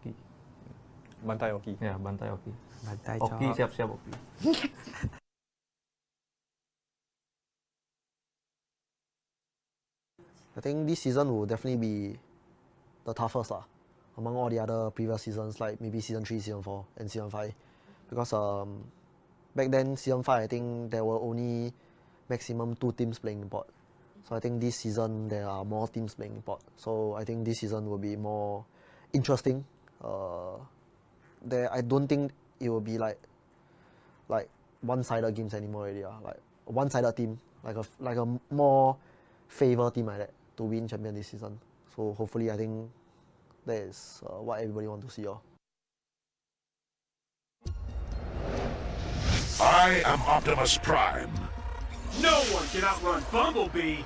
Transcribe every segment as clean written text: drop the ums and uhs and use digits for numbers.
Oki. Bantai Oki. Ya, bantai Oki. Bantai Oki chop. siap-siap Oki. I think this season will definitely be the toughest among all the other previous seasons, like maybe season 3, season 4, and season 5. Because back then, season 5, I think there were only maximum 2 teams playing import. So I think this season there are more teams playing import. So I think this season will be more interesting. I don't think it will be like one-sided games anymore already. Like a one-sided team, like a more favored team like that to win champion this season. So hopefully, I think that is what everybody wants to see. I am Optimus Prime. No one can outrun Bumblebee!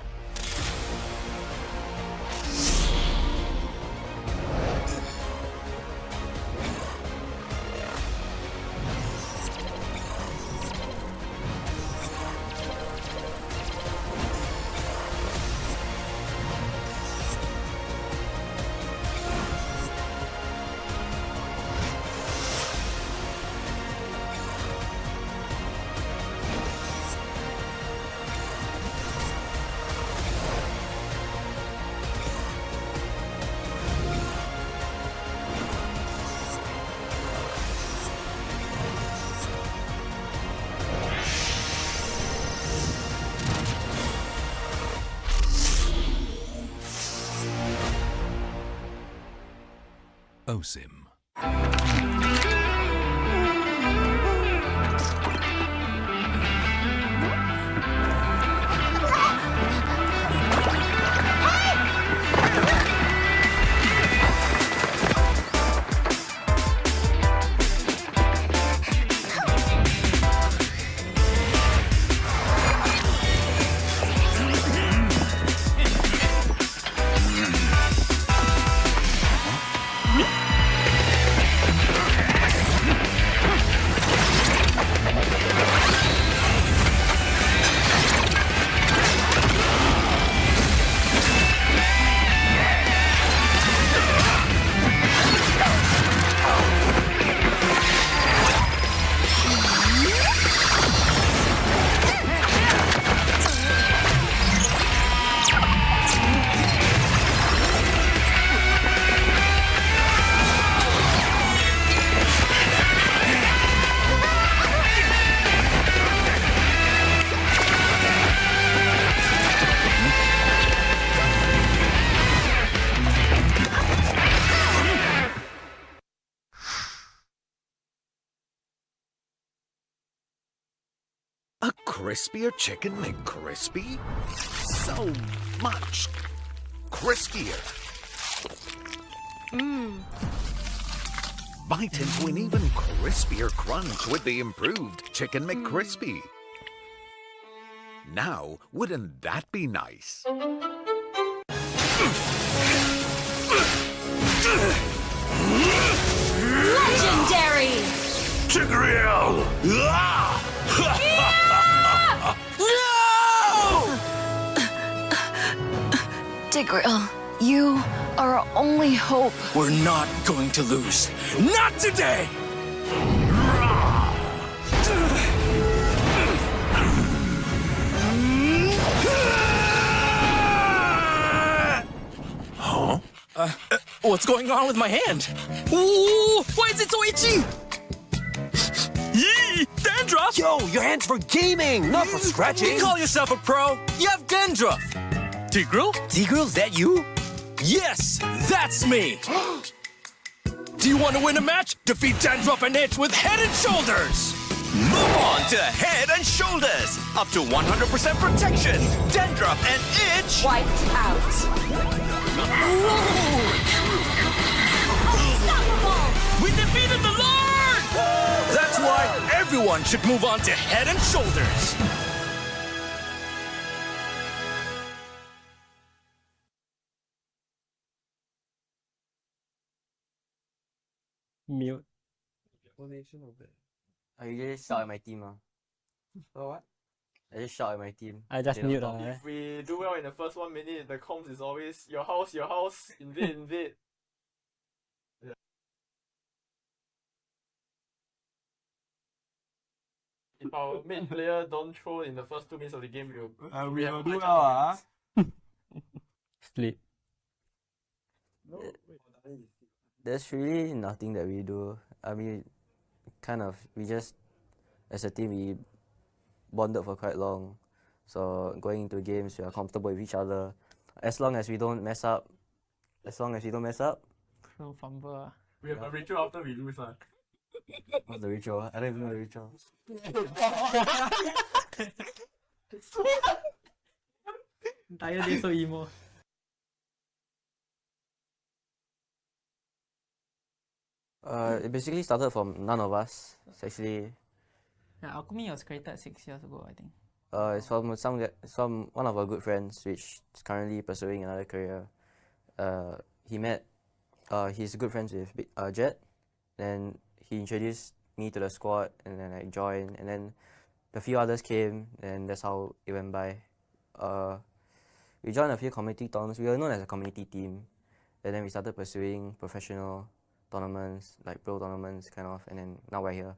OSIM. A crispier chicken McCrispy? So much crispier. Bite into an even crispier crunch with the improved Chicken McCrispy. Now, wouldn't that be nice? Legendary! Tigreal! Tigreal, you are our only hope. We're not going to lose. Not today! Huh? What's going on with my hand? Ooh, why is it so itchy? Yee! Dandruff! Yo, your hand's for gaming, not for scratching. You call yourself a pro? You have dandruff! Tigreal? Tigreal, is that you? Yes, that's me! Do you want to win a match? Defeat Dandruff and Itch with Head and Shoulders! Move on to Head and Shoulders. Up to 100% protection. Dandruff and Itch. Wiped out. Unstoppable! We defeated the Lord! That's why everyone should move on to Head and Shoulders. Mute. I just shout at my team. Oh, what? I just shout at my team. I just mute. If we do well in the first 1 minute, the comms is always your house, invade. If our main player don't throw in the first 2 minutes of the game, we will have do high well, chance of winning. Sleep. No, wait. There's really nothing that we do. I mean, we just, as a team, we bonded for quite long. So going into games, we are comfortable with each other. As long as we don't mess up. No fumble. We have a ritual after we lose. What's the ritual? I don't even know the ritual. Entire day so emo. It basically started from none of us. It's actually Yeah, Alchemy was created 6 years ago, I think. it's from one of our good friends, which is currently pursuing another career. He met he's good friends with Jet, and he introduced me to the squad, and then I joined, and then a few others came, and that's how it went by. We joined a few community tournaments. We were known as a community team, and then we started pursuing professional tournaments, like pro tournaments kind of, and then now we're here.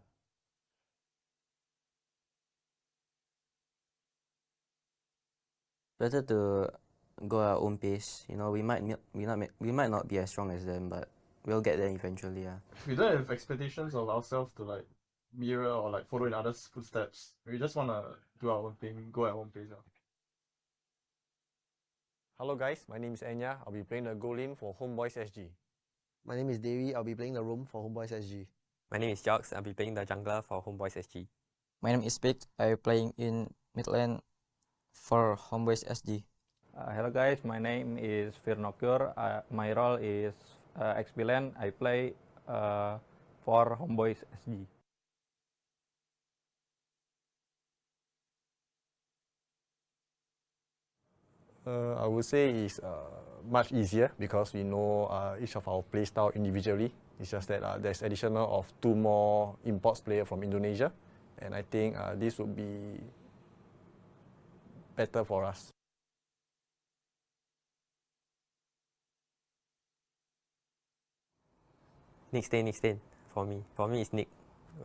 Better to go at our own pace. You know, we might not be as strong as them, but we'll get there eventually. Yeah. We don't have expectations of ourselves to like mirror or like follow in others' footsteps. We just wanna do our own thing, go at our own pace. Hello guys, my name is Enya. I'll be playing the goal lane for HomeBois SG. My name is Devi. I'll be playing the roam for HomeBois SG. My name is Jox. I'll be playing the jungler for HomeBois SG. My name is Pick. I'm playing in mid lane for HomeBois SG. Hello guys, my name is Firnokur. My role is XP lane. I play for HomeBois SG. I would say it's much easier because we know each of our play style individually. It's just that there's additional of 2 more imports player from Indonesia, and I think this would be better for us. Nick Stain. For me it's Nick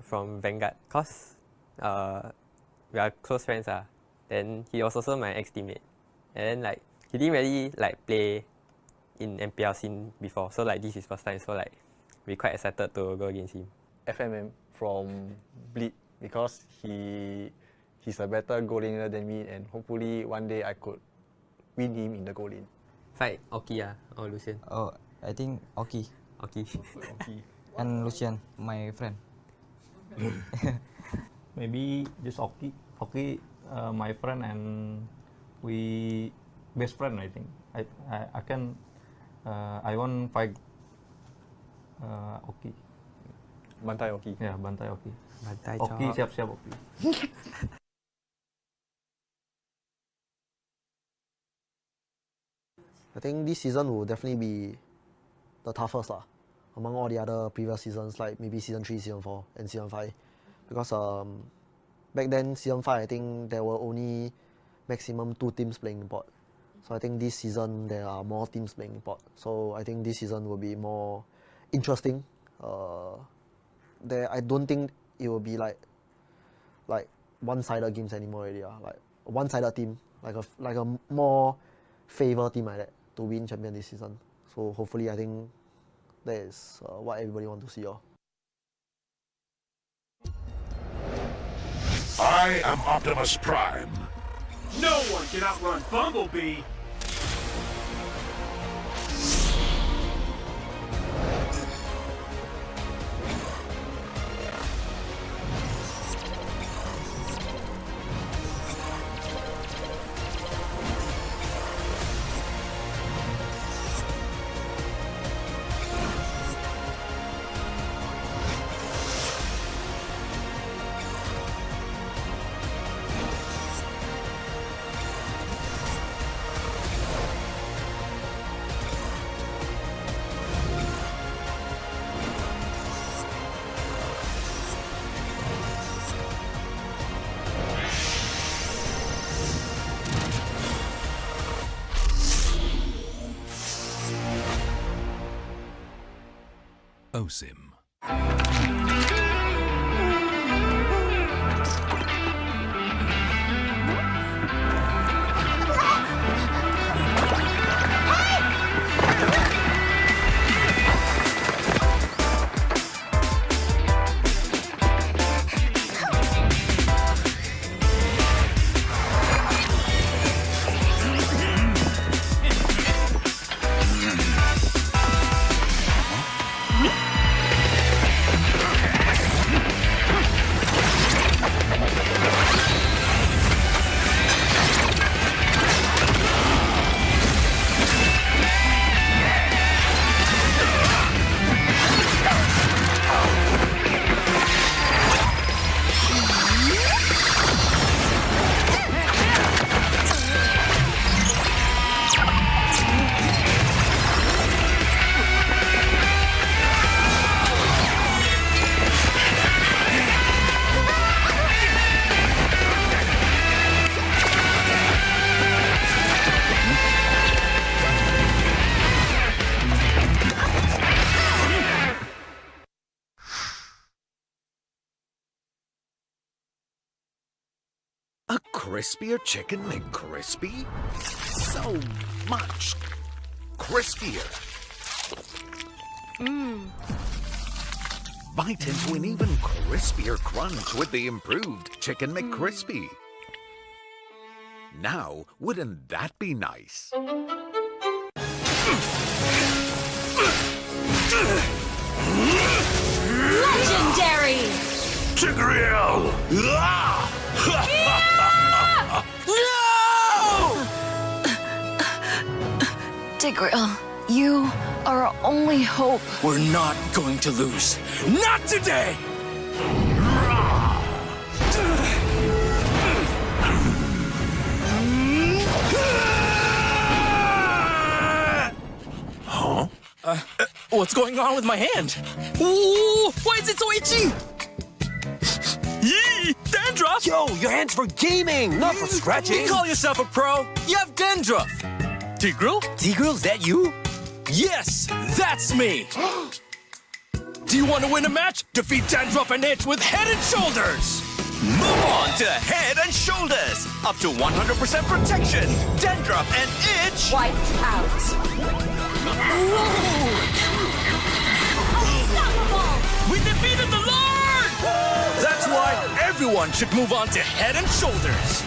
from Vanguard. Cause we are close friends. Then he was also my ex-teammate. And then like he didn't really like play in MPL scene before. So like this is first time. So like we're quite excited to go against him. FMM from Bleed because he's a better goal laner than me, and hopefully one day I could win him in the goal lane. Fight Oki or Lucian? Oh, I think Oki. Oki. And Lucian, my friend. Maybe just Oki. Oki, my friend, and we best friend. I think. I can. I won't fight Oki. Bantai Oki. Yeah, bantai Oki. Bantai Oki, siap-siap Oki. I think this season will definitely be the toughest among all the other previous seasons, like maybe season 3, season 4, and season 5. Because back then, season 5, I think there were only maximum 2 teams playing import. So I think this season there are more teams playing import. So I think this season will be more interesting. I don't think it will be like one-sided games anymore already. Like a one-sided team, like a more favor team like that to win champion this season. So hopefully, I think that is what everybody wants to see. I am Optimus Prime. No one can outrun Bumblebee! OSIM. crispier chicken McCrispy? So much crispier. Bite into an even crispier crunch with the improved Chicken McCrispy. Now, wouldn't that be nice? Legendary! Tigreal! Tigreal, you are our only hope. We're not going to lose. Not today! Huh? What's going on with my hand? Ooh, why is it so itchy? Yee! Dandruff! Yo, your hand's for gaming, not for scratching. You call yourself a pro? You have dandruff. Tigreal? Tigreal, is that you? Yes, that's me. Do you want to win a match? Defeat Dandruff and Itch with Head and Shoulders. Move on to Head and Shoulders. Up to 100% protection. Dandruff and Itch. Wiped out. Unstoppable! We defeated the Lord! That's why everyone should move on to Head and Shoulders.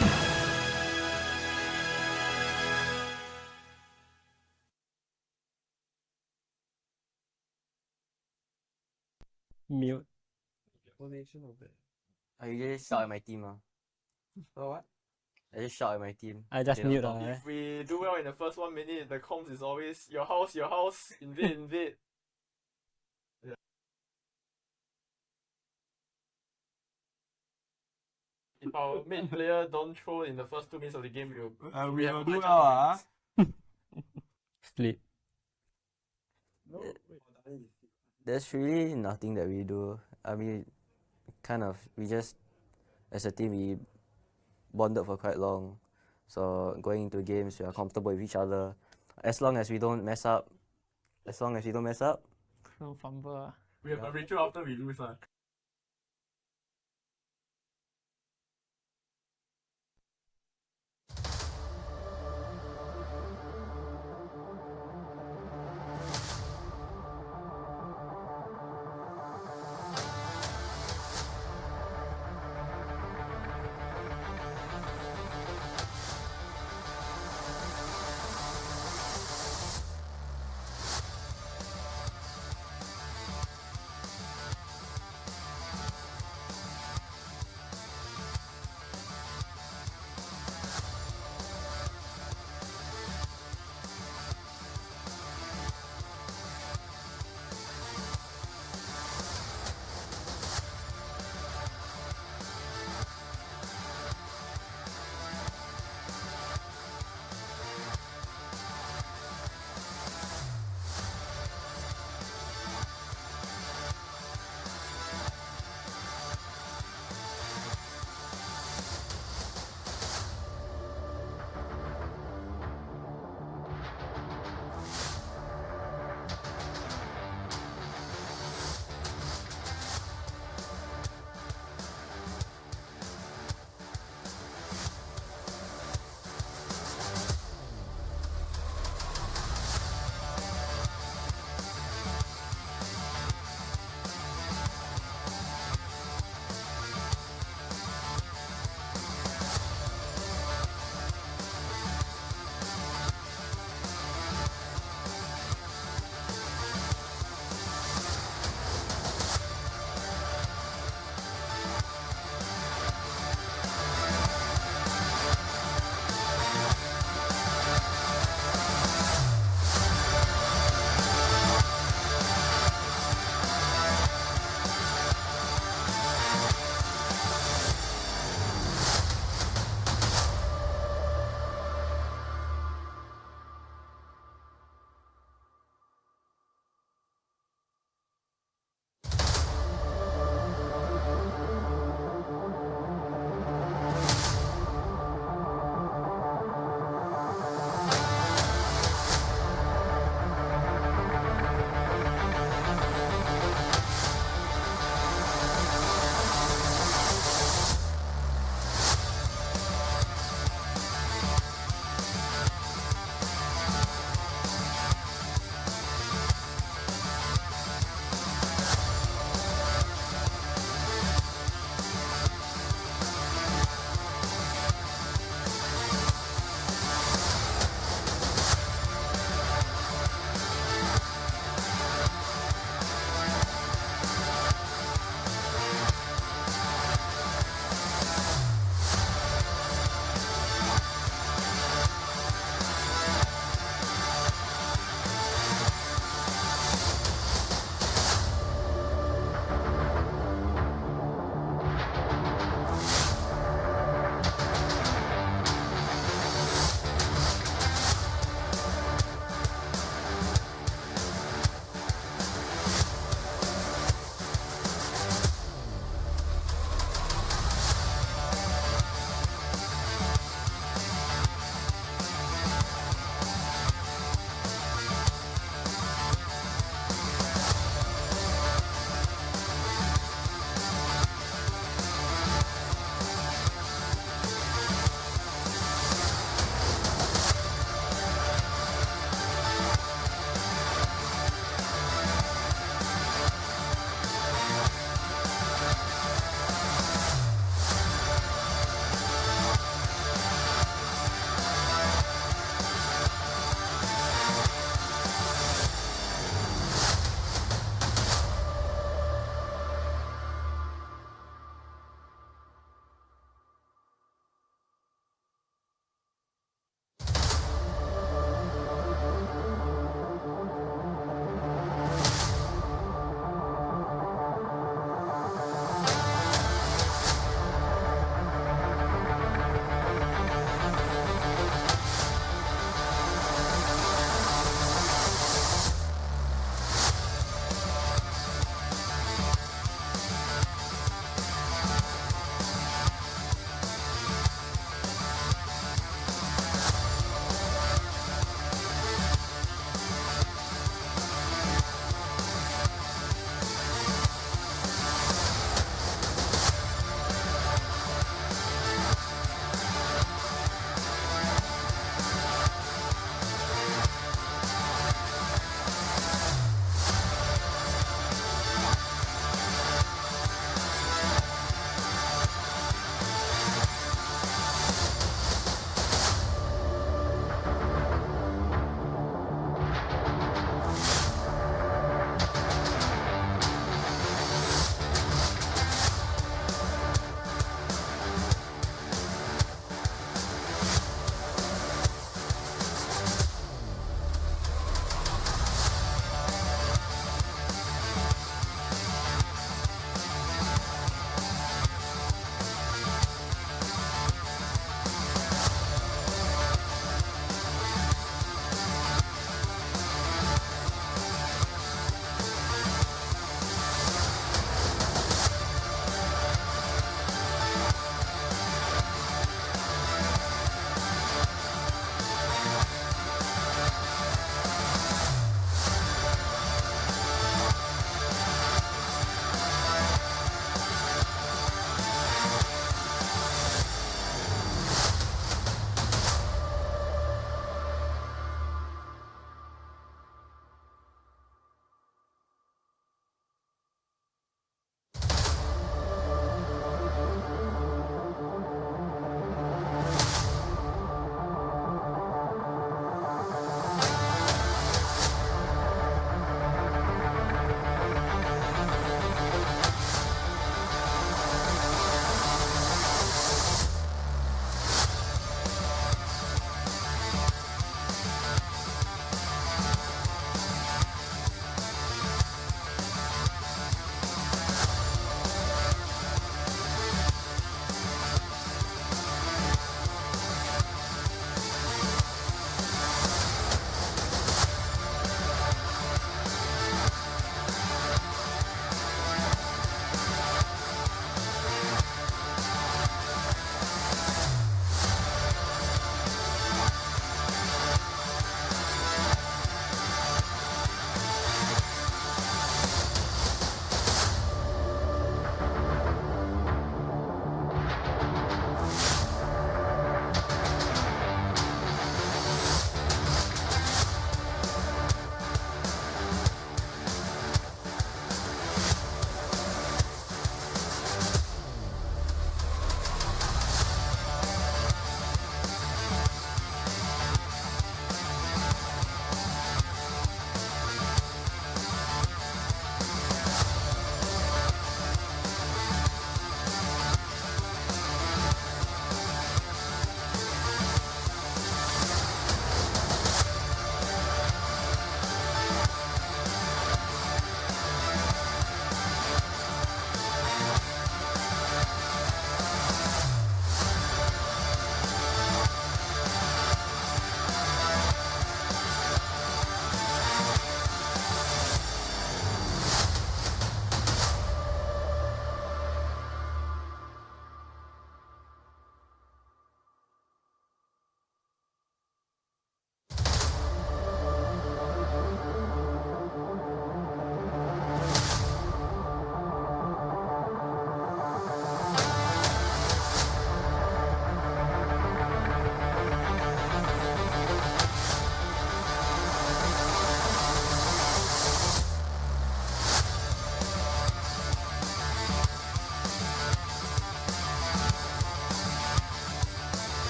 Mute. I usually shout at my team. What? I just shout at my team. I just They don't mute. talk. If we do well in the first 1 minute, the comms is always your house, invade, invade. Yeah. If our main player don't throw in the first 2 minutes of the game, we have do a well, Sleep. No, There's really nothing that we do. I mean, we just, as a team, we bonded for quite long. So going into games, we are comfortable with each other. As long as we don't mess up. No fumble. we have a ritual after we lose.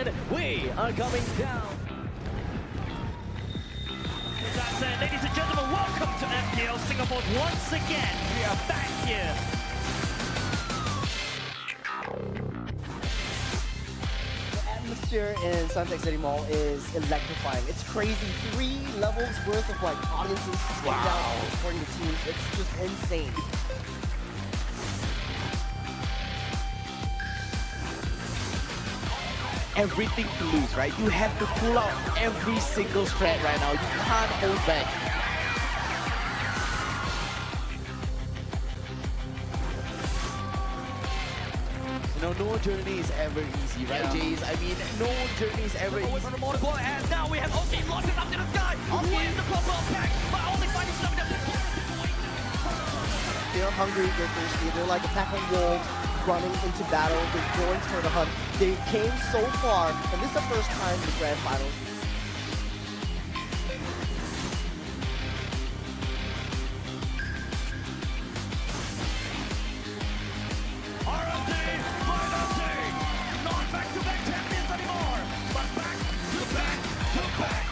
and we are coming down. That's it, ladies and gentlemen, welcome to MPL Singapore once again. We are back here. The atmosphere in Suntec City Mall is electrifying. It's crazy. 3 levels worth of like audiences sitting down supporting the teams. It's just insane. Everything to lose, right? You have to pull out every single strat right now. You can't hold back. You know, no journey is ever easy, right, Jace? I mean, no journey is ever easy. Away from the motorball, and now we have OC lost it up to the sky. Away is the proper attack, but only finding something that's They're hungry, they're thirsty, they're like attacking wolves, running into battle, they're going for the hunt. They came so far, and this is the first time in the grand finals. RSG, not back-to-back champions anymore, but back to back to back.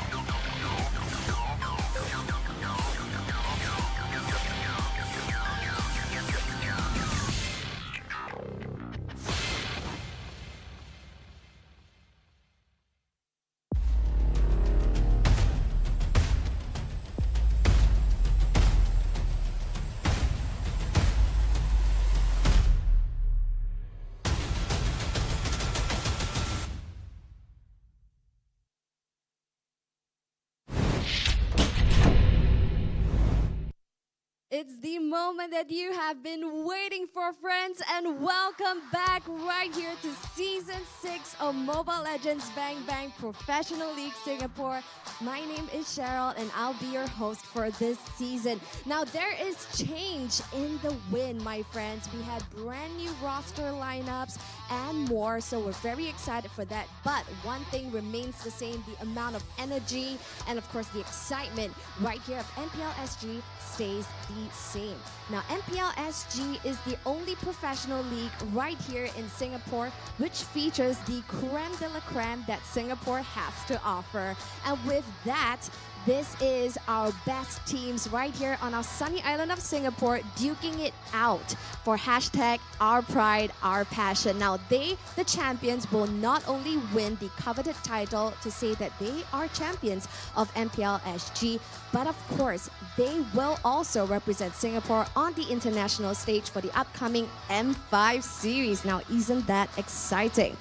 It's the moment that you have been waiting for, friends, and welcome back right here to Season 6 of Mobile Legends Bang Bang Professional League Singapore. My name is Cheryl, and I'll be your host for this season. Now, there is change in the wind, my friends. We had brand new roster lineups and more, so we're very excited for that. But one thing remains the same, the amount of energy and, of course, the excitement right here at MPLSG stays the same. Now, MPLSG is the only professional league right here in Singapore which features the creme de la creme that Singapore has to offer. And with that, this is our best teams right here on our sunny island of Singapore, duking it out for hashtag Our Pride, Our Passion. Now, they, the champions, will not only win the coveted title to say that they are champions of MPLSG, but of course, they will also represent Singapore on the international stage for the upcoming M5 series. Now, isn't that exciting?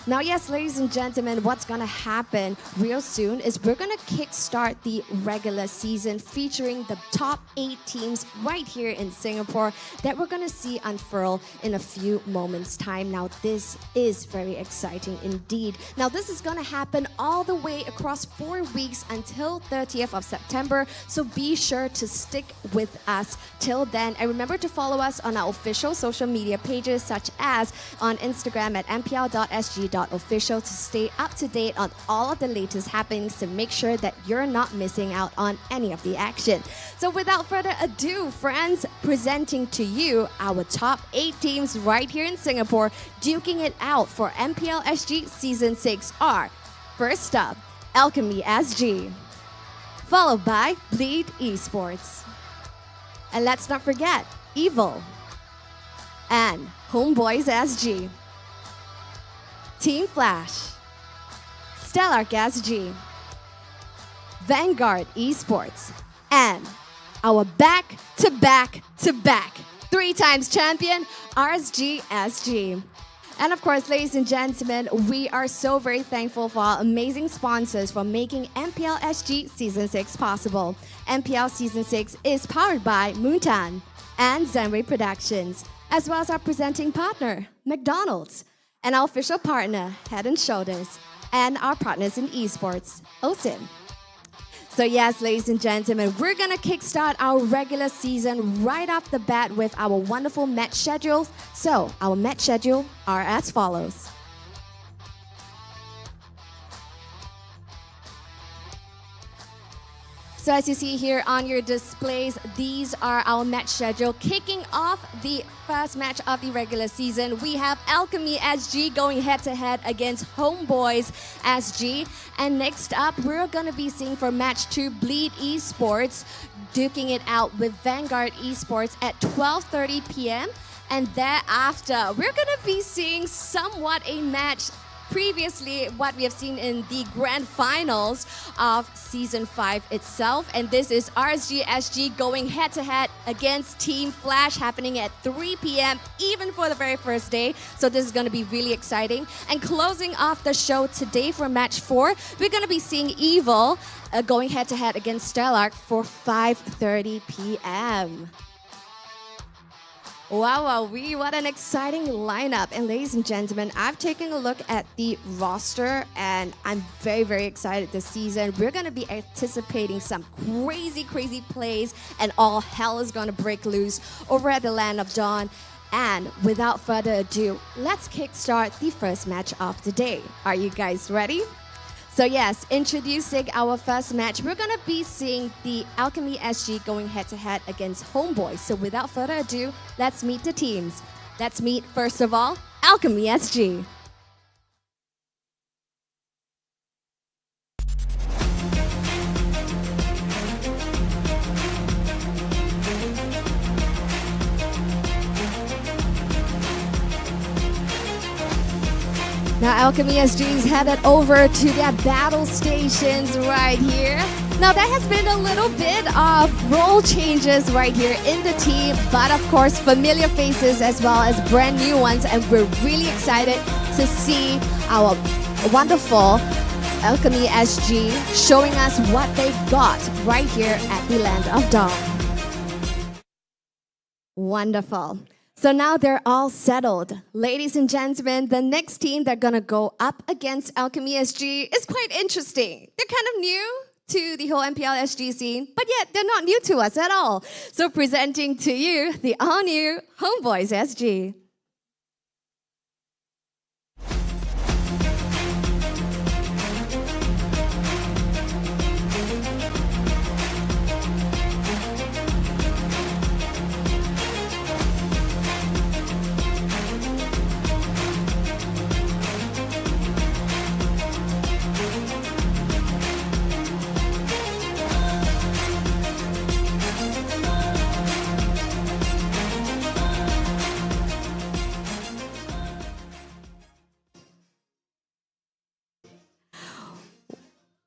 Now, yes, ladies and gentlemen, what's going to happen real soon is we're going to kickstart the regular season featuring the top 8 teams right here in Singapore that we're going to see unfurl in a few moments' time. Now, this is very exciting indeed. Now, this is going to happen all the way across 4 weeks until 30th of September, so be sure to stick with us till then. And remember to follow us on our official social media pages, such as on Instagram at mpl.sg.official to stay up to date on all of the latest happenings to make sure that you're not missing out on any of the action. So without further ado, friends, presenting to you our top 8 teams right here in Singapore, duking it out for MPLSG Season 6 are, first up, Alchemy SG, followed by Bleed Esports. And let's not forget, Evil and HomeBois SG. Team Flash, Stellark SG, Vanguard Esports, and our back-to-back-to-back 3-times champion, RSG SG. And of course, ladies and gentlemen, we are so very thankful for our amazing sponsors for making MPLSG Season 6 possible. MPL Season 6 is powered by Moontan and Zenway Productions, as well as our presenting partner, McDonald's, and our official partner, Head & Shoulders, and our partners in esports, OSIM. So yes, ladies and gentlemen, we're going to kickstart our regular season right off the bat with our wonderful match schedules. So our match schedule are as follows. So as you see here on your displays, these are our match schedule. Kicking off the first match of the regular season, we have Alchemy SG going head-to-head against HomeBois SG. And next up, we're going to be seeing for match 2, Bleed Esports, duking it out with Vanguard Esports at 12:30 p.m. And thereafter, we're going to be seeing somewhat a match previously what we have seen in the grand finals of Season 5 itself. And this is RSG SG going head-to-head against Team Flash, happening at 3 p.m. even for the very first day. So this is going to be really exciting. And closing off the show today for match 4, we're going to be seeing Evil going head-to-head against Stellark for 5:30 p.m. Wow, what an exciting lineup. And ladies and gentlemen, I've taken a look at the roster and I'm very, very excited this season. We're going to be anticipating some crazy plays and all hell is going to break loose over at the Land of Dawn. And without further ado, let's kickstart the first match of the day. Are you guys ready? So yes, introducing our first match, we're going to be seeing the Alchemy SG going head-to-head against HomeBois. So without further ado, let's meet the teams. Let's meet, first of all, Alchemy SG. Now Alchemy SG is headed over to their battle stations right here. Now there has been a little bit of role changes right here in the team, but of course familiar faces as well as brand new ones, and we're really excited to see our wonderful Alchemy SG showing us what they've got right here at the Land of Dawn. Wonderful. So now they're all settled. Ladies and gentlemen, the next team that's gonna go up against Alchemy SG is quite interesting. They're kind of new to the whole MPLSG scene, but yet they're not new to us at all. So presenting to you the all-new HomeBois SG.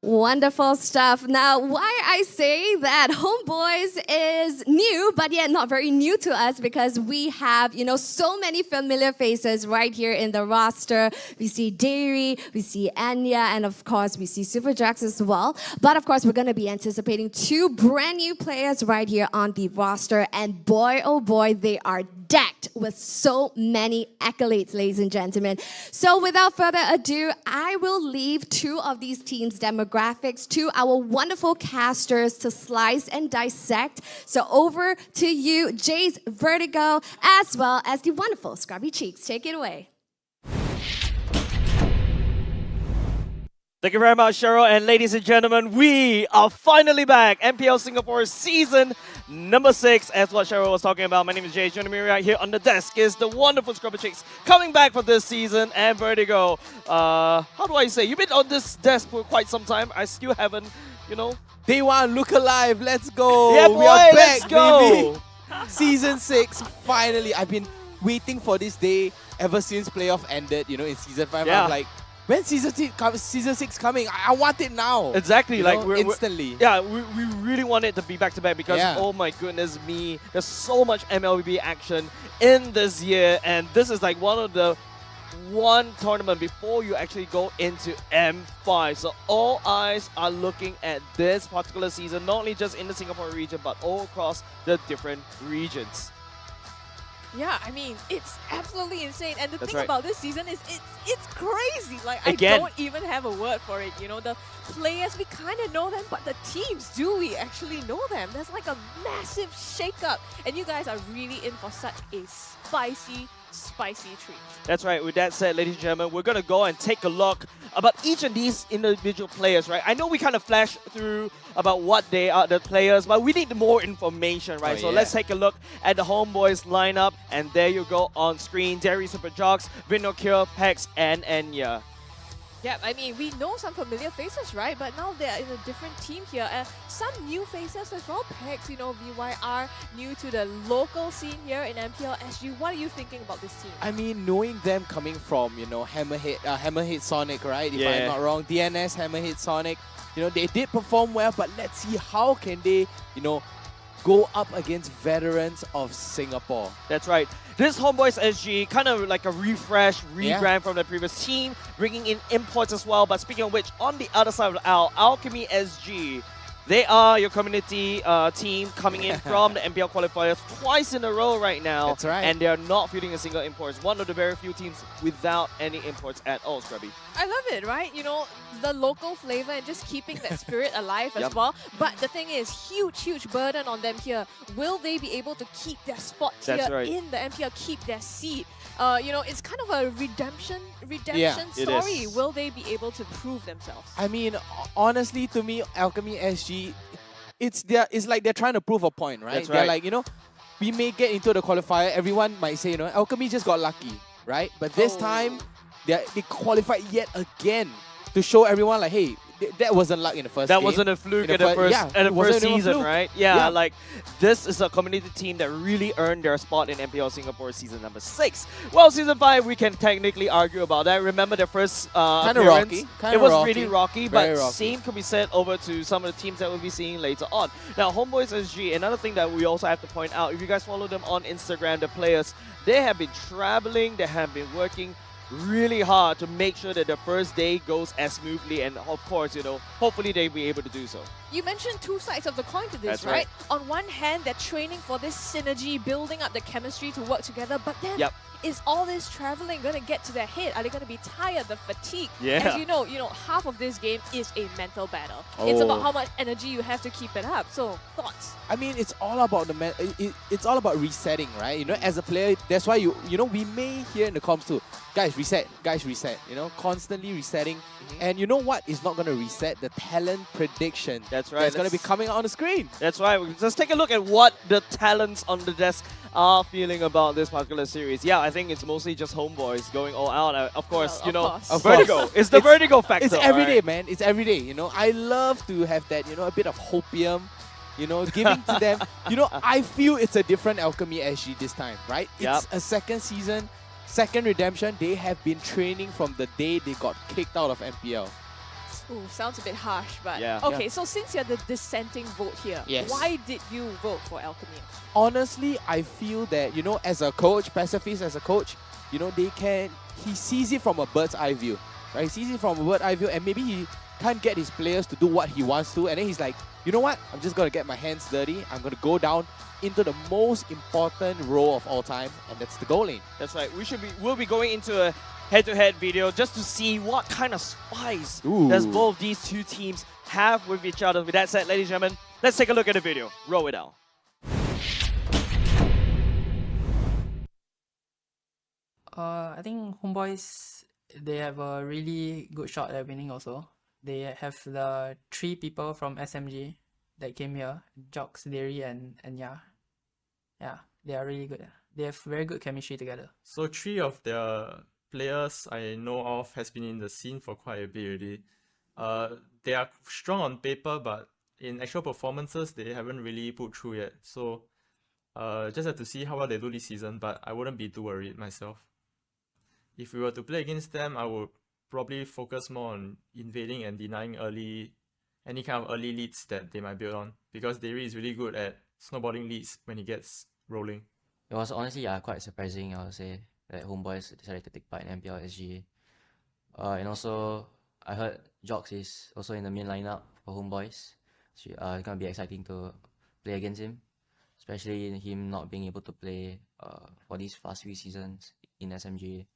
Wonderful stuff. Now, why I say that HomeBois is new, but yet not very new to us, because we have, so many familiar faces right here in the roster. We see Dairy, we see Anya, and of course, we see Superjax as well. But of course, we're going to be anticipating 2 brand new players right here on the roster. And boy, oh boy, they are decked with so many accolades, ladies and gentlemen. So without further ado, I will leave 2 of these teams' demographics to our wonderful casters to slice and dissect. So over to you, Jay's Vertigo, as well as the wonderful Scrubby Cheeks. Take it away. Thank you very much, Cheryl. And ladies and gentlemen, we are finally back. MPL Singapore season number 6, as what Cheryl was talking about. My name is Jay. Joining me right here on the desk is the wonderful Scrubber Chicks coming back for this season, and Vertigo. How do I say? You've been on this desk for quite some time. I still haven't, Day 1, look alive. Let's go. Yeah, boy, we are back, let's go. Baby. Season 6, finally. I've been waiting for this day ever since playoff ended, in Season 5. Yeah. I'm like, when season 6 coming? I want it now. Exactly, We're instantly. We really want it to be back to back because oh my goodness me, there's so much MLB action in this year, and this is like one tournament before you actually go into M5. So all eyes are looking at this particular season, not only just in the Singapore region, but all across the different regions. Yeah, I mean, it's absolutely insane. And the That's thing right. about this season is it's crazy. Like, Again. I don't even have a word for it. The players, we kind of know them, but the teams, do we actually know them? There's like a massive shakeup. And you guys are really in for such a spicy spicy treat. That's right. With that said, ladies and gentlemen, we're going to go and take a look about each of these individual players, right? I know we kind of flashed through about what they are, the players, but we need more information, right? So let's take a look at the HomeBois lineup, and there you go on screen. Derry Super Jocks, Vinocure, Pex, and Enya. Yeah, I mean, we know some familiar faces, right? But now they're in a different team here. And some new faces as well. Pex, you know, VYR, new to the local scene here in MPLSG. What are you thinking about this team? I mean, knowing them coming from, you know, Hammerhead Sonic, right? If I'm not wrong, DNS, Hammerhead Sonic. You know, they did perform well, but let's see how can they, you know, go up against veterans of Singapore. That's right. This HomeBois SG, kind of like a refresh, rebrand from the previous team, bringing in imports as well. But speaking of which, on the other side of the aisle, Alchemy SG, they are your community team coming in from the MPL qualifiers twice in a row right now. That's right. And they are not fielding a single import. It's one of the very few teams without any imports at all, Scrubby. I love it, right? You know, the local flavor and just keeping that spirit alive as well. But the thing is, huge burden on them here. Will they be able to keep their spot here in the MPL, keep their seat? You know, it's kind of a redemption story. Will they be able to prove themselves? I mean, honestly, to me, Alchemy SG, it's like they're trying to prove a point, right? They're like, you know, we may get into the qualifier. Everyone might say, you know, Alchemy just got lucky, right? But this time, they qualified yet again to show everyone, like, hey, that wasn't luck in the first game. That wasn't a fluke at the first season, right? Yeah, like this is a community team that really earned their spot in MPL Singapore season number 6. Well, season 5, we can technically argue about that. Remember the first appearance? It was really rocky, but same could be said over to some of the teams that we'll be seeing later on. Now, HomeBois SG, another thing that we also have to point out, if you guys follow them on Instagram, the players, they have been traveling, they have been working really hard to make sure that the first day goes as smoothly, and of course, you know, hopefully they'll be able to do so. You mentioned two sides of the coin to this, right? On one hand, they're training for this synergy, building up the chemistry to work together, but then is all this traveling going to get to their head? Are they going to be tired, the fatigue? As you know, half of this game is a mental battle. It's about how much energy you have to keep it up. So, thoughts? I mean, it's all about it's all about resetting, right? You know, as a player, that's why you know, we may hear in the comms too, guys reset, you know, constantly resetting. And you know what is not going to reset? The talent prediction. That's right. That's going to be coming out on the screen. That's right. Let's take a look at what the talents on the desk are feeling about this particular series. Yeah, I think it's mostly just HomeBois going all out. Of course, you know, Vertigo. It's the Vertigo factor. It's every day, man. It's every day. You know, I love to have that, you know, a bit of hopium, you know, giving to them. You know, I feel it's a different Alchemy SG this time, right? It's a second season, second redemption. They have been training from the day they got kicked out of MPL. Ooh, sounds a bit harsh, but okay. So since you're the dissenting vote here, why did you vote for Alchemy? Honestly, I feel that, you know, as a coach, Pacifist as a coach, you know, he sees it from a bird's eye view, right? He sees it from a bird's eye view, and maybe he can't get his players to do what he wants to, and then he's like, you know what? I'm just gonna get my hands dirty. I'm gonna go down into the most important role of all time, and that's the goal lane. That's right. We'll be going into a head-to-head video just to see what kind of spice does both these two teams have with each other. With that said, ladies and gentlemen, let's take a look at the video. Roll it out. I think HomeBois, they have a really good shot at winning also. They have the 3 people from SMG that came here, Jocks, Derry, and Enya. Yeah, they are really good. They have very good chemistry together. So 3 of their players I know of has been in the scene for quite a bit already. They are strong on paper, but in actual performances, they haven't really put through yet. So just have to see how well they do this season, but I wouldn't be too worried myself. If we were to play against them, I would probably focus more on invading and denying any kind of early leads that they might build on, because Derry is really good at snowballing leads when he gets rolling. It was honestly quite surprising, I would say, that HomeBois decided to take part in MPLSG. And also, I heard Jocks is also in the main lineup for HomeBois. So, it's going to be exciting to play against him, especially him not being able to play for these past few seasons in SMG.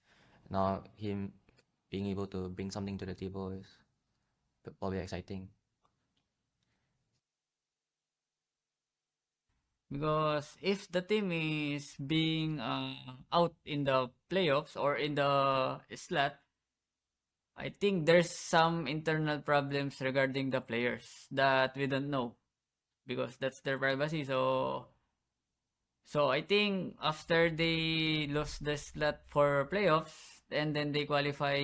Now, him being able to bring something to the table is probably exciting. Because if the team is being out in the playoffs or in the slot, I think there's some internal problems regarding the players that we don't know because that's their privacy. So I think after they lost the slot for playoffs and then they qualify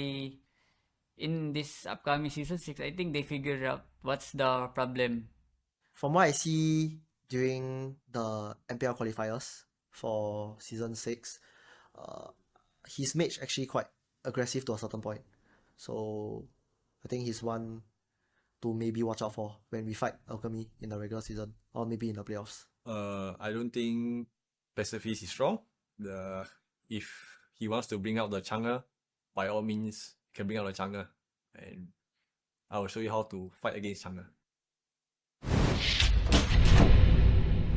in this upcoming season 6, I think they figured out what's the problem. From what I see during the MPL qualifiers for season 6, his mage actually quite aggressive to a certain point. So I think he's one to maybe watch out for when we fight Alchemy in the regular season or maybe in the playoffs. I don't think Pacifist is strong. If he wants to bring out the Chang'e, by all means, he can bring out the Chang'e. And I will show you how to fight against Chang'e.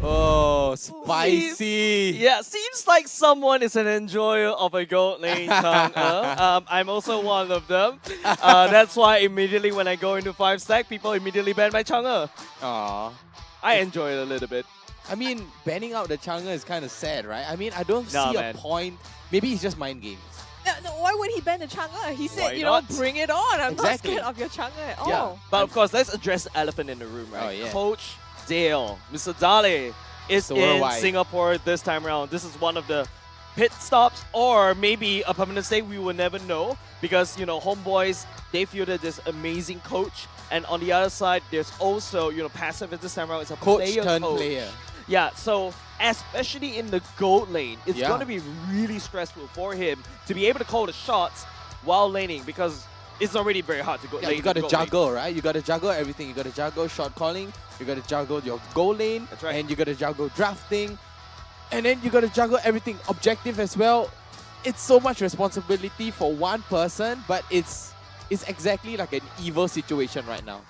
Oh, spicy! Yeah, seems like someone is an enjoyer of a gold lane Chang'e. I'm also one of them. That's why immediately when I go into 5-stack, people immediately ban my Chang'e. Aww. I enjoy it a little bit. I mean, banning out the Chang'e is kind of sad, right? I mean, I don't see a point. Maybe it's just mind games. No, why would he ban the Chang'e? He said, Why you not? know, bring it on. I'm not Exactly. scared of your Chang'e at all. Yeah, but of course, let's address the elephant in the room, right? Oh, yeah. Coach Dale, Mr. Dale, is So in worldwide. Singapore this time around. This is one of the pit stops or maybe a permanent stay. We will never know because, you know, HomeBois, they fielded this amazing coach. And on the other side, there's also, you know, Passive this time around. It's a Coach player turned coach. player. Yeah, so especially in the gold lane, it's Yeah. going to be really stressful for him to be able to call the shots while laning because it's already very hard to go Yeah, lane. you got to gold lane. juggle, right? You got to juggle everything. You got to juggle shot calling. You got to juggle your goal lane. That's right. And you got to juggle drafting. And then you got to juggle everything objective as well. It's so much responsibility for one person, but it's exactly like an evil situation right now.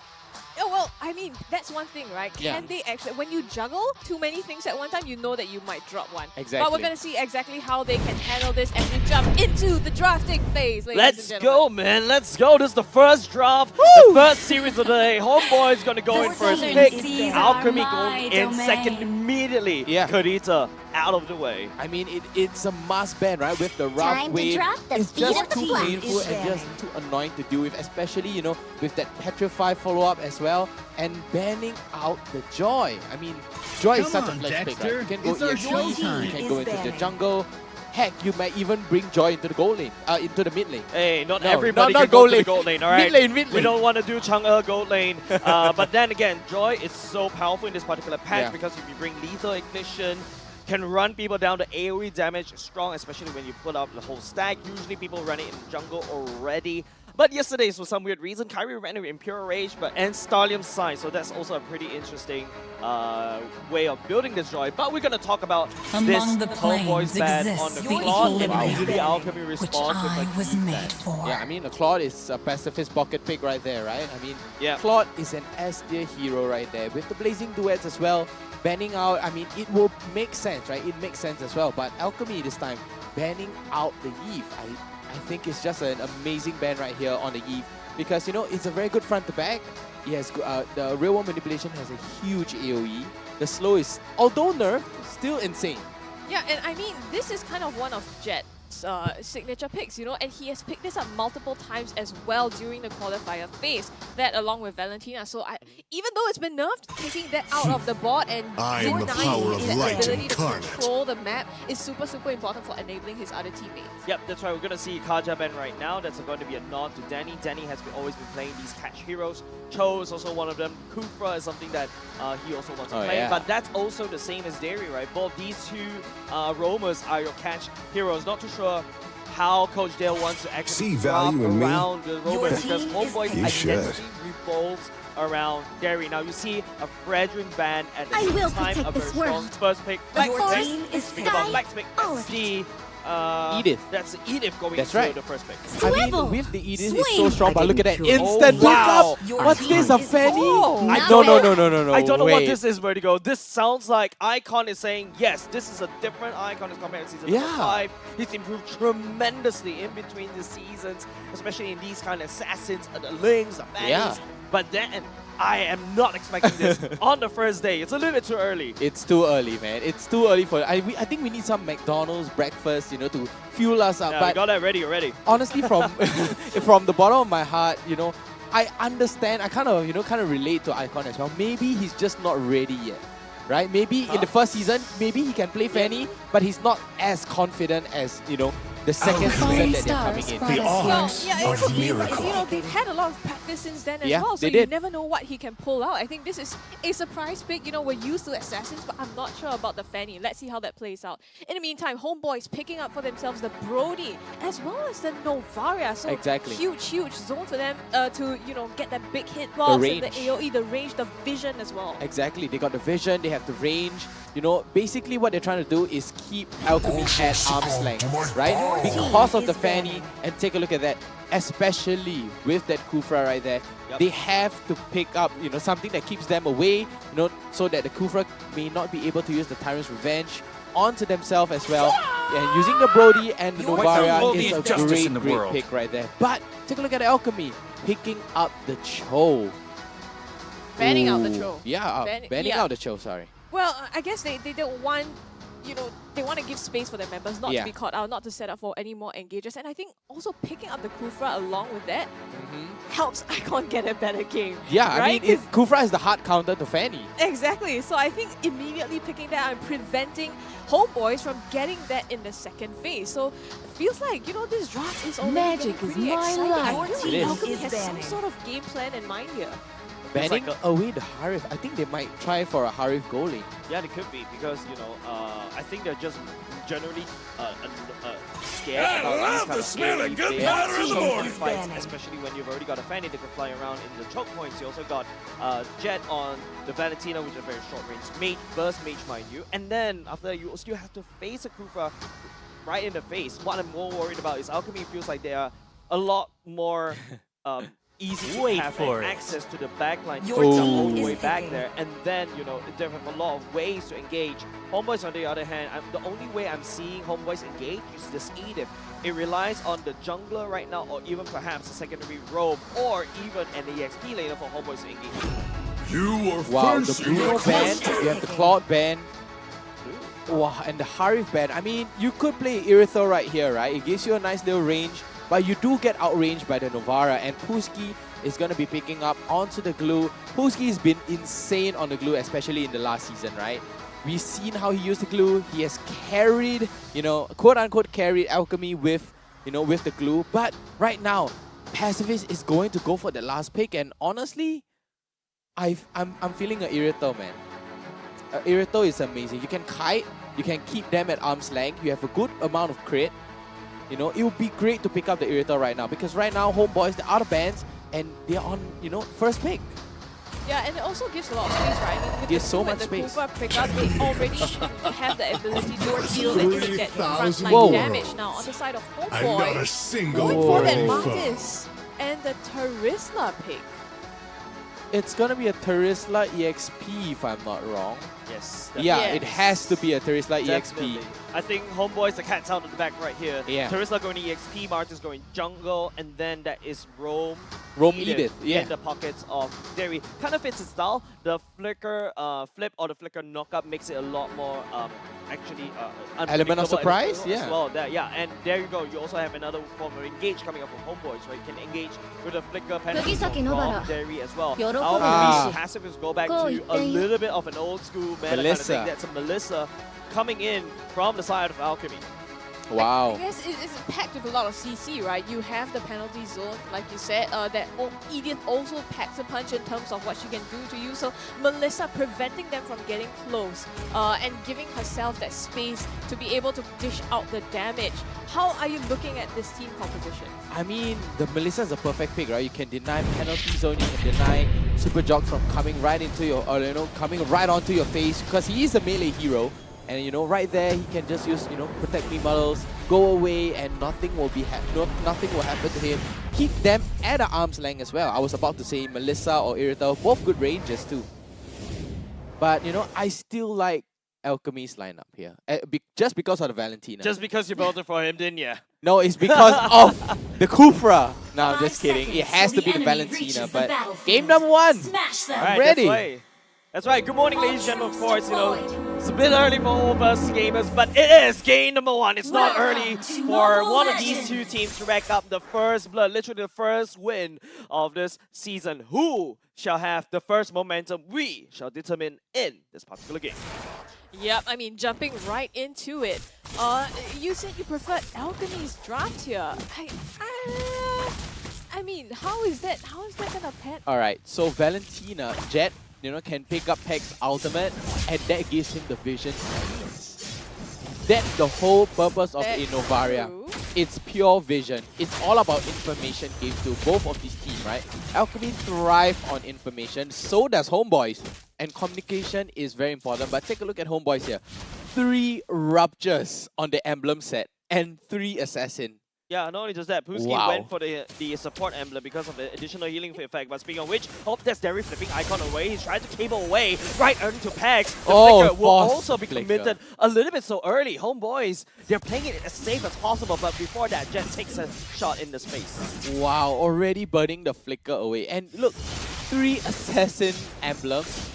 Yeah, well, I mean, that's one thing, right? Yeah. Can they actually, when you juggle too many things at one time, you know that you might drop one. Exactly. But we're going to see exactly how they can handle this as we jump into the drafting phase, ladies Let's and go, gentlemen. man. Let's go. This is the first draft, the first series of the day. HomeBois is going to go in first pick. Alchemy going in second immediately. Yeah. Kurita out of the way. I mean, it's a must ban, right? With the rough Time to wave, drop the it's beat just of the too clock. painful Is and just too annoying to deal with, especially, you know, with that Petrify follow-up as well, and banning out the Joy. I mean, Joy is such a flex pick, right? You can go It's our EXP, showtime. you can Is go into the banning. jungle. Heck, you might even bring Joy into the gold lane, into the mid lane. Hey, not No, everybody not can go gold to the lane. gold lane, all right? Mid lane. We don't want to do Chang'e gold lane. But then again, Joy is so powerful in this particular patch Yeah. because if you bring lethal ignition, can run people down to AoE damage, strong, especially when you put up the whole stack. Usually people run it in jungle already. But yesterday, for some weird reason, Kyrie ran it in Pure Rage and Starlium Sign, so that's also a pretty interesting way of building this Joy. But we're going to talk about Among this the HomeBois planes ban exists on the the Claude, and equilibrium, usually Alchemy responds with I a was key made ban. for. Yeah, I mean, the Claude is a pacifist pocket pick right there, right? I mean, Yeah. Claude is an S-tier hero right there. With the Blazing Duets as well, banning out, I mean, it will make sense, right? It makes sense as well. But Alchemy this time, banning out the Eve, I think it's just an amazing ban right here on the Eve. Because, you know, it's a very good front to back. He has, the real world manipulation has a huge AoE. The slow is, although nerfed, still insane. Yeah, and I mean, this is kind of one of Jet's signature picks, you know, and he has picked this up multiple times as well during the qualifier phase, that along with Valentina. So even though it's been nerfed, taking that out of the board and I am the denying power of his light ability to incarnate. control the map is super, super important for enabling his other teammates. Yep, that's right. We're going to see Kaja ban right now. That's going to be a nod to Danny. Danny has always been playing these catch heroes. Cho is also one of them. Kufra is something that he also wants to play. yeah. But that's also the same as Derry, right? Both these two roamers are your catch heroes. Not too sure how Coach Dale wants to actually See drop value in me? around the roamers because You HomeBois should. identity revolves around Derry. Now you see a Fredrin ban at the I same will time, protect a very this strong world. first pick. Your Flex team pick. is Speaking about sky, Flex pick, all of SD. Edith. That's Edith going That's to right. the first pick. I Swivel. mean, with the Edith, Swing. it's so strong, but look at that Oh, instant wow. pick up. What's this, a Fanny? Not No. I don't know what wait. this is, Vertigo. This sounds like Icon is saying, yes, this is a different Icon as compared to season Yeah. 5. He's improved tremendously in between the seasons, especially in these kind of assassins, the Lings, the Fannies. Yeah. But then, I am not expecting this on the first day. It's a little bit too early. It's too early, man. It's too early for. I think we need some McDonald's breakfast, you know, to fuel us up. Yeah, but we got that ready already. honestly, from from the bottom of my heart, you know, I understand. I kind of relate to Icon as well. Maybe he's just not ready yet, right? Maybe in the first season, maybe he can play Fanny, but he's not as confident as, you know, the second season that they're coming in. It could be, but, you know, they've had a lot of practice since then as well, so you never know what he can pull out. I think this is a surprise pick. You know, we're used to Assassins, but I'm not sure about the Fanny. Let's see how that plays out. In the meantime, HomeBois picking up for themselves the Brody as well as the Novaria. So huge zone for them to, you know, get that big hitbox, the AoE, the range, the vision as well. Exactly, they got the vision, they have the range. You know, basically what they're trying to do is keep Alchemy at arm's length, right? Because of the Fanny, and take a look at that, especially with that Kufra right there, they have to pick up, you know, something that keeps them away, you know, so that the Kufra may not be able to use the Tyrant's Revenge onto themselves as well. And using the Brody and the Novaria is a great pick right there. But take a look at Alchemy, picking up the Cho. Banning out the Cho. Yeah, banning out the Cho, sorry. Well, I guess they don't want, you know, they want to give space for their members not to be caught out, not to set up for any more engagers. And I think also picking up the Kufra along with that helps Icon get a better game. Yeah, right? I mean, Kufra is the hard counter to Fanny. Exactly. So I think immediately picking that and preventing HomeBois from getting that in the second phase. So it feels like, you know, this draft is already pretty exciting. I feel like Alchemy has some sort of game plan in mind here. Banning away the Harif. I think they might try for a Harif goalie. Yeah, they could be, because, you know, I think they're just generally scared about these kind of AoE fights, especially when you've already got a Fanny that can fly around in the choke points. You also got Jet on the Valentina, which is a very short range mage, burst mage, mind you. And then after that, you still have to face a Kufra right in the face. What I'm more worried about is Alchemy feels like they are a lot more easy to have access to the backline all the way back there, and then, you know, they have a lot of ways to engage. HomeBois, on the other hand, the only way I'm seeing HomeBois engage is this Edith. It relies on the jungler right now, or even perhaps a secondary roam, or even an EXP laner for HomeBois to engage. You are wow, the Bruno ban, you have the Claude ban, wow, and the Harif ban. I mean, you could play Irithel right here, right? It gives you a nice little range, but you do get outranged by the Novara, and Puski is going to be picking up onto the glue. Puski has been insane on the glue, especially in the last season, right? We've seen how he used the glue. He has carried, you know, quote-unquote carried Alchemy with, you know, with the glue. But right now, Pacifist is going to go for the last pick, and honestly, I'm feeling an Irithel, man. Irithel is amazing. You can kite, you can keep them at arm's length, you have a good amount of crit. You know, it would be great to pick up the Irithel right now, because right now, HomeBois, they're out of bans and they're on, you know, first pick. Yeah, and it also gives a lot of space, right? I mean, with gives the so Kufra much space. Kufra pick up, they already have the ability to heal and just get frontline damage now on the side of HomeBois. Going for that Martis and the Terisla pick. It's gonna be a Terisla EXP if I'm not wrong. Yes. Yeah, it has to be a Terisla EXP. I think HomeBois, the cat's out of the back right here. Yeah. Terisla going EXP, Martin's going jungle, and then that is Roam Edith, yeah. in the pockets of Derry. Kind of fits his style. The flicker flip or the flicker knockup makes it a lot more element of surprise, as well. And there you go. You also have another form of engage coming up from HomeBois, right? You can engage with a flicker penalty from Derry as well. Our passive is go back to a little bit of an old school meta kind of thing. That's a Melissa coming in from the side of Alchemy. Wow. I guess it's packed with a lot of CC, right? You have the penalty zone, like you said, that Edith also packs a punch in terms of what she can do to you. So Melissa preventing them from getting close and giving herself that space to be able to dish out the damage. How are you looking at this team composition? I mean, the Melissa is a perfect pick, right? You can deny penalty zone, you can deny Super Jog from coming right into your, or you know, coming right onto your face, because he is a melee hero. And you know, right there, he can just use, you know, protect me models, go away, and nothing will be nothing will happen to him. Keep them at an arm's length as well. I was about to say Melissa or Irithel, both good ranges too. But you know, I still like Alchemy's lineup here. Just because of the Valentina. Just because you voted for him, didn't you? No, it's because of the Kufra. No, I'm just kidding. It has to be the Valentina. But game number 1. I'm ready. That's right. Good morning, ladies and gentlemen. Of course, you know, it's a bit early for all of us gamers, but it is game number 1. It's not early for one of these two teams to rack up the first blood, literally the first win of this season. Who shall have the first momentum? We shall determine in this particular game. Yep, I mean, jumping right into it. You said you preferred Alchemy's draft here. I mean, how is that gonna pan? Alright, so Valentina, Jet, you know, can pick up Peg's ultimate, and that gives him the vision he needs. That's the whole purpose of Novaria. It's pure vision. It's all about information games to both of these teams, right? Alchemy thrive on information, so does HomeBois. And communication is very important, but take a look at HomeBois here. 3 ruptures on the emblem set, and 3 assassin. Yeah, not only just that, Puski went for the support emblem because of the additional healing effect. But speaking of which, that's Derry flipping icon away. He's trying to cable away right into Pegs. The flicker will also be committed a little bit so early. HomeBois, they're playing it as safe as possible, but before that, Jet takes a shot in the space. Wow, already burning the flicker away. And look, 3 assassin emblems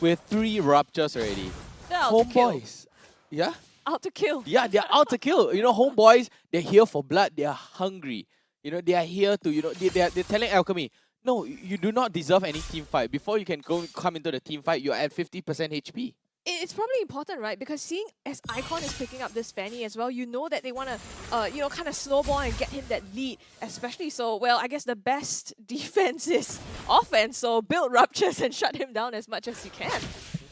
with 3 ruptures already. HomeBois. Yeah? Out to kill. Yeah, they're out to kill. You know, HomeBois, they're here for blood. They're hungry. You know, they are here to, you know, they're telling Alchemy, no, you do not deserve any team fight. Before you can come into the team fight, you're at 50% HP. It's probably important, right? Because seeing as Icon is picking up this Fanny as well, you know that they want to, you know, kind of snowball and get him that lead. Especially so, well, I guess the best defense is offense. So build ruptures and shut him down as much as you can.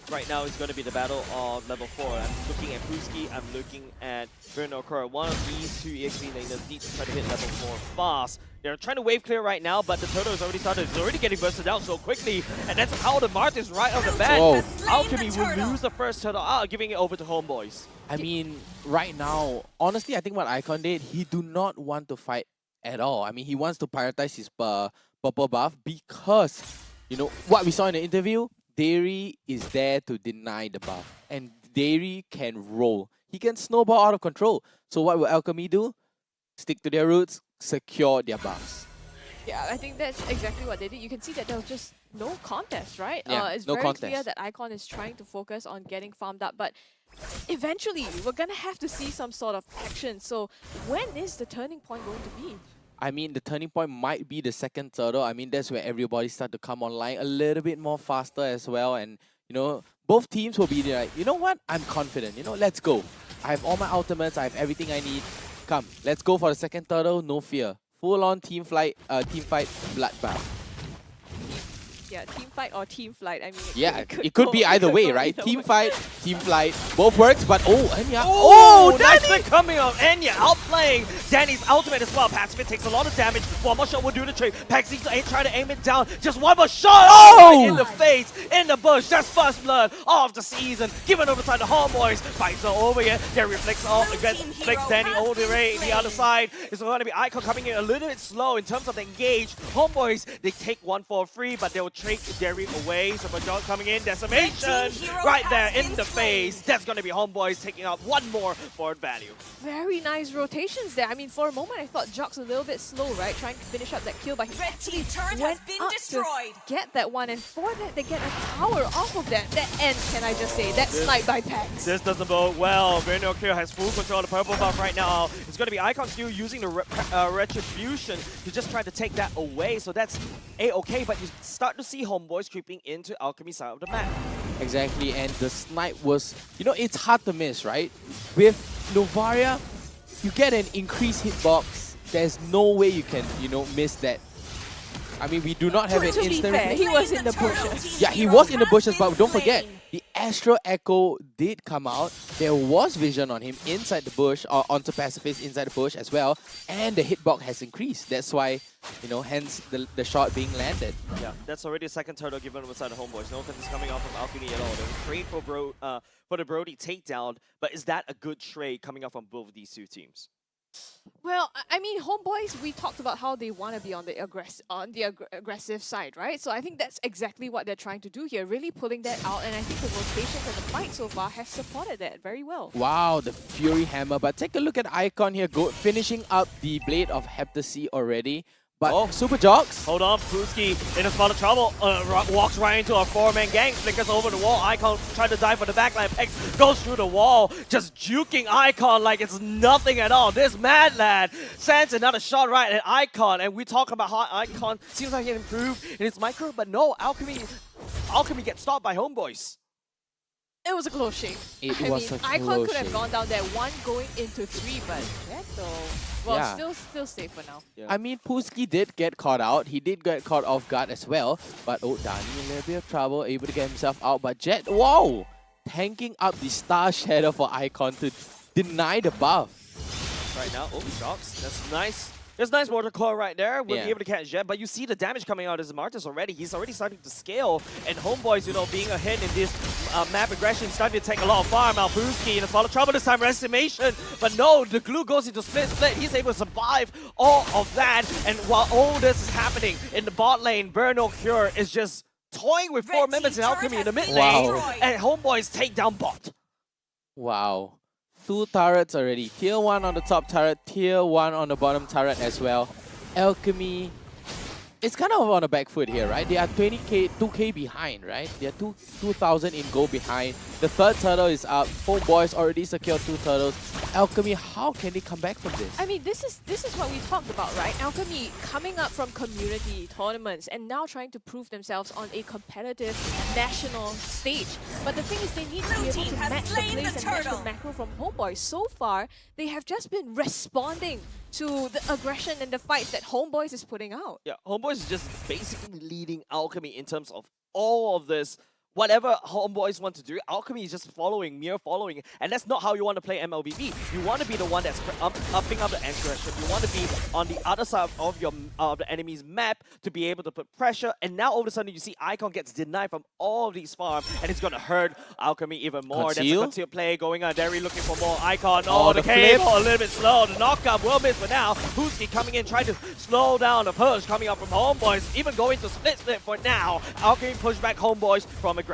Right now, it's going to be the battle of level 4. I'm looking at Puski, I'm looking at Vernokura. One of these two EXP laners need to try to hit level 4 fast. They're trying to wave clear right now, but the turtle has already started. It's already getting bursted down so quickly, and that's how the Martyrs right off the bat. Alchemy will lose the first turtle, giving it over to HomeBois. I mean, right now, honestly, I think what Icon did, he do not want to fight at all. I mean, he wants to prioritize his purple buff because, you know, what we saw in the interview, Derry is there to deny the buff, and Derry can roll. He can snowball out of control. So what will Alchemy do? Stick to their roots, secure their buffs. Yeah, I think that's exactly what they did. You can see that there was just no contest, right? Yeah, it's no very contest. clear that Icon is trying to focus on getting farmed up, but eventually we're going to have to see some sort of action. So when is the turning point going to be? I mean, the turning point might be the second turtle. I mean, that's where everybody start to come online a little bit more faster as well. And, you know, both teams will be like, you know what? I'm confident. You know, let's go. I have all my ultimates. I have everything I need. Come, let's go for the second turtle. No fear. Full-on team fight, bloodbath. Yeah, team fight or team flight. I mean, it could be either way, right? Team fight, team flight, both works. But Enya, nice pick coming of Enya, outplaying Danny's ultimate as well. Pacific takes a lot of damage. One more shot will do the trick. Pax needs to try to aim it down. Just one more shot. Right in the face, in the bush. That's first blood of the season. Given over time to HomeBois. Fights are over here. There reflects off against flex Danny all the way. The other side is going to be Icon coming in a little bit slow in terms of the engage. HomeBois, they take one for free, but they will trade Derry away. So John coming in, decimation right there in the face. That's going to be HomeBois taking out one more board value. Very nice rotations there. I mean, for a moment I thought Jock's a little bit slow, right? Trying to finish up that kill, but he actually went up to get that one, and for that they get a tower off of that. And can I just say, that snipe by Pax. This doesn't bode well. Vernokura has full control of the purple buff right now. It's going to be Icon still using the retribution to just try to take that away. So that's A-okay, but you start to see HomeBois creeping into Alchemy side of the map. Exactly, and the snipe was, you know, it's hard to miss, right? With Novaria, you get an increased hitbox. There's no way you can, you know, miss that. I mean, we do not have an instant... To be fair, he was in the bushes. Yeah, he was in the bushes, but don't forget, the Astro Echo did come out. There was vision on him inside the bush, or onto Pacifist inside the bush as well, and the hitbox has increased. That's why, you know, hence the shot being landed. Yeah, that's already a second turtle given inside the HomeBois. No offense is coming off of Alchemy at all. They were trade for the Brody takedown, but is that a good trade coming up from both of these two teams? Well, I mean, HomeBois, we talked about how they want to be on the aggressive side, right? So I think that's exactly what they're trying to do here, really pulling that out. And I think the rotations and the fight so far have supported that very well. Wow, the Fury Hammer. But take a look at Icon here, finishing up the Blade of Heptasy already. But Super Jocks. Hold on, Pruski in a spot of trouble. Walks right into a four-man gang, flickers over the wall. Icon trying to dive for the backline. Pex goes through the wall, just juking Icon like it's nothing at all. This mad lad sends another shot right at Icon, and we talk about how Icon seems like he improved in his micro, but no, Alchemy gets stopped by HomeBois. It was a close shave. It was a close Icon could have shave. gone down there, one going into 3, but Jet though, well, Yeah. still safe for now. I mean, Pooski did get caught out. He did get caught off guard as well. But Dani in a little bit of trouble, able to get himself out. But Jet, wow! Tanking up the Star Shadow for Icon to deny the buff. Right now, Shocks, that's nice. There's nice water core right there. We'll be able to catch Jet, but you see the damage coming out as Martis already. He's already starting to scale, and HomeBois, you know, being ahead in this map aggression, starting to take a lot of farm. Alpruski in a spot of trouble this time, estimation, but no, the glue goes into split. He's able to survive all of that, and while all this is happening in the bot lane, Burno Cure is just toying with 4 members in Alchemy in the mid lane, and HomeBois take down bot. Wow. 2 turrets already. Tier 1 on the top turret, Tier 1 on the bottom turret as well. Alchemy, it's kind of on a back foot here, right? They are 20k, 2k behind, right? They are 2,000 in gold behind. The third turtle is up. HomeBois already secured 2 turtles. Alchemy, how can they come back from this? I mean, this is what we talked about, right? Alchemy coming up from community tournaments and now trying to prove themselves on a competitive national stage. But the thing is, they need to be able to match the plays and match the macro from HomeBois. So far, they have just been responding to the aggression and the fights that HomeBois is putting out. Yeah, HomeBois is just basically leading Alchemy in terms of all of this. Whatever HomeBois want to do, Alchemy is just following, mere following, and that's not how you want to play MLBB. You want to be the one that's upping up the aggression. You want to be on the other side of your the enemy's map to be able to put pressure. And now all of a sudden you see Icon gets denied from all of these farms, and it's gonna hurt Alchemy even more. That's a concealed play going on. Derry looking for more Icon. Oh, the cable a little bit slow. The knockup will miss for now. Husky coming in, trying to slow down the push coming up from HomeBois. Even going to split for now. Alchemy push back HomeBois from aggression.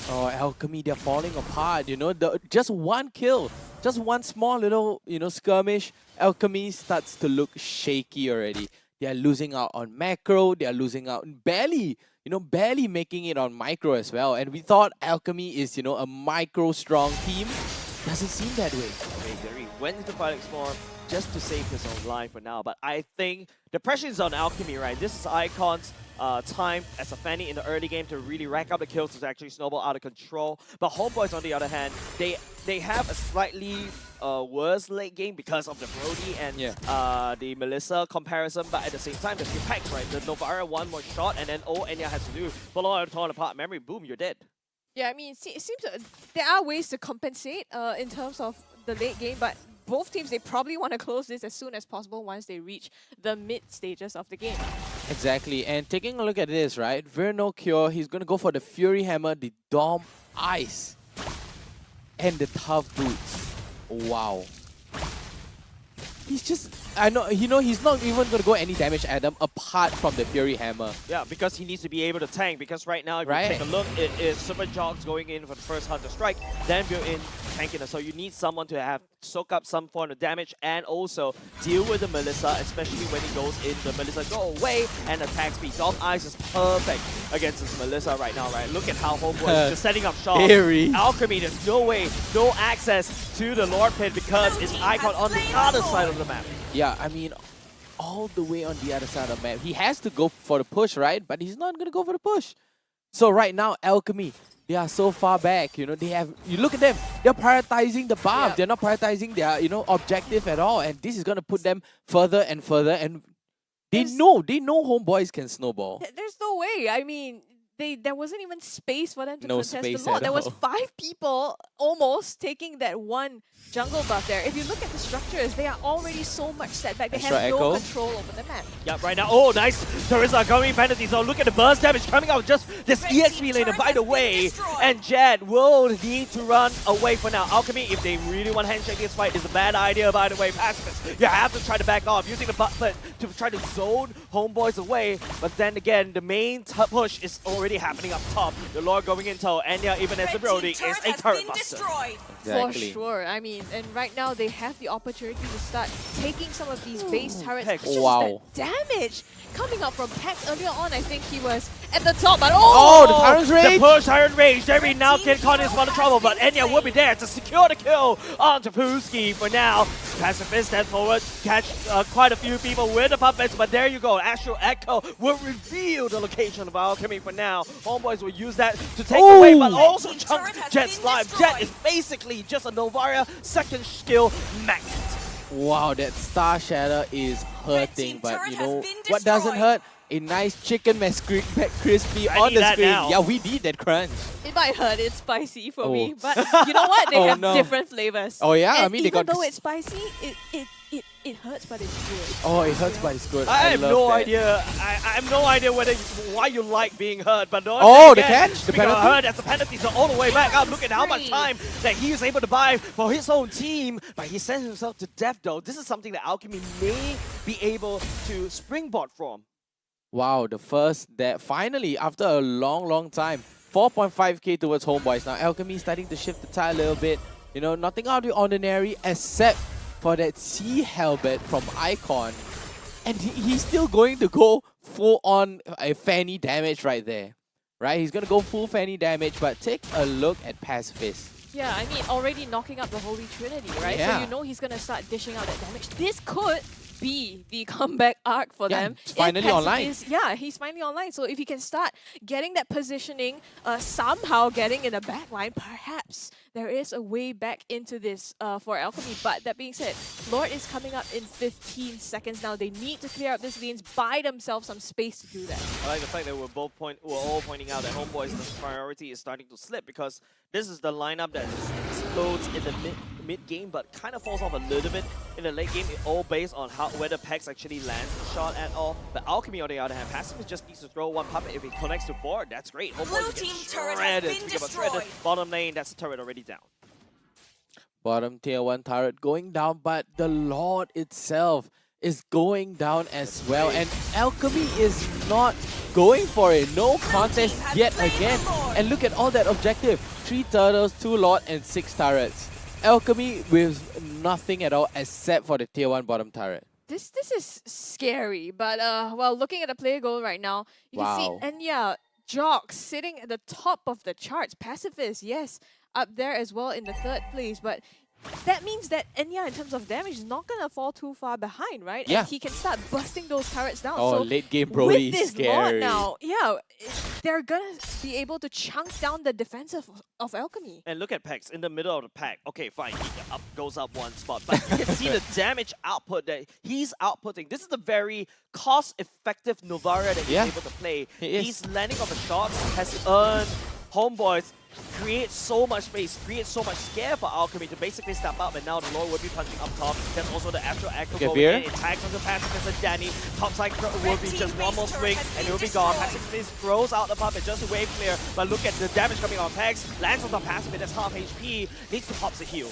Oh, Alchemy, they're falling apart, you know. Just one kill, just one small little, you know, skirmish, Alchemy starts to look shaky already. They are losing out on macro, they are losing out barely, you know, barely making it on micro as well. And we thought Alchemy is, you know, a micro strong team. Doesn't seem that way. Okay, Derry went into Fighting Storm just to save his own life for now, but I think the pressure is on Alchemy, right? This is Icon's time as a Fanny in the early game to really rack up the kills to actually snowball out of control. But HomeBois, on the other hand, they have a slightly worse late game because of the Brody and the Melissa comparison, but at the same time, there's 2 packs, right? The Novara one more shot, and then all Enya has to do, follow out torn apart memory, boom, you're dead. Yeah, I mean, it seems there are ways to compensate in terms of the late game, but both teams, they probably want to close this as soon as possible once they reach the mid stages of the game. Exactly, and taking a look at this, right? Verno Cure, he's going to go for the Fury Hammer, the Dom Ice, and the Tough Boots. Wow. He's just, I know, you know, he's not even going to go any damage at them apart from the Fury Hammer. Yeah, because he needs to be able to tank, because right now, if you take a look, it is Super Jogs going in for the first Hunter Strike, then built in tanking. So you need someone to have soak up some form of damage and also deal with the Melissa, especially when he goes in. The Melissa go away and attack speed. Dog Eyes is perfect against this Melissa right now, right? Look at how HomeBois is just setting up shop. Alchemy, there's no way, no access to the Lord Pit because it's Icon on the other side of the map. Yeah, I mean, all the way on the other side of the map. He has to go for the push, right? But he's not going to go for the push. So right now, Alchemy, they are so far back, you know, they have, you look at them, they're prioritizing the buff, they're not prioritizing their, you know, objective at all, and this is going to put them further and further, and they know HomeBois can snowball. There's no way, I mean, there wasn't even space for them to No contest the space Lord. at There was all. 5 people almost taking that one jungle buff there. If you look at the structures, they are already so much set back. They Extra have no echo. control over the map. Yep, right now. Oh, nice. There is a going penalty zone. Look at the burst damage coming out just this EXP lane. And by the way, and Jet will need to run away for now. Alchemy, if they really want to handshake this fight, is a bad idea, by the way. Pacifist, you have to try to back off using the button to try to zone HomeBois away. But then again, the main push is already happening up top. The Lord going into Enya, even as the Brody, is a turret buster. For sure. I mean, and right now they have the opportunity to start taking some of these base turrets. Pex. Just Wow. the damage coming up from Pex earlier on. I think he was at the top, but Oh, the Tyrant's Rage! The push, Tyrant Rage. Jerry now get caught in spot of trouble, but Enya will be there to secure the kill onto Pooski for now. Pacifist step forward, catch quite a few people with the puppets, but there you go. Astral Echo will reveal the location of Alchemy for now. HomeBois will use that to take away, but also chunk Jet's life. Jet is basically just a Novaria second skill magnet. Wow, that Star Shatter is hurting, but you know what doesn't hurt? A nice chicken crispy I on need the that screen. now. Yeah, we need that crunch. it might hurt. It's spicy for Oh. me, but you know what? They Oh, have no. different flavors. Oh, yeah? I And mean, they even got though this- it's spicy, it hurts, but it's good. Oh, it hurts, but it's good. I have love no that. idea. I have no idea why you like being hurt, but Oh, the again, catch? The we got penalty? hurt as the penalties are all the way back up. Look at how much time that he is able to buy for his own team, but he sends himself to death though. This is something that Alchemy may be able to springboard from. Wow, the first that finally, after a long time, 4.5k towards HomeBois. Now, Alchemy starting to shift the tide a little bit. You know, nothing out of the ordinary except for that Sea Halberd from Icon. And he's still going to go full on a Fanny damage right there. Right? He's going to go full Fanny damage, but take a look at Pacifist. Yeah, I mean, already knocking out the Holy Trinity, right? Yeah. So you know he's going to start dishing out that damage. This could be the comeback arc for them. It's finally If online. Pacifist- yeah, he's finally online. So if he can start getting that positioning, somehow getting in the back line, perhaps there is a way back into this for Alchemy. But that being said, Lord is coming up in 15 seconds now. They need to clear up these lanes, buy themselves some space to do that. I like the fact that we're all pointing out that HomeBois' priority is starting to slip because this is the lineup that explodes in the mid game, but kind of falls off a little bit in the late game. It all based on whether Pex actually lands the shot at all. But Alchemy, on the other hand, Pacifist just needs to throw one puppet. If he connects to 4, that's great. HomeBois Blue get team turret has shredded. been Speaking about destroyed. shredded, bottom lane, that's the turret already down. Bottom tier 1 turret going down, but the Lord itself is going down as well. And Alchemy is not going for it. No contest yet again. And look at all that objective. 3 turtles, 2 Lord, and 6 turrets. Alchemy with nothing at all except for the tier 1 bottom turret. This is scary, but well, looking at the player goal right now, you Wow. can see Enya, Jock sitting at the top of the charts. Pacifist, yes, up there as well in the 3rd place, but that means that Enya, in terms of damage, is not gonna fall too far behind, right? Yeah. And he can start busting those turrets down. Oh, so late game Brody, with this scary. Lord now, yeah, they're gonna be able to chunk down the defense of Alchemy. And look at Pex in the middle of the pack. Okay, fine, he goes up one spot, but you can see the damage output that he's outputting. This is the very cost-effective Novaria that he's able to play. He is. He's landing on the shots, has earned HomeBois, create so much space, create so much scare for Alchemy to basically step up, and now the Lord will be punching up top. There's also the Astral Echo Okay, going Veer. in. It tags onto Pacifist and Danny. Top side will be just one more swing, and it will be gone. Pacifist throws out the puppet just to wave clear, but look at the damage coming on Pex. Lands on the Pacifist, that's half HP. Needs to pop the heal.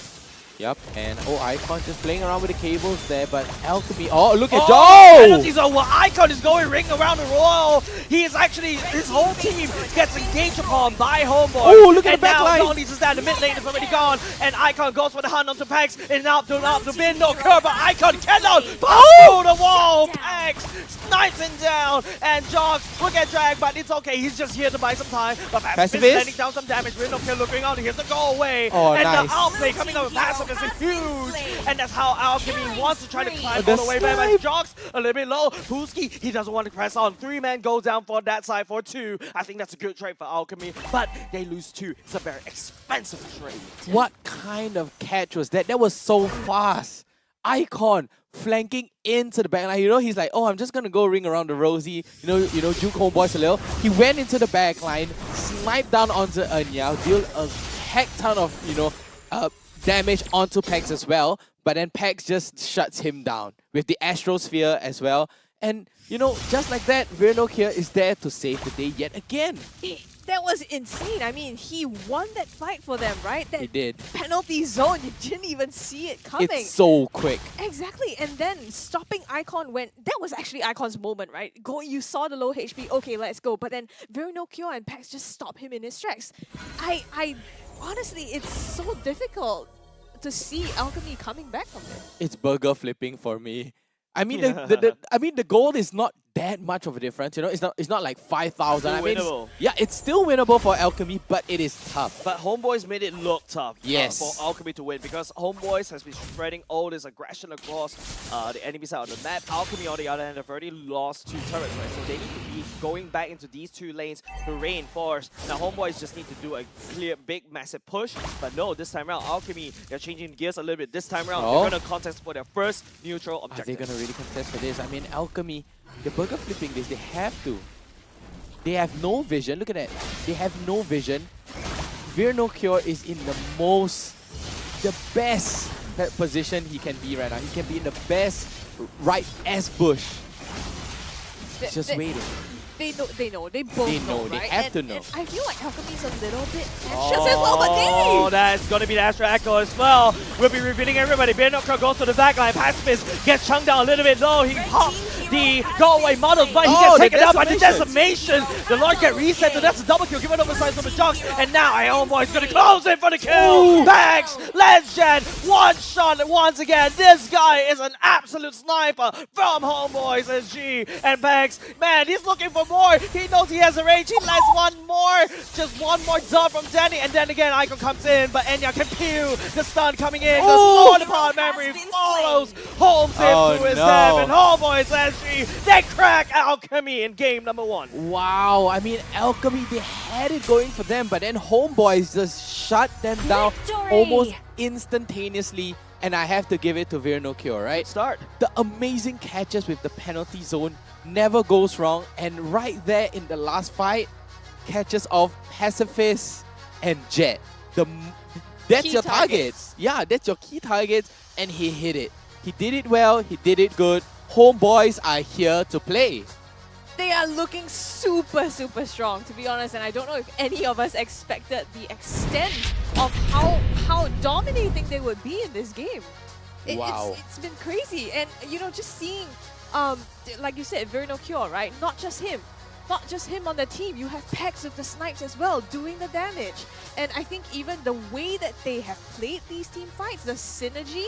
Yep, and Icon just playing around with the cables there, but Alchemy, look at Penalties over. Icon is going ring around the royal. He is actually, his whole team gets engaged upon by HomeBois. Oh, look at and the back now line. not only is that the mid lane is already gone, and Icon goes for the hunt onto Pex, and now to bin, no curve, but Icon cannot pass through the wall. Pex snipes him down, and Jogs will get dragged, but it's okay. He's just here to buy some time. But Pacifist is Pacifist? landing down some damage. Window kill looking out. Here's the go away. Oh, and nice. the outplay coming out with Pacifist is huge. And that's how Alchemy wants to try to climb The all the way back. snipe. But Jogs a little bit low. Pooski, he doesn't want to press on. 3-man go down for that side for 2. I think that's a good trade for Alchemy, but they lose 2. It's a very expensive trade. What kind of catch was that? That was so fast. Icon flanking into the backline. You know, he's like, oh, I'm just gonna go ring around the rosy. Juke HomeBois a little. He went into the backline, sniped down onto Enya, deal a heck ton of damage onto Pex as well. But then Pex just shuts him down with the Astrosphere as well. And just like that, Virnok here is there to save the day yet again. That was insane. I mean, he won that fight for them, right? That He did. penalty zone, you didn't even see it coming. It's so quick. Exactly, and then stopping Icon when that was actually Icon's moment, right? You saw the low HP, okay, let's go. But then Virnokyo and Pax just stop him in his tracks. I honestly, it's so difficult to see Alchemy coming back from it. It's burger flipping for me. I mean, the goal is not that much of a difference. It's not like 5,000. I mean, winnable. it's still winnable for Alchemy, but it is tough. But HomeBois made it look tough Yes. for Alchemy to win because HomeBois has been spreading all this aggression across the enemy side of the map. Alchemy, on the other hand, have already lost 2 turrets, right? So they need to be going back into these 2 lanes to reinforce. Now, HomeBois just need to do a clear, big, massive push. But no, this time around, Alchemy, they're changing gears a little bit. This time around, they're going to contest for their first neutral objective. Are they going to really contest for this? I mean, Alchemy, the burger flipping this, they have to. They have no vision. Look at that. They have no vision. Virnokyo is in the best position he can be right now. He can be in the best right as bush. Just waiting. They know. They both They know, right? they have to know. And I feel like Alchemy's a little bit anxious as well, but Oh, that's going to be the Astro Echo as well. We'll be revealing everybody. Virnokyo goes to the backline. Pacifist gets chunked down a little bit low. He pops the go-away models, but he gets taken out by the decimation. The Lord get reset, so that's a double kill given over sides from the Jocks. And now HomeBois is going to close in for the kill. Pax, Legend, one shot once again. This guy is an absolute sniper from HomeBois SG. And Pax, man, he's looking for more. He knows he has a range. He lets one more. Just one more dot from Danny. And then again, Icon comes in, but Enya can pew. The stun coming in. The Sword Apart Memory follows. Holmes in through his head. And HomeBois SG, they crack Alchemy in game number 1. Wow, I mean, Alchemy, they had it going for them, but then HomeBois just shut them down almost instantaneously. And I have to give it to Virnokyo, right? Start. The amazing catches with the penalty zone never goes wrong. And right there in the last fight, catches of Pacifist and Jet. That's Key your targets. targets. Yeah, that's your key targets. And he hit it. He did it well. He did it good. HomeBois are here to play. they are looking super, super strong, to be honest. And I don't know if any of us expected the extent of how dominating they would be in this game. Wow. It's been crazy. And, you know, just seeing, like you said, Virnokyo, right? Not just him. Not just him on the team. You have Pex with the snipes as well, doing the damage. And I think even the way that they have played these team fights, the synergy,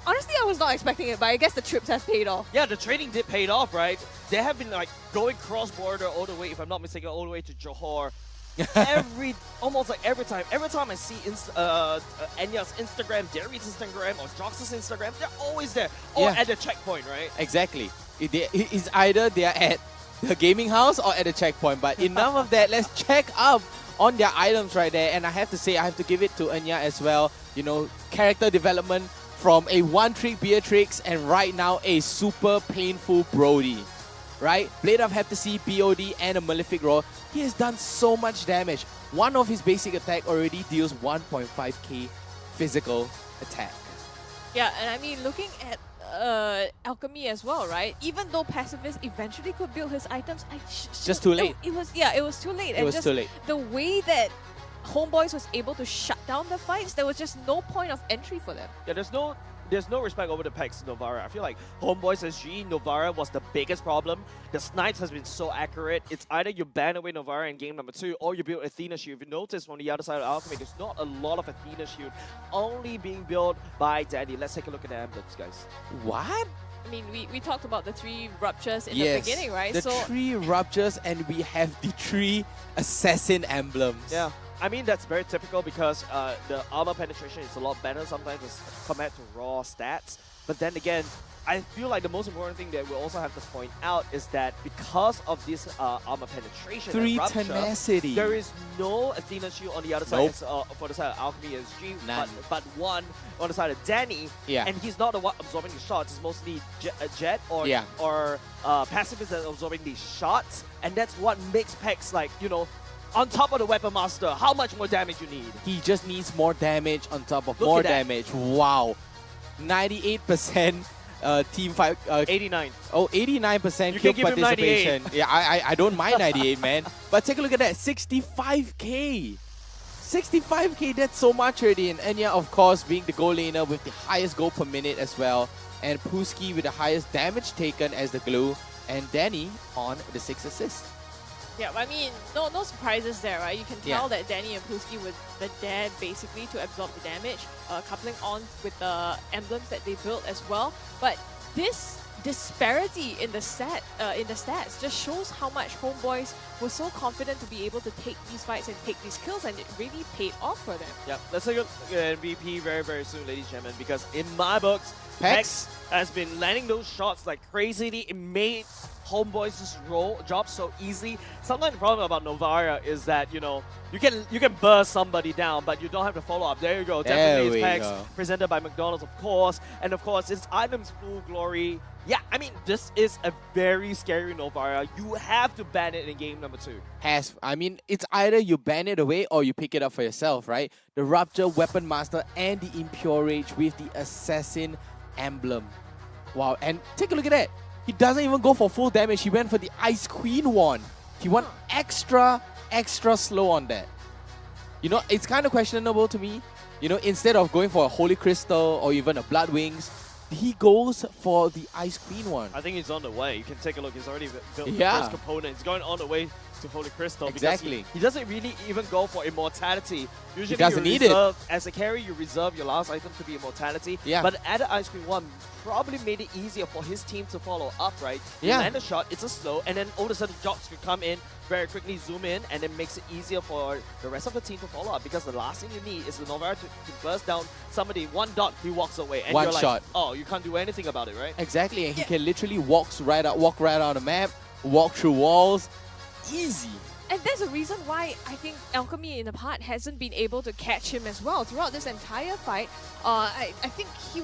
honestly, I was not expecting it, but I guess the trips have paid off. Yeah, the trading did pay off, right? They have been like going cross-border all the way, if I'm not mistaken, all the way to Johor. Almost like every time I see Enya's Instagram, Derry's Instagram, or Jox's Instagram, they're always there, or at the checkpoint, right? Exactly. It's either they are at the gaming house or at the checkpoint, but enough of that. Let's check up on their items right there. And I have to say, I have to give it to Enya as well. You know, character development from a one-trick Beatrix and right now a super painful Brody. Right? Blade of Heptasy, BOD, and a Malefic Roar. He has done so much damage. One of his basic attack already deals 1.5k physical attack. Yeah, and I mean, looking at Alchemy as well, right? Even though Pacifist eventually could build his items, Just too late. It was too late. It was too late. The way that HomeBois was able to shut down the fights, there was just no point of entry for them. Yeah, there's no respect over the Pex Novara. I feel like HomeBois SG Novara was the biggest problem. The snipes has been so accurate. It's either you ban away Novara in game number 2 or you build Athena Shield. If you notice from the other side of Alchemy, there's not a lot of Athena Shield only being built by Danny. Let's take a look at the emblems, guys. What? I mean, we talked about the 3 ruptures in Yes, the beginning, right? the 3 ruptures and we have the 3 assassin emblems. Yeah. I mean, that's very typical because the armor penetration is a lot better sometimes as compared to raw stats. But then again, I feel like the most important thing that we also have to point out is that because of this armor penetration and rupture, tenacity. there is no Athena shield on the other side for the side of Alchemy SG, but one on the side of Danny. Yeah. And he's not the one absorbing the shots. It's mostly Jet or Pacifist that's absorbing these shots, and that's what makes Pex like, you know, on top of the Weapon Master. How much more damage you need? He just needs more damage on top of Look more at that. damage. Wow. 98% team fight. 89. Oh, 89% You kill can give him 98. participation. Yeah, I don't mind 98, man. But take a look at that. 65k. 65k, that's so much already. And Enya, of course, being the goal laner with the highest goal per minute as well. And Puski with the highest damage taken as the glue. And Danny on the 6 assists. Yeah, I mean, no surprises there, right? You can tell that Danny and Puski were the dead basically to absorb the damage, coupling on with the emblems that they built as well. But this disparity in the stats just shows how much HomeBois were so confident to be able to take these fights and take these kills, and it really paid off for them. Yep, let's take a look at MVP very, very soon, ladies and gentlemen, because in my books, Pex has been landing those shots like crazily. It made HomeBois' job so easy. Sometimes the problem about Novara is that, you know, you can burst somebody down, but you don't have to follow up. There you go. Definitely There is we Pex, go. presented by McDonald's, of course. And of course, it's items full glory. Yeah, I mean, this is a very scary Novara. You have to ban it in game number 2. I mean, it's either you ban it away or you pick it up for yourself, right? The Rupture, Weapon Master, and the Impure Rage with the Assassin emblem. Wow, and take a look at that. He doesn't even go for full damage. He went for the Ice Queen one. He went extra slow on that. You know, it's kind of questionable to me. You know, instead of going for a Holy Crystal or even a Blood Wings, he goes for the Ice Queen one. I think he's on the way. You can take a look. He's already built the Yeah. first component. He's going on the way to Holy Crystal. Exactly. Because he doesn't really even go for Immortality. Usually doesn't you need it. reserve, as a carry, you reserve your last item to be Immortality. Yeah. But at the Ice Queen 1 probably made it easier for his team to follow up, right? You Yeah. land a shot, it's a slow, and then all of a sudden Jox could come in, very quickly zoom in, and it makes it easier for the rest of the team to follow up, because the last thing you need is the Novara to burst down somebody. One dot, he walks away. And One you're like, shot. oh, you can't do anything about it, right? Exactly, and he can literally walk right out the map, walk through walls. Easy. And there's a reason why I think Alchemy in the part hasn't been able to catch him as well. Throughout this entire fight, I think he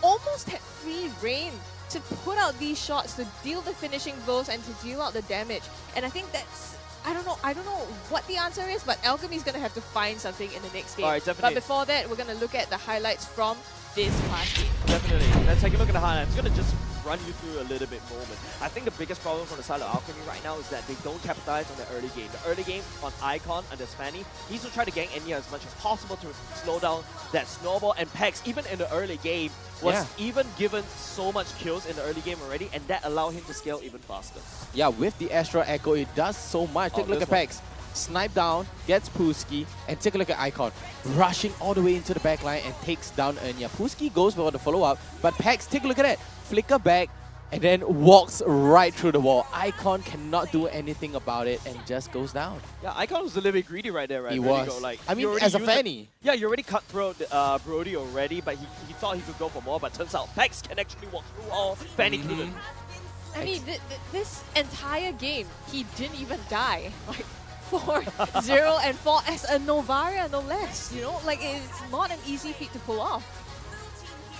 almost had free reign to put out these shots, to deal the finishing blows and to deal out the damage. And I think that's, I don't know what the answer is, but Alchemy's gonna have to find something in the next game. Alright, definitely. But before that, we're gonna look at the highlights from this past game. Definitely. Let's take a look at the highlights. I'm going to just run you through a little bit moment. I think the biggest problem from the side of Alchemy right now is that they don't capitalize on the early game. The early game on Icon under Spanny, he's to try to gank Enya as much as possible to slow down that snowball. And Pex, even in the early game, was even given so much kills in the early game already, and that allowed him to scale even faster. Yeah, with the Astral Echo, it does so much. Take a look at Pex. Snipe down, gets Puski, and take a look at Icon. Rushing all the way into the backline and takes down Enya. Puski goes for the follow-up, but Pex, take a look at that. Flicker back, and then walks right through the wall. Icon cannot do anything about it and just goes down. Yeah, Icon was a little bit greedy right there, right? He Ready was. Go. Like, I mean, you already as a used it- Fanny. Yeah, you already cutthroat Brody already, but he thought he could go for more, but turns out Pex can actually walk through all. Fanny couldn't. I mean, this entire game, he didn't even die. Like, 4-0 and 4 as a Novara, no less. You know, like, it's not an easy feat to pull off.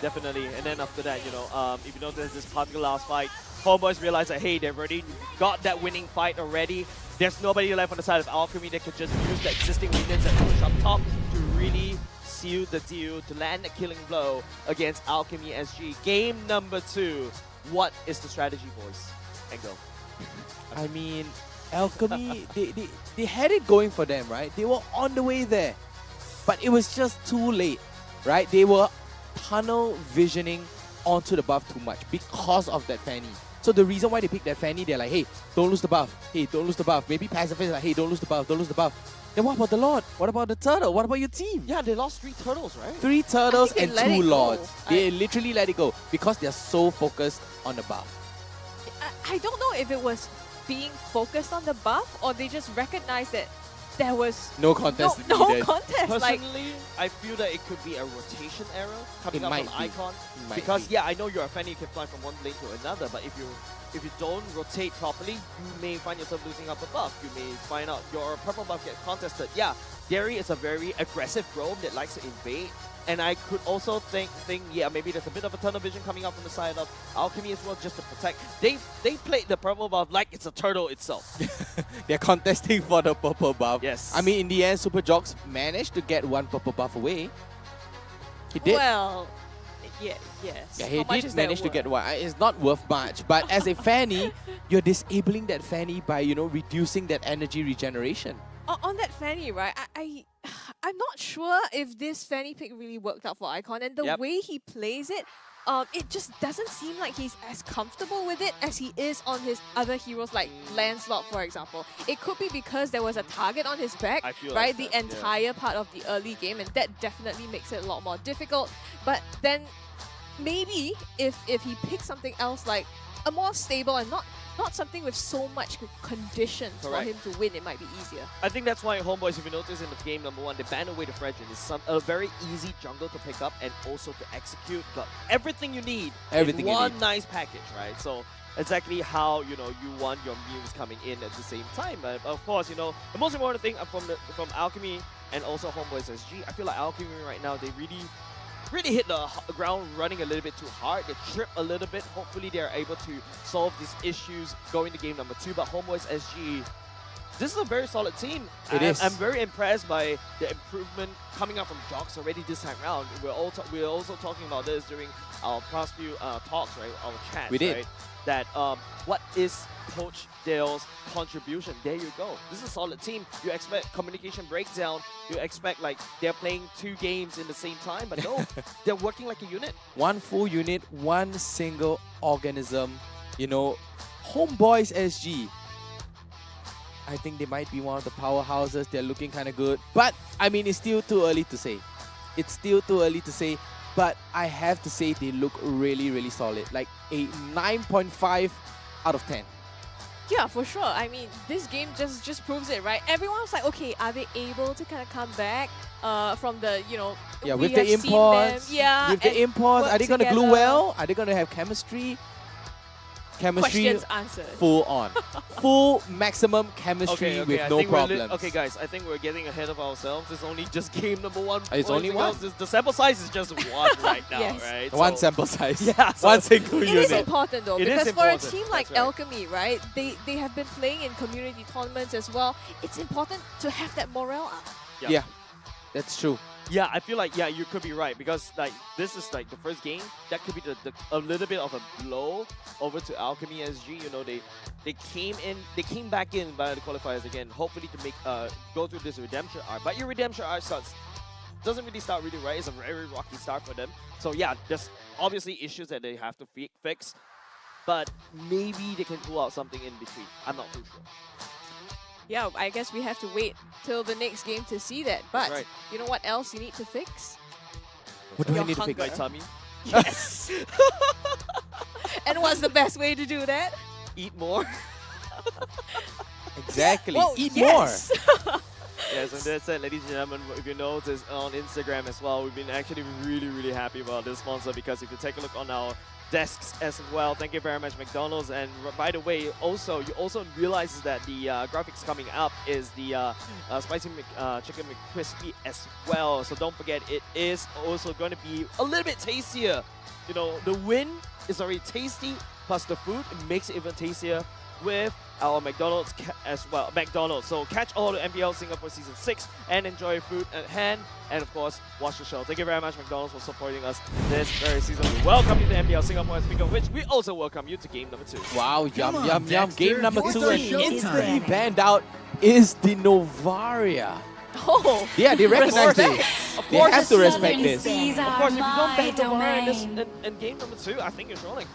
Definitely. And then after that, you know, if you notice this particular last fight, HomeBois realize that, hey, they've already got that winning fight already. There's nobody left on the side of Alchemy that could just use the existing minions and push up top to really seal the deal, to land a killing blow against Alchemy SG. Game number 2. What is the strategy, boys? And go. I mean, Alchemy, they had it going for them, right? They were on the way there. But it was just too late, right? They were tunnel visioning onto the buff too much because of that Fanny. So the reason why they picked that Fanny, they're like, hey, don't lose the buff. Hey, don't lose the buff. Maybe Pacifist is like, hey, don't lose the buff, don't lose the buff. Then what about the Lord? What about the Turtle? What about your team? Yeah, they lost 3 turtles, right? 3 turtles I and think they let 2 it go. Lords. They literally let it go because they're so focused on the buff. I don't know if it was being focused on the buff or they just recognized that there was no contest. No needed. contest. Like, Personally, I feel that it could be a rotation error coming It up might from be. Icon. It might Because be. yeah, I know you're a fan, you can fly from one lane to another, but if you don't rotate properly, you may find yourself losing up a buff. You may find out your purple buff gets contested. Yeah, Derry is a very aggressive roam that likes to invade. And I could also think yeah, maybe there's a bit of a tunnel vision coming up from the side of Alchemy as well, just to protect. They played the purple buff like it's a turtle itself. They're contesting for the purple buff. Yes. I mean, in the end, Super Jocks managed to get one purple buff away. He did. well, yes. Yeah, How he much did is that manage to worth? get one. It's not worth much, but as a fanny, you're disabling that fanny by, you know, reducing that energy regeneration. On that fanny, right? I'm not sure if this fanny pick really worked out for Icon, and the way he plays it, it just doesn't seem like he's as comfortable with it as he is on his other heroes like Lancelot, for example. It could be because there was a target on his back, I feel right? like The that, yeah. entire part of the early game, and that definitely makes it a lot more difficult. But then maybe if he picks something else like a more stable and not something with so much conditions Correct. for him to win, it might be easier. I think that's why HomeBois, if you notice in the game number 1, they banned away the Fredrin. It's a very easy jungle to pick up and also to execute. Got everything you need Everything in you one need. nice package, right? So exactly how, you know, you want your muse coming in at the same time. But of course, you know, the most important thing from Alchemy and also HomeBois SG, I feel like Alchemy right now, they really hit the ground running a little bit too hard. They trip a little bit. Hopefully they're able to solve these issues going to game number 2. But HomeBois SG, this is a very solid team. I'm very impressed by the improvement coming up from Jocks already this time round. We're also talking about this during our past few talks, right? Our chats, We did. right? That what is Coach Dale's contribution? There you go. This is a solid team. You expect communication breakdown. You expect like they're playing 2 games in the same time, but no, they're working like a unit. One full unit, one single organism. You know, HomeBois SG. I think they might be one of the powerhouses. They're looking kind of good. But, I mean, it's still too early to say. It's still too early to say. But I have to say they look really, really solid. Like a 9.5 out of 10. Yeah, for sure. I mean, this game just proves it, right? Everyone's like, okay, are they able to kind of come back from the, you know, Yeah, we with the have seen them, imports. yeah, With the and imports, work are they going to glue together. well? Are they going to have chemistry? Chemistry Questions answered. full on. Full maximum chemistry with I no think problems. okay, guys, I think we're getting ahead of ourselves. It's only just game number 1. It's only one? The sample size is just 1 right now, Yes. right? One So- sample size. Yeah, so One single It unit. is important though, It is because for a important, team like that's right. Alchemy, right, they have been playing in community tournaments as well. It's important to have that morale up. Yeah, that's true. Yeah, I feel like, yeah, you could be right, because like this is like the first game. That could be a little bit of a blow over to Alchemy SG. You know, they came back in by the qualifiers again, hopefully to make go through this redemption arc. But your redemption arc doesn't really start really right. It's a very rocky start for them. So yeah, there's obviously issues that they have to fix, but maybe they can pull out something in between. I'm not too sure. Yeah, I guess we have to wait till the next game to see that. But right. you know what else you need to fix? What do I Your need to hunger. fix? My tummy. Yes. And what's the best way to do that? Eat more. Exactly. Whoa, Eat yes. more. Yes, and that's it, ladies and gentlemen. If you notice on Instagram as well, we've been actually really happy about this sponsor, because if you take a look on our desks as well, thank you very much, McDonald's. And by the way, you also realize that the graphics coming up is the spicy chicken McCrispy as well. So don't forget, it is also going to be a little bit tastier. You know, the win is already tasty, plus the food makes it even tastier with our McDonald's as well. McDonald's. So catch all the MPL Singapore Season 6 and enjoy your food at hand. And of course, watch the show. Thank you very much, McDonald's, for supporting us this very season. We welcome you to MPL Singapore, and speaking of which, we also welcome you to game number 2. Wow, yum, on, yum, yum. Dexter. Game number It's 2, our and showtime. instantly banned out is the Novaria. Oh, Yeah, they recognize respect. this. Of They course, have to respect this. Of course, if you don't ban Novaria in game number 2, I think you're trolling.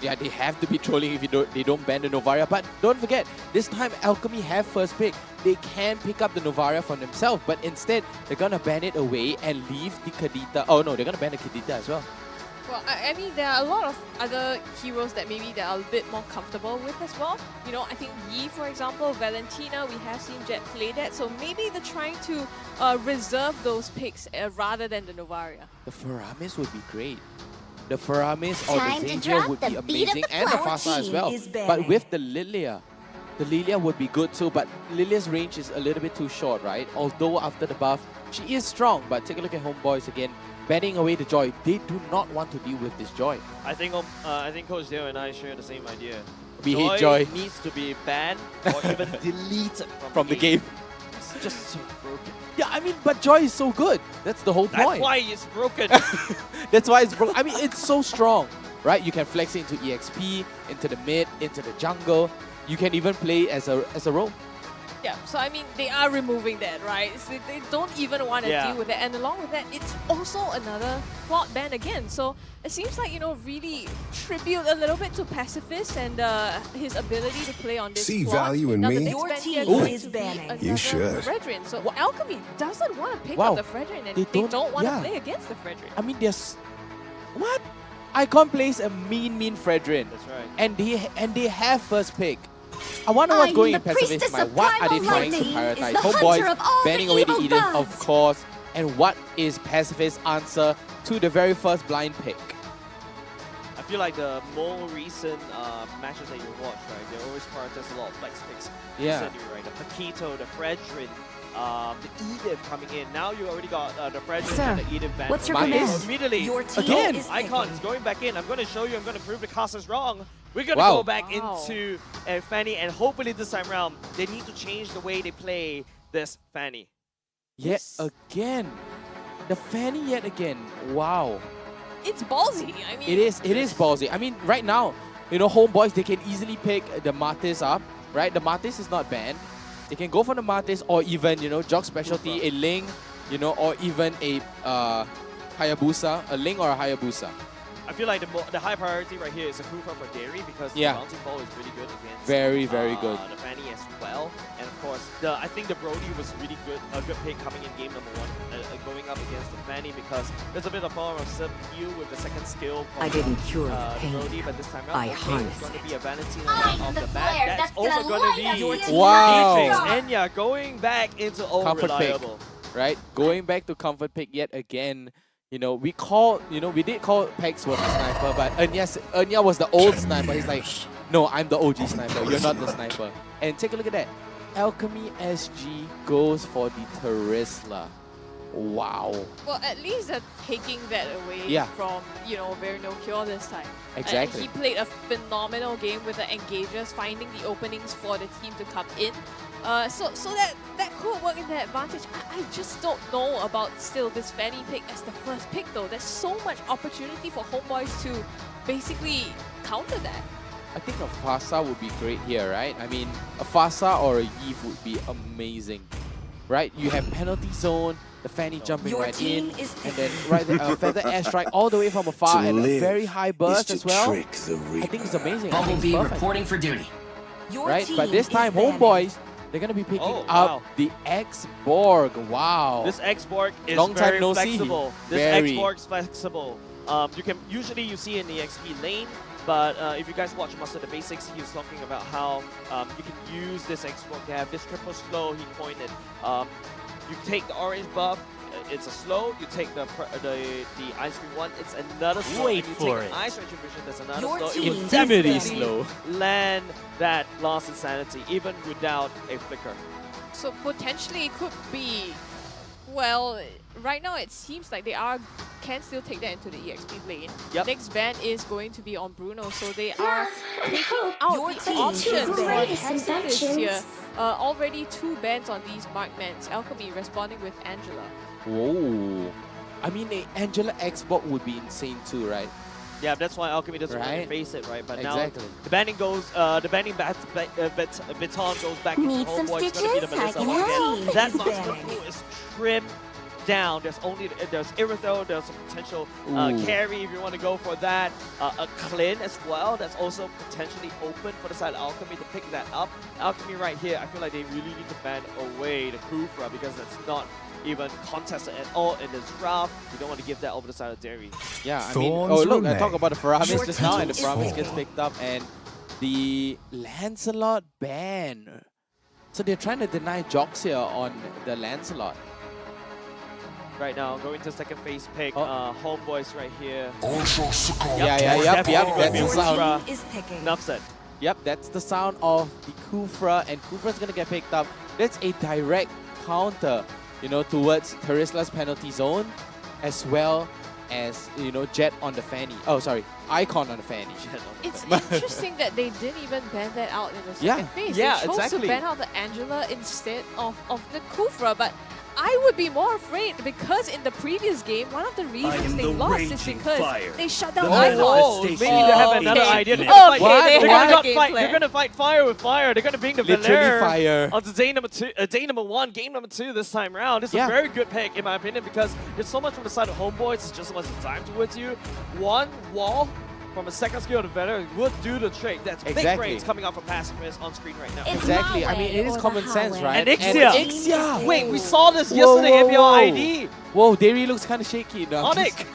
Yeah, they have to be trolling if they don't ban the Novaria. But don't forget, this time Alchemy have first pick. They can pick up the Novaria for themselves, but instead they're gonna ban it away and leave the Kadita. Oh no, they're gonna ban the Kadita as well. Well, I mean, there are a lot of other heroes that maybe they are a bit more comfortable with as well. You know, I think Yi, for example, Valentina, we have seen Jet play that. So maybe they're trying to reserve those picks rather than the Novaria. The Faramis would be great. The Faramis or the Xavier would be amazing, and the Fasa as well. But with the Lilia would be good too, but Lilia's range is a little bit too short, right? Although after the buff, she is strong, but take a look at HomeBois again. Banning away the Joy. They do not want to deal with this Joy. I think Coach Dale and I share the same idea. We hate Joy. Needs to be banned or even deleted from the game. It's just so broken. Yeah, I mean, but Joy is so good. That's the whole point. That's why it's broken. That's why it's broken. I mean, it's so strong, right? You can flex it into EXP, into the mid, into the jungle. You can even play as a roam. Yeah, so I mean, they are removing that, right? So they don't even want to deal with it. And along with that, it's also another quad ban again. So it seems like, you know, really tribute a little bit to Pacifist and his ability to play on this See quad. value in now, me? The Your next team ban is banning. You should. Fredrin. So Alchemy doesn't want to pick up the Fredrin, and they don't want to play against the Fredrin. I mean, there's... What? Icon plays a mean Fredrin. That's right. And they have first pick. I wonder what's going in Pacifist mind. What are they trying to prioritize? HomeBois banning away the Eden, of course. And what is Pacifist's answer to the very first blind pick? I feel like the more recent matches that you watch, right, they always prioritize a lot of flex picks. Yeah. Recently, right, the Paquito, the Fredrin, the Edith coming in. Now you already got the Fredrin and the Edith banned. What's your command? Immediately, Your team again, is Icons going back in. I'm going to show you. I'm going to prove the cast is wrong. We're going to go back into Fanny, and hopefully this time around, they need to change the way they play this Fanny. Yet again. The Fanny yet again. Wow. It's ballsy. I mean, It is ballsy. I mean, right now, you know, HomeBois, they can easily pick the Martis up, right? The Martis is not banned. They can go for the Martis or even, you know, Jog specialty, a Ling, you know, or even a Hayabusa, a Ling or a Hayabusa. I feel like the high priority right here is a Kufa for Dairy because the bouncing ball is really good against very good. The Fanny as well. And of course, I think the Brody was really good, a good pick coming in game number 1, going up against the Fanny because there's a bit of form of subdue with the second skill from I didn't cure the Brody, but this time around, I it's going to be a Valentina off the bat. That's also going to be Wow. Enya going back into all Comfort reliable. pick, right? Going back to comfort pick yet again. You know, we did call Pex was the sniper, but Enya was the old sniper. He's like, no, I'm the OG sniper. You're not the sniper. And take a look at that. Alchemy SG goes for the Terisla. Wow. Well, at least they're taking that away from, you know, Very No Cure this time. Exactly. He played a phenomenal game with the engagers, finding the openings for the team to come in. So that could work in their advantage. I just don't know about still this Fanny pick as the first pick though. There's so much opportunity for HomeBois to basically counter that. I think a Fasa would be great here, right? I mean, a Fasa or a Eve would be amazing, right? You have penalty zone, the Fanny jumping right in, and then right there, Feather Airstrike all the way from afar and a very high burst as well. I think it's amazing. Bumblebee reporting for duty. Right, but this time HomeBois, they're going to be picking up the X-Borg. Wow. This X-Borg is Long time very no flexible. See. This Very. X-Borg is flexible. Usually you see in the XP lane, but if you guys watch Master the Basics, he was talking about how you can use this X-Borg. You have this triple slow, he pointed. You take the orange buff, it's a slow. You take the ice cream one, it's another slow. Wait and you for take it. An ice retribution, that's another Your slow. team It would Infinity definitely slow. land that lost insanity, even without a flicker. So potentially it could be, well, right now it seems like they can still take that into the EXP lane. Yep. Next ban is going to be on Bruno, so they are taking out Your the team options is for ready. Pacifist here. Already 2 bans on these Markmans. Alchemy responding with Angela. Whoa. I mean, Angela X-Borg would be insane too, right? Yeah, that's why Alchemy doesn't want to Right. face it, right? But Exactly. now the banning goes, the banning baton goes back into Need some HomeBois. It's going to be the stitches? I Melissa can once help. again. That It's monster banning. pool is trimmed down. There's Iritho, there's a potential carry if you want to go for that. A Clin as well, that's also potentially open for the side of Alchemy to pick that up. Alchemy right here, I feel like they really need to ban away the Kufra because that's not even contested at all in this draft. You don't want to give that over the side of Derry. Yeah, I mean, oh look, I talked about the Faramis just now, and the Faramis gets picked up, and the Lancelot ban. So they're trying to deny Jox here on the Lancelot. Right now, going to second phase pick, HomeBois right here. Yep, that's the sound. Enough said. Yep, that's the sound of the Kufra, and Kufra's gonna get picked up. That's a direct counter, you know, towards Terizla's penalty zone, as well as, you know, Jet on the Fanny. Oh, sorry, Icon on the Fanny. It's interesting that they didn't even ban that out in the second phase. Yeah, they chose exactly. to ban out the Angela instead of the Kufra, but I would be more afraid because in the previous game, one of the reasons they lost is because they shut down Icon. Maybe they have another idea. They're gonna fight fire with fire. They're gonna bring the Valere fire onto day number 1, game number 2 this time round. This is a very good pick in my opinion because there's so much from the side of HomeBois. It's just so much time towards you. One wall from a second skill of the Valere would do the trick. That's big brains coming out from Pacifist on screen right now. Exactly. I mean, it is common sense, right? And Ixia! Wait, we saw this yesterday, MPL ID! Whoa, Derry looks kind of shaky. No, Onyx!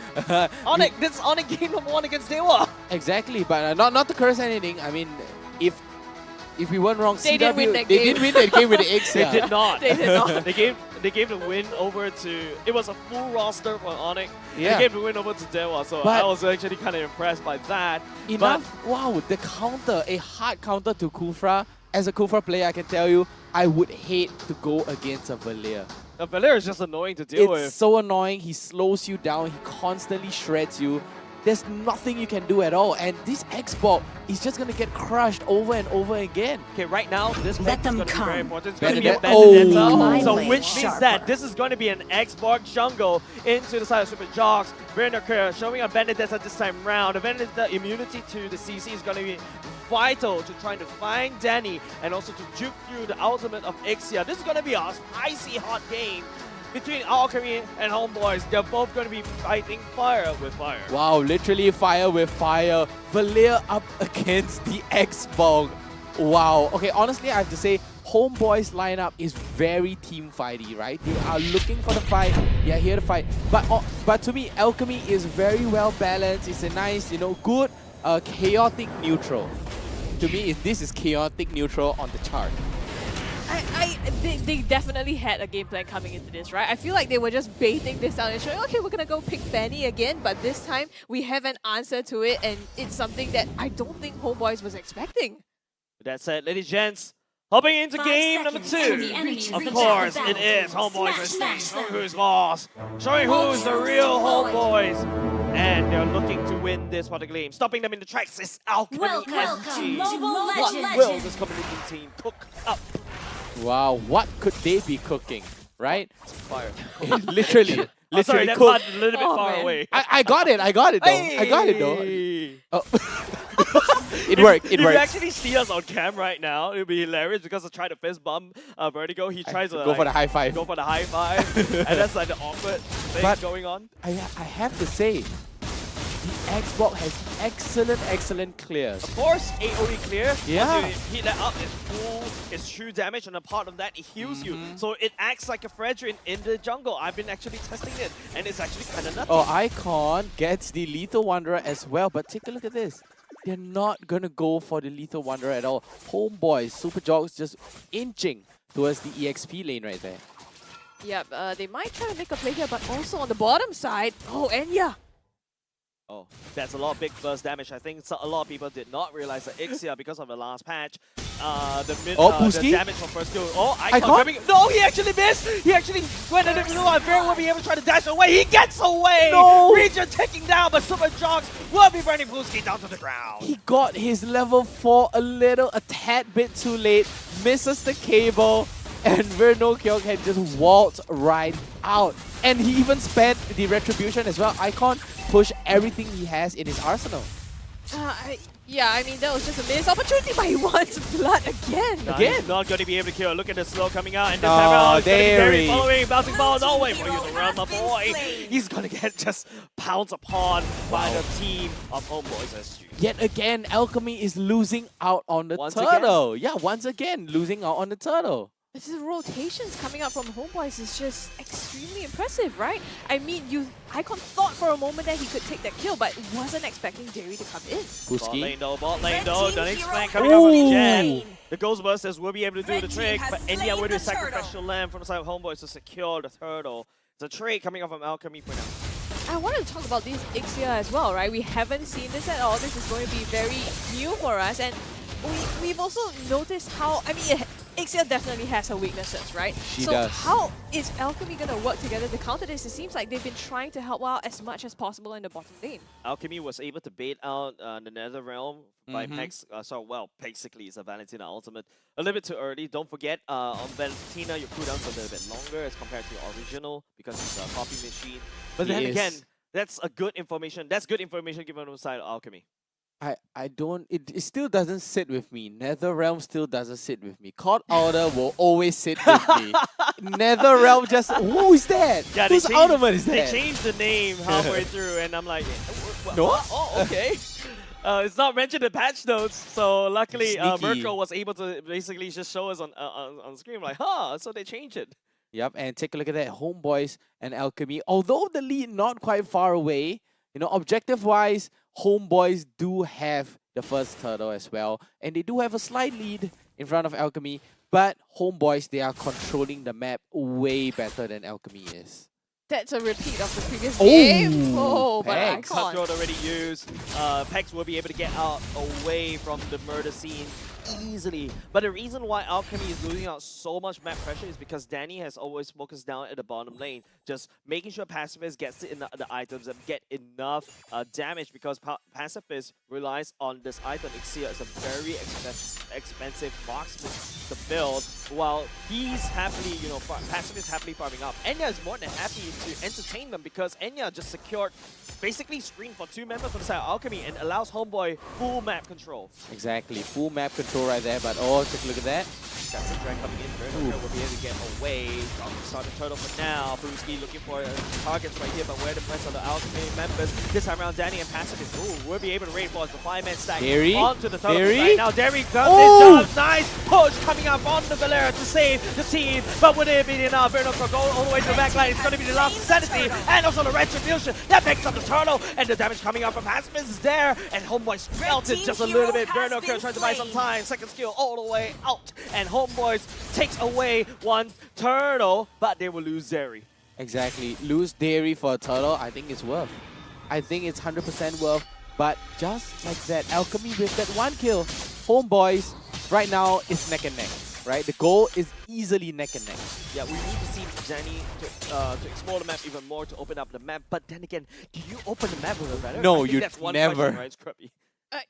Onyx! This is Onyx game number 1 against Dewa! Exactly, but not to curse anything. I mean, if we weren't wrong, they didn't win that they game. didn't win that game with the Ixia. They did not. They did not. They gave the win over to... It was a full roster for Onyx. Yeah. They gave the win over to Dewa, so But I was actually kind of impressed by that. Wow, the counter, a hard counter to Kufra. As a Kufra player, I can tell you, I would hate to go against a Valere. The Valere is just annoying to deal with. It's so annoying. He slows you down. He constantly shreds you. There's nothing you can do at all. And this Xbox is just going to get crushed over and over again. Okay, right now, this pick is going to be very important. It's going to be a Benedetta. Benedetta. So which means that this is going to be an Xbox jungle into the side of Super Jogs. Vernaker showing a Benedetta this time round. The Benedetta immunity to the CC is going to be vital to trying to find Danny and also to juke through the ultimate of Ixia. This is going to be a spicy hot game between Alchemy and HomeBois. They're both going to be fighting fire with fire. Wow, literally fire with fire. Valere up against the Xbox. Wow. Okay, honestly, I have to say, HomeBois lineup is very team fighty, right? They are looking for the fight. They are here to fight. But to me, Alchemy is very well balanced. It's a nice, you know, good, chaotic neutral. To me, this is chaotic neutral on the chart. They definitely had a game plan coming into this, right? I feel like they were just baiting this out and showing, okay, we're gonna go pick Fanny again, but this time we have an answer to it, and it's something that I don't think HomeBois was expecting. With that said, ladies and gents, hopping into game number 2. Of course, it is HomeBois SG. Showing who's boss. Showing who's the real HomeBois. And they're looking to win this particular game. Stopping them in the tracks is Alchemy SG. What will this community team cook up? Wow, what could they be cooking, right? Fire. Literally. Oh, sorry, that cook. part a little bit far away. I got it though. Hey! I got it though. Oh. It worked. If you actually see us on cam right now, it'll be hilarious because I tried to fist bump Vertigo. He tries to go for the high five. Go for the high five. And that's like the awkward thing going on. I have to say, the Xbox has excellent clears. Of course, AoE clear. Yeah. Once you hit that up, it's full, it's true damage, and a part of that, it heals you. So it acts like a Fredrin in the jungle. I've been actually testing it, and it's actually kind of nutty. Oh, Icon gets the Lethal Wanderer as well, but take a look at this. They're not going to go for the Lethal Wanderer at all. HomeBois, Super Jogs just inching towards the EXP lane right there. Yep, they might try to make a play here, but also on the bottom side, Enya. Oh, that's a lot of big burst damage. I think a lot of people did not realize that Ixia, because of the last patch, the damage from first skill. Oh, Icon grabbing. No, he actually missed! He actually went in the middle and very will be able to try to dash away. He gets away! No! Region taking down, but Super Jogs will be burning Blueski down to the ground. He got his level 4 a tad bit too late, misses the cable, and Vernokyok had just waltzed right out. And he even spent the Retribution as well. Icon push everything he has in his arsenal. Yeah, I mean, that was just a missed opportunity, but he wants blood again. Again? Not going to be able to kill. Look at the slow coming out. And this time around, it's going to be very following. Bouncing ball all the way for you to run, my boy. He's going to get just pounced upon by the team of HomeBois SG. Yet again, Alchemy is losing out on the turtle. Yeah, once again, losing out on the turtle. The rotations coming out from HomeBois is just extremely impressive, right? I mean, Icon thought for a moment that he could take that kill, but wasn't expecting Jerry to come in. Bot lane though, the next flank coming out from Jen. The Ghostbusters will be able to do the trick, but Enya will do a sacrificial lamb from the side of HomeBois to secure the turtle. It's a trade coming out from Alchemy for now. I wanted to talk about this Ixia as well, right? We haven't seen this at all. This is going to be very new for us, and we've also noticed how, I mean, Ixia definitely has her weaknesses, right? She does. How is Alchemy going to work together to counter this? It seems like they've been trying to help out as much as possible in the bottom lane. Alchemy was able to bait out the Nether Realm by Pex. Basically, it's a Valentina ultimate. A little bit too early. Don't forget, on Valentina, your cooldown's a little bit longer as compared to your original because it's a copy machine. But then again, that's a good information. That's good information given on the side of Alchemy. I don't, it still doesn't sit with me. NetherRealm still doesn't sit with me. Court Order will always sit with me. NetherRealm just, who is that? Yeah, Whose ultimate is that? They changed the name halfway through and I'm like, no? Oh, okay. It's not mentioned in patch notes, so luckily Mirko was able to basically just show us on the screen like, so they changed it. Yep, and take a look at that, HomeBois and Alchemy. Although the lead not quite far away, you know, objective-wise, HomeBois do have the first turtle as well, and they do have a slight lead in front of Alchemy, but HomeBois, they are controlling the map way better than Alchemy is. That's a repeat of the previous game. Oh, but Pex. Cutthroat already used. Pex will be able to get out away from the murder scene easily. But the reason why Alchemy is losing out so much map pressure is because Danny has always focused down at the bottom lane, just making sure Pacifist gets in the items and get enough damage, because Pacifist relies on this item. Ixia is a very expensive marksman to build, while he's happily, you know, Pacifist happily farming up. Enya is more than happy to entertain them because Enya just secured basically screen for 2 members from the side of Alchemy and allows HomeBois full map control. Exactly, full map control right there, but oh, take a look at that. That's a drag coming in. Verno will be able to get away. Start the turtle for now. Brewski looking for targets right here, but where the rest of the Alchemy members? This time around, Danny and Pacifist will be able to reinforce the 5-man stack onto the turtle right now. Derry comes in, jump, nice push coming out on the Valera to save the team, but would it be enough? Verno will go all the way to the back line. It's going to be the last Insanity, and also the Retribution that picks up the turtle, and the damage coming out from Pacifist is there, and HomeBois felt it just a little bit. Verno trying to buy some time. Second skill all the way out, and HomeBois takes away 1 turtle, but they will lose Derry. Exactly. Lose Derry for a turtle, I think it's worth. I think it's 100% worth, but just like that, Alchemy with that 1 kill, HomeBois right now is neck and neck, right? The goal is easily neck and neck. Yeah, we need to see Danny to explore the map even more, to open up the map, but then again, do you open the map with a Valera? No, you that's one never. question, right, Scruppy?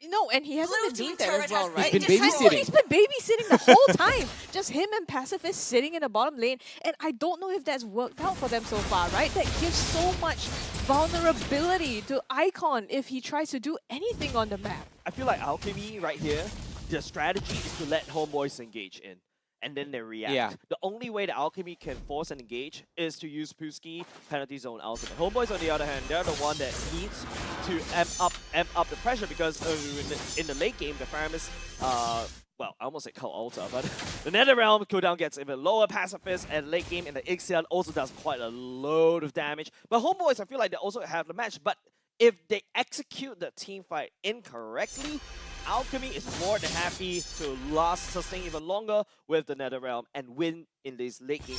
No, and he hasn't been doing that as well, right? He's been babysitting. He's been babysitting the whole time. Just him and Pacifist sitting in the bottom lane. And I don't know if that's worked out for them so far, right? That gives so much vulnerability to Icon if he tries to do anything on the map. I feel like Alchemy right here, the strategy is to let HomeBois engage in, and then they react. Yeah. The only way that Alchemy can force and engage is to use Puski penalty zone ultimate. HomeBois, on the other hand, they're the one that needs to amp up the pressure, because in the late game, the Faramis, well, I almost said Cult Altar, but the NetherRealm cooldown gets even lower. Pacifist and late game, and the Ixion also does quite a load of damage. But HomeBois, I feel like they also have the match, but if they execute the team fight incorrectly, Alchemy is more than happy to sustain even longer with the NetherRealm and win in these late game.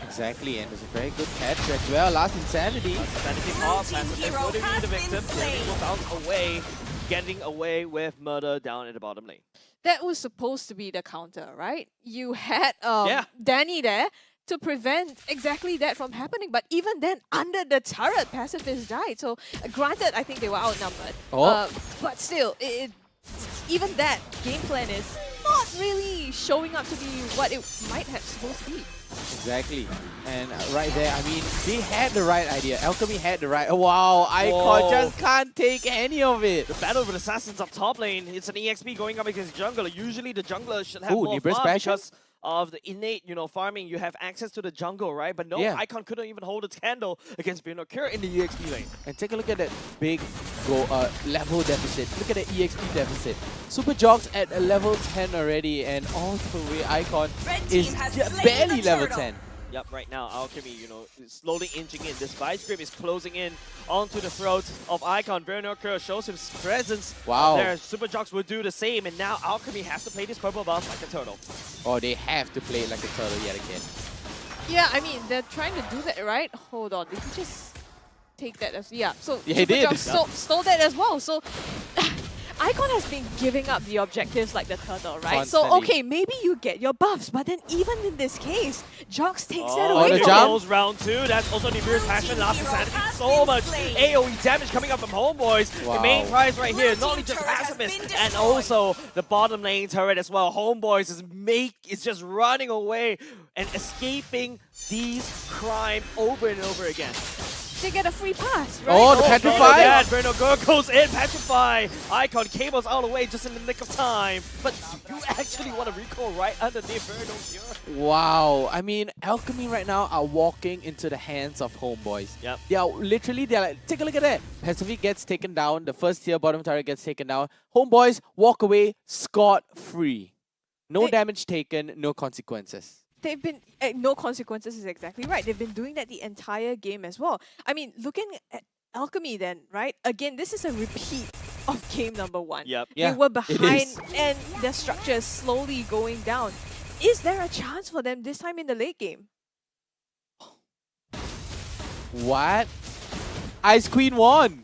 Exactly, and it's a very good catch as well. Last Insanity. Insanity off, Pacifist will be the victim. Danny will bounce away, getting away with murder down in the bottom lane. That was supposed to be the counter, right? You had Danny there to prevent exactly that from happening, but even then, under the turret, Pacifist died. So granted, I think they were outnumbered, but still, even that game plan is not really showing up to be what it might have supposed to be. Exactly. And right there, I mean, they had the right idea. Alchemy had the right... Wow, Icon just can't take any of it. The battle with assassins up top lane. It's an EXP going up against jungler. Usually the jungler should have more Nibra's farm passion? because of the innate, farming. You have access to the jungle, right? But no, Icon couldn't even hold its candle against Binocure in the EXP lane. And take a look at that big level deficit. Look at the EXP deficit. Super Jogs at a level 10 already, and all the way Icon is barely level 10. Yep, right now, Alchemy, is slowly inching in. This Vice Grip is closing in onto the throat of Icon. Binocure shows his presence. Wow. There, Super Jogs will do the same, and now Alchemy has to play this purple buff like a turtle. Oh, they have to play it like a turtle yet again. Yeah, I mean, they're trying to do that, right? Hold on, did he just take that as... Yeah, so Yeah, he did. Stole that as well, so... Icon has been giving up the objectives like the turtle, right? Constantly. So, okay, maybe you get your buffs, but then even in this case, Jogs takes that Oh, away the from jump. him. Round 2. That's also Nibiru's passion. Last Insanity. So much AoE damage coming up from HomeBois. Wow. The main prize right here, not only just Pacifist, and also the bottom lane turret as well. HomeBois is just running away and escaping these crime over and over again. They get a free pass, right? Oh, the Petrify! Binocure goes in, Petrify! Icon cables all the way just in the nick of time. But you actually want to recall right underneath Binocure. Wow. I mean, Alchemy right now are walking into the hands of HomeBois. Yep. They're like, take a look at that. Pacific gets taken down. The first tier bottom turret gets taken down. HomeBois walk away scot-free. No damage taken, no consequences. They've been... no consequences is exactly right. They've been doing that the entire game as well. I mean, looking at Alchemy then, right? Again, this is a repeat of game number 1. Yep. Yeah, they were it behind is. and their structure is slowly going down. Is there a chance for them this time in the late game? What? Ice Queen won!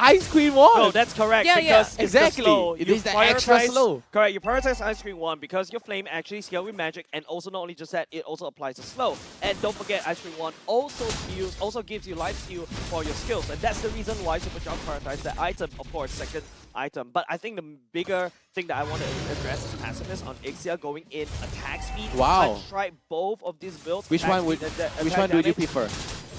Ice Queen won! No, that's correct. Yeah, because it's exactly. the slow. It You is the extra prioritize- slow. Correct. You prioritize Ice Cream 1 because your flame actually scale with magic, and also not only just that, it also applies to slow. And don't forget, Ice Cream 1 also gives you life steal for your skills, and that's the reason why Super Jump prioritized that item, of course, second item. But I think the bigger thing that I want to address is Pacifist on Ixia going in attack speed. Wow. I tried both of these builds. Which attack one would speed and which attack one do you damage. prefer?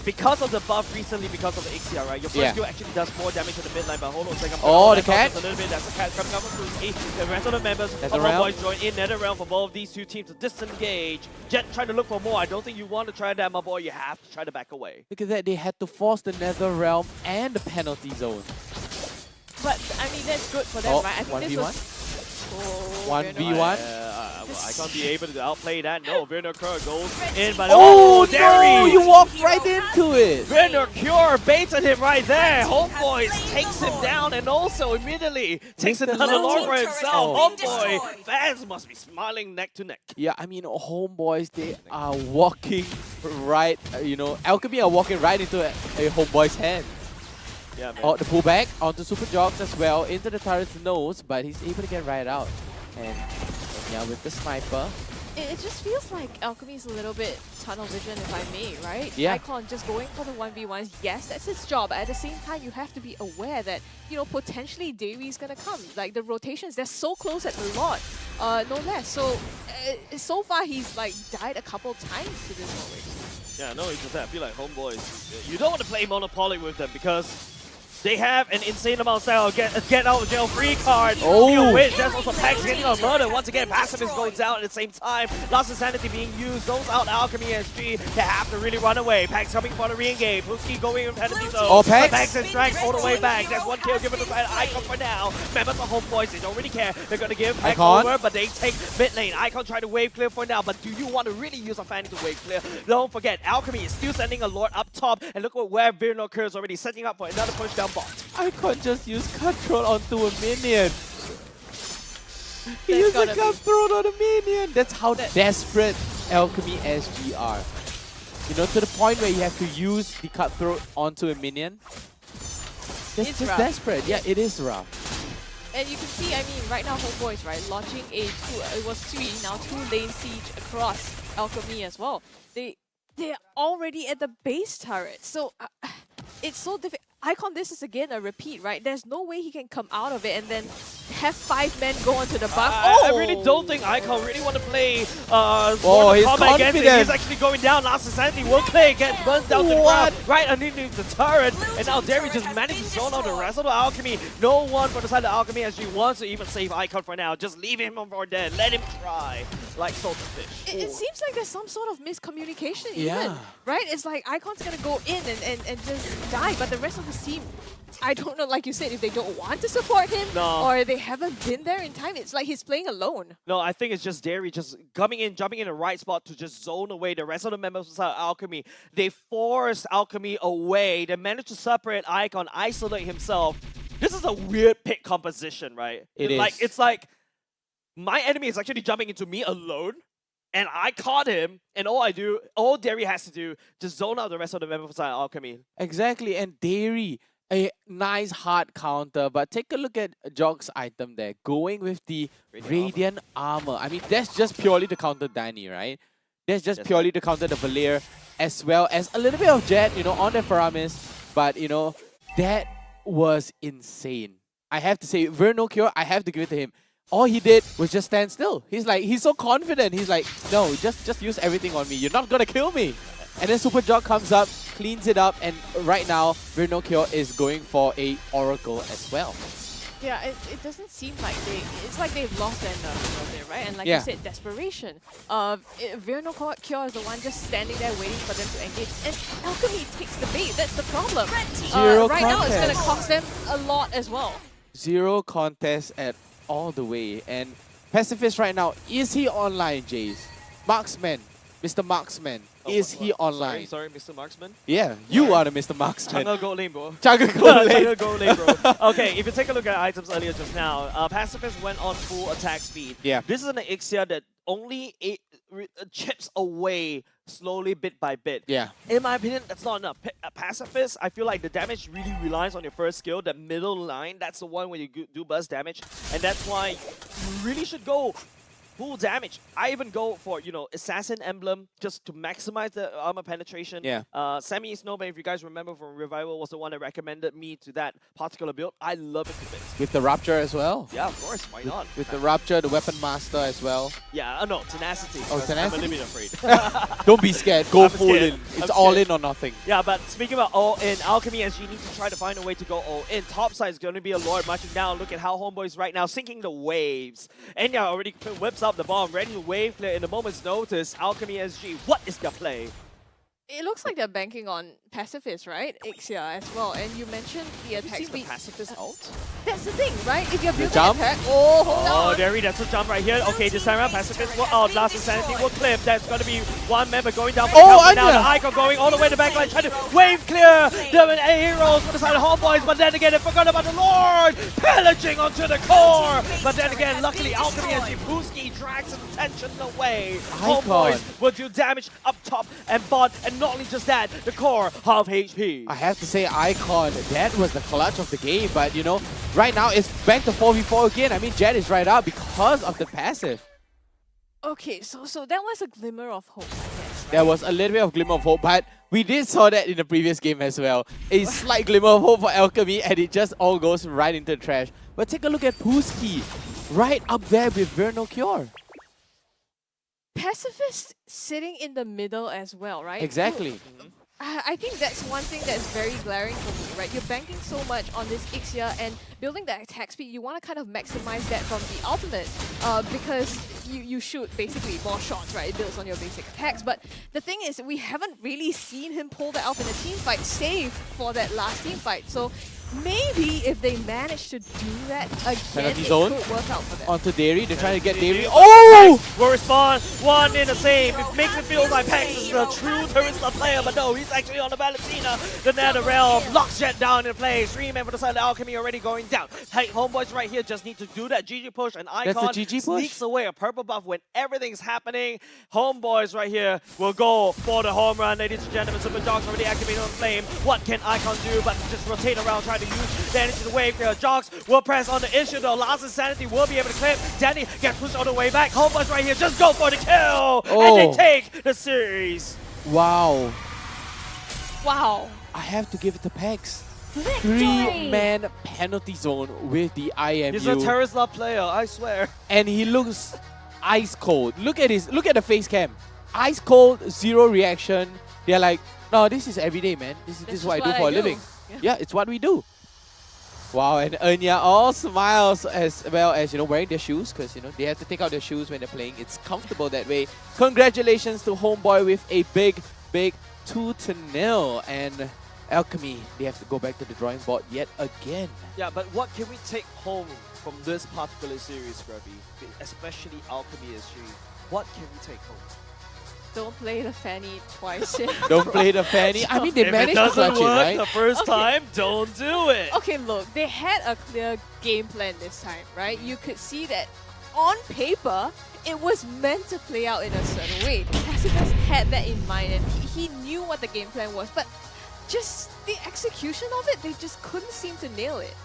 Because of the buff recently, because of the Ixia, right? Your first skill actually does more damage to the mid lane, but hold on a second. Oh, the cat? A little bit. That's a cat coming up from Fruity. The rest of the members of NetherRealm. HomeBois join in NetherRealm for both of these two teams to disengage. Jet trying to look for more. I don't think you want to try that, my boy. You have to try to back away. Look at that, they had to force the NetherRealm and the penalty zone. But, I mean, that's good for them, Oh, right? I think this 1v1? was... 1v1? I can't be able to outplay that. No, Binocure goes in, but Oh, no! Derry! You walked right into it! Binocure baited him right there. HomeBois takes him down and also immediately takes another long for himself. HomeBois fans must be smiling neck to neck. Yeah, I mean, HomeBois, they are walking right, Alchemy are walking right into a HomeBois hand. Yeah, man. Oh, the pullback onto Super Jogs as well, into the turret's nose, but he's able to get right out. And yeah, with the sniper. It just feels like Alchemy's a little bit tunnel vision, if I may, right? Yeah. Icon just going for the 1v1s, yes, that's his job. But at the same time, you have to be aware that, potentially Dairy's gonna come. Like, the rotations, they're so close at the lot, no less. So far, he's, died a couple times to this already. Yeah, no, it's just that. I feel like HomeBois, you don't want to play Monopoly with them because they have an insane amount of style. Get out of jail free card. Oh! Wait, there's also Pax getting on murder. Once again, Pacifist goes down at the same time. Lost Insanity being used. Those out Alchemy SG. They have to really run away. Pax coming for the re-engage. Puski going in penalty zone. Oh, Pax! Pax and Strikes all the way back. There's one kill given to Icon for now. Members of HomeBois, they don't really care. They're going to give Pax Icon. over, but they take mid lane. Icon trying to wave clear for now, but do you want to really use a Fanny to wave clear? Don't forget, Alchemy is still sending a Lord up top, and look at where Binocure is already setting up for another push down bot. Icon just use control onto a minion. He That's used a gotta be- cutthroat on a minion. That's how desperate Alchemy SG are. To the point where you have to use the cutthroat onto a minion. That's It's just rough. desperate. Yeah, it is rough. And you can see, I mean, right now HomeBois, right, launching it was 3, now 2 lane siege across Alchemy as well. They're already at the base turret, so it's so difficult. Icon, this is again a repeat, right? There's no way he can come out of it and then have 5 men go onto the buff. I really don't think Icon really want to play he's combat against it. confident. He's actually going down. Last Insanity will play, gets burnt down to the ground right underneath the turret. And now Derry just managed to zone out the rest of the Alchemy. No one from the side of Alchemy SG wants to even save Icon for now. Just leave him for dead. Let him try like salted fish. It seems like there's some sort of miscommunication Yeah. even, right? It's like Icon's gonna go in and just die, but the rest of his team, I don't know, like you said, if they don't want to support him or they haven't been there in time. It's like he's playing alone. No, I think it's just Derry just coming in, jumping in the right spot to just zone away the rest of the members of Alchemy. They forced Alchemy away. They managed to separate Icon, isolate himself. This is a weird pick composition, right? It's like my enemy is actually jumping into me alone, and I caught him, and all Derry has to do, just zone out the rest of the members of Alchemy. Exactly, and Derry, a nice hard counter, but take a look at Jog's item there, going with the Radiant Armor. I mean, that's just purely to counter Danny, right? That's just purely to counter the Valier, as well as a little bit of Jet, on the Faramis, but, that was insane. I have to say, Vernocure, I have to give it to him. All he did was just stand still. He's so confident. He's like, no, just use everything on me. You're not gonna kill me. And then Super Jog comes up, cleans it up, and right now, Vernocure is going for a Oracle as well. Yeah, it doesn't seem like it's like they've lost their nerve a little bit, right? And like you said, desperation. Vernocure is the one just standing there waiting for them to engage. And Alchemy takes the bait, that's the problem. Right now, it's gonna cost them a lot as well. Zero contest at all the way. And Pacifist right now, is he online, Jace? Marksman, Mr. Marksman, is he online? Sorry, Mr. Marksman? Yeah, you are the Mr. Marksman. Jungle Gold Lane, bro. Jungle Gold Lane. Jungle Gold Lane, bro. Okay, if you take a look at items earlier just now, Pacifist went on full attack speed. Yeah. This is an Ixia that only chips away slowly, bit by bit. Yeah. In my opinion, that's not enough. Pacifist, I feel like the damage really relies on your first skill, that middle line. That's the one where you do burst damage, and that's why you really should go full damage. I even go for, Assassin Emblem just to maximize the armor penetration. Yeah. Sammy Snowman, if you guys remember from Revival, was the one that recommended me to that particular build. I love it to bits. With the Rapture as well. Yeah, of course. Why not? With the Rapture, the Weapon Master as well. Yeah, no, Tenacity. Oh, Tenacity? I'm a little bit afraid. Don't be scared. Go full scared. in. It's all in or nothing. Yeah, but speaking about all in, Alchemy SG needs to try to find a way to go all in. Top side is going to be a Lord marching down. Look at how HomeBois right now sinking the waves. Enya already whips up the bomb, ready to wave clear in a moment's notice. Alchemy SG, what is their play? It looks like they're banking on Pacifist, right? Ixia as well. And you mentioned the attack speed. Pacifist ult? That's the thing, right? If you're building jump? attack, hold on. Derry, that's a jump right here. Okay, this time around, Pacifist will out. Last Insanity will clip. That's going to be one member going down for the count. Now the Icon going all the way to the backline, trying to wave clear the heroes for the side of HomeBois. But then again, they forgot about the Lord pillaging onto the core. But then again, luckily, Alchemy SG Puski drags some tension away. HomeBois will do damage up top and bot, and not only just that, the core half HP. I have to say, Icon, that was the clutch of the game. But, right now it's back to 4v4 again. I mean, Jet is right out because of the passive. Okay, so that was a glimmer of hope, I guess. Right? There was a little bit of glimmer of hope, but we did saw that in the previous game as well. A slight glimmer of hope for Alchemy, and it just all goes right into the trash. But take a look at Puski, right up there with Vernocure. Pacifist sitting in the middle as well, right? Exactly. I think that's one thing that's very glaring for me, right? You're banking so much on this Ixia and building that attack speed, you want to kind of maximize that from the ultimate because you shoot basically more shots, right? It builds on your basic attacks. But the thing is, we haven't really seen him pull that off in a team fight, save for that last team fight. So maybe if they manage to do that again, it could work out for them. Onto Derry, they're trying to get Derry. Oh! Will respond, one in the same. It makes it feel like Pax is the true Turista player, but no, he's actually on the Valentina. The Nether Realm locks Jet down in play. 3 men for the side of Alchemy already going down. Hey, HomeBois right here just need to do that GG push, and Icon sneaks away a purple buff when everything's happening. HomeBois right here will go for the home run, ladies and gentlemen. Super Jogs already activated on Flame. What can Icon do but just rotate around, trying to use the energy to wave clear. Jogs will press on the issue though. Last Insanity will be able to clip. Danny gets pushed all the way back. HomeBois right here just go for the kill, and they take the series. Wow. Wow. I have to give it to Pegs. Victory! 3-man penalty zone with the IMU. He's a Terraslab player, I swear. And he looks ice cold. Look at the face cam. Ice cold, zero reaction. They're like, no, this is everyday, man. This is what I do for a living. Yeah, it's what we do. Wow, and Enya all smiles as well as, wearing their shoes, because, they have to take out their shoes when they're playing. It's comfortable that way. Congratulations to HomeBois with a big 2-0. And Alchemy, they have to go back to the drawing board yet again. Yeah, but what can we take home from this particular series, Grubby? Especially Alchemy SG. What can we take home? Don't play the Fanny twice. Don't play the Fanny. I mean, they managed to clutch it, right? The first time, don't do it. Okay, look, they had a clear game plan this time, right? You could see that on paper, it was meant to play out in a certain way. Pacifist had that in mind, and he knew what the game plan was, but just the execution of it, they just couldn't seem to nail it.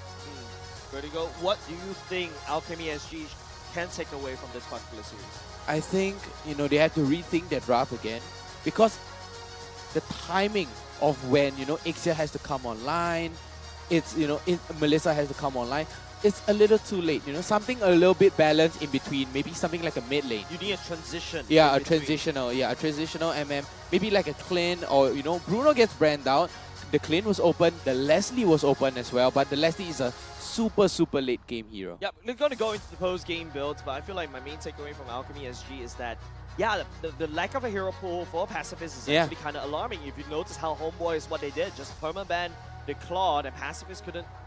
Vertigo, what do you think Alchemy SG can take away from this particular series? I think, they have to rethink their draft again, because the timing of when, Ixia has to come online, it's, Melissa has to come online, it's a little too late, something a little bit balanced in between, maybe something like a mid lane. You need a transition. Yeah, a transitional MM, maybe like a Clin, or, Bruno gets brand out, the Clin was open, the Leslie was open as well, but the Leslie is a super late game hero. Yeah, we're going to go into the post-game builds, but I feel like my main takeaway from Alchemy SG is that, yeah, the lack of a hero pool for Pacifist is actually kind of alarming. If you notice how HomeBois, what they did, just permaban the Claude, and Pacifist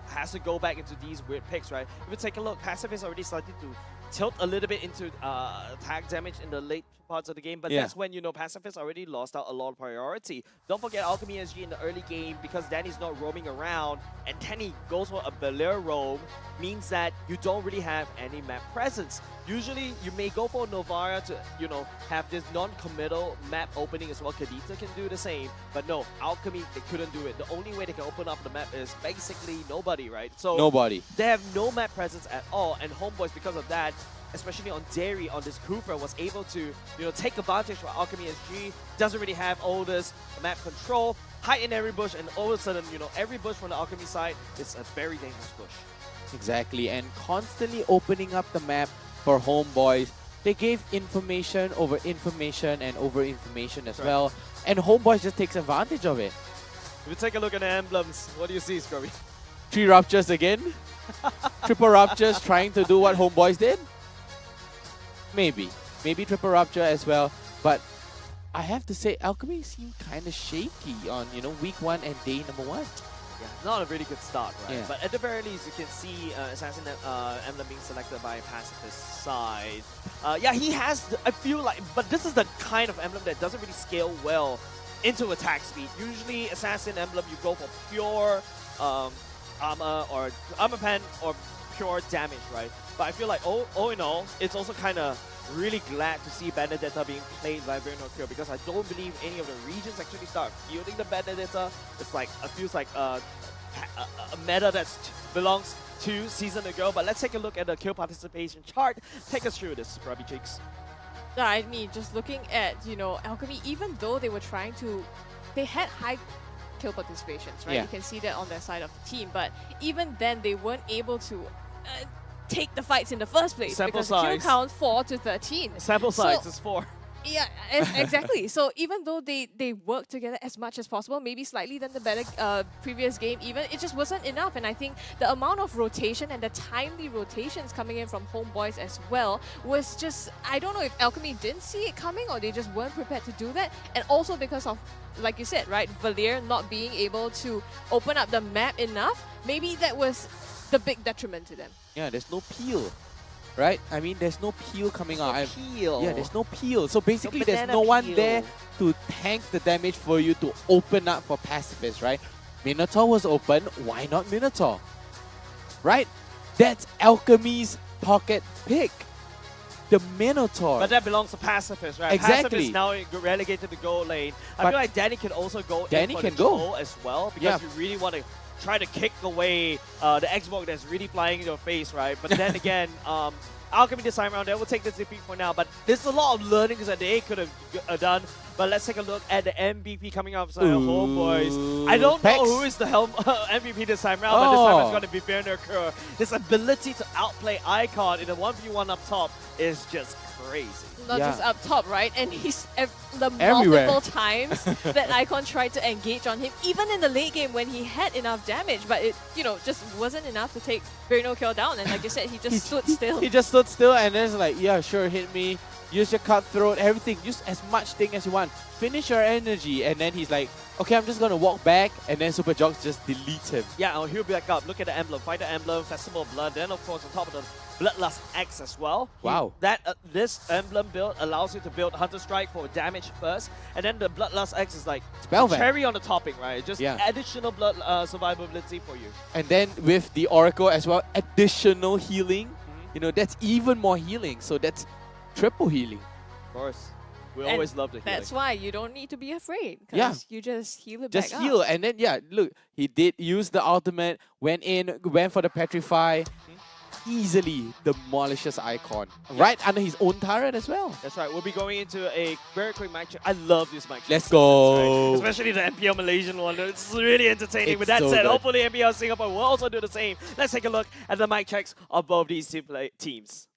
has to go back into these weird picks, right? If you take a look, Pacifist already started to tilt a little bit into attack damage in the late parts of the game, but that's when, Pacifist already lost out a lot of priority. Don't forget Alchemy SG in the early game, because Danny's not roaming around, and Danny goes for a Belair roam, means that you don't really have any map presence. Usually, you may go for Novara to, have this non-committal map opening as well. Kadita can do the same, but no, Alchemy, they couldn't do it. The only way they can open up the map is basically nobody, right? So nobody. They have no map presence at all, and HomeBois, because of that, especially on Dairy, on this Kufra, was able to, take advantage for Alchemy SG. Doesn't really have all this map control, hide in every bush, and all of a sudden, every bush from the Alchemy side is a very dangerous bush. Exactly, and constantly opening up the map for HomeBois. They gave information over information and over information as well, and HomeBois just takes advantage of it. If you take a look at the emblems, what do you see, Scrubby? 3 Ruptures again? Triple Ruptures trying to do what HomeBois did? Maybe Triple Rupture as well, but I have to say Alchemy seemed kind of shaky on, week 1 and day number 1. Yeah, not a really good start, right? Yeah. But at the very least, you can see Assassin emblem being selected by Pacifist side. Yeah, he has, I feel like, but this is the kind of emblem that doesn't really scale well into attack speed. Usually, Assassin emblem, you go for pure armor or armor pen or pure damage, right? But I feel like, all in all, it's also kind of really glad to see Benedetta being played by Bruno Cure, because I don't believe any of the regions actually start fielding the Benedetta. It's like, it feels like a meta that belongs 2 seasons ago. But let's take a look at the kill participation chart. Take us through this, Grubby Cheeks. I mean, just looking at, Alchemy, even though they were trying to, they had high kill participations, right? Yeah. You can see that on their side of the team, but even then they weren't able to take the fights in the first place, Sample because the kill size. count 4 to 13. Sample size is 4. Yeah, exactly. So even though they worked together as much as possible, maybe slightly than the better previous game even, it just wasn't enough. And I think the amount of rotation and the timely rotations coming in from HomeBois as well was just, I don't know if Alchemy didn't see it coming or they just weren't prepared to do that. And also because of, like you said, right, Valier not being able to open up the map enough, maybe that was the big detriment to them. Yeah, there's no peel, right? I mean, there's no peel coming out. Peel. Yeah, there's no peel. So basically, there's banana no one peel. there to tank the damage for you to open up for Pacifist, right? Minotaur was open. Why not Minotaur? Right? That's Alchemy's pocket pick. The Minotaur. But that belongs to Pacifist, right? Exactly. Pacifist now relegated to gold lane. I But feel like Danny can also go Danny in for can the go. troll as well, because you really want to try to kick away the Xbox that's really flying in your face, right? But then again, Alchemy this time around, they will take this defeat for now. But there's a lot of learnings that they could have done. But let's take a look at the MVP coming up side of HomeBois. I don't know who is the MVP this time around, but this time it's going to be Bernerker. His ability to outplay Icon in a 1v1 up top is just crazy. Not just up top, right? And he's the Everywhere. multiple times that Icon tried to engage on him, even in the late game when he had enough damage, but it, just wasn't enough to take very no kill down. And like you said, he just stood still. He just stood still and then it's like, yeah, sure, hit me. Use your cutthroat, everything. Use as much thing as you want. Finish your energy. And then he's like, okay, I'm just going to walk back. And then Super Jocks just deletes him. Yeah, he'll be back up. Look at the emblem. Fighter emblem, Festival of Blood. Then, of course, on top of the Bloodlust X as well. Wow. This emblem build allows you to build Hunter Strike for damage first. And then the Bloodlust X is like Spellvamp. cherry on the topping, right? Just additional blood survivability for you. And then with the Oracle as well, additional healing. That's even more healing. So that's triple healing. Of course. We And always love the healing. That's why you don't need to be afraid, because Yeah. you just heal it Just back heal. up. And then, look, he did use the ultimate, went for the Petrify. Easily demolishes Icon. Right under his own turret as well. That's right. We'll be going into a very quick mic check. I love this mic check. Let's go. Especially the MPL Malaysian one. It's really entertaining. It's With that so said, good. hopefully MPL Singapore will also do the same. Let's take a look at the mic checks of both these two teams.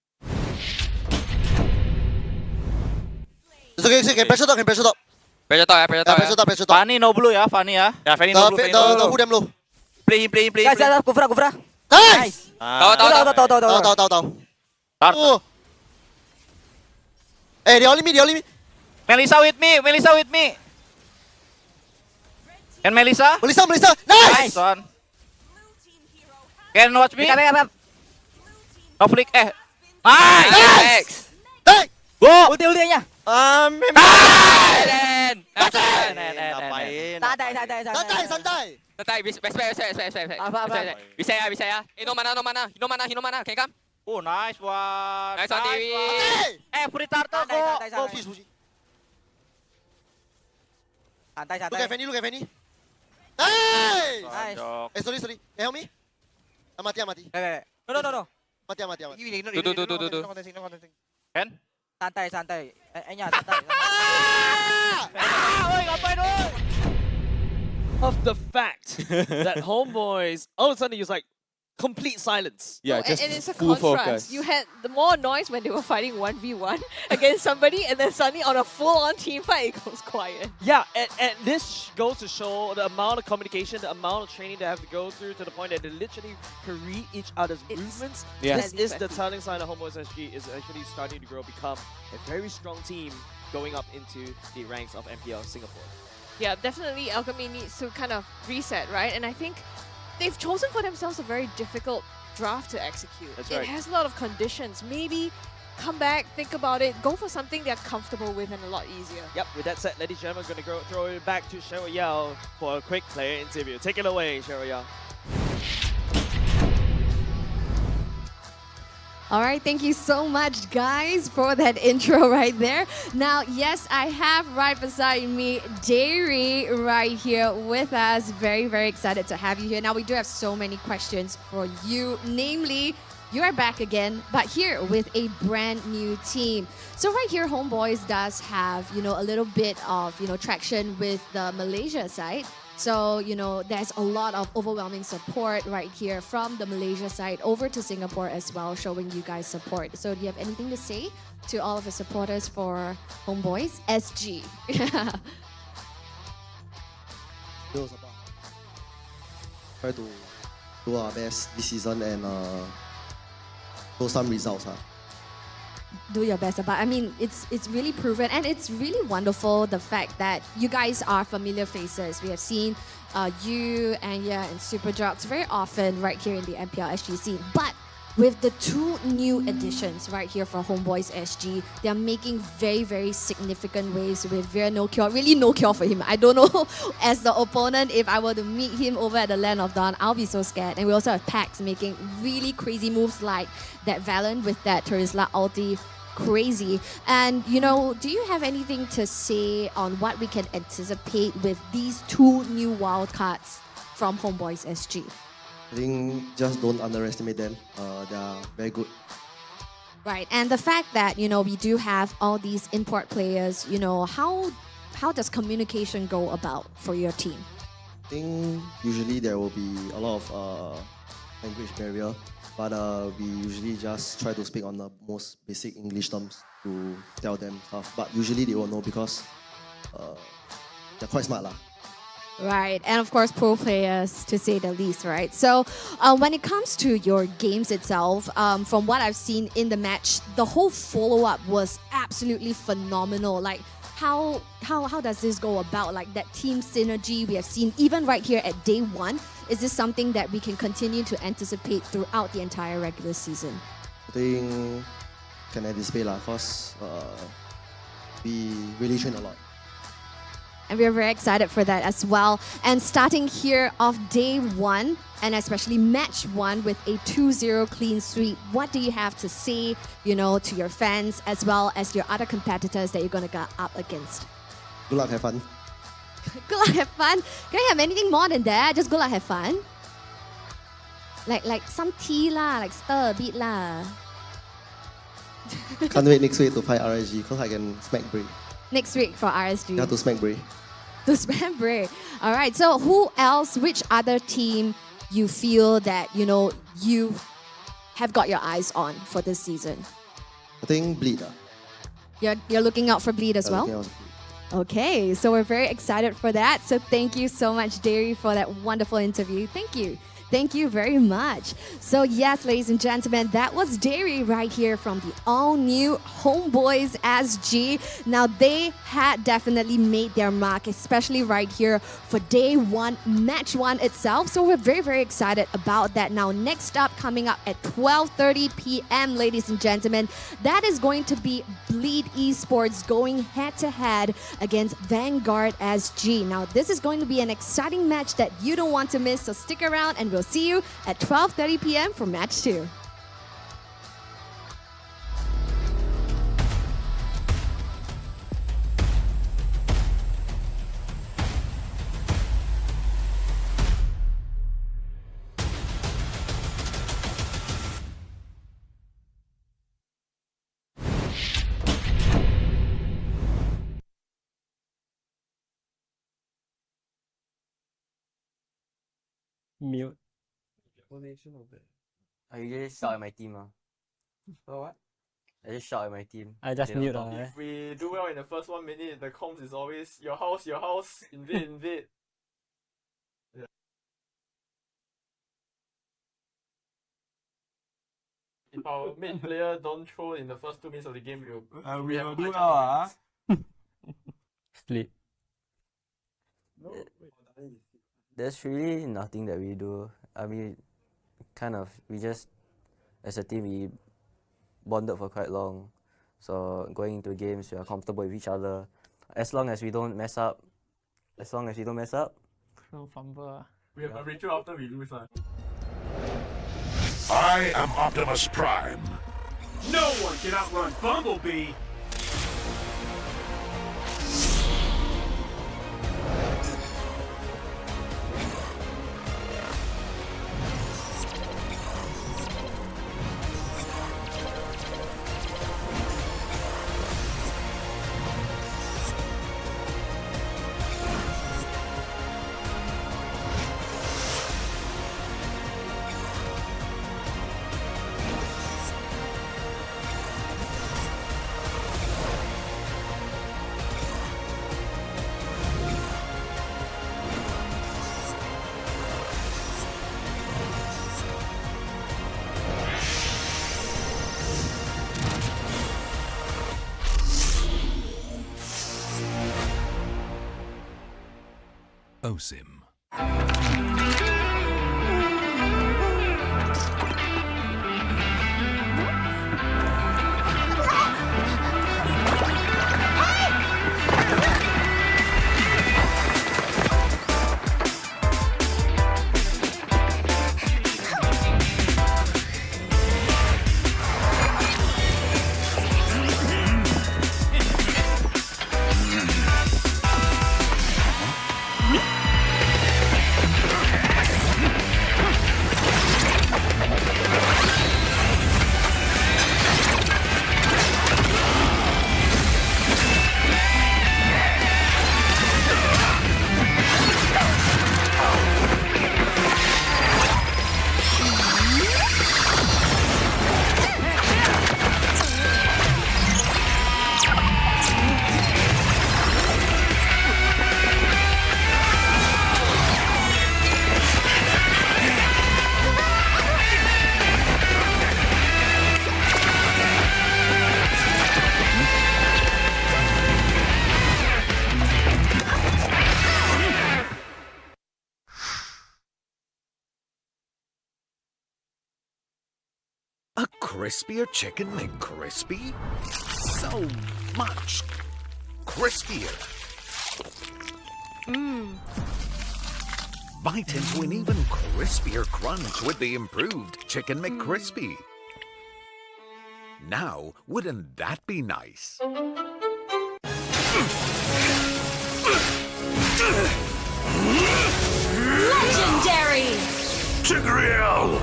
It's okay, can pressure talk, Pressure talk, pressure talk. pressure talk, pressure talk. Fanny no blue, Fanny, Yeah, Fanny no blue. The who them low. Play him. Guys, Kufra. Nice! Tahu. Oh. Hey, they only me. Melissa with me. Can Melissa? Melissa, nice! One. Can watch me? No flick, Nice! Hey! Go! Ulti-ultinya. Santai. Bisa ya. No mana. Can come? Oh, nice one. Nice one, Dewi. Free turtle, go. Push. Santai. Look at Fanny. Nice! Nice. Sorry. Help me. Mati. No. Mati. Do. Kan? Santai. Santai. Of the fact that HomeBois, all of a sudden, he was like, complete silence. Yeah, Oh, just and it's a full contrast. focus. You had the more noise when they were fighting 1v1 against somebody, and then suddenly on a full-on team fight, it goes quiet. Yeah, and this goes to show the amount of communication, the amount of training they have to go through to the point that they literally can read each other's movements. Yeah. This is the telling sign that HomeBois SG is actually starting to become a very strong team going up into the ranks of MPL Singapore. Yeah, definitely Alchemy needs to kind of reset, right? And I think they've chosen for themselves a very difficult draft to execute. That's It right. has a lot of conditions. Maybe come back, think about it, go for something they're comfortable with and a lot easier. Yep, with that said, ladies and gentlemen, we're going to throw it back to Cheryl Yao for a quick player interview. Take it away, Cheryl Yao. All right, thank you so much, guys, for that intro right there. Now, yes, I have right beside me Jerry right here with us. Very, very excited to have you here. Now, we do have so many questions for you. Namely, you are back again, but here with a brand new team. So right here, HomeBois does have, a little bit of, traction with the Malaysia side. So, there's a lot of overwhelming support right here from the Malaysia side over to Singapore as well, showing you guys support. So do you have anything to say to all of the supporters for HomeBois SG? Try to do our best this season and show some results. Do your best, but I mean, it's really proven, and it's really wonderful the fact that you guys are familiar faces. We have seen you, Anya, and Super Jocks very often right here in the MPLSG scene. But with the two new additions right here for HomeBois SG, they're making very, very significant waves with Vera no cure. Really no cure for him. I don't know, as the opponent, if I were to meet him over at the Land of Dawn, I'll be so scared. And we also have Pax making really crazy moves like that Valen with that Terizla ulti. Crazy. And, do you have anything to say on what we can anticipate with these two new wildcards from HomeBois SG? I think just don't underestimate them. They are very good. Right, and the fact that, we do have all these import players, how how does communication go about for your team? I think usually there will be a lot of language barrier, but we usually just try to speak on the most basic English terms to tell them stuff. But usually they will know because they're quite smart lah. Right, and of course pro players to say the least, right? So when it comes to your games itself, from what I've seen in the match, the whole follow-up was absolutely phenomenal. Like how does this go about? Like that team synergy we have seen even right here at day one. Is this something that we can continue to anticipate throughout the entire regular season? I think can anticipate lah, cause we really train a lot. And we're very excited for that as well. And starting here off day one, and especially match one with a 2-0 clean sweep, what do you have to say, you know, to your fans as well as your other competitors that you're going to go up against? Good luck, have fun. Good luck, have fun. Can I have anything more than that? Just good luck, have fun. Like some tea lah, like stir a bit lah. Can't wait next week to fight RSG, cause I can smack Bray. Next week for RSG. Yeah, to smack Bray. To smack Bray. All right. So who else? Which other team you feel that you have got your eyes on for this season? I think Bleed. You're looking out for Bleed as well. Okay. So we're very excited for that. So thank you so much, Derry, for that wonderful interview. Thank you. Thank you very much. So yes, ladies and gentlemen, that was Derry right here from the all-new HomeBois SG. Now, they had definitely made their mark, especially right here for day one, match one itself. So we're very, very excited about that. Now, next up, coming up at 12:30 p.m., ladies and gentlemen, that is going to be Bleed Esports going head-to-head against Vanguard SG. Now, this is going to be an exciting match that you don't want to miss, so stick around and we'll see you at 12:30 p.m. for match 2. Mute. I usually shout at my team. So what? I just shout at my team. I just mute. If we do well in the first 1 minute, the comms is always your house, invade. Yeah. If our main player don't throw in the first 2 minutes of the game, we will do well. Sleep. No. There's really nothing that we do. I mean, we just, as a team, we bonded for quite long. So going into games, we are comfortable with each other. As long as we don't mess up. No fumble. We have a ritual after we lose. I am Optimus Prime. No one can outrun Bumblebee. OSIM. crispier chicken McCrispy? So much crispier. Bite into an even crispier crunch with the improved Chicken McCrispy. Now, wouldn't that be nice? Legendary! Tigreal!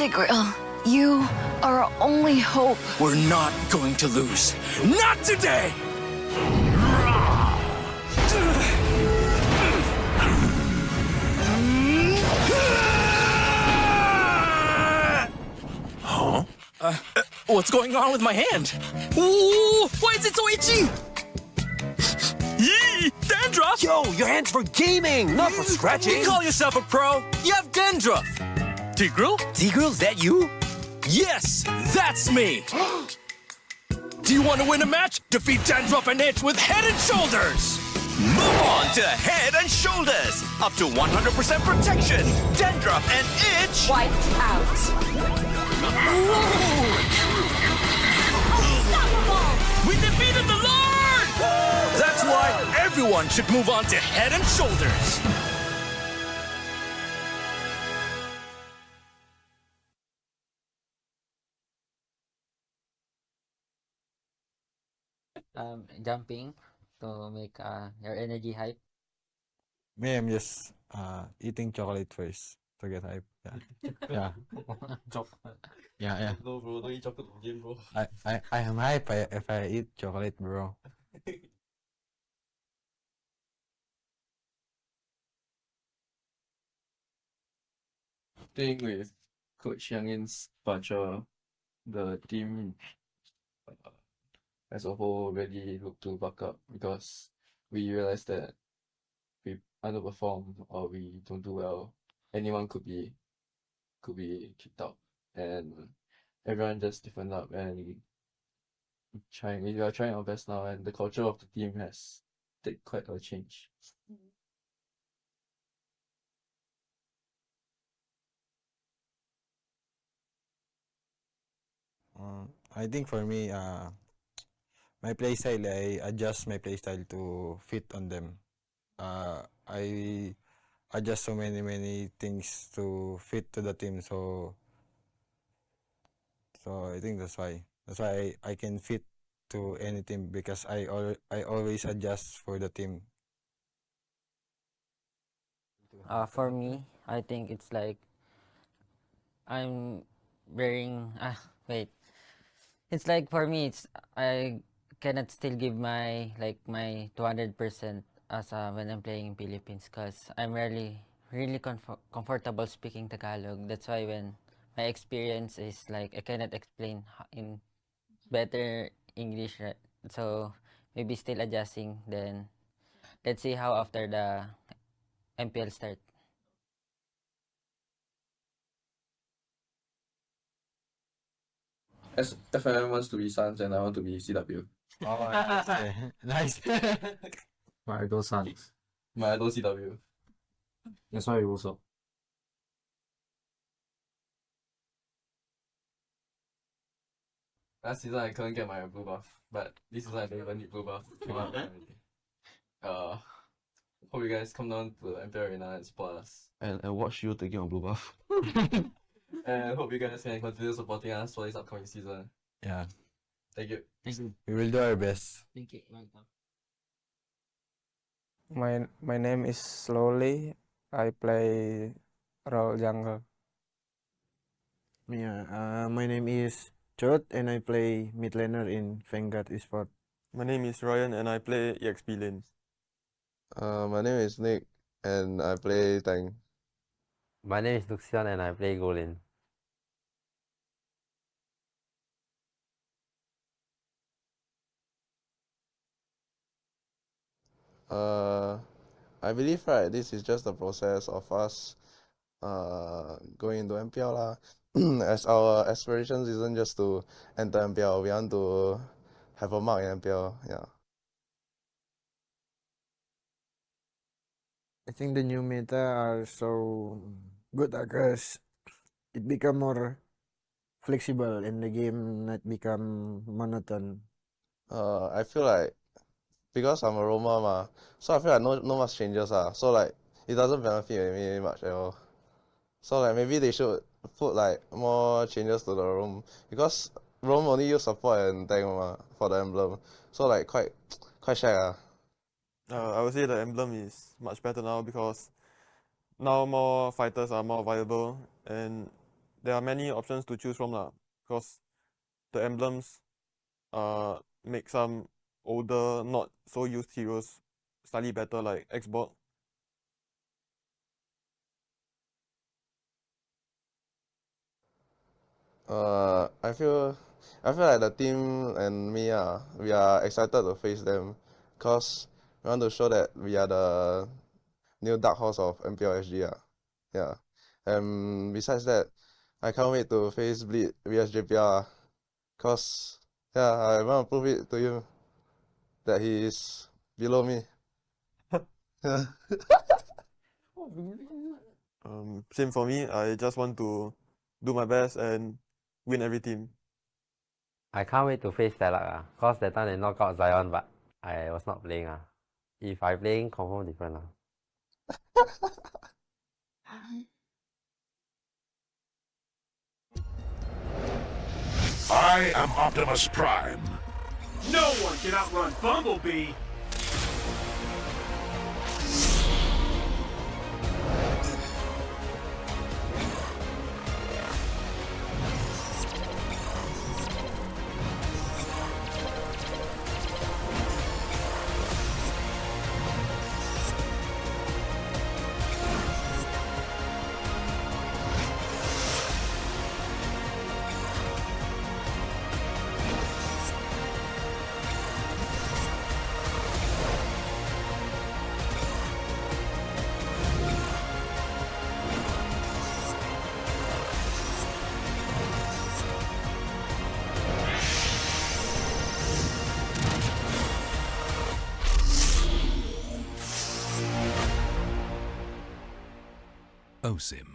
Tigreal, you are our only hope. We're not going to lose. Not today! Huh? What's going on with my hand? Ooh, why is it so itchy? Yee! Dandruff! Yo, your hand's for gaming, not for scratching. You call yourself a pro? You have dandruff. Tigreal? Tigreal, is that you? Yes, that's me. Do you want to win a match? Defeat Dandruff and Itch with Head and Shoulders. Move on to Head and Shoulders. Up to 100% protection. Dandruff and Itch. Wiped out. Unstoppable! We defeated the Lord! That's why everyone should move on to Head and Shoulders. Jumping to make your energy hype. Me, I'm just eating chocolate first to get hype. Yeah. Yeah. Yeah, yeah. No, bro, don't eat chocolate in game, bro. I am hype if I eat chocolate, bro. Think with Coach Yang Yin's departure, the team as a whole really looked to buck up because we realized that we underperform or we don't do well, anyone could be kicked out, and everyone just stiffened up and we are trying our best now, and the culture of the team has taken quite a change. I think for me, my playstyle, I adjust my playstyle to fit on them. I adjust so many things to fit to the team. So I think that's why I can fit to any team because I always adjust for the team. For me, I think it's like I'm wearing. Wait. It's like for me, it's I cannot still give my 200% as when I'm playing in Philippines because I'm really comfortable speaking Tagalog. That's why when my experience is like I cannot explain in better English, right? So maybe still adjusting. Then let's see how after the MPL start. As FMM wants to be Suns and I want to be CW. Oh, nice. My idol Suns. My idol CW. That's why we also. Last season I couldn't get my blue buff, but this season I don't even need blue buff. Hope you guys come down to the MPL Arena and support us. And watch you taking on blue buff. And hope you guys can continue supporting us for this upcoming season. Yeah. Thank you. Thank you. We will do our best. Thank you. Welcome. My name is Slowly. I play role jungle. Yeah, my name is Chot and I play mid laner in Vanguard Esport. My name is Ryan and I play EXP lane. My name is Nick and I play tank. My name is Luxian and I play Golin. I believe this is just the process of us going into MPL lah. As our aspirations isn't just to enter MPL, we want to have a mark in MPL. Yeah. I think the new meta are so good because it become more flexible and the game not become monotone. I feel like because I'm a roamer ma, so I feel like no much changes so like it doesn't benefit me much at all. So like maybe they should put like more changes to the roam because roam only use support and tank ma for the emblem, so like quite shag I would say the emblem is much better now because now more fighters are more viable and there are many options to choose from because the emblems make some older, not so used heroes slightly better, like Xbox. I feel like the team and me we are excited to face them because we want to show that we are the new dark horse of MPLSG yeah. And besides that, I can't wait to face Bleed vs JPL because I want to prove it to you that he is below me. Same for me. I just want to do my best and win every team. I can't wait to face Telak cause that time they knock out Zion, but I was not playing If I playing, confirm different I am Optimus Prime. No one can outrun Bumblebee. OSIM.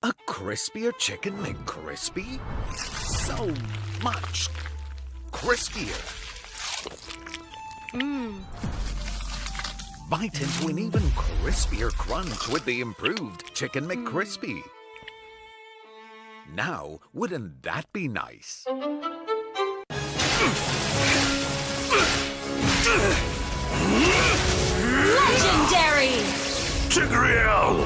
A crispier chicken McCrispy? So much crispier. Bite into an even crispier crunch with the improved Chicken McCrispy. Now, wouldn't that be nice? Legendary! Tigreal!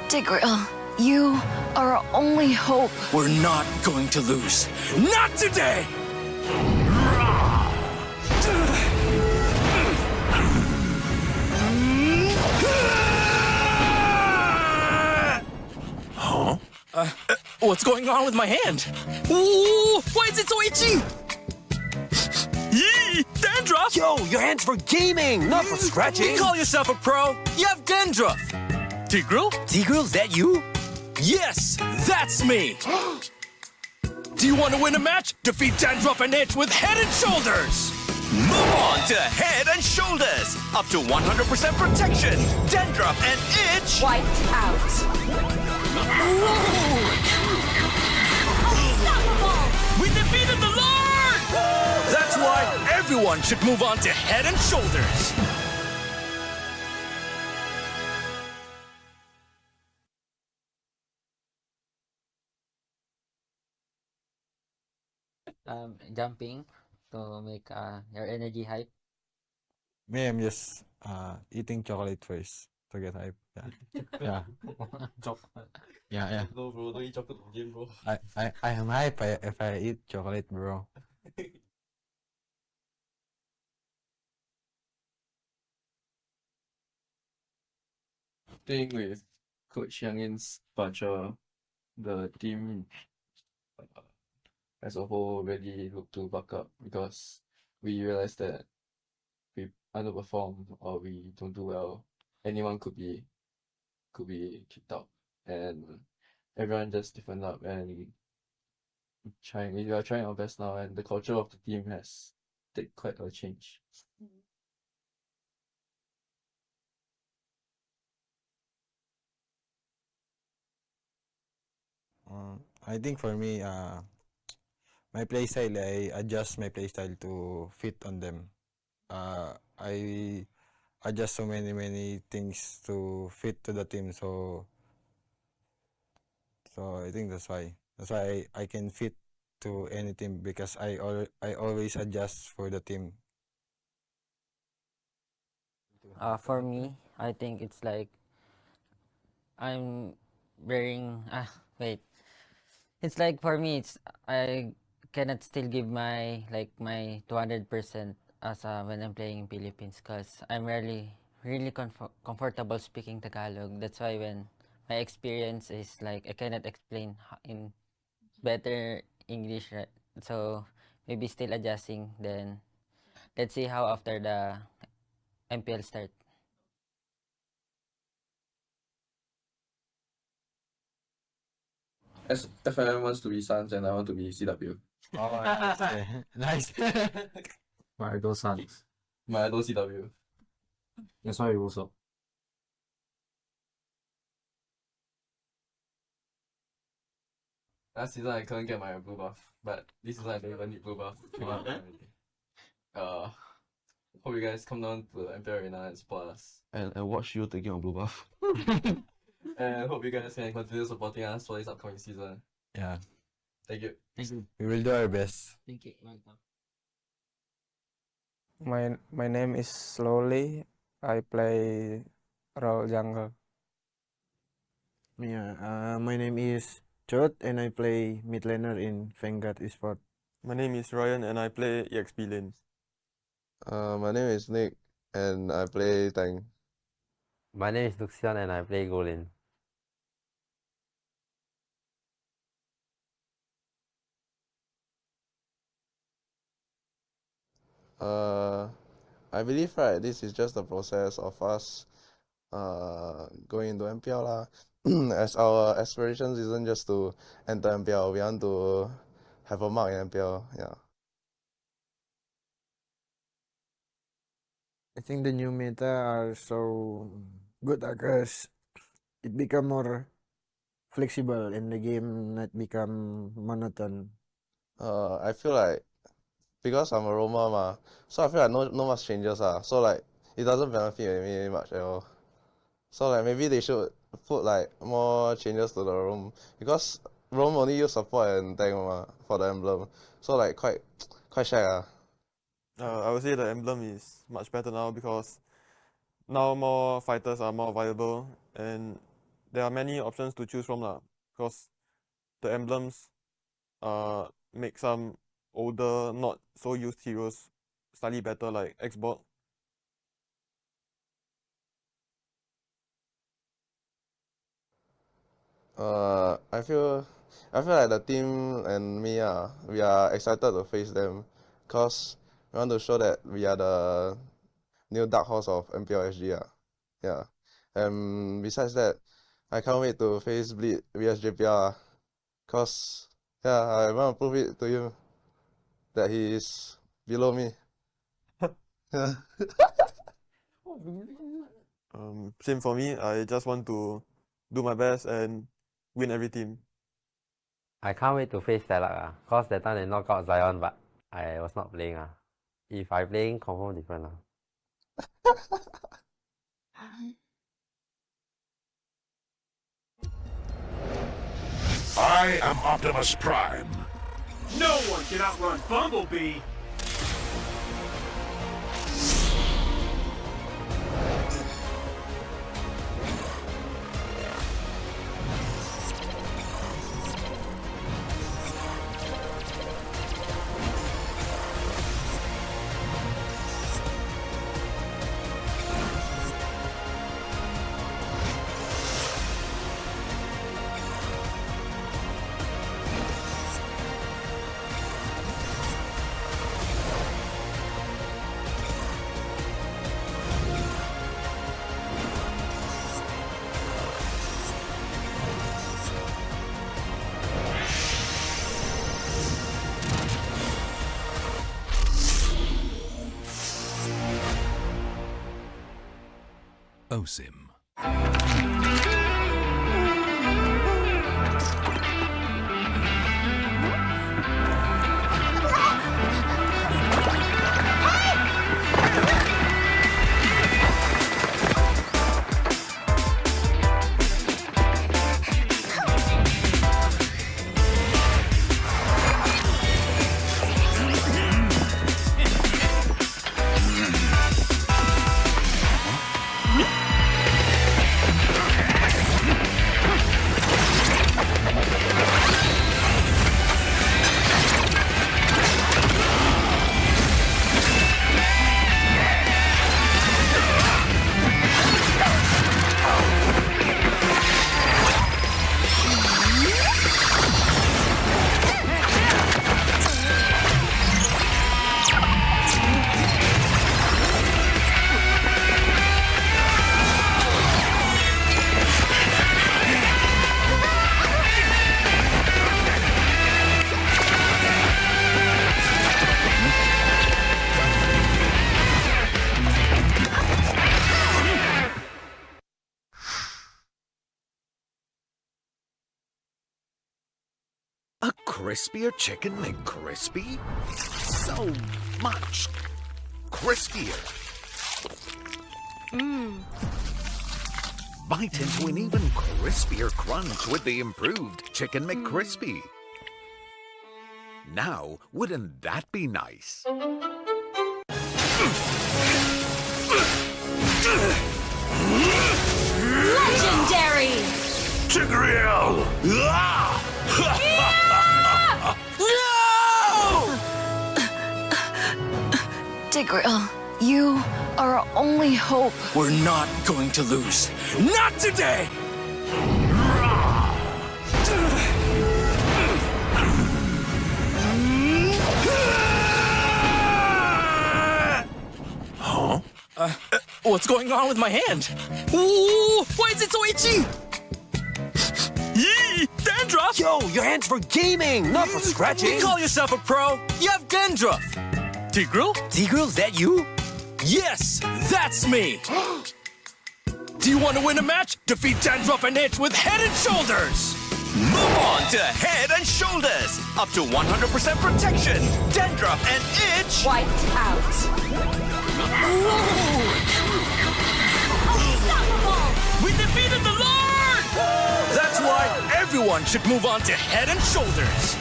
Tigreal, you are our only hope. We're not going to lose. Not today! Huh? What's going on with my hand? Ooh, why is it so itchy? Yee! Dandruff! Yo, your hand's for gaming, not for scratching. You call yourself a pro? You have dandruff. Tigreal? Tigreal, is that you? Yes, that's me! Do you want to win a match? Defeat Dandruff and Itch with Head and Shoulders! Move on to Head and Shoulders. Up to 100% protection. Dandruff and itch. Wiped out. Unstoppable! We defeated the Lord! That's why everyone should move on to Head and Shoulders. Jumping to make your energy hype. Me, I'm just eating chocolate first to get hype. Yeah. Yeah. Yeah, yeah. No, bro, don't eat chocolate again, bro. I am hype if I eat chocolate, bro. Think with Coach Yang Yin's departure, the team as a whole really looked to buck up because we realized that we underperform or we don't do well, anyone could be kicked out, and everyone just stiffened up and we are trying our best now, and the culture of the team has taken quite a change. I think for me, my playstyle, I adjust my playstyle to fit on them. I adjust so many things to fit to the team, so I think that's why I can fit to any team because I always adjust for the team. For me, I think it's like I'm wearing wait. It's like for me, it's I cannot still give my 200% as when I'm playing in Philippines because I'm really comfortable speaking Tagalog. That's why when my experience is like I cannot explain in better English, right? So maybe still adjusting. Then let's see how after the MPL start. As FNM wants to be Suns and I want to be CW. Oh, nice. My idol Suns. My idol CW. That's why we also. Last season I couldn't get my blue buff, but this season I don't even need blue buff. Hope you guys come down to the MPL Arena and support us. And watch you taking on blue buff. And hope you guys can continue supporting us for this upcoming season. Yeah. Thank you. Thank you. We will do our best. Thank you. Welcome. My name is Slowly. I play role jungle. Yeah, my name is Chot and I play mid laner in Vanguard Esport. My name is Ryan and I play EXP lane. My name is Nick and I play tank. My name is Luxian and I play Golin. I believe right, this is just the process of us going into MPL lah. As our aspirations isn't just to enter MPL, we want to have a mark in MPL. Yeah. I think the new meta are so good because it become more flexible and the game not become monotone. I feel like because I'm a Roma ma, so I feel like no much changes so like it doesn't benefit me much at all. So like maybe they should put like more changes to the roam because roam only use support and tank for the emblem. So like quite shag I would say the emblem is much better now because now more fighters are more viable and there are many options to choose from lah. Because the emblems make some older, not so used heroes slightly better, like Xbox. I feel like the team and me we are excited to face them because we want to show that we are the new dark horse of MPLSG. Yeah. And besides that, I can't wait to face Bleed vs JPL. Cause yeah, I want to prove it to you that he is below me. Yeah. Same for me. I just want to do my best and win every team. I can't wait to face Telak cause that time they knock out Zion, but I was not playing If I playing, confirm different I am Optimus Prime. No one can outrun Bumblebee. OSIM. A crispier chicken McCrispy? So much crispier. Bite into an even crispier crunch with the improved Chicken McCrispy. Now, wouldn't that be nice? Legendary! Tigreal! Tigreal, you are our only hope. We're not going to lose. Not today! Huh? What's going on with my hand? Ooh, why is it so itchy? Yee! Dandruff! Yo, your hand's for gaming, not for scratching. You call yourself a pro? You have dandruff. Tigreal? Tigreal, is that you? Yes, that's me. Do you want to win a match? Defeat Dandruff and Itch with Head and Shoulders. Move on to Head and Shoulders. Up to 100% protection. Dandruff and Itch. Wiped out. Unstoppable! We defeated the Lord! That's why everyone should move on to Head and Shoulders.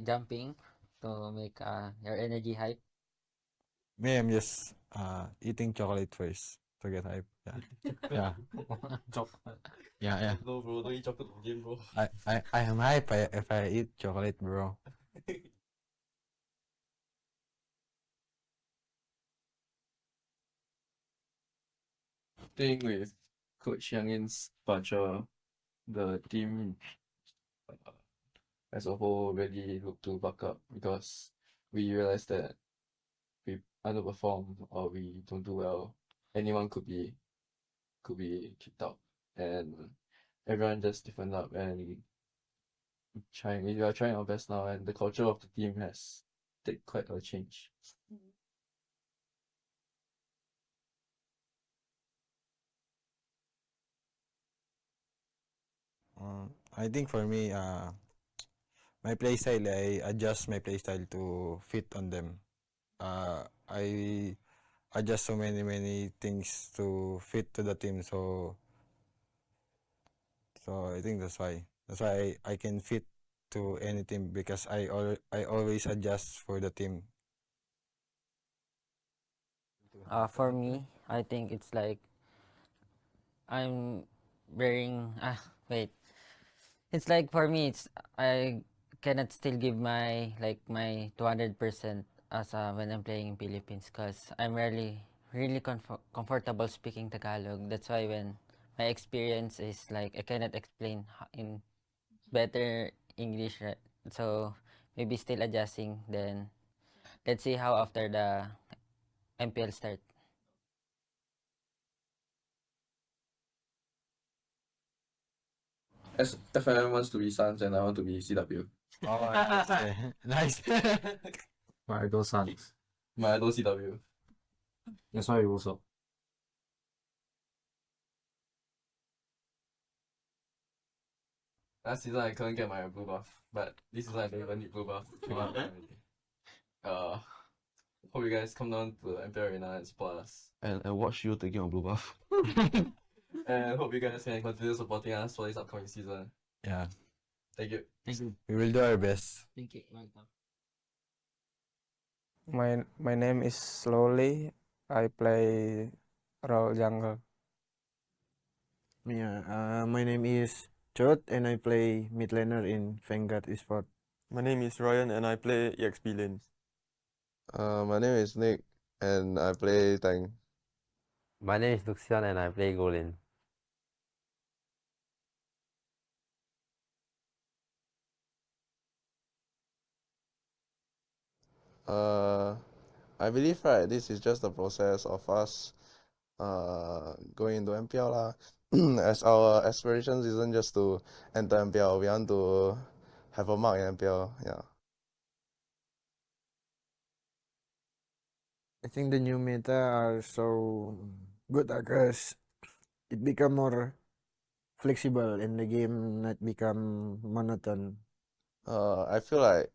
Jumping to make your energy hype. Me, I'm just eating chocolate first to get hype. Yeah. Yeah. No, bro, don't eat chocolate in game, bro. I am hype if I eat chocolate, bro. Playing with Coach Yang Yin's Bacha, the team as a whole really look to buck up because we realized that we underperform or we don't do well, anyone could be kicked out, and everyone just stiffened up and we are trying our best now, and the culture of the team has taken quite a change. I think for me, my playstyle, I adjust my playstyle to fit on them. I adjust so many things to fit to the team. So I think that's why I can fit to any team because I always adjust for the team. For me, I think it's like I'm wearing wait. It's like for me it's I cannot still give my 200% as when I'm playing in Philippines because I'm really comfortable speaking Tagalog. That's why when my experience is like I cannot explain in better English, right? So maybe still adjusting. Then let's see how after the MPL start. FMM wants to be Suns and I want to be CW. Oh, nice. My idol Suns. My idol CW. That's why we also. Last season I couldn't get my blue buff, but this season I don't even need blue buff. Hope you guys come down to the MPL Arena and support us. And watch you taking on blue buff. And hope you guys can continue supporting us for this upcoming season. Yeah. Thank you. Thank you. We will do our best. Thank you. Welcome. My name is Slowly. I play role jungle. Yeah, my name is Chot and I play mid laner in Vanguard Esport. My name is Ryan and I play EXP lane. My name is Nick and I play tank. My name is Luxian and I play Golin. I believe right, this is just the process of us going into MPL lah. As our aspirations isn't just to enter MPL, we want to have a mark in MPL. Yeah. I think the new meta are so good because it become more flexible and the game not become monotone. I feel like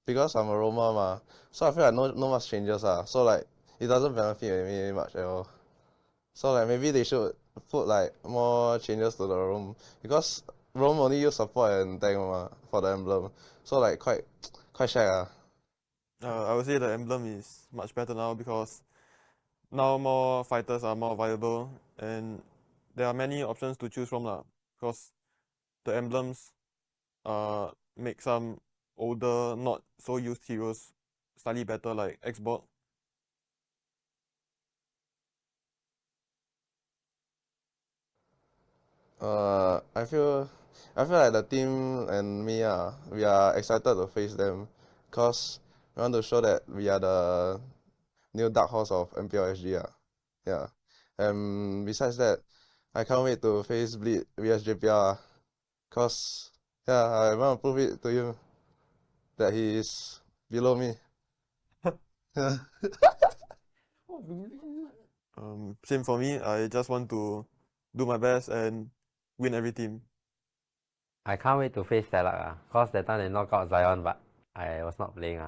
because I'm a Roma ma, so I feel like no much changes so like it doesn't benefit me much at all. So like maybe they should put like more changes to the roam because roam only use support and tank for the emblem. So like quite shag I would say the emblem is much better now because now more fighters are more viable and there are many options to choose from because the emblems make some older, not so used heroes slightly better like Xbox. I feel like the team and me we are excited to face them because we want to show that we are the new dark horse of MPLSG Yeah. And besides that, I can't wait to face Bleed vs JPL because I want to prove it to you that he is below me. Same for me. I just want to do my best and win every team. I can't wait to face Telak cause that time they knock out Zion, but I was not playing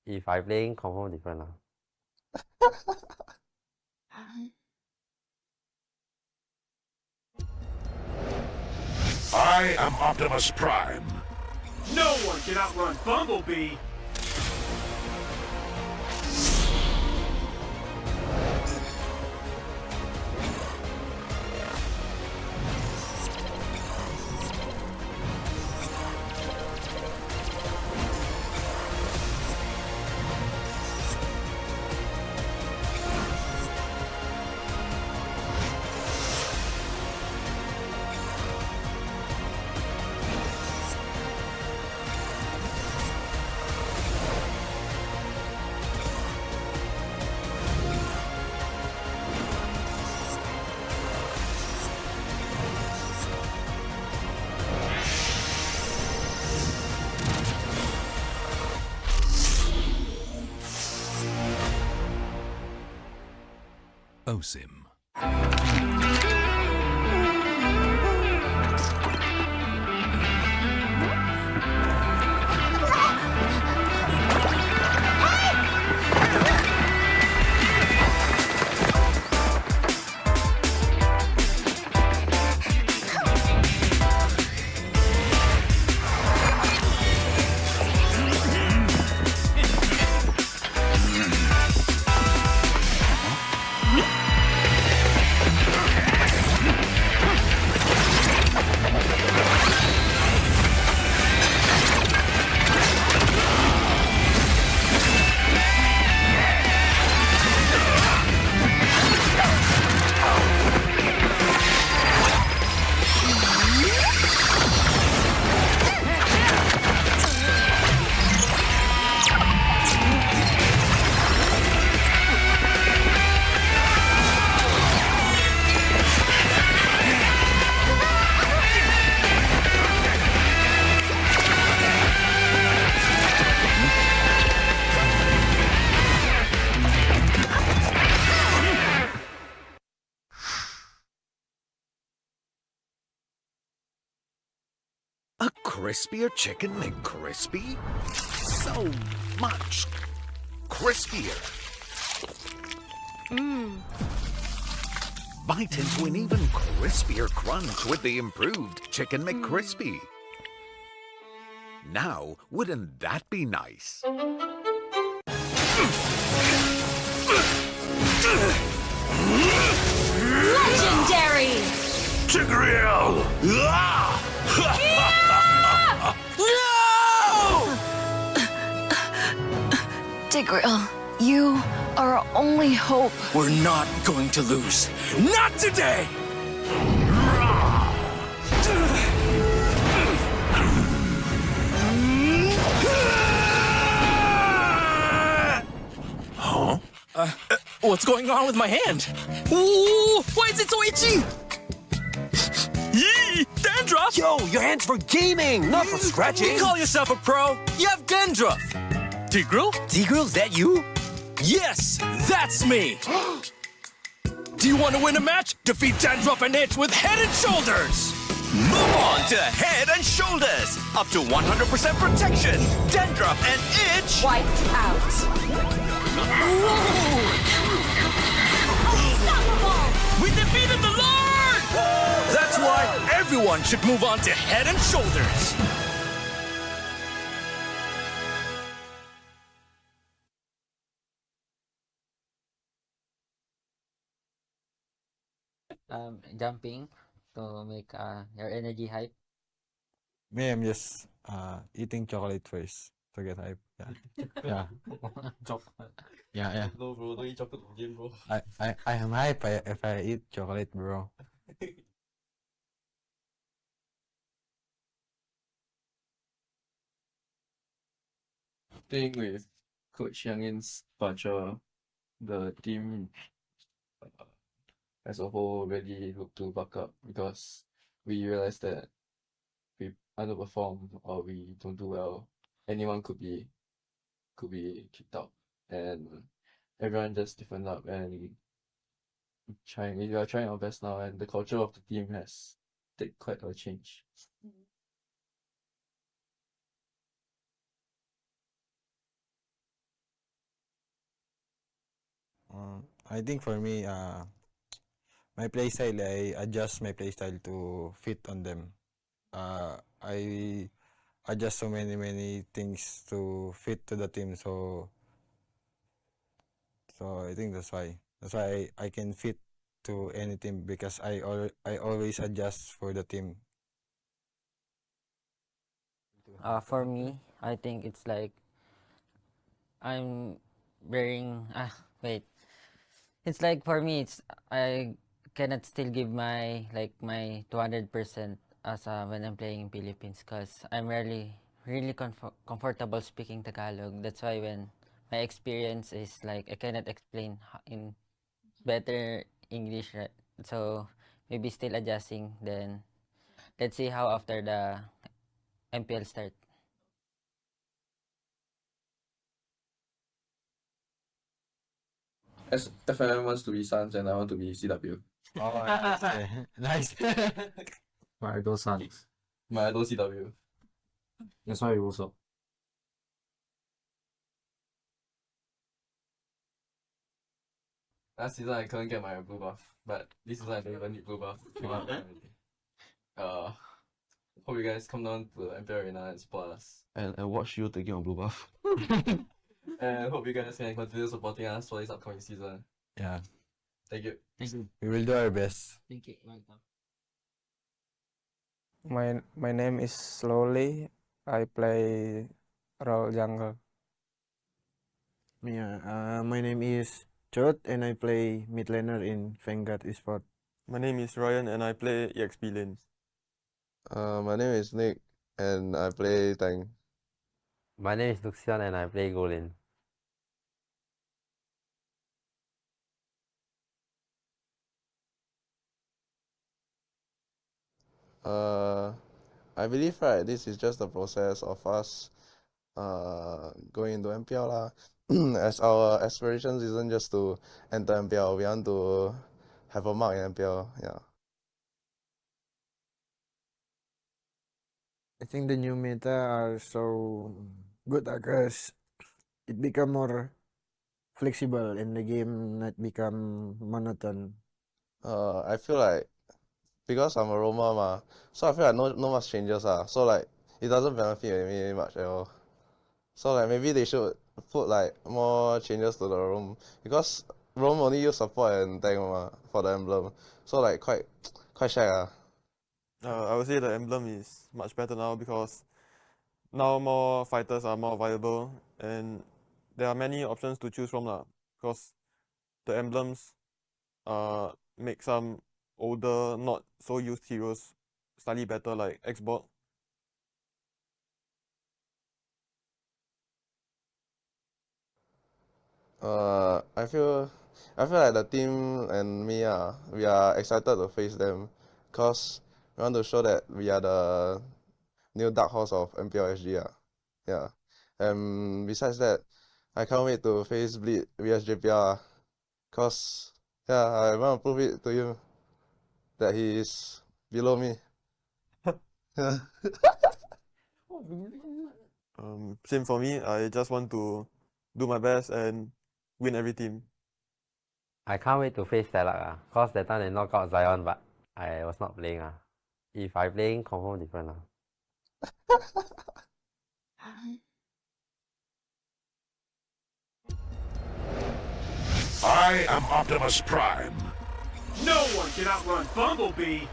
If I playing, confirm different I am Optimus Prime. No one can outrun Bumblebee. OSIM. A crispier chicken McCrispy? So much crispier. Bite into an even crispier crunch with the improved Chicken McCrispy. Now, wouldn't that be nice? Legendary! Tigreal! Tigreal, you are our only hope. We're not going to lose. Not today! Huh? What's going on with my hand? Ooh, why is it so itchy? Yee! Dandruff! Yo, your hand's for gaming, not for scratching. You call yourself a pro? You have dandruff. Tigreal? Tigreal, is that you? Yes, that's me. Do you want to win a match? Defeat Dandruff and Itch with Head and Shoulders. Move on to Head and Shoulders. Up to 100% protection. Dandruff and Itch. Wiped out. Unstoppable! We defeated the Lord! That's why everyone should move on to Head and Shoulders. Jumping to make your energy hype. Me, I'm just eating chocolate first to get hype. Yeah. Yeah. Chocolate. Yeah. No, bro, don't eat chocolate again, bro. I am hype if I eat chocolate, bro. Thing with Coach Yang Yin's departure, the team as a whole really look to buck up because we realized that we underperform or we don't do well, anyone could be kicked out, and everyone just stiffened up and we are trying our best now, and the culture of the team has taken quite a change. I think for me, my playstyle, I adjust my playstyle to fit on them. I adjust so many things to fit to the team, so I think that's why I can fit to any team because I always adjust for the team. For me, I think it's like I'm wearing wait. It's like for me, it's I cannot still give my 200% as when I'm playing in Philippines because I'm really comfortable speaking Tagalog. That's why when my experience is like I cannot explain in better English, right? So maybe still adjusting. Then let's see how after the MPL start. FMM wants to be Suns and I want to be CW. Oh, nice. My idol Suns. My idol CW. That's why we also. Last season I couldn't get my blue buff, but this season I don't even need blue buff. Hope you guys come down to the MPL Arena and support us. And watch you taking on blue buff. And hope you guys can continue supporting us for this upcoming season. Yeah. Thank you. Thank you. We will do our best. Thank you. Welcome. My name is Slowly. I play role jungle. Yeah, my name is Chot and I play mid laner in Vanguard Esport. My name is Ryan and I play EXP lane. My name is Nick and I play tank. My name is Luxian and I play goal lane. I believe right, this is just the process of us going into MPL lah. As our aspirations isn't just to enter MPL, we want to have a mark in MPL. Yeah. I think the new meta are so good because it become more flexible and the game not become monotone. I feel like because I'm a Roma ma, so I feel like no much changes so like it doesn't benefit me much at all. So like maybe they should put like more changes to the roam because roam only use support and tank for the emblem. So like quite shag I would say the emblem is much better now because now more fighters are more viable and there are many options to choose from because the emblems make some older, not so used heroes slightly better like Xbox. I feel like the team and me we are excited to face them because we want to show that we are the new dark horse of MPLSG Yeah. And besides that, I can't wait to face Bleed vs JPL because I want to prove it to you that he is below me. Same for me. I just want to do my best and win every team. I can't wait to face Telak cause that time they knock out Zion but I was not playing If I playing, confirm different I am Optimus Prime. No one can outrun Bumblebee!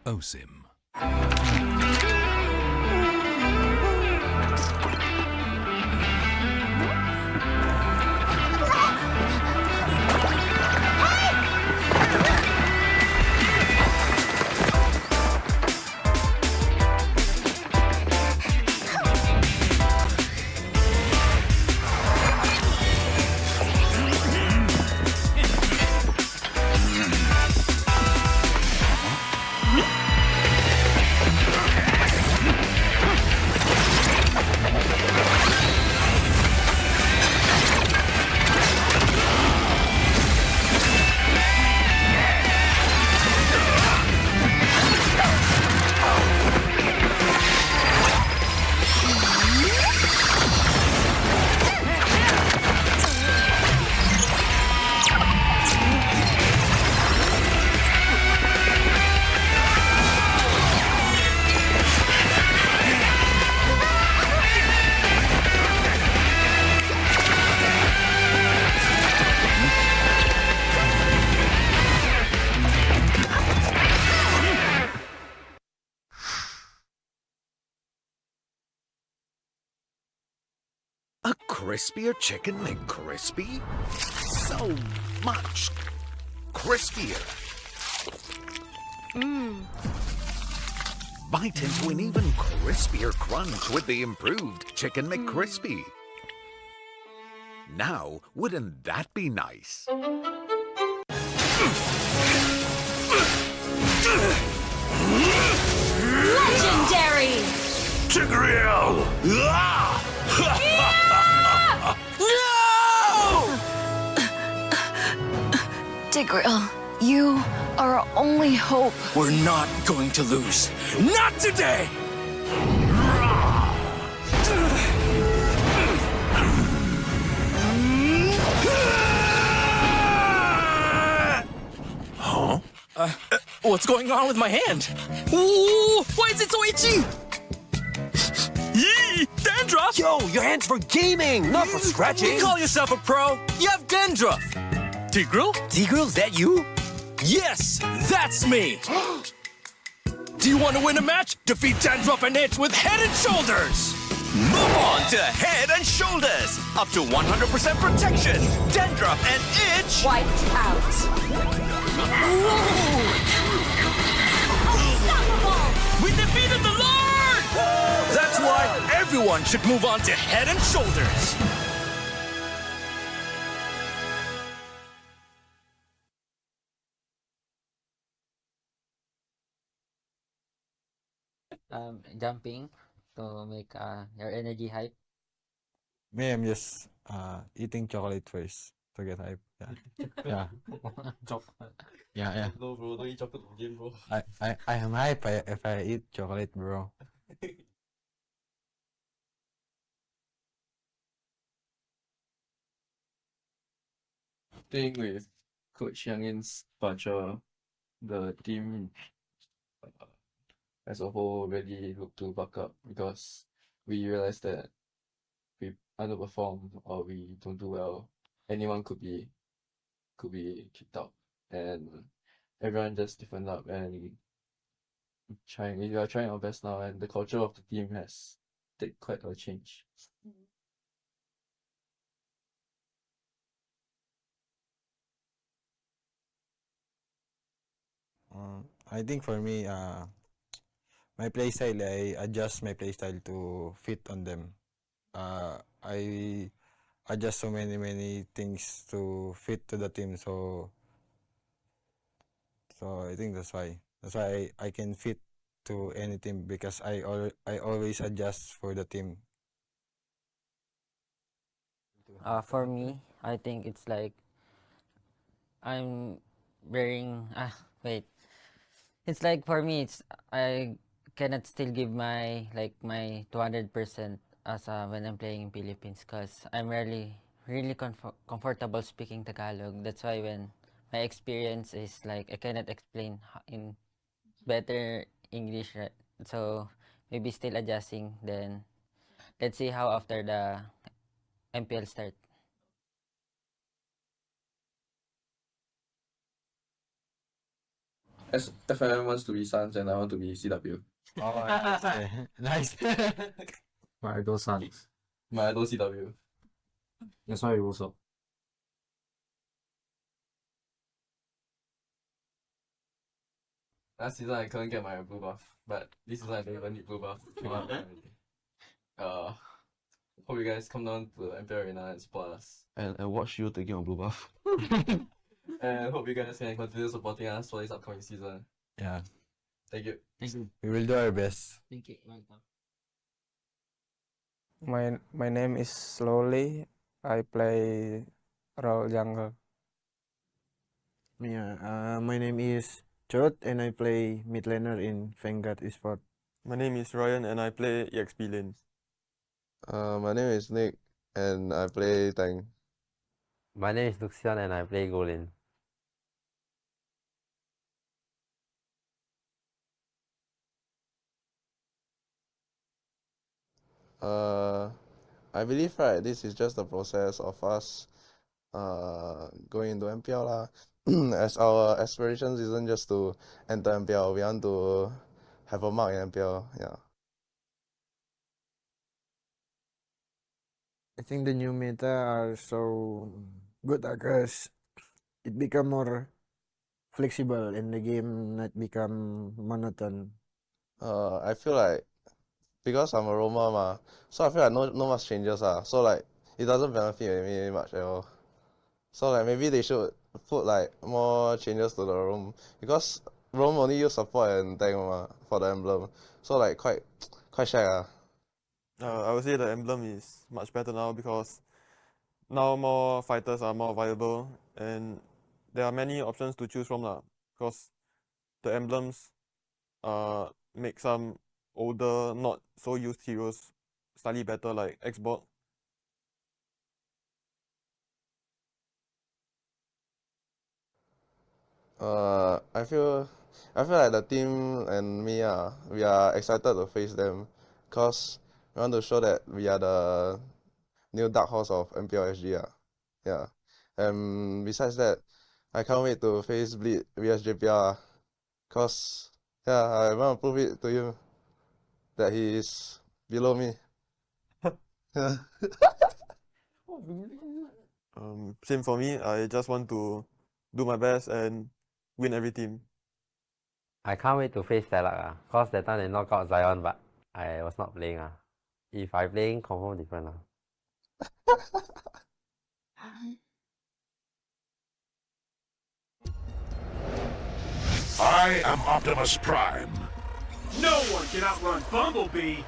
OSIM. crispier Chicken McCrispy? So much crispier. Bite into an even crispier crunch with the improved Chicken McCrispy. Now, wouldn't that be nice? Legendary! Tigreal! Tigreal, you are our only hope. We're not going to lose. Not today! Huh? What's going on with my hand? Ooh, why is it so itchy? Yee! Dandruff! Yo, your hand's for gaming, not for scratching. You call yourself a pro? You have dandruff. Tigreal? Tigreal, is that you? Yes, that's me. Do you want to win a match? Defeat Dandruff and Itch with Head and Shoulders. Move on to Head and Shoulders. Up to 100% protection. Dandruff and Itch. Wiped out. We defeated the Lord! That's why everyone should move on to Head and Shoulders. Jumping to make your energy hype. Me, I'm just eating chocolate first to get hype. Yeah. Yeah. Yeah. No, bro, don't eat chocolate in game, bro. I am hype if I eat chocolate, bro. Think with Coach Yang Yin's departure, the team as a whole really looked to buck up because we realized that we underperform or we don't do well, anyone could be kicked out, and everyone just stiffened up and we are trying our best now, and the culture of the team has taken quite a change. I think for me, my playstyle, I adjust my playstyle to fit on them. I adjust so many things to fit to the team. So I think that's why I can fit to any team because I always adjust for the team. For me, I think it's like I'm wearing wait. It's like for me, it's I cannot still give my 200% as when I'm playing in Philippines because I'm really comfortable speaking Tagalog. That's why when my experience is like I cannot explain in better English, right? So maybe still adjusting. Then let's see how after the MPL start. As FMM wants to be Suns and I want to be CW. Oh, nice. My idol Suns. My idol CW. That's why you also. Last season I couldn't get my blue buff, but this season I don't even need blue buff. Hope you guys come down to the MPL Arena and support us. And watch you taking on blue buff. And hope you guys can continue supporting us for this upcoming season. Yeah. Thank you. Thank you. We will do our best. Thank you. Welcome. My name is Slowly. I play role jungle. Yeah, my name is Chot and I play mid laner in Vanguard Esport. My name is Ryan and I play EXP lane. My name is Nick and I play tank. My name is Luxian and I play Golin. I believe right, this is just the process of us going into MPL lah. As our aspirations isn't just to enter MPL, we want to have a mark in MPL. Yeah. I think the new meta are so good because it become more flexible and the game not become monotone. I feel like because I'm a Roma so I feel like no much changes so like it doesn't benefit me much at all. So like maybe they should put like more changes to the roam because roam only use support and tank for the emblem. So like quite shag I would say the emblem is much better now because now more fighters are more viable and there are many options to choose from because the emblems make some older, not so used heroes slightly better, like Xbox. I feel like the team and me we are excited to face them because we want to show that we are the new dark horse of MPL SG yeah. And besides that, I can't wait to face Bleed vs JPL because I want to prove it to him that he is below me. Yeah. Same for me. I just want to do my best and win every team. I can't wait to face Telak cause that time they knock out Zion, but I was not playing If I playing, confirm different I am Optimus Prime. No one can outrun Bumblebee.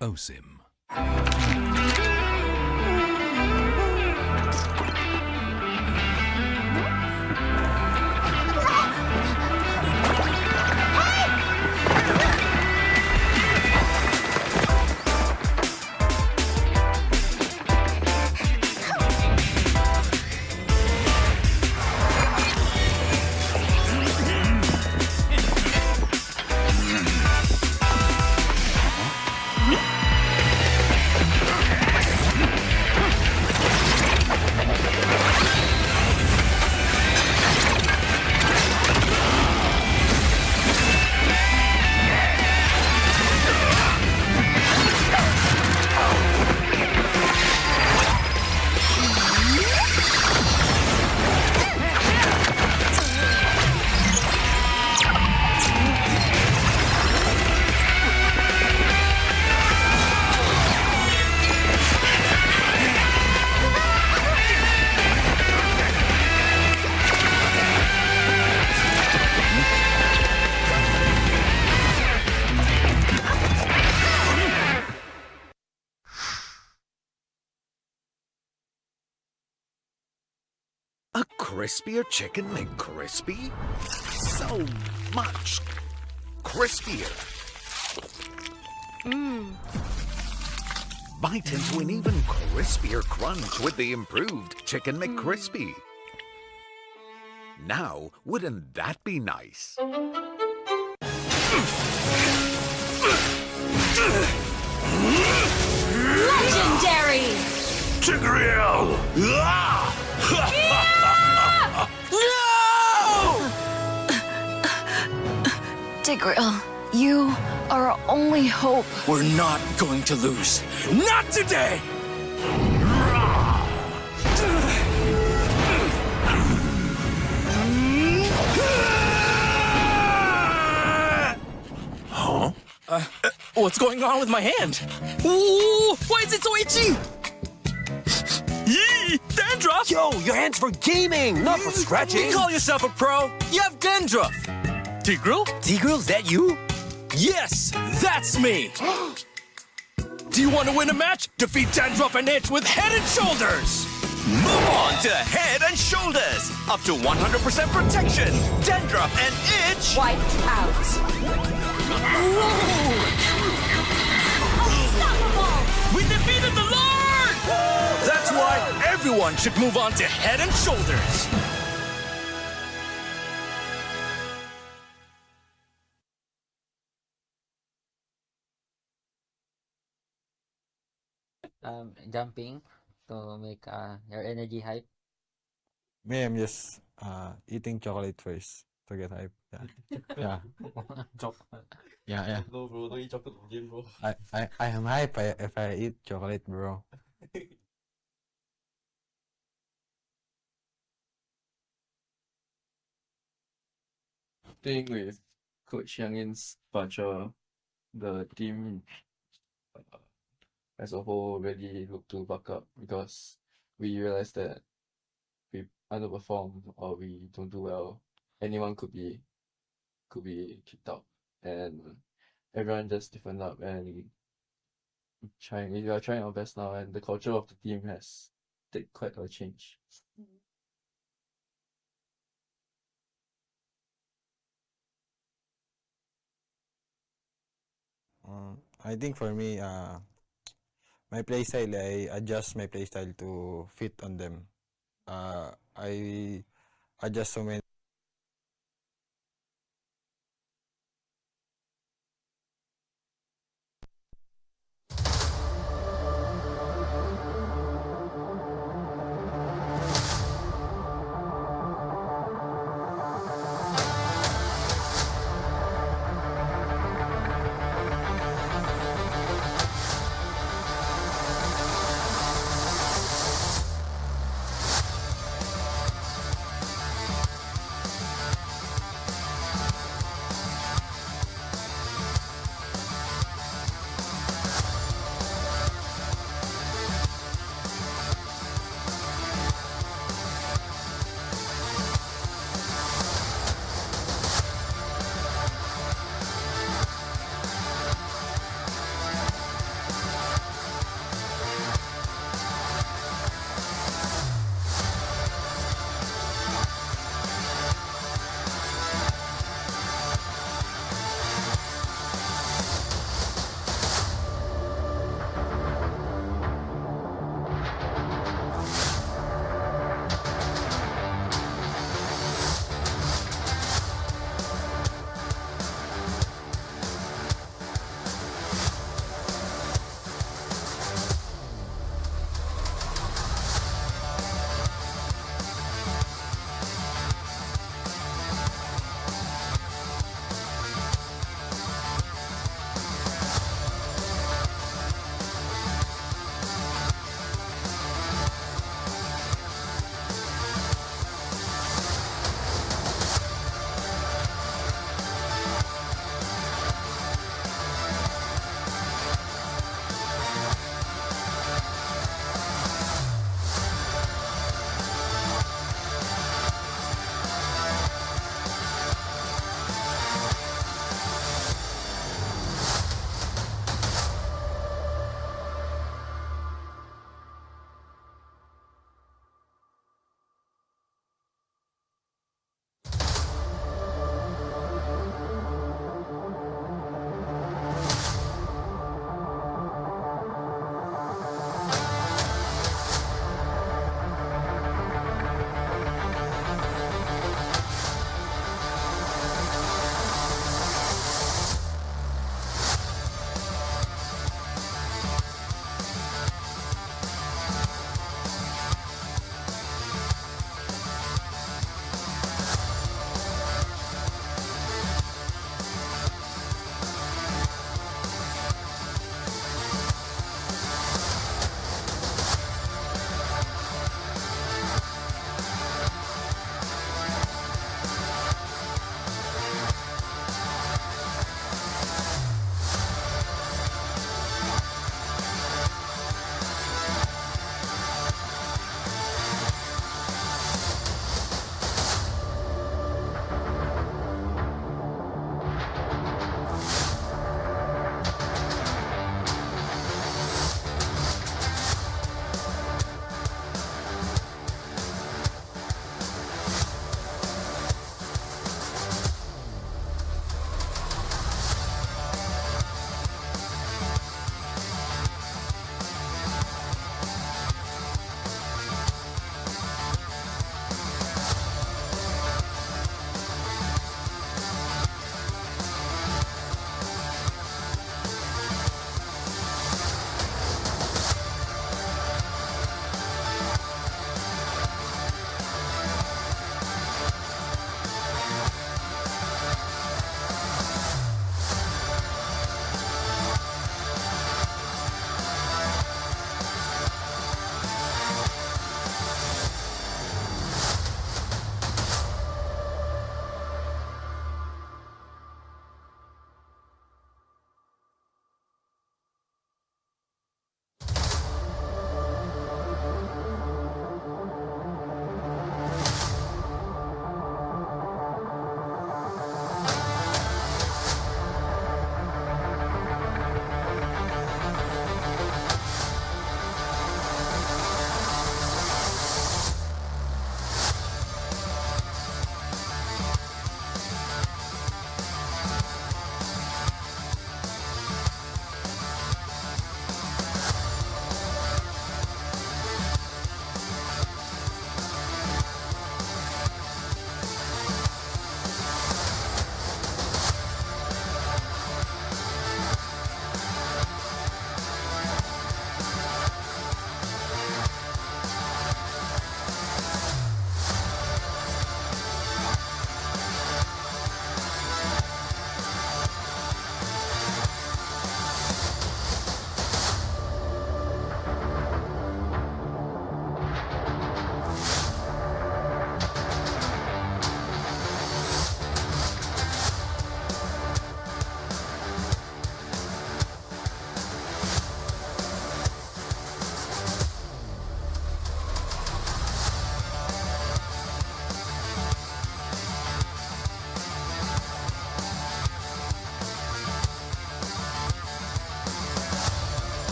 OSIM. A crispier chicken McCrispy? So much crispier. Bite into an even crispier crunch with the improved Chicken McCrispy. Now, wouldn't that be nice? Legendary! Tigreal! Tigreal, you are our only hope. We're not going to lose. Not today! Huh? What's going on with my hand? Ooh, why is it so itchy? Yee! Dandruff! Yo, your hand's for gaming, not for scratching. You call yourself a pro? You have dandruff. Tigreal? Tigreal, is that you? Yes, that's me! Do you want to win a match? Defeat Dandruff and Itch with Head and Shoulders! Move on to Head and Shoulders. Up to 100% protection. Dandruff and itch. Wiped out. We defeated the Lord! That's why everyone should move on to Head and Shoulders. Jumping to make your energy hype. Me, I'm just eating chocolate first to get hype. Yeah. Yeah. No, bro, don't eat chocolate in game, bro. I am hype if I eat chocolate, bro. Playing with Coach Yang Yin's departure, the team as a whole really looked to buck up because we realized that we underperform or we don't do well. Anyone could be kicked out, and everyone just stiffened up and we are trying our best now, and the culture of the team has taken quite a change. I think for me, my playstyle, I adjust my playstyle to fit on them. I adjust so many.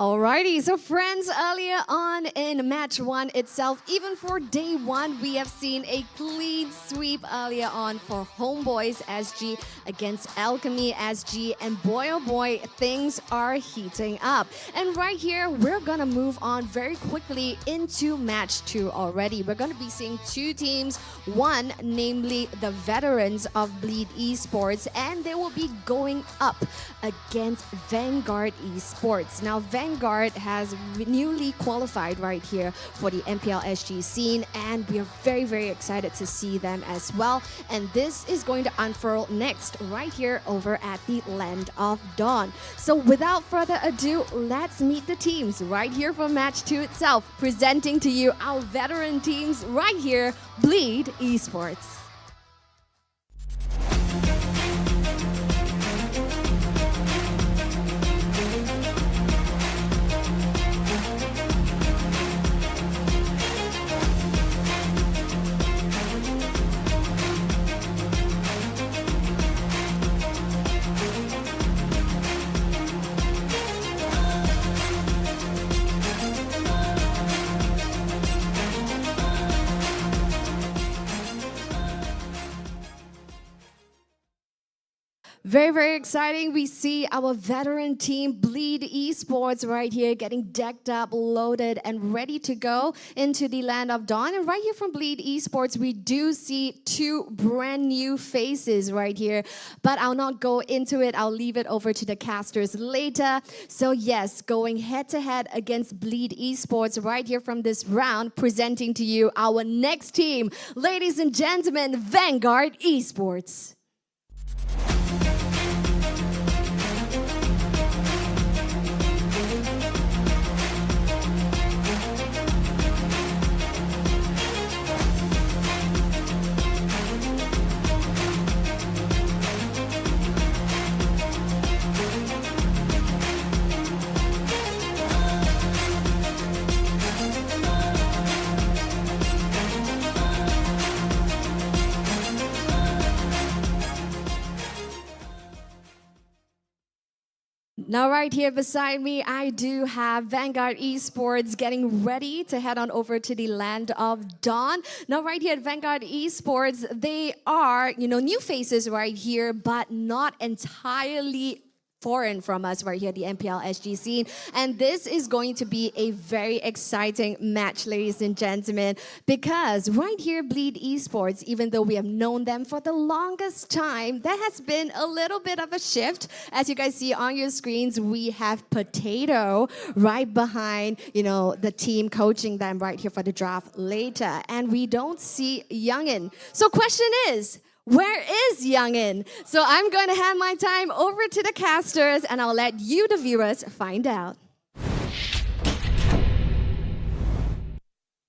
Alrighty, so friends, earlier on in match 1 itself, even for day 1, we have seen a clean sweep earlier on for HomeBois SG against Alchemy SG, and boy oh boy, things are heating up. And right here, we're gonna move on very quickly into match 2 already. We're gonna be seeing 2 teams, one namely the veterans of Bleed Esports, and they will be going up against Vanguard Esports. Now, Vanguard has newly qualified right here for the MPLSG scene, and we are very, very excited to see them as well. And this is going to unfurl next right here over at the Land of Dawn. So without further ado, let's meet the teams right here for match 2 itself, presenting to you our veteran teams right here, Bleed Esports. Very, very exciting. We see our veteran team, Bleed Esports, right here getting decked up, loaded, and ready to go into the Land of Dawn. And right here from Bleed Esports, we do see 2 brand new faces right here. But I'll not go into it. I'll leave it over to the casters later. So yes, going head-to-head against Bleed Esports right here from this round, presenting to you our next team. Ladies and gentlemen, Vanguard Esports. Now right here beside me, I do have Vanguard Esports getting ready to head on over to the Land of Dawn. Now right here at Vanguard Esports, they are, new faces right here, but not entirely foreign from us right here, the MPLSG scene. And this is going to be a very exciting match, ladies and gentlemen, because right here, Bleed Esports, even though we have known them for the longest time, there has been a little bit of a shift. As you guys see on your screens, we have Potato right behind, the team coaching them right here for the draft later. And we don't see Youngin. So question is, where is Youngin? So I'm going to hand my time over to the casters, and I'll let you, the viewers, find out.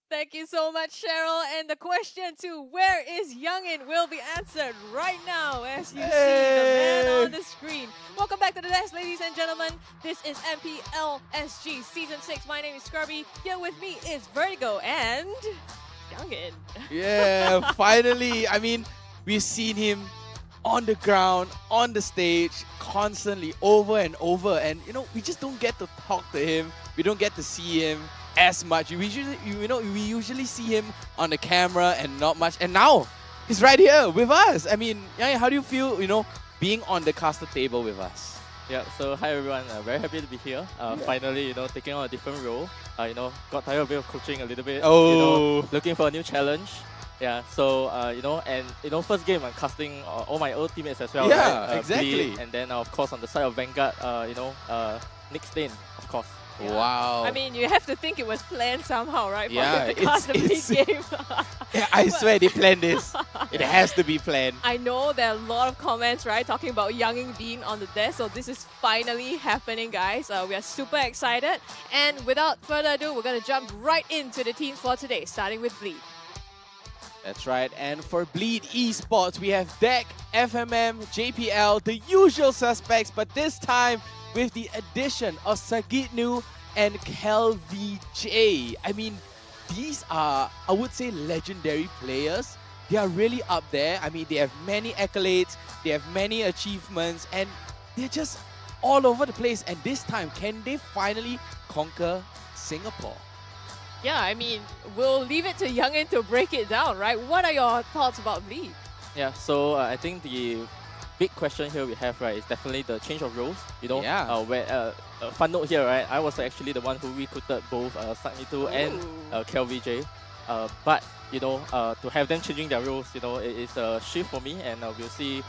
Thank you so much, Cheryl. And the question to where is Youngin will be answered right now as you see the man on the screen. Welcome back to the desk, ladies and gentlemen. This is MPLSG Season 6. My name is Scrubby. Here with me is Vertigo and Youngin. Yeah, finally. I mean, we've seen him on the ground, on the stage, constantly, over and over. And, we just don't get to talk to him. We don't get to see him as much. We usually see him on the camera and not much. And now, he's right here with us. I mean, how do you feel, being on the caster table with us? Yeah, so hi everyone. Very happy to be here. Finally, taking on a different role. Got tired of coaching a little bit. Looking for a new challenge. Yeah, so, first game I'm casting all my old teammates as well, yeah, right? Exactly. Bleed, and then, of course, on the side of Vanguard, Nick Stain, of course. Yeah. Wow. I mean, you have to think it was planned somehow, right? Yeah, for to cast the Bleed game. Yeah, I swear they planned this. It has to be planned. I know there are a lot of comments, right, talking about Youngin being on the desk, so this is finally happening, guys. We are super excited. And without further ado, we're going to jump right into the teams for today, starting with Bleed. That's right, and for Bleed Esports, we have Deck, FMM, JPL, the usual suspects, but this time with the addition of Sagitnu and KelVJ. I mean, these are, I would say, legendary players. They are really up there. I mean, they have many accolades, they have many achievements, and they're just all over the place. And this time, can they finally conquer Singapore? Yeah, I mean, we'll leave it to Youngin to break it down, right? What are your thoughts about Bleed? Yeah, so I think the big question here we have, right, is definitely the change of roles. You know, where fun note here, right? I was actually the one who recruited both Sagnito and KLVJ. But you know, to have them changing their roles, you know, it is a shift for me, and we'll see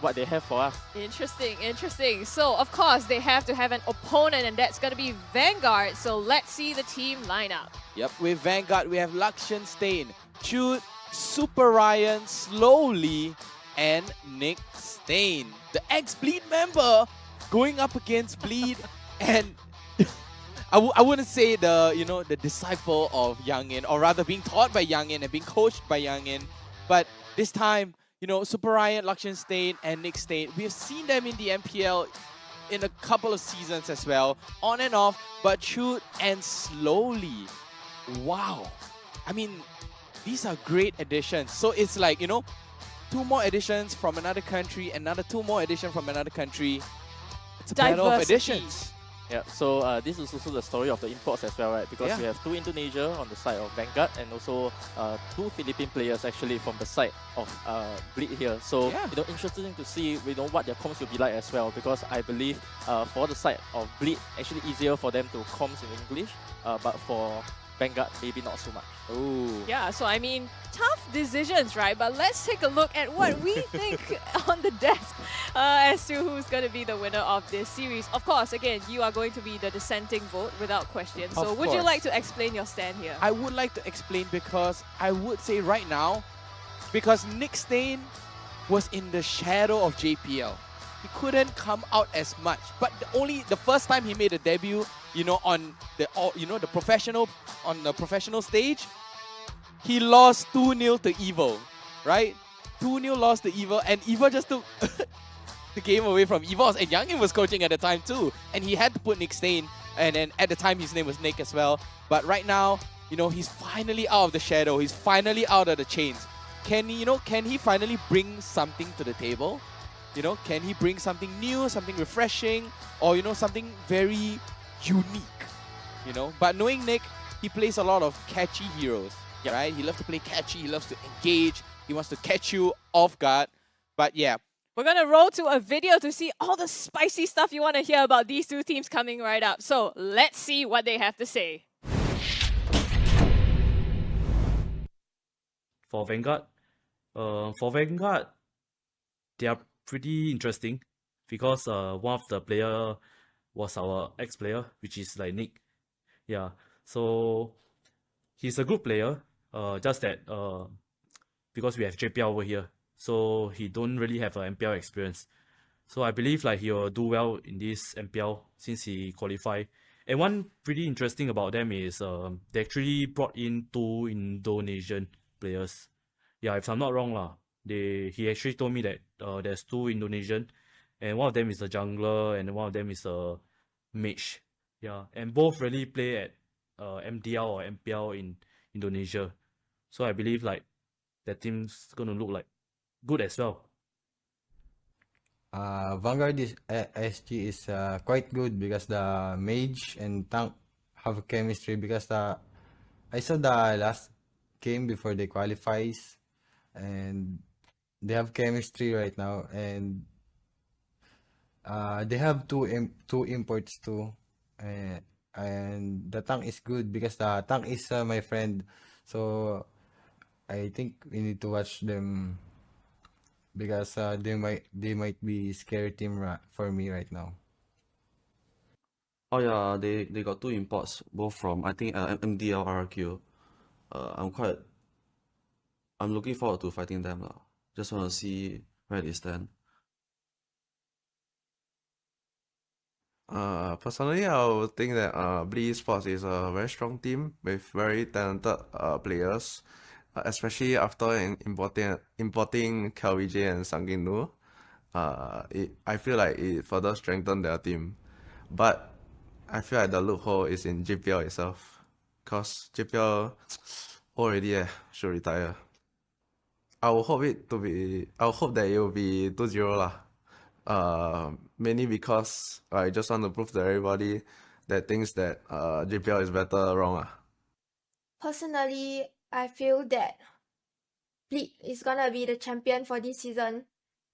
what they have for us. Interesting, interesting. So, of course, they have to have an opponent, and that's going to be Vanguard. So, let's see the team lineup. Yep, with Vanguard, we have Lakshan Stain, Chute, Super Ryan, Slowly, and Nick Stain. The ex-Bleed member going up against Bleed, and I wouldn't say the disciple of Youngin, or rather being taught by Youngin and being coached by Youngin. But this time, Super Ryan, Lakshan Stain, and Nick Stain, we have seen them in the MPL in a couple of seasons as well, on and off, but Chute and Slowly. Wow. I mean, these are great additions. So it's like, 2 more additions from another country, another 2 more additions from another country. It's a battle of additions. Yeah, so this is also the story of the imports as well, right? Because we have 2 Indonesia on the side of Vanguard, and also 2 Philippine players actually from the side of Bleed here. So interesting to see what their comms will be like as well. Because I believe for the side of Bleed, actually easier for them to comms in English, but for Vanguard maybe not so much. Ooh. Yeah, so I mean, tough decisions, right? But let's take a look at what we think on the desk as to who's going to be the winner of this series. Of course, again, you are going to be the dissenting vote without question. So would you like to explain your stand here? I would like to explain, because I would say right now, because Nick Stain was in the shadow of JPL. He couldn't come out as much. But the first time he made a debut, on the professional stage, he lost 2-0 to Evo, right? 2-0 lost to Evo, and Evo just took the game away from Evos, and Youngin was coaching at the time too, and he had to put Nick Stain, and then at the time his name was Nick as well. But right now, he's finally out of the shadow. He's finally out of the chains. Can he finally bring something to the table? Can he bring something new, something refreshing, or something very unique? But knowing Nick, he plays a lot of catchy heroes, right? He loves to play catchy, he loves to engage, he wants to catch you off guard. But yeah, we're gonna roll to a video to see all the spicy stuff you want to hear about these 2 teams coming right up. So let's see what they have to say. For Vanguard, they are pretty interesting, because one of the player was our ex-player, which is like Nick. Yeah, so he's a good player, just that because we have JPL over here, so he don't really have an MPL experience. So I believe like he will do well in this MPL since he qualified. And one pretty interesting about them is they actually brought in 2 Indonesian players. Yeah, if I'm not wrong lah. He actually told me that there's 2 Indonesian, and one of them is a jungler and one of them is a mage. Yeah, and both really play at MDL or MPL in Indonesia. So I believe like that team's gonna look like good as well. Vanguard SG is quite good, because the mage and tank have chemistry, because I saw the last game before they qualifies, and they have chemistry right now, and they have two imports too, and the tank is good, because the tank is my friend, so I think we need to watch them, because they might be scary team for me right now. Oh yeah, they got 2 imports, both from I think MDL RRQ. I'm looking forward to fighting them lah. Just want to see where they stand. Personally, I would think that Bleed Sports is a very strong team with very talented players, especially after importing KLVJ and Sanginu. I feel like it further strengthened their team, but I feel like the loophole is in JPL itself, cause JPL already should retire. I would hope that it will be 2-0 lah. Mainly because I just want to prove to everybody that thinks that JPL is better wrong. Personally, I feel that Bleed is gonna be the champion for this season.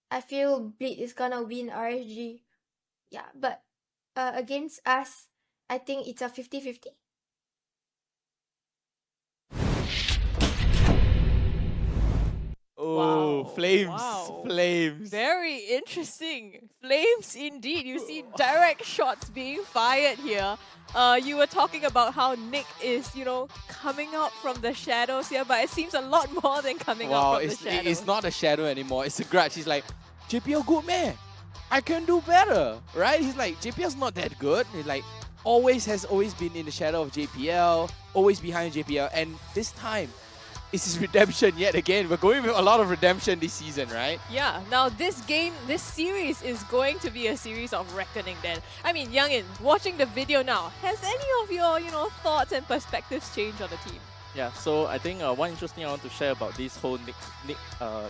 I feel Bleed is gonna win RSG. Yeah, but against us, I think it's a 50-50. Oh, flames, Wow. flames. Very interesting. Flames indeed. You see direct shots being fired here. You were talking about how Nick is, you know, coming out from the shadows here, but it seems a lot more than coming out from the shadows. It's not a shadow anymore. It's a grudge. He's like, JPL good man. I can do better, right? He's like, JPL's not that good. He's like, has always been in the shadow of JPL, always behind JPL, and this time, it's his redemption yet again. We're going with a lot of redemption this season, right? Yeah, now this series is going to be a series of reckoning then. I mean, Youngin, watching the video now, has any of your, you know, thoughts and perspectives changed on the team? Yeah, so I think one interesting I want to share about this whole Nick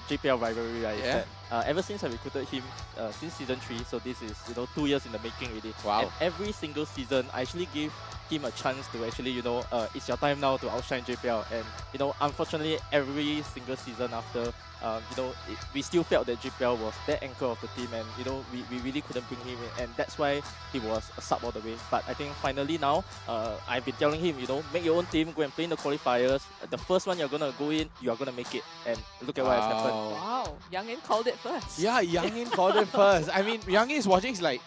JPL rivalry, right, is that ever since I recruited him since season 3, so this is, you know, 2 years in the making already. Wow. And every single season, I actually give him a chance to actually, you know, it's your time now to outshine JPL. And, you know, unfortunately, every single season after, you know, we still felt that JPL was that anchor of the team, and, you know, we really couldn't bring him in, and that's why he was a sub all the way. But I think finally now, I've been telling him, you know, make your own team, go and play in the qualifiers. The first one you're gonna go in, you are gonna make it, and look at what has happened. Wow, Youngin called it first. Yeah, Youngin called it first. I mean, Youngin is watching, he's like,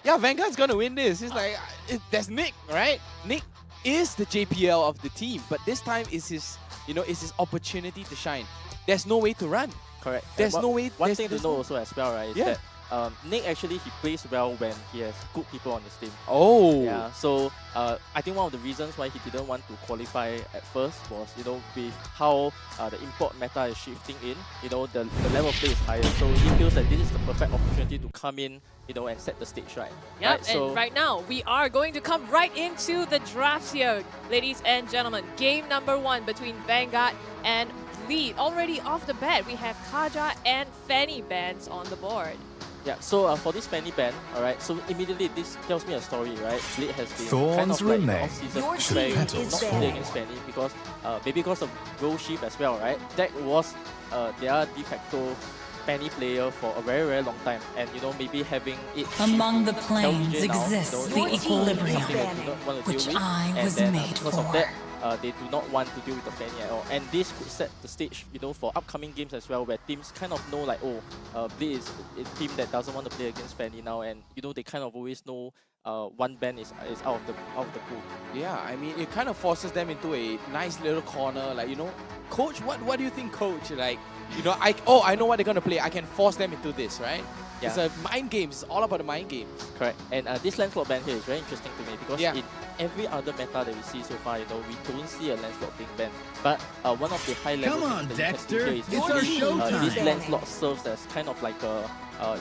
yeah, Vanguard's gonna win this. He's like, that's Nick, right? Nick is the JPL of the team, but this time is his, you know, is his opportunity to shine. There's no way to run. Correct. There's no way. One thing to know also as well, right, is Yeah. that Nick actually, he plays well when he has good people on his team. Oh. Yeah, so I think one of the reasons why he didn't want to qualify at first was, you know, with how the import meta is shifting in, you know, the level of play is higher. So he feels that this is the perfect opportunity to come in, you know, and set the stage right. Yep, right, so and right now, we are going to come right into the drafts here, ladies and gentlemen. Game number 1 between Vanguard and Bleed. Already off the bat, we have Kaja and Fanny bans on the board. Yeah, so for this Fanny ban, alright, so immediately this tells me a story, right? Bleed has been kind of Thorns like in the remain. off-season Your preparing team to is not banned. play against Fanny because maybe because of Roll Shift as well, right? That was their de facto Fanny player for a very, very long time, and, you know, maybe having it Among the shift planes LGJ now, exists you know, the is equilibrium, something that they don't want to which deal with, I and was then made because for. of that, they do not want to deal with the Fanny at all, and this could set the stage, you know, for upcoming games as well, where teams kind of know like, oh, Bleed is a team that doesn't want to play against Fanny now, and, you know, they kind of always know one ban is out of the pool. Yeah, I mean, it kind of forces them into a nice little corner. Like, you know, coach, what do you think, coach? Like, you know, I know what they're gonna play. I can force them into this, right? Yeah. It's a mind game. It's all about the mind game. Correct. And this Lancelot ban here is very interesting to me because Yeah. in every other meta that we see so far, you know, we don't see a Lancelot being banned. But one of the high level Come on, things that you Dexter. can do here is It's our showtime. this Lancelot serves as kind of like a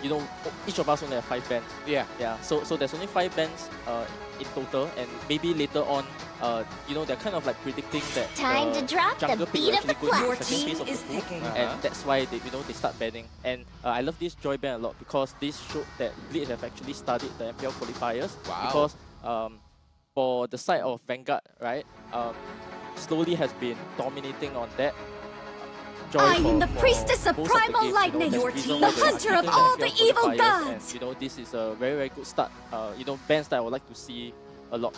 you know, each of us only have 5 bans. Yeah. Yeah. So there's only 5 bans in total, and maybe later on, you know, they're kind of like predicting that Time to drop the jungle pick beat will of the actually go to clock. the second phase of the pool, and that's why they, you know, they start banning. And I love this Joy ban a lot because this showed that Bleed have actually studied the MPL qualifiers. Wow. Because for the side of Vanguard, right, slowly has been dominating on that. Joy I am for- the for priestess of most primal the games, lightning, you know, your that's team, reason why the they are hunter of keeping all MPL the evil qualifiers, gods. And, you know, this is a very, very good start. You know, bans that I would like to see a lot.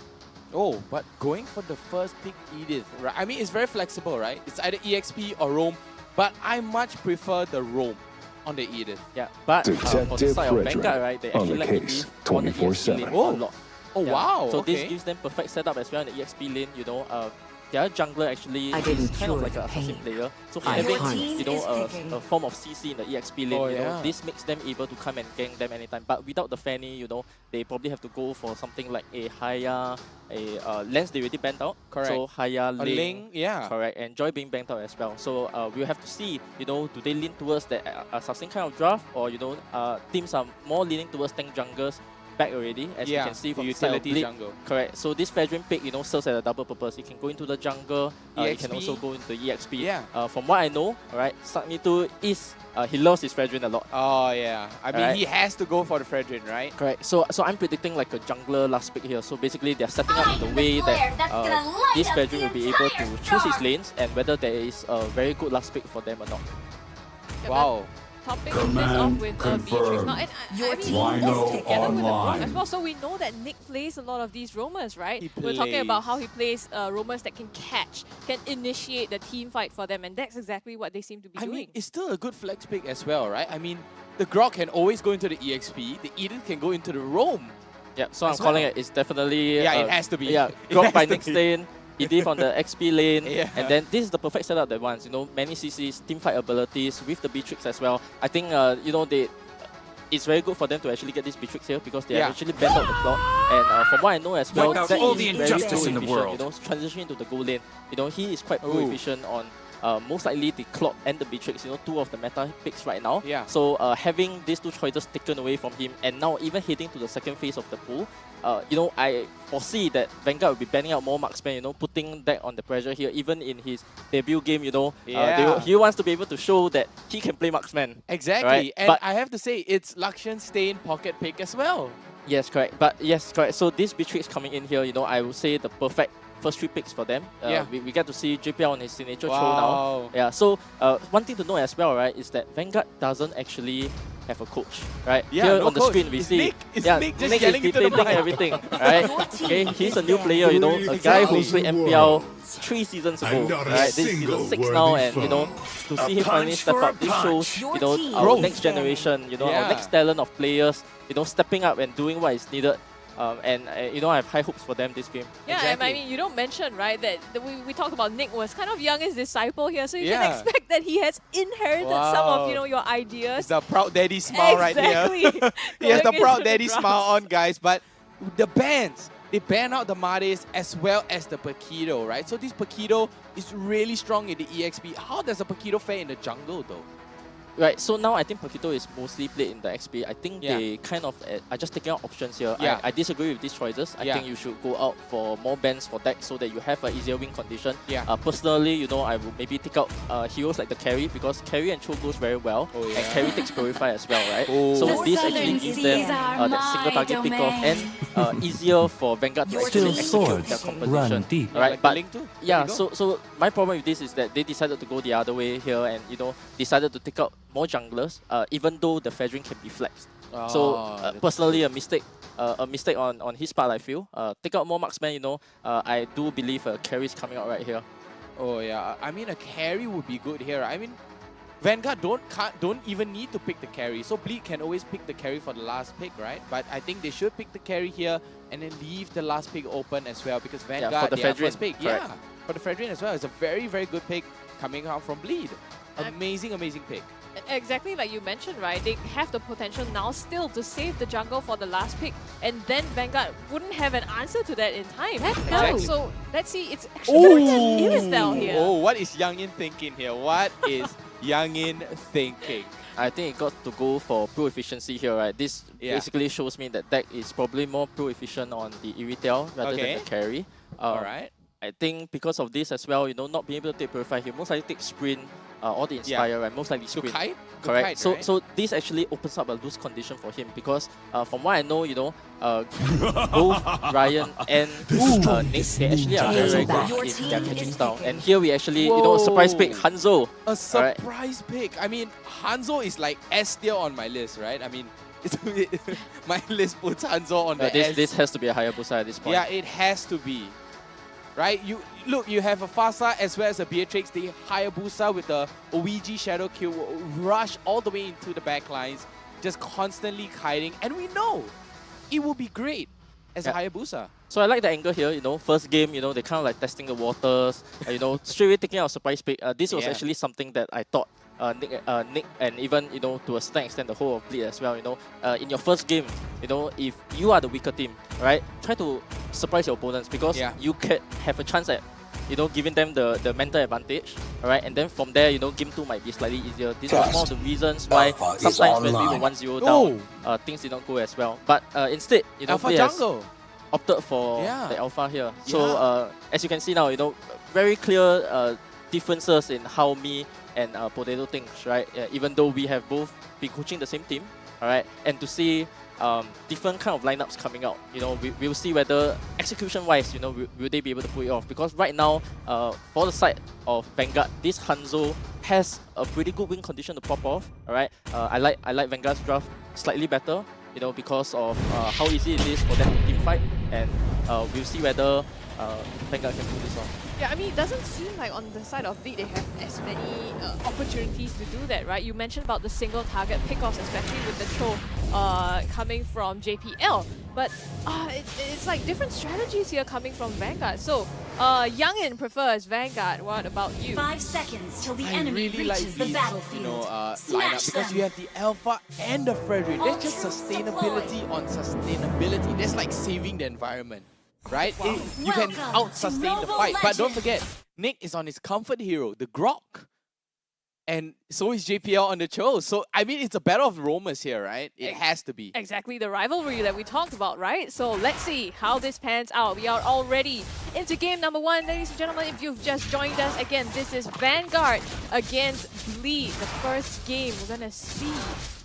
Oh, but going for the first pick, Edith, right? I mean, it's very flexible, right? It's either EXP or Roam, but I much prefer the Roam on the Edith. Yeah, but for the Detective side of Frederick Vanguard, right, they on actually the like to case, leave on the 24/7. EXP lane Oh. a lot. Oh, wow, So okay. this gives them perfect setup as well in the EXP lane, you know. Their jungler actually I didn't is kind of cure like the an assassin pain. player. So I having, harnessed you know, is picking. a form of CC in the EXP lane, Oh, you know, yeah. this makes them able to come and gank them anytime. But without the Fanny, you know, they probably have to go for something like a Haya, a Lens they already banned out. Correct. So Haya, A Ling, yeah. Correct, and Joy being banned out as well. So we'll have to see, you know, do they lean towards the assassin kind of draft, or, you know, teams are more leaning towards tank junglers back already, as you can see from the side of utility Bleed. jungle. Correct. So this Fedrin pick, serves as a double purpose. You can go into the jungle, you can also go into EXP. Yeah. From what I know, alright, Sakmitu is he loves his Fedrin a lot. Oh yeah, I mean he has to go for the Fredrin, right? Correct. So I'm predicting like a jungler last pick here. So basically they're setting up in the way that this Fedrin will be able to choose his lanes and whether there is a very good last pick for them or not. Wow. Topping this off with Beatrix. Now, and I mean, also together with the Roam as well. So we know that Nick plays a lot of these roamers, right? We're talking about how he plays roamers that can catch, can initiate the team fight for them, and that's exactly what they seem to be doing. I mean, it's still a good flex pick as well, right? I mean, the Grok can always go into the EXP, the Eden can go into the Roam. Yeah, so I'm calling it. It's definitely it has to be. Yeah, Grok by Nick's lane. ED on the XP lane, Yeah. and then this is the perfect setup that wants, many CCs, teamfight abilities with the Beatrix as well. I think, it's very good for them to actually get this Beatrix here because they have actually bent out the clock. And from what I know as well, Wipe out Zack all is the very injustice in the pro-efficient, world. Transitioning to the goal lane. He is quite pro-efficient on most likely the Clock and the Beatrix, two of the meta picks right now. Yeah. So having these two choices taken away from him and now even heading to the second phase of the pool, I foresee that Vanguard will be banning out more marksmen, putting that on the pressure here, even in his debut game, he wants to be able to show that he can play marksman. Exactly, right? and I have to say, it's Lakshan's Stain pocket pick as well. Yes, correct. So this Beatrix coming in here, I would say the perfect first 3 picks for them. We get to see JPL on his signature throw now. Yeah, so one thing to know as well, right, is that Vanguard doesn't actually have a coach, right? Yeah, here no on the coach. screen we It's see Nick. It's Nick just Nick yelling is into the dictating mic. everything, right? Okay, he's a new player, a guy who played MPL 3 seasons ago, right? This is season 6 now, and to see him finally step up, this shows our next generation, our next talent of players, stepping up and doing what is needed. And I have high hopes for them this game. Yeah, and I mean, you don't mention, right, that we talked about Nick was kind of Young's disciple here, so you can expect that he has inherited some of, your ideas. It's the proud daddy smile right here. He has the proud daddy smile on, guys. But the bans, they ban out the Mades as well as the Paquito, right? So this Paquito is really strong in the EXP. How does the Paquito fare in the jungle, though? Right, so now I think Paquito is mostly played in the XP. I think they kind of are just taking out options here. I disagree with these choices. I think you should go out for more bans for deck so that you have an easier win condition. Personally, I would maybe take out heroes like the carry because carry and Cho goes very well. And carry takes Purify as well, right? So this actually gives them that single target pick off and easier for Vanguard to actually execute their composition. Right, but so my problem with this is that they decided to go the other way here and decided to take out more junglers, even though the Fedrin can be flexed. So personally, a mistake on his part, I feel. Take out more marksmen, I do believe a carry is coming out right here. Oh yeah, I mean a carry would be good here. I mean, Vanguard don't even need to pick the carry. So Bleed can always pick the carry for the last pick, right? But I think they should pick the carry here and then leave the last pick open as well because Vanguard, for the their Fedrin, first pick. correct. Yeah, for the Fedrin as well. It's a very, very good pick coming out from Bleed. Amazing pick. Exactly like you mentioned, right? They have the potential now still to save the jungle for the last pick, and then Vanguard wouldn't have an answer to that in time. Let's go. So let's see, it's actually Illistel here. Oh, what is Youngin thinking here? What is Youngin thinking? I think it got to go for pro efficiency here, right? This basically shows me that deck is probably more pro efficient on the Irritail rather than the carry. Alright. I think because of this as well, not being able to take Purify, he most likely take Sprint or the Inspire, right? Most likely Sprint. Kite? Correct. Kite, right? So this actually opens up a loose condition for him because from what I know, both Ryan and Nick, they actually are very, very good in their catching style. And here we actually, surprise pick Hanzo. A surprise pick. I mean, Hanzo is like S tier on my list, right? I mean, my list puts Hanzo on the S. This has to be a Hayabusa at this point. Yeah, it has to be. Right, you have a Fasa as well as a Beatrix. The Hayabusa with the OEG Shadow Kill will rush all the way into the back lines, just constantly kiting, and we know it will be great as a Hayabusa. So I like the angle here, first game, they kind of like testing the waters, straight away taking out surprise pick. This was actually something that I thought Nick and even, to a certain extent the whole of Bleed as well, in your first game, if you are the weaker team, right, try to surprise your opponents because you can have a chance at giving them the mental advantage. All right, and then from there, Game 2 might be slightly easier. This was one of the reasons why sometimes when we were 1-0 down, things did not go as well. But instead, Alpha players jungle opted for the Alpha here. So as you can see now, very clear differences in how me and Potato thinks, right? Even though we have both been coaching the same team, all right, and to see different kind of lineups coming out, we'll see whether execution-wise, will they be able to pull it off? Because right now, for the side of Vanguard, this Hanzo has a pretty good win condition to pop off. All right, I like Vanguard's draft slightly better, because of how easy it is for them to team fight, and we'll see whether Vanguard can pull this off. Yeah, I mean, it doesn't seem like on the side of Bleed they have as many opportunities to do that, right? You mentioned about the single target pickoffs, especially with the Cho coming from JPL. But it's like different strategies here coming from Vanguard. So, Youngin prefers Vanguard. What about you? 5 seconds till the enemy really like reaches the these, battlefield. Lineup because you have the Alpha and the Frederick. That's just sustainability on sustainability. That's like saving the environment, right? You can out-sustain the fight. But don't forget, Nick is on his comfort hero, the Grok. And so is JPL on the Cho. So, I mean, it's a battle of roamers here, right? It has to be. Exactly the rivalry that we talked about, right? So let's see how this pans out. We are already into game number 1. Ladies and gentlemen, if you've just joined us, again, this is Vanguard against Bleed. The first game, we're going to see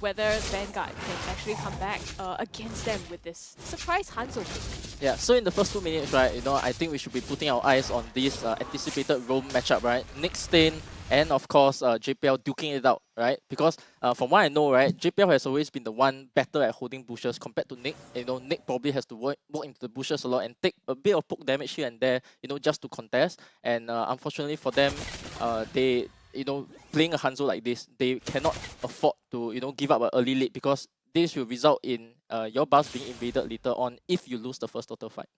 whether Vanguard can actually come back against them with this surprise Hanzo pick. Yeah, so in the first 2 minutes, right, I think we should be putting our eyes on this anticipated roam matchup, right? Nick Stain and of course JPL duking it out, right? Because from what I know, right, JPL has always been the one better at holding bushes compared to Nick. Nick probably has to walk into the bushes a lot and take a bit of poke damage here and there, just to contest. And unfortunately for them, they, playing a Hanzo like this, they cannot afford to, give up an early lead, because this will result in your buffs being invaded later on if you lose the first total fight.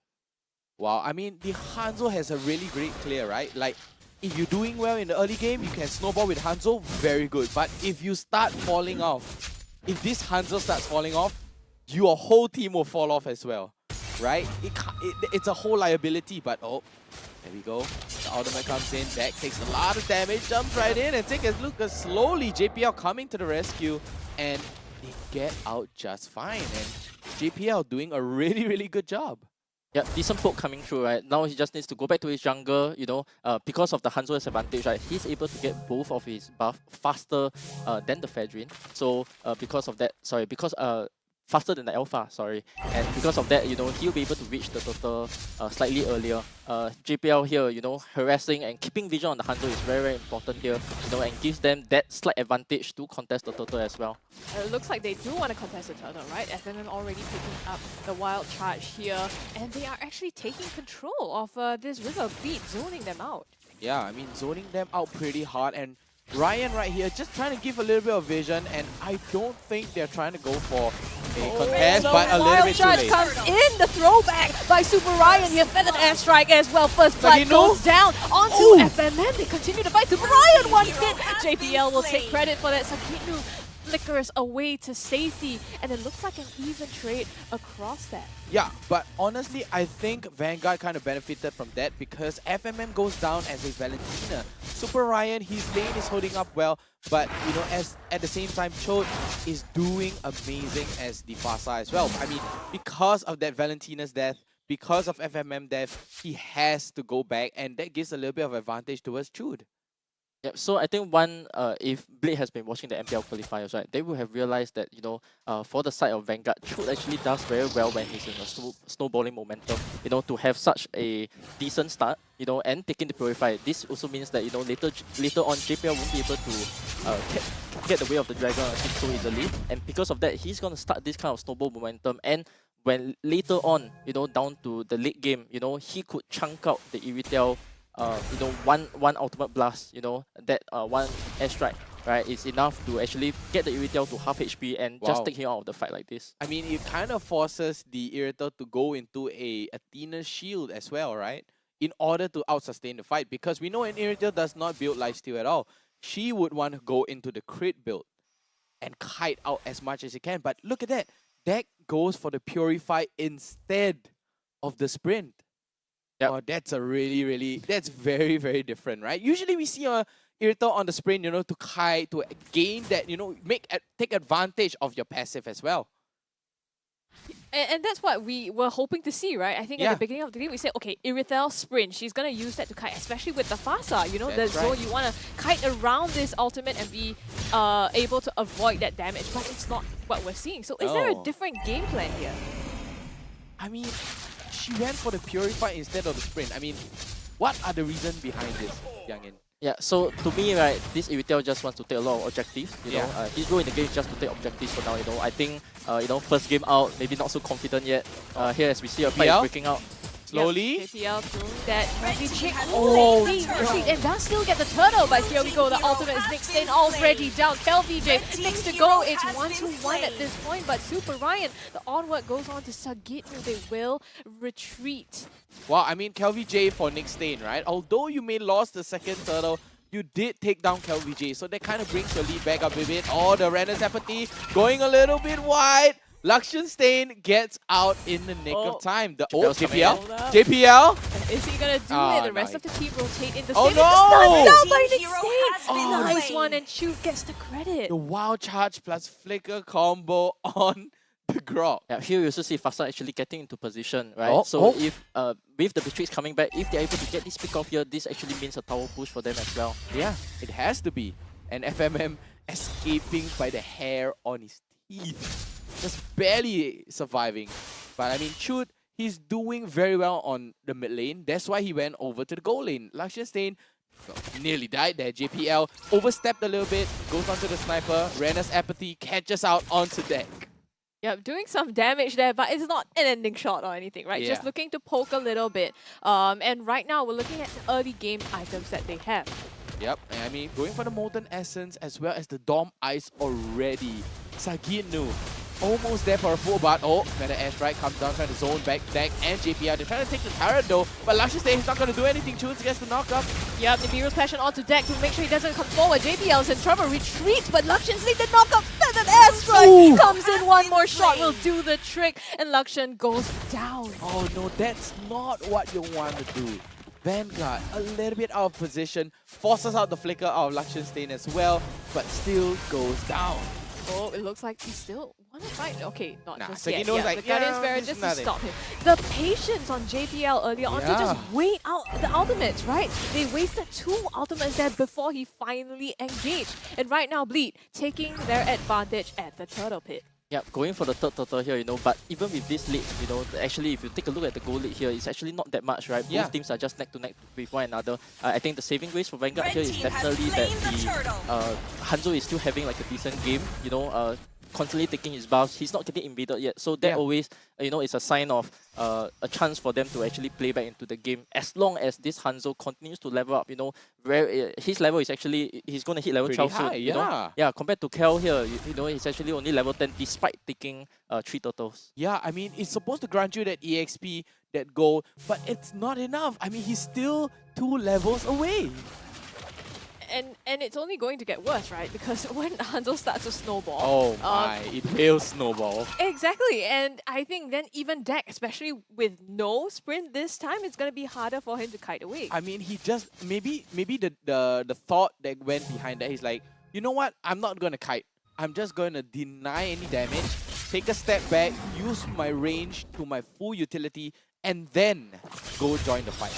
Wow, I mean, the Hanzo has a really great clear, right? Like, if you're doing well in the early game, you can snowball with Hanzo, very good. But if you start falling off, if this Hanzo starts falling off, your whole team will fall off as well, right? It's a whole liability, but oh, there we go. The ultimate comes in, Deck takes a lot of damage, jumps right in, and take a look slowly. JPL coming to the rescue, and they get out just fine. And JPL doing a really, really good job. Yeah, decent poke coming through, right? Now he just needs to go back to his jungle, because of the Hanzo's advantage, right? He's able to get both of his buff faster than the Fedrin. So because of that, faster than the Alpha, and because of that, he'll be able to reach the total slightly earlier. JPL here, harassing and keeping vision on the Hanzo is very, very important here, and gives them that slight advantage to contest the total as well. It looks like they do want to contest the turtle, right? FMM already picking up the wild charge here, and they are actually taking control of this river beat, zoning them out. Yeah, I mean, zoning them out pretty hard, and Ryan right here just trying to give a little bit of vision, and I don't think they're trying to go for a contest, but a little bit too late. Comes in, the throwback by Super Ryan here, feathered airstrike as well. First blood goes down onto FMM. They continue to fight. Super Ryan one hit. JPL will take credit for that. Sakinu flickers away to safety, and it looks like an even trade across that. Yeah, but honestly, I think Vanguard kind of benefited from that because FMM goes down as a Valentina. Super Ryan, his lane is holding up well, but as at the same time, Cho is doing amazing as the Fasa as well. I mean, because of that Valentina's death, because of FMM death, he has to go back, and that gives a little bit of advantage towards Chud. Yep, so I think if Blade has been watching the MPL qualifiers, right, they will have realized that, for the side of Vanguard, Chud actually does very well when he's in a snowballing momentum, to have such a decent start, and taking the Purify. This also means that, later on, JPL won't be able to get the way of the Dragon so easily, and because of that, he's going to start this kind of snowball momentum, and when later on, down to the late game, he could chunk out the Iritel, one ultimate blast, that one airstrike, right, is enough to actually get the Iritel to half HP and just take him out of the fight like this. I mean, it kind of forces the Iritel to go into a Athena shield as well, right? In order to out-sustain the fight, because we know an Iritel does not build lifesteal at all. She would want to go into the crit build and kite out as much as he can. But look at that. Deck goes for the Purify instead of the sprint. Yep. Oh, that's a that's very, very different, right? Usually we see a Irrital on the sprint, you know, to kite, to gain that, you know, take advantage of your passive as well. And that's what we were hoping to see, right? I think at the beginning of the game, we said, okay, Irithel sprint, she's going to use that to kite, especially with the Fasa, you know, That's the zone, you want to kite around this ultimate and be able to avoid that damage, but it's not what we're seeing. So is there a different game plan here? I mean, she went for the Purify instead of the sprint. I mean, what are the reasons behind this, Youngin? Yeah, so to me, right, this Irritel just wants to take a lot of objectives. You know, his role in the game is just to take objectives for now. You know, I think you know, first game out, maybe not so confident yet. Here, as we see a fight is breaking out. Slowly. JPL through that heavy chick. Oh, and does still get the turtle, but here we go. The ultimate is mixed in already down. KelVJ next to go. It's 1-1 at this point, but Super Ryan, the onward goes on to Sagitnu. They will retreat. Well, I mean, KelVJ for Nick Stain, right? Although you may lost the second turtle, you did take down KelVJ, so that kind of brings your lead back up a bit. Oh, the Renner's Apathy going a little bit wide. Luxian Stain gets out in the nick of time. The JPL. JPL. Is he gonna do it? The rest of the team rotate in the Oh same. no! It's down by Nick Stain. Nice one, and Shoot gets the credit. The wild charge plus flicker combo on the Grog. Yeah, here you also see Fasa actually getting into position, right? So if with the Beatrix coming back, if they're able to get this pick off here, this actually means a tower push for them as well. Yeah, it has to be. And FMM escaping by the hair on his teeth. Just barely surviving. But I mean, Chut, he's doing very well on the mid lane. That's why he went over to the goal lane. Luxian Stain nearly died there. JPL overstepped a little bit, goes onto the sniper. Renner's Apathy catches out onto deck. Yeah, doing some damage there, but it's not an ending shot or anything, right? Just looking to poke a little bit. And right now, we're looking at the early game items that they have. Yep, and I mean, going for the Molten Essence as well as the Dom Ice already. Sagitnu almost there for a full bar. Oh, Meta Airstrike comes down, trying to zone back deck and JPL. They're trying to take the turret though, but Luxian Stain is not going to do anything. Choots gets the knockup. Yep, Nibiru's Passion onto deck to make sure he doesn't come forward. JPL's in trouble, retreats, but Luxian Stain the knockup. Meta Airstrike comes in, one more shot will do the trick, and Luxian goes down. Oh no, that's not what you want to do. Vanguard, a little bit out of position, forces out the flicker out of Luxian Stain as well, but still goes down. Oh, it looks like he still want to fight. Okay, not just so yet. he knows like, the Guardian Spirit just to stop him. The patience on JPL earlier on to just wait out the ultimates, right? They wasted 2 ultimates there before he finally engaged. And right now, Bleed taking their advantage at the turtle pit. Yeah, going for the third turtle here, you know, but even with this lead, you know, actually if you take a look at the goal lead here, it's actually not that much, right? Both teams are just neck to neck with one another. I think the saving grace for Vanguard here is definitely that the Hanzo is still having like a decent game, you know, constantly taking his buffs. He's not getting invaded yet, so that always, you know, is a sign of a chance for them to actually play back into the game. As long as this Hanzo continues to level up, you know, where his level is actually, he's going to hit level 12 soon, you know? Yeah, compared to Kel here, you know, he's actually only level 10 despite taking 3 turtles. Yeah, I mean, it's supposed to grant you that EXP, that gold, but it's not enough. I mean, he's still 2 levels away. And it's only going to get worse, right? Because when Hanzo starts to snowball... Oh my, it will snowball. Exactly, and I think then even deck, especially with no sprint this time, it's going to be harder for him to kite away. I mean, he just... Maybe the thought that went behind that, he's like, you know what? I'm not going to kite. I'm just going to deny any damage, take a step back, use my range to my full utility, and then go join the fight.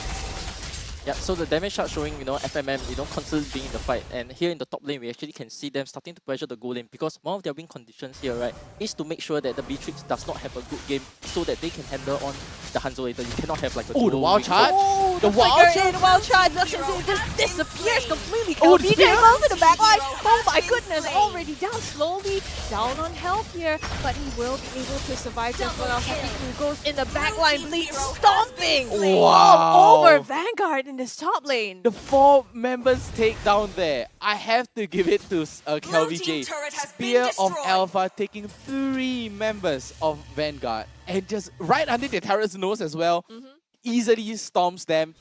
Yeah, so the damage chart showing, you know, FMM, you know, constantly being in the fight. And here in the top lane, we actually can see them starting to pressure the goal lane because one of their win conditions here, right, is to make sure that the Beatrix does not have a good game so that they can handle on the Hanzo later. You cannot have like a the wild charge! Oh, the wild charge! The wild charge! Luxian Stain just disappears completely. KelVJ goes to the backline. Oh my goodness, already down, slowly down on health here. But he will be able to survive just when Sagitnu goes in the backline, Bleed stomping all over Vanguard in this top lane. The 4 members take down there. I have to give it to KelVJ. Spear of Alpha taking 3 members of Vanguard. And just right under the turret's nose as well. Easily stomps them,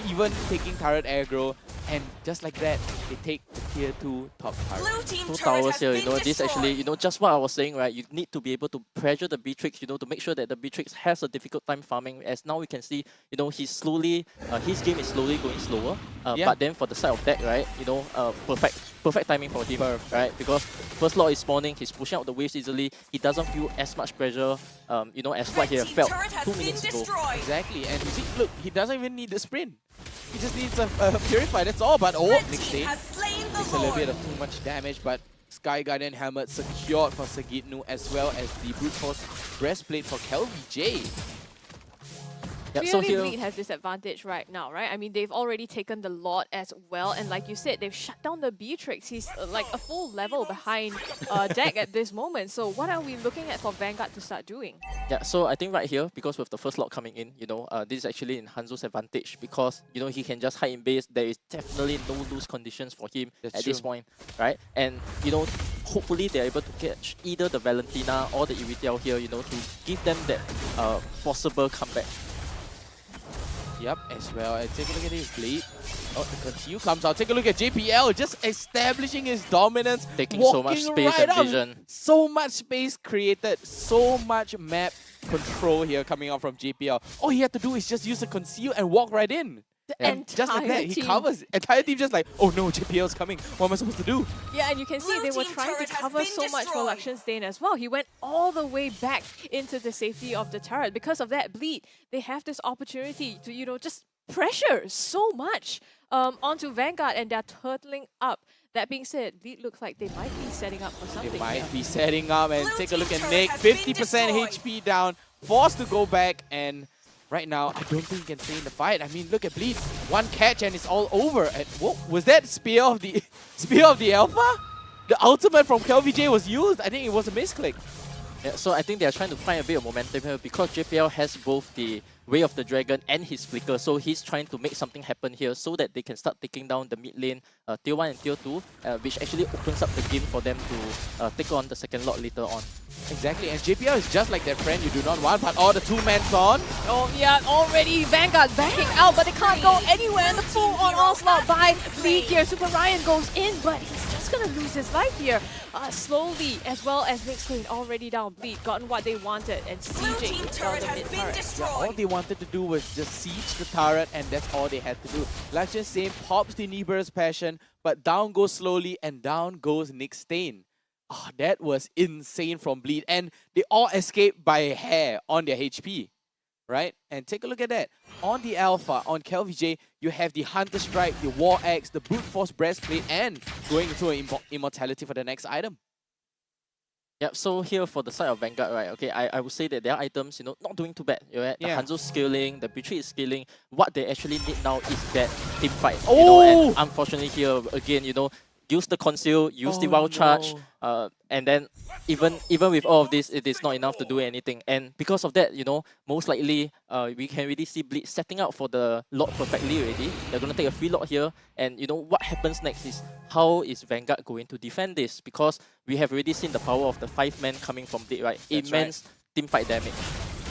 even taking turret aggro. And just like that, they take the tier 2 top turret. Blue team Two turret towers has here, been this actually, just what I was saying, right? You need to be able to pressure the Beatrix, to make sure that the Beatrix has a difficult time farming. As now we can see, he's slowly, his game is slowly going slower. But then for the side of deck, right, perfect timing for him, right? Because first Lord is spawning, he's pushing out the waves easily. He doesn't feel as much pressure, as what he had felt 2 minutes ago. Exactly, and you see, look, he doesn't even need the sprint. He just needs a Purify, that's all. But next stage takes a little bit of too much damage, but Sky Guardian Helmet secured for Sagitnu as well as the Brute Force Breastplate for KelVJ. Yep, Clearly, so here, Bleed has this advantage right now, right? I mean, they've already taken the Lord as well, and like you said, they've shut down the Beatrix. He's like a full level behind deck at this moment. So what are we looking at for Vanguard to start doing? Yeah, so I think right here, because with the first Lord coming in, this is actually in Hanzo's advantage because, he can just hide in base. There is definitely no lose conditions for him at this point, right? And, hopefully they're able to catch either the Valentina or the Iritel here, to give them that possible comeback. Yep, as well. And take a look at his Bleed. Oh, the Conceal comes out. Take a look at JPL, just establishing his dominance. Taking so much space and vision. So much space created, so much map control here coming out from JPL. All he had to do is just use the Conceal and walk right in. And just like that, he covers. Entire team just like, oh no, JPL's coming. What am I supposed to do? Yeah, and you can see they were trying to cover so much for Lakshan's Dane as well. He went all the way back into the safety of the turret. Because of that Bleed, they have this opportunity to, just pressure so much onto Vanguard, and they're turtling up. That being said, Bleed looks like they might be setting up for something. They might be setting up, and take a look at Nick. 50% HP down, forced to go back, and right now, I don't think he can stay in the fight. I mean, look at Bleed. One catch and it's all over. And whoa, was that Spear of the Alpha? The ultimate from KelVJ was used. I think it was a misclick. Yeah, so I think they're trying to find a bit of momentum here because JPL has both the Way of the Dragon and his Flicker. So he's trying to make something happen here so that they can start taking down the mid lane, tier 1 and tier 2, which actually opens up the game for them to take on the second Lord later on. Exactly, and JPL is just like that friend you do not want, but all the two-man's on. Oh yeah, already Vanguard backing out, but they can't go anywhere, and the full-on onslaught by Bleed here. Super Ryan goes in, but he's just gonna lose his life here. Slowly, as well as Nick's lane already down. Bleed gotten what they wanted, and sieging the mid turret. Yeah, all they wanted to do was just siege the turret, and that's all they had to do. Lakshan Sane pops the Neber's Passion, but down goes slowly, and down goes Nick's Stain. Oh, that was insane from Bleed, and they all escaped by a hair on their HP, right? And take a look at that. On the Alpha, on KelVJ, you have the Hunter Strike, the War Axe, the Brute Force Breastplate, and going into an Immortality for the next item. Yep, so here for the side of Vanguard, right, okay, I would say that their items, not doing too bad. Right? The Hanzo's scaling, the Beatrix is scaling. What they actually need now is that team fight. And unfortunately here, again, use the Conceal, use the Wild Charge, and then even with all of this, it is not enough to do anything. And because of that, most likely we can really see Bleed setting out for the Lord perfectly already. They're going to take a free Lord here, and what happens next is how is Vanguard going to defend this? Because we have already seen the power of the 5-man coming from Bleed, right? Immense team fight damage.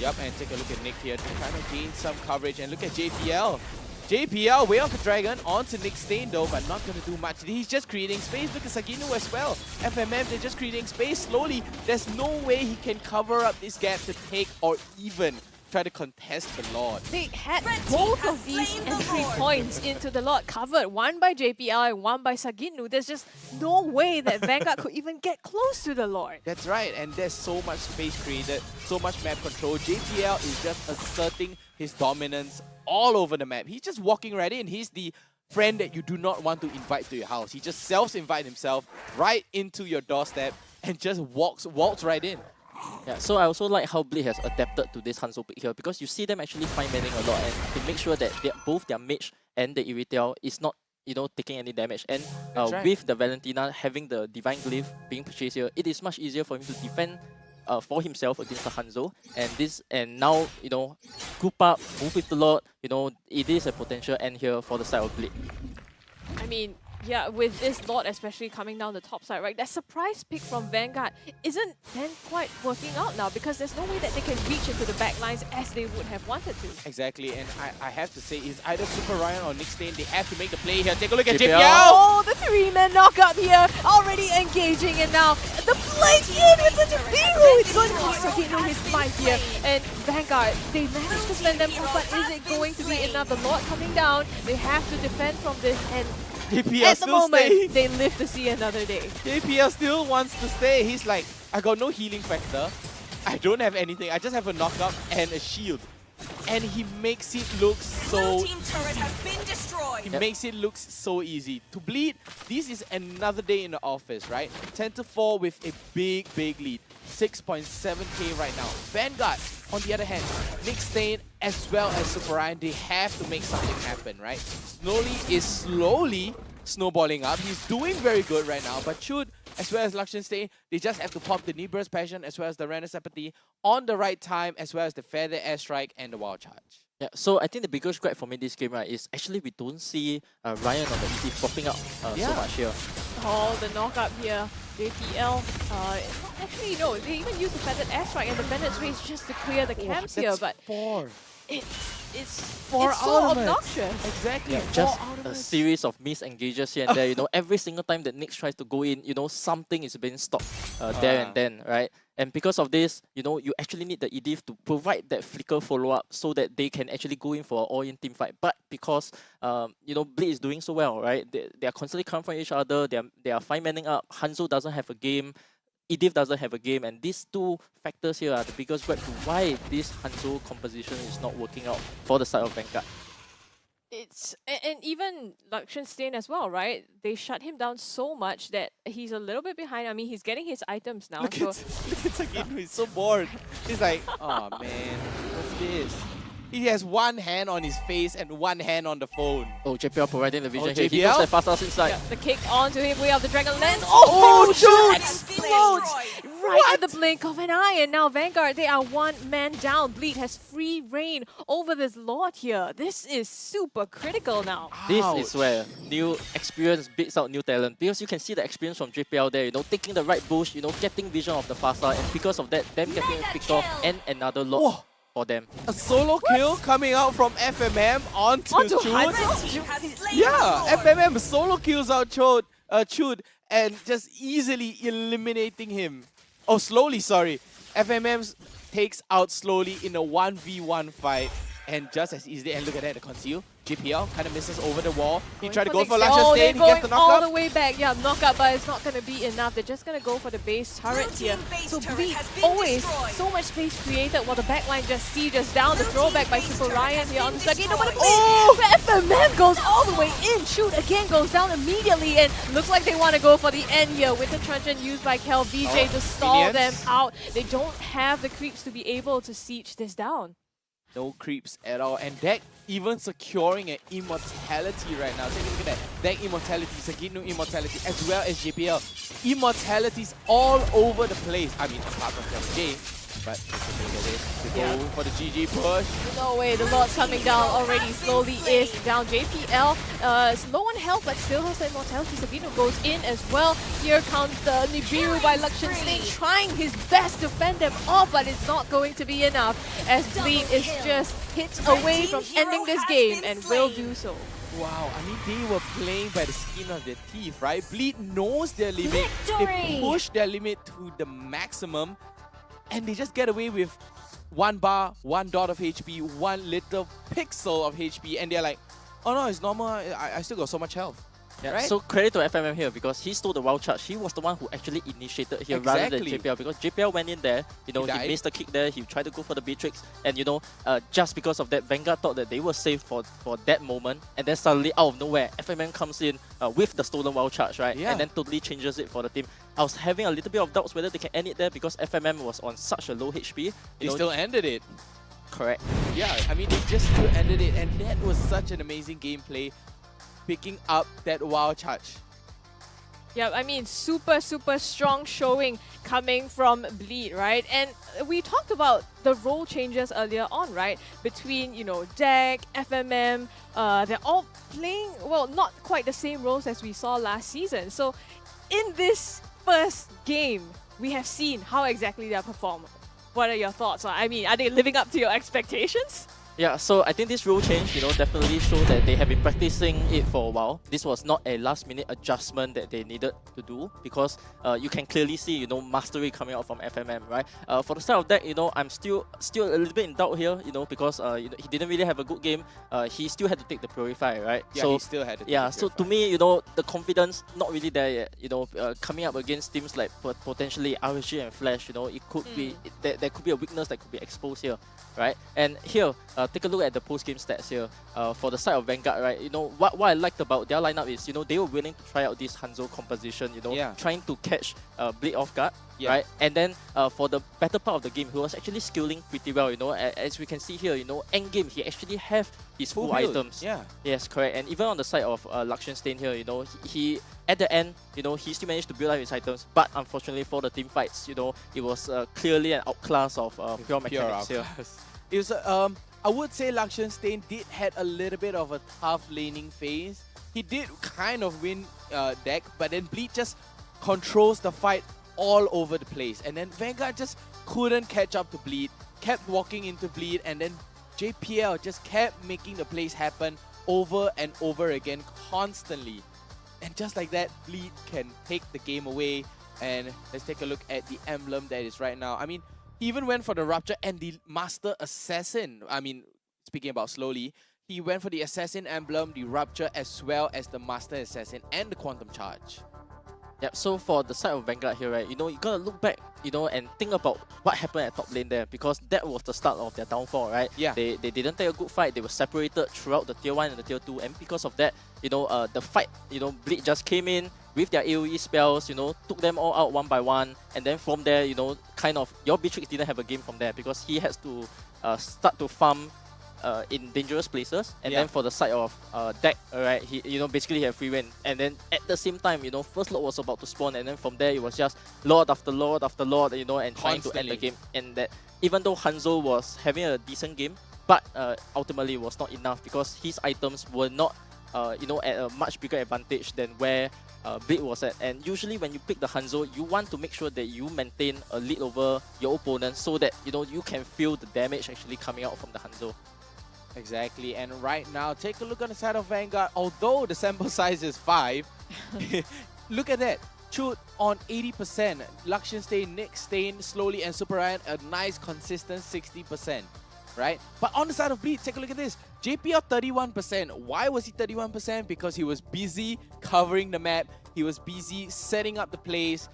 Yep, and take a look at Nick here to try to gain some coverage, and look at JPL. JPL, Way of the Dragon, onto Nick Stain though, but not going to do much. He's just creating space. Look at Sagitnu as well. FMF, they're just creating space slowly. There's no way he can cover up this gap to take or even try to contest the Lord. They had both of these entry points into the Lord covered. One by JPL and one by Sagitnu. There's just no way that Vanguard could even get close to the Lord. That's right, and there's so much space created, so much map control. JPL is just asserting his dominance all over the map. He's just walking right in. He's the friend that you do not want to invite to your house. He just self-invite himself right into your doorstep and just walks right in. Yeah, so I also like how Bleed has adapted to this Hanzo pick here because you see them actually fine-manning a lot and to make sure that both their mage and the Iritel is not taking any damage. And with the Valentina having the Divine Glyph being purchased here, it is much easier for him to defend for himself against the Hanzo, and now group up, move with the Lord. It is a potential end here for the side of Bleed. I mean, Yeah, with this lot especially coming down the top side, right? That surprise pick from Vanguard isn't then quite working out now because there's no way that they can reach into the back lines as they would have wanted to. Exactly, and I have to say, it's either Super Ryan or Nick Stain. They have to make the play here. Take a look at JPL. Oh, the 3-man knockup here, already engaging, and now the blade in with the Jabiru. It's going to cost Sagino his life here. And Vanguard, they managed to send them off, but is it going to be enough? The lot coming down, they have to defend from this, and JPL at the still moment, staying. they live to see another day. JPL still wants to stay. He's like, I got no healing factor. I don't have anything. I just have a knockup and a shield. And he makes it look so He makes it look so easy. To bleed, this is another day in the office, right? 10-4 with a big lead. 6.7k right now. Vanguard, on the other hand, Nick Stain as well as Super Ryan, they have to make something happen, right? Snowly is slowly snowballing up. He's doing very good right now, but Chud as well as Lakshan Stain, they just have to pop the knee burst passion as well as the Renus Apathy on the right time, as well as the feather airstrike and the wild charge. Yeah, so I think the biggest gripe for me this game, right, is actually we don't see Ryan on the ED popping up so much here. Oh, the knockup here. JPL, actually no, they even use the feathered airstrike and the Bennett's race just to clear the camps here, but it's so obnoxious. Exactly. Yeah, just a series of misengages here and there. You know, every single time that Nyx tries to go in, you know, something is being stopped there and then, right? And because of this, you know, you actually need the EDIF to provide that flicker follow-up so that they can actually go in for an all-in team fight. But because, you know, Bleed is doing so well, right? They are constantly coming from each other. They are 5-manning up. Hanzo doesn't have a game. EDIF doesn't have a game. And these two factors here are the biggest gripe to why this Hanzo composition is not working out for the side of Vanguard. And even Lakshan Stain as well, right? They shut him down so much that he's a little bit behind. I mean, he's getting his items now. Look at Sagino, he's so bored. He's like, oh man, what's this? He has one hand on his face and one hand on the phone. Oh, JPL providing the vision Oh, here. He JPL? knows that fast house inside. Yeah, the kick onto him, way of the Dragon Lance. Oh, shoot! Explodes! Explodes! Right at the blink of an eye, and now Vanguard, they are one man down. Bleed has free reign over this Lord here. This is super critical now. This is where new experience beats out new talent, because you can see the experience from JPL there, you know, taking the right bush, you know, getting vision of the Fasta, and because of that, them getting picked off and another lot for them. A solo kill coming out from FMM onto Chud. Yeah, FMM solo kills out Chud and just easily eliminating him. Oh, slowly, sorry. FMM takes out slowly in a 1v1 fight. And just as easily, and look at that, the conceal. JPL kind of misses over the wall. He tried to go for Lakshan Stain, he gets the knockup. All the way back, yeah, knockup, but it's not going to be enough. They're just going to go for the base turret here. So Bleed always so much space created while the backline just sieges down. The throwback by Super Ryan here on the Sagino. But FMM goes all the way in. Shoot again goes down immediately, and looks like they want to go for the end here with the truncheon used by Kel VJ to stall them out. They don't have the creeps to be able to siege this down. No creeps at all, and Deck even securing an immortality right now. Take a look at that. Deck immortality, Sagino immortality, as well as JPL. Immortalities all over the place. I mean, apart from J, but to go for the GG push. No way, the Lord's coming down already, slowly is down. JPL, low on health, but still has the immortality. Sagino goes in as well. Here comes the Nibiru by Lakshan Stain, trying his best to fend them off, but it's not going to be enough, as Bleed is just hits away from ending this game, and will do so. Wow, I mean, they were playing by the skin of their teeth, right? Bleed knows their limit. They push their limit to the maximum, and they just get away with 1 bar, 1 dot of HP, 1 little pixel of HP, and they're like, oh no, it's normal, I still got so much health. Yeah, right? so credit to FMM here, because he stole the wild charge. He was the one who actually initiated here rather than JPL, because JPL went in there, you know, he missed the kick there, he tried to go for the Beatrix, and you know, just because of that, Vanguard thought that they were safe for that moment, and then suddenly out of nowhere, FMM comes in with the stolen wild charge, right? Yeah. And then totally changes it for the team. I was having a little bit of doubts whether they can end it there, because FMM was on such a low HP. They still ended it. Correct. Yeah, I mean, they just still ended it, and that was such an amazing gameplay, picking up that wild charge. Yeah, I mean, super strong showing coming from Bleed, right? And we talked about the role changes earlier on, right? Between, you know, Deck, FMM, they're all playing, well, not quite the same roles as we saw last season. So in this first game, we have seen how exactly they perform. What are your thoughts? I mean, are they living up to your expectations? Yeah, so I think this rule change, definitely show that they have been practicing it for a while. This was not a last-minute adjustment that they needed to do because you can clearly see, mastery coming out from FMM, right? For the start of that, I'm still a little bit in doubt here, because he didn't really have a good game. He still had to take the Purify, right? Yeah, so, he still had to take yeah, the so to me, the confidence not really there yet. Coming up against teams like potentially RSG and Flash, it could be there could be a weakness that could be exposed here, right? And here, take a look at the post-game stats here. For the side of Vanguard, right? What I liked about their lineup is, they were willing to try out this Hanzo composition, trying to catch Blade off guard, right? And then for the better part of the game, he was actually skilling pretty well, as we can see here, end game, he actually have his full items. Yeah. Yes, correct. And even on the side of Lakshan here, he at the end, he still managed to build up his items, but unfortunately for the team fights, it was clearly an outclass of pure mechanics here. It was I would say Lakshan did had a little bit of a tough laning phase. He did kind of win deck, but then Bleed just controls the fight all over the place. And then Vanguard just couldn't catch up to Bleed, kept walking into Bleed, and then JPL just kept making the plays happen over and over again constantly. And just like that, Bleed can take the game away. And let's take a look at the emblem that is right now. I mean, he even went for the Rupture and the Master Assassin. I mean, speaking about slowly, he went for the Assassin emblem, the Rupture, as well as the Master Assassin and the Quantum Charge. Yep, so for the side of Vanguard here, right, you gotta look back, and think about what happened at top lane there, because that was the start of their downfall, right? Yeah. They didn't take a good fight, they were separated throughout the tier 1 and the tier 2, and because of that, the fight, Bleed just came in with their AoE spells, took them all out one by one, and then from there, kind of, your Beatrix didn't have a game from there, because he has to start to farm in dangerous places, and then for the side of Deck, alright, he basically had free win, and then at the same time, first Lord was about to spawn, and then from there it was just Lord after Lord after Lord, and trying to end the game, and that even though Hanzo was having a decent game, but ultimately it was not enough because his items were not at a much bigger advantage than where Bleed was at. And usually when you pick the Hanzo, you want to make sure that you maintain a lead over your opponent so that you can feel the damage actually coming out from the Hanzo. Exactly, and right now, take a look on the side of Vanguard. Although the sample size is 5, look at that. Chut on 80%. Lakshan Stain, Nick Stain, slowly, and Super Ryan, a nice consistent 60%. Right? But on the side of Bleed, take a look at this. JPL 31%. Why was he 31%? Because he was busy covering the map. He was busy setting up the plays,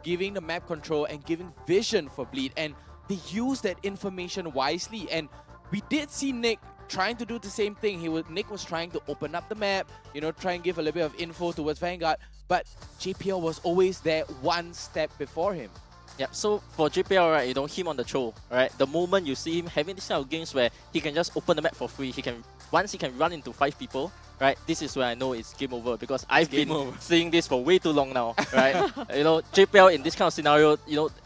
giving the map control and giving vision for Bleed. And they used that information wisely. And we did see Nick trying to do the same thing. Nick was trying to open up the map, try and give a little bit of info towards Vanguard. But JPL was always there one step before him. Yeah, so for JPL, right, him on the troll, right? The moment you see him having this kind of games where he can just open the map for free, once he can run into 5 people, right? This is where I know it's game over because I've been seeing this for way too long now, right? JPL in this kind of scenario,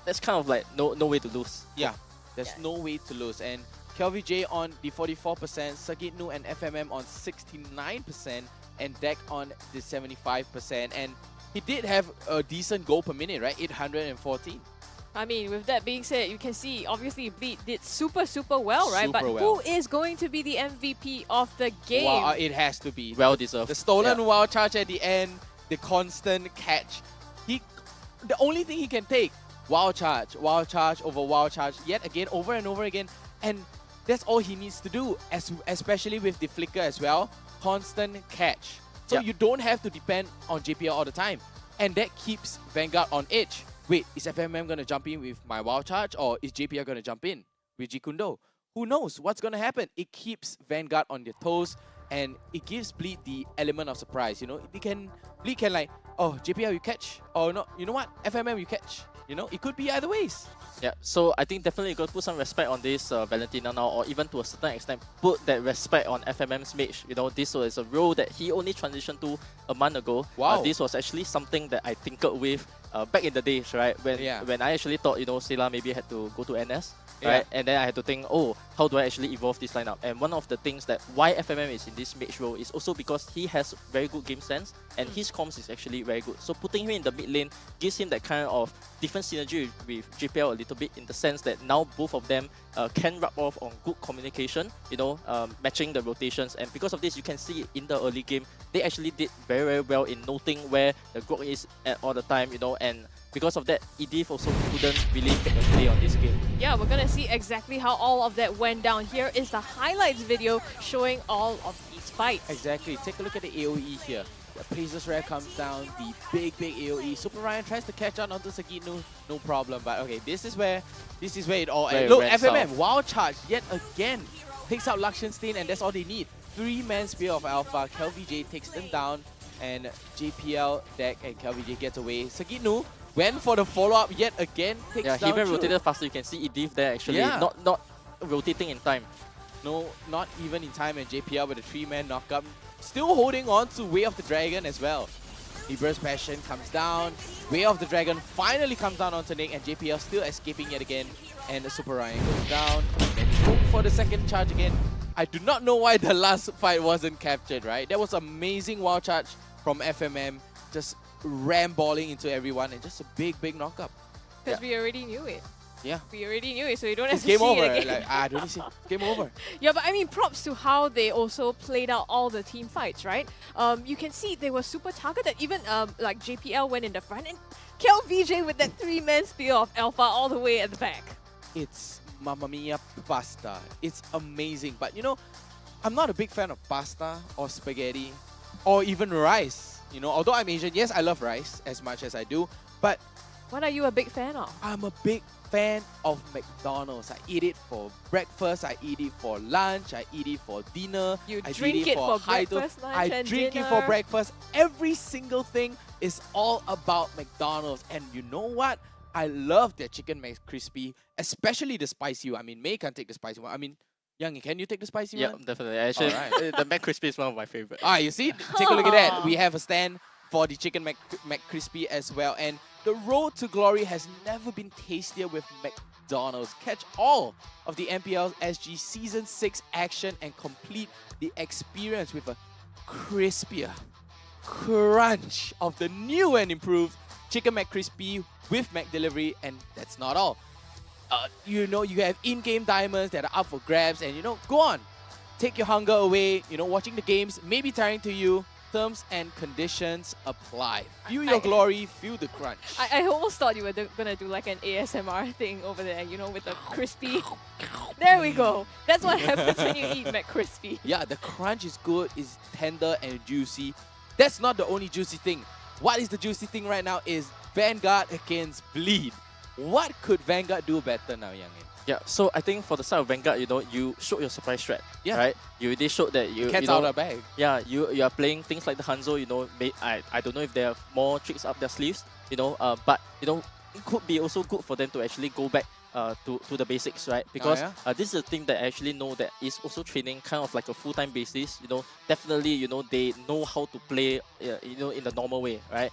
that's kind of like no way to lose. Yeah, there's no way to lose. And KelVJ on the 44%, Circuit Nu and FMM on 69%, and Deck on the 75%. And he did have a decent goal per minute, right? 814. I mean, with that being said, you can see, obviously, Bleed did super well, right? But well. who is going to be the MVP of the game? Wow, it has to be. Well deserved. The stolen wild charge at the end, the constant catch. The only thing he can take, wild charge over wild charge, yet again, over and over again. And that's all he needs to do, especially with the flicker as well. Constant catch. So you don't have to depend on JPL all the time. And that keeps Vanguard on edge. Wait, is FMM going to jump in with my wild charge, or is JPL going to jump in with Jikundo? Who knows what's going to happen? It keeps Vanguard on their toes, and it gives Bleed the element of surprise. Bleed can like oh, JPL you catch. Oh, no, you know what? FMM you catch. You know, it could be either ways. Yeah, so I think definitely you got to put some respect on this Valentina now, or even to a certain extent, put that respect on FMM's mage. You know, this was a role that he only transitioned to a month ago. Wow. This was actually something that I tinkered with back in the days, right? When I actually thought, you know, Sela maybe had to go to NS. Right, and then I had to think, oh, how do I actually evolve this lineup? And one of the things that why FMM is in this mage role is also because he has very good game sense and his comms is actually very good. So putting him in the mid lane gives him that kind of different synergy with JPL a little bit, in the sense that now both of them can rub off on good communication, you know, matching the rotations. And because of this, you can see in the early game, they actually did very, very well in noting where the Grok is at all the time, you know, and because of that, Edith also couldn't really take a play on this game. Yeah, we're gonna see exactly how all of that went down. Here is the highlights video showing all of these fights. Exactly. Take a look at the AoE here. The Priestess Rare comes down, the big AoE. Super Ryan tries to catch on onto Sagitnu, no problem. But okay, this is where it all ends. Look, FMM, wild charge yet again. Takes out Lakshanstein, and that's all they need. 3-man Spear of Alpha. KelVJ takes them down, and JPL deck and KelVJ gets away. Sagitnu went for the follow-up yet again. Takes down he even Chu. rotated faster. You can see Edith there actually, not rotating in time. No, not even in time, and JPL with a 3-man knockup. Still holding on to Way of the Dragon as well. Libra's Passion comes down. Way of the Dragon finally comes down onto Nick, and JPL still escaping yet again. And the Super Ryan goes down. And go for the second charge again. I do not know why the last fight wasn't captured, right? That was amazing wild charge from FMM. Just ram-balling into everyone, and just a big knockup. Because we already knew it. Yeah. We already knew it, so you don't have It's to game see over. it again. Like, I don't see game over. Yeah, but I mean, props to how they also played out all the team fights, right? You can see they were super targeted. Even like JPL went in the front, and KelVJ with that 3-man Spear of Alpha all the way at the back. It's Mamma Mia pasta. It's amazing. But you know, I'm not a big fan of pasta or spaghetti or even rice. You know, although I'm Asian, yes, I love rice as much as I do. But what are you a big fan of? I'm a big fan of McDonald's. I eat it for breakfast, I eat it for lunch, I eat it for dinner. I drink it for breakfast, lunch, I and drink dinner. it for breakfast. Every single thing is all about McDonald's. And you know what? I love their chicken McCrispy, especially the spicy one. I mean, May can't take the spicy one. I mean, Youngie, can you take the spicy one? Yeah, definitely. Actually, the McCrispy is one of my favorites. You see? Take a look at that. We have a stand for the chicken McCrispy as well. And the road to glory has never been tastier with McDonald's. Catch all of the MPLSG Season 6 action and complete the experience with a crispier crunch of the new and improved Chicken McCrispy with McDelivery. And that's not all. You know, you have in-game diamonds that are up for grabs, and you know, go on. Take your hunger away. You know, watching the games may be tiring to you. Terms and conditions apply. Feel your glory, feel the crunch. I almost thought you were gonna do like an ASMR thing over there, you know, with the crispy. There we go. That's what happens when you eat McCrispy. Yeah, the crunch is good, it's tender and juicy. That's not the only juicy thing. What is the juicy thing right now is Vanguard against Bleed. What could Vanguard do better now, Youngin? Yeah, so I think for the side of Vanguard, you know, you showed your surprise strat, right? You already showed that you, Cat's you know, out of the bag. Yeah, you are playing things like the Hanzo, you know, I don't know if there are more tricks up their sleeves, you know, but, you know, it could be also good for them to actually go back to the basics, right? Because this is a thing that I actually know that is also training kind of like a full-time basis, you know. Definitely, you know, they know how to play, you know, in the normal way, right?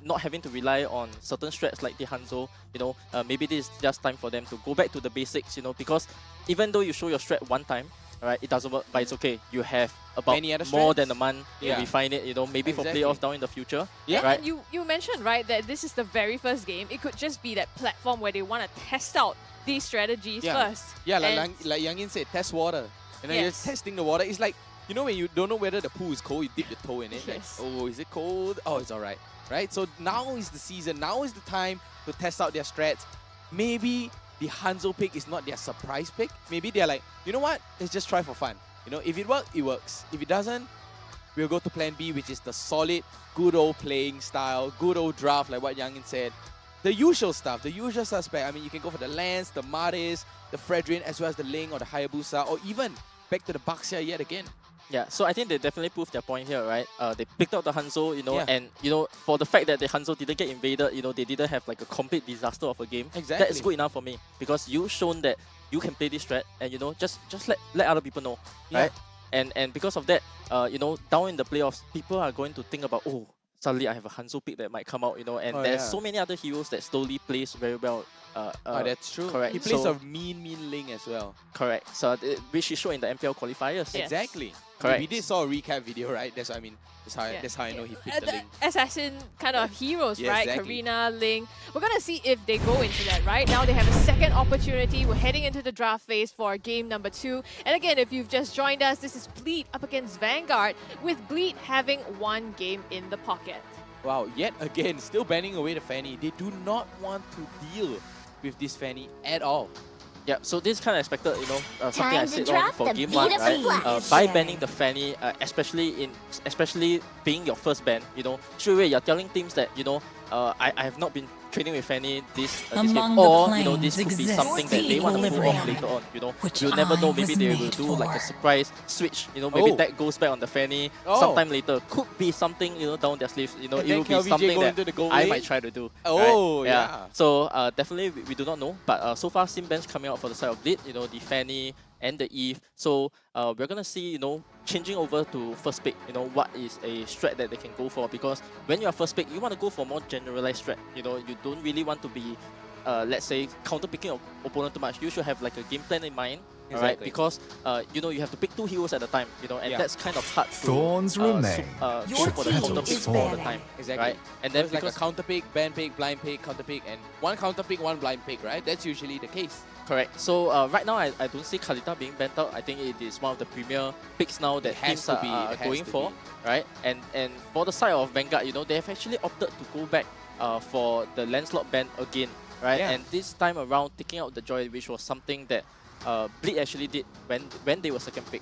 Not having to rely on certain strats like the Hanzo, you know. Maybe this is just time for them to go back to the basics, you know, because even though you show your strat one time, right, it doesn't work, but it's okay. You have about more than a month to refine it, you know, maybe for playoffs down in the future. Yeah, right? and you mentioned, right, that this is the very first game. It could just be that platform where they want to test out these strategies first. Yeah, like Youngin said, test water. You know, you're testing the water. It's like, you know, when you don't know whether the pool is cold, you dip your toe in it. Yes. Like, oh, is it cold? Oh, it's alright. Right? So now is the season. Now is the time to test out their strats. Maybe the Hanzo pick is not their surprise pick. Maybe they're like, you know what? Let's just try for fun. You know, if it works, it works. If it doesn't, we'll go to plan B, which is the solid, good old playing style, good old draft, like what Youngin said. The usual stuff, the usual suspect. I mean, you can go for the Lance, the Maris, the Fredrin, as well as the Ling or the Hayabusa, or even back to the Baxia yet again. Yeah, so I think they definitely proved their point here, right? They picked out the Hanzo, and for the fact that the Hanzo didn't get invaded, they didn't have like a complete disaster of a game. Exactly. That's good enough for me because you've shown that you can play this strat, and just let other people know, right? And because of that, down in the playoffs, people are going to think about, oh, suddenly I have a Hanzo pick that might come out, and there's so many other heroes that slowly plays very well. That's true. Correct. He plays a mean Ling as well. Correct. So which he showed in the MPL qualifiers. Yes. Exactly. Correct. We did saw a recap video, right? That's what I mean. That's how I know he picked the Ling. Assassin kind of heroes, Yeah, right? exactly. Karina, Ling. We're gonna see if they go into that, right? Now they have a second opportunity. We're heading into the draft phase for game number 2. And again, if you've just joined us, this is Bleed up against Vanguard, with Bleed having one game in the pocket. Wow, yet again, still banning away the Fanny. They do not want to deal with this Fanny at all. Yeah, so this is kind of expected, something I Time to said drop for the game 1, right? beautiful By flag. banning the Fanny, especially being your first ban, straight away you're telling teams that, I have not been training with Fanny this game, or this could be something that they want to pull off later on. You'll never know. Maybe they will do like a surprise switch. Maybe that goes back on the Fanny sometime later. Could be something down their sleeves. It will be something that I might try to do. Oh, right? yeah. So definitely we do not know. But so far, sim bans coming out for the side of Bleed. The Fanny and the Eve. So we're gonna see, changing over to first pick, what is a strat that they can go for, because when you are first pick, you want to go for more generalized strat. You don't really want to be, let's say, counter picking your opponent too much. You should have like a game plan in mind. Exactly. Right? Because you have to pick 2 heroes at a time, and that's kind of hard to Thorns remain. go for the counter picks all the time. Exactly. Right? And then it's like a counter pick, ban pick, blind pick, counter pick, and one counter pick, one blind pick, right? That's usually the case. Correct. So right now, I don't see Kalita being banned out. I think it is one of the premier picks now that teams are going for, right? And for the side of Vanguard, they have actually opted to go back for the Lancelot ban again, right? Yeah. And this time around, taking out the Joy, which was something that Bleed actually did when they were second pick.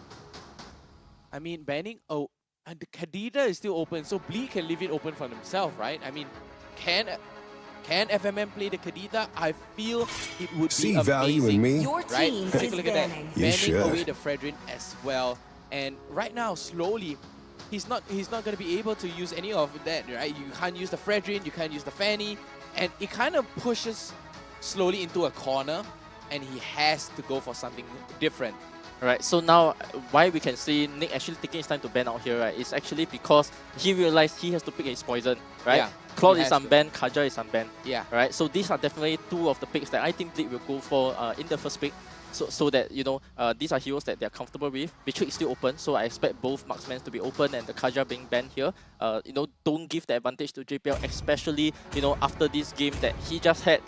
I mean, banning, and the Kadita is still open, so Bleed can leave it open for themselves, right? I mean, can FMM play the Kadita? I feel it would See be amazing, value in me? Your right? team Take is a look at that. banning. You Banning should. away the Fredrin as well. And right now, slowly, he's not going to be able to use any of that, right? You can't use the Fredrin, you can't use the Fanny, and it kind of pushes slowly into a corner, and he has to go for something different. Right, so now why we can see Nick actually taking his time to ban out here, right, is actually because he realized he has to pick his poison, right? Yeah, Claude he is has to. unbanned, Kaja is unbanned. Yeah. Right, so these are definitely 2 of the picks that I think Bleed will go for in the first pick. So that, these are heroes that they're comfortable with. Betrayed is still open, so I expect both marksmen to be open and the Kaja being banned here. Don't give the advantage to JPL, especially, after this game that he just had,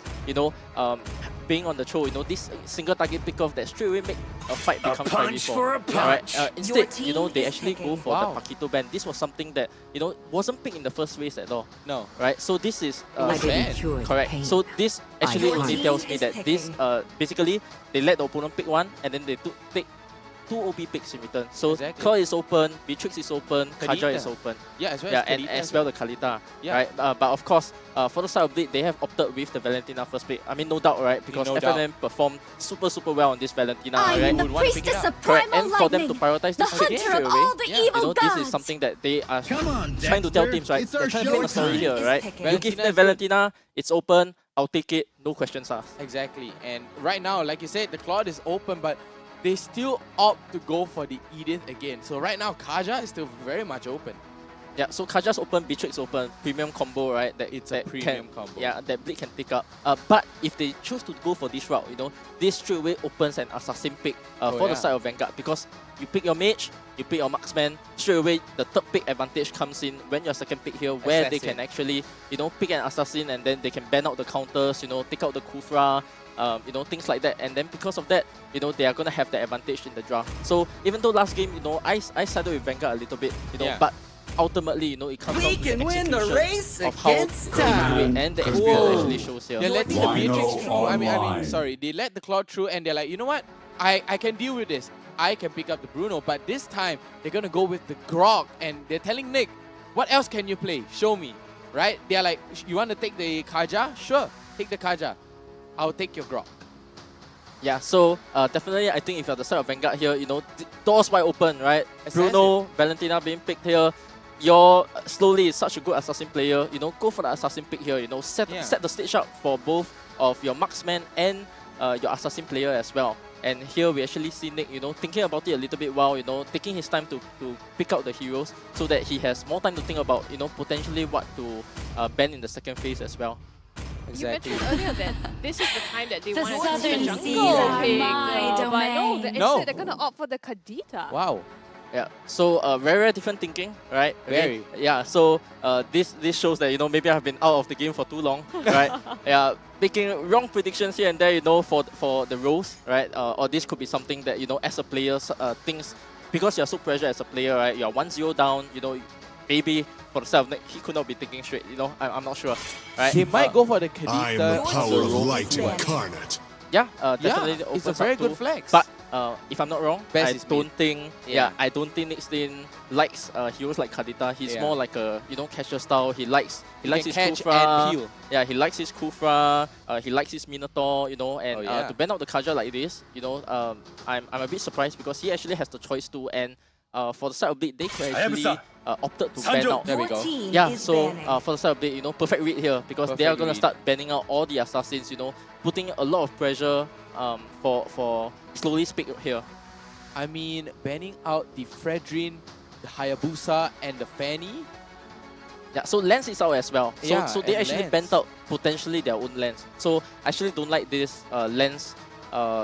being on the throw, this single target pick off that straight away make a fight become 5v4. Right? Instead, they actually go for the Paquito ban. This was something that, wasn't picked in the first phase at all. No. Right? So this is banned. correct. So this actually only tells me that this basically they let the opponent pick one and then they take 2 OP picks in return. So Exactly. Claw is open, Beatrix is open, Kaja Kadita. is open. Yeah, as well as and Kadita as as well the Kalita. Yeah. Right? But of course, for the side of Bleed, they have opted with the Valentina first pick. I mean, no doubt, right? Because No FMM performed super well on this Valentina. I right? am the Would want to pick it priestess up. of Correct. primal And for them to lightning, prioritize the this pick hunter straight of away, all the evil this is gods. something that they are Come on, trying to tell Dexter. teams, right? It's They're our trying to play the story showtime. here, right? Picking. You give Valentina them is good. Valentina, it's open, I'll take it, no questions asked. Exactly. And right now, like you said, the Claude is open, but they still opt to go for the Edith again. So right now, Kaja is still very much open. Yeah, so Kaja's open, Beatrix open, premium combo, right? It's a premium combo. Yeah, that Bleed can pick up. But if they choose to go for this route, this straight away opens an assassin pick for the side of Vanguard, because you pick your mage, you pick your marksman, straight away the third pick advantage comes in when you're second pick here, where they can actually, pick an assassin and then they can ban out the counters, take out the Kufra, things like that. And then because of that, they are going to have the advantage in the draft. So even though last game, I sided with Vanguard a little bit, but ultimately, it comes down to the execution of how they do it, and the experience actually shows here. They're letting the Beatrix through. I mean, sorry, they let the Claude through, and they're like, you know what? I can deal with this. I can pick up the Bruno, but this time they're gonna go with the Grog, and they're telling Nick, what else can you play? Show me, right? They're like, you want to take the Kaja? Sure, take the Kaja. I'll take your Grog. Yeah, so definitely I think if you're the side of Vanguard here, you know, doors wide open, right? Bruno, Valentina being picked here. You're slowly such a good assassin player, you know, go for the assassin pick here, you know, set the stage up for both of your marksman and your assassin player as well. And here we actually see Nick, you know, thinking about it a little bit while, you know, taking his time to pick out the heroes so that he has more time to think about, you know, potentially what to ban in the second phase as well. Exactly. You mentioned earlier that this is the time that they The wanted to see the southern jungle seas are pick, my but no, domain. instead they're gonna opt for the Kadita. Wow. Yeah, so very different thinking, right? Very. Yeah, so this shows that, you know, maybe I've been out of the game for too long, right? Yeah, making wrong predictions here and there, you know, for the roles, right? Or this could be something that, you know, as a player, things, because you're so pressured as a player, right? You're 1-0 down, you know, maybe for the side of Nick, he could not be thinking straight, you know, I'm not sure, right? They might go for the Kadita. I'm the power of light incarnate. Yeah, definitely. It's a very good flex. But if I'm not wrong, Best I is don't mid. think. Yeah. I don't think Nick Stain likes heroes like Kadita. He's Yeah. more like a, you know, casual style. He likes can his catch Kufra. and peel. Yeah, he likes his Kufra. He likes his Minotaur. You know, and yeah. to ban out the Kaja like this, you know, I'm a bit surprised because he actually has the choice to. And for the side of Blade, they could actually opted to ban out. There we go. Yeah, so for the side of Blade, you know, perfect read here because they are Perfect gonna read. start banning out all the assassins. You know, putting a lot of pressure for slowly speak here. I mean, banning out the Fredrin, the Hayabusa, and the Fanny. Yeah, so Lance is out as well. So, Yeah, so they and actually Lance. bent out potentially their own Lance. So I actually don't like this Lance.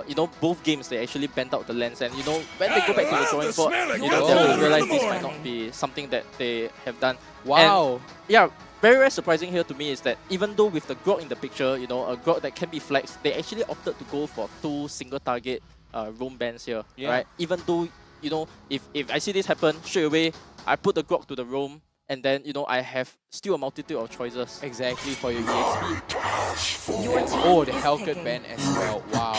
You know, both games they actually bent out the Lance, and you know, when they go back to the drawing board, you know, they will realize this might not be something that they have done. Wow. And, yeah, very surprising here to me is that even though with the Grog in the picture, you know, a Grog that can be flexed, they actually opted to go for 2 single target roam bans here, right? Even though, you know, if I see this happen, straight away, I put the Grog to the roam, and then, you know, I have still a multitude of choices. Exactly, for your EXP. Oh, the Hellcat ban as well. Wow.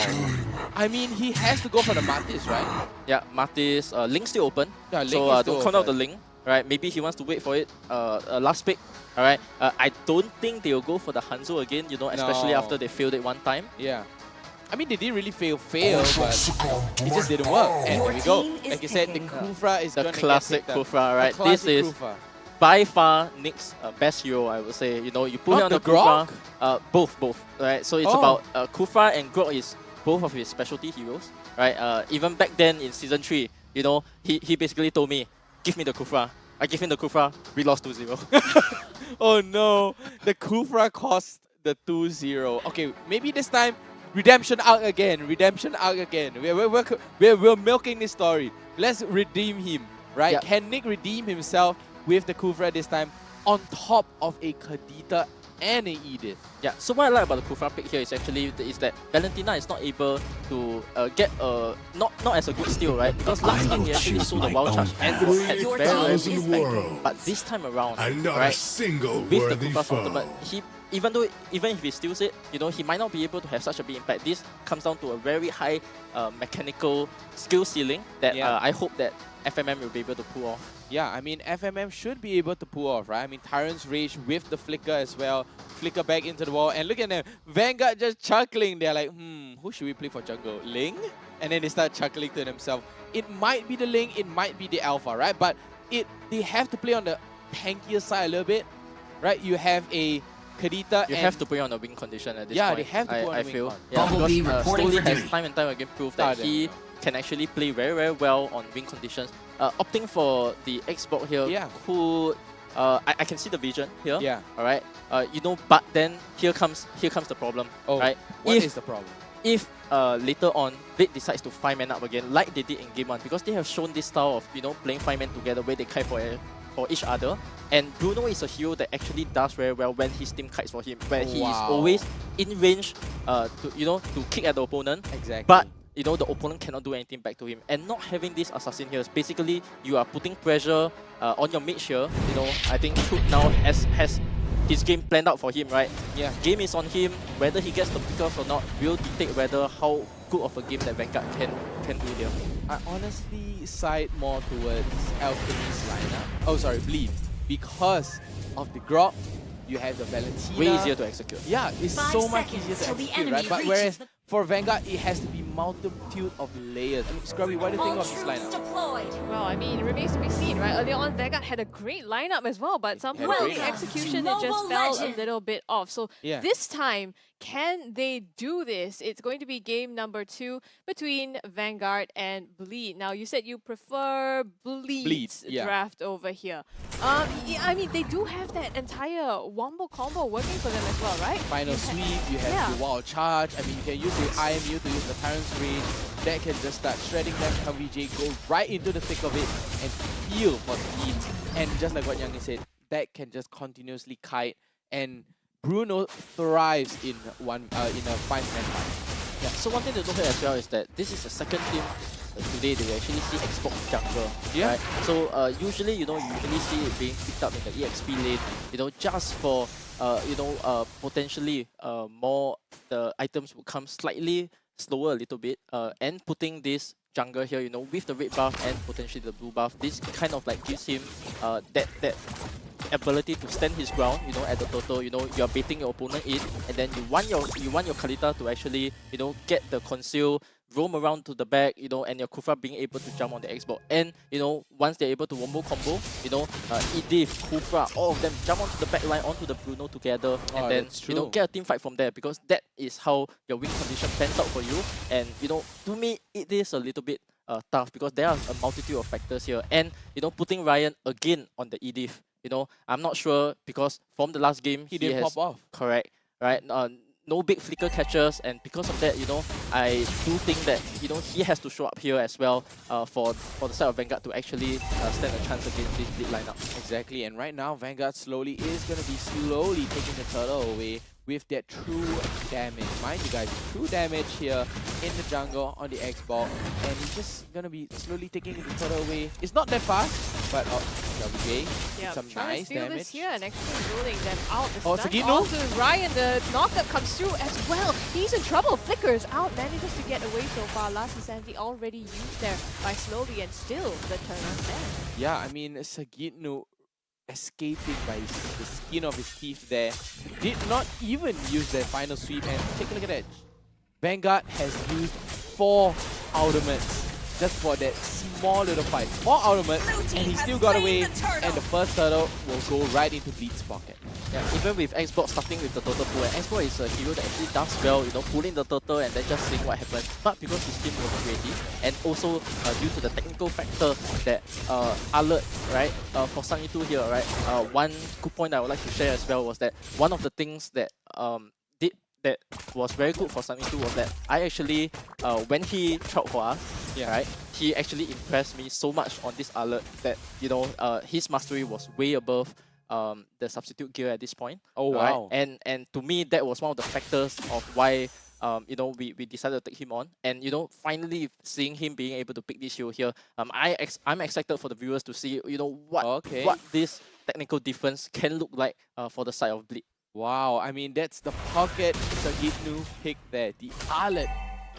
I mean, he has to go for the Martis, right? Yeah, Martis, Link still open. Yeah, Link so is still don't count out the open. Link, right? Maybe he wants to wait for it, last pick, alright? I don't think they'll go for the Hanzo again, you know, especially No. after they failed it one time. Yeah. I mean, they didn't really fail, but it just didn't work. And here we go. Like you said, the Kufra is The going to classic get picked up. Kufra, right? The This classic is Kufra. by far Nick's best hero, I would say. You know, you put Not it on the the Kufra. Grog? Both, right? So it's Oh. about Kufra and Grog is both of his specialty heroes, right? Even back then in Season 3, you know, he basically told me, give me the Kufra. I give him the Kufra, we lost 2-0. Oh no, the Kufra cost the 2-0. Okay, maybe this time, redemption out again, redemption out again. We're milking this story. Let's redeem him, right? Yeah. Can Nick redeem himself with the Kufra this time on top of a Kadita and a Edith? Yeah, so what I like about the Kufra pick here is actually that Valentina is not able to get not as a good steal, right? Because last game he actually sold the wild charge and had very good impact. But this time around, And not a right, single with the worthy Kufra's foe. ultimate, even if he steals it, you know, he might not be able to have such a big impact. This comes down to a very high mechanical skill ceiling that I hope that FMM will be able to pull off. Yeah, I mean, FMM should be able to pull off, right? I mean, Tyrant's Rage with the Flicker as well. Flicker back into the wall. And look at them. Vanguard just chuckling. They're like, who should we play for jungle? Ling? And then they start chuckling to themselves. It might be the Ling, it might be the Alpha, right? But they have to play on the tankier side a little bit, right? You have a Kadita You have to put it on a win condition at this Yeah, point. they have to put on I a win feel. con. Yeah, Bumblebee because reporting Stoli for has duty. time and time again proved that he can actually play very, very well on win conditions. Opting for the Xbox here could... I can see the vision here. Yeah. Alright. You know, but then here comes the problem. Oh, right? what is the problem? If later on Blade decides to 5-man up again, like they did in Game 1, because they have shown this style of, you know, playing 5-man together where they kite for each other. And Bruno is a hero that actually does very well when his team kites for him, where he is always in range to kick at the opponent. Exactly. But you know, the opponent cannot do anything back to him. And not having this assassin here is basically you are putting pressure on your mage here. You know, I think Truth now has his game planned out for him, right? Yeah. Game is on him. Whether he gets the pickers or not will dictate whether how good of a game that Vanguard can do here. I honestly side more towards Alchemy's lineup. Oh, sorry, Bleed. Because of the Grog, you have the Valentina. Way easier to execute. Yeah, it's 5 so much seconds easier to till the execute, enemy right? But reaches whereas the- for Vanguard, it has to be multitude of layers. I mean, Scrubby, what do you think of this lineup? Well, I mean, it remains to be seen, right? Earlier on, Vanguard had a great lineup as well, but somehow the execution, it just fell a little bit off. So this time, can they do this? It's going to be game number 2 between Vanguard and Bleed. Now, you said you prefer Bleed's draft over here. I mean, they do have that entire wombo combo working for them as well, right? Final sweep, you have the wild charge. I mean, you can use the IMU to use the Tyrant's range. That can just start shredding them. LVJ go right into the thick of it and heal for the team. And just like what Youngin said, that can just continuously kite. And Bruno thrives in a 5-man fight. Yeah, so one thing to note here as well is that this is the second team today they actually see Xbox jungle. Yeah. Right? So usually, you usually see it being picked up in the EXP lane, just for, potentially more, the items would come slightly slower a little bit, and putting this jungle here, with the red buff and potentially the blue buff, this kind of like gives him that ability to stand his ground, at the total, you're baiting your opponent in, and then you want your Kalita to actually, get the conceal, roam around to the back, and your Kufra being able to jump on the Xbox. And, once they're able to wombo combo, Edith, Kufra, all of them jump onto the back line, onto the Bruno together, and then, get a team fight from there, because that is how your win condition pans out for you. And, to me, it is a little bit tough, because there are a multitude of factors here. And, putting Ryan again on the Edith, I'm not sure, because from the last game, he didn't pop off. Correct, right? No big flicker catches, and because of that, I do think that he has to show up here as well for the side of Vanguard to actually stand a chance against this big lineup. Exactly, and right now Vanguard is going to be slowly taking the turtle away with that true damage. Mind you guys, true damage here in the jungle on the Xbox, and he's just going to be slowly taking the turtle away. It's not that fast, but WJ, some nice damage. This here and actually ruling them out. The stun Sagitno? onto Ryan, the knockup comes through as well. He's in trouble, flickers out, manages to get away so far. Last insanity already used there by slowly, and still the turn on stand. Yeah, I mean, Sagitno escaping by the skin of his teeth there. Did not even use their final sweep, and take a look at that. Vanguard has used 4 ultimates just for that small little fight. 4 ultimates, and he still got away, and the first turtle will go right into Bleed's pocket. Yeah, even with Xbox starting with the turtle pool, and Xbox is a hero that actually does well, pulling the turtle and then just seeing what happens. But because his team wasn't ready, and also due to the technical factor that alert, right, for Sang-Yitu here, right, one good point I would like to share as well was that one of the things that that was very good for Sang-Yitu was that I actually, when he tried for us, right, he actually impressed me so much on this alert that, his mastery was way above the substitute gear at this point. Oh, right? wow. And to me, that was one of the factors of why we decided to take him on. And, finally seeing him being able to pick this hero here, I'm excited for the viewers to see, what this technical difference can look like for the side of Bleed. Wow, I mean, that's the pocket Sagitno pick there, the alert.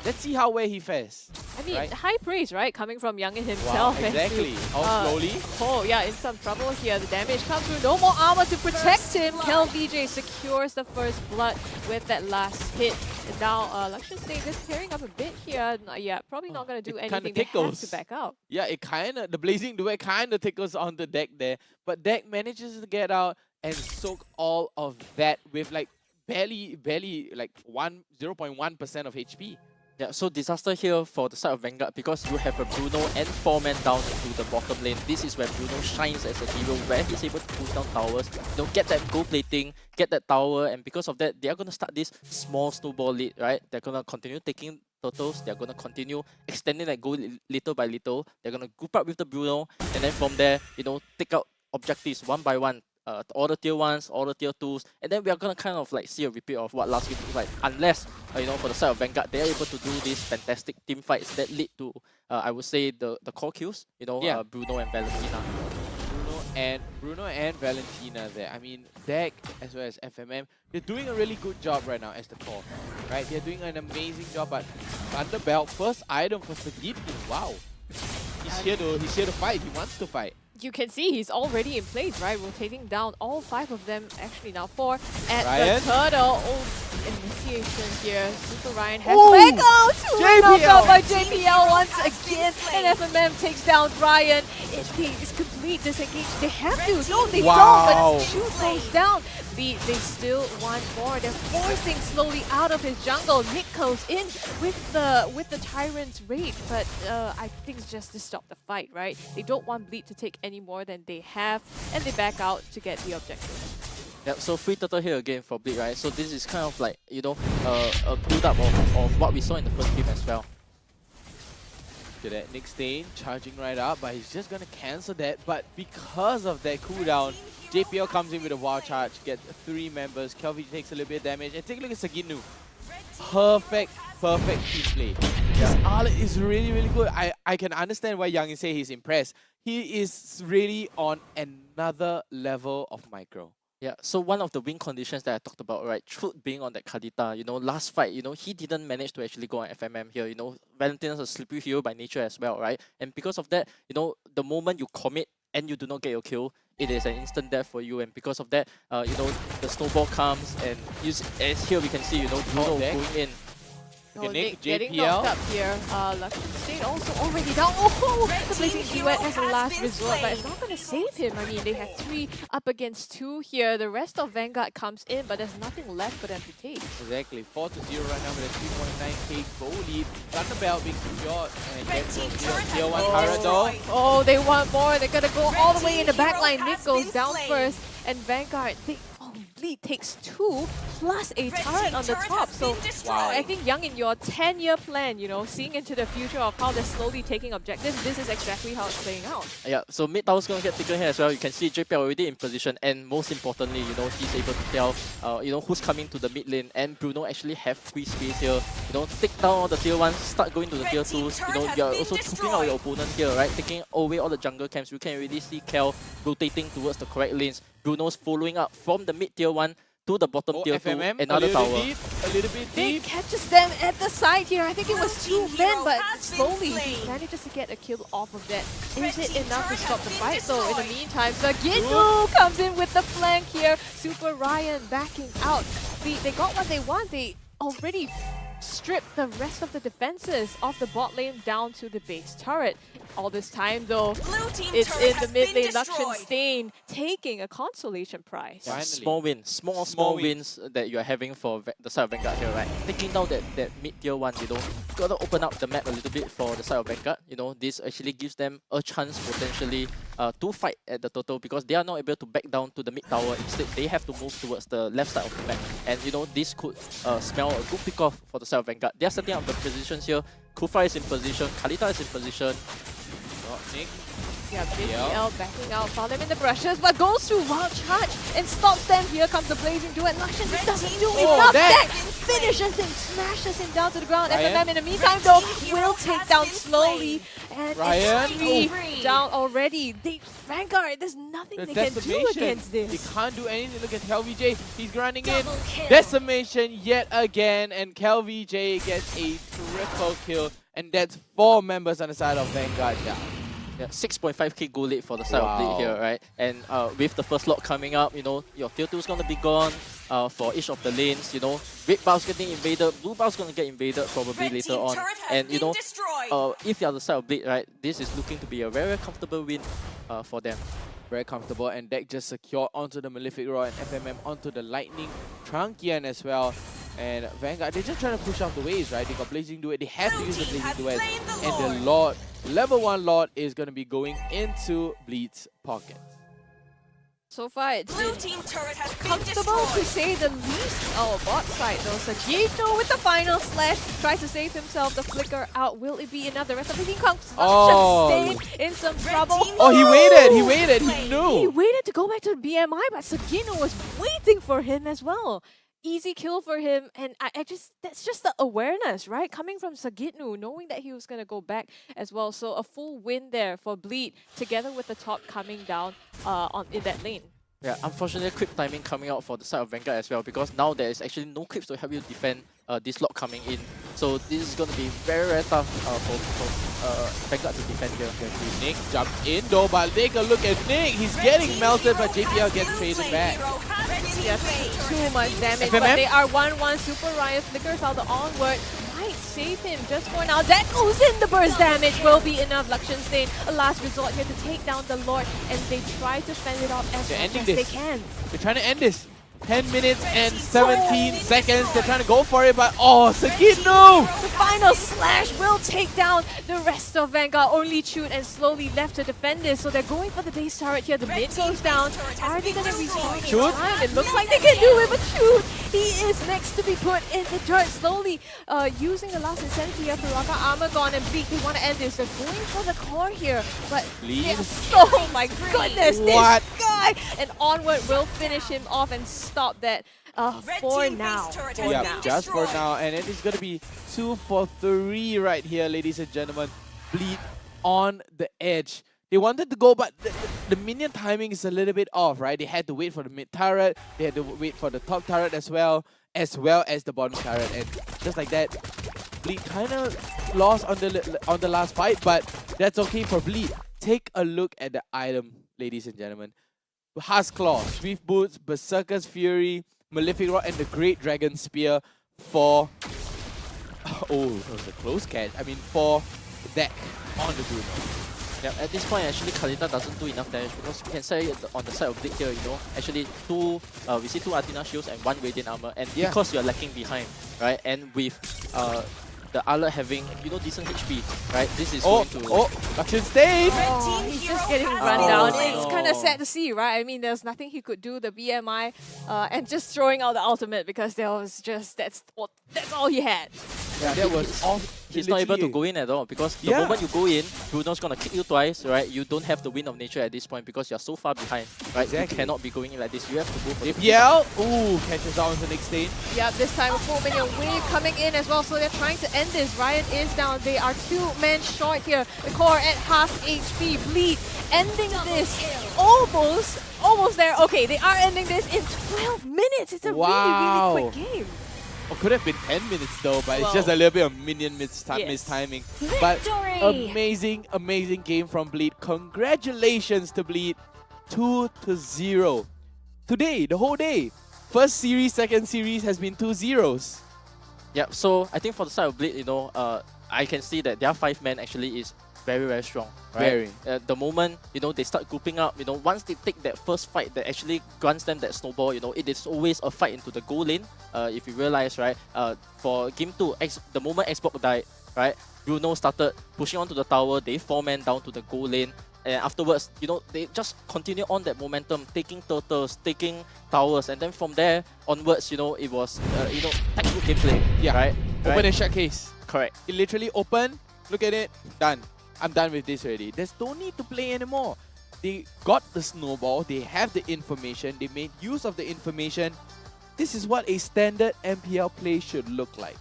Let's see how well he fares. I mean, right? High praise, right? Coming from Youngin himself. Wow, exactly. How slowly? Oh, yeah, in some trouble here. The damage comes through. No more armor to protect him. KelVJ secures the first blood with that last hit. And now, Lakshan State is tearing up a bit here. Yeah, probably not going to do anything. They have to back out. Yeah, the Blazing Duet kind of tickles on the deck there. But deck manages to get out and soak all of that with like barely like 0.1% of HP. Yeah, so disaster here for the side of Vanguard, because you have a Bruno and 4-man down into the bottom lane. This is where Bruno shines as a hero, where he's able to push down towers, get that gold plating, get that tower, and because of that, they are going to start this small snowball lead, right? They're going to continue taking turtles, they're going to continue extending that goal little by little. They're going to group up with the Bruno, and then from there, take out objectives one by one. All the tier 1s, all the tier 2s, and then we are going to kind of like see a repeat of what last game was like, unless, for the side of Vanguard, they're able to do these fantastic team fights that lead to, I would say, the core kills, Bruno and Valentina. Bruno and Valentina there. I mean, Deck as well as FMM, they're doing a really good job right now as the core, right? They're doing an amazing job, but under belt, first item for Sagitno, wow. He's here to fight, he wants to fight. you can see he's already in place, right? Rotating down all 5 of them, actually now 4 at Ryan? the turtle. Oh, initiation here. Super Ryan has Ooh, leg out to JPL. knocked out by JPL once again. And FMM takes down Ryan. It's complete disengage. They have to. No, they don't, but shoot goes down. They still want more. They're forcing slowly out of his jungle. Nick goes in with the Tyrant's raid, but I think it's just to stop the fight, right? They don't want Bleed to take any more than they have, and they back out to get the objective. Yep, so free turtle here again for Bleed, right? So this is kind of like, you know, a build-up of what we saw in the first game as well. Look at that, Nick Stain charging right up, but he's just gonna cancel that. But because of that cooldown, JPL comes in with a wild charge, gets 3 members. Kelvin takes a little bit of damage, and take a look at Saginu. Perfect team play. This Arlet is really, really good. I can understand why Young say he's impressed. He is really on another level of micro. Yeah, so one of the win conditions that I talked about, right, Truth being on that Kadita, you know, last fight, you know, he didn't manage to actually go on FMM here, you know, Valentin's a slippery hero by nature as well, right, and because of that, you know, the moment you commit and you do not get your kill, it is an instant death for you, and because of that, you know, the snowball comes, and as here we can see, you know, Bruno going in. Oh, Nick getting knocked up here. Lucky State also already down. Oh, the Blazing Duet as a last resort, but it's not going to save him. I mean, they have 3 up against 2 here. The rest of Vanguard comes in, but there's nothing left for them to take. Exactly, 4-0 right now with a 3.9k goal lead. Thunderbelt being secured, and gets tier 1 turret though. Oh, they want more. They're going to go all the way in the back line. Nick goes down first, and Vanguard, Bleed takes 2 plus a turret on the top. So wow, I think Young, in your 10-year plan, you know, seeing into the future of how they're slowly taking objectives, this is exactly how it's playing out. Yeah, so mid tower's gonna get taken here as well. You can see JPL already in position, and most importantly, you know, he's able to tell, you know, who's coming to the mid lane, and Bruno actually have free space here. You know, take down all the tier 1s, start going to the tier 2s. You know, you're also choking out your opponent here, right? Taking away all the jungle camps. You can really see Kel rotating towards the correct lanes. Bruno's following up from the mid tier 1 to the bottom tier 2, another tower. A little bit He deep. catches them at the side here. I think it was 2 men, but slowly he manages to get a kill off of that. Is it enough to stop the fight? So in the meantime, Saginu comes in with the flank here. Super Ryan backing out. They got what they want. They already stripped the rest of the defenses of the bot lane down to the base turret. All this time though, it's in the mid lane. Luxian Stain taking a consolation prize. Yeah, small wins, small wins that you are having for the side of Vanguard here, right? Taking down that mid tier 1, you know, gotta open up the map a little bit for the side of Vanguard. You know, this actually gives them a chance potentially to fight at the total, because they are not able to back down to the mid tower. Instead, they have to move towards the left side of the map. And you know, this could smell a good pick off for the side of Vanguard. They are setting up the positions here. Kufa is in position, Kalita is in position. Nick. Yeah, JPL backing out, found them in the brushes, but goes through wild charge and stops them. Here comes the Blazing Duet. Luxian doesn't do enough. That finishes him, smashes him down to the ground. FMM in the meantime though will take down slowly, and it's 3 down already. Vanguard, there's nothing they can do against this. They can't do anything. Look at KelVJ, he's running in. Decimation yet again, and KelVJ gets a triple kill, and that's 4 members on the side of Vanguard down. Yeah, 6.5k goal lead for the side of Bleed here, right? And with the first lot coming up, you know, your tier 2 is gonna be gone for each of the lanes. You know, red buff's getting invaded, blue buff's gonna get invaded probably later on. And you know, if you're the side of Bleed, right, this is looking to be a very comfortable win for them. Very comfortable, and Deck just secured onto the Malefic Roar, and FMM onto the Lightning Trunkian as well. And Vanguard, they're just trying to push off the waves, right? They got Blazing Duet, they have to use the Blazing Duet. And the Lord, level 1 Lord is going to be going into Bleed's pocket. So far, it's been comfortable to say the least. Oh, bot side though. Sagito with the final slash tries to save himself. The flicker out. Will it be enough? The rest of the team comes. Luxian Stain in some trouble. Oh, he waited, he knew. He waited to go back to the BMI, but Sagino was waiting for him as well. Easy kill for him, and that's just the awareness, right? Coming from Sagitnu, knowing that he was going to go back as well. So a full win there for Bleed, together with the top coming down in that lane. Yeah, unfortunately, creep timing coming out for the side of Vanguard as well, because now there is actually no creeps to help you defend this lock coming in. So this is going to be very, very tough for Vanguard to defend here. Nick jumped in though, but take a look at Nick. He's getting melted, but JPL gets traded back. Yes, too much damage, FMM? but they are 1-1. Super Ryan flickers out the onward. Might save him just for now. That goes in. The burst damage will be enough. Luxion Stain, a last resort here to take down the Lord, and they try to fend it off as much as they can. They're trying to end this. 10 minutes and 17 seconds. They're trying to go for it, but oh, Sagit, no! The final slash will take down the rest of Vanguard. Only Chute and slowly left to defend this. So they're going for the base turret here. The mid goes down. Are they going to respawn in time? It looks like they can do it, but Chute, he is next to be put in the dirt. Slowly using the last insanity here. Piraka, Armor gone, and Bleak. They want to end this. They're going for the core here, but oh my goodness, What? this guy! And Onward will finish him off and stop that for now. Yeah, just for now. And it is going to be 2 for 3 right here, ladies and gentlemen. Bleed on the edge. They wanted to go, but the minion timing is a little bit off, right? They had to wait for the mid turret. They had to wait for the top turret as well as the bottom turret. And just like that, Bleed kind of lost on the last fight, but that's okay for Bleed. Take a look at the item, ladies and gentlemen. Husk Claw, Swift Boots, Berserker's Fury, Malefic Rod, and the Great Dragon Spear for... Oh, that was a close catch. I mean, for deck on the group. Yeah, at this point, actually, Kalita doesn't do enough damage, because we can say on the side of Blade here, actually we see 2 Athena shields and 1 Radiant Armor, and because you're lacking behind, right, and with the Alert having, decent HP, right, this is going to... Luxion Stain! Oh, he's just getting run down. It's kind of sad to see, right? I mean, there's nothing he could do, the BMI, and just throwing out the ultimate, because there was just, that's all he had. Yeah, that was off. He's not able to go in at all, because the moment you go in, Bruno's gonna kick you twice, right? You don't have the Wind of Nature at this point because you're so far behind, right? Exactly. You cannot be going in like this. You have to go for the MPL, ooh, catches out on the next stage. Yeah, this time a full minion wave coming in as well, so they're trying to end this. Ryan is down. They are 2 men short here. The core at half HP. Bleed ending this almost there. Okay, they are ending this in 12 minutes. It's a really quick game. Or could have been 10 minutes though, but it's just a little bit of minion mistiming. But amazing game from Bleed. Congratulations to Bleed. 2-0. Today, the whole day. First series, second series has been 2 0s. Yeah, so I think for the side of Bleed, I can see that their 5-man actually is very, very strong. Right? Very. The moment, they start grouping up, once they take that first fight that actually grants them that snowball, it is always a fight into the goal lane. If you realize, right, for game 2, the moment Xbox died, right, Bruno started pushing onto the tower, they 4-man down to the goal lane. And afterwards, they just continue on that momentum, taking turtles, taking towers, and then from there onwards, it was, textbook gameplay. Yeah, right? Open and shut case. Correct. It literally open, look at it, done. I'm done with this already. There's no need to play anymore. They got the snowball, they have the information, they made use of the information. This is what a standard MPL play should look like.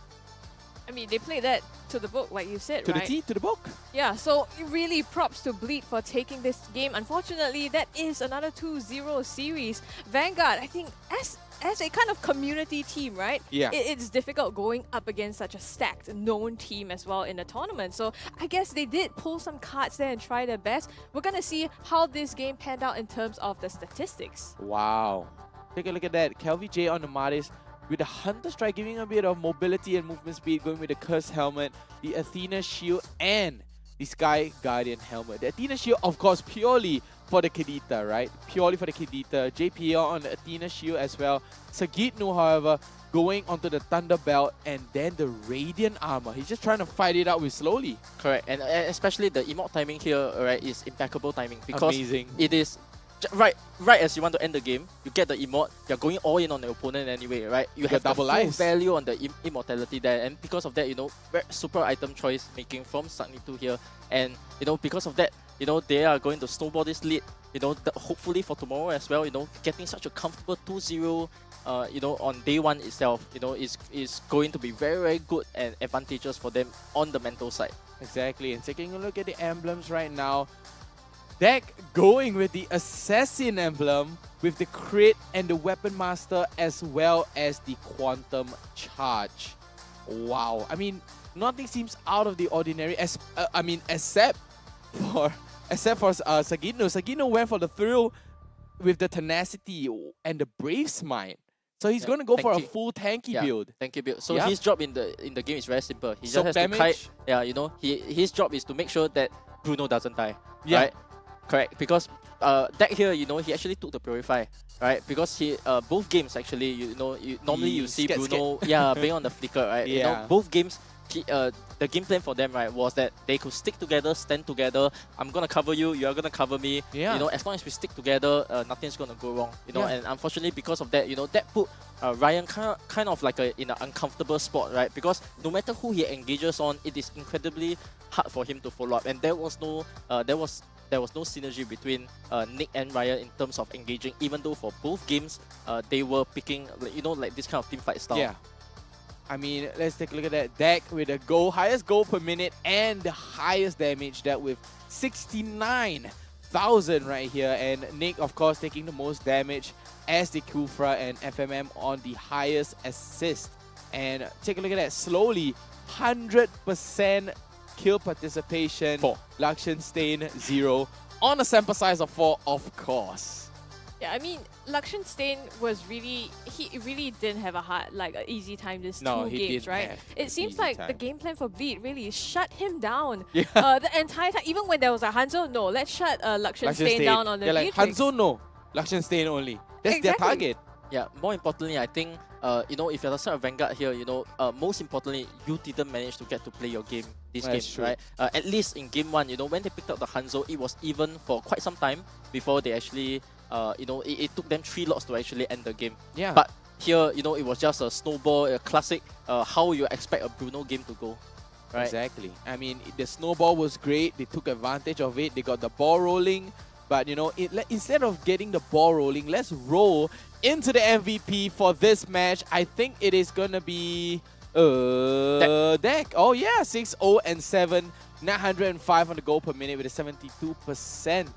I mean, they played that to the book, like you said, to right? To the T, to the book. Yeah, so really props to Bleed for taking this game. Unfortunately, that is another 2-0 series. Vanguard, I think, as a kind of community team, right? Yeah. It's difficult going up against such a stacked, known team as well in the tournament. So I guess they did pull some cards there and try their best. We're going to see how this game panned out in terms of the statistics. Wow. Take a look at that. Kelvin J on the Maris with the Hunter Strike, giving a bit of mobility and movement speed, going with the Curse Helmet, the Athena Shield, and the Sky Guardian Helmet. The Athena Shield, of course, purely for the Kadita, right? Purely for the Kadita. JPL on the Athena Shield as well. Sagitnu, however, going onto the Thunder Belt and then the Radiant Armor. He's just trying to fight it out with slowly. Correct. And especially the emote timing here, right, is impeccable timing. Because amazing. It is right as you want to end the game, you get the emote, you're going all in on the opponent anyway, right? You have double the full lives. value on the immortality there, and because of that, super item choice making from Sagitnu here, and because of that, they are going to snowball this lead, hopefully for tomorrow as well, getting such a comfortable 2-0 on day 1 itself, is going to be very, very good and advantageous for them on the mental side. Exactly, and taking a look at the emblems right now, Deck going with the Assassin emblem with the crit and the Weapon Master as well as the Quantum Charge. Wow. I mean, nothing seems out of the ordinary except for Sagino. Sagino went for the thrill with the Tenacity and the Brave Smite. So he's going to go for a full tanky build. Tanky build. So his job in the game is very simple. He just has to kite. Yeah, you know, his job is to make sure that Bruno doesn't die. Yeah. Right? Correct. Because Deck here, you know, he actually took the Purify, right? Because he both games actually, you know, normally you see Bruno being on the flicker, right? Yeah. You know, both games the game plan for them, right, was that they could stick together, stand together. I'm gonna cover you, you're gonna cover me. Yeah. You know, as long as we stick together, nothing's gonna go wrong. You know, and unfortunately because of that, you know, that put Ryan kind of like in an uncomfortable spot, right? Because no matter who he engages on, it is incredibly hard for him to follow up. And there was no synergy between Nick and Ryan in terms of engaging, even though for both games they were picking, you know, like this kind of teamfight style. Yeah. I mean, let's take a look at that. Deck with the highest goal per minute and the highest damage, dealt with 69,000 right here. And Nick, of course, taking the most damage as the Kufra, and FMM on the highest assist. And take a look at that. Slowly, 100% kill participation. 4. Lakshan Stain 0 on a sample size of 4, of course. Yeah, I mean, Lakshan Stain was really, he really didn't have an easy time this 2 games, right? It seems like the game plan for Bleed really shut him down the entire time. Even when there was a Hanzo, no, let's shut Lakshan Stain down on the like, Hanzo, no. Lakshan Stain only. That's their target. Yeah, more importantly, I think, you know, if you're the side of Vanguard here, you know, most importantly, you didn't manage to get to play your game this game, right? At least in game 1, you know, when they picked up the Hanzo, it was even for quite some time before they actually, you know, it took them 3 lots to actually end the game. Yeah. But here, you know, it was just a snowball, a classic, how you expect a Bruno game to go, right? Exactly. I mean, the snowball was great. They took advantage of it. They got the ball rolling. But, you know, instead of getting the ball rolling, let's roll into the MVP for this match. I think it is going to be Deck. Oh, yeah. 6-0 and 7. 905 on the goal per minute with a 72%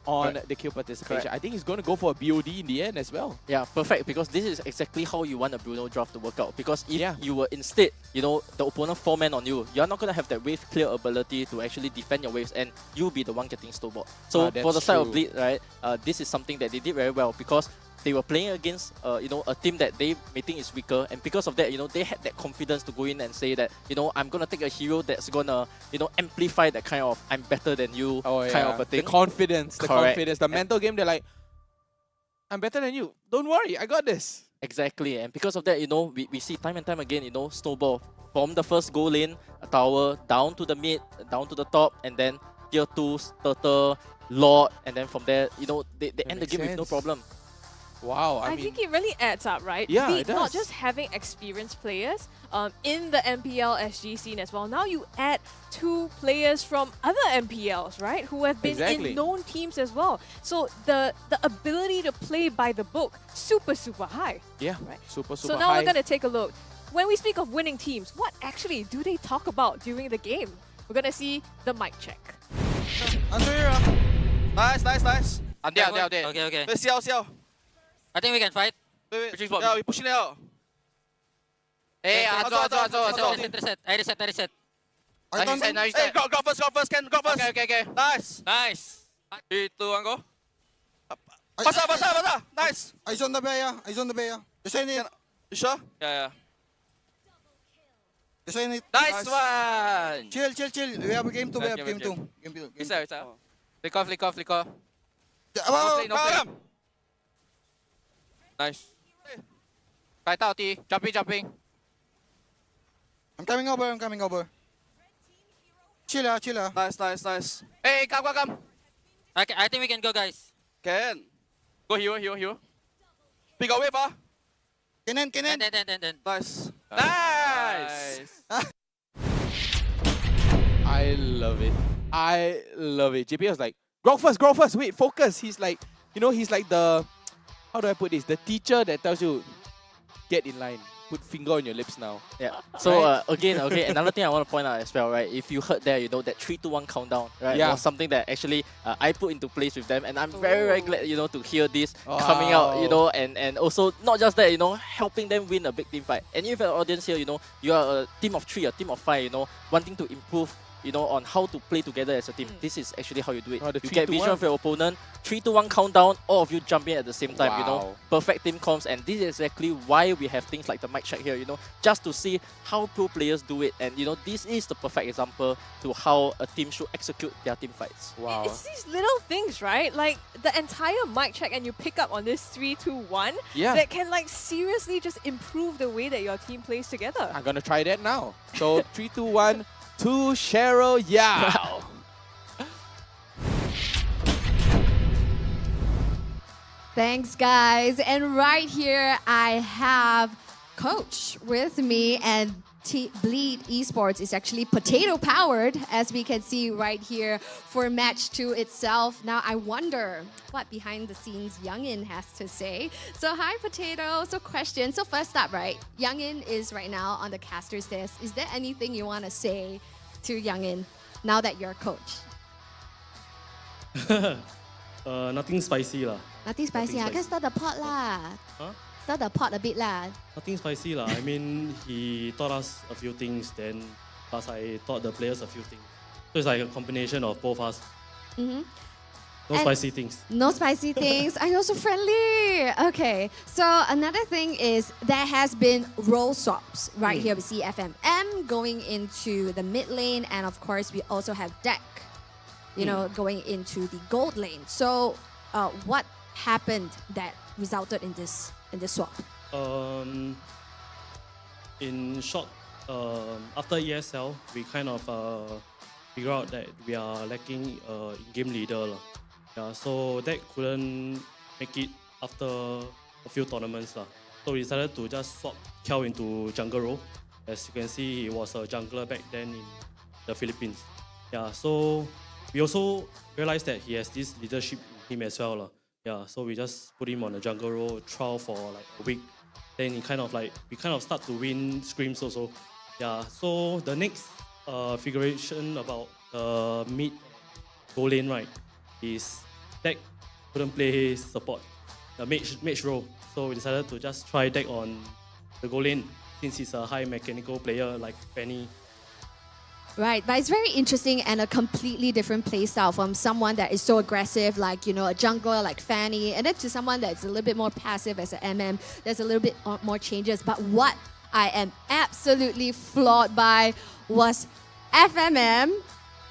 on the kill participation. I think he's going to go for a BOD in the end as well. Yeah, perfect, because this is exactly how you want a Bruno draft to work out. Because if you were instead, you know, the opponent 4-man on you, you're not going to have that wave clear ability to actually defend your waves, and you'll be the one getting snowballed. So for the side of Bleed, right, this is something that they did very well, because they were playing against, you know, a team that they may think is weaker, and because of that, you know, they had that confidence to go in and say that, you know, I'm gonna take a hero that's gonna, you know, amplify that kind of I'm better than you kind of a thing. The confidence, the mental game. They're like, I'm better than you. Don't worry, I got this. Exactly, and because of that, you know, we see time and time again, you know, snowball from the first goal lane, a tower down to the mid, down to the top, and then tier 2s, Turtle, Lord, and then from there, you know, they end the game with no problem. Wow, I think it really adds up, right? Yeah, it does. Not just having experienced players in the MPLSG scene as well. Now you add 2 players from other MPLs, right? Who have been in known teams as well. So the ability to play by the book, super high. Yeah, right? super So high. now we're going to take a look. When we speak of winning teams, what actually do they talk about during the game? We're going to see the mic check. Answer here. Nice. I'm dead. Okay. Let's see. I think we can fight. Wait. Yeah, we pushing it out. Hey, reset. I reset. Nice. Hey, go first. Ken, go first. Okay. Nice. 3, 2, 1, go. Basa. Nice. Eyes on the bear. Just saying it. You sure? Yeah. Just saying it. Nice one. Chill. We have a game 2. Game 2. Isa. Flick off. No play. Nice. Fight out, T. Jumping. I'm coming over. Chill. Nice. Hey, come. I think we can go, guys. Can. Go hero. Big wave, Then. Nice. I love it. JP was like, grow first. Wait, focus. He's like, you know, he's like the, how do I put this? The teacher that tells you, get in line. put finger on your lips now. Yeah. So Right? again, another thing I want to point out as well, right? If you heard there, that 3, 2, 1 countdown, right? Yeah. Was something that actually I put into place with them, and I'm very glad, to hear this coming out, and also not just that, helping them win a big team fight. And if your audience here, you are a team of 3, a team of 5, wanting to improve, on how to play together as a team. This is actually how you do it. The You 3, get 2, vision 1. of your opponent, 3, 2, 1 countdown, all of you jump in at the same time, Wow. perfect team comms, and this is exactly why we have things like the mic check here, just to see how pro players do it, and this is the perfect example to how a team should execute their team fights. Wow. It's these little things, right? Like the entire mic check, and you pick up on this 3, 2, 1 Yeah. that can like seriously just improve the way that your team plays together. I'm gonna try that now. So 3, 2, 1, to Cheryl Yao. Thanks, guys. And right here, I have Coach with me, and Bleed Esports is actually potato powered, as we can see right here for match 2 itself. Now, I wonder what behind the scenes Youngin has to say. So, hi, Potato. So, question. So, first up, right? Youngin is right now on the caster's desk. Is there anything you want to say to Youngin now that you're a coach? Nothing spicy lah. Nothing spicy. I can start the pot lah. Huh? Start the pot a bit lah. Nothing spicy lah. I mean, he taught us a few things, then plus I taught the players a few things. So it's like a combination of both us. Mm-hmm. No spicy things. No spicy things. I'm also friendly. Okay. So another thing is there has been role swaps. Right here we see FMM going into the mid lane, and of course we also have Deck, going into the gold lane. So what happened that resulted in this swap? In short, after ESL, we kind of figure out that we are lacking in-game leader lah. Yeah, so that couldn't make it after a few tournaments lah. So we decided to just swap Kel into jungle role. As you can see, he was a jungler back then in the Philippines. Yeah, so we also realized that he has this leadership in him as well lah. Yeah, so we just put him on the jungle role, trial for like a week. Then we kind of start to win scrims also. Yeah, so the next figuration about mid goal lane, right, is Deck couldn't play support, the mage role. So we decided to just try Deck on the goal lane since he's a high mechanical player like Penny. Right, but it's very interesting and a completely different playstyle from someone that is so aggressive, like, a jungler like Fanny, and then to someone that's a little bit more passive as an MM. There's a little bit more changes. But what I am absolutely floored by was FMM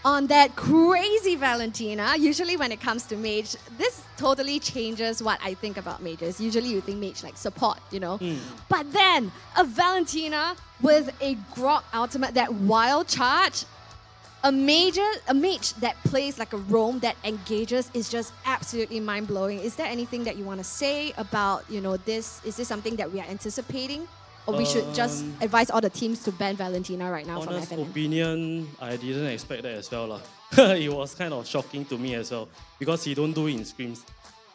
on that crazy Valentina. Usually when it comes to mage, this totally changes what I think about mages. Usually you think mage like support, But then a Valentina with a Grok ultimate, that wild charge, a mage that plays like a roam that engages is just absolutely mind-blowing. Is there anything that you want to say about, this? Is this something that we are anticipating? Or we should just advise all the teams to ban Valentina right now from Honest FNM? opinion, I didn't expect that as well lah. It was kind of shocking to me as well because he don't do it in scrims.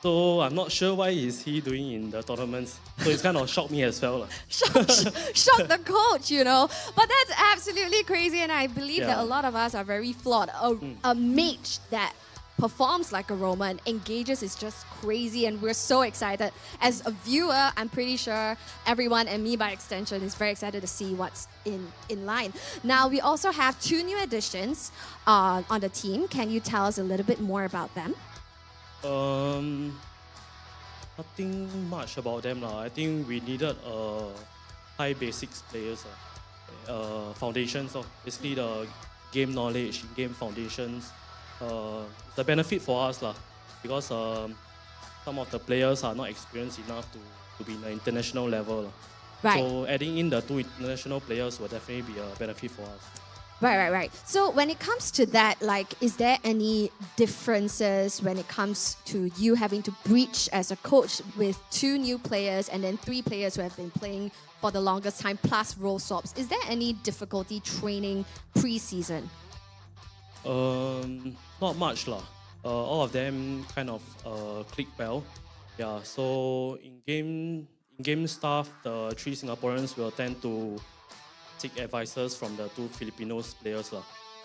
So I'm not sure why is he doing in the tournaments. So it's kind of shocked me as well lah. Shock the coach, But that's absolutely crazy, and I believe that a lot of us are very flawed. A mage that performs like a Roman, engages is just crazy, and we're so excited. As a viewer, I'm pretty sure everyone, and me by extension, is very excited to see what's in line. Now, we also have 2 new additions on the team. Can you tell us a little bit more about them? Nothing much about them lah. I think we needed high basics players, foundations. Basically the game knowledge, game foundations. The benefit for us lah, because some of the players are not experienced enough to be in the international level lah. Right. So adding in the 2 international players will definitely be a benefit for us. Right. So when it comes to that, is there any differences when it comes to you having to breach as a coach with 2 new players and then 3 players who have been playing for the longest time plus role swaps? Is there any difficulty training pre-season? Not much lah. All of them kind of click well. Yeah. So in in-game stuff, the 3 Singaporeans will tend to seek advices from the 2 Filipinos players.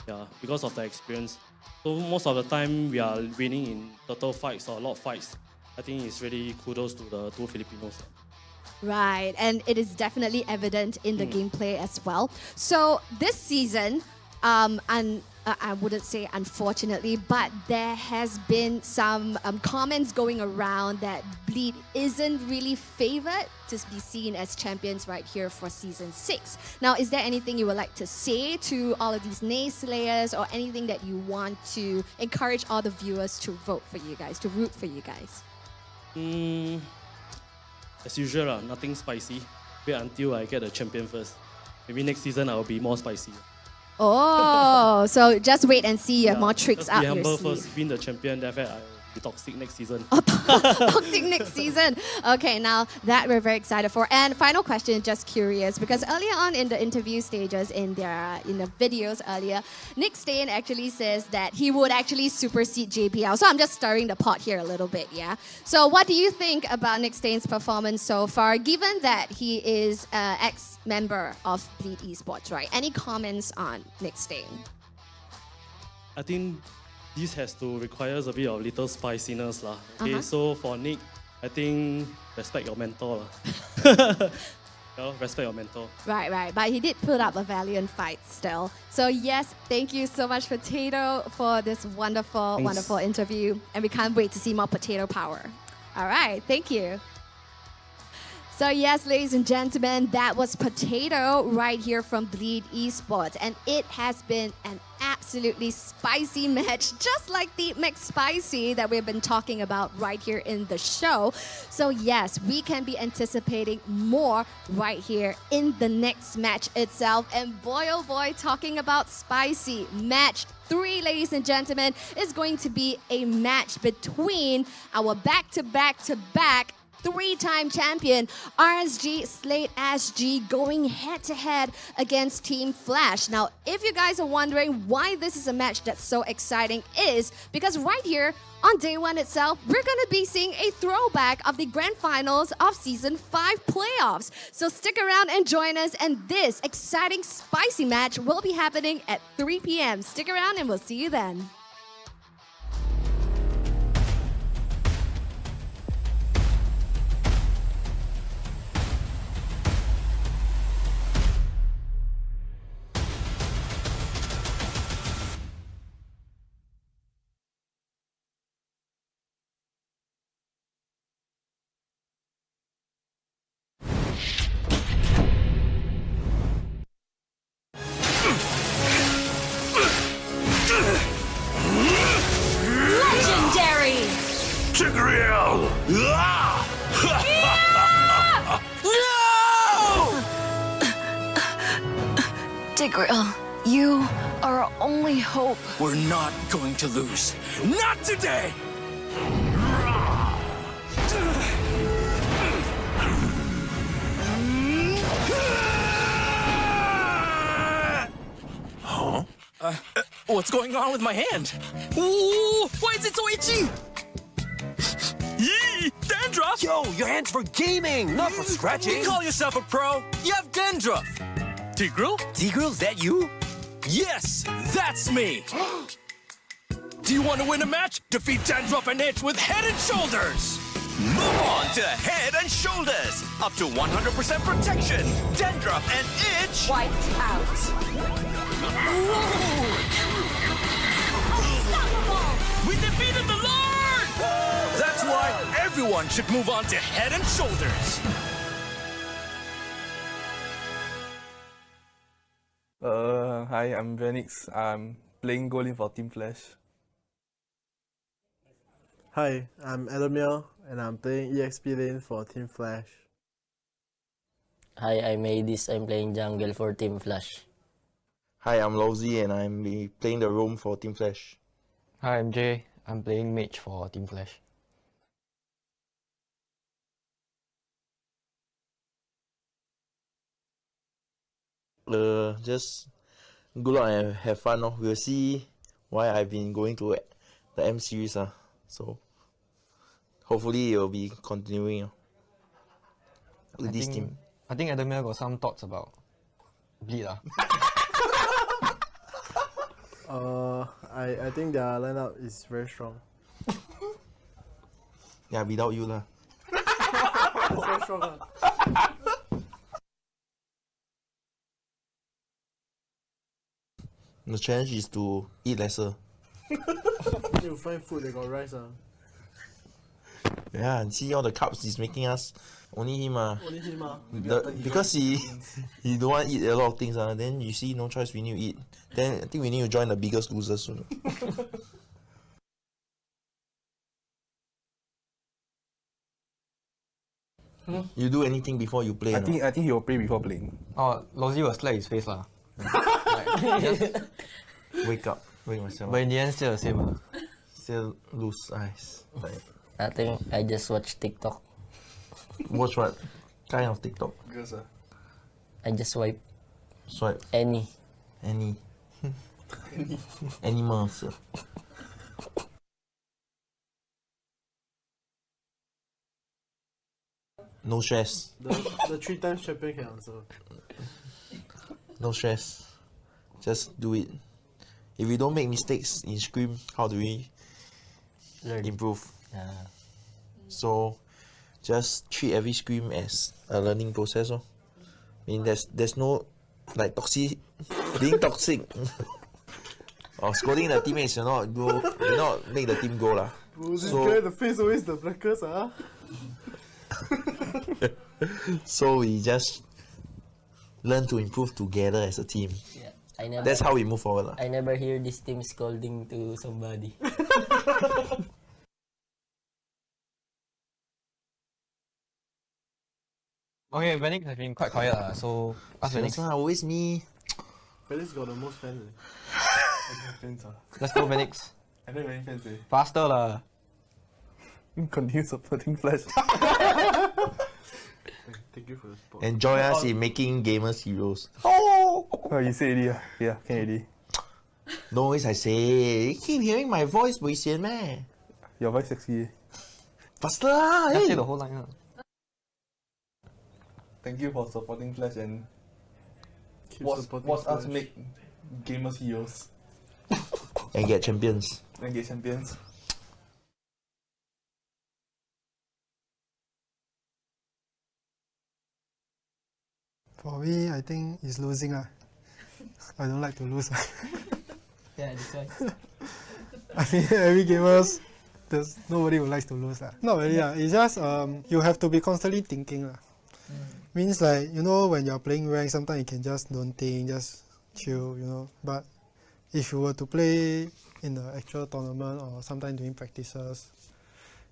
Yeah, because of the experience. So most of the time we are winning in total fights or a lot of fights. I think it's really kudos to the 2 Filipinos. Right, and it is definitely evident in the gameplay as well. So this season, I wouldn't say unfortunately, but there has been some comments going around that Bleed isn't really favored to be seen as champions right here for Season 6. Now, is there anything you would like to say to all of these naysayers or anything that you want to encourage all the viewers to vote for you guys, to root for you guys? As usual, nothing spicy. Wait until I get a champion first. Maybe next season I'll be more spicy. Oh, so just wait and see. You have more tricks just up be your humble sleeve. first, win the champion, then after that I'll be toxic next season. Toxic next season. Okay, now that we're very excited for. And final question, just curious, because earlier on in the interview stages, in the videos earlier, Nick Stain actually says that he would actually supersede JPL. So I'm just stirring the pot here a little bit, yeah? So what do you think about Nick Stain's performance so far, given that he is an ex-member of Bleed Esports, right? Any comments on Nick Stain? I think this has to require a bit of little spiciness. Okay, so for Nick, I think respect your mentor. Respect your mentor. Right. But he did put up a valiant fight still. So yes, thank you so much, Potato, for this wonderful interview. And we can't wait to see more Potato power. All right, thank you. So yes, ladies and gentlemen, that was Potato right here from Bleed Esports. And it has been an absolutely spicy match, just like the McSpicy that we've been talking about right here in the show. So yes, we can be anticipating more right here in the next match itself. And boy, oh boy, talking about spicy, match 3, ladies and gentlemen, is going to be a match between our back-to-back 3-time champion RSG SG going head-to-head against Team Flash. Now, if you guys are wondering why this is a match that's so exciting, is because right here on day 1 itself, we're going to be seeing a throwback of the grand finals of Season 5 playoffs. So stick around and join us, and this exciting spicy match will be happening at 3 p.m. Stick around and we'll see you then. Legendary! Tigreal! Tigreal, you are our only hope. We're not going to lose. Not today! Huh? What's going on with my hand? Ooh, why is it so itchy? Yee! Dandruff! Yo, your hand's for gaming, not for scratching. You call yourself a pro? You have dandruff. Tigreal? Tigreal, is that you? Yes, that's me. Do you want to win a match? Defeat Dandruff and Itch with Head and Shoulders. Move on to Head and Shoulders. Up to 100% protection. Dandruff and Itch. Wiped out. We defeated the Lord! That's why everyone should move on to Head and Shoulders. Hi, I'm Venix. I'm playing goalie for Team Flash. Hi, I'm Adamiel, and I'm playing EXP lane for Team Flash. Hi, I'm Adis. I'm playing jungle for Team Flash. Hi, I'm Lowzy and I'm playing the roam for Team Flash. Hi, I'm Jay. I'm playing mage for Team Flash. Just good luck and have fun. We'll see why I've been going to the M series. So hopefully it will be continuing. with this team? I think Adamir got some thoughts about Bleed. I think their lineup is very strong. Yeah, without you lah. It's very strong. The challenge is to eat lesser. You find food, they got rice. Yeah, and see all the carbs he's making us. Only him Only him because he don't want to eat a lot of things then you see no choice, we need to eat. Then I think we need to join the Biggest Loser soon. You do anything before you play? I think he will play before playing. Oh, Lozzie will slap his face lah. Wake myself. But in the end, still the same. Still lose eyes. I think I just watch TikTok. Watch what kind of TikTok? Girls, I just swipe. Any. Animals. No stress. The 3 times champion can answer. No stress. Just do it. If we don't make mistakes in Scream, how do we improve? Yeah. So just treat every Scream as a learning process. I mean, there's no like being toxic or scolding the teammates. You not make the team go lah. This guy, the face always the blackest, So we just learn to improve together as a team. Yeah, that's how we move forward lah. I never hear this team scolding to somebody. Okay, Venix has been quite quiet so ask Venix. Always me. Venix got the most fans. Let's go Venix. I don't have any fans. Faster lah. Continue supporting Flash. Thank you for the support. And join us in making gamers heroes. Oh, you say already. Yeah, can already. No always I say. You keep hearing my voice, Wei Xian meh? Your voice sexy. Faster lah. Just say the whole line. Thank you for supporting Flash and watch us make gamers heroes. And get champions. For me, I think it's losing. I don't like to lose. Yeah, that's why. I mean, every gamers, nobody would like to lose. Not really. It's just you have to be constantly thinking. Means like, when you're playing rank, sometimes you can just don't think, just chill, But if you were to play in the actual tournament or sometimes doing practices,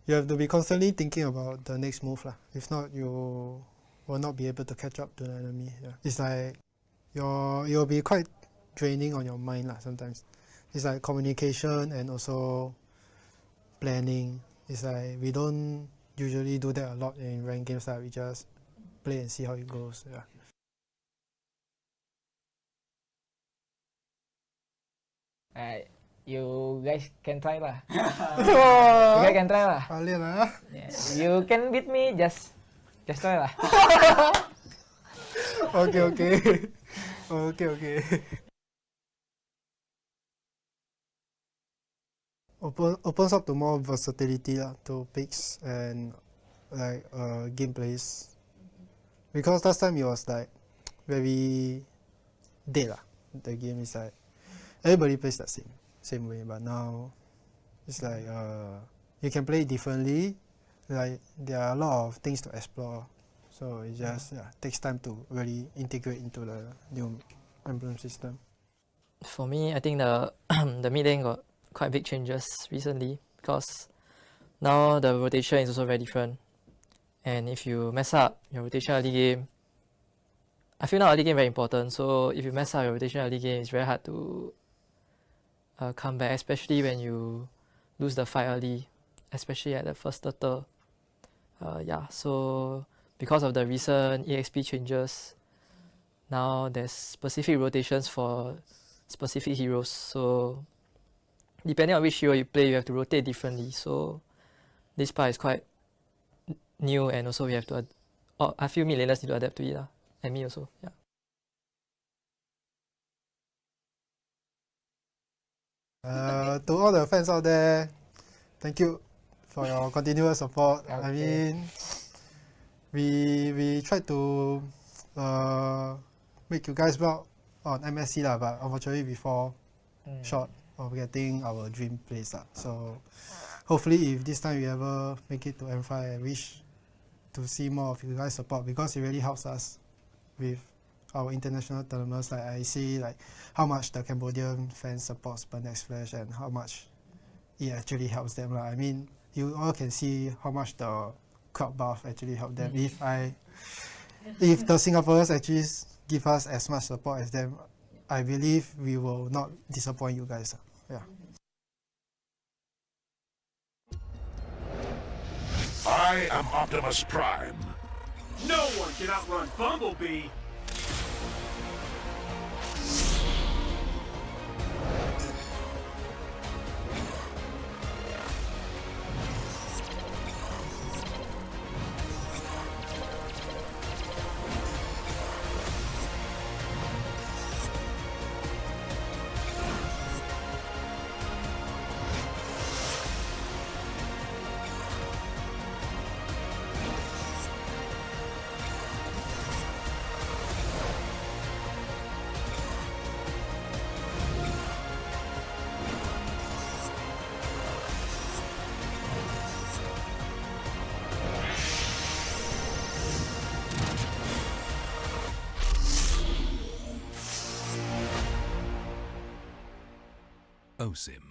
you have to be constantly thinking about the next move. If not, you will not be able to catch up to the enemy. Yeah. It's like you'll be quite draining on your mind sometimes. It's like communication and also planning. It's like we don't usually do that a lot in ranked games. We just play and see how it goes. Yeah. You guys can try lah. You guys can try lah. Yeah. You can beat me, just try lah. Okay. Opens up to more versatility to picks and like gameplays. Because last time it was like very dead. The game is like everybody plays the same way, but now it's like you can play differently. Like there are a lot of things to explore, so it just takes time to really integrate into the new emblem system. For me, I think the the mid lane got quite big changes recently because now the rotation is also very different. And if you mess up your rotation early game, I feel now early game very important. So if you mess up your rotation early game, it's very hard to come back, especially when you lose the fight early, especially at the first turtle. So because of the recent EXP changes, now there's specific rotations for specific heroes. So depending on which hero you play, you have to rotate differently. So this part is quite new, and also we have to I feel mid laners need to adapt to it, and me also. Yeah. To all the fans out there, thank you for your continuous support. Okay. I mean, we tried to make you guys proud on MSC lah, but unfortunately we fall short of getting our dream place lah. So hopefully if this time we ever make it to M5, I wish to see more of you guys support, because it really helps us with our international tournaments. Like I see like how much the Cambodian fans support Next Flash and how much it actually helps them lah. I mean, you all can see how much the crowd buff actually helped them. If the Singaporeans actually give us as much support as them, I believe we will not disappoint you guys. Yeah. I am Optimus Prime. No one can outrun Bumblebee. OSIM.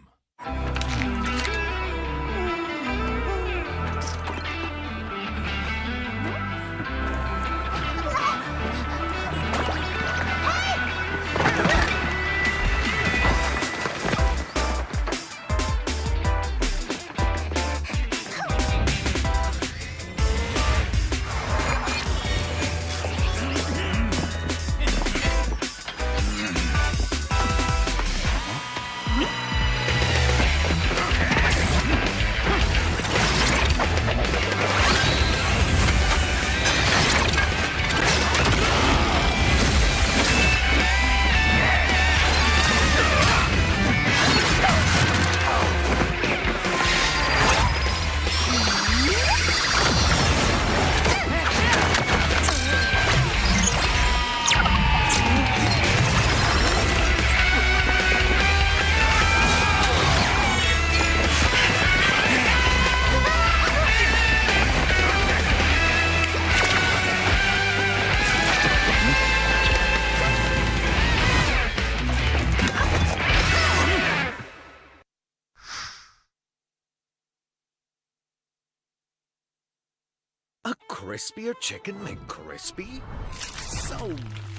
A crispier chicken McCrispy? So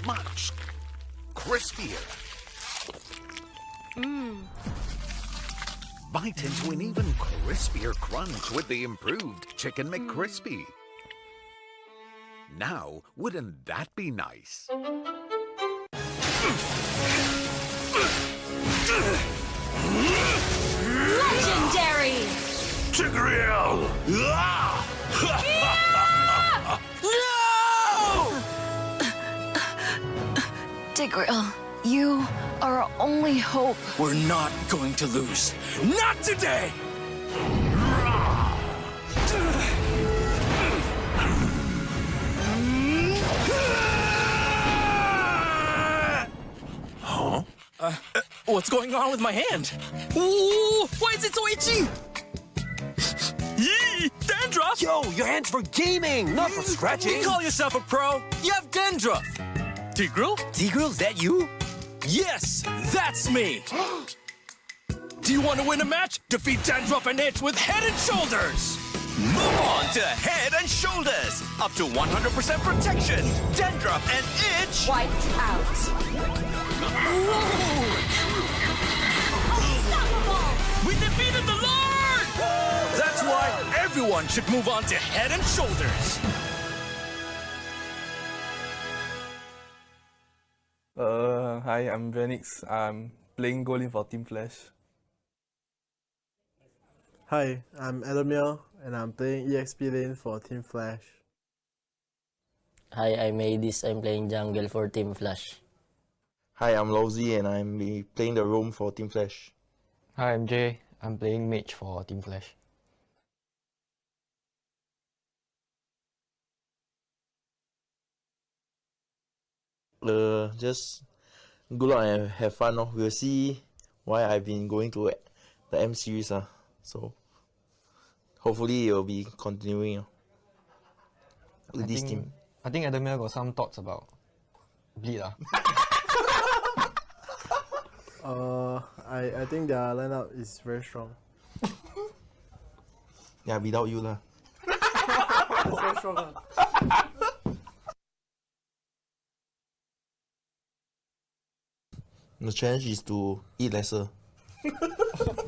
much crispier. Bite into an even crispier crunch with the improved Chicken McCrispy. Now, wouldn't that be nice? Legendary! Tigreal! Tigreal, you are our only hope. We're not going to lose. Not today! Huh? What's going on with my hand? Ooh, why is it so itchy? Yee! Dandruff! Yo, your hand's for gaming, not for scratching. You call yourself a pro? You have dandruff. Tigreal? Tigreal, is that you? Yes, that's me. Do you want to win a match? Defeat Dandruff and Itch with Head and Shoulders. Move on to Head and Shoulders. Up to 100% protection. Dandruff and Itch. Wiped out. We defeated the Lord! That's why everyone should move on to Head and Shoulders. Hi, I'm Venix. I'm playing goalie for Team Flash. Hi, I'm Adamir, and I'm playing EXP lane for Team Flash. Hi, I'm Adis. I'm playing jungle for Team Flash. Hi, I'm Lowzy and I'm playing the roam for Team Flash. Hi, I'm Jay. I'm playing mage for Team Flash. Just good luck and have fun. We'll see why I've been going to the M series. So hopefully it will be continuing with this team. I think Adamir got some thoughts about Bleed. I think their lineup is very strong. Yeah, without you lah. It's very strong. The challenge is to eat lesser.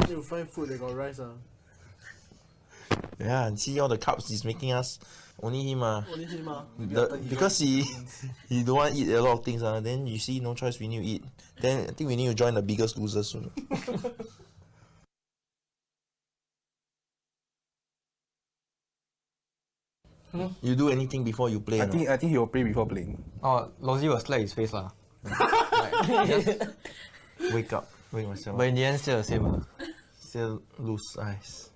You find food that got rice. Yeah, and see all the carbs he's making us. Only him. Only him. Because he don't want to eat a lot of things. Then you see no choice, we need to eat. Then I think we need to join the Biggest Loser soon. You do anything before you play? I think he will play before playing. Oh, Lozzy will slap his face lah. Wake up, wake myself. But in the end, still the same. Still lose eyes.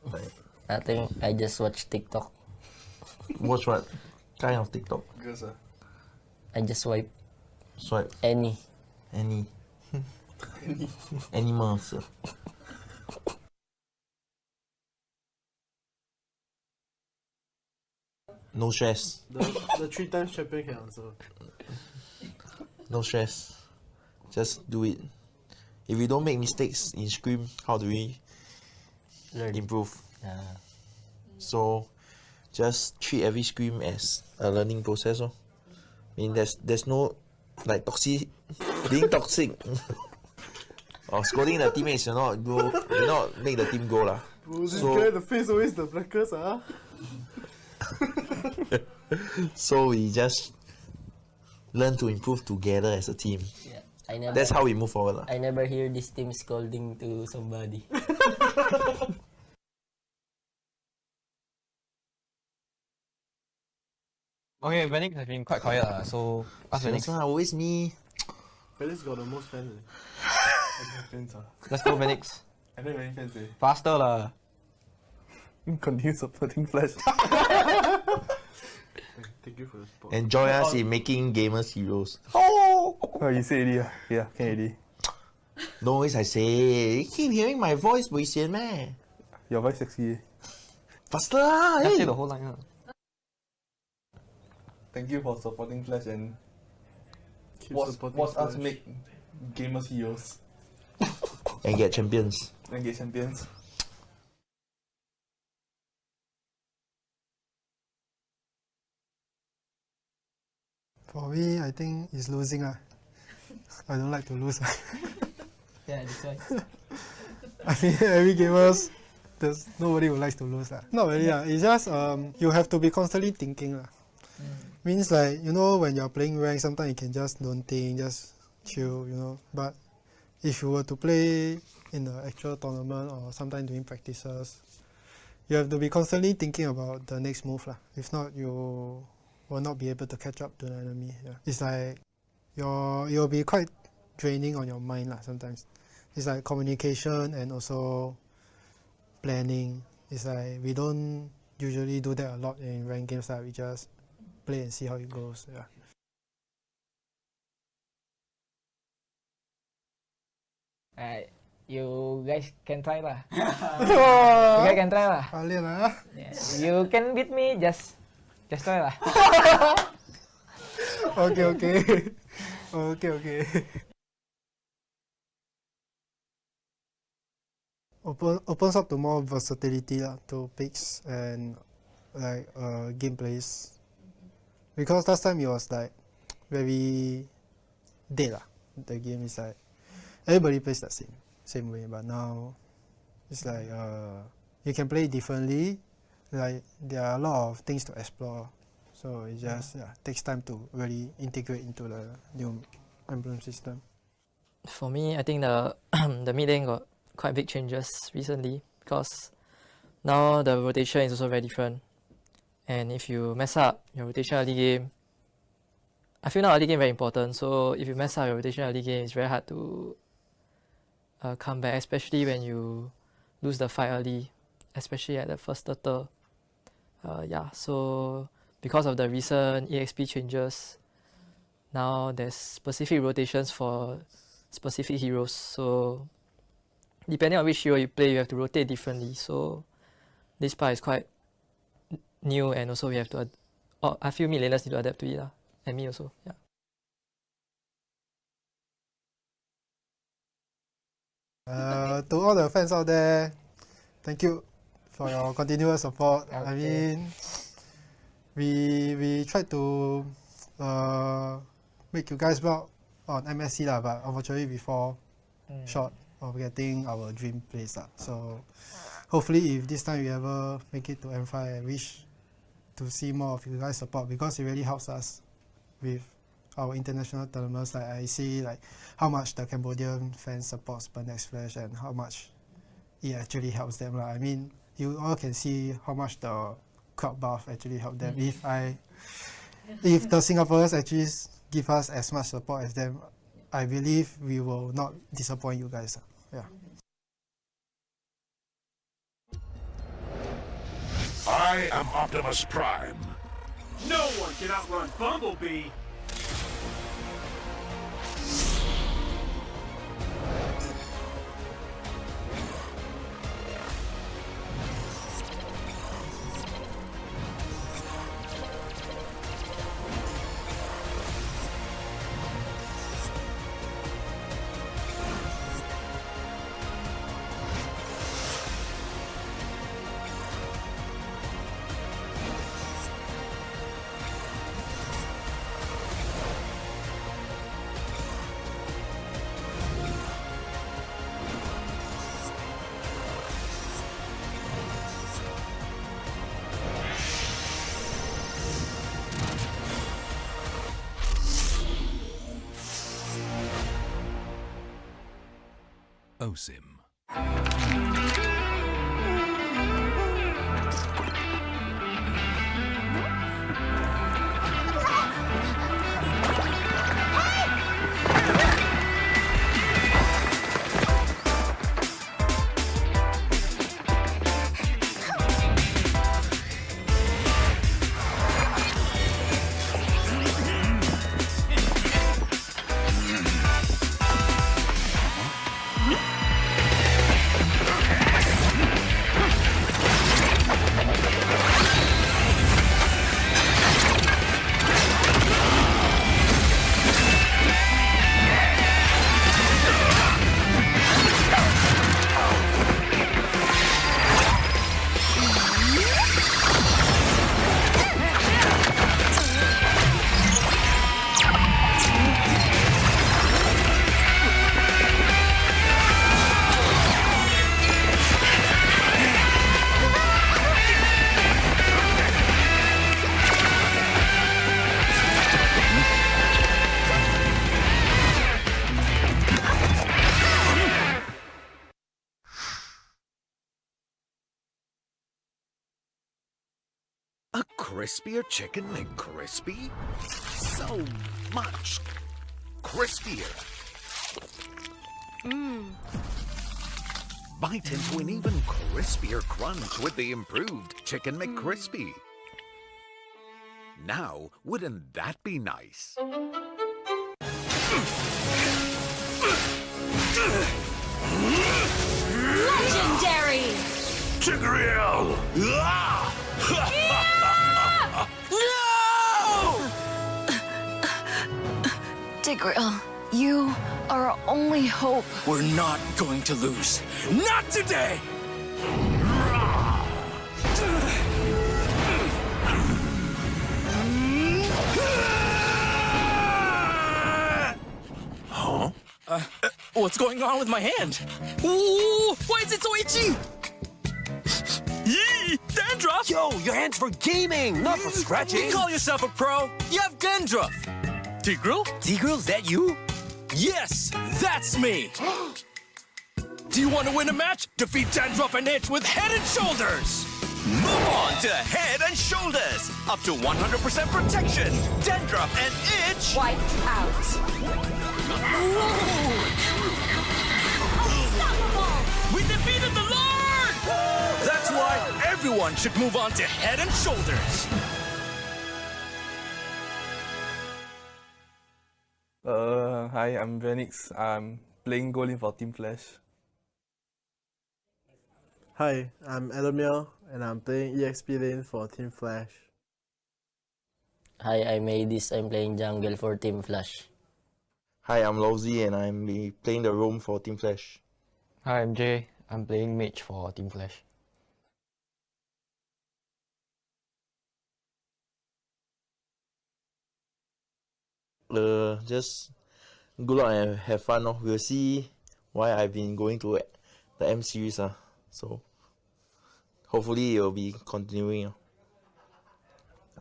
I think I just watch TikTok. Watch what kind of TikTok? Girls, I just swipe. Swipe. Any. Animals. No stress. The 3 times champion can answer. No stress. Just do it. If we don't make mistakes in Scream, how do we improve? Yeah. So just treat every Scream as a learning process. I mean, there's no like being toxic or scolding the teammates. Will not make the team go lah. This guy, the face always the blackest. So we just learn to improve together as a team. Yeah, that's how we move forward. I never hear this team scolding to somebody. Okay, Venix has been quite quiet, so ask Venix. Always me. Felix got the most fans. Let's go, Venix. I don't have any fans. Faster lah. Continue supporting Flash. Thank you for the support. And join us in making gamers heroes. Oh, you say already. Yeah, can already. No worries, I say. You keep hearing my voice, Wei Xian man. Your voice sexy. Faster lah. Just say the whole line. Thank you for supporting Flash and watch us make gamers heroes. And get champions. For me, I think it's losing. I don't like to lose. Yeah, that's why. I mean, every gamers, nobody would like to lose. Not really. It's just you have to be constantly thinking. Means like, when you're playing rank, sometimes you can just don't think, just chill, But if you were to play in the actual tournament or sometimes doing practices, you have to be constantly thinking about the next move. If not, you will not be able to catch up to the enemy. Yeah. It's like you'll be quite draining on your mind sometimes. It's like communication and also planning. It's like we don't usually do that a lot in ranked games. We just play and see how it goes. Yeah. You guys can try lah. You guys can try lah. Yeah. You can beat me, just try lah. Okay. Opens up to more versatility to picks and like gameplays. Because last time it was like very dead. The game is like everybody plays the same way, but now it's like you can play differently. Like there are a lot of things to explore, so it just takes time to really integrate into the new emblem system. For me, I think the the mid lane got quite big changes recently because now the rotation is also very different. And if you mess up your rotation early game, I feel now early game very important. So if you mess up your rotation early game, it's very hard to come back, especially when you lose the fight early, especially at the first turtle. Yeah, so because of the recent EXP changes, now there's specific rotations for specific heroes. So depending on which hero you play, you have to rotate differently. So this part is quite new, and also we have to. I feel mid laners need to adapt to it, and me also. Yeah. To all the fans out there, thank you for your continuous support. Okay. I mean, we tried to make you guys proud on MSC but unfortunately we fall short of getting our dream place So hopefully if this time we ever make it to M5, I wish to see more of you guys support, because it really helps us with our international tournaments. Like I see how much the Cambodian fans support Next Flash and how much it actually helps them. I mean, you all can see how much the crowd buff actually helped them. If the Singaporeans actually give us as much support as them, I believe we will not disappoint you guys. Yeah. I am Optimus Prime. No one can outrun Bumblebee. OSIM. A crispier chicken McCrispy? So much crispier. Bite into an even crispier crunch with the improved Chicken McCrispy. Now, wouldn't that be nice? Legendary! Tigreal! Tigreal, you are our only hope. We're not going to lose. Not today! Huh? What's going on with my hand? Ooh, why is it so itchy? Yee! Dandruff! Yo, your hand's for gaming, not for scratching. You call yourself a pro? You have dandruff. Tigreal? Tigreal, is that you? Yes, that's me. Do you want to win a match? Defeat Dandruff and Itch with Head and Shoulders. Move on to Head and Shoulders. Up to 100% protection. Dandruff and Itch itch. Wiped out. We defeated the Lord! That's why everyone should move on to Head and Shoulders. Hi, I'm Venix. I'm playing goalie for Team Flash. Hi, I'm Alchemy and I'm playing EXP lane for Team Flash. Hi, I'm Adis. I'm playing jungle for Team Flash. Hi, I'm Lowzy and I'm playing the roam for Team Flash. Hi, I'm Jay. I'm playing mage for Team Flash. Just good luck and have fun. We'll see why I've been going to the M series. So hopefully it will be continuing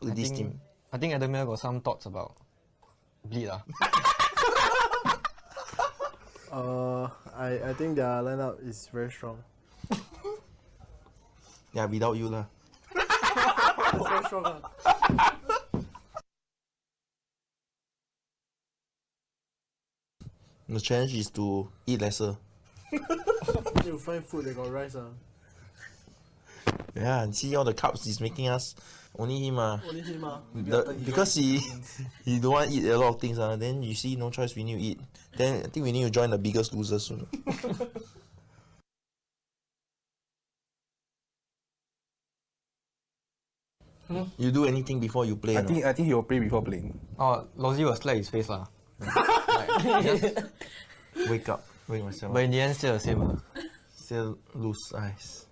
with this team. I think Adamir got some thoughts about Bleed. I think their lineup is very strong. Yeah, without you lah. It's very strong. The challenge is to eat lesser. You find food, they got rice. Yeah, and see all the carbs he's making us. Only him Only him because he don't want to eat a lot of things. Then you see no choice, we need to eat. Then I think we need to join the Biggest Loser soon. You do anything before you play? I think he will play before playing. Oh, Lozzy will slap his face lah. Wake myself. But in the end, still the same. Still lose eyes.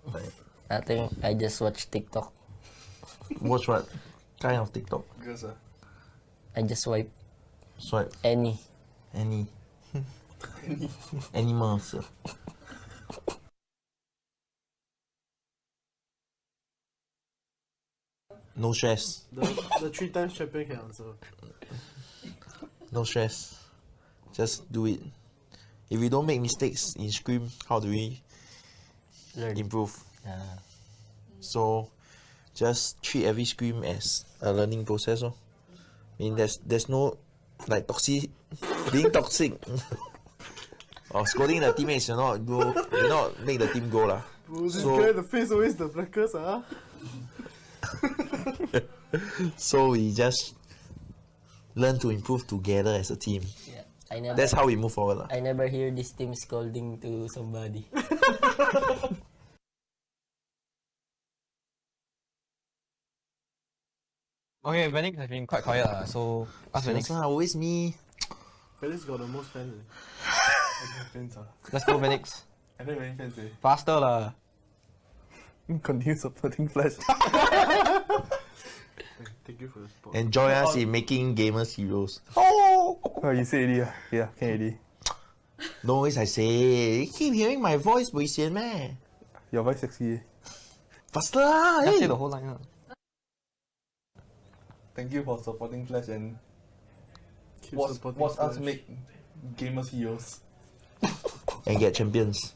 I think I just watch TikTok. Watch what kind of TikTok? Girls, I just swipe. Any. Any. Animals. No stress. The 3 times champion can answer. No stress. Just do it. If we don't make mistakes in Scream, how do we improve? So just treat every Scream as a learning process. I mean, there's no like being toxic or scolding the teammates. You not make the team go lah. This guy, the face always the blackest. So we just learn to improve together as a team. Yeah, that's how we move forward. I never hear this team scolding to somebody. Okay, Venix has been quite quiet, so ask Venix. Always me. Venix got the most fans. Let's go, Venix. I don't have any fans. Faster lah. Continue supporting Flash. Thank you for the support. And join us in making gamers heroes. Oh, you say already. Yeah, can already. No always I say. You keep hearing my voice, boy, man. Your voice sexy. Faster lah. Just say the whole line. Thank you for supporting Flash and watch us make gamers heroes. And get champions.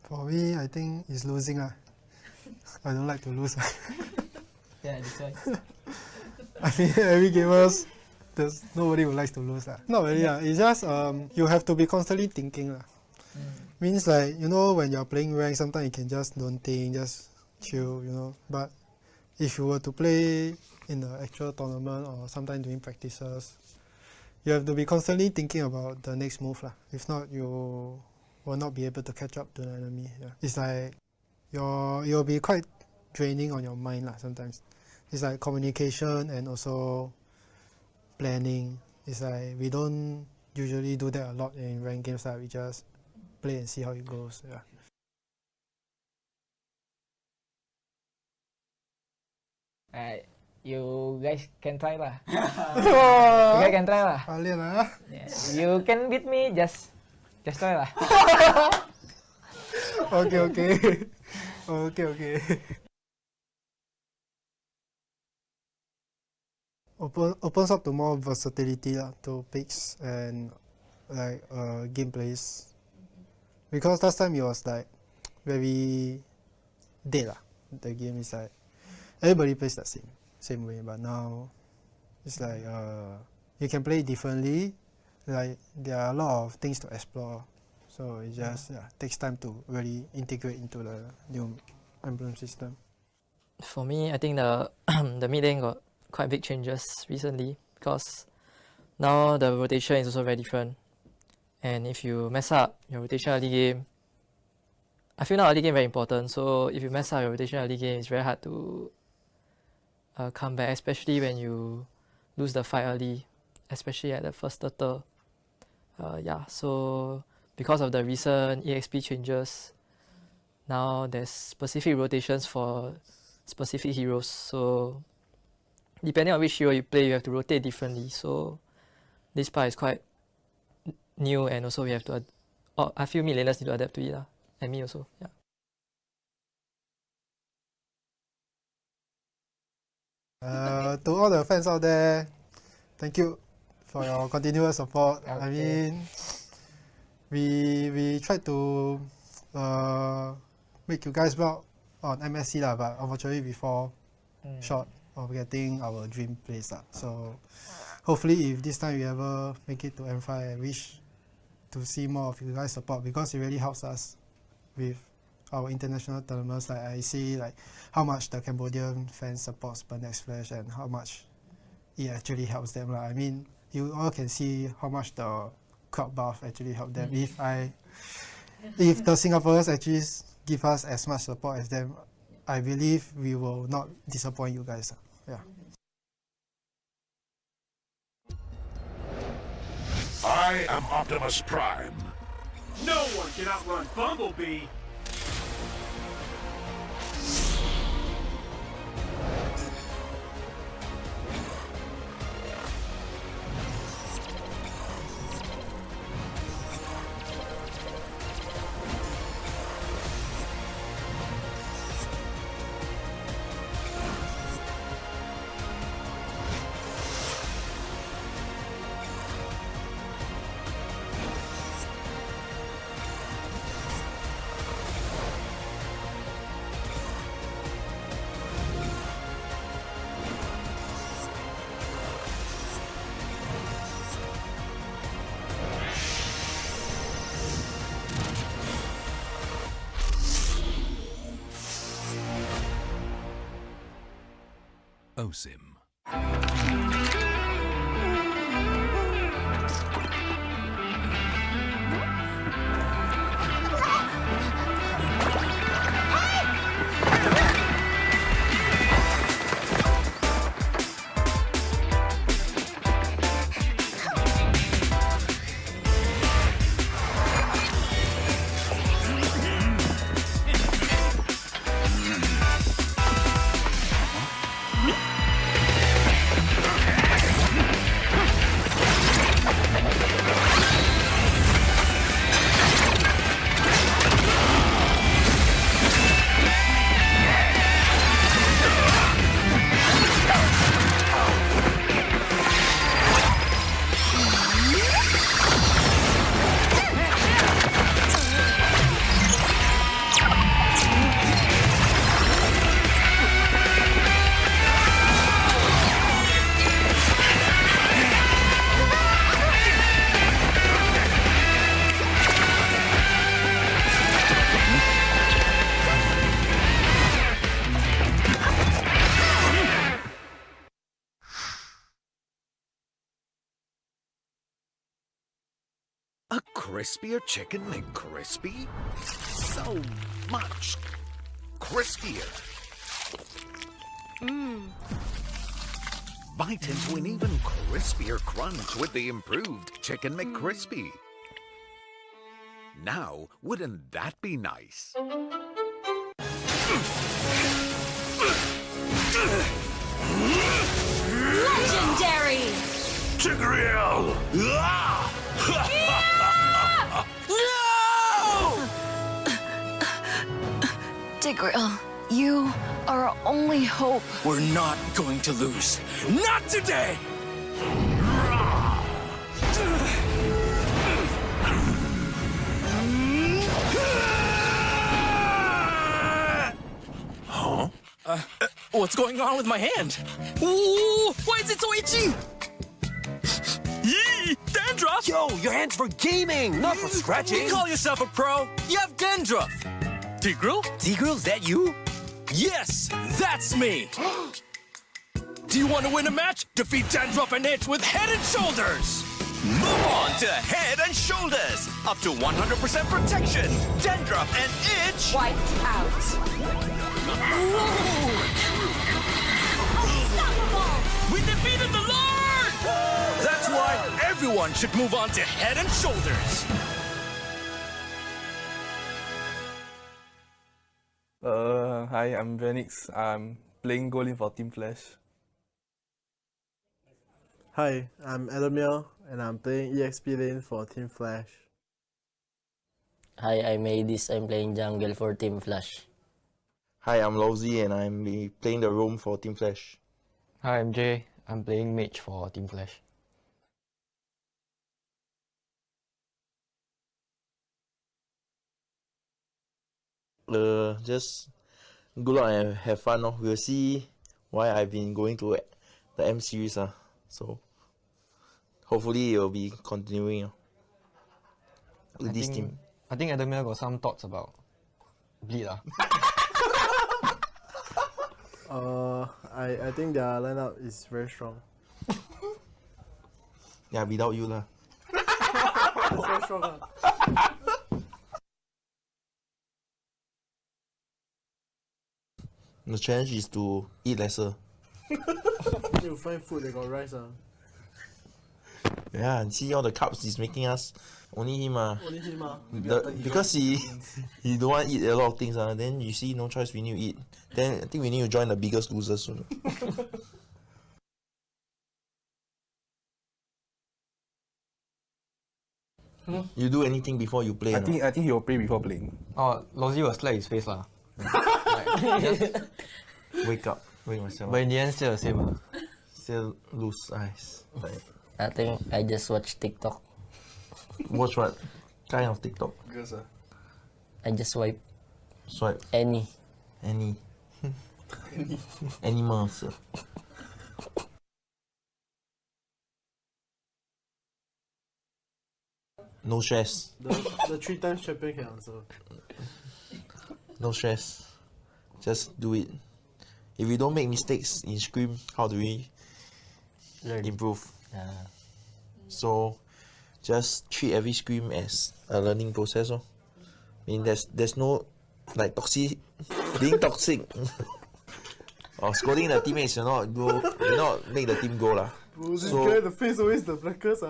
For me, I think it's losing. I don't like to lose. Yeah, that's why. I mean, every gamers, nobody would like to lose. Not really. It's just you have to be constantly thinking. Means like, when you're playing rank, sometimes you can just don't think, just chill, But if you were to play in the actual tournament or sometimes doing practices, you have to be constantly thinking about the next move. If not, you will not be able to catch up to the enemy. It's like you'll be quite draining on your mind sometimes. It's like communication and also planning. It's like we don't usually do that a lot in ranked games. We just play and see how it goes. You guys can try lah. You guys can try lah. Yeah. You can beat me, just try lah. Okay. Opens up to more versatility to picks and like gameplays. Because last time it was like very dead lah. The game is like everybody plays the same way, but now it's like you can play differently. Like there are a lot of things to explore, so it just takes time to really integrate into the new emblem system. For me, I think the the mid lane got quite big changes recently because now the rotation is also very different. And if you mess up your rotation early game, I feel now early game very important. So if you mess up your rotation early game, it's very hard to come back, especially when you lose the fight early, especially at the first turtle. So because of the recent EXP changes, now there's specific rotations for specific heroes. So depending on which hero you play, you have to rotate differently. So this part is quite new, and also we have to I feel mid laners need to adapt to it, and me also. To all the fans out there, thank you for your continuous support. I mean, we tried to make you guys proud on MSC lah, but unfortunately we fall short of getting our dream place lah. So hopefully if this time we ever make it to M5, I wish to see more of you guys support, because it really helps us with our international tournaments. Like I see like how much the Cambodian fans support Next Flash and how much it actually helps them. I mean, you all can see how much the crowd buff actually helped them. If the Singaporeans actually give us as much support as them, I believe we will not disappoint you guys. I am Optimus Prime. No one can outrun Bumblebee. OSIM. A crispier Chicken McCrispy? So much crispier. Bite into an even crispier crunch with the improved Chicken McCrispy. Now, wouldn't that be nice? Legendary! Tigreal! Tigreal, you are our only hope. We're not going to lose. Not today! What's going on with my hand? Ooh, why is it so itchy? Yee, dandruff! Yo, your hand's for gaming, not for scratching. You call yourself a pro? You have dandruff. Tigreal? Tigreal, is that you? Yes, that's me. Do you want to win a match? Defeat dandruff and itch with Head and Shoulders. Move on to Head and Shoulders. Up to 100% protection. Dandruff and itch. Wiped out. Unstoppable! We defeated the Lord! That's why everyone should move on to Head and Shoulders. Hi, I'm Venix. I'm playing goalie for Team Flash. Hi, I'm Alchemy and I'm playing EXP lane for Team Flash. Hi, I'm Adis. I'm playing jungle for Team Flash. Hi, I'm Lowzy and I'm playing the roam for Team Flash. Hi, I'm Jay. I'm playing mage for Team Flash. Just good luck and have fun. We'll see why I've been going to the M series. So hopefully it will be continuing with this team. I think Adamir got some thoughts about bleed. I think their lineup is very strong. Yeah, without you lah. It's very strong. The challenge is to eat lesser. You find food that got rice. Yeah, and see all the carbs he's making us. Only him Only him because he don't want to eat a lot of things. Then you see no choice, we need to eat. Then I think we need to join the Biggest Loser soon. You do anything before you play? I think he will play before playing. Oh, Lozzy will slap his face lah. Wake myself. But in the end, still the same. Still lose eyes. I think I just watch TikTok. Watch what kind of TikTok? Girls, I just swipe. Swipe. Any. Animals. No stress. The 3 times champion can answer. No stress. Just do it. If we don't make mistakes in Scream, how do we improve? So just treat every Scream as a learning process. I mean, there's no like being toxic or scolding the teammates. You not make the team go lah. This guy, the face always the blackest.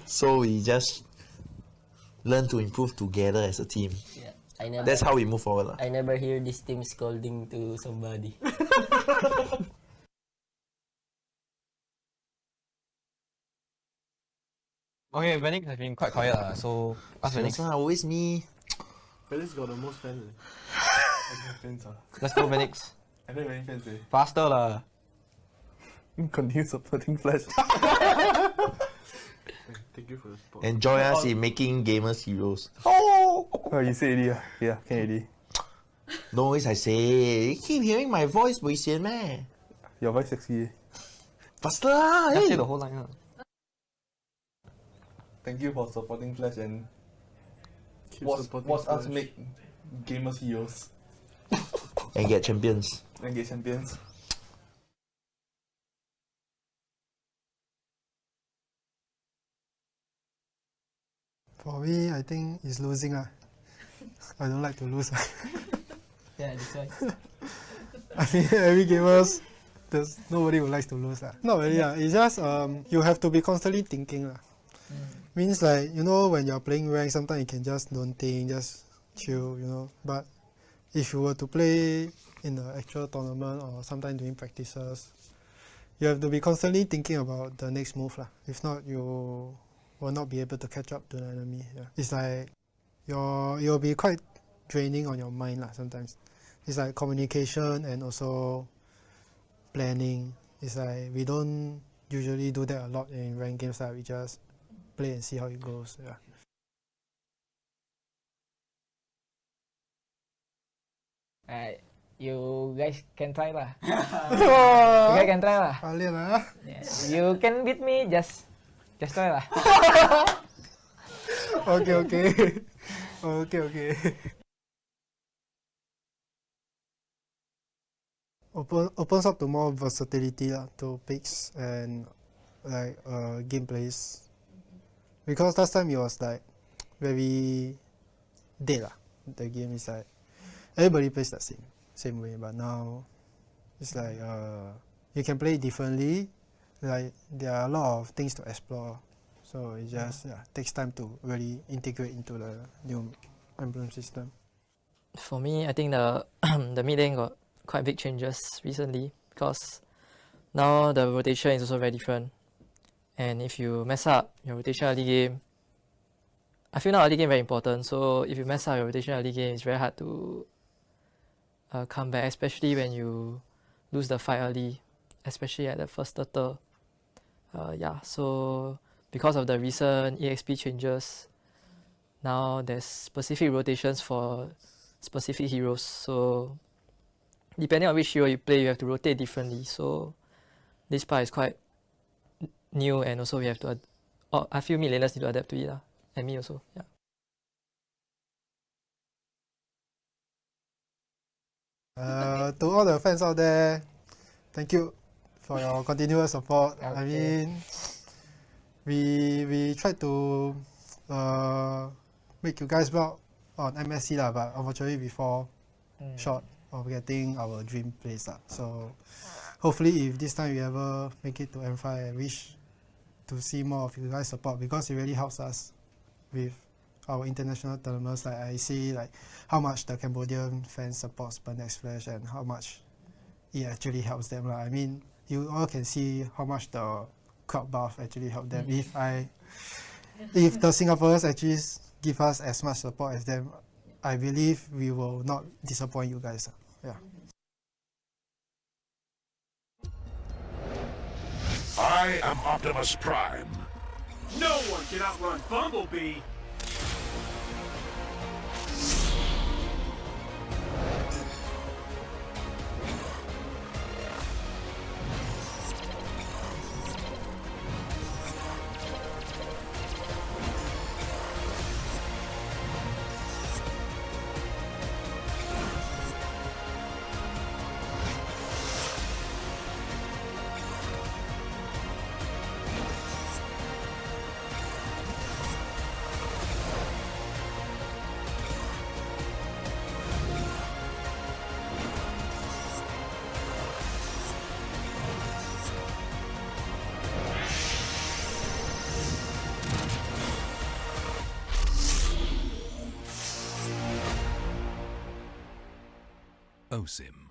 So we just learn to improve together as a team. Yeah, that's how we move forward. I never hear this team scolding to somebody. Okay, Venix has been quite quiet, so ask Venix. Always me. Venix got the most fans. I don't have fans. Let's go, Venix. I don't have any fans. Faster lah. Continue supporting Flash. Thank you for the support. And join us in making gamers heroes. Oh, you say already. Yeah, can already. No always I say. You keep hearing my voice, boy, man. Your voice sexy. Faster lah. Just say the whole line. Thank you for supporting Flash and watch us make gamers heroes. And get champions. For me, I think it's losing. I don't like to lose. Yeah, that's why. I mean, every gamers, there's nobody who likes to lose. Not really. It's just you have to be constantly thinking. Means like, when you're playing rank, sometimes you can just don't think, just chill, But if you were to play in the actual tournament or sometimes doing practices, you have to be constantly thinking about the next move. If not, you will not be able to catch up to the enemy. Yeah. It's like you'll be quite draining on your mind sometimes. It's like communication and also planning. It's like we don't usually do that a lot in ranked games. We just play and see how it goes. Yeah. You guys can try lah. You guys can try lah. Yeah. You can beat me, just try lah. Okay. Opens up to more versatility to picks and like gameplays. Because last time it was like very dead lah. The game is like everybody plays the same way, but now it's like you can play differently. Like there are a lot of things to explore, so it just takes time to really integrate into the new emblem system. For me, I think the the mid lane got quite big changes recently because now the rotation is also very different. And if you mess up your rotation early game, I feel now early game very important. So if you mess up your rotation early game, it's very hard to come back, especially when you lose the fight early, especially at the first turtle. So because of the recent EXP changes, now there's specific rotations for specific heroes. So depending on which hero you play, you have to rotate differently. So this part is quite new, and also we have to I feel mid laners need to adapt to it, and me also. To all the fans out there, thank you for your continuous support. I mean, we tried to make you guys proud on MSC but unfortunately we fall short of getting our dream place So hopefully if this time we ever make it to M5, I wish to see more of you guys support, because it really helps us with our international tournaments. Like I see like how much the Cambodian fans support Next Flash and how much it actually helps them. I mean, you all can see how much the crowd buff actually helped them. If the Singaporeans actually give us as much support as them, I believe we will not disappoint you guys. I am Optimus Prime. No one can outrun Bumblebee. OSIM.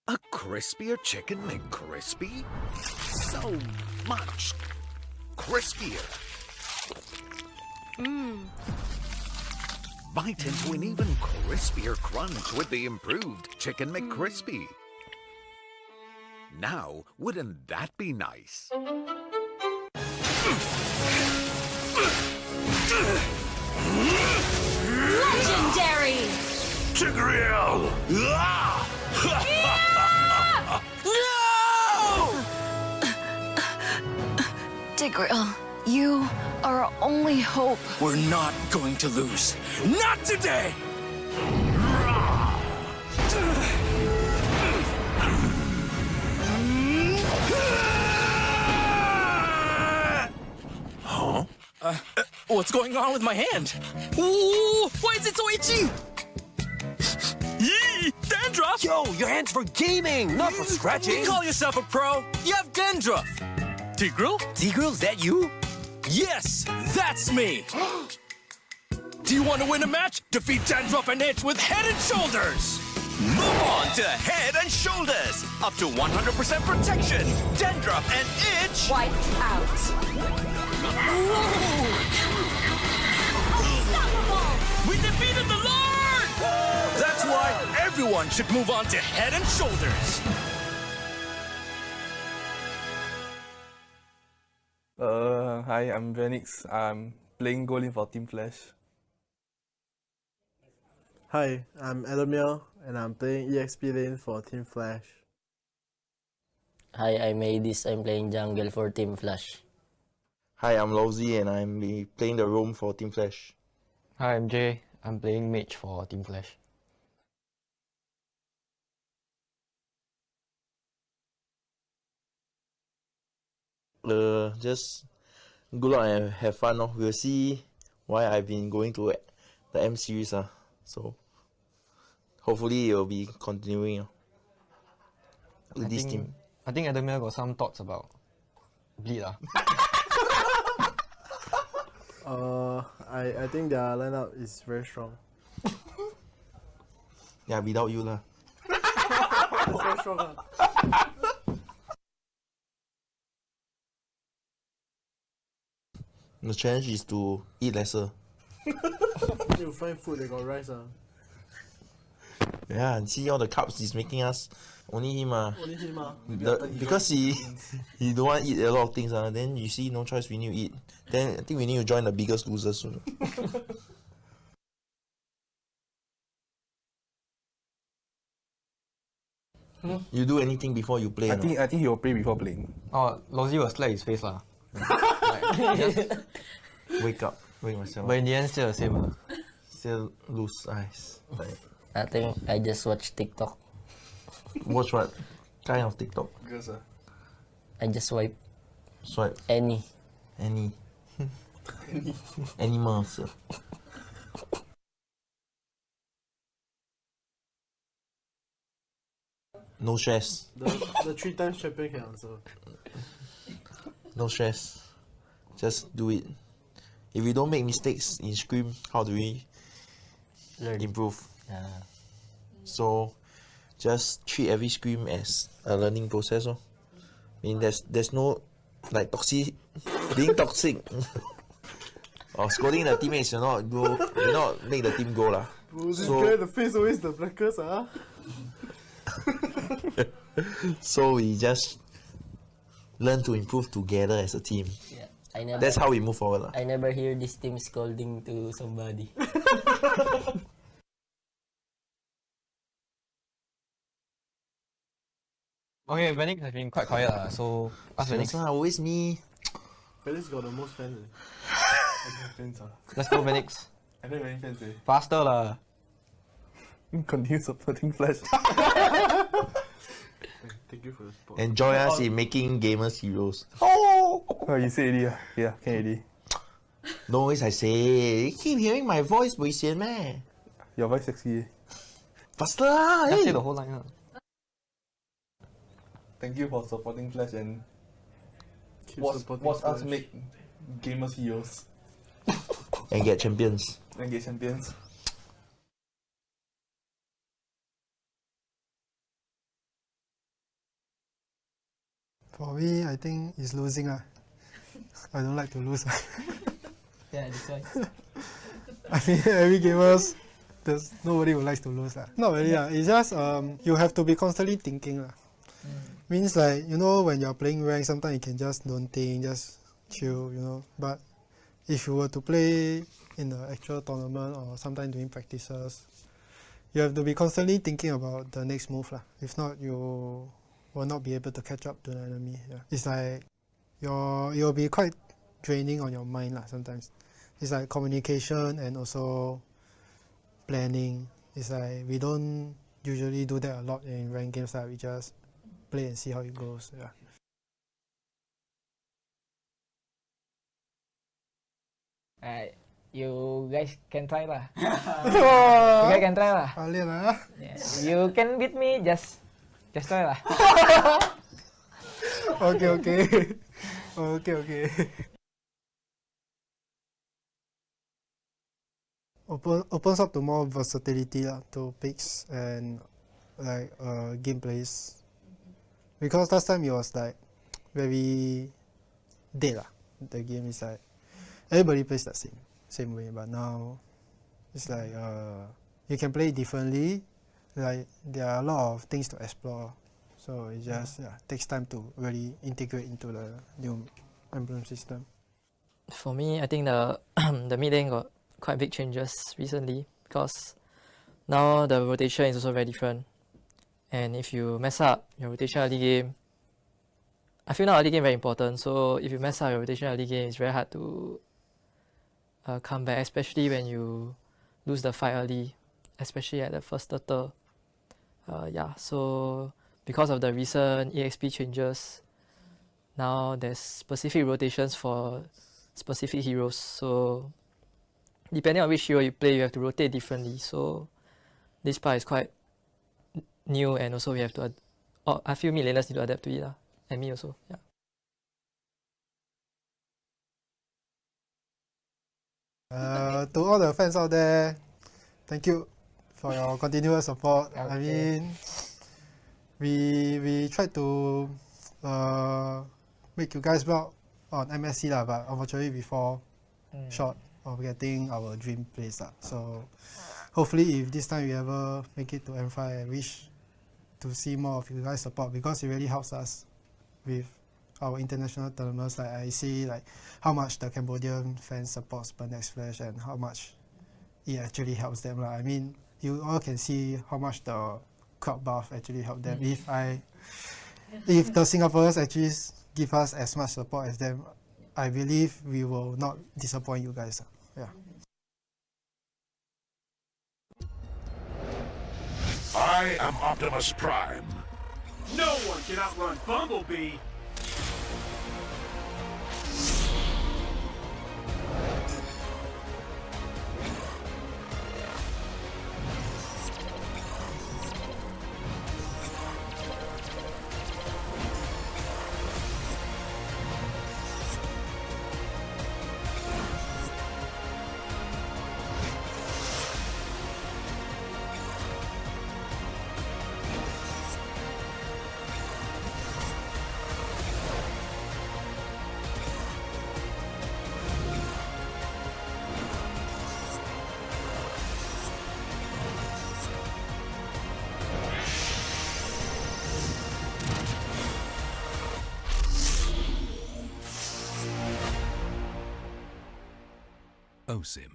A crispier chicken McCrispy? So much crispier. Bite into an even crispier crunch with the improved Chicken McCrispy. Now, wouldn't that be nice? Tigreal! Tigreal, you are our only hope. We're not going to lose. Not today! Huh? What's going on with my hand? Ooh, why is it so itchy? Yee, dandruff! Yo, your hand's for gaming, not for scratching. You call yourself a pro? You have dandruff. Tigreal? Tigreal, is that you? Yes, that's me. Do you want to win a match? Defeat dandruff and itch with Head and Shoulders. Move on to Head and Shoulders. Up to 100% protection. Dandruff and itch. Wiped out. Unstoppable! We defeated the Lord! That's why everyone should move on to Head and Shoulders. Hi, I'm Venix. I'm playing goalie for Team Flash. Hi, I'm Alchemy and I'm playing EXP lane for Team Flash. Hi, I'm Adis. I'm playing jungle for Team Flash. Hi, I'm Lowzy and I'm playing the roam for Team Flash. Hi, I'm Jay. I'm playing mage for Team Flash. Just good luck and have fun. We'll see why I've been going to the M series. So hopefully it will be continuing with this team. I think Adamir got some thoughts about bleed. I think their lineup is very strong. Yeah, without you lah. It's very strong. The challenge is to eat lesser. You find food, they got rice. Yeah, and see all the carbs he's making us. Only him. Only him. Because he don't want to eat a lot of things. Then you see no choice, we need to eat. Then I think we need to join the Biggest Loser soon. You do anything before you play? I think he will play before playing. Oh, Lozzy will slap his face lah. Wake myself. But in the end, still the same. Still lose eyes. I think I just watch TikTok. Watch what kind of TikTok? Girls, I just swipe. Swipe. Any. Animals. No stress. The 3 times champion can answer. No stress. Just do it. If we don't make mistakes in Scream, how do we improve? Yeah. So just treat every Scream as a learning process. I mean, there's no like being toxic or scolding the teammates will not make the team go lah. Bro, this guy, the face always the blackest. So we just learn to improve together as a team. Yeah, that's how we move forward. I never hear this team scolding to somebody. Okay, Venix has been quite quiet so ask Venix. Always me. Felix got the most fans. I don't have fans. Let's go, Venix. I don't have any fans. Faster lah. Continue supporting Flash. Thank you for the support. Enjoy us in making gamers heroes. Oh, you say already? Yeah, can already. No always I say. You keep hearing my voice, boy, sian meh? Your voice sexy. Faster lah! Just say the whole line. Thank you for supporting Flash and watch us make gamers heroes. And get champions. For me, I think it's losing. I don't like to lose. Yeah, that's why. I mean, every gamers, nobody would like to lose. Not really. It's just you have to be constantly thinking. Means like, when you're playing rank, sometimes you can just don't think, just chill, But if you were to play in the actual tournament or sometimes doing practices, you have to be constantly thinking about the next move lah. If not, you will not be able to catch up to the enemy. Yeah. It's like you'll be quite draining on your mind lah sometimes. It's like communication and also planning. It's like we don't usually do that a lot in ranked games. Like we just play and see how it goes. Yeah. You guys can try lah. You guys can try lah. Yeah. You can beat me, just try lah. Okay. Opens up to more versatility to picks and like gameplays. Because last time it was like very dead lah. The game is like everybody plays the same way, but now it's like you can play differently. Like there are a lot of things to explore, so it just takes time to really integrate into the new emblem system. For me, I think the the mid lane got quite big changes recently because now the rotation is also very different. And if you mess up your rotation early game, I feel now early game very important. So if you mess up your rotation early game, it's very hard to come back, especially when you lose the fight early, especially at the first turtle. So because of the recent EXP changes, now there's specific rotations for specific heroes. So depending on which hero you play, you have to rotate differently. So this part is quite new, and also we have to. I feel mid laners need to adapt to it, and me also. Yeah. To all the fans out there, thank you for your continuous support. Okay. I mean, we tried to make you guys proud on MSC but unfortunately we fall short of getting our dream place So hopefully if this time we ever make it to M5, I wish to see more of you guys support, because it really helps us with our international tournaments. Like I see like how much the Cambodian fans support Next Flash and how much it actually helps them. I mean, you all can see how much the crowd buff actually helped them. If the Singaporeans actually give us as much support as them, I believe we will not disappoint you guys. Yeah. I am Optimus Prime. No one can outrun Bumblebee. OSIM.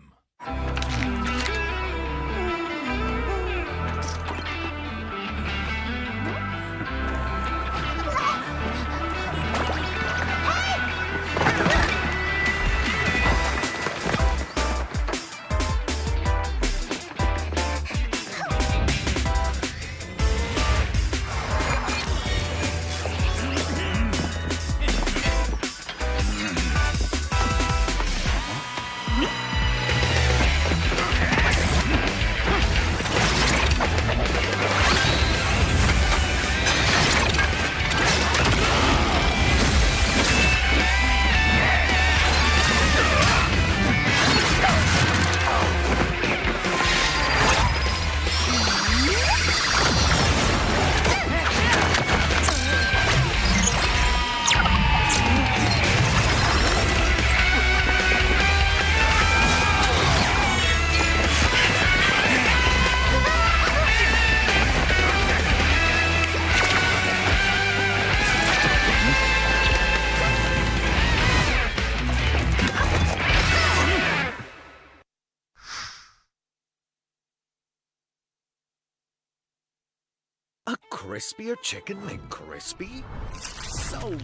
crispier chicken McCrispy? So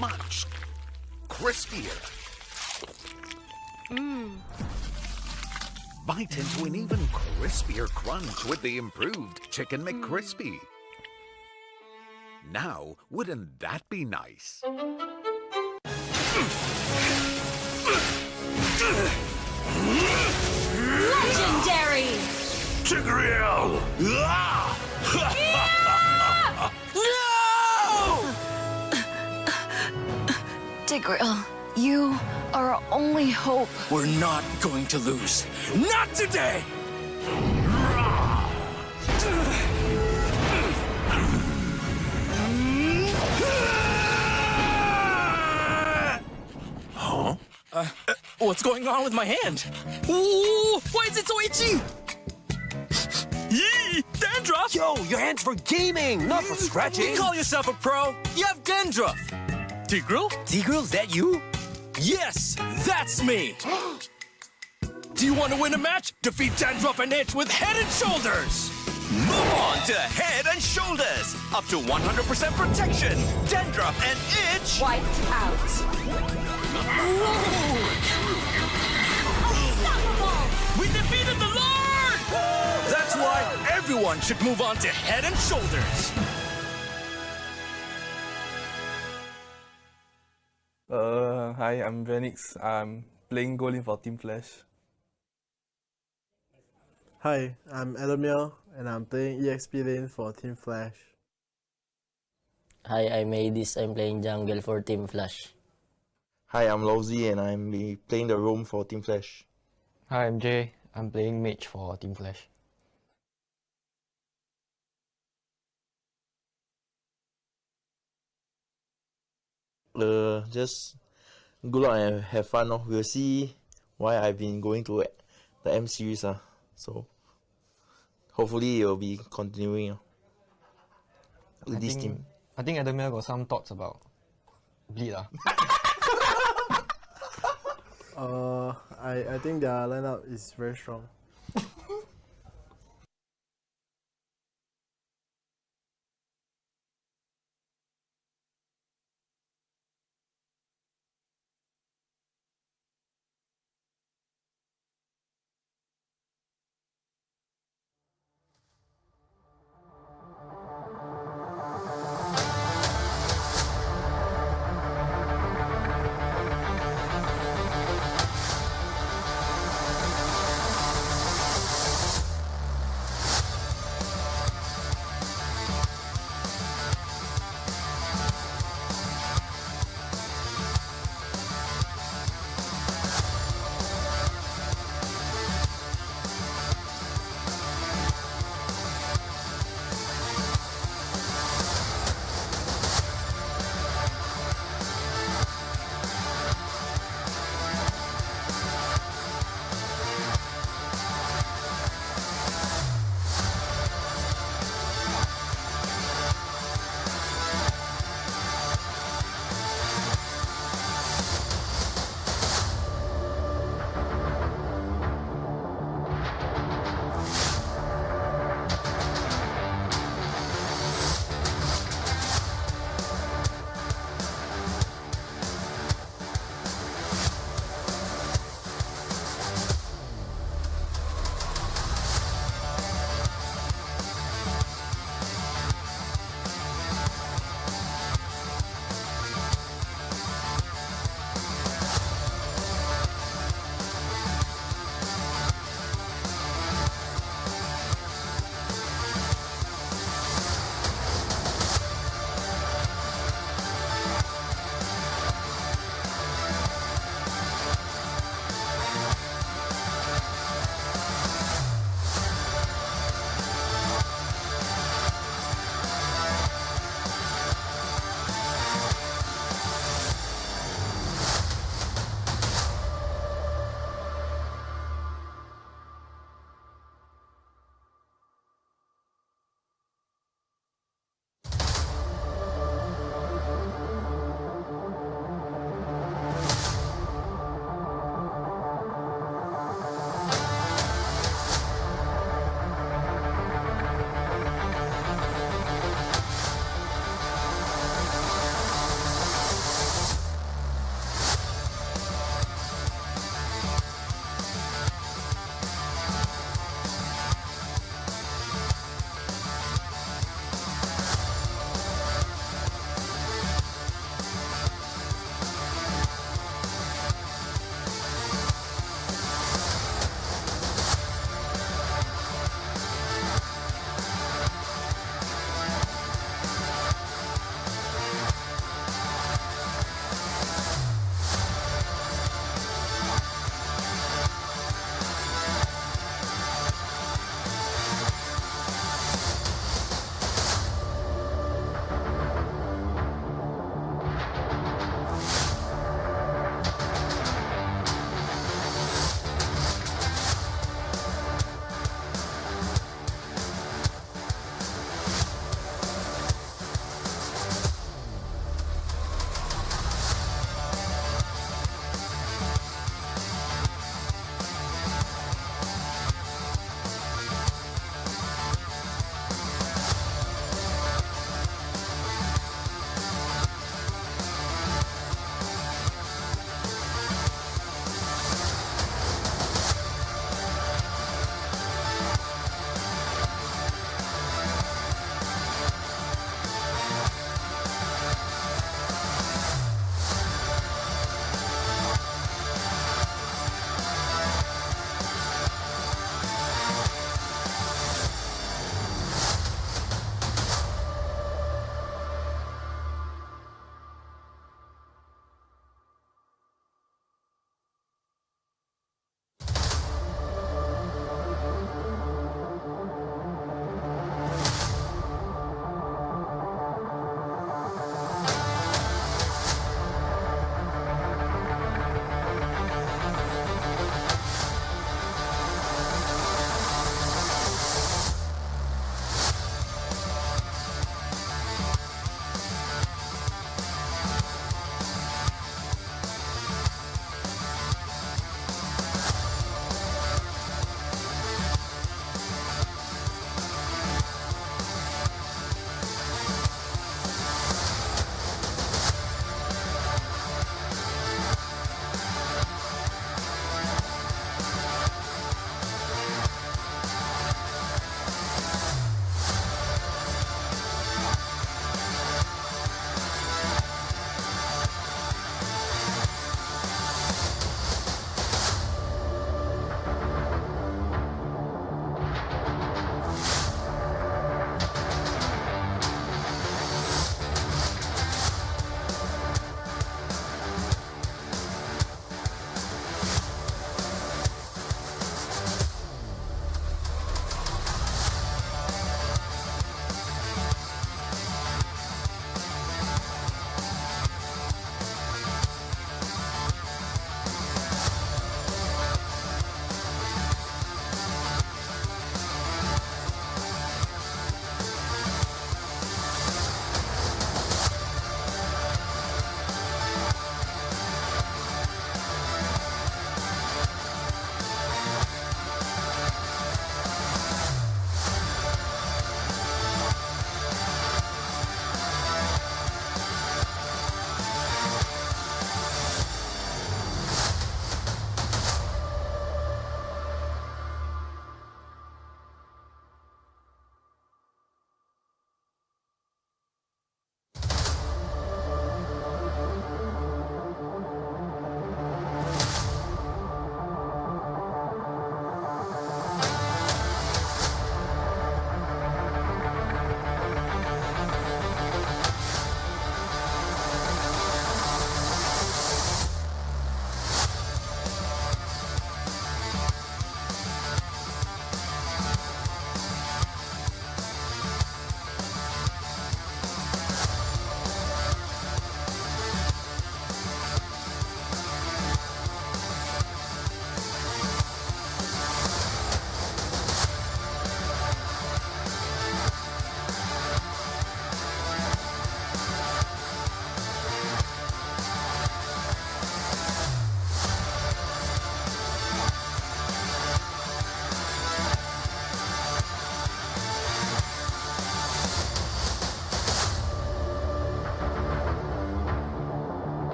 much crispier. Bite into an even crispier crunch with the improved Chicken McCrispy. Now, wouldn't that be nice? Legendary! Tigreal! Tigreal, you are our only hope. We're not going to lose. Not today! Huh? What's going on with my hand? Ooh, why is it so itchy? Yee! Dandruff! Yo, your hand's for gaming, not for scratching. You call yourself a pro? You have dandruff. Tigreal? Tigreal, is that you? Yes, that's me. Do you want to win a match? Defeat Dandruff and Itch with Head and Shoulders. Move on to Head and Shoulders. Up to 100% protection. Dandruff and Itch. Wiped out. Unstoppable! We defeated the Lord! That's why everyone should move on to Head and Shoulders. Hi, I'm Venix. I'm playing goalie for Team Flash. Hi, I'm Adamir, and I'm playing EXP lane for Team Flash. Hi, I'm Adis. I'm playing jungle for Team Flash. Hi, I'm Lowzy and I'm playing the roam for Team Flash. Hi, I'm Jay. I'm playing mage for Team Flash. Just good luck and have fun. We'll see why I've been going to the M series. So hopefully it will be continuing with this team. I think Adamir got some thoughts about Bleed. I think their lineup is very strong.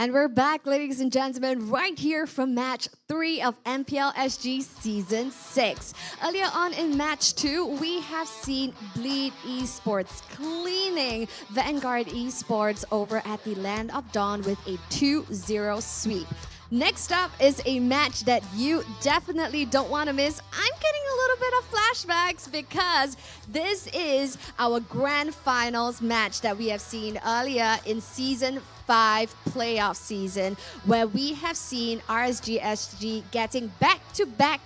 And we're back, ladies and gentlemen, right here from match 3 of MPLSG Season 6. Earlier on in match 2, we have seen Bleed Esports cleaning Vanguard Esports over at the Land of Dawn with a 2-0 sweep. Next up is a match that you definitely don't want to miss. I'm getting a little bit of flashbacks because this is our grand finals match that we have seen earlier in Season 5 playoff season, where we have seen RSG SG getting back-to-back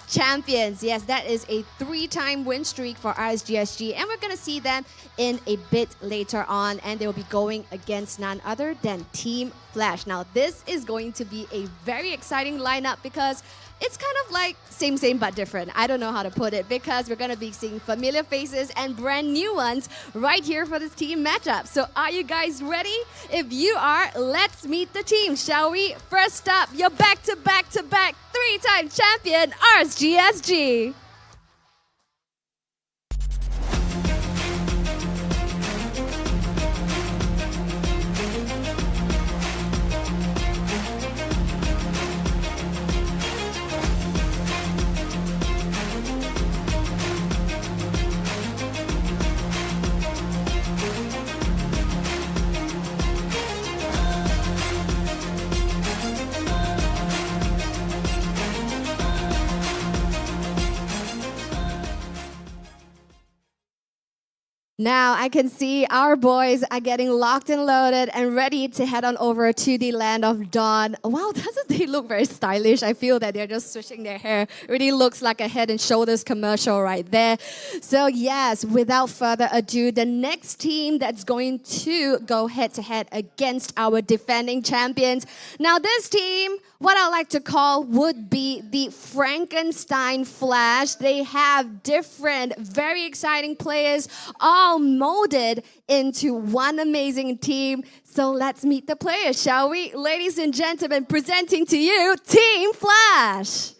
champions. Yes, that is a 3-time win streak for RSG SG, and we're going to see them in a bit later on, and they will be going against none other than Team Flash. Now, this is going to be a very exciting lineup because it's kind of like same but different. I don't know how to put it, because we're going to be seeing familiar faces and brand new ones right here for this team matchup. So are you guys ready? If you are, let's meet the team, shall we? First up, your back-to-back 3-time champion, RSG SG. Now I can see our boys are getting locked and loaded and ready to head on over to the Land of Dawn. Wow, doesn't they look very stylish? I feel that they're just switching their hair. It really looks like a Head and Shoulders commercial right there. So yes, without further ado, the next team that's going to go head-to-head against our defending champions. Now this team, what I like to call would be the Frankenstein Flash. They have different, very exciting players, all molded into one amazing team. So let's meet the players, shall we? Ladies and gentlemen, presenting to you, Team Flash.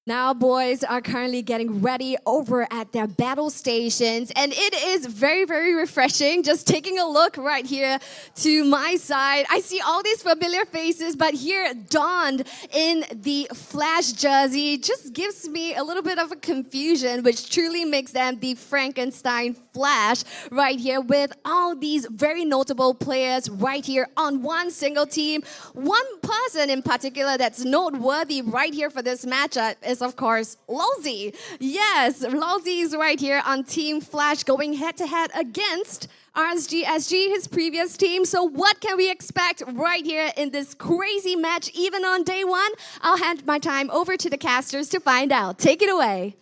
Now, boys are currently getting ready over at their battle stations, and it is very, very refreshing. Just taking a look right here to my side, I see all these familiar faces, but here, donned in the Flash jersey, just gives me a little bit of a confusion, which truly makes them the Frankenstein Flash right here, with all these very notable players right here on one single team. One person in particular that's noteworthy right here for this matchup is, of course, Lowzy. Yes, Lowzy is right here on Team Flash going head-to-head against RSG SG, his previous team. So what can we expect right here in this crazy match, even on day one? I'll hand my time over to the casters to find out. Take it away.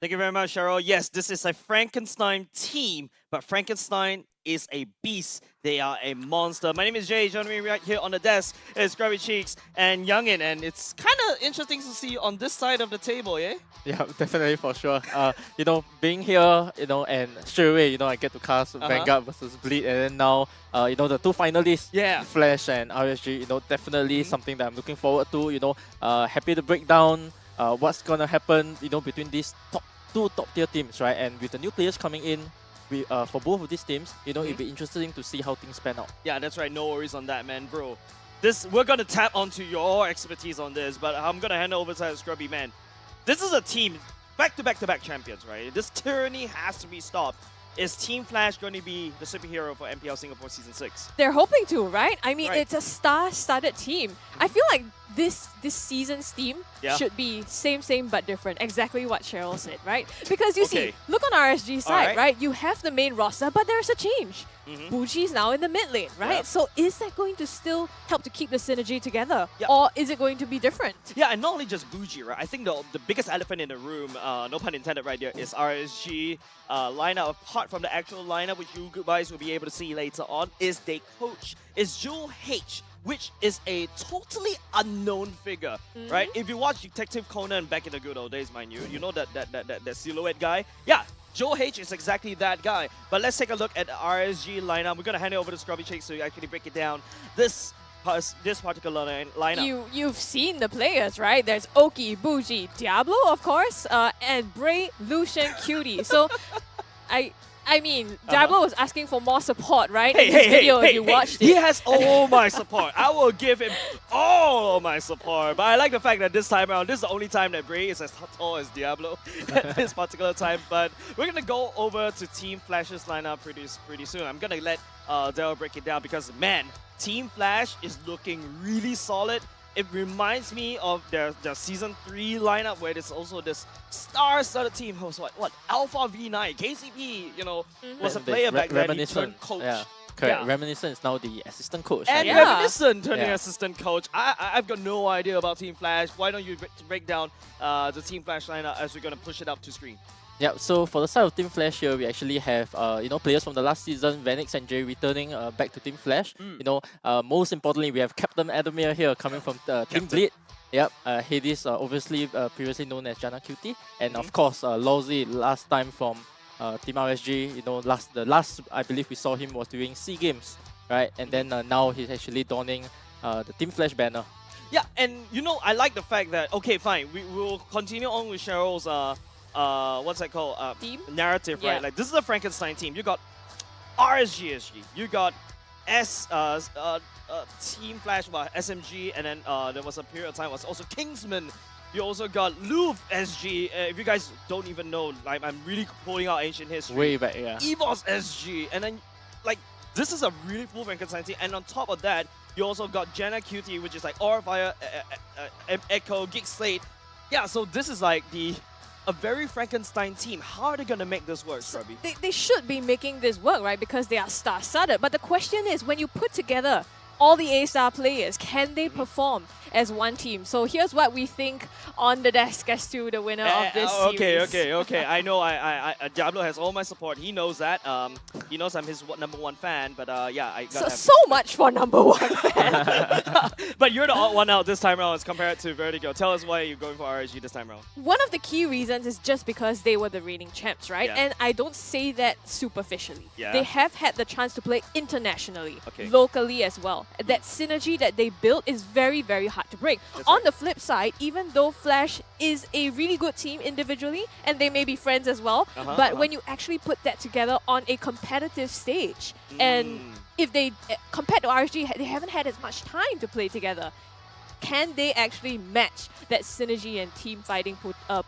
Thank you very much, Cheryl. Yes, this is a Frankenstein team, but Frankenstein is a beast. They are a monster. My name is Jay. Joining me right here on the desk is Scrubby Cheeks and Youngin, and it's kind of interesting to see on this side of the table, yeah? Yeah, definitely, for sure. You know, being here, you know, and straight away, you know, I get to cast Vanguard versus Bleed, and then now, you know, the two finalists, Flash and RSG, you know, definitely something that I'm looking forward to. You know, happy to break down what's gonna happen, you know, between these two top-tier teams, right? And with the new players coming in, for both of these teams, you know, it'll be interesting to see how things pan out. Yeah, that's right. No worries on that, man, bro. We're gonna tap onto your expertise on this, but I'm gonna hand it over to Scrubby, man. This is a team back-to-back champions, right? This tyranny has to be stopped. Is Team Flash going to be the superhero for MPL Singapore Season 6? They're hoping to, right? I mean, it's a star-studded team. I feel like this season's team should be same but different. Exactly what Cheryl said, right? Because you see, look on RSG's side, right? You have the main roster, but there's a change. Buji's now in the mid lane, right? Yep. So is that going to still help to keep the synergy together? Yep. Or is it going to be different? Yeah, and not only just Buji, right? I think the biggest elephant in the room, no pun intended right there, is RSG lineup. Apart from the actual lineup, which you guys will be able to see later on, is their coach, is Jewel H, which is a totally unknown figure, right? If you watch Detective Conan back in the good old days, mind you, you know that silhouette guy? Yeah, Joe H is exactly that guy. But let's take a look at the RSG lineup. We're going to hand it over to Scrubby Chase to actually break it down. This particular lineup. You've seen the players, right? There's Oki, Buji, Diablo, of course, and Bray, Lucian, Cutie. So, I mean, Diablo was asking for more support, right? in his video, if you watched it. He has all my support. I will give him all my support. But I like the fact that this time around, this is the only time that Bray is as tall as Diablo at this particular time. But we're going to go over to Team Flash's lineup pretty soon. I'm going to let Daryl break it down because, man, Team Flash is looking really solid. It reminds me of their Season 3 lineup where there's also this star-studded team host, what Alpha V9, KCP, you know, was a player back then, he turned coach. Yeah, correct. Reminiscent is now the assistant coach. And Reminiscent turning assistant coach. I've got no idea about Team Flash. Why don't you break down the Team Flash lineup as we're going to push it up to screen? Yeah, so for the side of Team Flash here, we actually have players from the last season, Vanix and Jay returning back to Team Flash. Most importantly, we have Captain Adamir here coming from Team Bleed. Yep, Hades, obviously previously known as Jana Cutie, and of course Lawsy last time from Team RSG. The last I believe we saw him was during SEA Games, right? And then now he's actually donning the Team Flash banner. Yeah, and I like the fact that fine, we will continue on with Cheryl's what's that called? Team? Narrative, right? Like, this is a Frankenstein team. You got RSG SG. You got Team Flash, SMG, and then there was a period of time was also Kingsman. You also got Louvre SG. If you guys don't even know, like, I'm really pulling out ancient history. Way back, yeah. EVOS SG, and then like this is a really full Frankenstein team. And on top of that, you also got Jana Cutie, which is like Aura Fire, Echo, Geek Slate. Yeah, so this is like a very Frankenstein team. How are they going to make this work, Scrubby? They should be making this work, right? Because they are star-studded. But the question is, when you put together all the A-star players, can they perform as one team? So here's what we think on the desk as to the winner of this series. Okay. I know Diablo has all my support. He knows that. He knows I'm his #1 fan. But yeah, I got so much for #1 fan. But you're the odd one out this time around as compared to Vertigo. Tell us why you're going for RSG this time around. One of the key reasons is just because they were the reigning champs, right? And I don't say that superficially. They have had the chance to play internationally, locally as well. That synergy that they built is very, very hard to break. On the flip side, even though Flash is a really good team individually, and they may be friends as well, but when you actually put that together on a competitive stage, and if they, compared to RSG, they haven't had as much time to play together, can they actually match that synergy and team fighting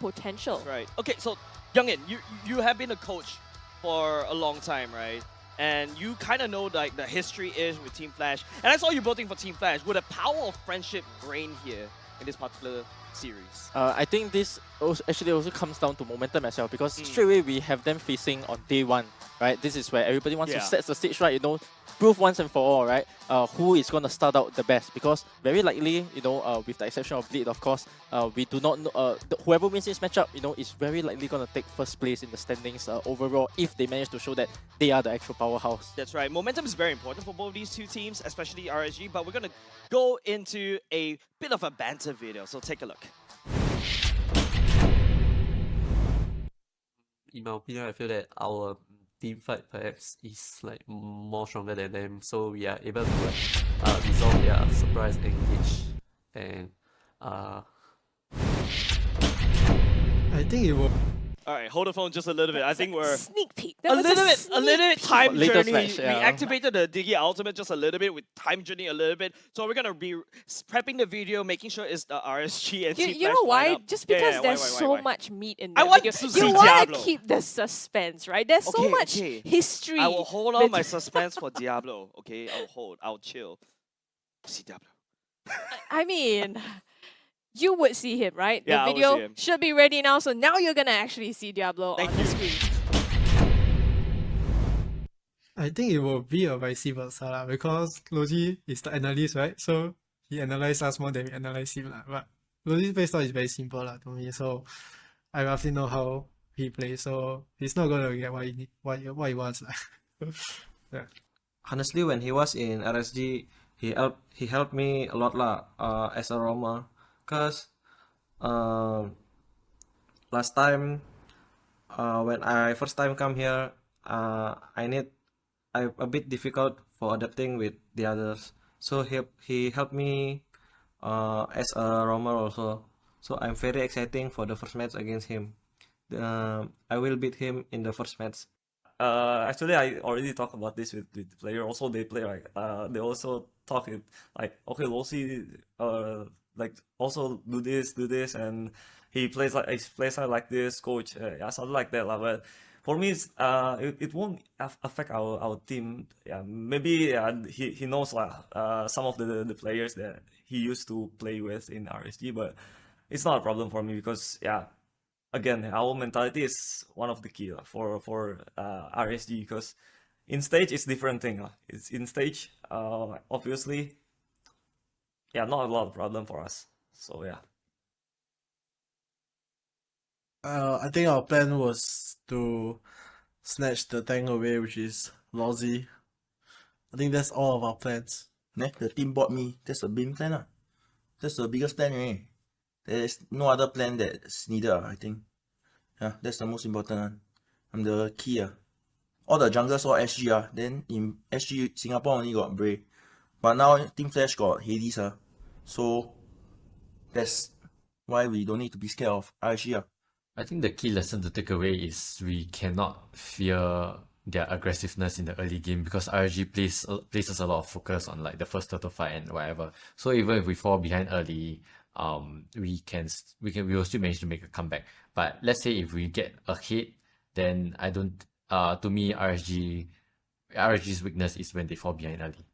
potential? Right. Okay, so Youngin, you have been a coach for a long time, right? And you kind of know like the history is with Team Flash. And I saw you voting for Team Flash. Would the power of friendship reign here in this particular series? I think this also comes down to momentum as well, because straight away we have them facing on day one, right? This is where everybody wants to set the stage right, prove once and for all, right? Who is going to start out the best? Because very likely, with the exception of Bleed, of course, we do not know, whoever wins this matchup, is very likely going to take first place in the standings overall if they manage to show that they are the actual powerhouse. That's right. Momentum is very important for both these two teams, especially RSG, but we're going to go into a bit of a banter video, so take a look. In my opinion, I feel that our team fight perhaps is like more stronger than them, so we are able to resolve their surprise engage, and I think it will. All right, hold the phone just a little bit. I think we're sneak peek. A little bit time Latest journey. match, We yeah. activated the Diggy Ultimate just a little bit with time journey a little bit. So we're gonna be prepping the video, making sure it's the RSG and Team You know Flash why? lineup. Just because there's so why? much meat in I that want video. to see You want Diablo. to keep the suspense, right? There's so much history. I will hold on my suspense for Diablo. Okay, I'll chill. See Diablo. I mean, you would see him, right? Yeah, I The would see video him. should be ready now, so now you're gonna actually see Diablo on the screen. I think it will be a vice versa lah, because Logi is the analyst, right? So he analyzes us more than we analyze him lah. But Logi's playstyle is very simple lah to me, so I roughly know how he plays. So he's not gonna get what he wants lah. Yeah. Honestly, when he was in RSG, he helped me a lot lah as a roamer, cause last time when I first time come here, I'm a bit difficult for adapting with the others. So he helped me as a roamer also. So I'm very exciting for the first match against him. I will beat him in the first match. Actually, I already talked about this with the player. Also, they play like they also talk it like, okay, Losi, like also do this, and he plays like this, coach, yeah, something like that. But for me, it won't affect our team. Yeah, maybe he knows some of the players that he used to play with in RSG, but it's not a problem for me because again, our mentality is one of the key for RSG, because in stage it's different thing. It's in stage, obviously, not a lot of problem for us. So yeah. I think our plan was to snatch the tank away, which is Lousy. I think that's all of our plans. The team bought me. That's the main plan. That's the biggest plan, right? There's no other plan that's needed, I think. Yeah, that's the most important one. I'm the key. All the junglers all SG. Then in SG, Singapore only got Bray. But now Team Flash got Hades. So that's why we don't need to be scared of RSG. I think the key lesson to take away is we cannot fear their aggressiveness in the early game, because RSG places a lot of focus on like the first turtle fight and whatever. So even if we fall behind early, we will still manage to make a comeback. But let's say if we get ahead, then I don't. To me, RSG's weakness is when they fall behind early.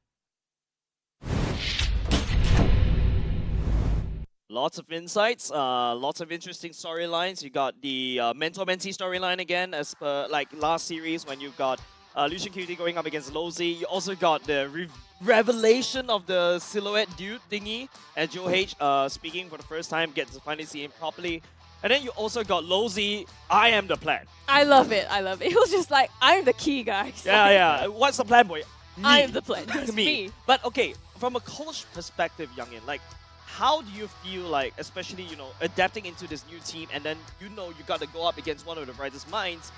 Lots of insights, lots of interesting storylines. You got the mentor-mentee storyline again, as per like last series when you got Lucian QT going up against Lozi. You also got the revelation of the silhouette dude thingy, and Joe H speaking for the first time, get to finally see him properly. And then you also got Lozi, I am the plan. I love it, I love it. It was just like, I'm the key, guys. Yeah. What's the plan, boy? I am the plan, just me. But okay, from a coach perspective, Youngin, like, how do you feel like, especially, adapting into this new team, and then, you got to go up against one of the brightest minds,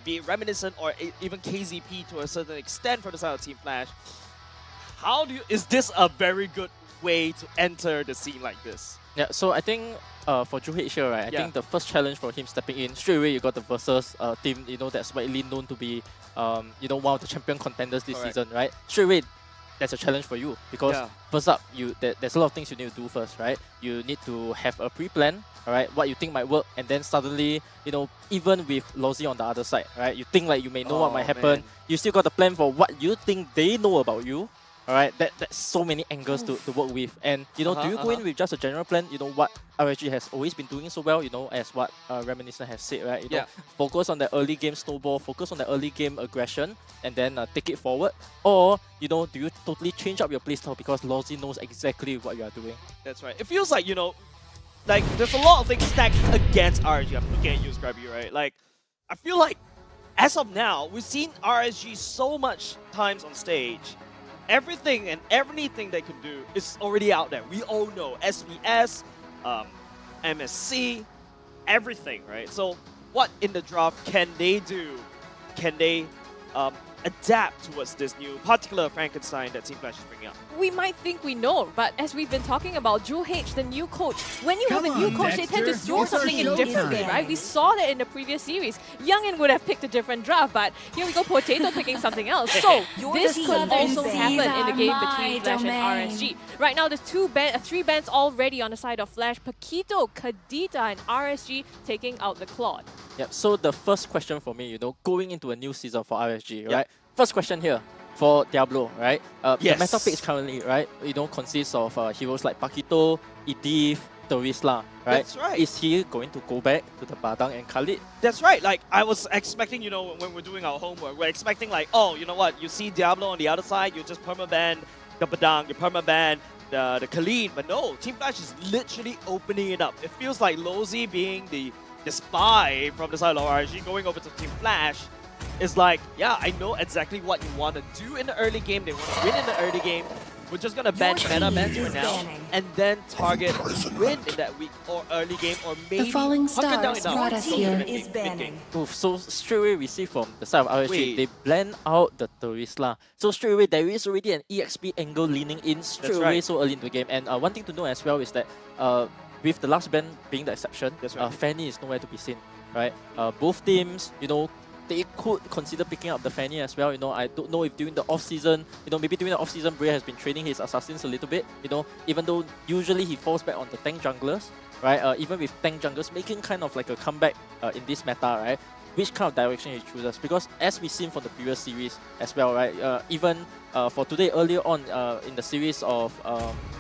be it Reminiscent or even KZP to a certain extent for the side of Team Flash. Is this a very good way to enter the scene like this? Yeah, so I think for Juhej here, right, I think the first challenge for him stepping in, straight away you got the Versus team, that's widely known to be, one of the champion contenders this season, right? Straight away, that's a challenge for you, because first up, there's a lot of things you need to do first, right? You need to have a pre-plan, alright, what you think might work, and then suddenly, even with Lozi on the other side, right, you think like you may know what might happen, you still got to plan for what you think they know about you. Alright, that's so many angles to work with. And do you go in with just a general plan, what RSG has always been doing so well, as what Reminiscent has said, right? Focus on the early game snowball, focus on the early game aggression, and then take it forward. Or, do you totally change up your playstyle because Lozi knows exactly what you are doing? That's right. It feels like, like there's a lot of things stacked against RSG. I'm looking at you, Scrubby, right? Like, I feel like, as of now, we've seen RSG so much times on stage. Everything and anything they can do is already out there. We all know SVS, MSC, everything, right? So what in the draft can they do? Can they adapt towards this new particular Frankenstein that Team Flash is bringing up? We might think we know, but as we've been talking about, Joe H, the new coach, when you have a new coach, they tend to throw something in differently, right? We saw that in the previous series. Youngin would have picked a different draft, but here we go, Potato picking something else. So this could also happen in the game between Flash and RSG. Right now, there's three bans already on the side of Flash. Paquito, Kadita, and RSG taking out the Claude. Yep, so the first question for me, going into a new season for RSG, right? First question here for Diablo, right? The meta picks currently, right? Consists of heroes like Paquito, Edith, Terisla, right? That's right. Is he going to go back to the Badang and Khalid? That's right. Like, I was expecting, you know, when we're doing our homework, we're expecting like, oh, you know what? You see Diablo on the other side, you just permaban the Badang, you permaban the Khalid. But no, Team Flash is literally opening it up. It feels like Lozy being the spy from the side of RSG going over to Team Flash is like, yeah, I know exactly what you want to do in the early game. They want to win in the early game. We're just going to ban meta bans for now and then target win in that week or early game or maybe The falling hunker down stars enough brought us to go here. to the Is banning. Oof, so straight away we see from the side of RSG, Wait. they blend out the Terisla. So straight away there is already an EXP angle leaning in straight away right. so early into the game. And one thing to know as well is that with the last ban being the exception, Fanny is nowhere to be seen, right? Both teams, you know, they could consider picking up the Fanny as well. You know, I don't know if during the off-season, you know, maybe during the off-season, Bray has been training his assassins a little bit, you know, even though usually he falls back on the tank junglers, right? Even with tank junglers making kind of like a comeback in this meta, right? Which kind of direction he chooses? Because as we've seen from the previous series as well, right? Even for today, earlier on in the series of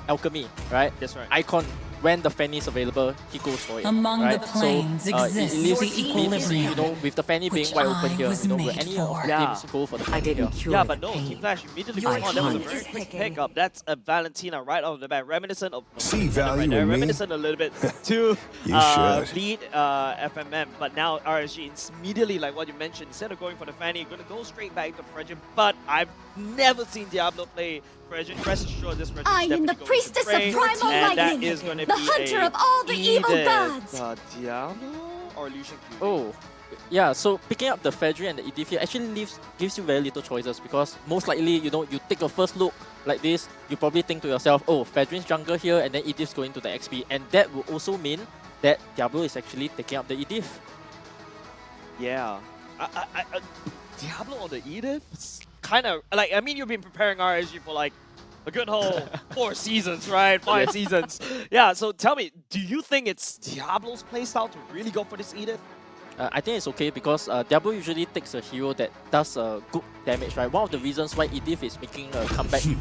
Alchemy, right? That's right. Icon, when the Fanny is available, he goes for it. Among right? the planes so, exists it leaves, the equilibrium, you know, with the Fanny being wide open here, you know, will any of the teams go for the Fanny here? Yeah, but no, Team Flash immediately goes on. That was a very quick pickup. That's a Valentina right off the bat, reminiscent of value in me? reminiscent a little bit to should. lead FMM. But now RSG is immediately, like what you mentioned, instead of going for the Fanny, going to go straight back to Frederick. But I've never seen Diablo play Frederick. Rest assured, this Frederick I am the priestess of primal and lightning, that is going to the be hunter a of all the evil Edith, gods. Diablo or Lucian Q? Oh, yeah, so picking up the Fredry and the Edith here actually gives you very little choices because most likely, you know, you take a first look like this, you probably think to yourself, oh, Fredrin's jungle here and then Edith's going to the XP. And that will also mean that Diablo is actually taking up the Edith. Yeah. Diablo on the Edith? It's kind of, like, I mean, you've been preparing RSG for like a good whole 4 seasons, right? 5 seasons. Yeah, so tell me, do you think it's Diablo's playstyle to really go for this Edith? I think it's okay because Diablo usually takes a hero that does good damage, right? One of the reasons why Edith is making a comeback, you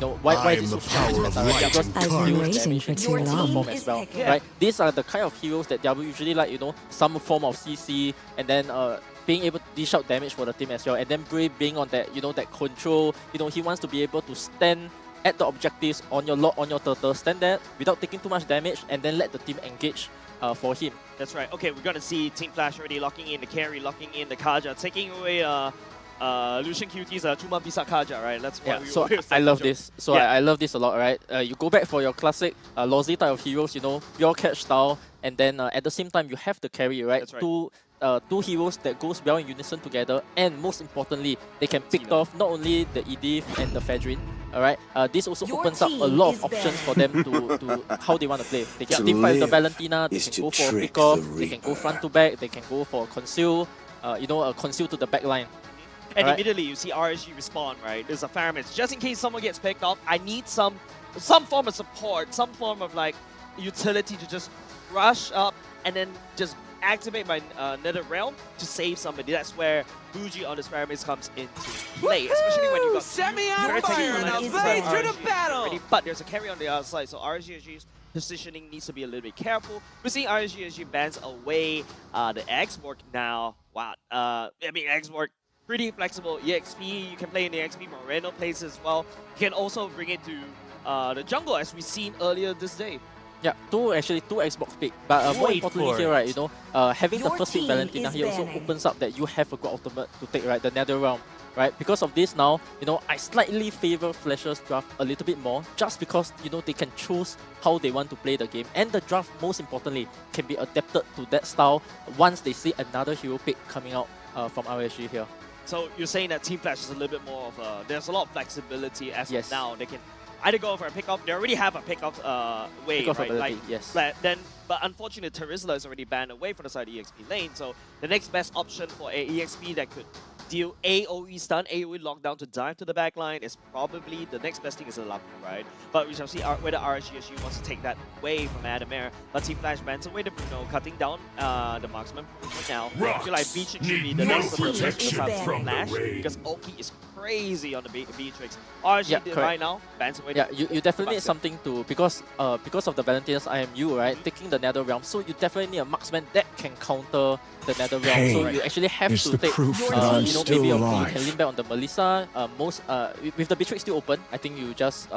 know, why is it so strong in this meta, right? Because it deals damage in single form as well, right? These are the kind of heroes that Diablo usually like, you know, some form of CC and then being able to dish out damage for the team as well. And then Bray being on that, you know, that control, you know, he wants to be able to stand at the objectives on your lock, on your turtle, stand there without taking too much damage and then let the team engage for him. That's right. Okay, we're going to see Team Flash already locking in the carry, locking in the Kaja, taking away Lucian QT's Chuma Bisa Kaja, right? That's what so I love this. So I love this a lot, right? You go back for your classic Lozy type of heroes, you know, pure catch style, and then at the same time you have the carry, right? That's right. Two heroes that goes well in unison together, and most importantly, they can pick off not only the Edith and the Fedrin. Alright, this also opens up a lot of options for them to how they want to play. They can team fight with the Valentina, they can go for a pick off, they can go front to back, they can go for a conceal, you know, a conceal to the back line. And immediately you see RSG respond, right? There's a Pharamir. Just in case someone gets picked off, I need some form of support, some form of like utility to just rush up and then just activate my Nether Realm to save somebody. That's where Bougie on this Pharamir comes into play, especially when you got Semi on fire now, blaze through the battle. already, but there's a carry on the other side, so RSG's positioning needs to be a little bit careful. We're seeing RSG bans away the X-Work now. Wow, I mean X-Work pretty flexible. EXP, you can play in the XP. Moreno plays as well. You can also bring it to the jungle as we've seen earlier this day. Yeah, two Xbox pick. But more importantly here, right, you know, having the first pick Valentina here also opens up that you have a good ultimate to take, right, the Nether Realm, right? Because of this now, you know, I slightly favor Flash's draft a little bit more just because, you know, they can choose how they want to play the game. And the draft, most importantly, can be adapted to that style once they see another hero pick coming out from RSG here. So you're saying that Team Flash is a little bit more of a, there's a lot of flexibility as of now. They can either go for a pick-off, they already have a pick-off way, pick-off right? ability, Like, yes. But unfortunately, Terisla is already banned away from the side of the EXP lane, so the next best option for a EXP that could deal AoE stun, AoE lockdown to dive to the back line is probably the next best thing is a Lapu, right? But we shall see whether RSG SG wants to take that away from Adamir. But Team Flash bans away the Bruno, cutting down the marksman for now. I feel like Beatrix should be the next protection from Flash because Oki is crazy on the Beatrix. RSG right now bans away. Yeah, you definitely need something to because of the Valentina's IMU, right? Taking the Nether Realm, so you definitely need a marksman that can counter the Nether Realm. So you actually have to take, maybe you can lean back on the Melissa. With the Beatrix still open, I think you just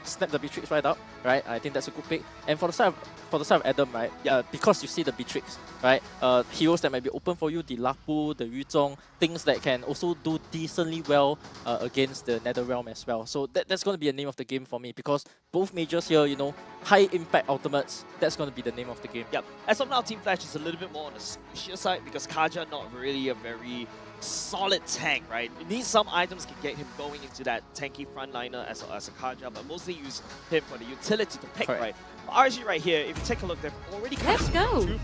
snap the Beatrix right up, right? I think that's a good pick. And for the side of Adam, right? Yeah, because you see the Beatrix, right? Heroes that might be open for you, the Lapu, the Yuzhong, things that can also do decently well against the Nether Realm as well. So that's going to be a name of the game for me because both majors here, high impact ultimates, that's going to be the name of the game. Yep. As of now, Team Flash is a little bit more on the squishier side because Kaja not really a very solid tank, right? You need some items to get him going into that tanky frontliner as a Kaja, but mostly use him for the utility to pick, right? RSG right here, if you take a look, they've already got 2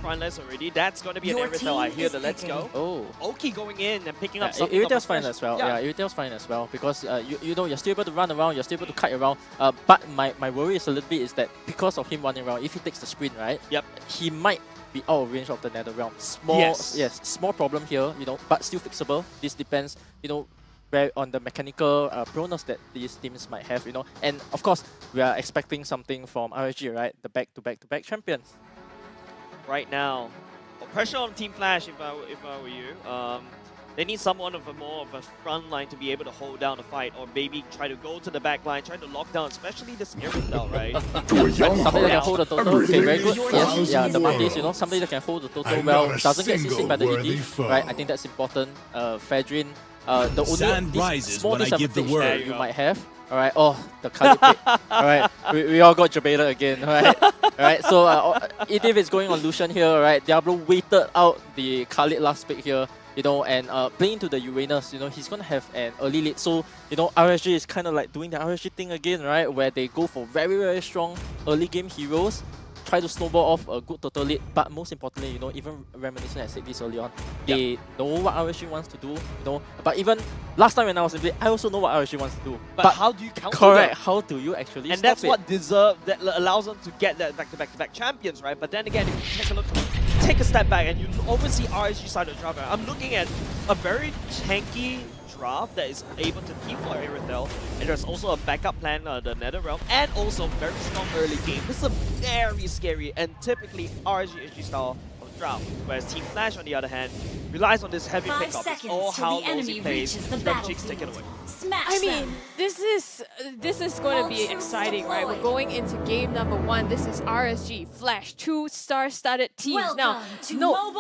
frontliners already. That's going to be an Irithel. I hear the let's go. Oh. Oki going in and picking up something. Irithel fine as well. Yeah, Irithel fine as well because you're still able to run around, you're still able to kite around. But my worry is a little bit is that because of him running around, if he takes the sprint, right? Yep. He might be out of range of the Nether Realm. Small problem here, but still fixable. This depends, where on the mechanical proneness that these teams might have, and of course we are expecting something from RSG, right? The back-to-back champions. Right now, pressure on Team Flash. If I were you, they need someone of more of a front line to be able to hold down the fight, or maybe try to go to the back line, try to lock down, especially this Irithel, right? Somebody that can hold the total. Okay, very good. Yes, yeah, the Martis, somebody that can hold the total well, doesn't get CC by the ED, right? I think that's important. Fedrin. The only small disadvantage that you might have, alright, the Khalid pick. Alright, we all got Jabeda again, alright? Alright, so Edith is going on Lucian here, alright? Diablo waited out the Khalid last pick here, and playing to the Uranus, he's gonna have an early lead. So, RSG is kind of like doing the RSG thing again, right? Where they go for very, very strong early game heroes, try to snowball off a good total lead, but most importantly, even Reminiscent has said this early on, they know what RSG wants to do, but even last time when I was in play, I also know what RSG wants to do. But how do you counter Correct, them? how do you actually And stop that's what that allows them to get that back-to-back champions, right? But then again, if you take a look, take a step back and you always see RSG side of the draft. I'm looking at a very tanky draft that is able to keep for Irithel, and there's also a backup plan, the Nether Realm, and also very strong early game. This is a very scary and typically RSG SG style of draft, whereas Team Flash on the other hand relies on this heavy pickup. It's all how Losi plays. Jigs take it away. I mean, this is going to be exciting, right? We're going into game number 1. This is RSG Flash, 2 star-studded teams. Now,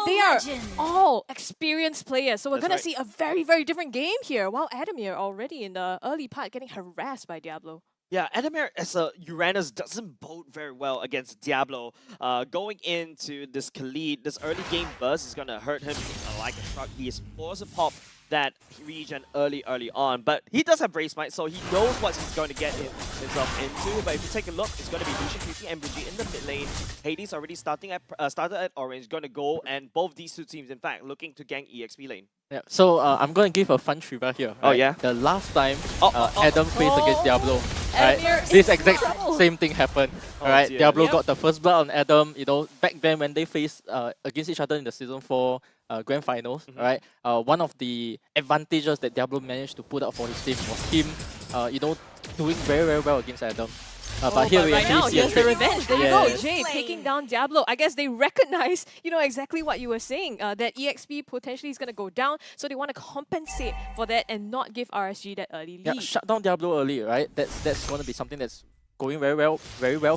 they are all experienced players, so we're going to see a very, very different game here. While Adamir already in the early part getting harassed by Diablo. Yeah, Adamir as a Uranus doesn't bode very well against Diablo. Going into this Khalid, this early game burst is going to hurt him like a truck. He is forced to pop that region early on, but he does have Brave Smite, so he knows what he's going to get himself into. But if you take a look, it's going to be Lucian, QT, and MPL in the mid lane. Hades already started at orange, going to go, and both these two teams, in fact, looking to gank EXP lane. Yeah, so I'm going to give a fun trivia here. Right? Oh yeah? The last time Adam faced against Diablo, right? This exact same thing happened. Right? Diablo got the first blood on Adam. Back then when they faced against each other in the Season 4 Grand Finals, right? One of the advantages that Diablo managed to put up for his team was him, doing very, very well against Adam. But here we right now, see here's the revenge. There you go, Jay taking down Diablo. I guess they recognize, exactly what you were saying, that EXP potentially is going to go down, so they want to compensate for that and not give RSG that early lead. Yeah, shut down Diablo early, right? That's going to be something that's going very well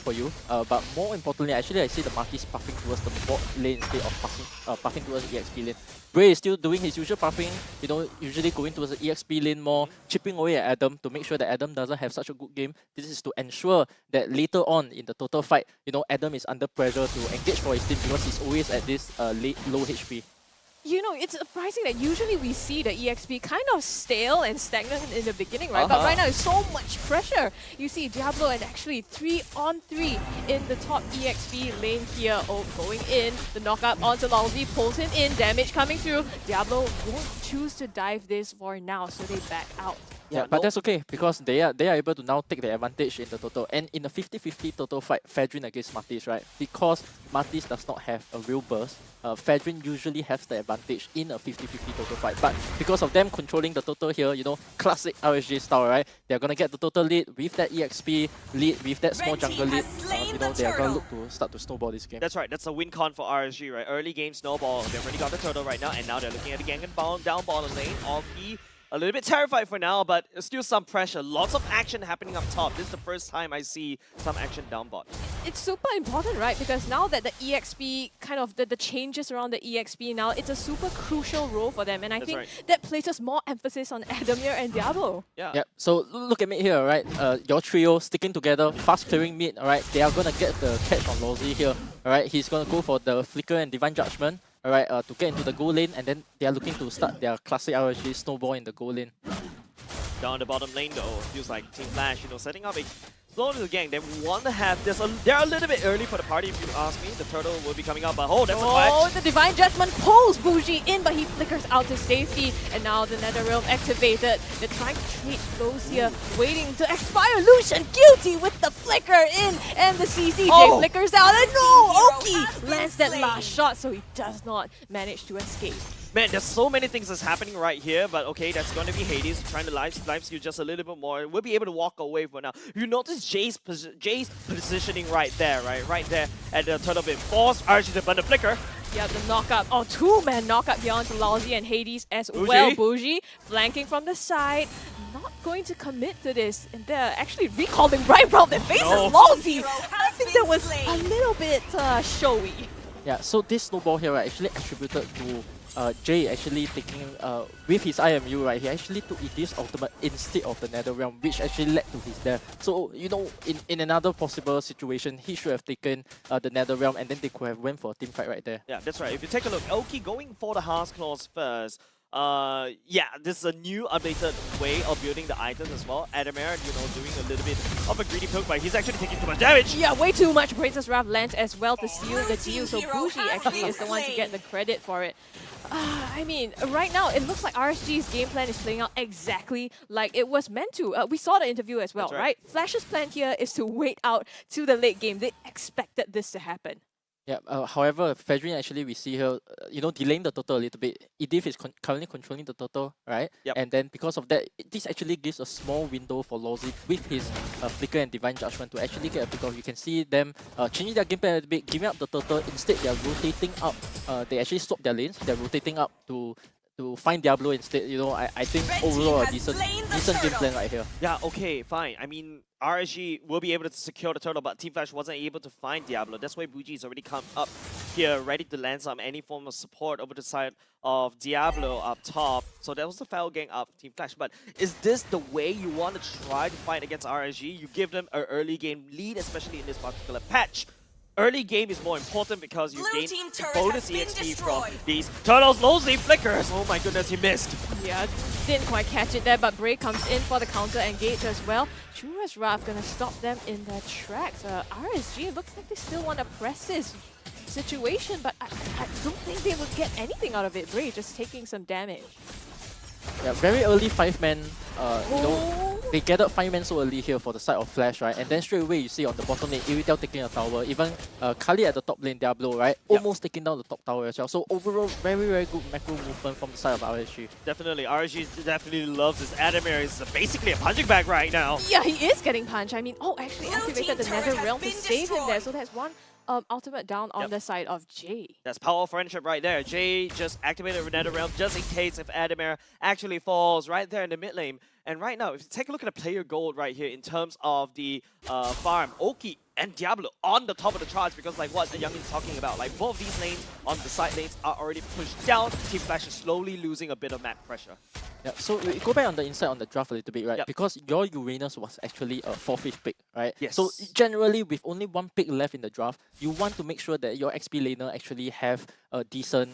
for you. But more importantly, actually, I see the Marquis puffing towards the bot lane instead of puffing towards the EXP lane. Bray is still doing his usual puffing, usually going towards the EXP lane more, chipping away at Adam to make sure that Adam doesn't have such a good game. This is to ensure that later on in the total fight, Adam is under pressure to engage for his team because he's always at this low HP. You know, it's surprising that usually we see the EXP kind of stale and stagnant in the beginning, right? But right now, there's so much pressure. You see Diablo and actually 3-on-3 in the top EXP lane here. Oh, going in. The knockup onto Lalzi pulls him in. Damage coming through. Diablo won't choose to dive this for now, so they back out. Yeah, but that's okay because they are able to now take the advantage in the total. And in a 50-50 total fight, Fedrin against Martis, right? Because Martis does not have a real burst, Fedrin usually has the advantage in a 50-50 total fight. But because of them controlling the total here, you know, classic RSG style, right? They're gonna get the total lead with that EXP lead, with that small jungle lead. You know, they are gonna look to start to snowball this game. That's right. That's a win con for RSG, right? Early game snowball. They've already got the turtle right now, and now they're looking at the gang and down bottom lane. Alki a little bit terrified for now, but still some pressure. Lots of action happening up top. This is the first time I see some action down bot. It's super important, right? Because now that the EXP, kind of the changes around the EXP now, it's a super crucial role for them. And I think that places more emphasis on Adamir and Diablo. Yeah. Yep. So look at mid here, right? Your trio sticking together, fast clearing mid, alright? They are gonna get the catch on Lozzy here. Alright, he's gonna go for the Flicker and Divine Judgment. Alright, to get into the goal lane, and then they are looking to start their classic RSG snowball in the goal lane. Down the bottom lane though, feels like Team Flash, you know, setting up a slow little gang. They want to have this. They're a little bit early for the party, if you ask me. The turtle will be coming up, but oh, that's a flash. The Divine Judgment pulls Bougie in, but he flickers out to safety. And now the Nether Realm activated. They're trying to trade flows here, waiting to expire. Lucian guilty with the flicker in, and the CCJ flickers out. And no, Oki lands that last shot, so he does not manage to escape. Man, there's so many things that's happening right here, but okay, that's going to be Hades trying to live steal just a little bit more. We'll be able to walk away for now. You notice Jay's positioning right there, right? Right there at the turtle bit. Force RSG to burn the flicker. Yeah, the knockup. Oh, two-man knockup here onto Lalzi and Hades as well. Bougie flanking from the side. Not going to commit to this. And they're actually recalling right around their faces. Lalzi! I think that was a little bit showy. Yeah, so this snowball here, right, actually attributed to Jay actually taking, with his IMU, right, he actually took this ultimate instead of the Nether Realm, which actually led to his death. So, you know, in another possible situation, he should have taken the Nether Realm, and then they could have went for a team fight right there. Yeah, that's right. If you take a look, Oki going for the Hearth Claws first. Yeah, this is a new updated way of building the items as well. Adamir, you know, doing a little bit of a greedy poke, but he's actually taking too much damage. Yeah, way too much. Princess Wrath lands as well to seal the deal, so Bougie actually is the one to get the credit for it. I mean, right now, it looks like RSG's game plan is playing out exactly like it was meant to. We saw the interview as well, right? Flash's plan here is to wait out to the late game. They expected this to happen. Yeah, however, Fedrin actually we see here, you know, delaying the total a little bit. Edith is currently controlling the total, right? Yep. And then because of that, this actually gives a small window for Lozzy with his Flicker and Divine Judgment to actually get a pick off. You can see them changing their gameplay a little bit, giving up the total. Instead, they are rotating up. They actually swap their lanes. They're rotating up to find Diablo instead. You know, I think overall a decent game plan right here. Yeah, okay, fine. I mean, RSG will be able to secure the turtle, but Team Flash wasn't able to find Diablo. That's why Buji's already come up here, ready to land some any form of support over the side of Diablo up top. So that was the foul gang up Team Flash. But is this the way you want to try to fight against RSG? You give them an early game lead, especially in this particular patch. Early game is more important because you gain bonus EXP from these turtles. Lozzy flickers. Oh my goodness, he missed. Yeah, didn't quite catch it there, but Bray comes in for the counter engage as well. Chura's Wrath gonna stop them in their tracks. RSG looks like they still want to press this situation, but I don't think they would get anything out of it. Bray just taking some damage. Yeah, very early 5-man, you know, they gathered 5-man so early here for the side of Flash, right? And then straight away you see on the bottom lane, Iritel taking a tower, even Kali at the top lane, Diablo, right? Almost taking down the top tower as well. So overall, very, very good macro movement from the side of RSG. Definitely, RSG definitely loves this. Adamir is basically a punching bag right now. Yeah, he is getting punched. I mean, actually activated the Nether Realm to save him there, so that's one ultimate down on the side of Jay. That's power of friendship right there. Jay just activated Nether Realm just in case if Adamir actually falls right there in the mid lane. And right now, if you take a look at the player gold right here in terms of the farm, Oki and Diablo on the top of the charts, because like what the youngin's talking about, like both of these lanes on the side lanes are already pushed down. Team Flash is slowly losing a bit of map pressure. Yeah, so we go back on the inside on the draft a little bit, right? Yep. Because your Uranus was actually a 4th-5th pick, right? Yes. So generally, with only one pick left in the draft, you want to make sure that your XP laner actually have a decent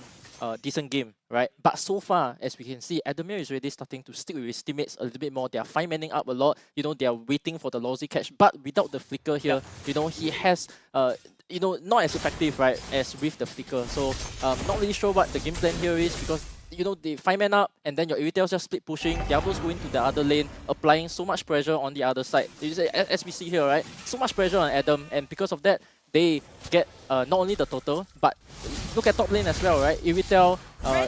game, right? But so far, as we can see, Adamir is already starting to stick with his teammates a little bit more. They are 5-manning up a lot. You know, they are waiting for the lousy catch. But without the flicker here, you know, he has you know, not as effective, right, as with the flicker. So not really sure what the game plan here is, because you know, they 5-man up and then your Iritel's just split pushing. Diablo's going to the other lane, applying so much pressure on the other side. As we see here, right? So much pressure on Adam, and because of that, they get not only the total, but look at top lane as well, right? Iritel,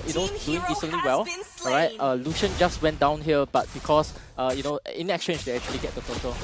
you know, doing decently well. Alright, Lucian just went down here, but because you know, in exchange they actually get the total.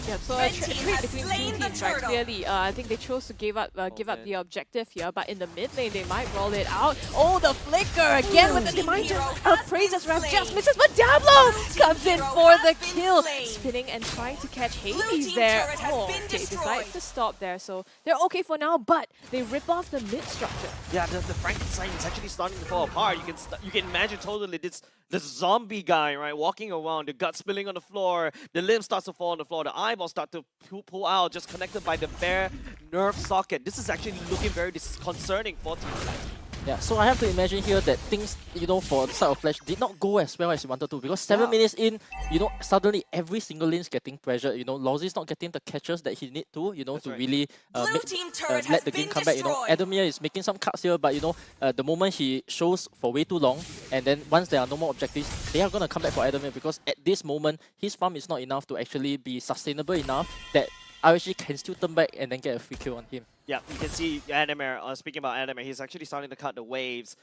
Yeah, so a trade between two teams, right? Clearly, I think they chose to give up the objective here, but in the mid lane, they might roll it out. Oh, the flicker again with the Dimension praises Rev just misses, but Diablo comes in for the kill, spinning and trying to catch Hades there. Oh, okay, decides to stop there, so they're okay for now, but they rip off the mid structure. Yeah, the Frankenstein is actually starting to fall apart. You can imagine totally this zombie guy, right, walking around, the gut spilling on the floor, the limb starts to fall on the floor, the eyeballs start to pull out, just connected by the bare nerve socket. This is actually looking very disconcerting for Team Flash. Yeah, so I have to imagine here that things, you know, for the side of Flash did not go as well as you wanted to, because 7 minutes in, you know, suddenly every single lane's getting pressured. You know, Lozy's not getting the catches that he need to, you know, to really let the game come back. You know, Adamir is making some cuts here, but you know, the moment he shows for way too long, and then once there are no more objectives, they are gonna come back for Adamir, because at this moment his farm is not enough to actually be sustainable enough that RSG can still turn back and then get a free kill on him. Yeah, you can see Adamir, speaking about Adamir, he's actually starting to cut the waves.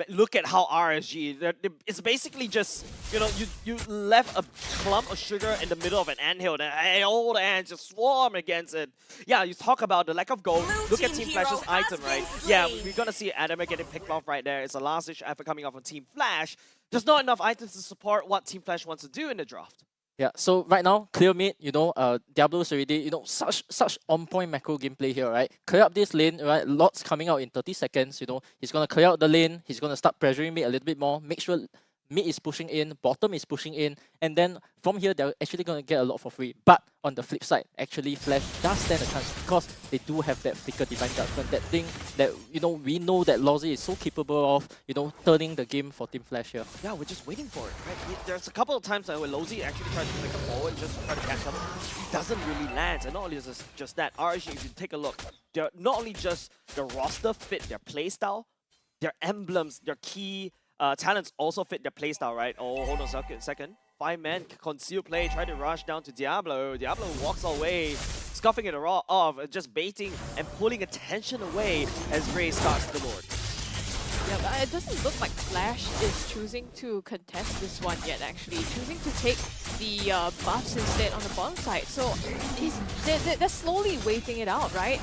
Look at how RSG, it's basically just, you know, you left a clump of sugar in the middle of an anthill and all the ants just swarm against it. Yeah, you talk about the lack of gold. Look at Team Flash's item, right? Yeah, we're gonna see Adamir getting picked off right there. It's a last-ditch effort coming off from Team Flash. There's not enough items to support what Team Flash wants to do in the draft. Yeah, so right now, clear mid, you know, Diablo's already, you know, such on-point macro gameplay here, right? Clear up this lane, right? Lots coming out in 30 seconds, you know. He's going to clear out the lane. He's going to start pressuring mid a little bit more. Make sure mid is pushing in, bottom is pushing in, and then from here, they're actually going to get a lot for free. But on the flip side, actually, Flash does stand a chance because they do have that flicker divine judgment, that thing that, you know, we know that Lozy is so capable of, you know, turning the game for Team Flash here. Yeah, we're just waiting for it, right? There's a couple of times where Lozy actually tries to flicker forward just to try to catch up. He doesn't really land, and not only is this just that, RSG, if you take a look, they're not only just the roster fit their playstyle, their emblems, their key talents also fit their playstyle, right? Oh, hold on a second. 5-man conceal play, try to rush down to Diablo. Diablo walks away, scuffing it off, just baiting and pulling attention away as Ray starts the Lord. Yeah, but it doesn't look like Flash is choosing to contest this one yet, actually. Choosing to take the buffs instead on the bottom side. So they're slowly waiting it out, right?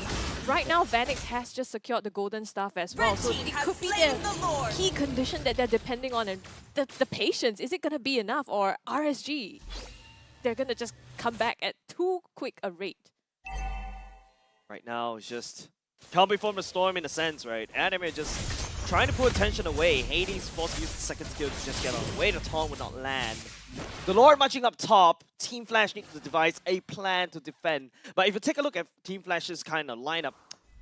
Right now, Vanix has just secured the golden staff as well. So it could be the key condition that they're depending on, and the patience. Is it going to be enough? Or RSG, they're going to just come back at too quick a rate. Right now, it's just calm before the storm in a sense, right? Adamir just trying to pull attention away. Hades forced to use the second skill to just get on the way. The taunt would not land. The Lord marching up top. Team Flash needs to devise a plan to defend. But if you take a look at Team Flash's kind of lineup,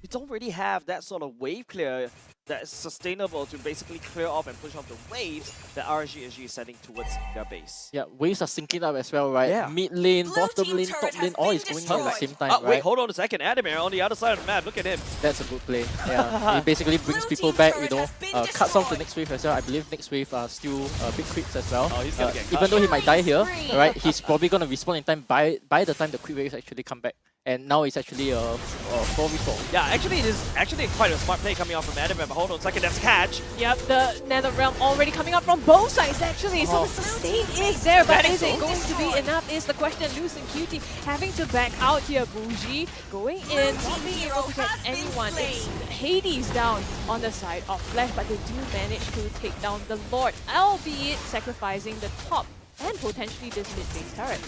you don't really have that sort of wave clear that is sustainable to basically clear off and push off the waves that RSG SG is setting towards their base. Yeah, waves are syncing up as well, right? Yeah. Mid lane, bottom lane, top lane, all is going on at the same time, right? Wait, hold on a second. Adamir on the other side of the map. Look at him. That's a good play. Yeah, he basically brings people back, you know, cuts off the next wave as well. I believe next wave are still big creeps as well. Oh, he's gonna get even though he might die here, right? He's probably going to respawn in time by the time the quick waves actually come back. And now it's actually a 4v4. Yeah, actually, it is actually quite a smart play coming off from Adamir, but hold on a second, that's catch. Yep, the Nether Realm already coming up from both sides, actually. So the sustain is there, but is it going to be enough is the question. Loose and QT having to back out here. Bougie going in, not being able to get anyone. It's Hades down on the side of Flash, but they do manage to take down the Lord, albeit sacrificing the top and potentially this mid-base turret.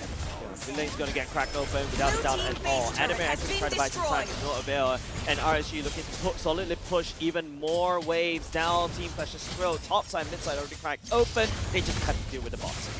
The lane's gonna get cracked open without a doubt at all. Anime actually tried to buy some time to no avail, and RSG looking to solidly push even more waves down Team Flash's throat. Top side, mid side already cracked open. They just have to deal with the bots.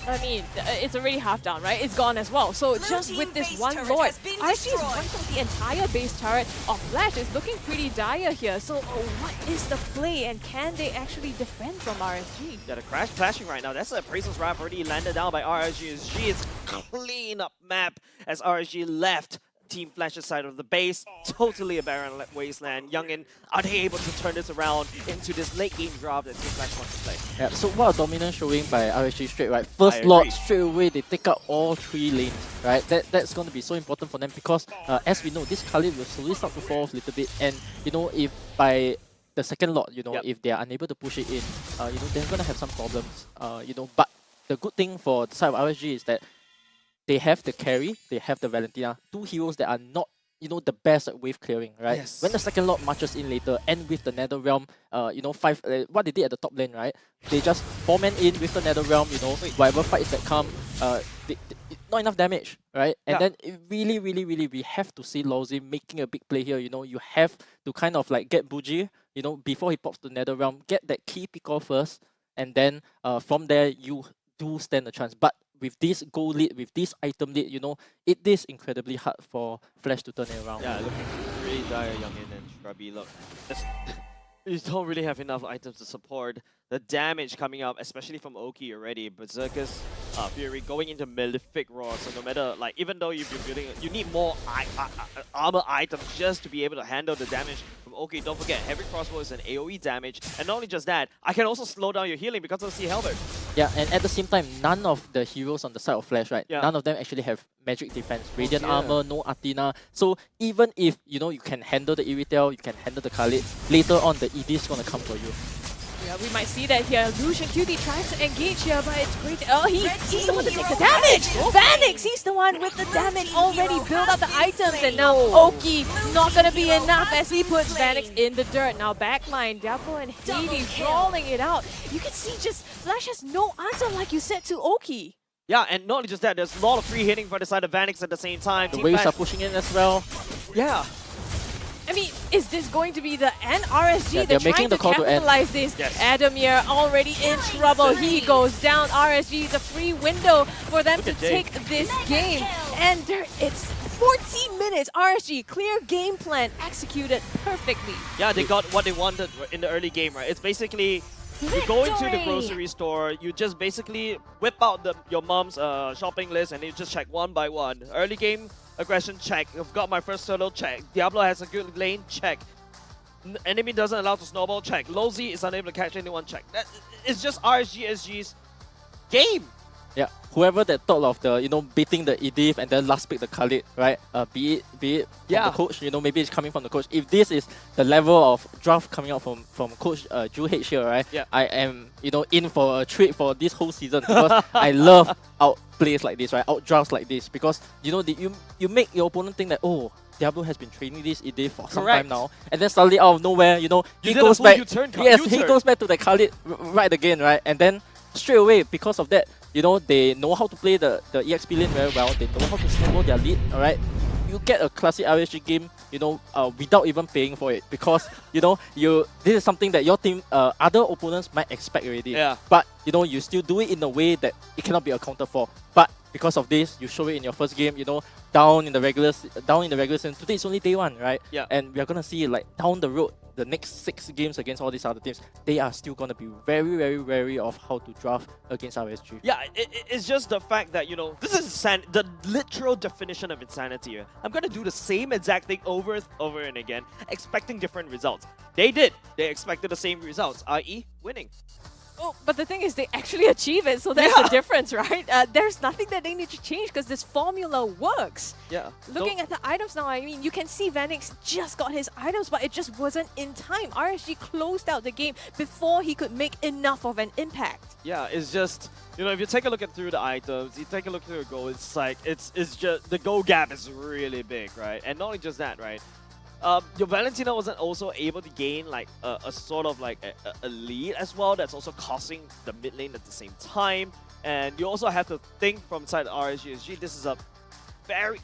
I mean, it's already half down, right? It's gone as well. So just with this one Lord, RSG is wiped out the entire base turret of Flash. It's looking pretty dire here. So what is the play, and can they actually defend from RSG? Yeah, the crash clashing right now. That's a Appraisal's Wrath already landed down by RSG SG. It's clean up map as RSG left Team Flash's side of the base. Totally a barren wasteland. Youngin are they able to turn this around into this late game draft that Team Flash wants to play? Yeah, so what a dominance showing by RSG straight, right? First lot, straight away, they take out all 3 lanes, right? That's going to be so important for them because, as we know, this Khalid will slowly start to fall off a little bit. And, you know, if by the second lot, you know, if they are unable to push it in, you know, they're going to have some problems, you know. But the good thing for the side of RSG is that they have the carry, they have the Valentina, 2 heroes that are not, you know, the best at wave clearing, right? Yes. When the second lot marches in later, and with the Nether Realm, you know, what they did at the top lane, right? They just 4-man in with the Nether Realm, you know, whatever fights that come, not enough damage, right? And then it really, we have to see Lawsy making a big play here, you know. You have to kind of like get Buji, you know, before he pops the Nether Realm, get that key pick off first, and then from there, you do stand a chance. But with this goal lead, with this item lead, you know, it is incredibly hard for Flash to turn it around. Yeah, looking really dire, Youngin and Shrubby. Look, you don't really have enough items to support the damage coming up, especially from Oki already. Berserkers, Fury going into Malefic Roar. So no matter, like, even though you've been building, you need more armor items just to be able to handle the damage from Oki. Don't forget, Heavy Crossbow is an AoE damage. And not only just that, I can also slow down your healing because of the Sea Halberd. Yeah, and at the same time, none of the heroes on the side of Flash, right? None of them actually have magic defense. Radiant armor, no Athena. So even if, you know, you can handle the Iritel, you can handle the Khalid, later on the ED is going to come for you. Yeah, we might see that here. Lucian QT tries to engage here, but it's great. Oh, he's the one to take the damage! Vanix, he's the one with the damage already built up the items, and now Oki not gonna be enough as he puts Vanix in the dirt. Now backline, Diablo and Hades rolling it out. You can see just Flash has no answer, like you said, to Oki. Yeah, and not only just that, there's a lot of free hitting for the side of Vanix at the same time. The waves are pushing in as well. Yeah. I mean, is this going to be the end? RSG, Yeah, they're making trying to the call to end. capitalize this. Adamir already in trouble. He goes down. RSG is a free window for them to take this game. And it's 14 minutes. RSG, clear game plan, executed perfectly. Yeah, they got what they wanted in the early game, right? It's basically, you go into the grocery store, you just basically whip out your mom's shopping list and you just check one by one. Early game aggression, check. I've got my first turtle, check. Diablo has a good lane, check. Enemy doesn't allow to snowball, check. Lowzy is unable to catch anyone, check. It's just RSG SG's game. Yeah, whoever that thought of the, you know, beating the Edith and then last pick the Khalid, right? Be it from the coach, you know, maybe it's coming from the coach. If this is the level of draft coming out from Coach Drew H here, right? Yeah. I am, you know, in for a treat for this whole season because I love outplays like this, right? Outdrafts like this because, you know, you make your opponent think that, oh, Diablo has been training this Edith for some time now, and then suddenly out of nowhere, you know, he goes back. He goes back to the Khalid right again, right? And then straight away, because of that, you know, they know how to play the EXP lane very well. They know how to snowball their lead, alright? You get a classic RSG game, you know, without even paying for it. Because, you know, this is something that your team, other opponents might expect already. Yeah. But, you know, you still do it in a way that it cannot be accounted for. But because of this, you show it in your first game, you know, down in the regular season. Today it's only day 1, right? Yeah. And we are gonna see, like, down the road, the next 6 games against all these other teams, they are still gonna be very, very wary of how to draft against RSG. Yeah, it's just the fact that, you know, this is the literal definition of insanity. I'm gonna do the same exact thing over and again, expecting different results. They did. They expected the same results, i.e. winning. Oh, but the thing is, they actually achieve it, so that's the difference, right? There's nothing that they need to change because this formula works. Yeah. Looking at the items now, I mean, you can see Vanix just got his items, but it just wasn't in time. RSG closed out the game before he could make enough of an impact. Yeah, it's just, you know, if you take a look through the items, you take a look through the goal, it's like, it's just, the goal gap is really big, right? And not only just that, right? Your Valentina wasn't also able to gain like a sort of like a lead as well that's also costing the mid lane at the same time. And you also have to think from side of RSG SG, this is a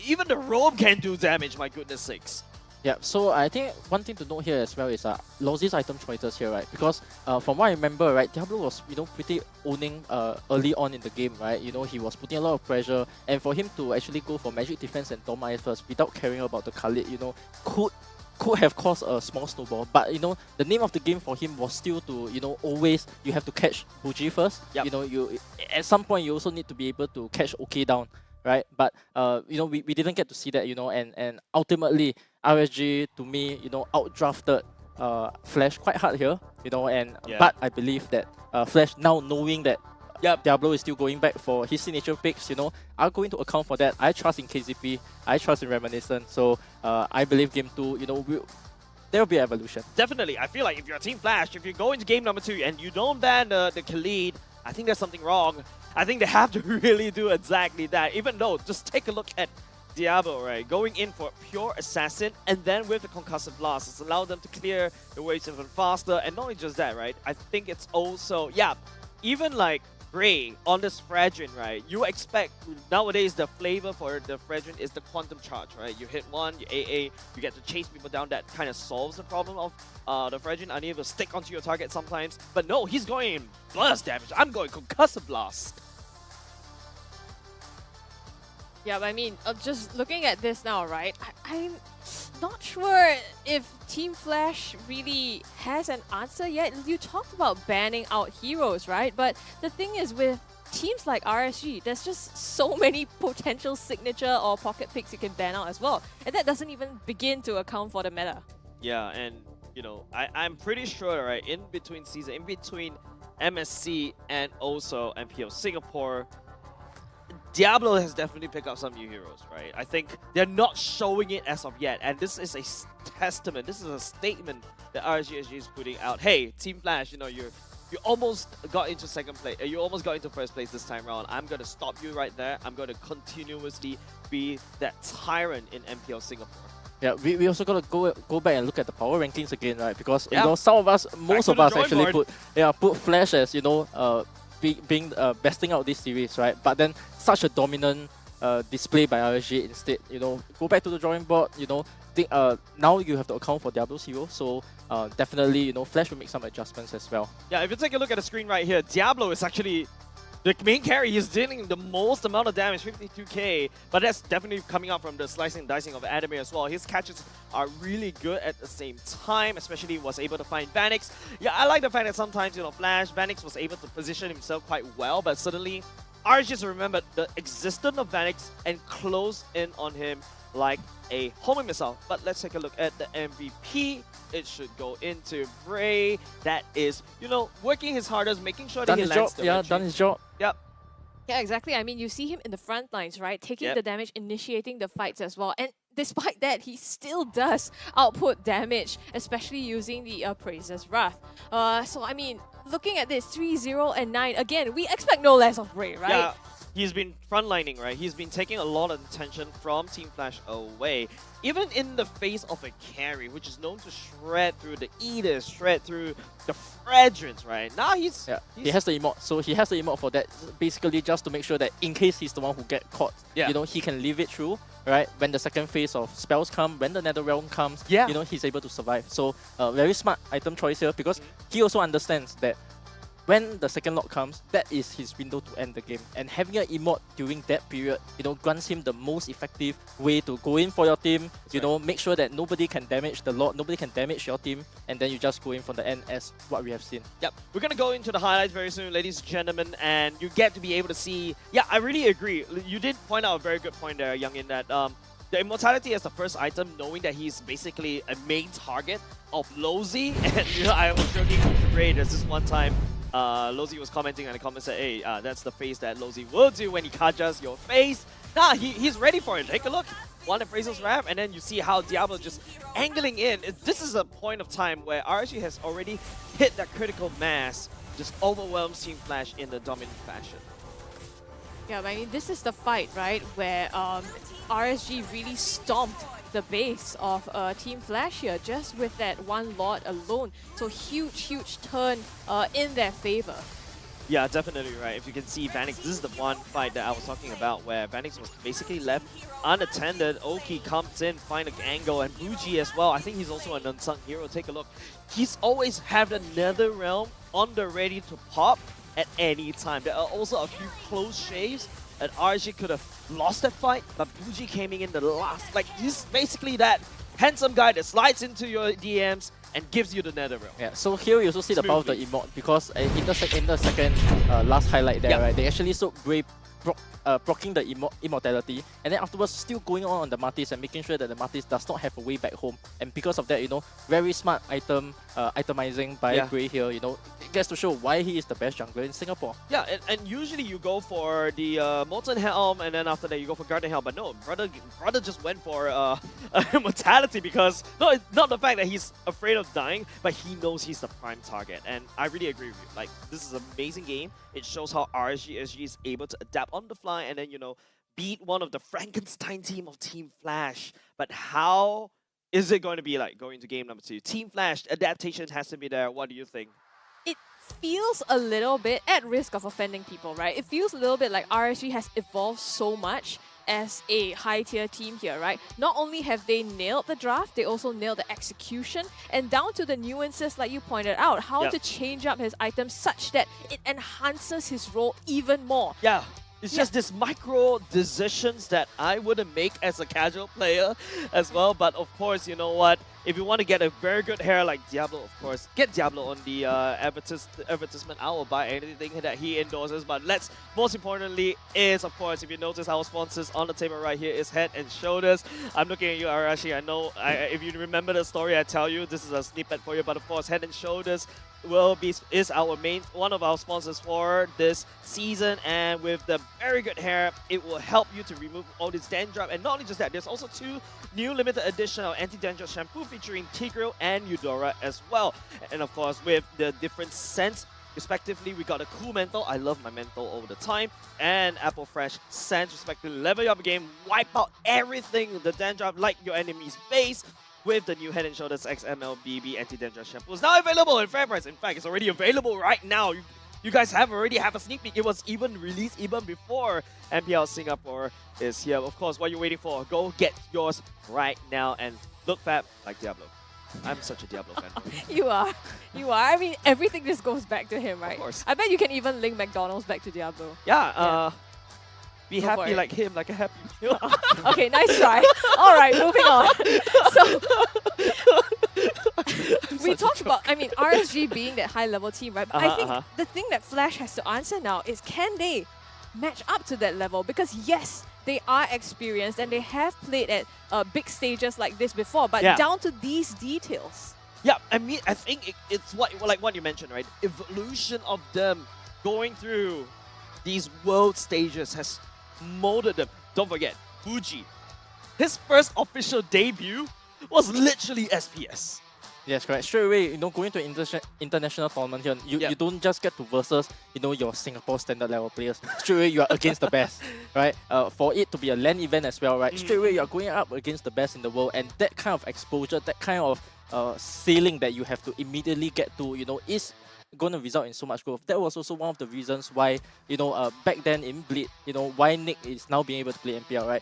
even the roam can do damage, my goodness sakes. Yeah, so I think one thing to note here as well is Lozzy's item choices here, right? Because from what I remember, right, Diablo was pretty owning early on in the game, right? He was putting a lot of pressure, and for him to actually go for magic defense and Dom Ice first without caring about the Khalid, could have caused a small snowball. But the name of the game for him was still to always you have to catch Buji first. Yep. You at some point you also need to be able to catch OK down. Right, but we didn't get to see that, and ultimately RSG to me, outdrafted Flash quite hard here, but I believe that Flash now knowing that Diablo is still going back for his signature picks, are going to account for that. I trust in KZP, I trust in Reminiscent, so I believe game 2, there will be evolution. Definitely, I feel like if you're Team Flash, if you go into game number 2 and you don't ban the Khalid, I think there's something wrong. I think they have to really do exactly that. Even though, just take a look at Diablo, right? Going in for pure assassin, and then with the concussive blast, it's allowed them to clear the waves even faster. And not only just that, right? I think it's also, even like Gray on this Fragile, right? You expect nowadays the flavor for the Fragile is the quantum charge, right? You hit one, you AA, you get to chase people down. That kind of solves the problem of the Fragile unable to stick onto your target sometimes. But no, he's going in blast damage. I'm going concussive blast. Yeah, but I mean, just looking at this now, right? I'm not sure if Team Flash really has an answer yet. You talked about banning out heroes, right? But the thing is with teams like RSG, there's just so many potential signature or pocket picks you can ban out as well. And that doesn't even begin to account for the meta. Yeah, and I'm pretty sure, right, in between MSC and also MPL Singapore, Diablo has definitely picked up some new heroes, right? I think they're not showing it as of yet, and this is a testament, this is a statement that RSG SG is putting out. Hey, Team Flash, you almost got into second place, you almost got into first place this time around. I'm going to stop you right there. I'm going to continuously be that tyrant in MPL Singapore. Yeah, we also got to go back and look at the power rankings again, right? Because some of us, most of us actually put Flash as being besting out this series, right? But then such a dominant display by RSG instead. Go back to the drawing board. Think now you have to account for Diablo's hero, so definitely Flash will make some adjustments as well. Yeah, if you take a look at the screen right here, Diablo is actually the main carry. He's dealing the most amount of damage, 52k, but that's definitely coming out from the slicing and dicing of anime as well. His catches are really good at the same time, especially was able to find Vanix. Yeah, I like the fact that sometimes, Flash, Vanix was able to position himself quite well, but suddenly RSG just remembered the existence of Vanix and closed in on him like a homing missile. But let's take a look at the MVP. It should go into Bray. That is, working his hardest, making sure that he lands the Yeah, done his job. Yep. Yeah, exactly. I mean, you see him in the front lines, right? Taking the damage, initiating the fights as well. And despite that, he still does output damage, especially using the Praise's Wrath. So, I mean, looking at this, 3-0 and 9, again, we expect no less of Bray, right? Yeah, he's been frontlining, right? He's been taking a lot of attention from Team Flash away. Even in the face of a carry, which is known to shred through the Edis, shred through the Fragrance, right? Now he has the emote. So he has the emote for that, basically just to make sure that in case he's the one who get caught, he can leave it through, right? When the second phase of spells come, when the Netherrealm comes, he's able to survive. So very smart item choice here, because he also understands that when the second lock comes, that is his window to end the game. And having an emote during that period, grants him the most effective way to go in for your team, make sure that nobody can damage the Lord, nobody can damage your team, and then you just go in from the end as what we have seen. Yep, we're going to go into the highlights very soon, ladies and gentlemen, and you get to be able to see, I really agree. You did point out a very good point there, Young, in that the immortality as the first item, knowing that he's basically a main target of Lozzy, and I was joking with Ray, there's this one time Lozzy was commenting on the comments that, hey, that's the face that Lozzy will do when he kajas your face. Nah, he's ready for it. Take a look. One of Fraser's Wrath, and then you see how Diablo just angling in. This is a point of time where RSG has already hit that critical mass, just overwhelms Team Flash in the dominant fashion. Yeah, but I mean, this is the fight, right, where RSG really stomped the base of Team Flash here, just with that one Lord alone. So huge turn in their favor. Yeah, definitely right. If you can see Vanix, this is the one fight that I was talking about where Vanix was basically left unattended. Oki comes in, find an angle, and Buji as well. I think he's also an unsung hero. Take a look. He's always had another realm on the ready to pop at any time. There are also a few close shaves that RSG could have lost that fight, but Buji came in the last. Like, he's basically that handsome guy that slides into your DMs and gives you the nether realm. Yeah, so here you also see the power of the emote because in the second last highlight there, right, they actually so brave proccing the immortality, and then afterwards still going on the Martis and making sure that the Martis does not have a way back home. And because of that, you know, very smart itemizing by Grey here, you know, it gets to show why he is the best jungler in Singapore. Yeah, and usually you go for the Molten Helm, and then after that you go for Garden Helm, but no, brother just went for Immortality because, not the fact that he's afraid of dying, but he knows he's the prime target, and I really agree with you. Like, this is an amazing game. It shows how RSG SG is able to adapt on the fly and then, you know, beat one of the Frankenstein team of Team Flash. But how is it going to be like going to game number 2? Team Flash, adaptation has to be there. What do you think? It feels a little bit at risk of offending people, right? It feels a little bit like RSG has evolved so much as a high-tier team here, right? Not only have they nailed the draft, they also nailed the execution, and down to the nuances like you pointed out, how to change up his items such that it enhances his role even more. Yeah. It's just this micro decisions that I wouldn't make as a casual player as well. But of course, you know what? If you want to get a very good hair like Diablo, of course, get Diablo on the advertisement. I will buy anything that he endorses. But most importantly is, of course, if you notice our sponsors on the table right here is Head and Shoulders. I'm looking at you, Arashi. I know if you remember the story, I tell you, this is a snippet for you. But of course, Head and Shoulders is our one of our sponsors for this season, and with the very good hair, it will help you to remove all this dandruff. And not only just that, there's also 2 new limited edition of anti-dandruff shampoo featuring Tigreal and Eudora as well. And of course, with the different scents respectively, we got a cool menthol. I love my menthol all the time, and apple fresh scents respectively. Level you up game, wipe out everything, the dandruff like your enemy's base, with the new Head & Shoulders XML BB Anti-Dandruff Shampoo. It's now available in fair price. In fact, it's already available right now. You guys already have a sneak peek. It was even released even before MPL Singapore is here. Of course, what you're waiting for, go get yours right now and look fab like Diablo. I'm such a Diablo fan. You are. I mean, everything just goes back to him, right? Of course. I bet you can even link McDonald's back to Diablo. Yeah, be Go happy for like him, like a happy meal. Okay, nice try. All right, moving on. So we talked about, I mean, RSG being that high-level team, right? But I think the thing that Flash has to answer now is, can they match up to that level? Because yes, they are experienced and they have played at big stages like this before, but down to these details. Yeah, I mean, I think it's what you mentioned, right? Evolution of them going through these world stages has molded them. Don't forget, Fuji, his first official debut was literally SPS. Yes, correct. Straight away, you know, going to international tournament here, you don't just get to versus, you know, your Singapore standard level players. Straight away, you are against the best, right? For it to be a LAN event as well, right? Straight away, you are going up against the best in the world, and that kind of exposure, that kind of ceiling that you have to immediately get to, you know, is going to result in so much growth. That was also one of the reasons why, you know, back then in Bleed, you know, why Nick is now being able to play MPL, right?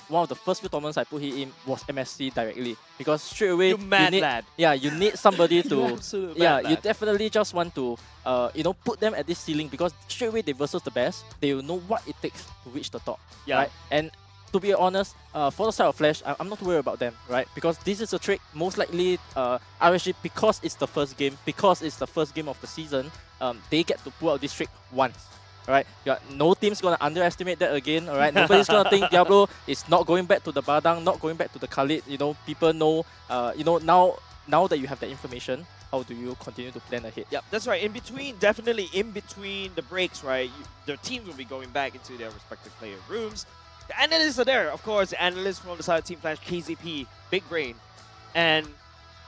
One of the first few tournaments I put him in was MSC directly, because straight away you need somebody to you definitely just want to you know, put them at this ceiling, because straight away they versus the best, they will know what it takes to reach the top, right? And to be honest, for the side of Flash, I'm not worried about them, right? Because this is a trick. Most likely, RSG, because it's the first game of the season, they get to pull out this trick once, right? No team's gonna underestimate that again, alright? Nobody's gonna think Diablo is not going back to the Badang, not going back to the Khalid. You know, people know, you know, now that you have that information, how do you continue to plan ahead? Yep, that's right. Definitely in between the breaks, right? The teams will be going back into their respective player rooms. The analysts are there, of course. The analysts from the side of Team Flash, KZP, Big Brain. And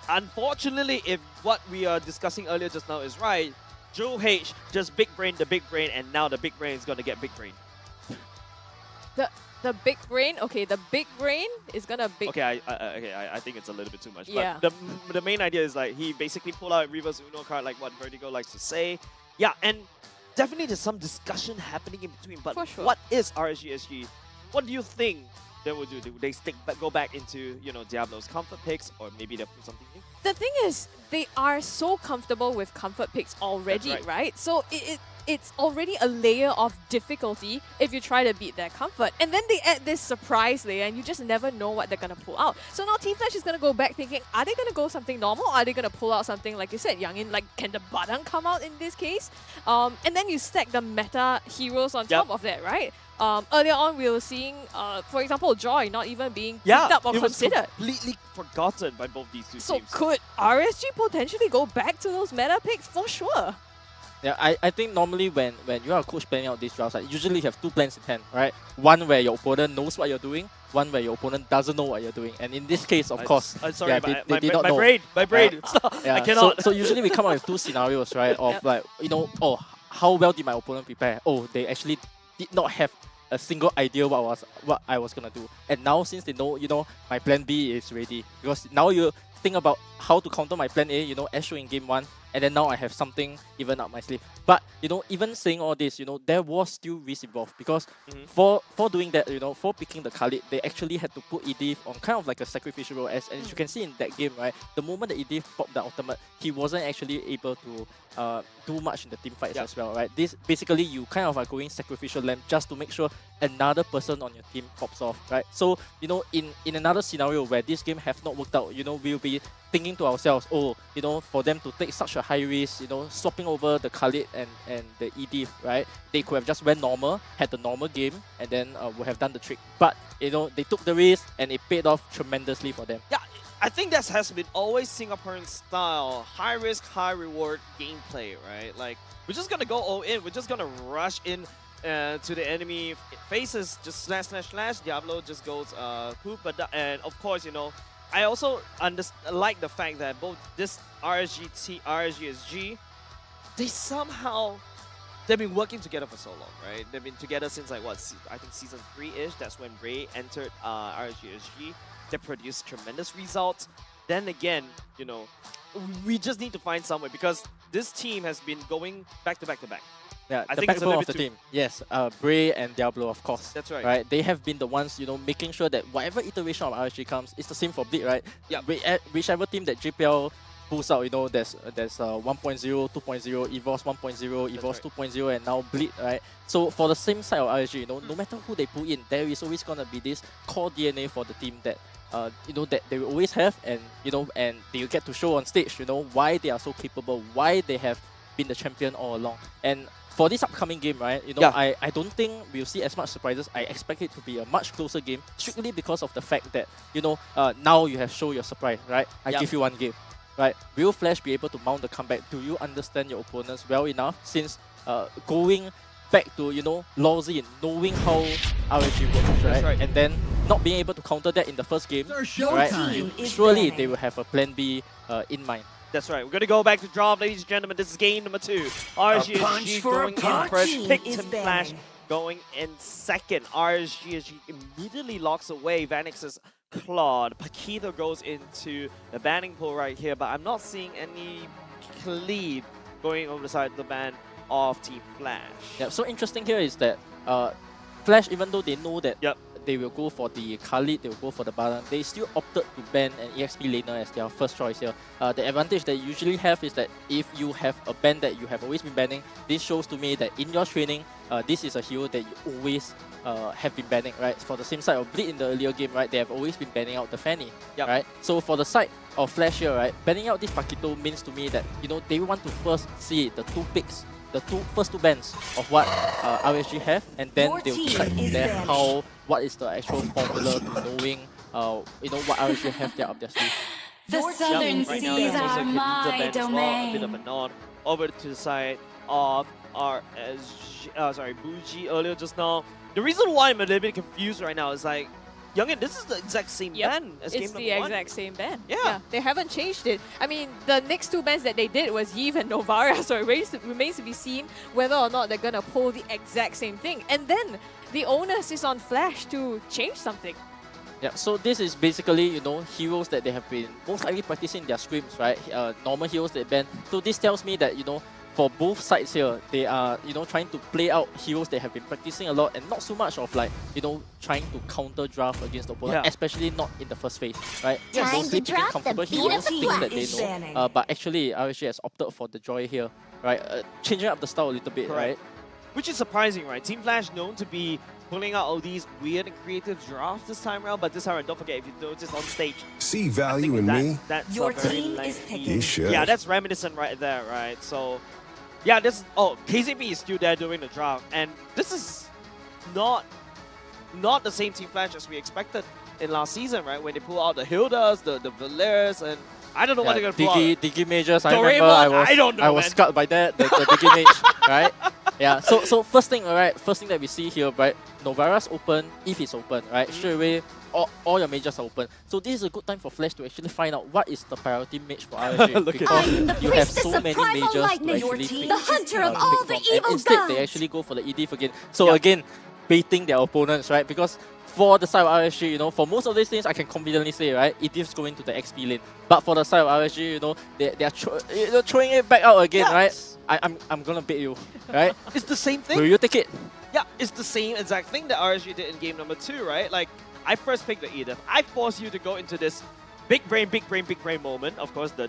unfortunately, if what we are discussing earlier just now is right, Joe H just big brain the big brain, and now the big brain is going to get big brain. The big brain? Okay, the big brain is going to big... Okay, I think it's a little bit too much. Yeah. But the main idea is like he basically pulled out reverse Uno card, like what Vertigo likes to say. Yeah, and definitely there's some discussion happening in between. But For sure. what is RSG SG? What do you think they will do? Do they go back into Diablo's comfort picks, or maybe they'll put something new? The thing is, they are so comfortable with comfort picks already, right? So it's already a layer of difficulty if you try to beat their comfort. And then they add this surprise layer and you just never know what they're going to pull out. So now Team Flash is going to go back thinking, are they going to go something normal? Or are they going to pull out something, like you said, Youngin, like can the Badang come out in this case? And then you stack the meta heroes on top of that, right? Earlier on, we were seeing, for example, Joy not even being picked up or considered. Completely forgotten by both these two So teams. could RSG potentially go back to those meta picks? For sure. Yeah, I think normally when you are a coach planning out these drafts, usually you have two plans in hand, right? One where your opponent knows what you're doing, one where your opponent doesn't know what you're doing. And in this case, of course, sorry, they did not know. My brain, stop. Yeah, I cannot. So usually we come up with two scenarios, right? Of like, oh, how well did my opponent prepare? Oh, they actually did not have a single idea what I was gonna do. And now since they know, my plan B is ready. Because now you think about how to counter my plan A, as shown in game 1, and then now I have something even up my sleeve. But even saying all this, there was still risk involved because for doing that, for picking the Khalid, they actually had to put Edith on kind of like a sacrificial role. As you can see in that game, right, the moment that Edith popped the ultimate, he wasn't actually able to do much in the team fights as well, right? This basically you kind of are going sacrificial lamb just to make sure another person on your team pops off, right? So in another scenario where this game have not worked out, we'll be thinking to ourselves, oh, for them to take such a high risk, swapping over the Khalid and the Edith, right? They could have just went normal, had the normal game, and then would have done the trick. But they took the risk and it paid off tremendously for them. Yeah, I think that has been always Singaporean style, high risk, high reward gameplay, right? Like we're just gonna go all in. We're just gonna rush in to the enemy faces, just slash. Diablo just goes poop, and of course, I also like the fact that both this RSG SG, they've been working together for so long, right? They've been together since like what, I think season 3-ish. That's when Ray entered RSG SG. They produced tremendous results. Then again, we just need to find somewhere because this team has been going back to back. Yeah, I the think it's a backbone little of the bit team. Yes, Bray and Diablo, of course. That's right. Right, they have been the ones, making sure that whatever iteration of RSG comes, it's the same for Bleed, right? Yeah. Whichever team that JPL pulls out, there's 1.0, 2.0, EVOS 1.0, EVOS 2.0, and now Bleed, right? So for the same side of RSG, no matter who they pull in, there is always gonna be this core DNA for the team that that they will always have, and and they get to show on stage, why they are so capable, why they have been the champion all along. And for this upcoming game, right, I don't think we'll see as much surprises. I expect it to be a much closer game, strictly because of the fact that, now you have shown your surprise, right? I give you one game, right? Will Flash be able to mount the comeback? Do you understand your opponents well enough? Since going back to, Lawsy and knowing how RSG works, right? And then not being able to counter that in the first game, right? Surely they will have a plan B in mind. That's right. We're going to go back to draw, ladies and gentlemen. This is game number 2. RSG SG going in first. Pick Team Flash going in second. RSG SG immediately locks away Vanix's Claude. Paquito goes into the banning pool right here, but I'm not seeing any Khalid going over the side of the ban of Team Flash. Yeah, so interesting here is that Flash, even though they know that they will go for the Khalid, they will go for the Balan, they still opted to ban an EXP laner as their first choice here. The advantage they usually have is that if you have a ban that you have always been banning, this shows to me that in your training, this is a hero that you always have been banning, right? For the same side of Bleed in the earlier game, right, they have always been banning out the Fanny, right? So for the side of Flash here, right, banning out this Paquito means to me that, they want to first see the two picks, the first two bans of what RSG have, and then they'll decide from there what is the actual formula to knowing what RSG have there up their sleeve. The southern seas are my domain. A bit of a nod over to the side of RSG, Bougie earlier just now. The reason why I'm a little bit confused right now is like, Youngin, this is the exact same ban as game number 1. It's the exact same ban. Yeah, they haven't changed it. I mean, the next two bans that they did was Yves and Novara, so it remains to be seen whether or not they're going to pull the exact same thing. And then the onus is on Flash to change something. Yeah, so this is basically, heroes that they have been most likely practicing their scrims, right? Normal heroes they ban. So this tells me that, for both sides here, they are, trying to play out heroes they have been practicing a lot and not so much of like, trying to counter draft against the opponent, especially not in the first phase, right? Time Mostly to picking drop comfortable the heroes, beat things of that the they flag. know. But actually, RSG has opted for the joy here, right? Changing up the style a little bit, right? Which is surprising, right? Team Flash known to be pulling out all these weird and creative drafts this time around, but this time, don't forget, if you notice on stage, See value in me? that's Your a very team is lengthy- picking. You should. Yeah, that's reminiscent right there, right? So, yeah, KZB is still there doing the draft, and this is not the same Team Flash as we expected in last season, right? When they pull out the Hildas, the Valers, and I don't know what they're gonna pull out. Digi Mages, I Doraemon, remember I don't know, I was man. scarred by that, the Digi Mage, right? Yeah, so first thing that we see here, right? Novara's open, Eve is open, right? Straight away, all your mages are open. So this is a good time for Flash to actually find out what is the priority mage for RSG. because you have so many mages to actually pick, the hunter of pick all from. the And evil instead, gods. they actually go for the EDIF again. So again, baiting their opponents, right? Because for the side of RSG, for most of these things, I can confidently say, right, EDIF's going to the XP lane. But for the side of RSG, they're throwing it back out again, right? I'm gonna bait you, right? It's the same thing. Will you take it? Yeah, it's the same exact thing that RSG did in game number 2, right? Like, I first picked the EDIF. I forced you to go into this big brain moment. Of course, the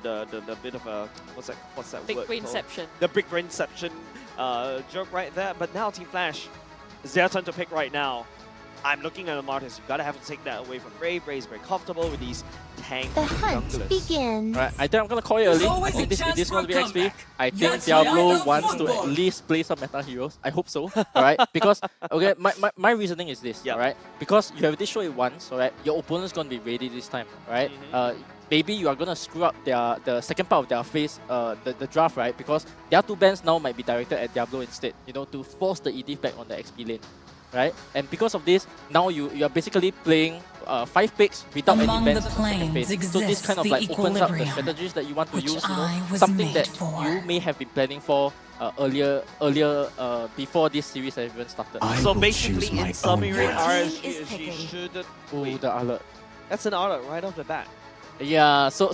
bit of a what's that Big word brainception. called? The big brainception joke right there. But now Team Flash, it's their turn to pick right now. I'm looking at the Martyrs. You gotta have to take that away from Brave. Brave's very comfortable with these tank The hunt junglers. begins. Right, I think I'm gonna call it early. I think this is gonna be XP. I think Diablo wants to at least play some meta heroes. I hope so. Alright? Because okay, my reasoning is this, alright? Because you have this show it once, alright? Your opponent's gonna be ready this time, right? Maybe you are gonna screw up the second part of their phase, the draft, right? Because their 2 bans now might be directed at Diablo instead, to force the EDIF back on the XP lane. Right? And because of this, now you are basically playing 5 picks without any bans in the second phase. So this kind of like opens up the strategies that you want to use, something that you may have been planning for earlier before this series has even started. So basically, in summary, RSG SG shouldn't. Oh, the alert. That's an alert right off the bat. Yeah, so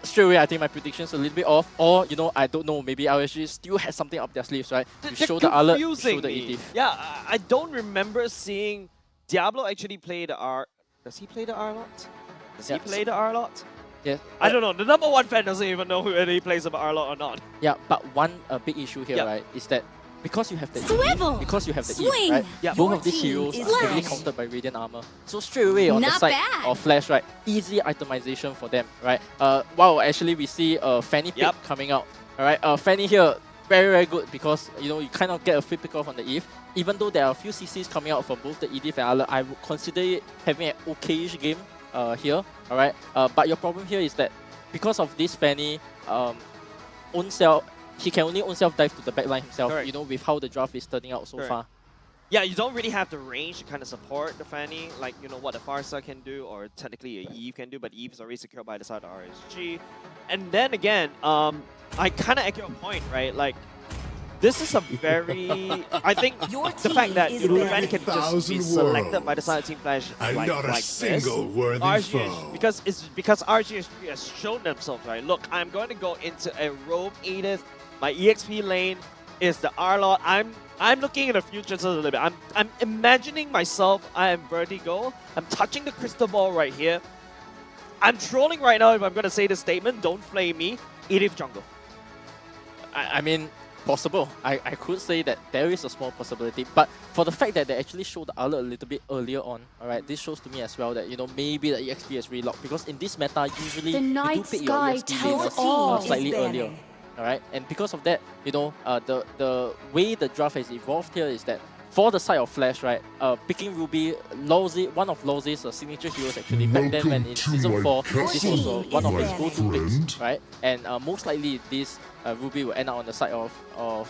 straight away I think my prediction's a little bit off, or I don't know, maybe RSG still has something up their sleeves, right? You show the alert, you show the EDIF. Yeah, I don't remember seeing Diablo actually play the R. Does he play the R lot? Does he play the R lot? Yeah. I don't know. The number 1 fan doesn't even know whether he plays the R lot or not. Yeah, but one big issue here, right, is that because you have the Swivel! because you have the Swing! right? Yeah. Both of these heroes are heavily countered by Radiant Armor. So straight away on the Not side bad. of Flash, right, easy itemization for them, right? Wow, actually we see a Fanny pick coming out. Alright, Fanny here, very, very good because you kind of get a free pick off on the Eve. Even though there are a few CCs coming out from both the EDIF and Alert, I would consider it having an okay-ish game here. Alright. But your problem here is that because of this Fanny, own self, he can only own self dive to the backline himself, with how the draft is turning out so far. Yeah, you don't really have the range to kind of support the Fanny, like, what a Farsa can do, or technically a Eve can do, but Eve is already secured by the side of RSG. And then again, I kind of echo your point, right? Like, this is a very... I think the fact that the Fanny can just be selected by the side of Team Flash like single this, worthy RSG, foe. because RSG has shown themselves, right? Look, I'm going to go into a roam Edith. My EXP lane is the R-Lot. I'm looking in the future just a little bit. I'm imagining myself, I am Vertigo. I'm touching the crystal ball right here. I'm trolling right now if I'm going to say this statement. Don't flame me. Edith jungle. I mean, possible. I could say that there is a small possibility. But for the fact that they actually showed the alert a little bit earlier on, alright, this shows to me as well that, maybe the EXP is relocked. Because in this meta, usually you do pick your EXP lanes slightly earlier. Alright, and because of that, the way the draft has evolved here is that for the side of Flash, right, picking Ruby, one of Lawsy's signature heroes actually, back then when in Season 4, this was one of his go-to picks, right? And most likely this Ruby will end up on the side of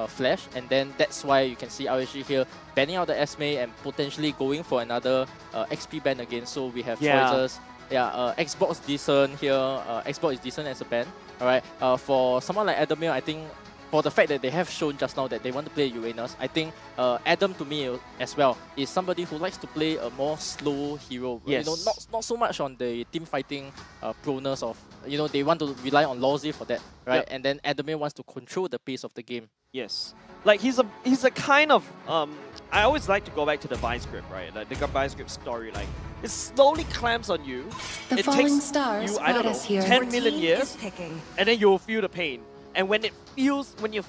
Flash, and then that's why you can see RSG here banning out the Esme and potentially going for another XP ban again, so we have choices. Yeah, Xbox decent here, Xbox is decent as a ban. Alright, for someone like Adamir, I think for the fact that they have shown just now that they want to play Uranus, I think Adam to me as well is somebody who likes to play a more slow hero. Yes. You know, not so much on the team fighting proneness of, you know, they want to rely on Lawsy for that, right? Yep. And then Adamir wants to control the pace of the game. Yes. Like he's a kind of I always like to go back to the Vice Grip, right? Like the Vice Grip story, like it slowly clamps on you. The it falling takes stars you, I don't brought know, us here. 10 million years, Picking. and then you'll feel the pain. And when you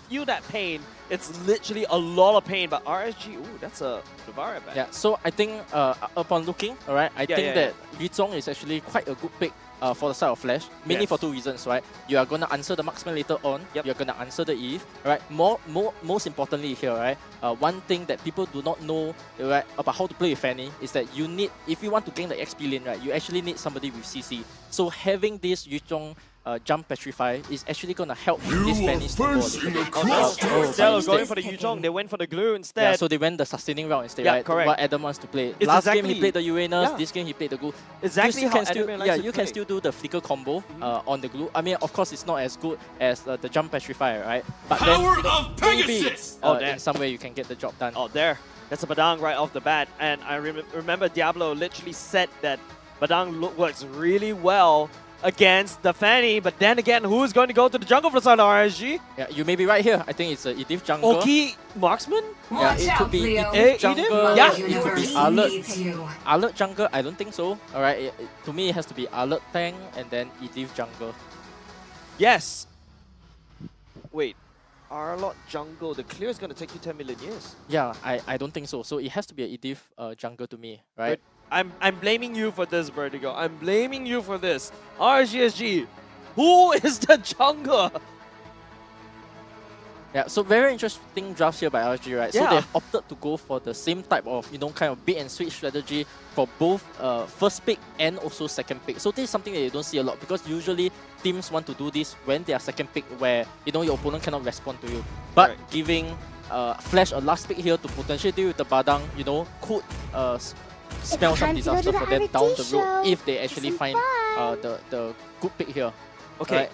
feel that pain, it's literally a lot of pain. But RSG, ooh, that's a Navarra back. Yeah, so I think upon looking, alright, I think that Yu Zhong is actually quite a good pick for the side of Flash, mainly for two reasons, right? You are going to answer the marksman later on, you're going to answer the Eve, right? Most importantly here, right? One thing that people do not know, right, about how to play with Fanny is that you need, if you want to gain the XP lane, right, you actually need somebody with CC. So having this Yu Zhong jump petrify is actually going to help this Fanny snowball. Instead of going for the Yu Zhong, they went for the glue instead. Yeah, so they went the sustaining route instead, right? Correct. What Adam wants to play. It's Last game he played the Uranus, this game he played the glue. Exactly you how can still, Adam likes to you can play. still do the flicker combo on the glue. I mean, of course, it's not as good as the jump petrify, right? But then, you know, maybe in some way you can get the job done. Oh, there. That's a Badang right off the bat. And I remember Diablo literally said that Badang works really well against the Fanny, but then again, who's going to go to the jungle for the side of RSG? Yeah, you may be right here. I think it's a Edith jungle. Oki marksman? Yeah, it could be Edith jungle. Yeah, it could be Alert jungle. I don't think so. Alright, to me it has to be Alert tank and then Edith jungle. Yes. Wait, Arlot jungle. The clear is going to take you 10 million years. Yeah, I don't think so. So it has to be a Edith jungle to me, right? But I'm blaming you for this, Vertigo. I'm blaming you for this. RSG SG, who is the jungler? Yeah, so very interesting drafts here by RSG, right? So they've opted to go for the same type of, you know, kind of bait and switch strategy for both first pick and also second pick. So this is something that you don't see a lot because usually teams want to do this when they are second pick where, you know, your opponent cannot respond to you. But giving Flash a last pick here to potentially deal with the Badang, you know, could spell some disaster for them down the road if they actually find the good pick here. Okay, right?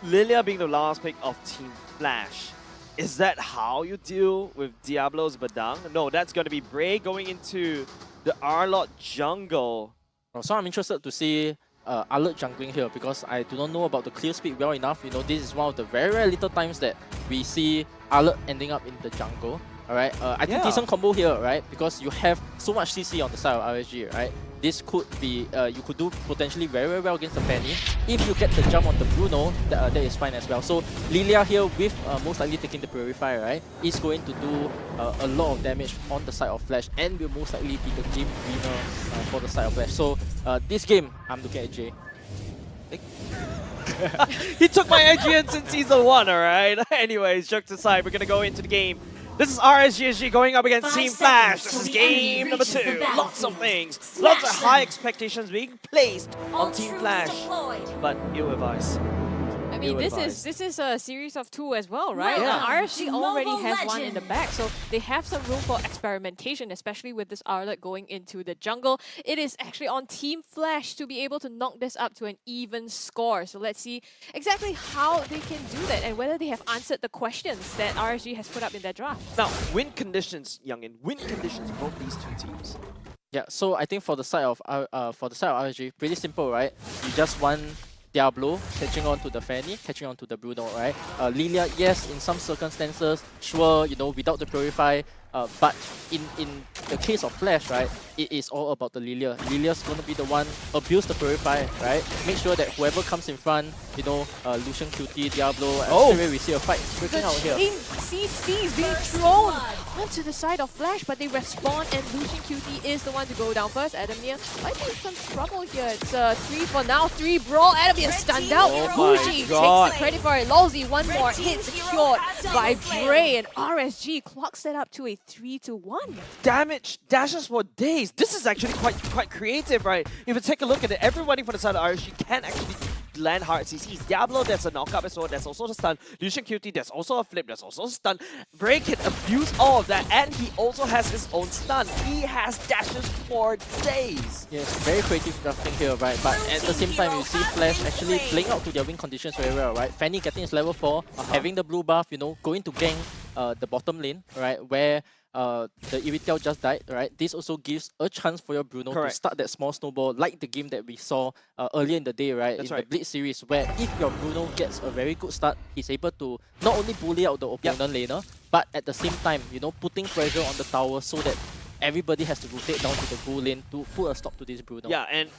Lilia being the last pick of Team Flash. Is that how you deal with Diablo's Badang? No, that's going to be Bray going into the Arlot jungle. So I'm interested to see Alert jungling here because I do not know about the clear speed well enough. You know, this is one of the very rare little times that we see Alert ending up in the jungle. Alright, I think decent combo here, right? Because you have so much CC on the side of RSG, right? This could be, you could do potentially very, very well against the Fanny. If you get the jump on the Bruno, that is fine as well. So Lilia here with most likely taking the Purify, right, is going to do a lot of damage on the side of Flash and will most likely be the game winner for the side of Flash. So this game, I'm looking at Jay. He took my IGN since Season 1, alright? Anyways, jokes aside, we're going to go into the game. This is RSG SG going up against Team Flash. This is game number 2. Lots of things. Lots of high expectations being placed on Team Flash. But ill-advised. I mean, this is a series of 2 as well, right? RSG already has one in the back, so they have some room for experimentation, especially with this Arlot going into the jungle. It is actually on Team Flash to be able to knock this up to an even score. So let's see exactly how they can do that and whether they have answered the questions that RSG has put up in their draft. Now, win conditions, Youngin. Win conditions for both these two teams. Yeah, so I think for the side of RSG, pretty simple, right? You just want Diablo catching on to the Fanny, catching on to the Bruno, right? Lilia, yes, in some circumstances, sure, you know, without the Purify, but in the case of Flash, right, it is all about the Lilia. Lilia's gonna be the one abuse the Purify, right? Make sure that whoever comes in front, you know, Lucian QT, Diablo, and straight away we see a fight breaking out here. CC is being thrown onto the side of Flash, but they respond and Lucian QT is the one to go down first. Adamir might be in some trouble here. It's 3 for now, 3 brawl. Adamir stunned out. Fuji takes the credit for it. Lawsy, one more hit secured by Bray, and RSG clocks it up to a 3-1. Damage dashes for days. This is actually quite creative, right? If you take a look at it, everybody from the side of RSG can actually land hard CCs. Diablo, there's a knockup as well. There's also the stun. Lucian QT, there's also a flip. There's also a stun. Bray can abuse all of that, and he also has his own stun. He has dashes for days. Yes, very creative drafting here, right? But at the same time, you see Flash actually playing out to their win conditions very well, right? Fanny getting his level 4, having the blue buff, going to gank the bottom lane, right? Where the Iritel just died, right? This also gives a chance for your Bruno to start that small snowball, like the game that we saw earlier in the day, right? That's in right. the Blitz series, where if your Bruno gets a very good start, he's able to not only bully out the opponent laner, but at the same time, putting pressure on the tower so that everybody has to rotate down to the goal lane to put a stop to this Bruno. Yeah, and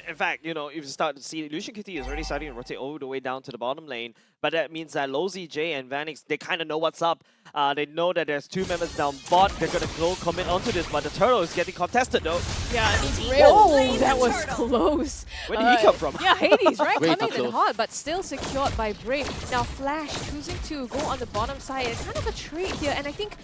in fact, if you start to see, Lucian QT is already starting to rotate all the way down to the bottom lane, but that means that Lozy, Jay, and Vanix, they kind of know what's up. They know that there's 2 members down bot. They're going to go commit onto this, but the turtle is getting contested though. Yeah, and he's real. That was close. Where did he come from? Yeah, Hades, right? Way Coming too in close. hot, but still secured by Brave. Now Flash choosing to go on the bottom side. It's kind of a trade here, and I think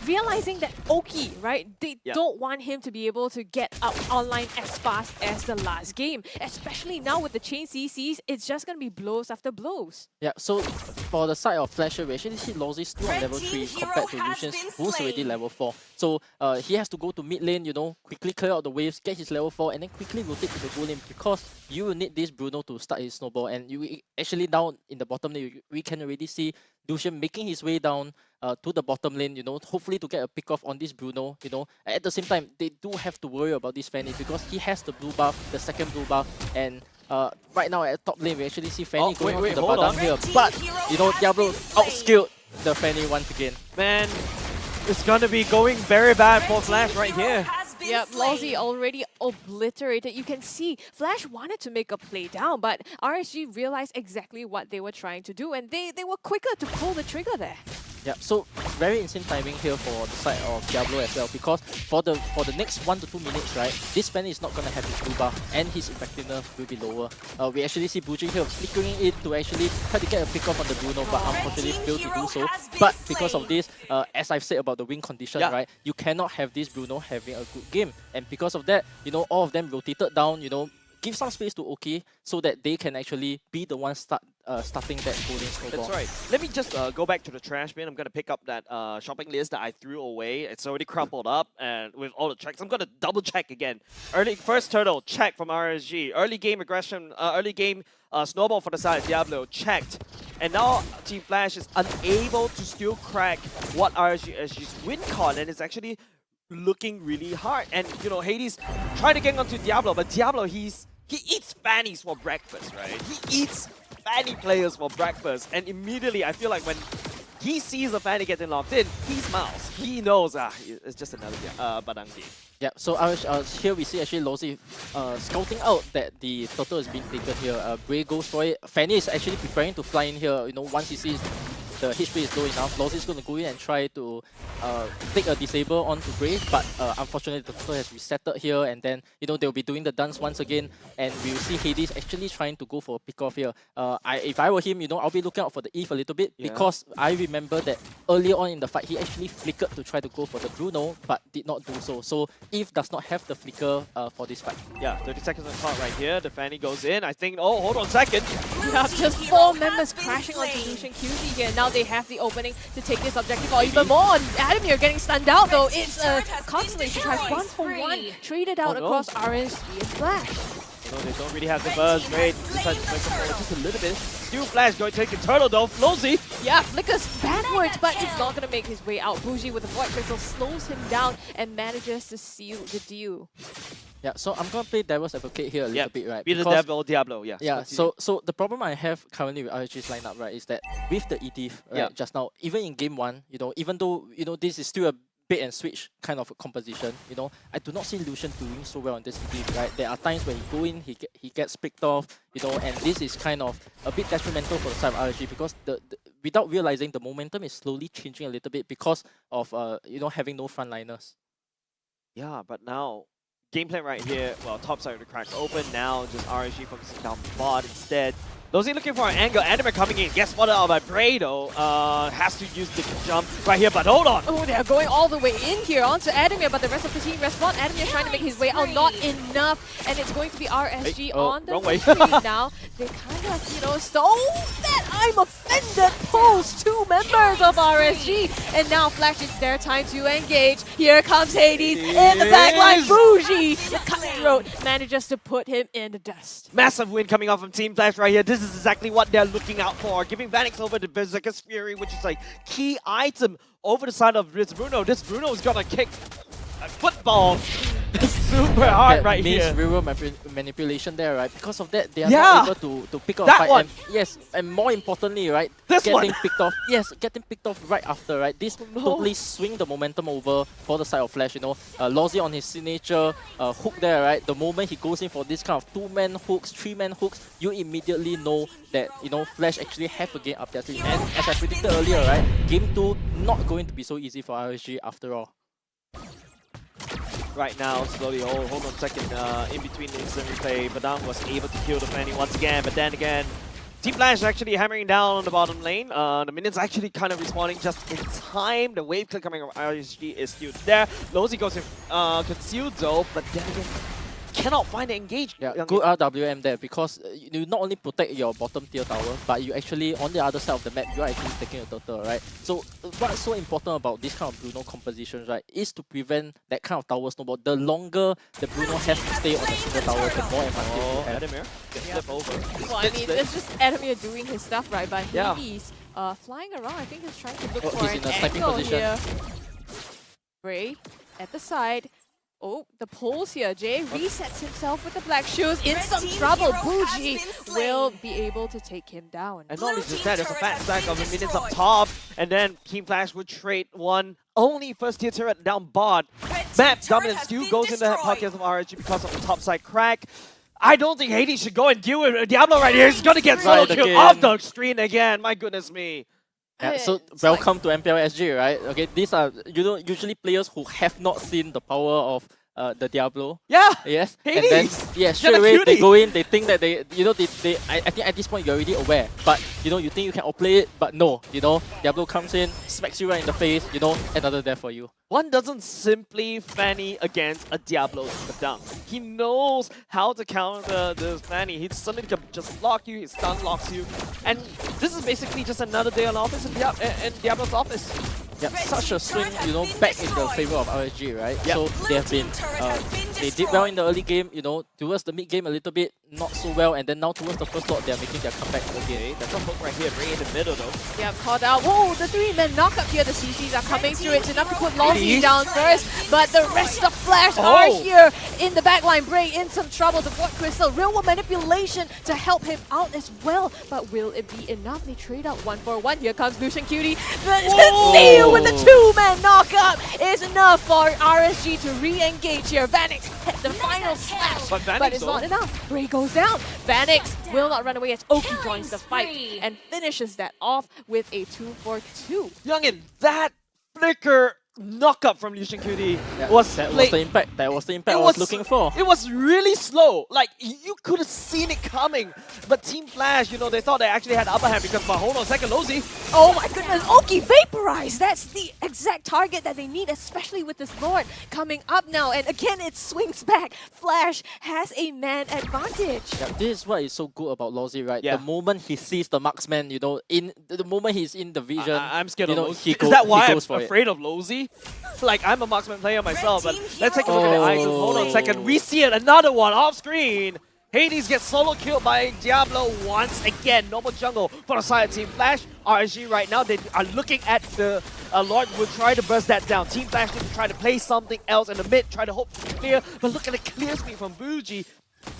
realizing that Oki, right, they don't want him to be able to get up online as fast as the last game. Especially now with the chain CCs, it's just going to be blows after blows. Yeah, so for the side of Flasher, we actually see Lozy still on level 3 compared to Lucian's, who's already level 4. So he has to go to mid lane, quickly clear out the waves, get his level 4, and then quickly rotate to the goal lane because you will need this Bruno to start his snowball. And you actually down in the bottom lane, we can already see Lucian making his way down to the bottom lane, hopefully to get a pick off on this Bruno, At the same time, they do have to worry about this Fanny because he has the blue buff, the second blue buff, and right now at top lane, we actually see Fanny going on to the bottom here. But, Diablo outskilled the Fanny once again. Man, it's going to be going very bad for Flash right here. Yep, Lozy already obliterated. You can see Flash wanted to make a play down, but RSG realized exactly what they were trying to do, and they were quicker to pull the trigger there. Yeah, so very insane timing here for the side of Diablo as well, because for the next 1 to 2 minutes, right, this Fanny is not going to have his blue buff and his effectiveness will be lower. We actually see Buji here flickering it to actually try to get a pick off on the Bruno, but unfortunately failed to do so. But because of this, as I've said about the win condition, right, you cannot have this Bruno having a good game. And because of that, all of them rotated down, give some space to Oki so that they can actually be the ones starting that golden snowball. That's right. Let me just go back to the trash bin. I'm going to pick up that shopping list that I threw away. It's already crumpled up and with all the checks. I'm going to double check again. First turtle, check from RSG. Early game aggression, early game snowball for the side of Diablo, checked. And now Team Flash is unable to still crack what RSG SG's win con, and it's actually looking really hard. And Hades trying to get onto Diablo, but Diablo he eats fannies for breakfast, right? He eats fanny players for breakfast, and immediately I feel like when he sees a fanny getting locked in, he smiles. He knows it's just another Badang game. Yeah, so here we see actually Lozy scouting out that the turtle is being taken here. Bray goes for it. Fanny is actually preparing to fly in here. Once he sees the HP is low enough, Lozy is going to go in and try to take a disable onto Bray, but unfortunately the turtle has resetted here, and then they'll be doing the dance once again, and we'll see Hades actually trying to go for a pick off here. If I were him, I'll be looking out for the Eve a little bit, because I remember that earlier on in the fight he actually flickered to try to go for the Bruno, but did not do so. So Eve does not have the flicker for this fight. Yeah, 30 seconds on the clock right here. The Fanny goes in. I think, oh, hold on a second. Yeah, just 4 members crashing onto Lucian QT here. Now they have the opening to take this objective or even more. Adam here getting stunned out though. It's a Constellation tries 1-for-1, traded out across RSG and Flash. They don't really have the burst rate. Decides to break the forward just a little bit. Still Flash going to take a turtle though. Lozy. Yeah, flickers backwards, but it's not going to make his way out. Bougie with the Void Crystal slows him down and manages to seal the deal. Yeah, so I'm going to play Devil's Advocate here a little bit, right? Be the devil, Diablo, yeah. Yeah, so the problem I have currently with RSG's lineup, right, is that with the EDIF, right, just now, even in game 1, even though, this is still a bait and switch kind of a composition, I do not see Lucian doing so well on this EDIF, right? There are times when he go in, he gets picked off, and this is kind of a bit detrimental for the side of RSG because without realizing the momentum is slowly changing a little bit because of, having no frontliners. Yeah, but now game plan right here, well, top side of the crack open, now just RSG focusing down bot instead. Lozi looking for an angle. Anime coming in. Gets spotted out by Brado. Has to use the jump right here, but hold on. Oh, they're going all the way in here onto Adamir, but the rest of the team respond. Adamir trying to make his way out, not enough, and it's going to be RSG on the retreat now. They kind of, you know, so that I'm offended pulls 2 members of RSG, and now Flash, it's their time to engage. Here comes Hades in the backline. Bougie, the cutthroat, manages to put him in the dust. Massive win coming off from Team Flash right here. This is exactly what they're looking out for. Giving Vanix over to Berserker's Fury, which is like key item over the side of this Bruno. This Bruno is gonna kick a football super hard right here. Real manipulation there, right? Because of that, they are not able to pick off fight. And yes, and more importantly, right, getting picked off. Yes, getting picked off right after, right? This totally swing the momentum over for the side of Flash. You know, Lozi on his signature hook there, right? The moment he goes in for this kind of 2-man hooks, 3-man hooks, you immediately know that, you know, Flash actually have a game up their sleeve. And as I predicted earlier, right, game 2 not going to be so easy for RSG after all. Right now, slowly, hold on a second, in between the instant replay, Badam was able to kill the Fanny once again, but then again, Team Flash actually hammering down on the bottom lane. The minions actually kind of responding just in time. The wave click coming from RSG is still there. Lozi goes in concealed though, but then again, cannot find the engage. Yeah, good RWM there, because you not only protect your bottom tier tower, but you actually, on the other side of the map, you are actually taking a turtle, right? So what's so important about this kind of Bruno compositions, right, is to prevent that kind of tower snowball. The longer the Bruno has to stay on a single tower, the more advantage you have. Adamir gets flip over. Well, I mean, it's just Adamir doing his stuff, right? But he's flying around. I think he's trying to look for an angle here. Bray at the side. Oh, the pulls here. Jay resets himself with the black shoes. In some trouble. Bougie will be able to take him down. And not only just that, there's a fat stack of minions up top. And then Team Flash would trade one only first tier turret down bot. Map dominance still goes in the pockets of RSG because of the top side crack. I don't think Hades should go and deal with Diablo right here. He's gonna get solo killed off the screen again. My goodness me. Yeah, so welcome to MPLSG, right? Okay, these are, you know, usually players who have not seen the power of the Diablo. Yeah. Yes. Hades. And then straight away they go in. They think that I think at this point you're already aware. But you know, you think you can outplay it, but no. You know, Diablo comes in, smacks you right in the face. You know, another death for you. One doesn't simply Fanny against a Diablo Badam. He knows how to counter the Fanny. He suddenly can just block you, he stun locks you. And this is basically just another day on office in Diablo's office. Yeah, such a swing, you know, back in the favor of RSG, right? Yep. So they have been, they did well in the early game, you know, towards the mid game a little bit, not so well, and then now towards the first slot, they are making their comeback again. That's a hook right here, bring it in the middle though. Yeah, caught out. Whoa, the 3-man knock up here. The CCs are coming through. It's enough to put Lozi down first, but the rest of Flash are here in the backline. Bray in some trouble. The Void Crystal, real world manipulation to help him out as well. But will it be enough? They trade out 1-for-1. Here comes Lucian Cutie. The seal with the 2-man knock up is enough for RSG to re-engage here. Vanix hit the final slash, but it's not enough. Bray goes down. Vanix will not run away as Oki joins the fight and finishes that off with a 2-for-2. Youngin, that flicker knock-up from Lucian Cutie was the impact. That was the impact I was looking for. It was really slow. Like, you could have seen it coming. But Team Flash, you know, they thought they actually had the upper hand because, but hold on a second, Lozi. Oh my goodness, Oki vaporized. That's the exact target that they need, especially with this Lord coming up now. And again, it swings back. Flash has a man advantage. Yeah, this is what is so good about Lozi, right? The moment he sees the marksman, you know, in the moment he's in the vision, I'm scared of Lozi. Is that why I'm afraid of Lozi? Like, I'm a marksman player myself, but let's take a look at the items. Hold on a second. We see it, another one off screen. Hades gets solo killed by Diablo once again. Normal jungle for the side of Team Flash. RSG right now, they are looking at the Lord will try to burst that down. Team Flash need to try to play something else in the mid, try to hope to clear. But look at the clear speed from Bougie.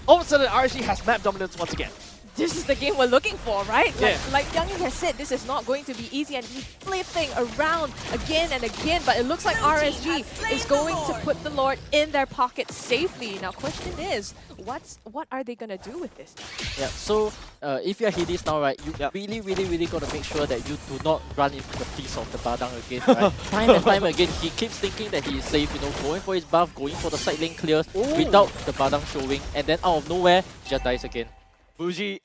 All of a sudden, RSG has map dominance once again. This is the game we're looking for, right? Like Youngin has said, this is not going to be easy, and he's flipping around again and again, but it looks like RSG is going to put the Lord in their pocket safely. Now, question is, what are they going to do with this? Yeah, so if you're Hades now, right, you really got to make sure that you do not run into the feast of the Badang again, right? Time and time again, he keeps thinking that he is safe, you know, going for his buff, going for the side lane clears without the Badang showing, and then out of nowhere, he just dies again. Bougie,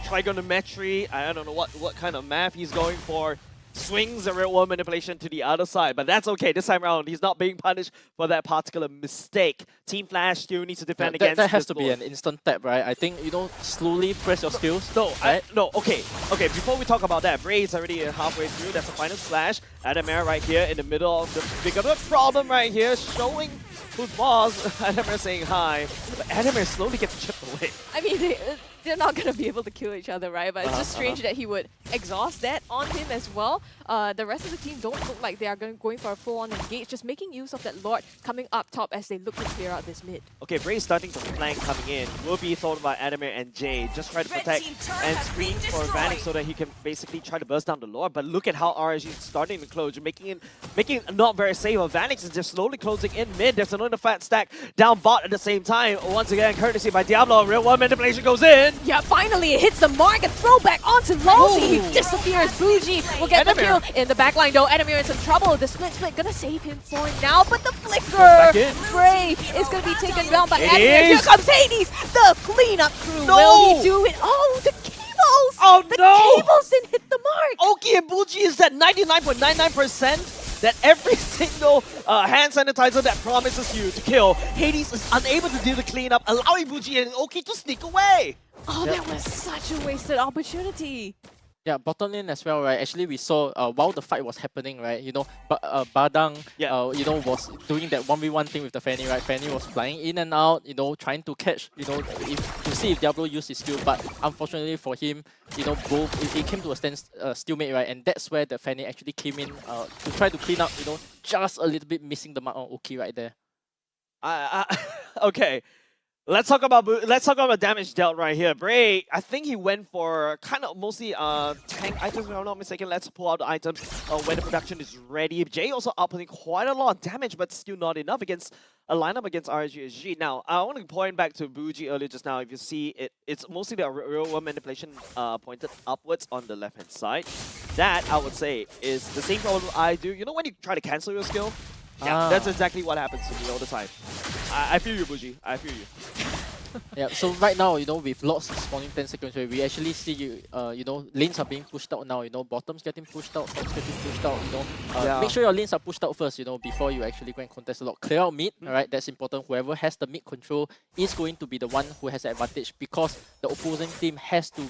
trigonometry, I don't know what kind of math he's going for. Swings the real world manipulation to the other side, but that's okay. This time around, he's not being punished for that particular mistake. Team Flash still needs to defend against that has this to be an instant tap, right? I think, slowly press your skills. No, right? okay. Before we talk about that, Bray is already halfway through. That's the final splash. Adamir right here in the middle of the bigger problem right here, showing who's boss. Adamir saying hi, but Adamir slowly gets chipped away. I mean, they're not going to be able to kill each other, right? But it's just strange that he would exhaust that on him as well. The rest of the team don't look like they are going for a full-on engage, just making use of that Lord coming up top as they look to clear out this mid. Okay, Bray starting to flank coming in. Will be thought by Adamir and Jay. Just try to protect and screen for Vanek so that he can basically try to burst down the Lord. But look at how RSG is starting to close, making it not very safe. Vanek is just slowly closing in mid. There's another fat stack down bot at the same time. Once again, courtesy by Diablo, real world manipulation goes in. Yeah, finally it hits the mark and throwback onto Lolzy. He disappears. Bougie will get the kill in the backline though. Adamir in some trouble. The split gonna save him for now, but the flicker. Bray is gonna be taken down by Adamir. Here comes Hades, the cleanup crew. Will he do it? Oh, the cables! Oh the no! cables didn't hit the mark. Oki and Bougie is at 99.99%. That every single hand sanitizer that promises you to kill, Hades is unable to do the cleanup, allowing Bougie and Oki to sneak away. Oh, that was such a wasted opportunity. Yeah, bottom lane as well, right? Actually, we saw while the fight was happening, right? Badang, was doing that 1v1 thing with the Fanny, right? Fanny was flying in and out, trying to catch, to see if Diablo used his skill. But unfortunately for him, both it came to a stalemate, right? And that's where the Fanny actually came in to try to clean up, just a little bit missing the mark on Oki right there. Okay. Let's talk about damage dealt right here. Bray, I think he went for kind of mostly tank items, if I'm not mistaken. Let's pull out the items when the production is ready. Jay also outputting quite a lot of damage, but still not enough against a lineup against RSG SG. Now, I want to point back to Bougie earlier just now. If you see it, it's mostly the real world manipulation pointed upwards on the left hand side. That, I would say, is the same problem I do. You know when you try to cancel your skill? Yeah, that's exactly what happens to me all the time. I feel you, Bougie. I feel you. Yeah, so right now, with lots spawning 10 seconds, we actually see, lanes are being pushed out now, bottoms getting pushed out, tops getting pushed out, Make sure your lanes are pushed out first, before you actually go and contest a lot. Clear out mid, alright, that's important. Whoever has the mid control is going to be the one who has the advantage because the opposing team has to,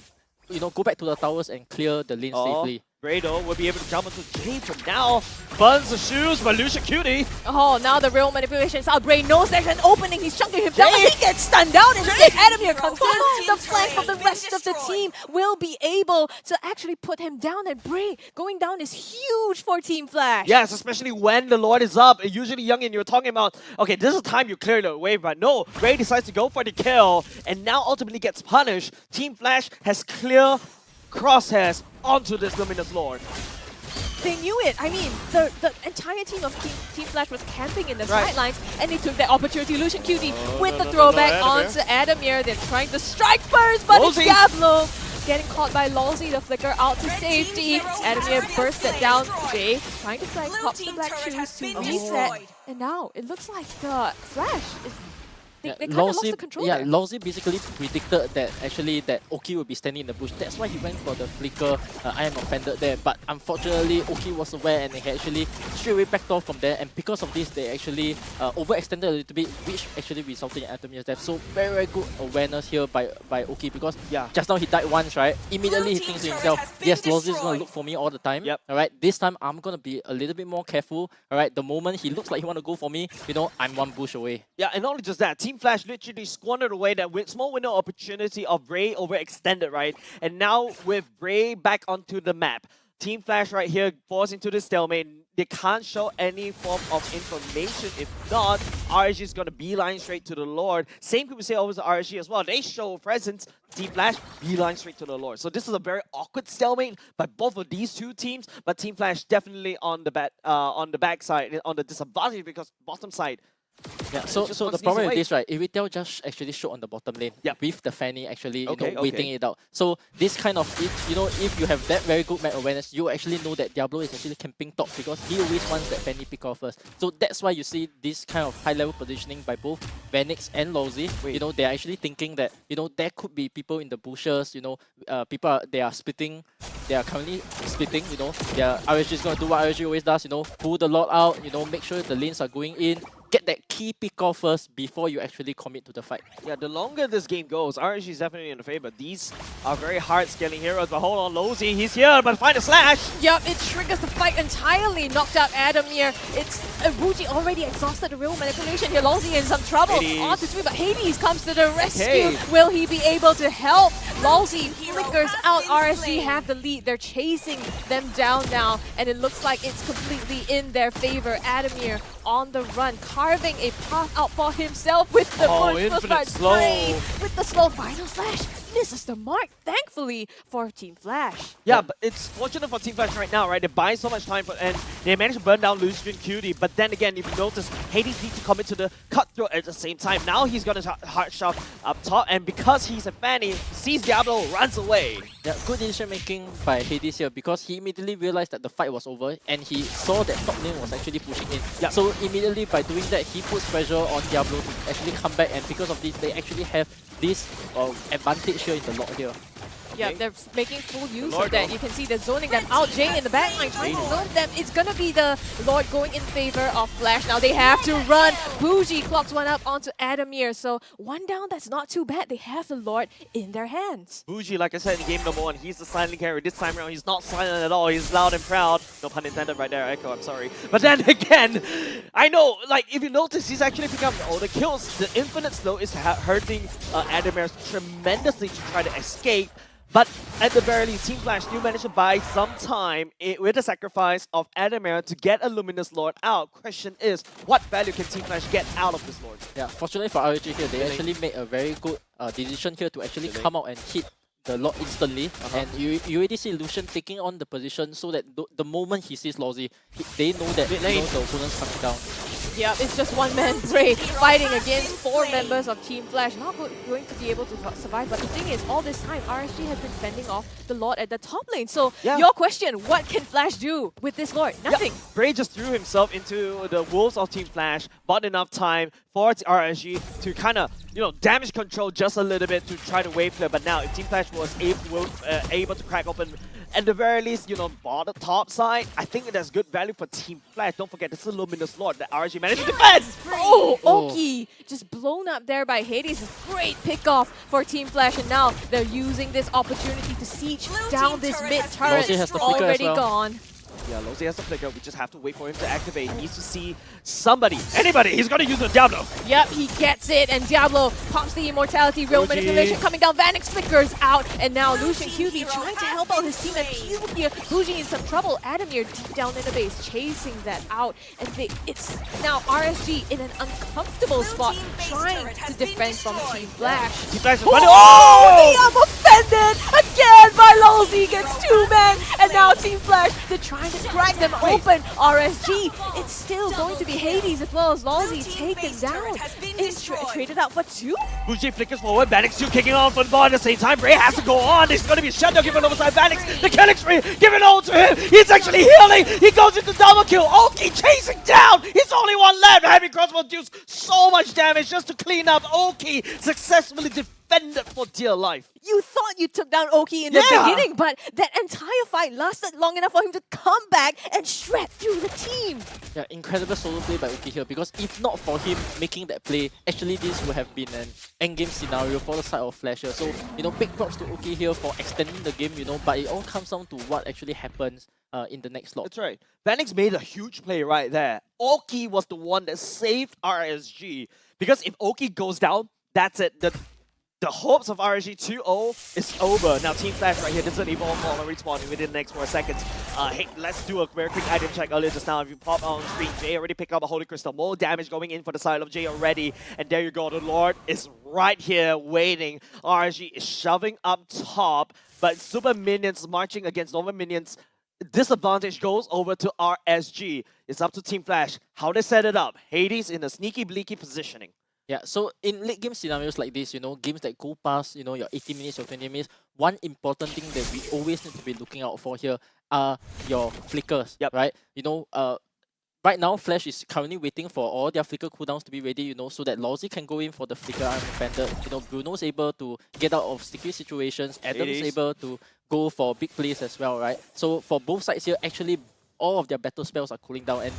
go back to the towers and clear the lane safely. Bray though will be able to jump onto Jay for now. Burns the shoes by Lucia Cutie. Oh, now the real manipulation is out. Bray knows there's an opening. He's chunking him down, but he gets stunned down instead. Adamir comes in. The flank of the rest of the team will be able to actually put him down. And Bray going down is huge for Team Flash. Yes, especially when the Lord is up. Usually, Youngin, you're talking about, okay, this is the time you clear the wave, but no, Bray decides to go for the kill and now ultimately gets punished. Team Flash has clear crosshairs onto this Luminous Lord. They knew it. I mean, the entire team of Team Flash was camping in the sidelines, and they took that opportunity. Lucian Cutie with the throwback onto Adamir. They're trying to strike first, but it's Diablo getting caught by Lolzy, the flicker out to safety. Adamir bursts it down. Jay trying to flank, pops the black shoes to reset. And now it looks like the Flash is... They kind of lost the control there. Lolzy basically predicted that actually that Oki would be standing in the bush. That's why he went for the flicker. I am offended there, but unfortunately Oki was aware and he actually straight away backed off from there. And because of this, they actually overextended a little bit, which actually resulted in Adamir's death. So very good awareness here by Oki because just now he died once, right? Immediately he thinks to himself, yes, Lolzy is gonna look for me all the time. Alright, this time I'm gonna be a little bit more careful. Alright, the moment he looks like he wanna go for me, I'm one bush away. Yeah, and not only just that, Team Flash literally squandered away that small window opportunity of Bray overextended, right? And now with Bray back onto the map, Team Flash right here falls into the stalemate. They can't show any form of information. If not, RSG is going to beeline straight to the Lord. Same could we say over to RSG as well. They show presence. Team Flash beeline straight to the Lord. So this is a very awkward stalemate by both of these two teams. But Team Flash definitely on the backside, on the disadvantage because bottom side, Yeah, so the problem with this, right, Iritel just actually showed on the bottom lane with the Fanny actually, you know, waiting it out. So this kind of, if you have that very good map awareness, you actually know that Diablo is actually camping top because he always wants that Fanny pick off first. So that's why you see this kind of high level positioning by both Vanix and Lowzy. You know, they're actually thinking that, you know, there could be people in the bushes, you know, they are splitting. They are currently splitting, you know. Their RSG is going to do what RSG always does, you know, pull the lot out, you know, make sure the lanes are going in. Get that key pick off first before you actually commit to the fight. Yeah, the longer this game goes, RSG is definitely in the favor. These are very hard scaling heroes, but hold on, Lowzy, he's here, but find a slash! Yep, it triggers the fight entirely. Knocked out Adamir. It's Buji already exhausted the real manipulation here. Lowzy in some trouble. On to 3, but Hades comes to the rescue. Will he be able to help? Lowzy flickers out. RSG have the lead. They're chasing them down now, and it looks like it's completely in their favor. Adamir on the run, carving a path out for himself with the infinite slow. With the slow final flash. Misses the mark, thankfully, for Team Flash. Yeah, but it's fortunate for Team Flash right now, right? They buy so much time and they manage to burn down Lucian Cutie. But then again, if you notice, Hades needs to commit to the cutthroat at the same time. Now he's gonna hard shot up top, and because he's a Fanny, sees Diablo, runs away. Yeah, good decision making by Hades here because he immediately realized that the fight was over and he saw that top lane was actually pushing in. Yep. So immediately by doing that, he puts pressure on Diablo to actually come back, and because of this, they actually have this advantage here in the lot here. Yeah, they're making full use of that. You can see they're zoning them out. Jay in the backline trying to zone them. It's going to be the Lord going in favor of Flash. Now they have to run. Bougie clocks one up onto Adamir. So one down, that's not too bad. They have the Lord in their hands. Bougie, like I said in game number 1, he's the silent carry. This time around, he's not silent at all. He's loud and proud. No pun intended right there, Echo, I'm sorry. But then again, I know, like, if you notice, he's actually picking up all the kills. The infinite slow is hurting Adamir tremendously to try to escape. But at the very least, Team Flash still managed to buy some time with the sacrifice of Adamir to get a Luminous Lord out. Question is, what value can Team Flash get out of this Lord? Yeah, fortunately for RSG here, they actually made a very good decision here to actually come out and hit the Lord instantly. And you already see Lucian taking on the position so that the moment he sees Lowzy, they know that the opponent's coming down. Yeah, it's just one man Bray fighting against 4 members of Team Flash. Not going to be able to survive, but the thing is, all this time, RSG has been fending off the Lord at the top lane. So, your question, what can Flash do with this Lord? Nothing. Bray just threw himself into the wolves of Team Flash, bought enough time for RSG to kind of, damage control just a little bit to try to wave clear. But now, if Team Flash was able to crack open, at the very least, bottom top side, I think that's good value for Team Flash. Don't forget, this is a Luminous Lord that RSG managed to defend! Oh, Oki just blown up there by Hades. Great pick off for Team Flash, and now they're using this opportunity to siege down this mid turret. Already gone. Yeah, Lowzy has the flicker. We just have to wait for him to activate. He needs to see somebody, anybody. He's going to use the Diablo. Yep, he gets it, and Diablo pops the immortality. Real manipulation coming down. Vanix flickers out, and now Lucian QB trying to help out his team. And Q here, Bougie in some trouble. Adamir deep down in the base, chasing that out. And it's now RSG in an uncomfortable spot, trying to defend from Team Flash. Team Flash is I'm offended again by Lowzy. Gets 2 men, and now Team Flash, they're trying to crack them open. RSG, it's still going to be Hades as well as Lowzy taken down. It's traded out for 2. Bougie flickers forward, Vanix still kicking on for the ball at the same time. Bray has to go on. There's going to be a shutdown given over side Vanix. The killing spree given over to him. He's actually healing. He goes into double kill. Oki chasing down. He's only one left. Heavy crossbow deals so much damage just to clean up. Oki successfully defended for dear life. You thought you took down Oki in the beginning, but that entire fight lasted long enough for him to come back and shred through the team. Yeah, incredible solo play by Oki here, because if not for him making that play, actually this would have been an endgame scenario for the side of Flasher. So, big props to Oki here for extending the game, but it all comes down to what actually happens in the next slot. That's right. Vanix made a huge play right there. Oki was the one that saved RSG, because if Oki goes down, that's it. The hopes of RSG 2-0 is over. Now Team Flash right here doesn't evolve on respawn within the next 4 seconds. Hey, let's do a very quick item check earlier just now. If you pop on screen, Jay already picked up a Holy Crystal. More damage going in for the side of Jay already. And there you go, the Lord is right here waiting. RSG is shoving up top, but super minions marching against normal minions. disadvantage goes over to RSG. It's up to Team Flash. How they set it up. Hades in a sneaky, bleaky positioning. Yeah, so in late game scenarios like this, games that go past, your 80 minutes or 20 minutes, one important thing that we always need to be looking out for here are your flickers, right? Right now, Flash is currently waiting for all their flicker cooldowns to be ready, so that Lawsy can go in for the flicker unoffended. Bruno's able to get out of sticky situations. Adam's able to go for big plays as well, right? So for both sides here, actually, all of their battle spells are cooling down, and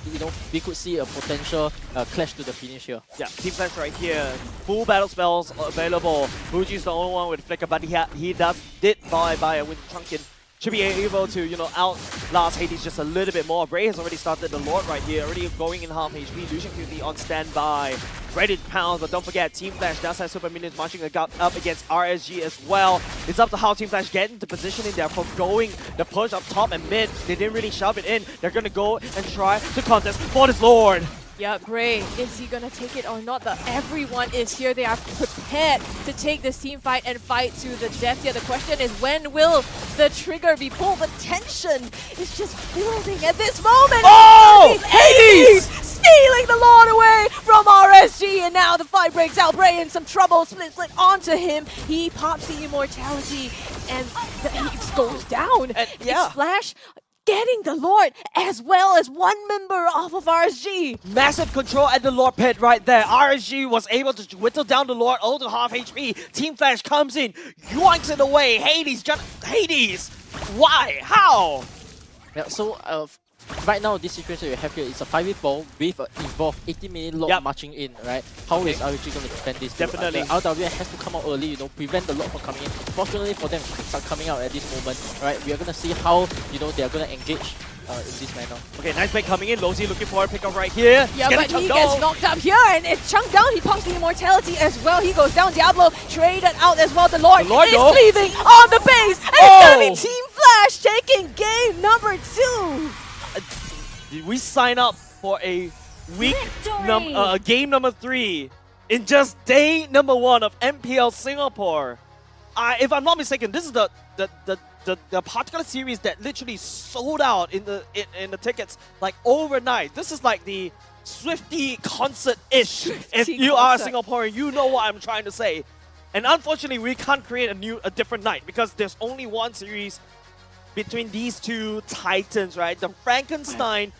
we could see a potential clash to the finish here. Yeah, Team Flash right here, full battle spells available. Fuji's the only one with flicker, but he did buy a Wind Trunkin. Should be able to, outlast Hades just a little bit more. Bray has already started the Lord right here, already going in half HP. Lucian QD on standby, ready to pounce, but don't forget, Team Flash does have super minions marching up against RSG as well. It's up to how Team Flash get into positioning there for going the push up top and mid. They didn't really shove it in. They're gonna go and try to contest for this Lord. Yeah, Bray, is he gonna take it or not? Everyone is here. They are prepared to take this team fight and fight to the death here. The question is, when will the trigger be pulled? The tension is just building at this moment. Oh! Hades! Stealing the Lord away from RSG, and now the fight breaks out. Bray in some trouble, split onto him. He pops the immortality, and the Hades goes down. It's Flash getting the Lord as well as one member off of RSG. Massive control at the Lord pit right there. RSG was able to whittle down the Lord all to half HP. Team Flash comes in, yoinks it away. Hades! Why? How? Yeah, so right now, this situation we have here is a 5v4 with an involved 80-minute Lord marching in, right? How is RSG going to defend this? Definitely. The RWA has to come out early, prevent the Lord from coming in. Fortunately for them, it start coming out at this moment, right? We are going to see how, they are going to engage in this manner. Okay, nice play coming in. Losey looking for a pickup right here. Yeah, but he gets knocked up here, and it's chunked down. He pops the immortality as well. He goes down. Diablo traded out as well. The Lord is leaving on the base, and it's going to be Team Flash taking game number 2. Did we sign up for a game number 3 in just day number 1 of MPL Singapore? If I'm not mistaken, this is the particular series that literally sold out in the tickets like overnight. This is like the Swifty concert-ish. If you are a Singaporean, you know what I'm trying to say. And unfortunately, we can't create a different night because there's only one series between these two titans, right? The Frankenstein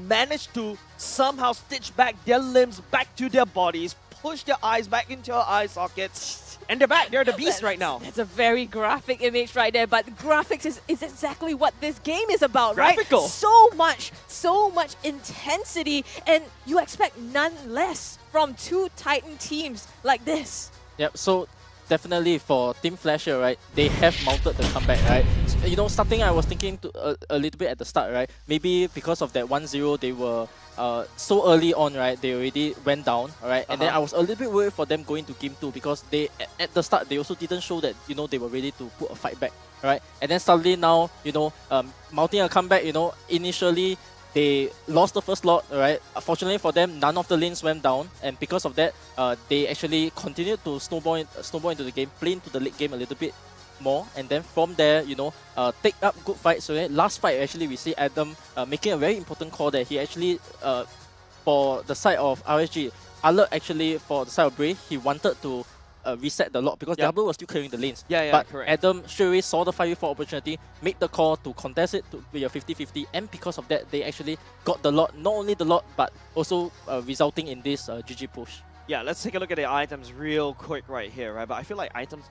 managed to somehow stitch back their limbs back to their bodies, push their eyes back into our eye sockets, and they're back. They're the beast right now. That's a very graphic image right there, but graphics is exactly what this game is about, right? Graphical. So much intensity, and you expect none less from two Titan teams like this. Yep, so definitely for Team Flash here, right, they have mounted the comeback, right? Starting I was thinking a little bit at the start, right? Maybe because of that 1-0, they were so early on, right? They already went down, right? And then I was a little bit worried for them going to game 2 because they at the start they also didn't show that they were ready to put a fight back, right? And then suddenly now mounting a comeback, initially they lost the first lot, right? Fortunately for them, none of the lanes went down, and because of that, they actually continued to snowball into the game, play into the late game a little bit more, and then from there, take up good fights. So last fight, actually, we see Adam making a very important call that he actually, for the side of RSG, alert actually for the side of Bray, he wanted to reset the lot because Diablo was still clearing the lanes. But correct. Adam straight away saw the 5v4 opportunity, made the call to contest it to be a 50-50, and because of that, they actually got the lot, not only the lot, but also resulting in this GG push. Yeah, let's take a look at the items real quick right here, right? But I feel like items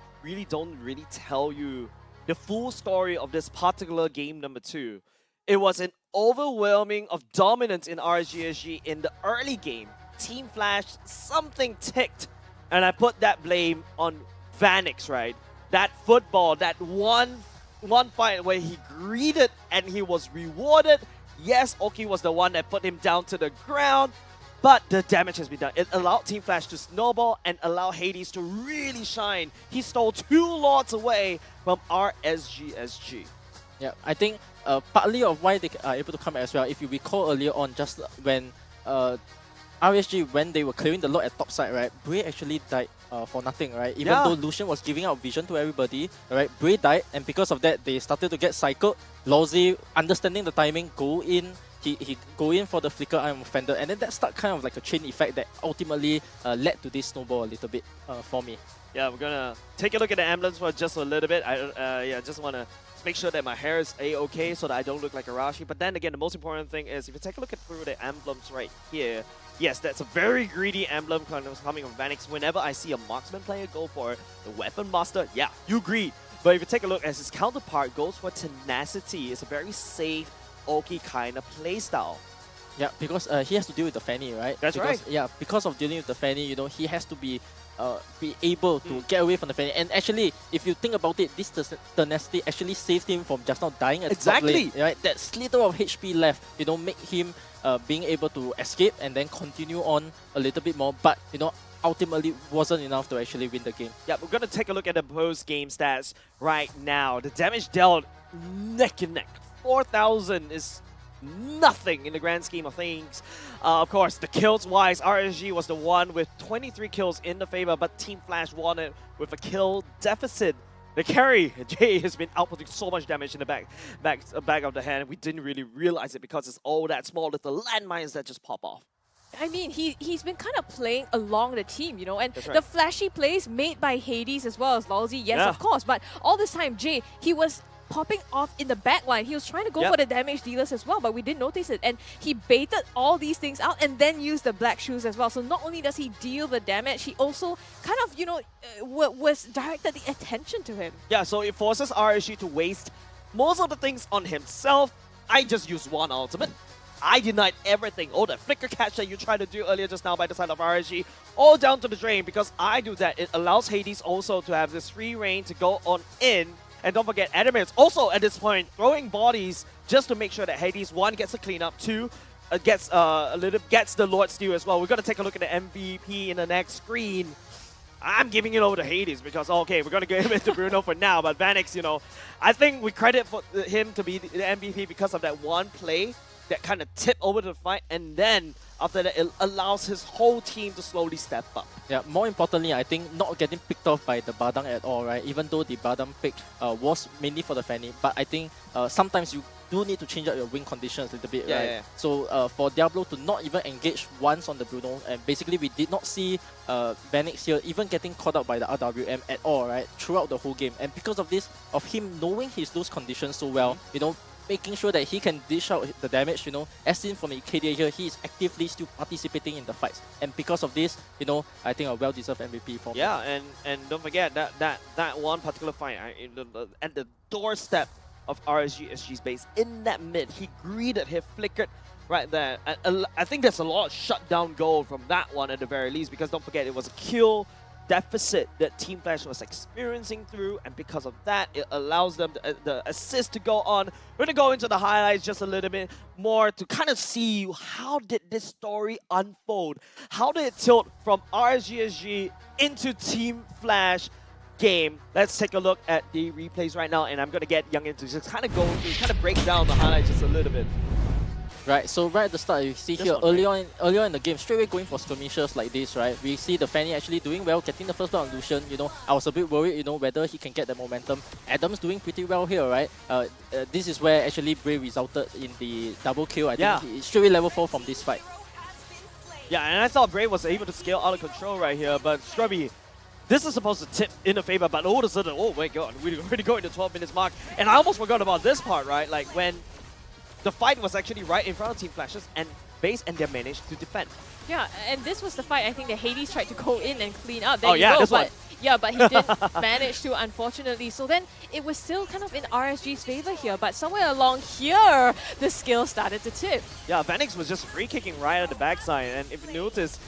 don't really tell you the full story of this particular game number 2. It was an overwhelming of dominance in RSG SG in the early game. Team Flash, something ticked. And I put that blame on Vanix, right? That football, that one fight where he greeted and he was rewarded. Yes, Oki was the one that put him down to the ground, but the damage has been done. It allowed Team Flash to snowball and allow Hades to really shine. He stole 2 lords away from RSG SG. Yeah, I think partly of why they are able to come as well, if you recall earlier on, just when RSG, when they were clearing the lot at top side, right, Bray actually died for nothing, right? Even though Lucian was giving out vision to everybody, right? Bray died, and because of that, they started to get cycled. Lawsy, understanding the timing, go in. He go in for the flicker iron offender, and then that start kind of like a chain effect that ultimately led to this snowball a little bit for me. Yeah, we're gonna take a look at the emblems for just a little bit. I just wanna make sure that my hair is a-okay so that I don't look like Arashi. But then again, the most important thing is if you take a look at through the emblems right here, yes, that's a very greedy emblem coming from Vanix. Whenever I see a marksman player go for the weapon master, yeah, you agreed. But if you take a look as his counterpart goes for tenacity, it's a very safe, okay kind of playstyle. Yeah, because he has to deal with the Fanny, right? That's right. Yeah, because of dealing with the Fanny, you know, he has to be able to get away from the Fanny. And actually, if you think about it, this tenacity actually saved him from just now dying at top lane, right? That slither of HP left, you know, make him being able to escape and then continue on a little bit more. But, you know, ultimately wasn't enough to actually win the game. Yeah, we're going to take a look at the post-game stats right now. The damage dealt neck and neck. 4,000 is nothing in the grand scheme of things. Of course, the kills-wise, RSG was the one with 23 kills in the favor, but Team Flash won it with a kill deficit. The carry, Jay, has been outputting so much damage in the back of the hand. We didn't really realize it because it's all that small little landmines that just pop off. I mean, he's been kind of playing along the team, you know, and right. the flashy plays made by Hades as well as Lawsy, yes, of course, but all this time, Jay, he was popping off in the back line. He was trying to go for the damage dealers as well, but we didn't notice it. And he baited all these things out and then used the black shoes as well. So not only does he deal the damage, he also kind of, you know, was directed the attention to him. Yeah, so it forces RSG to waste most of the things on himself. I just used one ultimate. I denied everything. Oh, the flicker catch that you tried to do earlier just now by the side of RSG, all down to the drain. Because I do that, it allows Hades also to have this free reign to go on in. And don't forget, Adamir's also at this point throwing bodies just to make sure that Hades, one, gets a cleanup, two, gets the Lord Steal as well. We're gonna take a look at the MVP in the next screen. I'm giving it over to Hades because, okay, we're gonna give it to Bruno for now, but Vanix, you know, I think we credit for him to be the MVP because of that one play that kind of tipped over the fight, and then after that, it allows his whole team to slowly step up. Yeah, more importantly, I think not getting picked off by the Badang at all, right? Even though the Badang pick was mainly for the Fanny, but I think sometimes you do need to change out your win conditions a little bit, right? Yeah. So for Diablo to not even engage once on the Bruno, and basically we did not see Vanix here even getting caught out by the RWM at all, right? Throughout the whole game. And because of this, of him knowing his lose conditions so well, you know, making sure that he can dish out the damage, you know, as seen from KDA here, he is actively still participating in the fights. And because of this, you know, I think a well-deserved MVP for me. Yeah, and don't forget that one particular fight, at the doorstep of RSG SG's base, in that mid, he greeted, he flickered right there. I think there's a lot of shutdown goal from that one at the very least, because don't forget, it was a kill deficit that Team Flash was experiencing through, and because of that, it allows them the assist to go on. We're gonna go into the highlights just a little bit more to kind of see how did this story unfold. How did it tilt from RSG into Team Flash game? Let's take a look at the replays right now, and I'm gonna get Young into just kind of go through, kind of break down the highlights just a little bit. Right, so right at the start, you see here, earlier in the game, straight away going for skirmishes like this, right? We see the Fanny actually doing well, getting the first blood on Lucian. You know, I was a bit worried, you know, whether he can get the momentum. Adam's doing pretty well here, right? This is where actually Bray resulted in the double kill. I think he straight away level 4 from this fight. Yeah, and I thought Bray was able to scale out of control right here, but Scrubby, this is supposed to tip in a favor, but all of a sudden, oh my god, we're already going to 12 minutes mark. And I almost forgot about this part, right? Like when the fight was actually right in front of Team Flash's and base, and they managed to defend. Yeah, and this was the fight I think that Hades tried to go in and clean up. This one. Yeah, but he didn't manage to, unfortunately. So then it was still kind of in RSG's favor here, but somewhere along here, the skill started to tip. Yeah, Vanix was just free kicking right at the backside, and if you notice,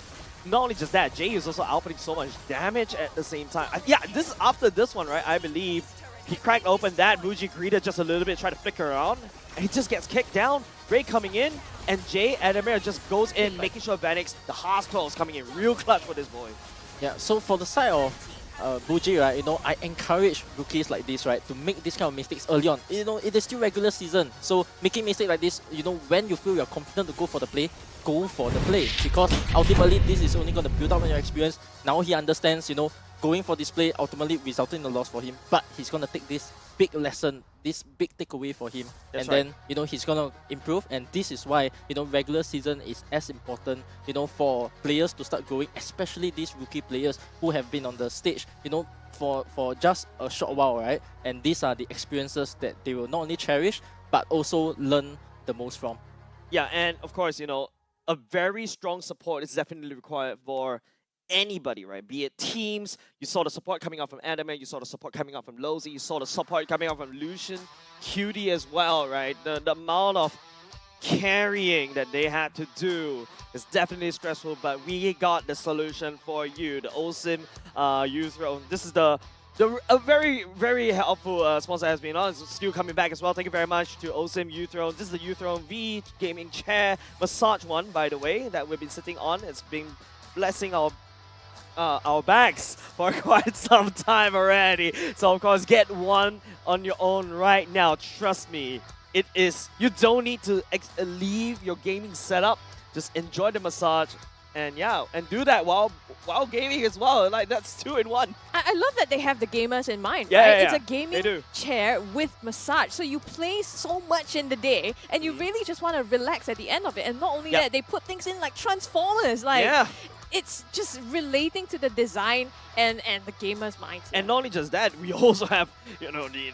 not only just that, Jay is also outputting so much damage at the same time. This is after this one, right? I believe he cracked open that Bougie greeted just a little bit, tried to flicker around, and he just gets kicked down. Ray coming in, and Jay Adamir just goes in, making sure Vanix, the Haas claws coming in real clutch for this boy. Yeah, so for the side of Buji, right, you know, I encourage rookies like this, right, to make this kind of mistakes early on. You know, it is still regular season, so making mistakes like this, you know, when you feel you're confident to go for the play, go for the play, because ultimately this is only going to build up on your experience. Now he understands, you know, going for this play ultimately resulted in a loss for him, but he's going to take this big lesson, this big takeaway for him. That's and then, you know, he's going to improve, and this is why, you know, regular season is as important, you know, for players to start growing, especially these rookie players who have been on the stage, you know, for just a short while, right? And these are the experiences that they will not only cherish, but also learn the most from. Yeah, and of course, you know, a very strong support is definitely required for anybody, right? Be it teams, you saw the support coming out from Anime, you saw the support coming out from Lozy, you saw the support coming out from Lucian, Cutie as well, right? The amount of carrying that they had to do is definitely stressful, but we got the solution for you, the OSIM Youth Throne. This is a very, very helpful sponsor has been on. It's still coming back as well. Thank you very much to OSIM Youth Throne. This is the Youth Throne V gaming chair massage one, by the way, that we've been sitting on. It's been blessing our bags for quite some time already. So of course, get one on your own right now. Trust me, it is. You don't need to leave your gaming setup. Just enjoy the massage. And yeah, and do that while gaming as well. Like, that's 2 in 1. I love that they have the gamers in mind, Yeah, right? yeah, It's yeah. a gaming chair with massage. So you play so much in the day and you really just want to relax at the end of it. And not only that, they put things in like Transformers. Like, it's just relating to the design and the gamer's mindset. And not only just that, we also have, you know, the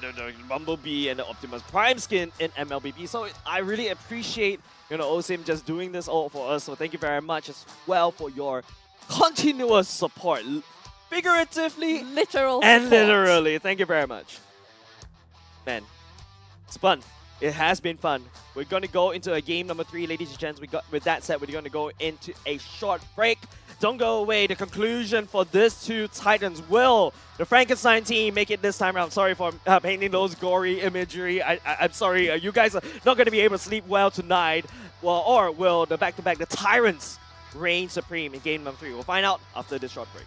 Bumblebee and the Optimus Prime skin in MLBB. So I really appreciate, you know, OSIM just doing this all for us. So thank you very much as well for your continuous support. Figuratively, and support. Literally. Thank you very much. Man, it's fun. It has been fun. We're going to go into a game number 3, ladies and gents. With that said, we're going to go into a short break. Don't go away. The conclusion for this 2 Titans will the Frankenstein team make it this time around. Sorry for painting those gory imagery. I'm sorry. You guys are not going to be able to sleep well tonight. Well, or will the back-to-back, the Tyrants, reign supreme in game number 3? We'll find out after this short break.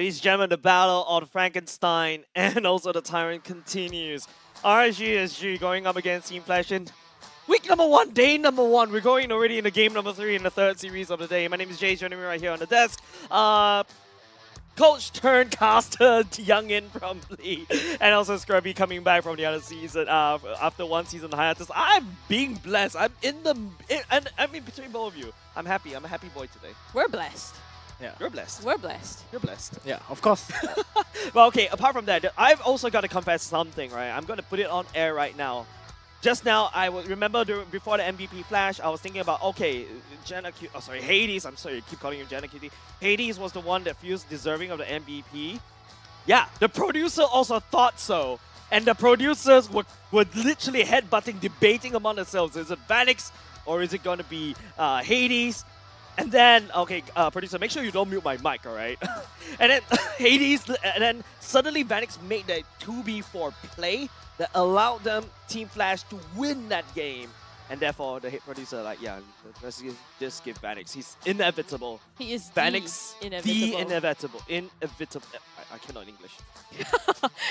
Ladies and gentlemen, the battle on Frankenstein and also the Tyrant continues. RSG SG going up against Team Flash in week number 1, day number 1. We're going already into game number 3 in the 3rd series of the day. My name is Jay, joining me right here on the desk. Coach turned caster Youngin from Lee, and also Scrubby coming back from the other season after 1 season hiatus. I'm being blessed. I'm in between both of you. I'm happy. I'm a happy boy today. We're blessed. Yeah. You're blessed. We're blessed. You're blessed. Yeah, of course. Well, okay, apart from that, I've also got to confess something, right? I'm going to put it on air right now. Just now, I remember before the MVP Flash, I was thinking about, okay, Hades, I'm sorry, I keep calling him Jenna Cutie. Hades was the one that feels deserving of the MVP. Yeah, the producer also thought so. And the producers were literally headbutting, debating among themselves. Is it Vanix or is it going to be Hades? And then, okay, producer, make sure you don't mute my mic, alright? And then Hades, and then suddenly Vanix made that 2v4 play that allowed them, Team Flash, to win that game. And therefore, the head producer, like, yeah, let's just give Vanix. He's inevitable. He is Vanix, the inevitable. Inevitable. I cannot English.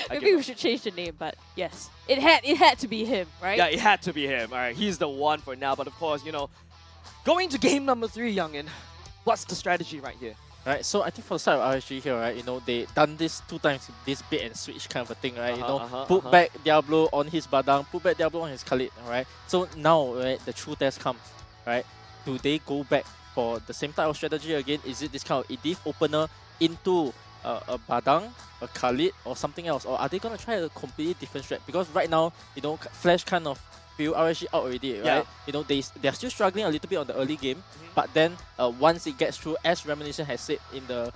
Maybe we should change the name, but yes. It had to be him, right? Yeah, it had to be him. Alright, he's the one for now. But of course, you know, going to game number 3, Youngin, what's the strategy right here? Right, so I think for the side of RSG here, right, you know, they done this 2 times, this bait and switch kind of a thing, right? Put back Diablo on his Badang, put back Diablo on his Khalid, alright? So now, right, the true test comes, right? Do they go back for the same type of strategy again? Is it this kind of Edith opener into a Badang, a Khalid, or something else? Or are they going to try a completely different strat? Because right now, you know, Flash kind of feel RSG out already, right? Yeah. You know, they're still struggling a little bit on the early game, but then once it gets through, as Reminiscent has said in the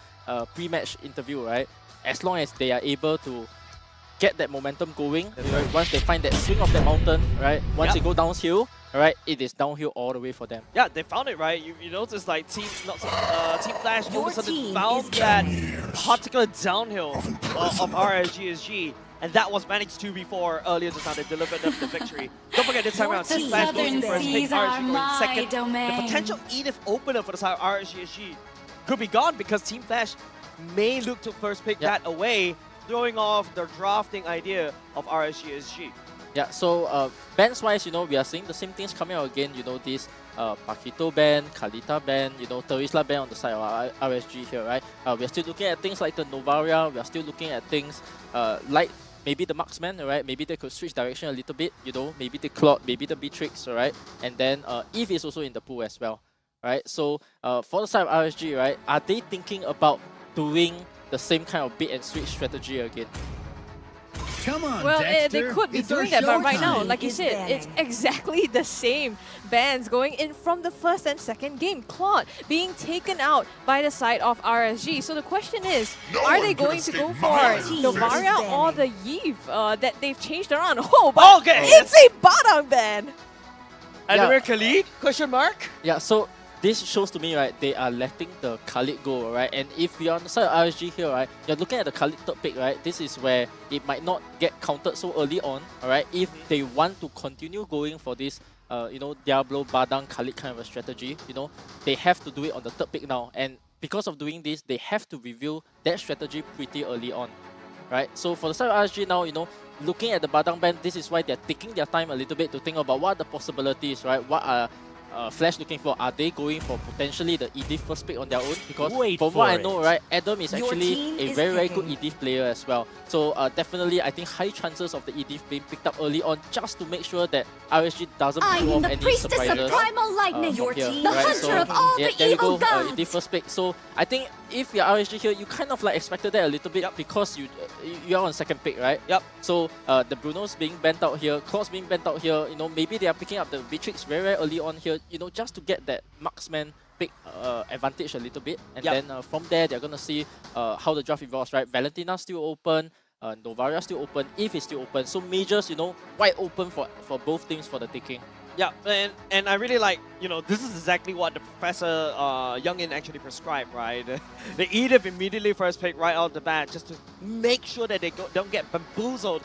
pre-match interview, right? As long as they are able to get that momentum going, right? Once they find that swing of that mountain, right? Once they go downhill, right? It is downhill all the way for them. Yeah, they found it, right? You notice like Team Flash all of a sudden found that particular downhill of RSG SG. And that was Vanix 2v4 earlier this time. They delivered them the victory. Don't forget this time around, Team Flash going first pick, RSG going second. The potential Edith opener for the side of RSG SG could be gone because Team Flash may look to first pick that away, throwing off the drafting idea of RSG SG. Yeah, so bans wise, you know, we are seeing the same things coming out again. You know, this Paquito ban, Kalita ban, you know, Terisla ban on the side of RSG here, right? We are still looking at things like the Novaria. We are still looking at things like maybe the Marksman, right? Maybe they could switch direction a little bit, you know, maybe the Claude, maybe the Beatrix, right? And then Eve is also in the pool as well, right? So for the side of RSG, right, are they thinking about doing the same kind of bait and switch strategy again? Come on, well, they could be doing that, but right now, like you said, it's exactly the same bans going in from the first and second game. Claude being taken out by the side of RSG. So the question is, are they going to go for Novaria or the Eve that they've changed around? Oh, but it's a Badang ban! And Khalid? Question mark? Yeah, so this shows to me, right, they are letting the Khalid go, right? And if you're on the side of RSG here, right, you're looking at the Khalid third pick, right? This is where it might not get counted so early on, alright? If they want to continue going for this, you know, Diablo, Badang, Khalid kind of a strategy, you know, they have to do it on the third pick now. And because of doing this, they have to reveal that strategy pretty early on, right? So for the side of RSG now, you know, looking at the Badang ban, this is why they're taking their time a little bit to think about what are the possibilities, right? What are Flash looking for? Are they going for potentially the Edith first pick on their own? Because from what I know, right, Adam is actually a very good Edith player as well. So definitely, I think high chances of the Edith being picked up early on just to make sure that RSG doesn't pull off any surprises from here. The hunter of all the there you evil go, gods. Edith first pick. So I think if you're RSG here, you kind of like expected that a little bit because you're on second pick, right? Yep. So the Bruno's being bent out here, Claude's being bent out here. You know, maybe they are picking up the Beatrix very early on here. You know, just to get that Marksman pick advantage a little bit, and then from there they're gonna see how the draft evolves, right? Valentina's still open, Novaria still open, Eve is still open. So majors, you know, wide open for both teams for the taking. Yeah, and I really like, you know, this is exactly what the Professor Youngin actually prescribed, right? The Edith immediately first pick right out the bat just to make sure that they don't get bamboozled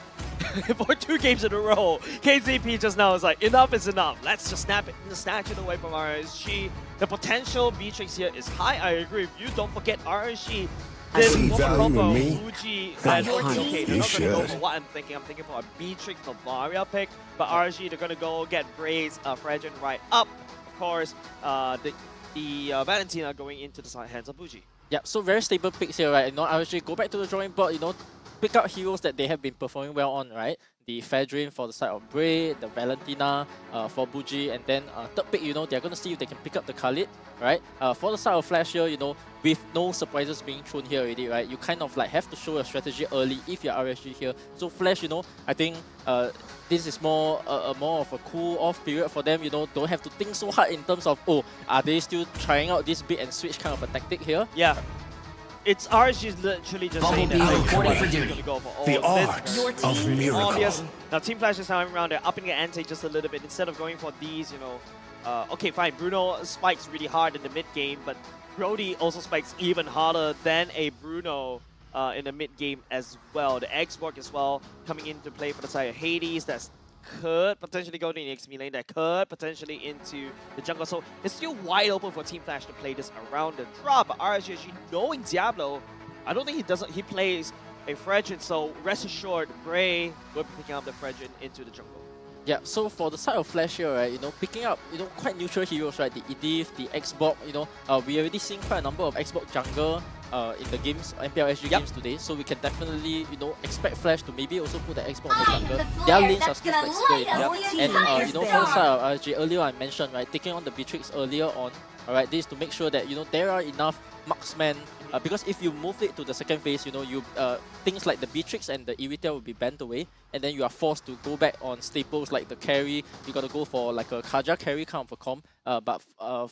for 2 games in a row. KZP just now is like, enough is enough. Let's just snatch it away from RSG. The potential Beatrix here is high, I agree with you. Don't forget RSG this see value in combo, me? Fuji I and hunt. okay, they're You not going to go should. for what I'm thinking. I'm thinking for a Beatrix Novaria pick, but RSG, they're going to go get Braids, Fredgen right up. Of course, the Valentina going into the side hands of Fuji. Yeah, so very stable picks here, right? You know, RSG go back to the drawing board, you know, pick up heroes that they have been performing well on, right? The Fedrin for the side of Bray, the Valentina for Buji, and then third pick, you know, they're going to see if they can pick up the Khalid, right? For the side of Flash here, you know, with no surprises being thrown here already, right? You kind of like have to show your strategy early if you're RSG here. So Flash, you know, I think this is more of a cool-off period for them, you know, don't have to think so hard in terms of, oh, are they still trying out this bait and switch kind of a tactic here? Yeah. It's RSG literally just saying that they're going to go for all The of art this. of miracle. Obvious. Now Team Flash is having around, they're upping the ante just a little bit instead of going for these, you know. Okay, fine, Bruno spikes really hard in the mid game, but Brody also spikes even harder than a Bruno in the mid game as well. The X-Borg as well coming into play for the side of Hades. That's could potentially go to the XP lane, that could potentially into the jungle. So it's still wide open for Team Flash to play this around the drop. But RSG, knowing Diablo, I don't think he plays a Fredgen, so rest assured, Bray will be picking up the Fredgen into the jungle. Yeah, so for the side of Flash here, right, you know, picking up, you know, quite neutral heroes, right, the Edith, the Xbox, you know, we already seen quite a number of Xbox jungle in the games, MPLSG games today, so we can definitely, you know, expect Flash to maybe also put the Xbox on the jungle. Their lanes are still flexible enough, and you know, for the side of RSG, earlier I mentioned, right, taking on the Beatrix earlier on, alright, this is to make sure that, you know, there are enough marksmen, because if you move it to the second phase, you know, you things like the Beatrix and the Irithel will be bent away, and then you are forced to go back on staples like the carry. You gotta go for like a Kaja carry kind of a comp, but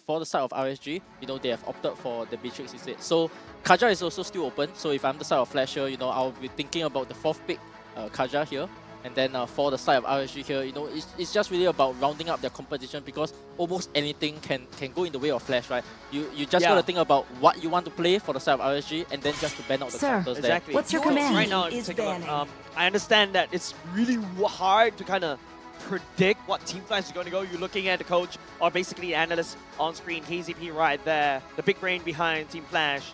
for the side of RSG, you know, they have opted for the Beatrix instead. So Kaja is also still open, so if I'm the side of Flash here, you know, I'll be thinking about the fourth pick, Kaja here. And then for the side of RSG here, you know, it's just really about rounding up their competition, because almost anything can go in the way of Flash, right? You just gotta think about what you want to play for the side of RSG, and then just to ban out the counters there. Exactly. What's your command? Right now, I understand that it's really hard to kind of predict what Team Flash is going to go. You're looking at the coach, or basically the analyst on screen, KZP right there, the big brain behind Team Flash.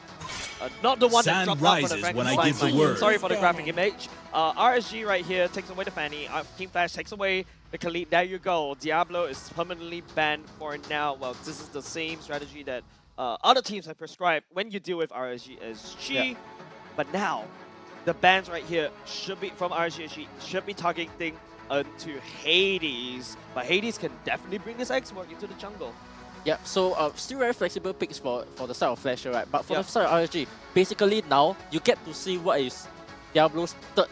Not the one that dropped out for the Frankenstein. Sorry for the graphic image. RSG right here takes away the Fanny. Team Flash takes away the Khalid. There you go. Diablo is permanently banned for now. Well, this is the same strategy that other teams have prescribed when you deal with RSG SG. Yeah. But now, the bans right here should be from RSG SG should be targeting to Hades. But Hades can definitely bring this X-Borg into the jungle. Yeah, so still very flexible picks for the side of Flash, right? But for the side of RSG, basically now you get to see what is Diablo's third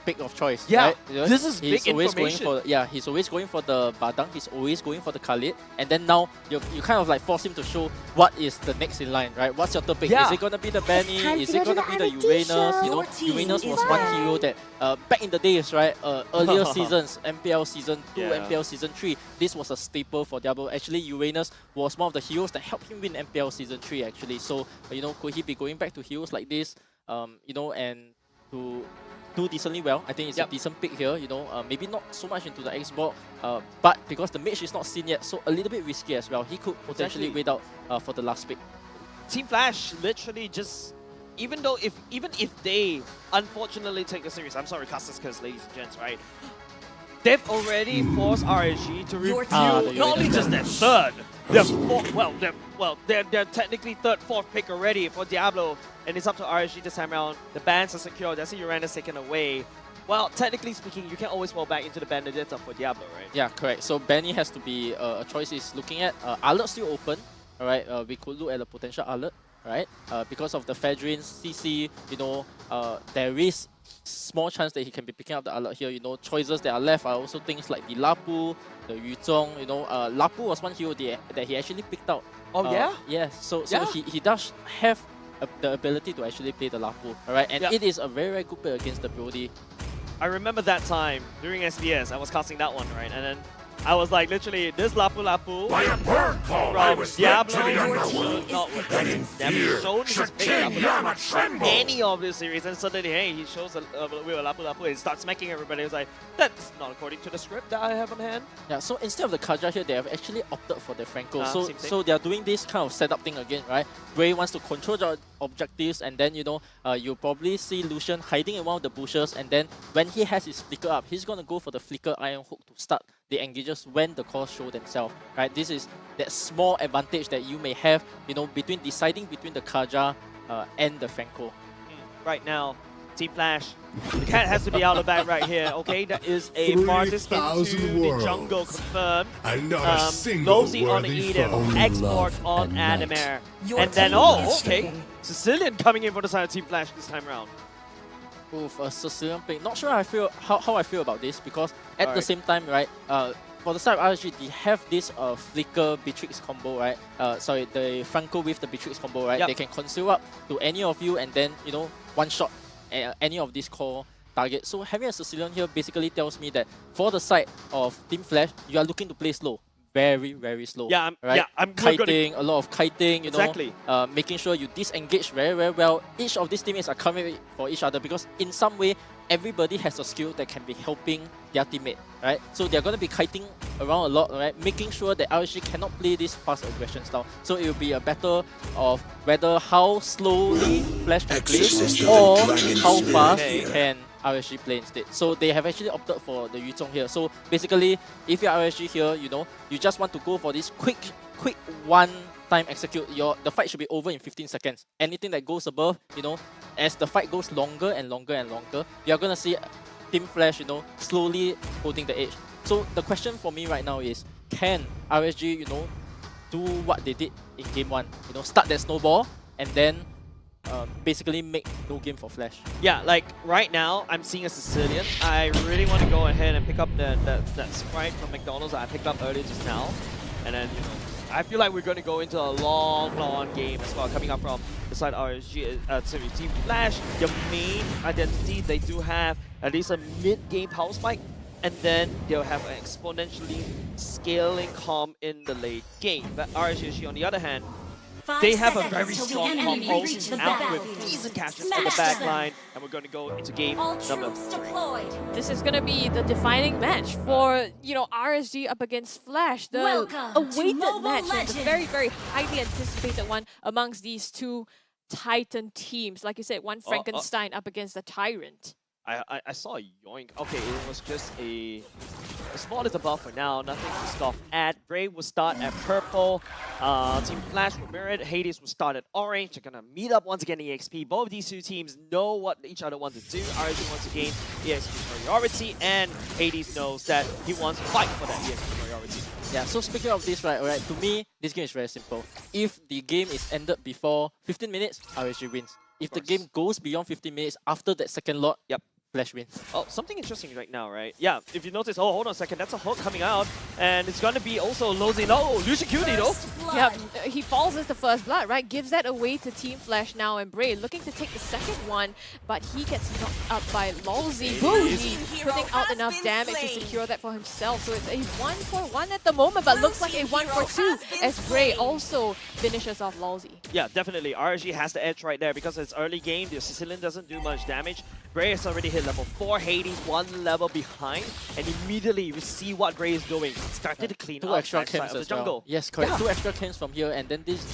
pick of choice. Yeah, right? You know, this is big information. He's always going for the Badang, he's always going for the Khalid, and then now you kind of like force him to show what is the next in line, right? What's your third pick? Yeah. Is it gonna be the Benny? Is it gonna be the Uranus? You know, Uranus was one hero that back in the days, right? Earlier seasons, MPL Season 2, MPL Season 3, this was a staple for Diablo. Actually, Uranus was one of the heroes that helped him win MPL Season 3 actually. So, you know, could he be going back to heroes like this, you know, and to do decently well? I think it's a decent pick here, you know, maybe not so much into the Xbox, but because the mage is not seen yet, so a little bit risky as well. He could potentially wait out for the last pick. Team Flash literally just, even if they unfortunately take the series, I'm sorry, Casters Curse, ladies and gents, right? They've already forced RSG to review not only just their third, they're they're technically third, fourth pick already for Diablo, and it's up to RSG this time around. The bans are secure, that's Uranus taken away. Well, technically speaking, you can always fall back into the Benedetta for Diablo, right? Yeah, correct. So Benny has to be a choice he's looking at. Alert still open, alright? We could look at a potential Alert, right? Because of the Fedrin's CC, you know, there is small chance that he can be picking up the Alert here. You know, choices that are left are also things like the Lapu, the Yuzhong. You know, Lapu was one hero that he actually picked out. Oh yeah? Yes. So he does have the ability to actually play the Lapu, alright? And it is a very, very good play against the Brody. I remember that time during SBS, I was casting that one, right? And then I was like, literally, this Lapu Lapu By a bird call, I from was Diablo led to the unknown. should not work. Never shown his big Lapu Lapu in any of this series, and suddenly, hey, he shows with a Lapu Lapu and starts smacking everybody. It's like, that's not according to the script that I have on hand. Yeah, so instead of the Kaja here, they have actually opted for the Franco. Same. So they are doing this kind of setup thing again, right? Bray wants to control the objectives, and then, you know, you'll probably see Lucian hiding in one of the bushes, and then when he has his flicker up, he's going to go for the flicker Iron Hook to start the engages when the calls show themselves, right? This is that small advantage that you may have, you know, between deciding between the Kaja and the Franco. Right now, Team Flash, the cat has to be out of bag right here, okay? That is a Martis into the jungle confirmed. Lozy on Edith, export on Adamir. And then, okay, Sicilian coming in for the side of Team Flash this time around. Oof, a Sicilian pick. Not sure how I feel about this, because at the same time, right, for the side of RSG, they have this Flicker Beatrix combo, right? Sorry, the Franco with the Beatrix combo, right? They can conceal up to any of you and then, you know, one shot any of these core targets. So having a Sicilian here basically tells me that for the side of Team Flash, you are looking to play slow. Very, very slow. I'm kiting, a lot of kiting, you know, making sure you disengage very, very well. Each of these teammates are coming for each other because in some way, everybody has a skill that can be helping their teammate, right? So they're going to be kiting around a lot, right? Making sure that RSG cannot play this fast aggression style. So it will be a battle of whether how slowly Flash can play or how fast can RSG play instead. So they have actually opted for the Yuzhong here. So basically, if you're RSG here, you know, you just want to go for this quick one-time execute. The fight should be over in 15 seconds. Anything that goes above, you know, as the fight goes longer and longer and longer, you're gonna see Team Flash, you know, slowly holding the edge. So the question for me right now is, can RSG, you know, do what they did in game 1? You know, start that snowball and then basically make no game for Flash. Yeah, like right now, I'm seeing a Sicilian. I really want to go ahead and pick up that Sprite from McDonald's that I picked up earlier just now. And then, you know, I feel like we're going to go into a long game as well, coming up from the side of RSG, Team Flash. Your main identity, they do have at least a mid-game power spike, and then they'll have an exponentially scaling comp in the late game. But RSG, on the other hand, they have a very strong combo out with decent catches in the back line, and we're going to go into game number 3. This is going to be the defining match for, you know, RSG up against Flash. The awaited match, and the very, very highly anticipated one amongst these two Titan teams. Like you said, one Frankenstein up against the Tyrant. I saw a yoink. Okay, it was just a small little buff for now. Nothing to scoff at. Brave will start at purple. Team Flash will mirror it. Hades will start at orange. They're gonna meet up once again in EXP. Both of these two teams know what each other want to do. RSG wants to gain EXP priority, and Hades knows that he wants to fight for that EXP priority. Yeah, so speaking of this, right, to me, this game is very simple. If the game is ended before 15 minutes, RSG wins. If the game goes beyond 15 minutes after that second lot, Flash wins. Oh, something interesting right now, right? Yeah, if you notice, hold on a second, that's a hook coming out, and it's gonna be also Lozy. Oh, Lucian Cutie though. Yeah, he falls as the first blood, right? Gives that away to Team Flash now, and Bray looking to take the second one, but he gets knocked up by Lozy. Bougie putting out enough damage to secure that for himself. So it's a 1-for-1 at the moment, but looks like a 1-for-2 as Bray also finishes off Lozy. Yeah, definitely. RSG has the edge right there because it's early game. The Sicilian doesn't do much damage. Bray has already hit level 4, Hades 1 level behind, and immediately you see what Bray is doing. Started to clean up extra camps the as jungle. Well. Yes, correct. 2 extra camps from here, and then this,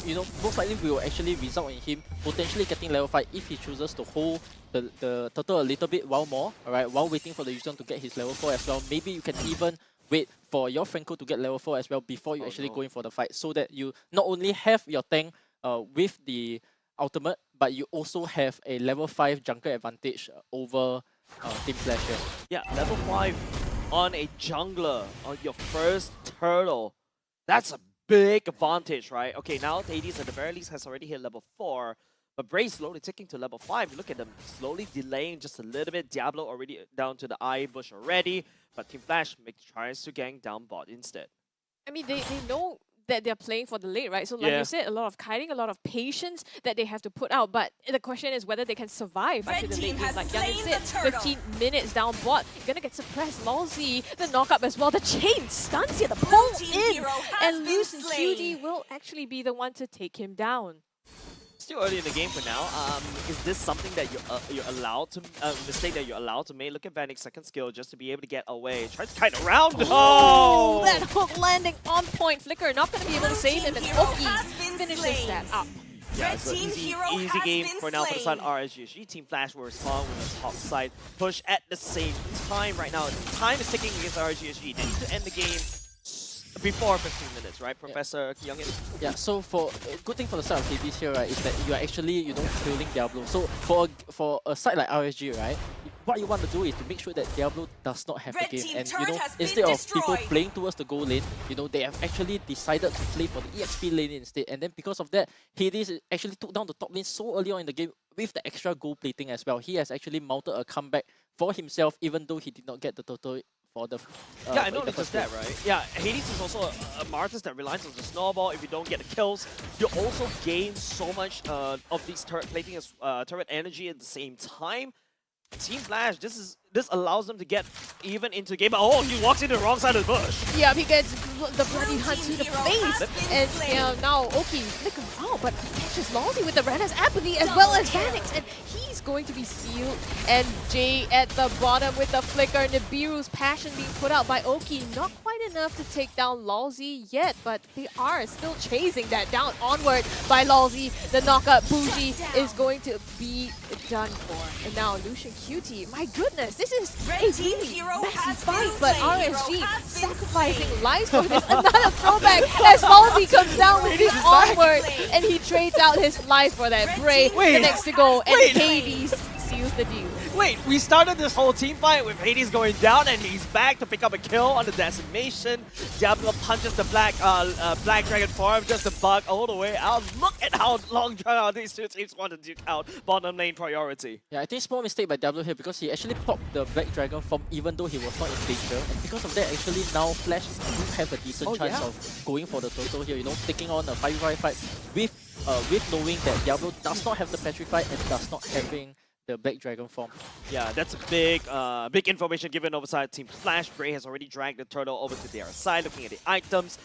you know, most likely will actually result in him potentially getting level 5 if he chooses to hold the turtle a little bit while more, alright, while waiting for the Yuzhong to get his level 4 as well. Maybe you can even wait for your Franco to get level 4 as well before you actually go in for the fight, so that you not only have your tank with the ultimate, but you also have a level 5 jungle advantage over Team Flash here. Yeah, level 5 on a jungler on your first turtle. That's a big advantage, right? Okay, now Hades at the very least has already hit level 4, but Bray slowly ticking to level 5. Look at them slowly delaying just a little bit. Diablo already down to the eye bush already, but Team Flash tries to gank down bot instead. I mean, they know that they're playing for the late, right? So like you said, a lot of kiting, a lot of patience that they have to put out. But the question is whether they can survive until the late game. Like Yanin said, 15 minutes down bot, gonna get suppressed. Lawsy, the knock-up as well. The chain stuns here, the pull in. And Loose and Cutie will actually be the one to take him down. Still early in the game for now. Is this something that you're allowed to mistake that you're allowed to make? Look at Vanix's second skill just to be able to get away. Tries to kite around. Oh! That hook landing on point. Flicker not going to be able to save him, and Oki finishes that up. Yeah, it's an easy game for now for the side RSG SG. Team Flash will respond with a top side push at the same time. Right now, time is ticking against RSG SG. They need to end the game before 15 minutes, right, Professor Youngin? Yeah, so for good thing for the side of Hades here, right, is that you are actually, trailing Diablo. So for a side like RSG, right, what you want to do is to make sure that Diablo does not have the game. And instead of people playing towards the goal lane, they have actually decided to play for the EXP lane instead. And then because of that, Hades actually took down the top lane so early on in the game with the extra gold plating as well. He has actually mounted a comeback for himself, even though he did not get the total. Yeah, I know just that, right? Yeah, Hades is also a Martis that relies on the snowball. If you don't get the kills, you also gain so much of these turret plating as turret energy at the same time. Team Flash, this allows them to get even into game. Oh, he walks into the wrong side of the bush. Yeah, he gets the bloody hunt to the face. And now Oki flickers out, but catches Lawsy with the Rena's apathy as well as Vanix. And he's going to be sealed. And Jay at the bottom with the flicker. Nibiru's passion being put out by Oki. Not quite enough to take down Lawsy yet, but they are still chasing that down onward by Lawsy. The knockup Bougie is going to be done for. And now Lucian Cutie, my goodness, this is a really messy fight, but RSG sacrificing lives for this. Another throwback as Halsey comes down with the onward, and he trades out his life for that. Bray the next to go, and Hades seals the deal. Wait, we started this whole team fight with Hades going down, and he's back to pick up a kill on the decimation. Diablo punches the black dragon form, just a bug all the way out. Look at how long drawn out these two teams want to duke out bottom lane priority. Yeah, I think small mistake by Diablo here because he actually popped the black dragon form even though he was not in danger, and because of that, actually now Flash do have a decent chance of going for the total here. Taking on a 5v5 fight with knowing that Diablo does not have the petrify and does not having the black dragon form. Yeah, that's a big information given over side Team Flash. Bray has already dragged the turtle over to their side, looking at the items.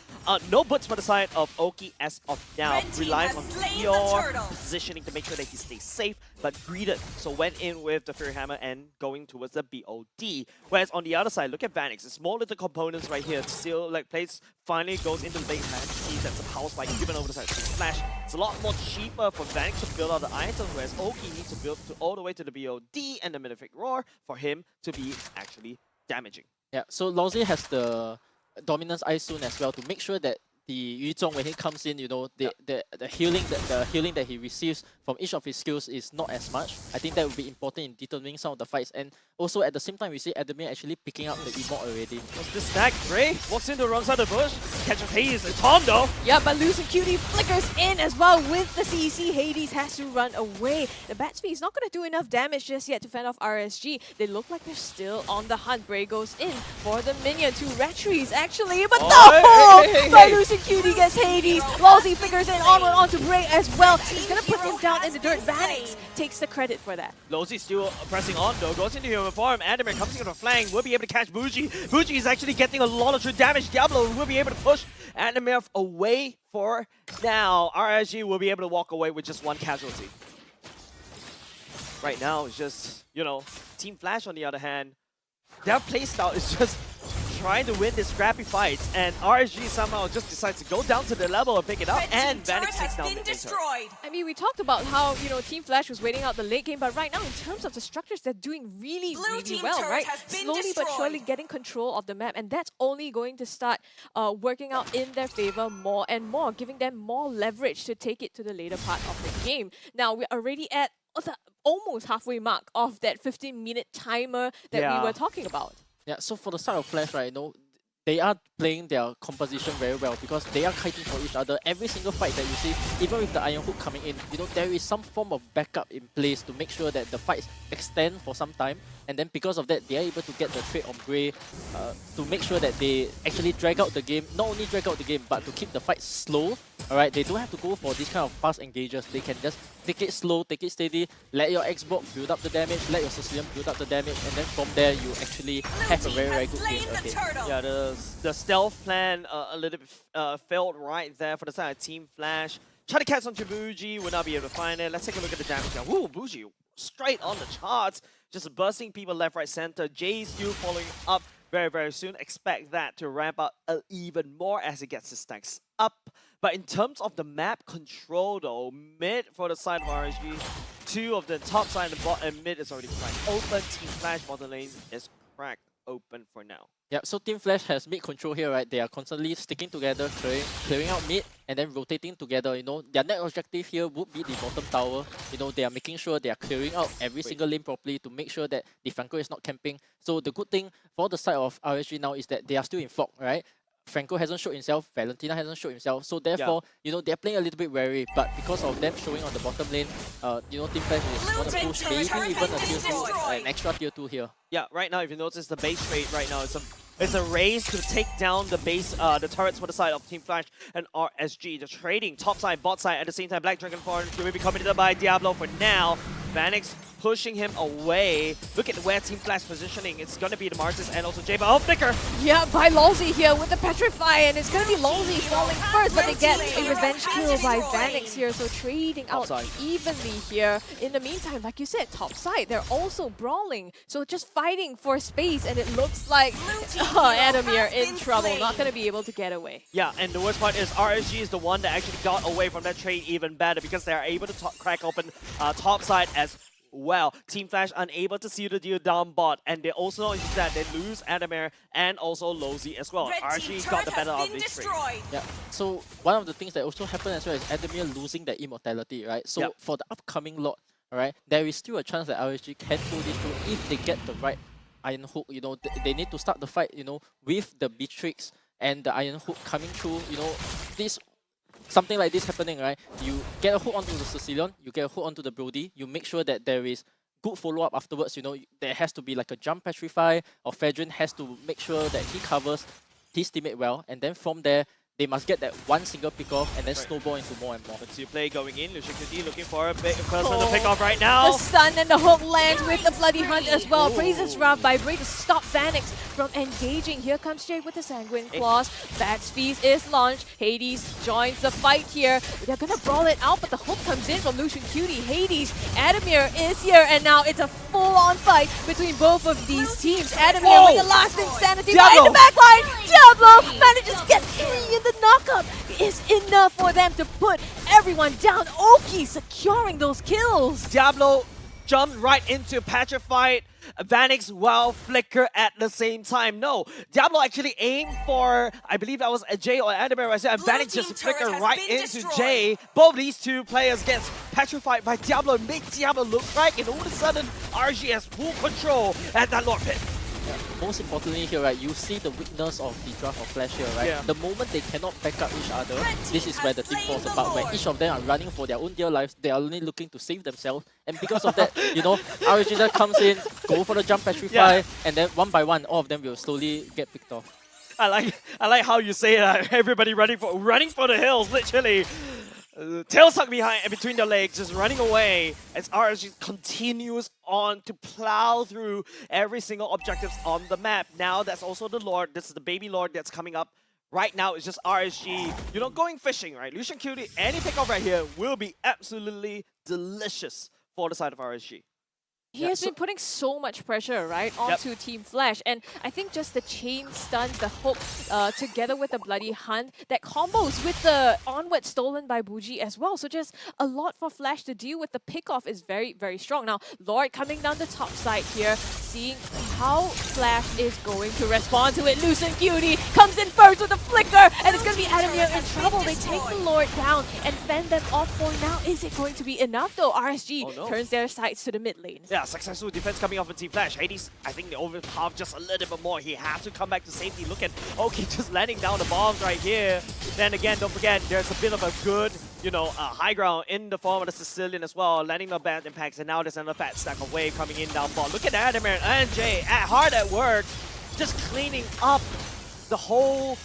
No boots for the side of Oki as of now. Relies on pure positioning to make sure that he stays safe, but greeted. So went in with the Fury Hammer and going towards the BOD. Whereas on the other side, look at Vanix. The small little components right here. Still, plays finally goes into the late hand. Sees that's a power spike given over the side of Team Flash. It's a lot more cheaper for Vanix to build out the items, whereas Oki needs to build all the way to the BOD and the Malefic Roar for him to be actually damaging. Yeah, so Lawsy has the Dominance Eye soon as well to make sure that the Yu Zhong, when he comes in, the healing that he receives from each of his skills is not as much. I think that would be important in determining some of the fights. And also at the same time, we see Adamir actually picking up the emote already. What's this stack? Bray walks into the wrong side of the bush, catches Hades and Tom though. Yeah, but Lucian Cutie flickers in as well with the CC. Hades has to run away. The Batsby is not going to do enough damage just yet to fend off RSG. They look like they're still on the hunt. Bray goes in for the minion to Retries actually, but no! Lucian Cutie gets Hades. Lawsy flickers in onward onto Bray as well. He's going to put him down in the dirt. Vanix takes the credit for that. Lawsy still pressing on though, goes into human form. Adamir comes into the flank, will be able to catch Bougie. Bougie is actually getting a lot of true damage. Diablo will be able to push Adamir away for now. RSG will be able to walk away with just one casualty. Right now, it's just, Team Flash on the other hand, their playstyle is just trying to win this scrappy fight, and RSG somehow just decides to go down to the level and pick it up, and Vanix takes down the destroyed. I mean, we talked about how, Team Flash was waiting out the late game, but right now, in terms of the structures, they're doing really well, right? Slowly but surely getting control of the map, and that's only going to start working out in their favor more and more, giving them more leverage to take it to the later part of the game. Now, we're already at the almost halfway mark of that 15-minute timer that we were talking about. Yeah, so for the side of Flash, right, they are playing their composition very well because they are kiting for each other. Every single fight that you see, even with the Iron Hook coming in, there is some form of backup in place to make sure that the fights extend for some time. And then because of that, they are able to get the trade on Grey to make sure that they actually drag out the game. Not only drag out the game, but to keep the fight slow. Alright, they don't have to go for these kind of fast engages. They can just take it slow, take it steady, let your Xbox build up the damage, let your Sicilian build up the damage, and then from there you actually have a very good game ahead. Yeah, the stealth plan a little bit failed right there for the side of Team Flash. Try to catch on Bougie, will not be able to find it. Let's take a look at the damage now. Woo, Bougie straight on the charts, just bursting people left, right, center. Jay still following up very soon. Expect that to ramp up even more as it gets his stacks up. But in terms of the map control though, mid for the side of RSG, two of the top side and bottom and mid is already cracked open. Team Flash bottom lane is cracked open for now. Yeah, so Team Flash has mid control here, right? They are constantly sticking together, clearing out mid, and then rotating together. Their net objective here would be the bottom tower. They are making sure they are clearing out every single lane properly to make sure that the Franco is not camping. So the good thing for the side of RSG now is that they are still in fog, right? Franco hasn't showed himself, Valentina hasn't showed himself, so therefore, they're playing a little bit wary, but because of them showing on the bottom lane, Team Flash is going to push maybe even a tier 2, an extra tier 2 here. Yeah, right now, if you notice the base trade right now, it's a race to take down the base, the turrets for the side of Team Flash and RSG. They're trading top side, bot side at the same time. Black Dragon Foreign will be committed by Diablo for now. Vanix pushing him away. Look at where Team Flash positioning. It's going to be the Martis and also Jay, but Flicker. Yeah, by Lolzy here with the Petrify, and it's going to be Lolzy falling first, but they get a revenge kill by Vanix here, so trading out evenly here. In the meantime, like you said, top side, they're also brawling, so just fighting for space, and it looks like Adamir in trouble, not going to be able to get away. Yeah, and the worst part is RSG is the one that actually got away from that trade even better because they are able to crack open top side as well. Team Flash unable to seal the deal down bot, and they also use that they lose Adamir and also Lolzy as well. RSG got the better of this trade. Yeah, so one of the things that also happened as well is Adamir losing their immortality, right? So for the upcoming lot, alright, there is still a chance that RSG can pull this through if they get the right Iron Hook. They need to start the fight, with the Beatrix and the Iron Hook coming through. Something like this happening, right? You get a hook onto the Sicilian, you get a hook onto the Brody, you make sure that there is good follow-up afterwards. There has to be like a jump Petrify, or Fedrin has to make sure that he covers his teammate well, and then from there, they must get that one single pick-off and then snowball into more and more. Let's see play going in. Lucian Kuti looking for a big person to pick off right now. The stun and the hook lands with the Bloody Hunt as well. Praises Rav by Bray to stop Vanix from engaging. Here comes Jay with the Sanguine Claws. Bats Feast is launched. Hades joins the fight here. They're gonna brawl it out, but the hook comes in from Lucian Cutie. Hades, Adamir is here, and now it's a full-on fight between both of these teams. Adamir with the last insanity in the backline. Diablo manages to get 3 in the knockup is enough for them to put everyone down. Oki securing those kills. Diablo jumped right into Petrified. Vanix while Flicker at the same time. No, Diablo actually aimed for, I believe that was a Jay or Adamir right there, and Vanix just Flicker right into Jay. Both these two players gets petrified by Diablo and make Diablo look like, and all of a sudden RSG has full control at that Lord Pit. Most importantly here, right, you see the weakness of the Draft of Flash here, right? The moment they cannot back up each other, this is where the team falls apart, where each of them are running for their own dear lives. They are only looking to save themselves, and because of that, RSG just comes in, go for the jump Petrify, and then one by one, all of them will slowly get picked off. I like how you say that. Everybody running for the hills, literally. Tail stuck behind and between their legs, just running away as RSG continues on to plow through every single objectives on the map. Now that's also the Lord. This is the baby Lord that's coming up. Right now it's just RSG, going fishing, right? Lucian Cutie, any pickup right here will be absolutely delicious for the side of RSG. He has been putting so much pressure, right, onto Team Flash. And I think just the chain stun, the hook, together with the Bloody Hunt, that combos with the onward stolen by Bougie as well. So just a lot for Flash to deal with. The pickoff is very, very strong. Now, Lord coming down the top side here. seeing how Flash is going to respond to it. Lucent Cutie comes in first with a flicker, and it's going to be Adamir in trouble. They take the Lord down and fend them off for now. Is it going to be enough though? RSG turns their sights to the mid lane. Yeah, successful defense coming off of Team Flash. Hades, I think they overpowered just a little bit more. He has to come back to safety. Look at Oki just landing down the bombs right here. Then again, don't forget, there's a bit of a good, high ground in the form of the Sicilian as well, landing the bad impacts, and now there's another fat stack of wave coming in down ball. Look at Adamir and Jay hard at work, just cleaning up the whole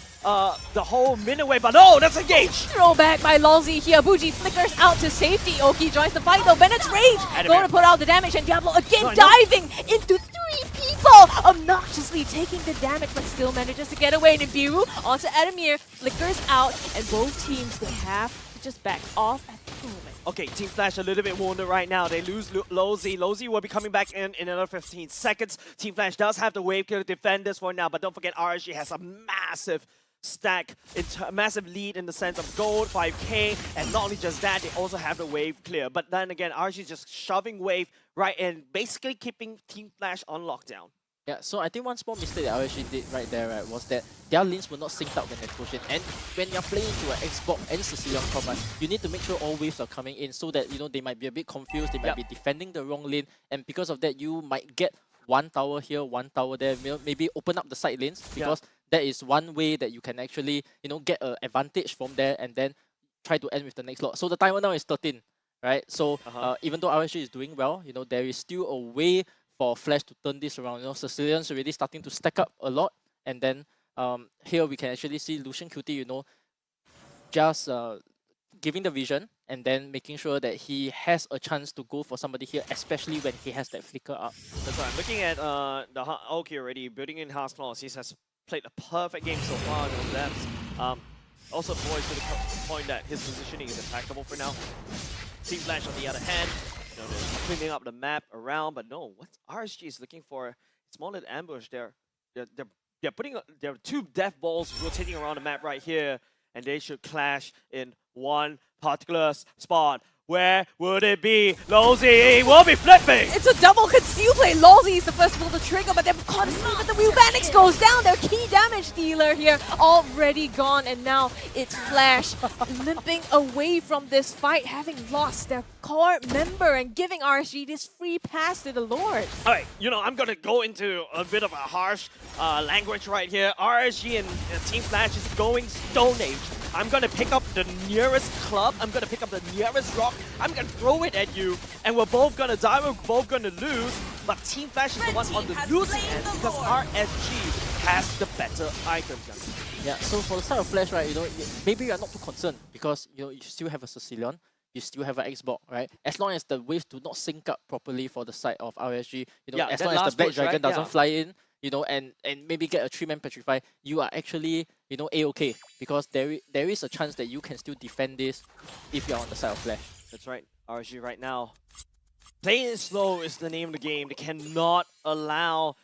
minute wave, but no, that's engaged! Throwback by Lolzy here. Bougie flickers out to safety. Oki joins the fight though. Bennett's Rage going to put out the damage, and Diablo again diving into 3 people, obnoxiously taking the damage, but still manages to get away. Nibiru onto Adamir, flickers out, and both teams, they have to just back off at the moment. Okay, Team Flash a little bit wounded right now. They lose Lolzy. Lolzy will be coming back in another 15 seconds. Team Flash does have the wave to defend this one now, but don't forget RSG has a massive stack, massive lead in the sense of gold, 5k, and not only just that, they also have the wave clear. But then again, RSG is just shoving wave right in, basically keeping Team Flash on lockdown. Yeah, so I think one small mistake that RSG did right there, right, was that their lanes were not synced up when they push in. And when you're playing to an Xbox and Sicilian combat, you need to make sure all waves are coming in so that, they might be a bit confused, they might be defending the wrong lane, and because of that, you might get one tower here, one tower there, maybe open up the side lanes, because that is one way that you can actually, get an advantage from there and then try to end with the next lot. So the timer now is 13, right? So even though RSG is doing well, there is still a way for Flash to turn this around. Sicilians already starting to stack up a lot, and then here we can actually see Lucian Cutie, just giving the vision and then making sure that he has a chance to go for somebody here, especially when he has that flicker up. That's right. I'm looking at the Oki already, building in House Claws. He has played a perfect game so far on the depths. Also poised to the point that his positioning is impeccable for now. Team Flash on the other hand, they're cleaning up the map around, but no, what RSG is looking for, it's more than ambush. They're putting there are 2 death balls rotating around the map right here, and they should clash in one particular spot. Where would it be? Lolzy will be flipping! It's a double conceal play. Lolzy is the first one to trigger, but they've caught asleep, but the Wheelvanix goes down. Their key damage dealer here already gone, and now it's Flash limping away from this fight, having lost their core member and giving RSG this free pass to the Lord. Alright, I'm gonna go into a bit of a harsh language right here. RSG and Team Flash is going Stone Age. I'm gonna pick up the nearest club, I'm gonna pick up the nearest rock, I'm gonna throw it at you, and we're both gonna die, we're both gonna lose, but Team Flash is the one on the losing end because RSG has the better items. Yeah, so for the side of Flash, right, maybe you're not too concerned because you still have a Sicilian, you still have an Xbox, right? As long as the waves do not sync up properly for the side of RSG, as long as the Black Dragon doesn't fly in, and maybe get a 3-man Petrify, you are actually, A-okay. Because there is a chance that you can still defend this if you're on the side of Flash. That's right. RSG right now, playing it slow is the name of the game. They cannot allow...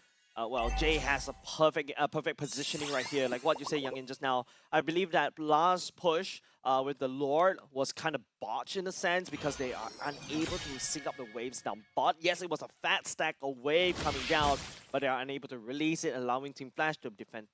Jay has a perfect positioning right here. Like what you say, Youngin, just now. I believe that last push with the Lord was kind of botched in a sense because they are unable to sync up the waves down bot. Yes, it was a fat stack of wave coming down, but they are unable to release it, allowing Team Flash to defend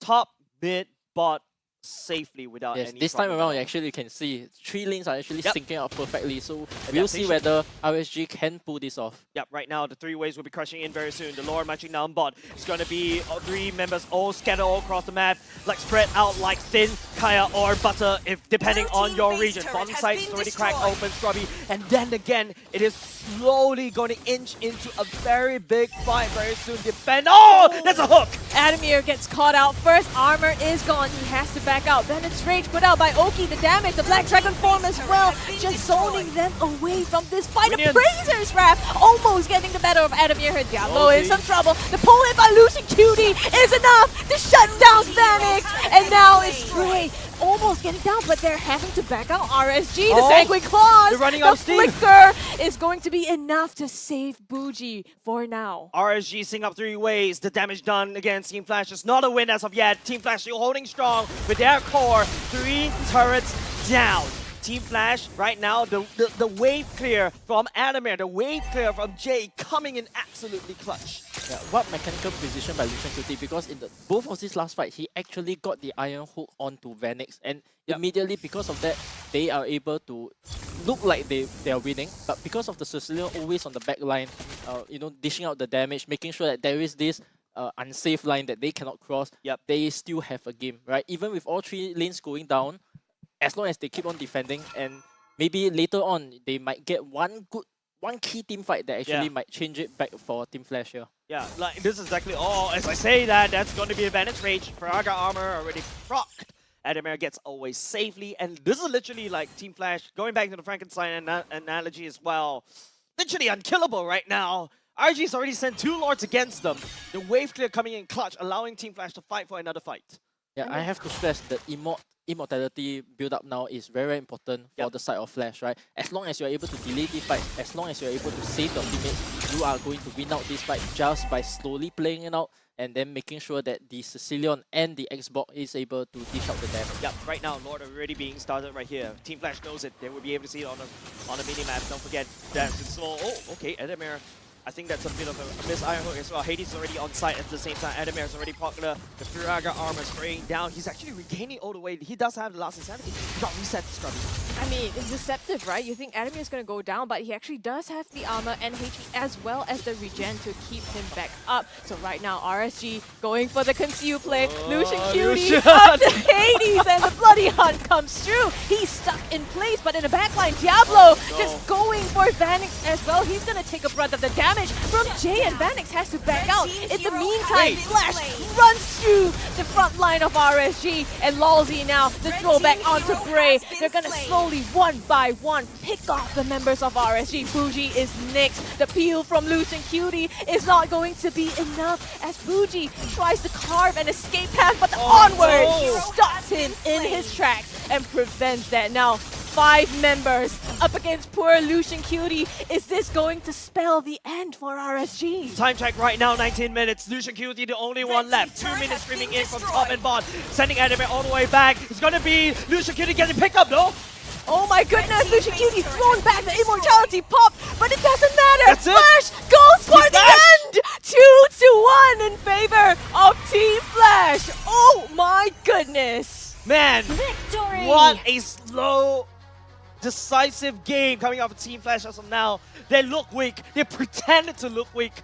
top, mid, bot safely without any this time around, actually, you can see 3 lanes are actually syncing up perfectly. So we'll see whether RSG can pull this off. Yep, right now the 3 waves will be crushing in very soon. The Lord marching down bot. It's going to be 3 members all scattered all across the map, like spread out like thin kaya or butter, if depending on your region. Bottom side is already cracked open, Scrubby, and then again it is slowly going to inch into a very big fight very soon. Defend. Oh, that's a hook. Adamir gets caught out first. Armor is gone. He has to back out. Then it's Rage put out by Oki. The damage, the Black Dragon form as well, just zoning them away from this fight. The Praisers Wrath almost getting the better of Adamir. Her Diablo in some trouble. The pull in by Lucian Cutie is enough to shut down Spanix. And now it's Ray almost getting down, but they're having to back out RSG. The Sanguine Claws, they're running out of steam. Flicker is going to be enough to save Bougie for now. RSG sync up 3 ways. The damage done against Team Flash is not a win as of yet. Team Flash still holding strong with their core. 3 turrets down. Team Flash right now, the wave clear from Adamir, the wave clear from Jay coming in absolutely clutch. Yeah, what mechanical precision by Lucian Cutie, because in both of these last fight, he actually got the iron hook onto Vanix, and immediately because of that, they are able to look like they are winning, but because of the Sicilian always on the back line, dishing out the damage, making sure that there is this unsafe line that they cannot cross, they still have a game, right? Even with all 3 lanes going down, as long as they keep on defending, and maybe later on, they might get one key team fight that actually might change it back for Team Flash here. Yeah, like this is exactly all. As I say that, that's going to be a Vantage Rage. Faraga armor already procced. Adamir gets away safely, and this is literally like Team Flash, going back to the Frankenstein analogy as well. Literally unkillable right now. RG's already sent 2 Lords against them. The wave clear coming in clutch, allowing Team Flash to fight for another fight. Yeah, I have to stress that immortality build up now is very, very important for the side of Flash, right? As long as you're able to delay the fight, as long as you're able to save your teammates, you are going to win out this fight just by slowly playing it out and then making sure that the Sicilian and the Xbox is able to dish out the damage. Yep, right now, Lord already being started right here. Team Flash knows it. They will be able to see it on the mini-map. Don't forget that it's slow. Oh, okay, Adamir. I think that's a bit of a miss iron hook as well. Hades is already on site at the same time. Adamir is already popular. The Firaga armor spraying down. He's actually regaining all the way. He does have the last insanity. He got reset to Scrubby. I mean, it's deceptive, right? You think Adamir is going to go down, but he actually does have the armor and HP as well as the regen to keep him back up. So right now, RSG going for the conceal play. Lucian Cutie up to Hades, and the bloody hunt comes through. He's stuck in place, but in the backline, Diablo just going for Vanix as well. He's going to take a brunt of the damage from Jay, and Vanix has to back out. In the meantime, Flash runs through the front line of RSG, and Lalzi now the throwback onto Bray. They're going to slowly, one by one, pick off the members of RSG. Bougie is next. The peel from Lucian Cutie is not going to be enough as Bougie tries to carve an escape path, but the onward stops him in his tracks and prevents that. Now, 5 members up against poor Lucian Cutie. Is this going to spell the end for RSG? Time check right now, 19 minutes. Lucian Cutie, the only one left. 2 minutes streaming in from top and bot. Sending Adamir all the way back. It's going to be Lucian Cutie getting picked up, though. Oh my goodness, Lucian Cutie thrown back, the immortality pop, but it doesn't matter. That's Flash goes for the end! 2-1 in favor of Team Flash. Oh my goodness. Man, Victory! What a slow, decisive game coming off of Team Flash as of now. They look weak. They pretended to look weak.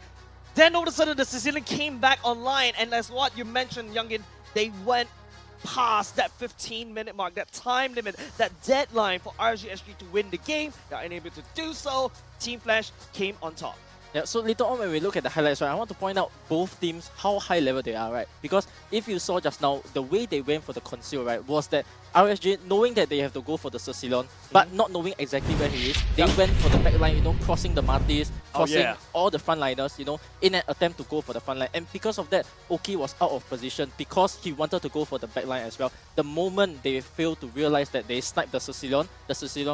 Then all of a sudden the Sicilian came back online, and as what you mentioned, Youngin, they went past that 15-minute mark, that time limit, that deadline for RSG SG to win the game. They're unable to do so. Team Flash came on top. Yeah, so later on when we look at the highlights, right, I want to point out both teams, how high level they are, right? Because if you saw just now, the way they went for the conceal, right, was that RSG, knowing that they have to go for the Sicilian, but not knowing exactly where he is, they went for the backline, crossing the Martis, crossing all the frontliners, in an attempt to go for the frontline. And because of that, Oki was out of position because he wanted to go for the backline as well. The moment they failed to realize that they sniped the Sicilian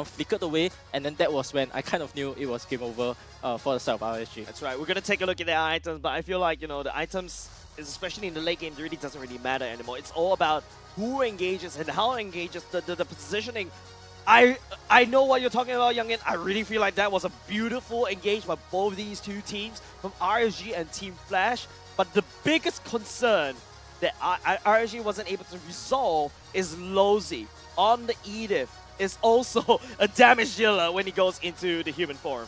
flickered away, and then that was when I kind of knew it was game over for the side of RSG. That's right. We're going to take a look at their items, but I feel like, the items, especially in the late game, it really doesn't really matter anymore. It's all about who engages and how engages, the positioning. I know what you're talking about, Youngin. I really feel like that was a beautiful engage by both these two teams, from RSG and Team Flash. But the biggest concern that RSG wasn't able to resolve is Lozi on the Edith is also a damage dealer when he goes into the human form.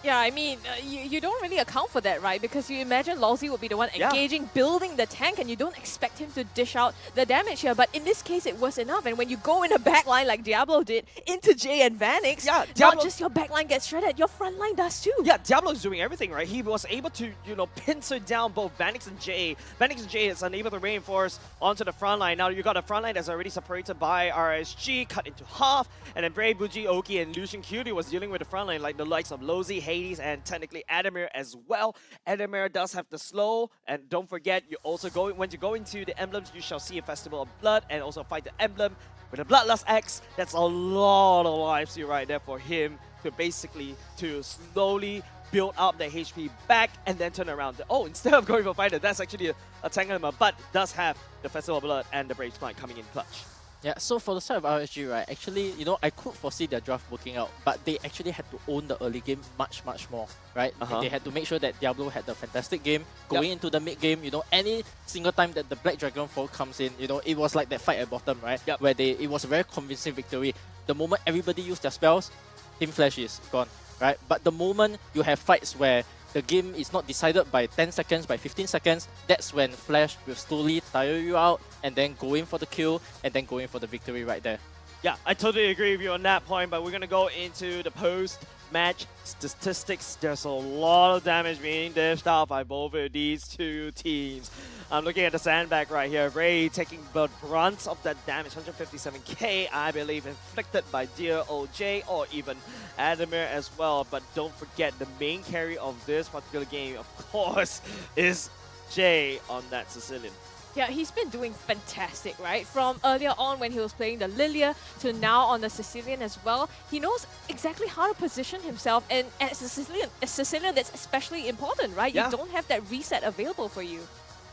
Yeah, I mean, you don't really account for that, right? Because you imagine Lalzi would be the one engaging, building the tank, and you don't expect him to dish out the damage here. But in this case, it was enough. And when you go in a backline like Diablo did into Jay and Vanix, not just your backline gets shredded, your front line does too. Yeah, Diablo's doing everything, right? He was able to, pincer down both Vanix and Jay. Vanix and Jay is unable to reinforce onto the front line. Now you got a front line that's already separated by RSG, cut into half. And then Brave, Bougie, Oki, and Lucian Cutie was dealing with the front line, like the likes of Lozi, Hades, and technically Adamir as well. Adamir does have the slow, and don't forget, you also when you go into the emblems, you shall see a Festival of Blood and also fight the emblem with a Bloodlust X. That's a lot of lives here right there for him to basically slowly build up the HP back and then turn around. Oh, instead of going for fighter, that's actually a tank element, but does have the Festival of Blood and the Brave Smite coming in clutch. Yeah, so for the side of RSG, right, actually, you know, I could foresee their draft working out, but they actually had to own the early game much more, right? They had to make sure that Diablo had the fantastic game. Going into the mid game, you know, any single time that the Black Dragon Fall comes in, you know, it was like that fight at bottom, right? Where it was a very convincing victory. The moment everybody used their spells, Team Flash is gone, right? But the moment you have fights where the game is not decided by 10 seconds, by 15 seconds, that's when Flash will slowly tire you out and then go in for the kill and then go in for the victory right there. Yeah, I totally agree with you on that point, but we're going to go into the post-match statistics. There's a lot of damage being dished out by both of these two teams. I'm looking at the sandbag right here. Ray taking the brunt of that damage, 157k, I believe, inflicted by Dear OJ or even Adamir as well. But don't forget, the main carry of this particular game, of course, is Jay on that Sicilian. Yeah, he's been doing fantastic, right? From earlier on when he was playing the Lilia to now on the Sicilian as well. He knows exactly how to position himself, and as a Sicilian that's especially important, right? You don't have that reset available for you.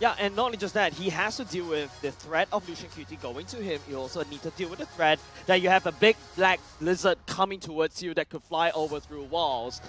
Yeah, and not only just that, he has to deal with the threat of Lucian QT going to him. You also need to deal with the threat that you have a big black lizard coming towards you that could fly over through walls.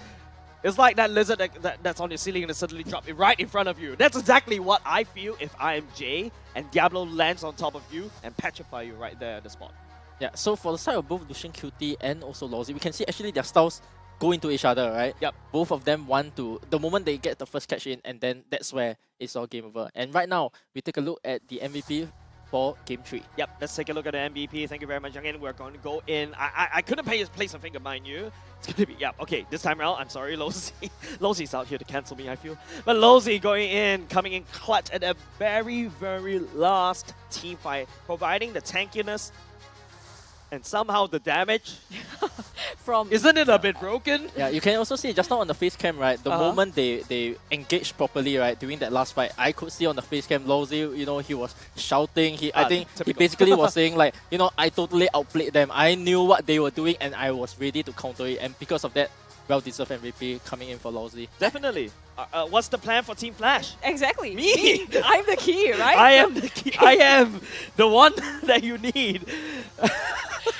It's like that lizard that's on your ceiling and suddenly drop it right in front of you. That's exactly what I feel if I am Jay and Diablo lands on top of you and petrify you right there at the spot. Yeah, so for the side of both Lucian QT and also Lawsy, we can see actually their styles go into each other, right? Yep. Both of them want to, the moment they get the first catch in, and then that's where it's all game over. And right now, we take a look at the MVP for Game 3. Yep, let's take a look at the MVP. Thank you very much, Youngin. We're going to go in. I couldn't place a finger, mind you. It's going to be, yeah, okay, this time around, I'm sorry, Losey. Losey's out here to cancel me, I feel. But Losey going in, coming in clutch at the very, very last team fight, providing the tankiness and somehow the damage. Isn't it a bit broken? Yeah, you can also see just now on the face cam, right? The moment they engaged properly, right, during that last fight, I could see on the face cam, Losey, you know, he was shouting. I think typical. He basically was saying like, you know, I totally outplayed them. I knew what they were doing and I was ready to counter it. And because of that, well-deserved MVP coming in for Losey. Definitely. What's the plan for Team Flash? Exactly. Me! I'm the key, right? I am the key. I am the one that you need.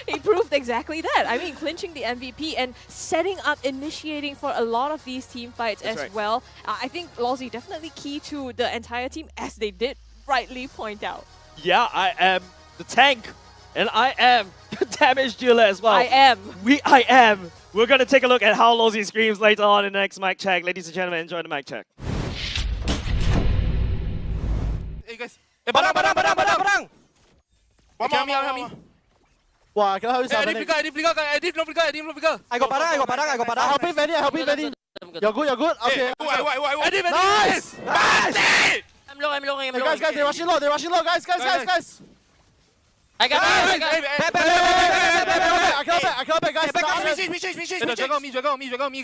He proved exactly that. I mean, clinching the MVP and setting up, initiating for a lot of these team fights as well. I think Losey definitely key to the entire team, as they did rightly point out. Yeah, I am the tank. And I am the damage dealer as well. I am. I am. We're going to take a look at how Losey screams later on in the next mic check. Ladies and gentlemen, enjoy the mic check. Hey guys. Hey, barang. Help me. Wow, I cannot help you. Edit flicker. I got barang. I help you, Vanny. You're good. Okay. Edit. Nice. I'm low. Hey, guys, they rushing low. Guys. I got I cannot back, guys. Me.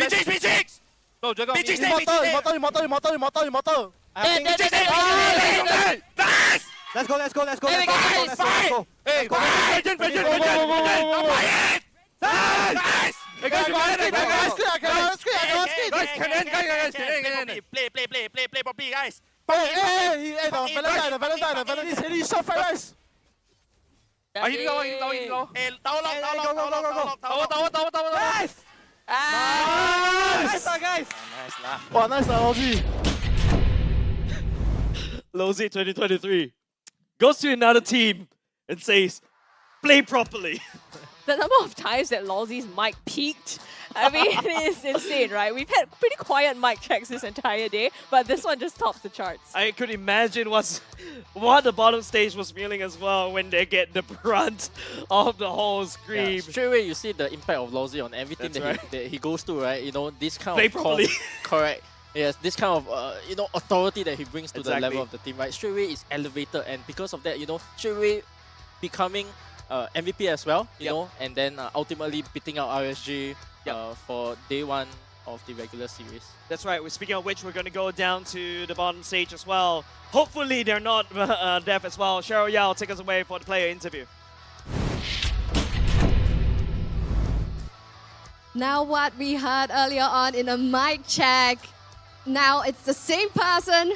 No, Dragon. Immortal. Let's go. Hey, Nice! Hey guys, play properly, guys. Hey, the Valentine. He's so fast, guys. Here you go. Hey, tower. Nice! Nice, guys. Wow, nice, Losey. Losey 2023 goes to another team and says, play properly. The number of times that Losey's mic peaked, I mean, it is insane, right? We've had pretty quiet mic checks this entire day, but this one just tops the charts. I could imagine what the bottom stage was feeling as well when they get the brunt of the whole scream. Yeah, straight away, you see the impact of Losey on everything that he goes to, right? You know, this kind play of properly. Correct. Yes, this kind of you know, authority that he brings to the level of the team, right? Straight away is elevated, and because of that, you know, straight away becoming MVP as well, you know, and then ultimately beating out RSG for day one of the regular series. That's right. Speaking of which, we're going to go down to the bottom stage as well. Hopefully they're not deaf as well. Cheryl Yao, take us away for the player interview. Now what we heard earlier on in a mic check, now it's the same person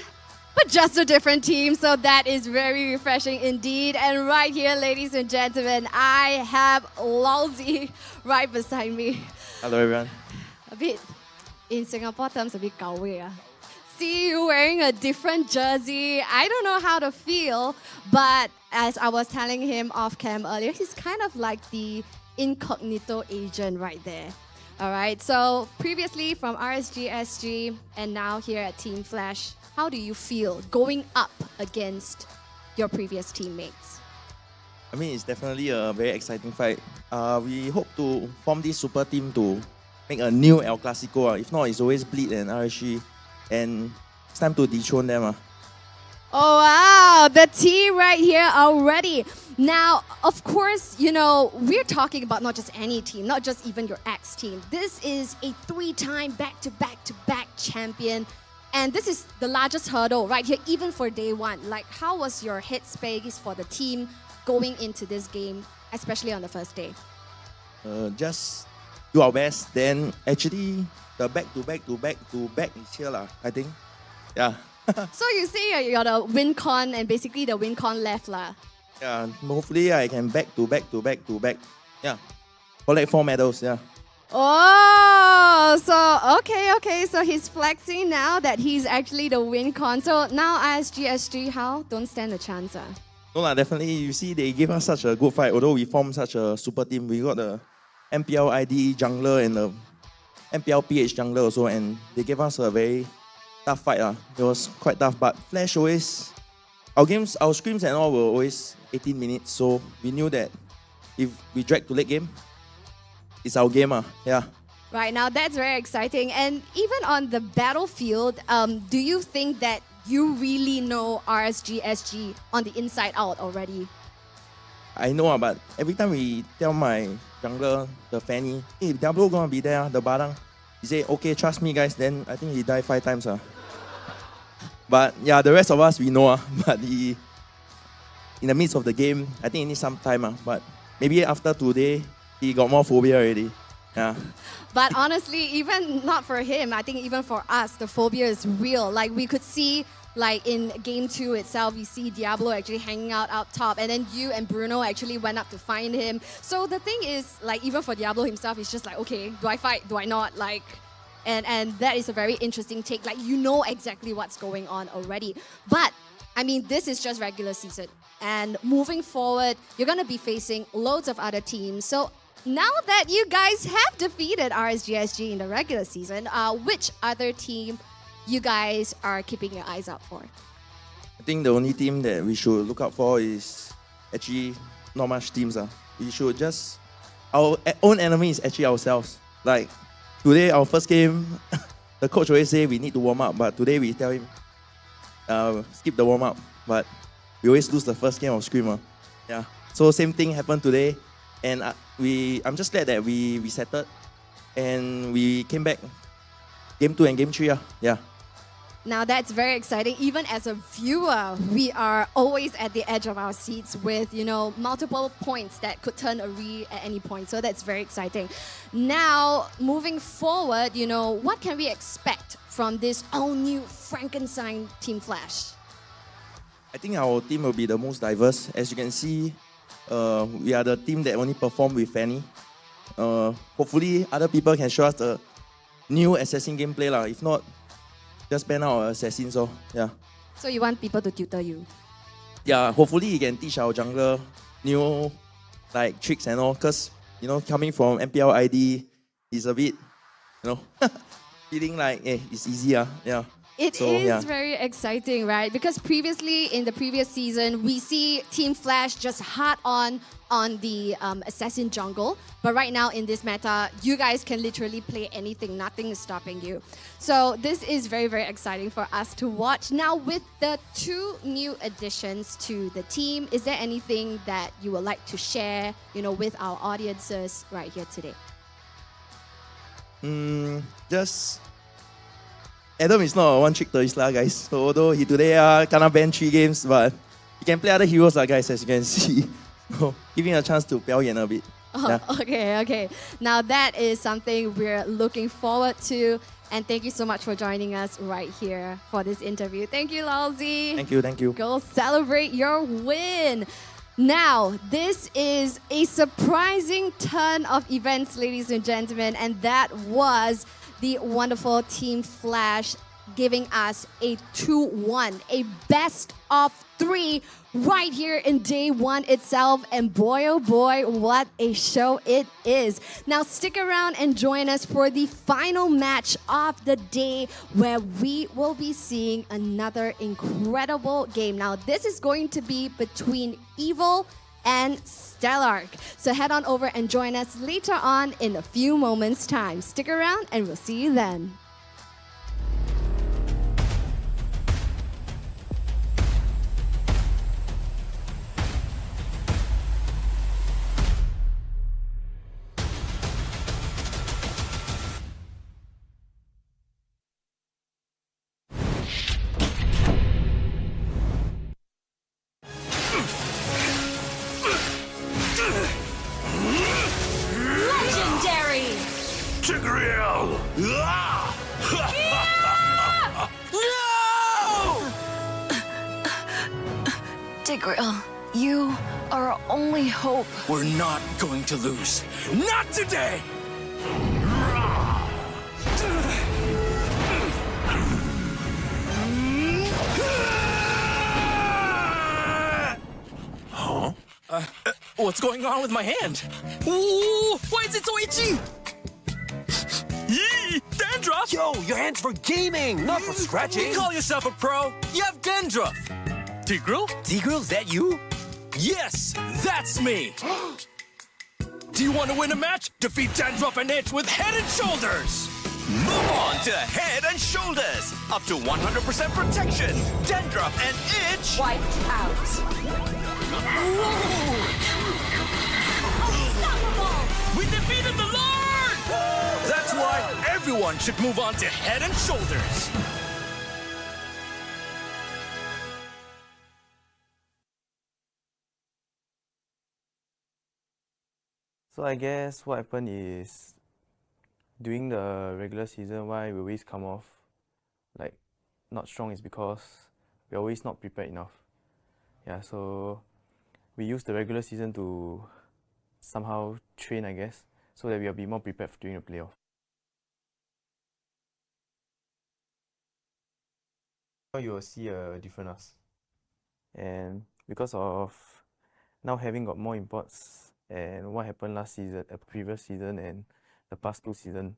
but just a different team. So that is very refreshing indeed. And right here, ladies and gentlemen, I have Lousy right beside me. Hello, everyone. A bit, in Singapore terms, a bit gao wei. See you wearing a different jersey. I don't know how to feel, but as I was telling him off cam earlier, he's kind of like the incognito agent right there. All right, so previously from RSG SG and now here at Team Flash, how do you feel going up against your previous teammates? I mean, it's definitely a very exciting fight. We hope to form this super team to make a new El Clasico. If not, it's always Bleed and RSG. And it's time to dethrone them. Oh, wow, the team right here already. Now, of course, you know, we're talking about not just any team, not just even your ex team. This is a 3-time back-to-back champion. And this is the largest hurdle right here, even for day one. Like, how was your headspace for the team going into this game, especially on the first day? Just do our best. Then actually, the back is here, I think. Yeah. So you say you're the win con and basically the win con left. Yeah, hopefully I can back. Yeah. Collect 4 medals, yeah. Oh, so okay. So he's flexing now that he's actually the win con. So now RSG SG, how? Don't stand a chance. No, definitely. You see, they gave us such a good fight. Although we formed such a super team, we got the MPL ID jungler and the MPL PH jungler also, and they gave us a very tough fight. It was quite tough, but Flash always, our scrims and all were always 18 minutes, so we knew that if we drag to late game, it's our game. Yeah. Right, now that's very exciting. And even on the battlefield, do you think that you really know RSG SG on the inside out already? I know, but every time we tell my jungler, the Fanny, hey, Diablo gonna be there, the Barang. He say, okay, trust me guys, then I think he died 5 times. But yeah, the rest of us, we know. But he, in the midst of the game, I think he needs some time. But maybe after today, he got more phobia already. Yeah. But honestly, even not for him, I think even for us, the phobia is real. Like we could see, like in game 2 itself, you see Diablo actually hanging out up top, and then you and Bruno actually went up to find him. So the thing is, like even for Diablo himself, it's just like, okay, do I fight? Do I not? Like, and that is a very interesting take. Like you know exactly what's going on already. But I mean, this is just regular season, and moving forward, you're gonna be facing loads of other teams. So now that you guys have defeated RSG SG in the regular season, which other team you guys are keeping your eyes out for? I think the only team that we should look out for is actually not much teams. We should just, our own enemy is actually ourselves. Like today, our first game, the coach always say we need to warm up, but today we tell him skip the warm up. But we always lose the first game of Screamer. Yeah. So same thing happened today, and I'm just glad that we resettled and we came back. Game 2 and Game 3. Yeah. Now that's very exciting. Even as a viewer, we are always at the edge of our seats with, you know, multiple points that could turn a re at any point. So that's very exciting. Now, moving forward, you know, what can we expect from this all-new Frankenstein Team Flash? I think our team will be the most diverse. As you can see, we are the team that only perform with Fanny. Hopefully, other people can show us the new assassin gameplay. If not, just ban out assassin. So yeah. So you want people to tutor you? Yeah, hopefully he can teach our jungler new like tricks and all. Cause you know, coming from MPL ID, he's a bit, you know, feeling like it's easy. Yeah. It is very exciting, right? Because previously, in the previous season, we see Team Flash just hard on the Assassin jungle. But right now, in this meta, you guys can literally play anything. Nothing is stopping you. So this is very, very exciting for us to watch. Now, with the 2 new additions to the team, is there anything that you would like to share, you know, with our audiences right here today? Just Adam is not a one-trick Isla, guys. So although he today cannot ban 3 games, but he can play other heroes, guys, as you can see. So give him a chance to 表演 a bit. Oh, yeah. Okay. Now that is something we're looking forward to. And thank you so much for joining us right here for this interview. Thank you, Lalzi. Thank you, thank you. Go celebrate your win. Now, this is a surprising turn of events, ladies and gentlemen, and that was the wonderful Team Flash giving us a 2-1, a best of 3 right here in day 1 itself. And boy, oh boy, what a show it is. Now stick around and join us for the final match of the day, where we will be seeing another incredible game. Now this is going to be between Evil and Stellark. So head on over and join us later on in a few moments' time. Stick around and we'll see you then. Legendary! Tigreal! Tigreal, you are our only hope. We're not going to lose. Not today! Huh? What's going on with my hand? Ooh, why is it so itchy? Yee, dandruff! Yo, your hand's for gaming, not for scratching. You call yourself a pro? You have dandruff. Tigreal? Tigreal, is that you? Yes, that's me. Do you want to win a match? Defeat dandruff and itch with Head and Shoulders. Move on to Head and Shoulders. Up to 100% protection. Dandruff and itch. Wiped out. We defeated the Lord! That's why everyone should move on to Head and Shoulders. So I guess what happened is, during the regular season, why we always come off like not strong is because we're always not prepared enough. Yeah, so we use the regular season to somehow train, I guess, so that we'll be more prepared during the playoff. You will see a different us. And because of now having got more imports and what happened last season, previous season and the past 2 seasons,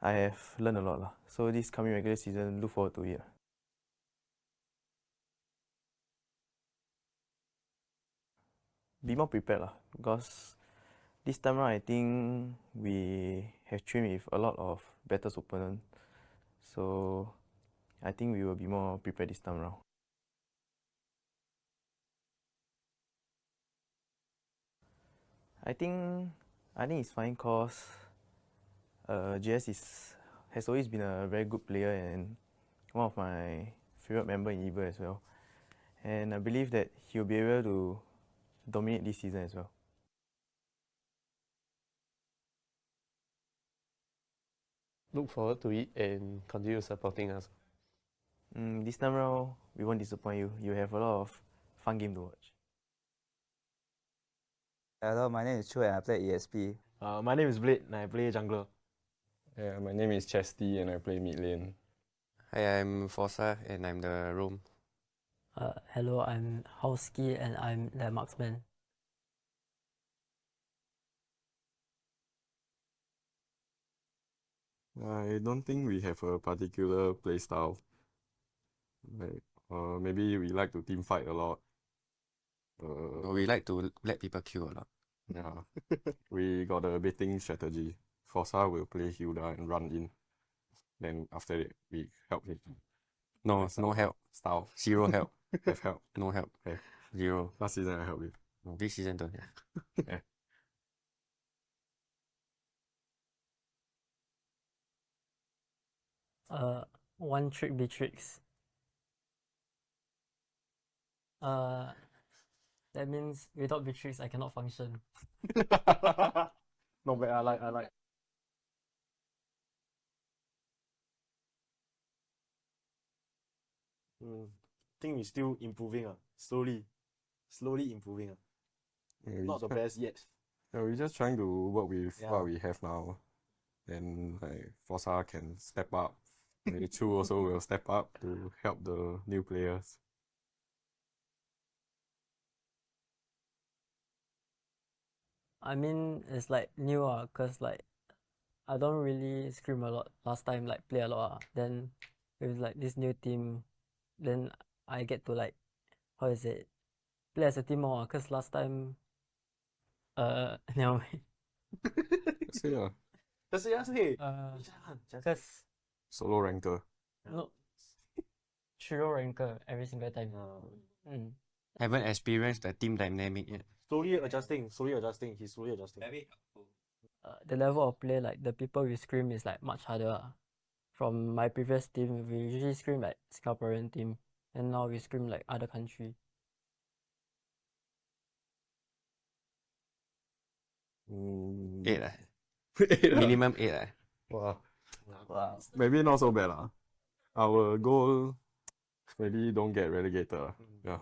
I have learned a lot. So this coming regular season, look forward to it. Be more prepared because this time around I think we have trained with a lot of better opponents. So I think we will be more prepared this time around. I think it's fine because JS has always been a very good player and one of my favorite members in EVO as well. And I believe that he'll be able to dominate this season as well. Look forward to it and continue supporting us. This time around, we won't disappoint you. You have a lot of fun game to watch. Hello, my name is Chu and I play ESP. My name is Blade and I play jungler. Yeah, my name is Chesty and I play mid lane. Hi, I'm Forza and I'm the roam. Hello, I'm Howski and I'm the marksman. I don't think we have a particular play style. Like, maybe we like to team fight a lot. We like to let people kill a lot. Yeah, we got a baiting strategy. Forza will play Hilda and run in. Then after that, we help him. No help. Style. Zero help. Have help. No help. Have. Zero. Last season I helped you. No, this season don't have. Yeah. One trick Beatrix. That means without Beatrix I cannot function. Not bad, I like. think we're still improving. Slowly improving. Not the best yet. Yeah, we're just trying to work with what we have now. Then like Forza can step up. Maybe Chu also will step up to help the new players. I mean, it's like new cause like I don't really scrim a lot last time, like play a lot. Then with like this new team, then I get to like, how is it, play as a team more. Cause last time, never mind. Just say. Cause Solo ranker. no, trio ranker every single time. Haven't experienced the team dynamic yet. Slowly adjusting. He's slowly adjusting. Very helpful. The level of play, like the people we scrim is like much harder. From my previous team, we usually scrim like Singaporean team, and now we scrim like other country. Eight. Minimum 8. Wow. Maybe not so bad. Our goal, maybe don't get relegated. Yeah.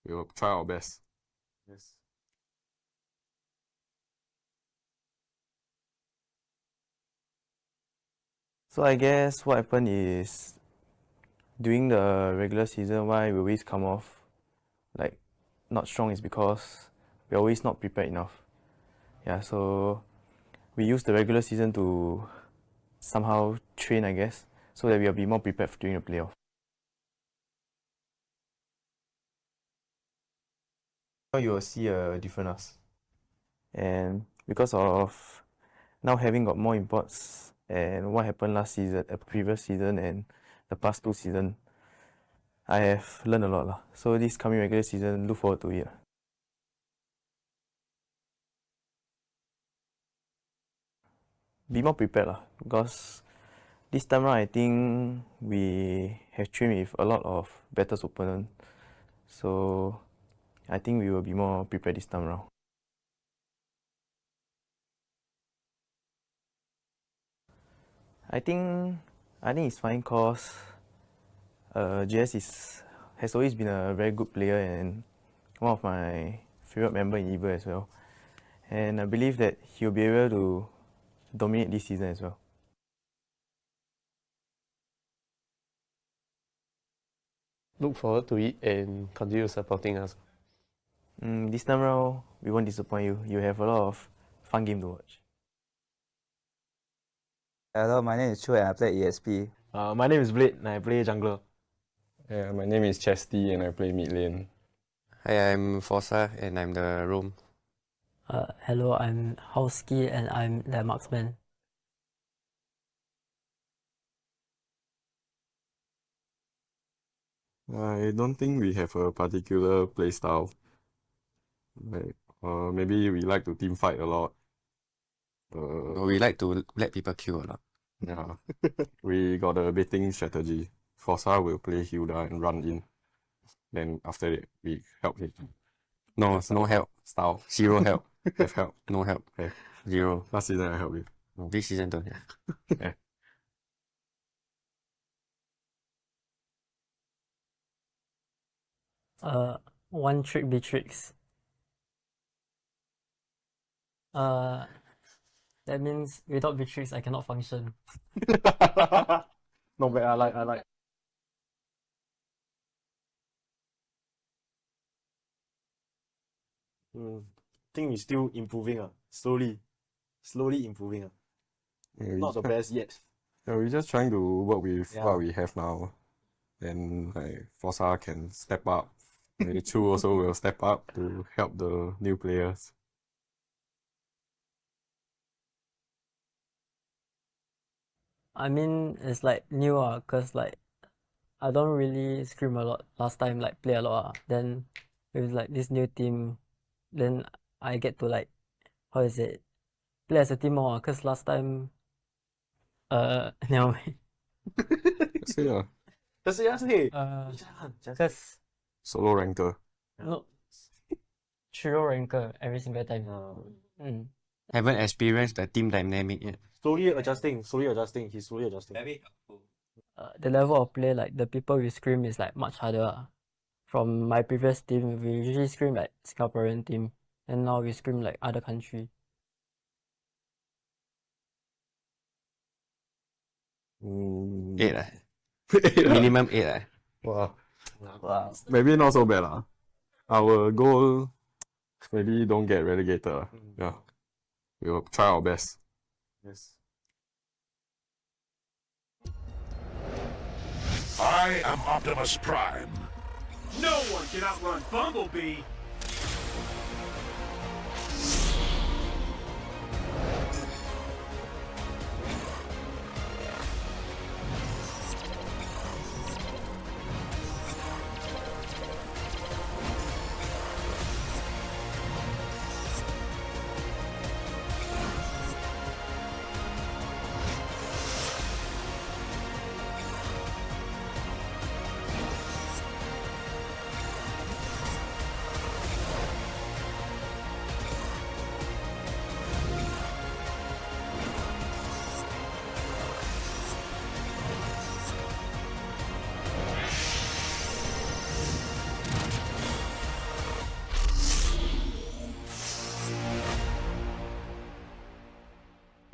We will try our best. Yes. So I guess what happened is during the regular season, why we always come off like not strong is because we're always not prepared enough. Yeah, so we use the regular season to somehow train, I guess, so that we'll be more prepared during the playoff. You will see a different us. And because of now having got more imports and what happened last season, previous season and the past 2 seasons, I have learned a lot. So this coming regular season, look forward to it. Be more prepared because this time around I think we have trained with a lot of better opponents. So I think we will be more prepared this time around. I think it's fine because JS has always been a very good player and one of my favorite members in EVA as well. And I believe that he'll be able to dominate this season as well. Look forward to it and continue supporting us. This time around, we won't disappoint you. You have a lot of fun game to watch. Hello, my name is Chu and I play ESP. My name is Blade and I play jungler. Yeah, my name is Chesty and I play mid lane. Hi, I'm Forza and I'm the roam. Hello, I'm Houski and I'm the marksman. I don't think we have a particular playstyle. Like, maybe we like to team fight a lot. We like to let people kill a lot. Yeah. We got a baiting strategy. Forza will play Hilda and run in. Then after that, we help him. No help. Style. Zero help. Have help. No help. Have. Zero. Last season I helped you. No, this season don't have. Yeah. One trick beatrix. That means without beatrix I cannot function. Not bad, I like. Think we're still improving. Slowly improving. Yeah, Not the best yet. Yeah, we're just trying to work with what we have now. Then like Forza can step up. Maybe Chu also will step up to help the new players. I mean, it's like new cause like I don't really scrim a lot last time, like play a lot. Then with like this new team, then I get to like, how is it, play as a team more. Cause last time, never mind. Just say. Cause Solo ranker. no, trio ranker every single time. Haven't experienced the team dynamic yet. Slowly adjusting. He's slowly adjusting. Very helpful. the level of play, like the people we scrim is like much harder. From my previous team, we usually scrim like Singaporean team, and now we scrim like other country. Eight, minimum 8. Wow. Wow. Maybe not so bad. Our goal, maybe don't get relegated. Yeah. We will try our best. Yes. I am Optimus Prime. No one can outrun Bumblebee.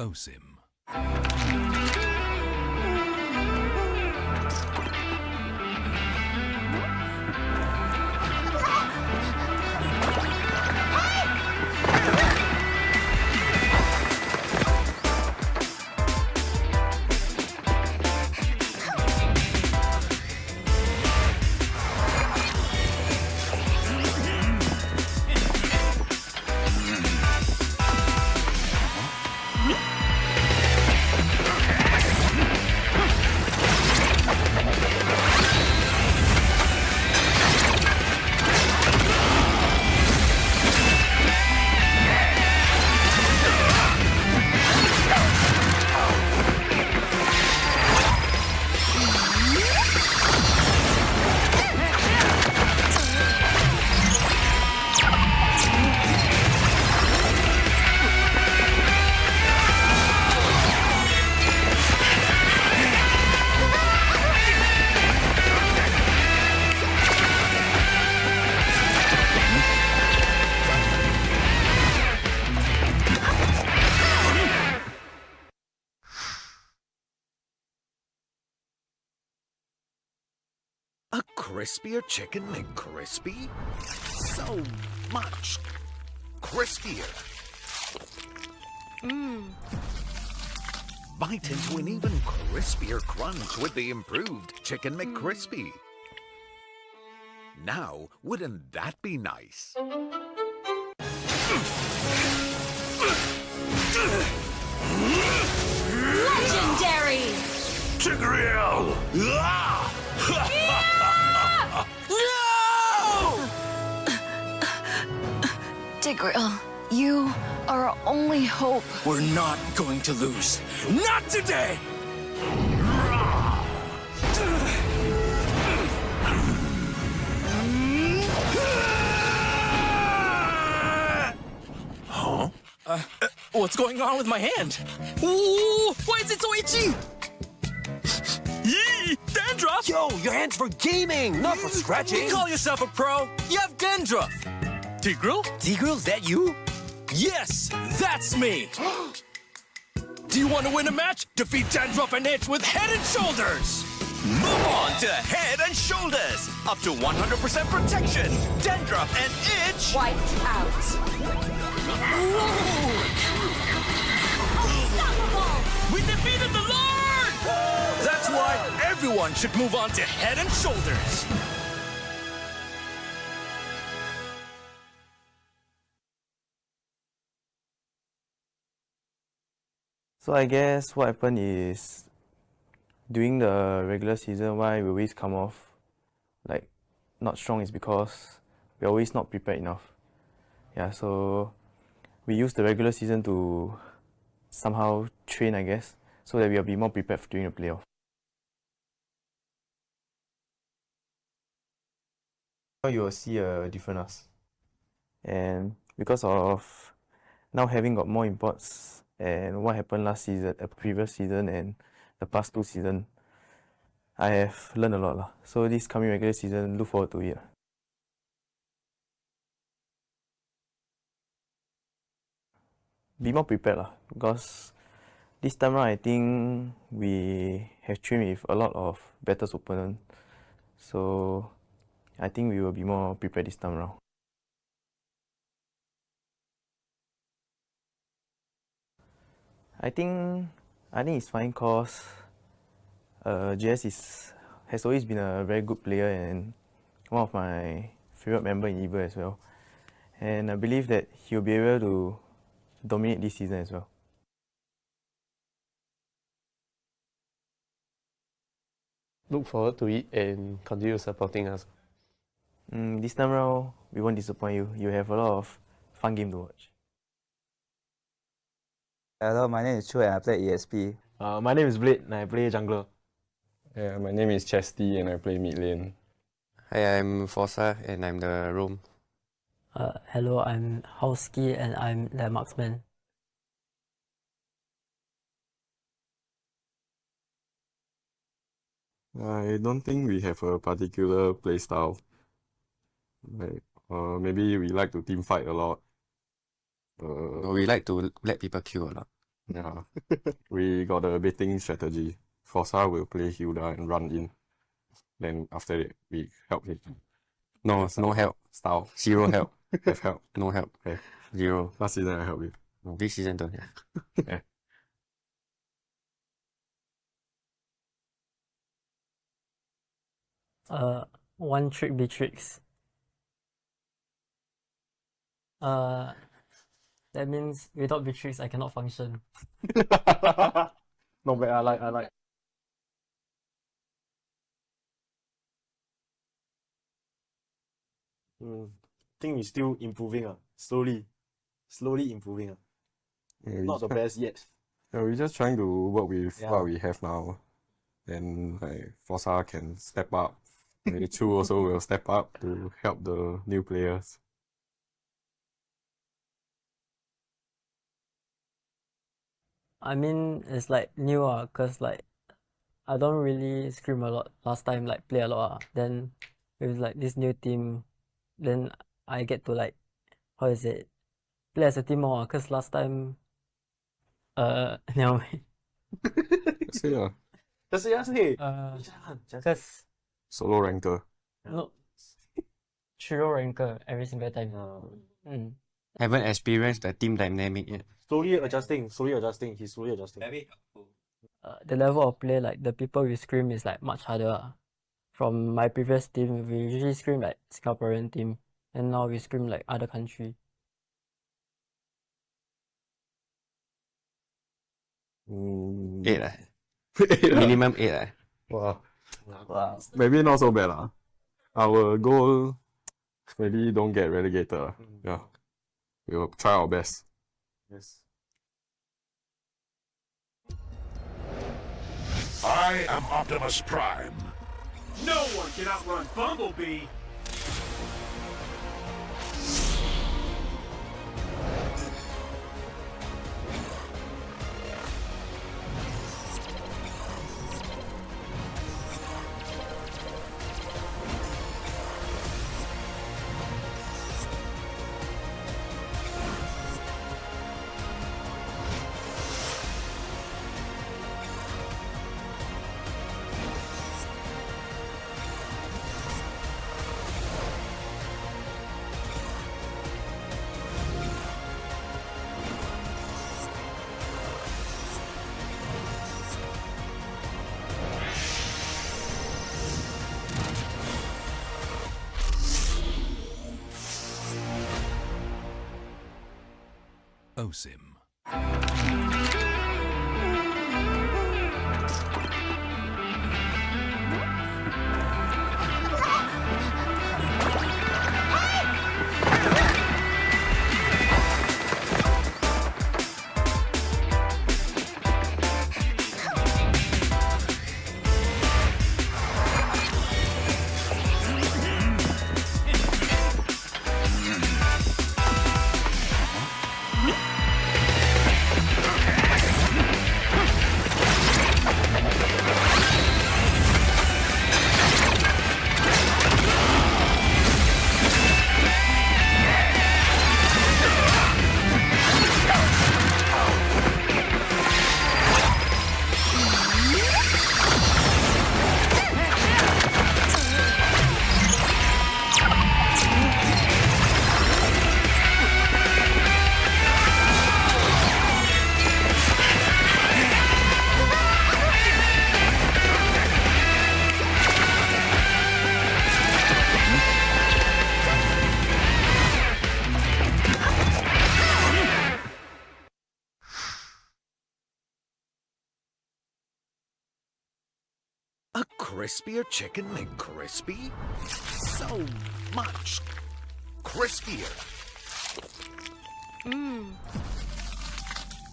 OSIM. A crispier chicken McCrispy? So much crispier. Bite into an even crispier crunch with the improved Chicken McCrispy. Now, wouldn't that be nice? Legendary! Tigreal! Tigreal, you are our only hope. We're not going to lose. Not today! Huh? What's going on with my hand? Ooh, why is it so itchy? Yee! Dandruff! Yo, your hand's for gaming, not for scratching. You call yourself a pro? You have dandruff. Tigreal? Tigreal, is that you? Yes, that's me. Do you want to win a match? Defeat Dandruff and Itch with Head and Shoulders. Move on to Head and Shoulders. Up to 100% protection. Dandruff and Itch. Wiped out. Unstoppable! We defeated the Lord! That's why everyone should move on to Head and Shoulders. So I guess what happened is during the regular season, why we always come off like not strong is because we're always not prepared enough. Yeah, so we use the regular season to somehow train, I guess, so that we'll be more prepared during the playoff. You will see a different us. And because of now having got more imports and what happened last season, previous season and the past 2 seasons, I have learned a lot lah. So this coming regular season, look forward to it. Be more prepared lah, because this time around I think we have trained with a lot of better opponents. So I think we will be more prepared this time around. I think it's fine cause JS has always been a very good player and one of my favorite members in EVA as well. And I believe that he'll be able to dominate this season as well. Look forward to it and continue supporting us. This time around, we won't disappoint you. You have a lot of fun game to watch. Hello, my name is Chu and I play ESP. My name is Blade and I play jungler. Yeah, my name is Chesty and I play mid lane. Hi, I'm Forza and I'm the roam. Hello, I'm Howski and I'm the marksman. I don't think we have a particular playstyle. Like, maybe we like to team fight a lot. We like to let people kill a lot. Yeah, we got a baiting strategy. Forza will play Hilda and run in. Then after that, we help him. No help. Style. Zero help. Have help. No help. Okay. Zero. Last season I helped you. No, this season don't have. Yeah. One trick betrix. That means without betrix I cannot function. Not bad, I like. I think we're still improving, slowly improving. Yeah, Not the best yet. Yeah, we're just trying to work with what we have now. Then like Forza can step up. Maybe Chu also will step up to help the new players. I mean, it's like new cause like I don't really scrim a lot last time, like play a lot. Then with like this new team, then I get to like, how is it, play as a team more. Cause last time, no. Say Just say. Cause solo ranker. no, trio ranker every single time. Haven't experienced the team dynamic yet. Slowly adjusting. He's slowly adjusting. Very helpful. The level of play, like the people we scrim is like much harder. From my previous team, we usually scrim like Singaporean team, and now we scrim like other country. Eight. Minimum 8. Wow. Maybe not so bad. Our goal, maybe don't get relegated. Yeah. We'll try our best. Yes. I am Optimus Prime. No one can outrun Bumblebee. OSIM. crispier chicken McCrispy? So much crispier.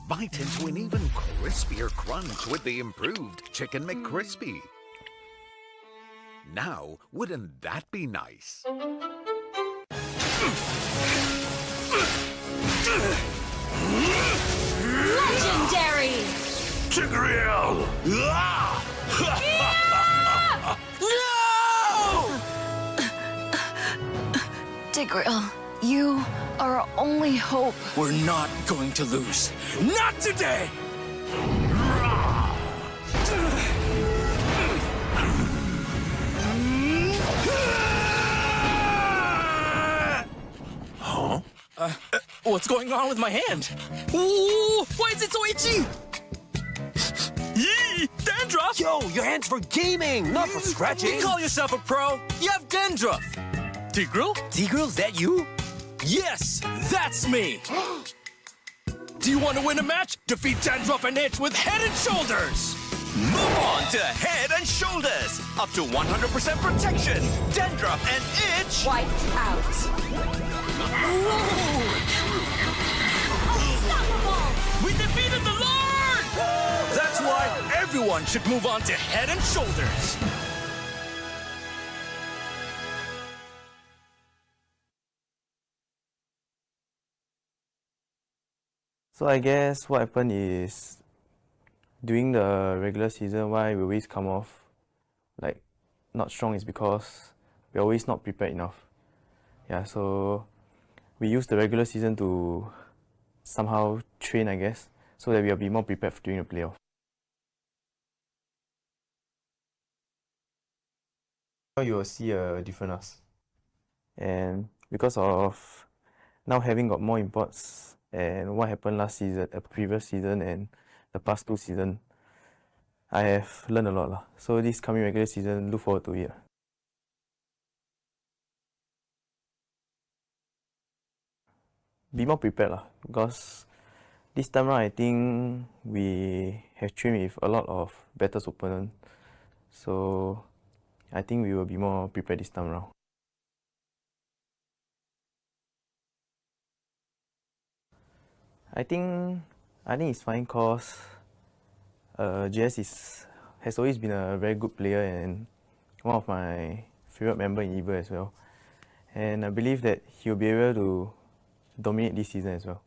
Bite into an even crispier crunch with the improved Chicken McCrispy. Now, wouldn't that be nice? Legendary! Tigreal! Tigreal, you are our only hope. We're not going to lose. Not today! Huh? What's going on with my hand? Ooh, why is it so itchy? Yee! Dandruff! Yo, your hand's for gaming, not for scratching. You call yourself a pro? You have dandruff. Tigreal? Tigreal, is that you? Yes, that's me. Do you want to win a match? Defeat Dandruff and Itch with Head and Shoulders. Move on to Head and Shoulders. Up to 100% protection. Dandruff and Itch. Wiped out. Unstoppable! We defeated the Lord! That's why everyone should move on to Head and Shoulders. So I guess what happened is during the regular season, why we always come off like not strong is because we're always not prepared enough. Yeah, so we use the regular season to somehow train, I guess, so that we'll be more prepared during the playoff. You will see a different us. And because of now having got more imports and what happened last season, previous season and the past 2 seasons, I have learned a lot. So this coming regular season, look forward to it. Be more prepared because this time around I think we have trained with a lot of better opponents. So I think we will be more prepared this time around. I think it's fine because JS has always been a very good player and one of my favorite members in EVA as well. And I believe that he'll be able to dominate this season as well.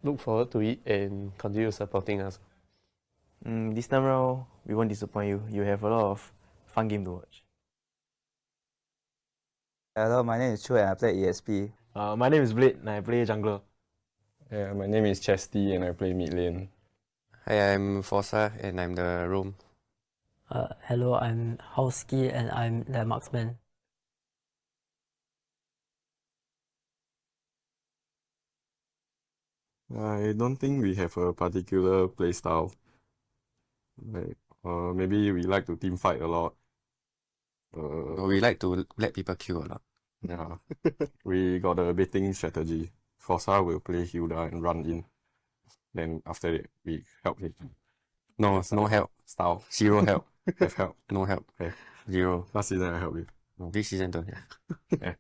Look forward to it and continue supporting us. This time around, we won't disappoint you. You have a lot of fun game to watch. Hello, my name is Chu and I play ESP. My name is Blade and I play jungler. Yeah, my name is Chesty and I play mid lane. Hi, I'm Forza and I'm the roam. Hello, I'm Howski and I'm the marksman. I don't think we have a particular playstyle. Like, maybe we like to team fight a lot. We like to let people kill a lot. Yeah, we got a baiting strategy. Forza will play Hilda and run in. Then after that, we help him. No help. Style. Zero help. Have help. No help. Okay. Zero. Last season I helped you. No, this season don't have.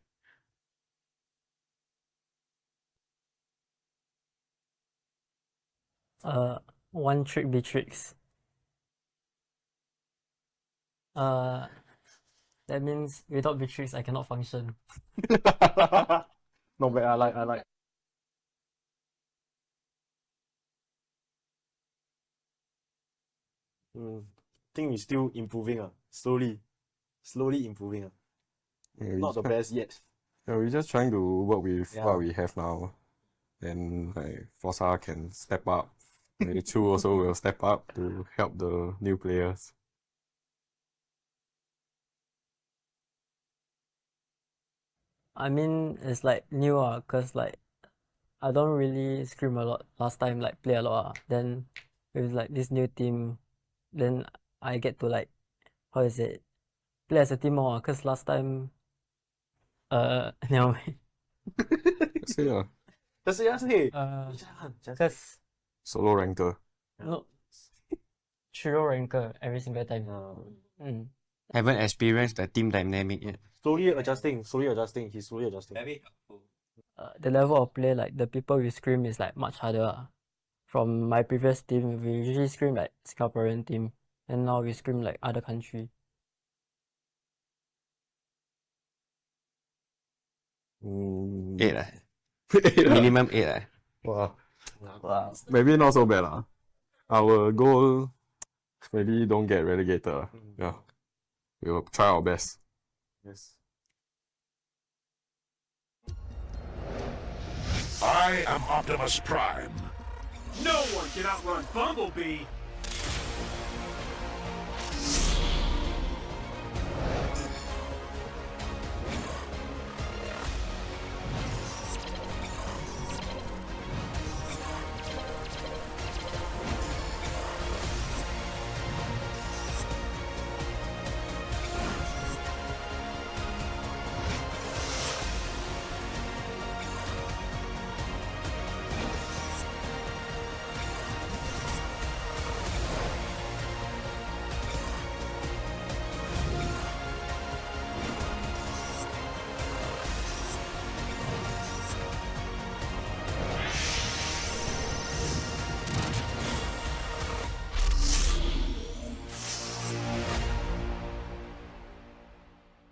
Yeah. One trick beatrix. That means without beatrix I cannot function. Not bad, I like. Think we're still improving, slowly improving. Yeah, Not the best yet. Yeah, we're just trying to work with Yeah. what we have now. Then like Forza can step up. Maybe Chu also will step up to help the new players. I mean, it's like new cause like I don't really scrim a lot last time, like play a lot. Then with like this new team, then I get to like, how is it, play as a team more. Cause last time, never mind. Say Just say. Cause Solo ranker. No. Trio ranker every single time. Haven't experienced the team dynamic yet. Slowly adjusting. He's slowly adjusting. The level of play, like the people we scrim is like much harder. From my previous team, we usually scrim like Singaporean team, and now we scrim like other country. Eight. Minimum 8. Wow. Wow. Maybe not so bad. Our goal maybe don't get relegated. Yeah. We will try our best. Yes. I am Optimus Prime. No one can outrun Bumblebee.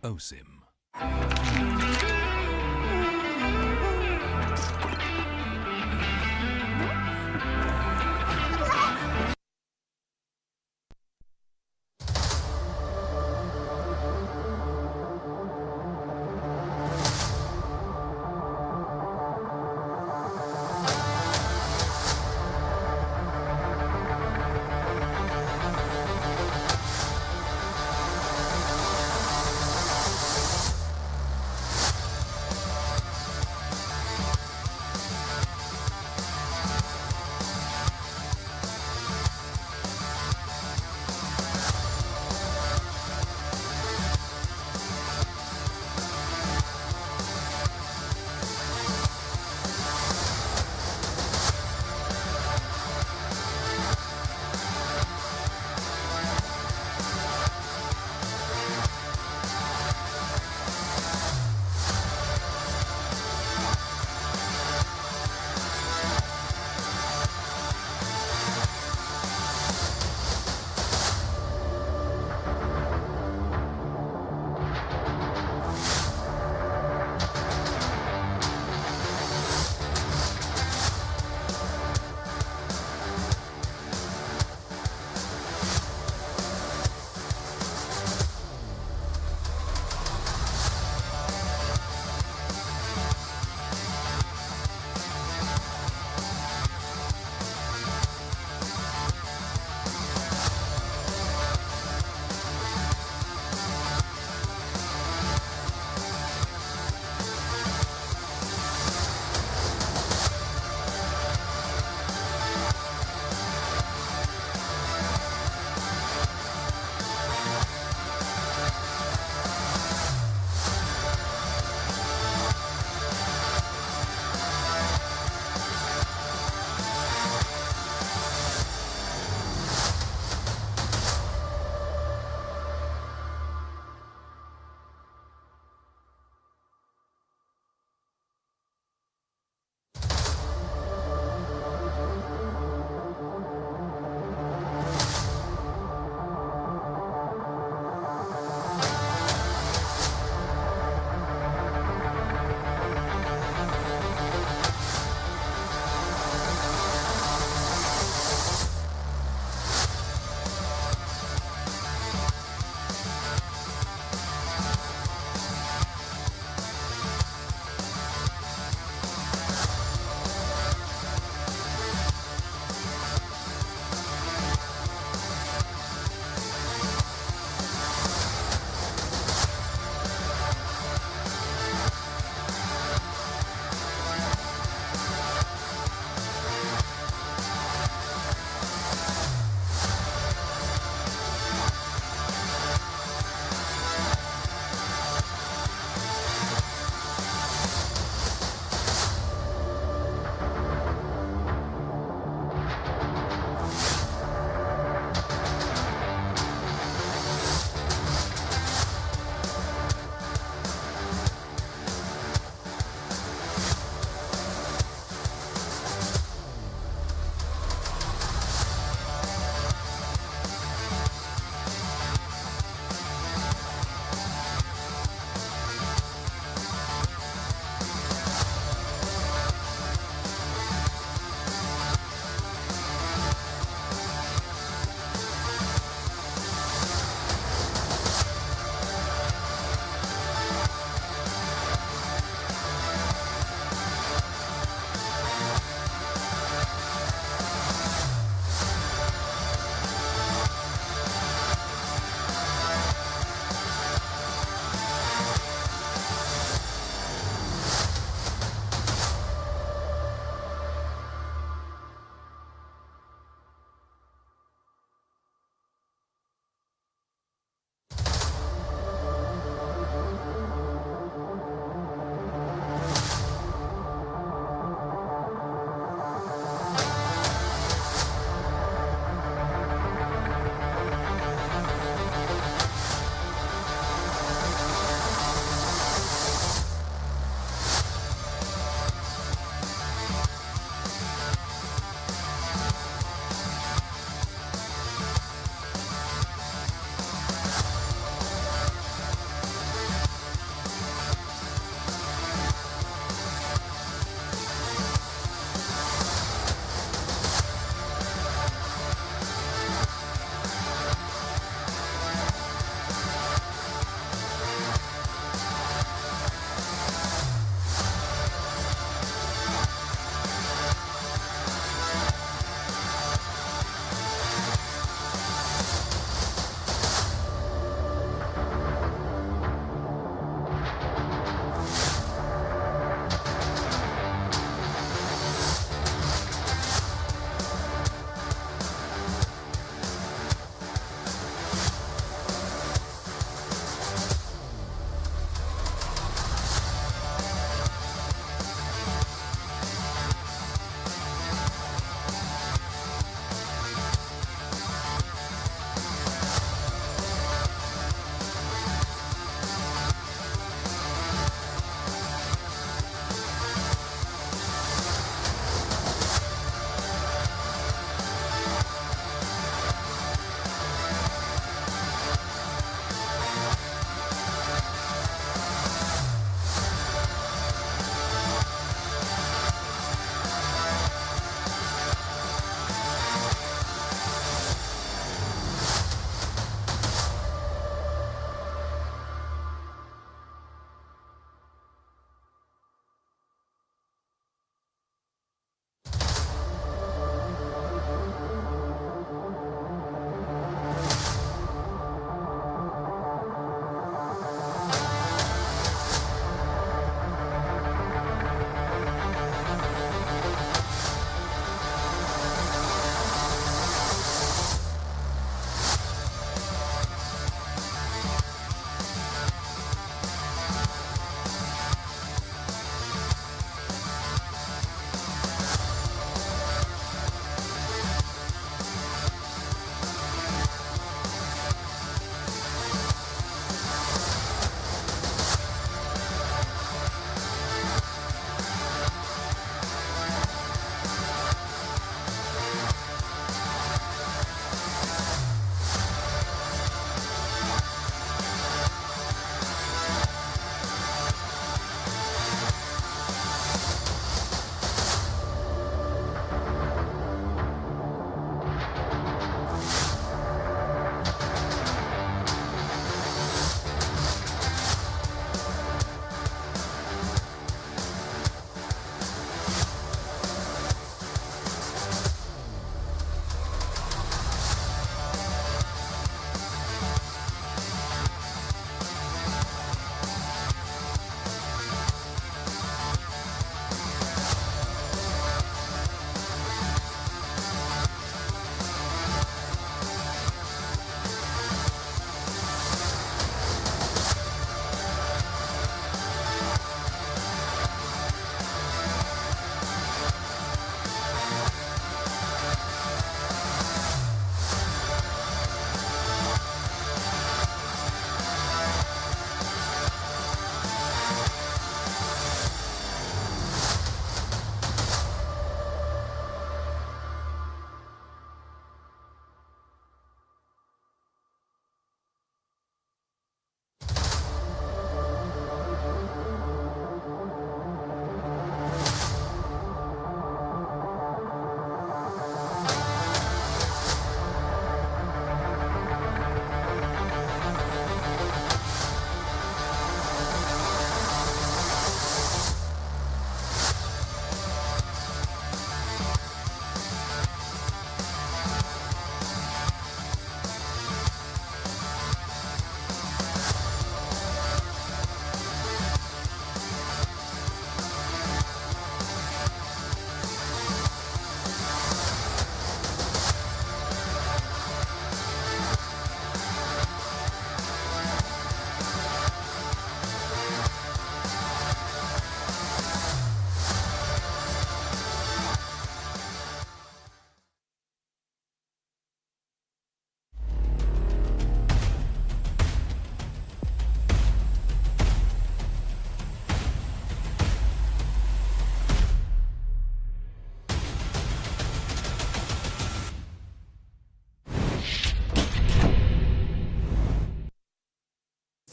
OSIM.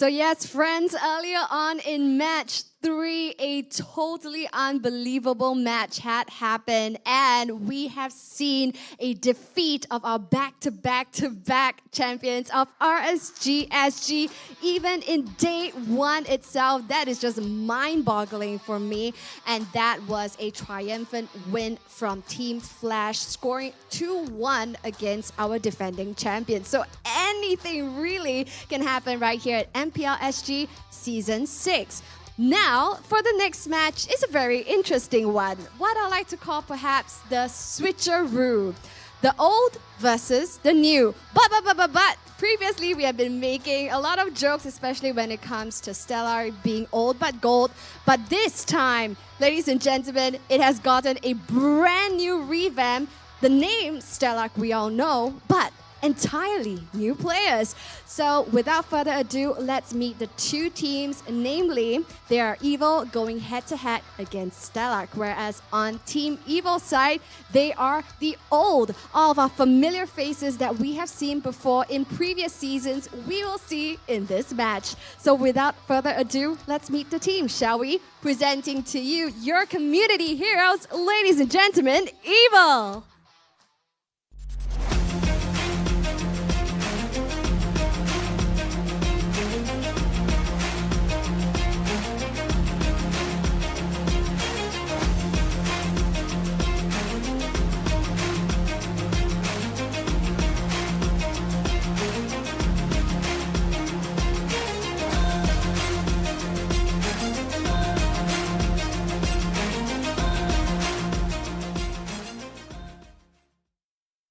So yes, friends, earlier on in match 3, a totally unbelievable match had happened, and we have seen a defeat of our back-to-back-to-back champions of RSG SG. Even in day 1 itself, that is just mind-boggling for me, and that was a triumphant win from Team Flash, scoring 2-1 against our defending champions. So anything really can happen right here at MPLSG Season 6. Now, for the next match, it's a very interesting one. What I like to call perhaps the switcheroo. The old versus the new. But previously we have been making a lot of jokes, especially when it comes to Stellar being old but gold. But this time, ladies and gentlemen, it has gotten a brand new revamp. The name Stellar we all know, but entirely new players. So without further ado, let's meet the two teams. Namely, they are Evil going head-to-head against Stellar, whereas on Team Evil's side, they are the old, all of our familiar faces that we have seen before in previous seasons, we will see in this match. So without further ado, let's meet the team, shall we? Presenting to you your community heroes, ladies and gentlemen, Evil!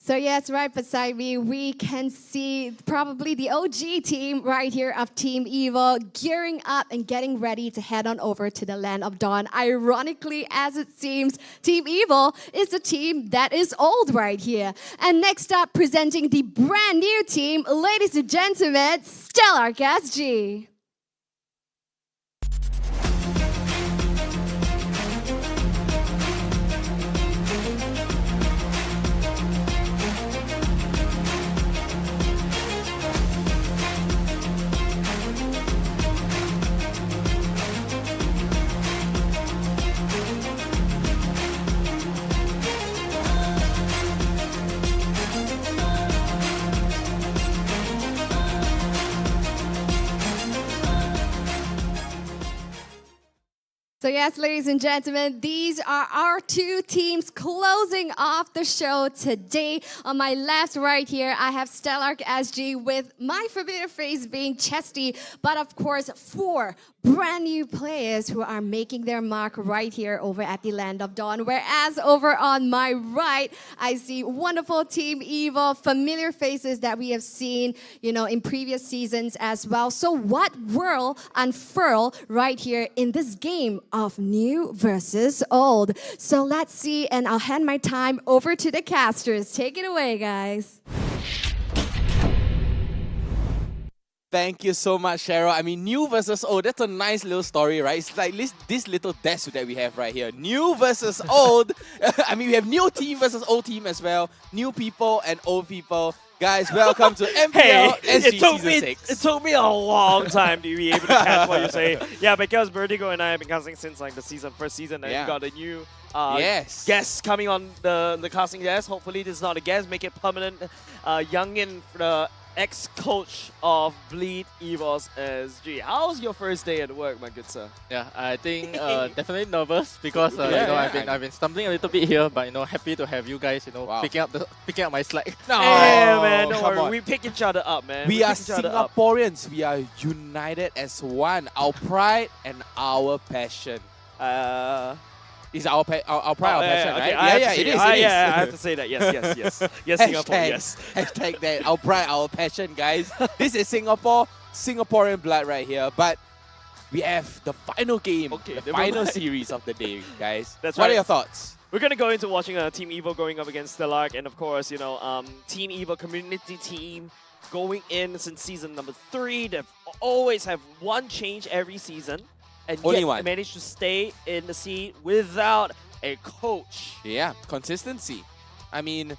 So yes, right beside me, we can see probably the OG team right here of Team Evil gearing up and getting ready to head on over to the Land of Dawn. Ironically, as it seems, Team Evil is the team that is old right here. And next up, presenting the brand new team, ladies and gentlemen, Stellar SG. So yes, ladies and gentlemen, these are our two teams closing off the show today. On my left right here, I have Stellar SG with my familiar face being Chesty, but of course 4 brand new players who are making their mark right here over at the Land of Dawn. Whereas over on my right, I see wonderful Team Evil, familiar faces that we have seen, in previous seasons as well. So what will unfurl right here in this game of new versus old? So let's see, and I'll hand my time over to the casters. Take it away, guys. Thank you so much, Cheryl. I mean, new versus old, that's a nice little story, right? It's like this little desk that we have right here. New versus old. I mean, we have new team versus old team as well. New people and old people. Guys, welcome to MPL SG Season 6. It took me a long time to be able to catch what you say. Yeah, because Vertigo and I have been casting since like the first season, and we got a new guest coming on the casting desk. Hopefully this is not a guest, make it permanent. Youngin, the ex-coach of Bleed Evils SG. How's your first day at work, my good sir? Yeah, I think definitely nervous because I've been stumbling a little bit here, but happy to have you guys picking up my slack. Yeah, man, don't worry. We pick each other up, man. We are Singaporeans. We are united as one. Our pride and our passion. Is our pride, our passion, right? Yeah, it is. Yeah, I have to say that. Yes. Yes, Singapore, yes. Hashtag that. Our pride, our passion, guys. This is Singapore, Singaporean blood right here. But we have the final game, the final series of the day, guys. That's what right. are your thoughts? We're going to go into watching Team Evil going up against Stellar, and of course, Team Evil community team going in since season number 3. They always have one change every season. And only yet one. Managed to stay in the seat without a coach. Yeah, consistency. I mean,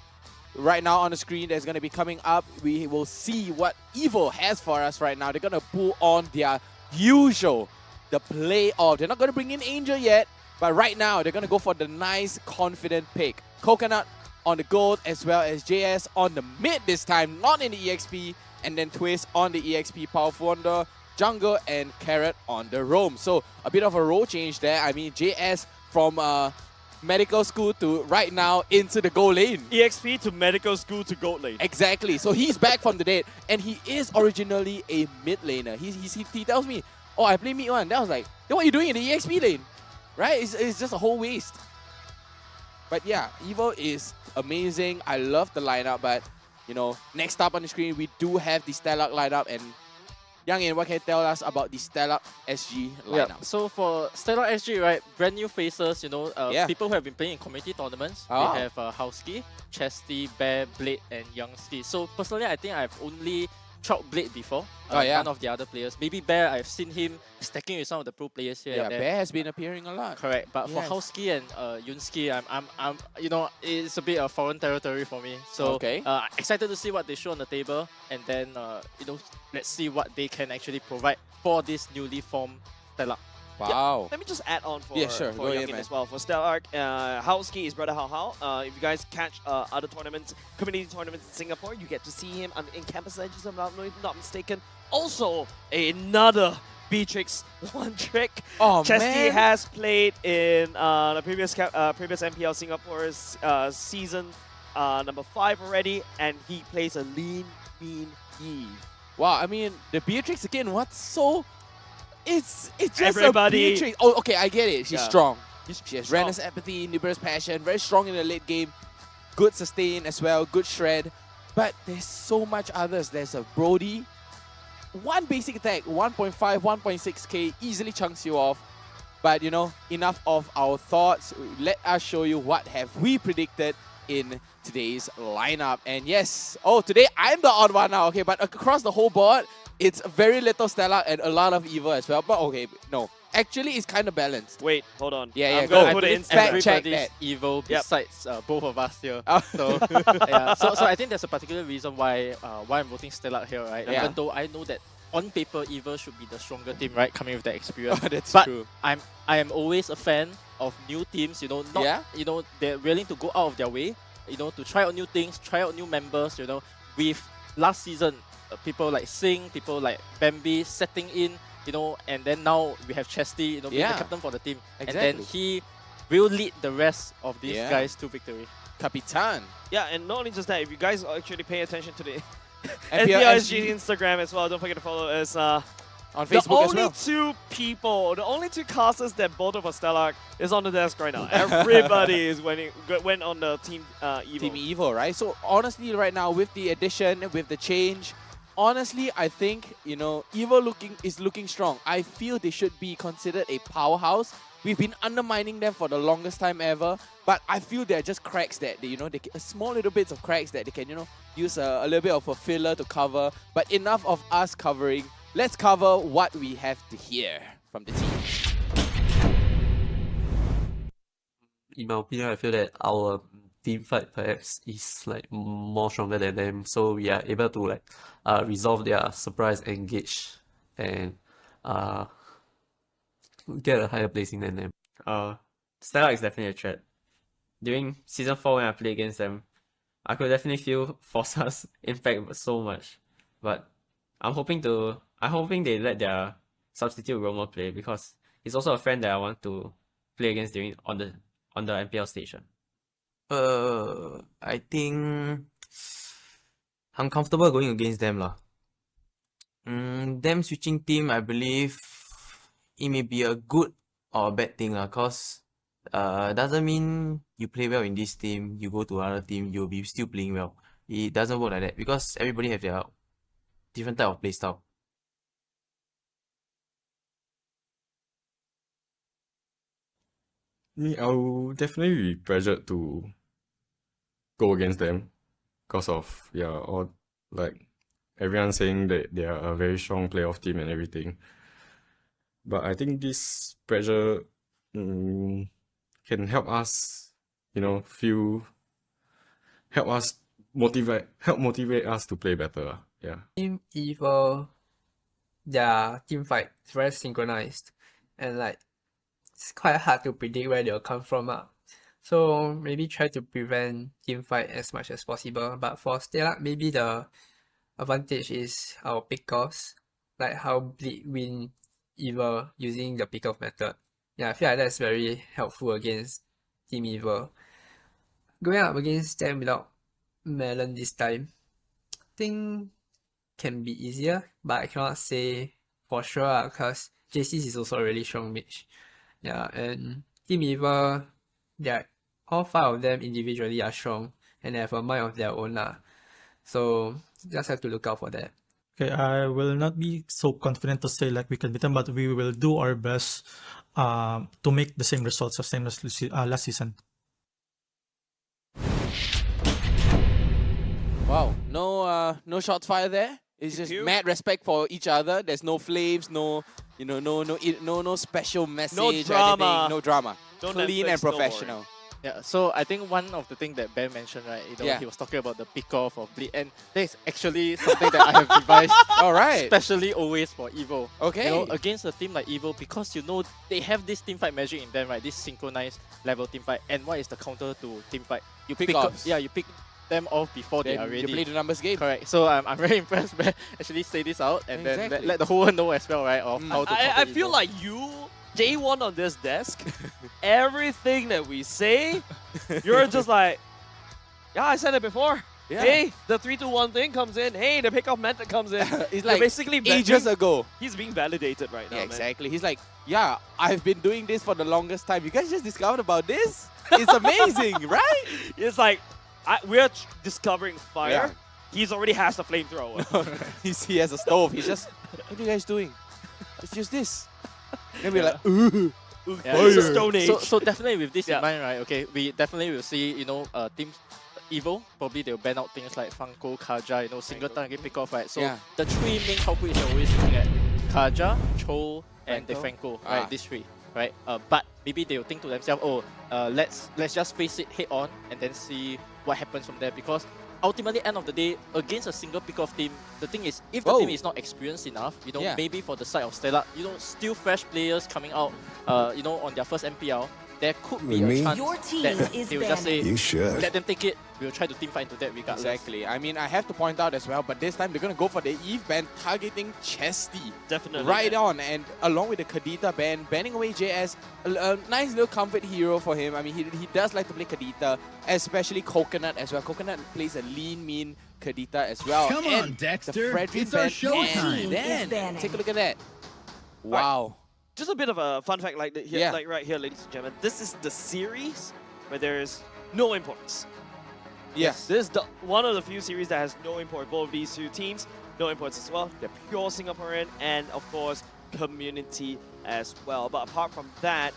right now on the screen that's going to be coming up, we will see what Evo has for us right now. They're going to pull on their usual, the play off. They're not going to bring in Angel yet, but right now they're going to go for the nice, confident pick. Coconut on the gold, as well as JS on the mid this time, not in the EXP, and then Twist on the EXP, Powerful on the jungle, and Carrot on the roam. So a bit of a role change there. I mean, JS from medical school to right now into the gold lane. EXP to medical school to gold lane. Exactly. So he's back from the dead, and he is originally a mid laner. He tells me, oh, I play mid one. Then I was like, then what are you doing in the EXP lane? Right? It's just a whole waste. But yeah, Evo is amazing. I love the lineup, but you know, next up on the screen, we do have the Stellark lineup. And Youngin, what can you tell us about the Stellark SG lineup? Yeah, so for Stellark SG, right, brand new faces, you know, people who have been playing in community tournaments. We have Howski, Chesty, Bear, Blade, and Youngski. So personally, I think I've only tried Blade before. None of the other players. Maybe Bear, I've seen him stacking with some of the pro players here. Yeah, and there. Bear has been appearing a lot. Correct, but for Howski and Yunski, I'm, you know, it's a bit of foreign territory for me. So excited to see what they show on the table, and then you know, let's see what they can actually provide for this newly formed Stellark. Wow. Yeah, let me just add on for, sure. for Youngin as well. For Stellark, Howski is brother Hao. If you guys catch other tournaments, community tournaments in Singapore, you get to see him in Campus Legends, if I'm not mistaken. Also, another Beatrix one trick. Oh, Chesty man. has played in the previous MPL Singapore's season number 5 already, and he plays a lean, mean Eve. Wow, I mean, the Beatrix again, what's so... It's just Everybody. a Beatrix. Oh, okay, I get it. She's strong. She has strong. Renner's Apathy, Nibra's Passion, very strong in the late game. Good sustain as well, good shred. But there's so much others. There's a Brody. One basic attack, 1.5, 1.6k, easily chunks you off. But you know, enough of our thoughts. Let us show you what have we predicted in today's lineup. And yes, today I'm the odd one now, okay, but across the whole board, it's very little Stellark and a lot of Evo as well. But okay, no. Actually, it's kind of balanced. Wait, hold on. Yeah, I'm gonna put it in fact check everybody's that. Evo besides both of us here. So, so I think there's a particular reason why I'm voting Stellark here, right? Yeah. Even though I know that on paper, Evo should be the stronger team, right? Coming with that experience. That's but true. I am always a fan of new teams. You know, you know, they're willing to go out of their way. You know, to try out new things, try out new members. You know, with last season, people like Singh, people like Bambi setting in. You know, and then now we have Chesty. You know, being the captain for the team, and then he will lead the rest of these guys to victory. Capitan. Yeah, and not only just that, if you guys actually pay attention to the MPLSG MPLSG Instagram as well, don't forget to follow us. On Facebook as well. The only two casters that voted for Stellark is on the desk right now. Everybody is went on the Team Evo. Team Evo, right? So honestly, right now with the addition, with the change, honestly, I think, you know, Evo is looking strong. I feel they should be considered a powerhouse. We've been undermining them for the longest time ever, but I feel they're just cracks that they, you know, small little bits of cracks that they can, you know, use a little bit of a filler to cover. But enough of us covering. Let's cover what we have to hear from the team. In my opinion, I feel that our team fight perhaps is like more stronger than them, so we are able to like resolve their surprise engage and get a higher placing than them. Stellark is definitely a threat. During season 4 when I played against them, I could definitely feel Forza's impact so much. But I'm hoping they let their substitute roamer play, because he's also a friend that I want to play against on the MPL station. I think I'm comfortable going against them lah. Them switching team, I believe it may be a good or a bad thing lah, cause doesn't mean you play well in this team, you go to another team, you'll be still playing well. It doesn't work like that, because everybody have their different type of play style. I'll definitely be pressured to go against them because of all like everyone saying that they are a very strong playoff team and everything. But I think this pressure can help us, you know, help us help motivate us to play better. Yeah. Team Evil, their team fight is very synchronized, and like it's quite hard to predict where they'll come from. So maybe try to prevent team fight as much as possible. But for Stellar, maybe the advantage is our pickoffs, like how Bleed win Evil using the pickoff method. Yeah, I feel like that's very helpful against Team Evil. Going up against them without Melon this time, I think can be easier, but I cannot say for sure because JC's is also a really strong mage. Yeah, and Team Evil, all 5 of them individually are strong and they have a mind of their own. So just have to look out for that. Okay, I will not be so confident to say like we can beat them, but we will do our best to make the same results as same as last season. Wow, no shots fired there. It's just mad respect for each other. There's no flames, no special message. No drama. Or anything. No drama. Don't Clean Netflix, and don't professional. worry. Yeah, so I think one of the things that Ben mentioned, right, he was talking about the pick-off of Bleed, and that is actually something that I have devised especially always for Evo. Okay. Against a team like Evo, because they have this teamfight magic in them, right, this synchronized level teamfight, and what is the counter to teamfight? You pick you pick them off before they are ready. You play the numbers game. Correct. So I'm very impressed Ben actually say this out, and then let the whole world know as well, right, of how to I feel like day one on this desk, everything that we say, you're just like, yeah, I said it before. Yeah. Hey, the 3-2-1 thing comes in. Hey, the pickoff method comes in. It's like basically ages ago. He's being validated right now, Yeah, man. exactly. He's like, yeah, I've been doing this for the longest time. You guys just discovered about this? It's amazing, right? It's like, we're discovering fire. He's already has the flamethrower. He has a stove. He's just, what are you guys doing? Let's use this. Then we're like, ooh. It's a Stone Age. So definitely with this in mind, right? Okay, we definitely will see, teams Evo, probably they'll ban out things like Funko, Kaja, single target pick off, right? So the 3 main culprits are always looking at Kaja, Chol, and Defenko, right? These 3, right? But maybe they'll think to themselves, let's just face it head on and then see what happens from there, because ultimately, end of the day, against a single pick-off team, the thing is, if the team is not experienced enough, maybe for the side of Stellar, still fresh players coming out, on their first MPL, there could be a chance that they will just say, let them take it, we'll try to teamfight into that regardless. Exactly. I mean, I have to point out as well, but this time they're going to go for the Eve ban, targeting Chesty. Definitely. Right on, and along with the Kadita ban, banning away JS, a nice little comfort hero for him. I mean, he does like to play Kadita, especially Coconut as well. Coconut plays a lean, mean Kadita as well. Come on, and Dexter. The Frederick It's our showtime. ban. Take a look at that. Wow. Just a bit of a fun fact like right here, ladies and gentlemen. This is the series where there is no imports. Yes. This is one of the few series that has no import. Both of these 2 teams, no imports as well. They're pure Singaporean and, of course, community as well. But apart from that,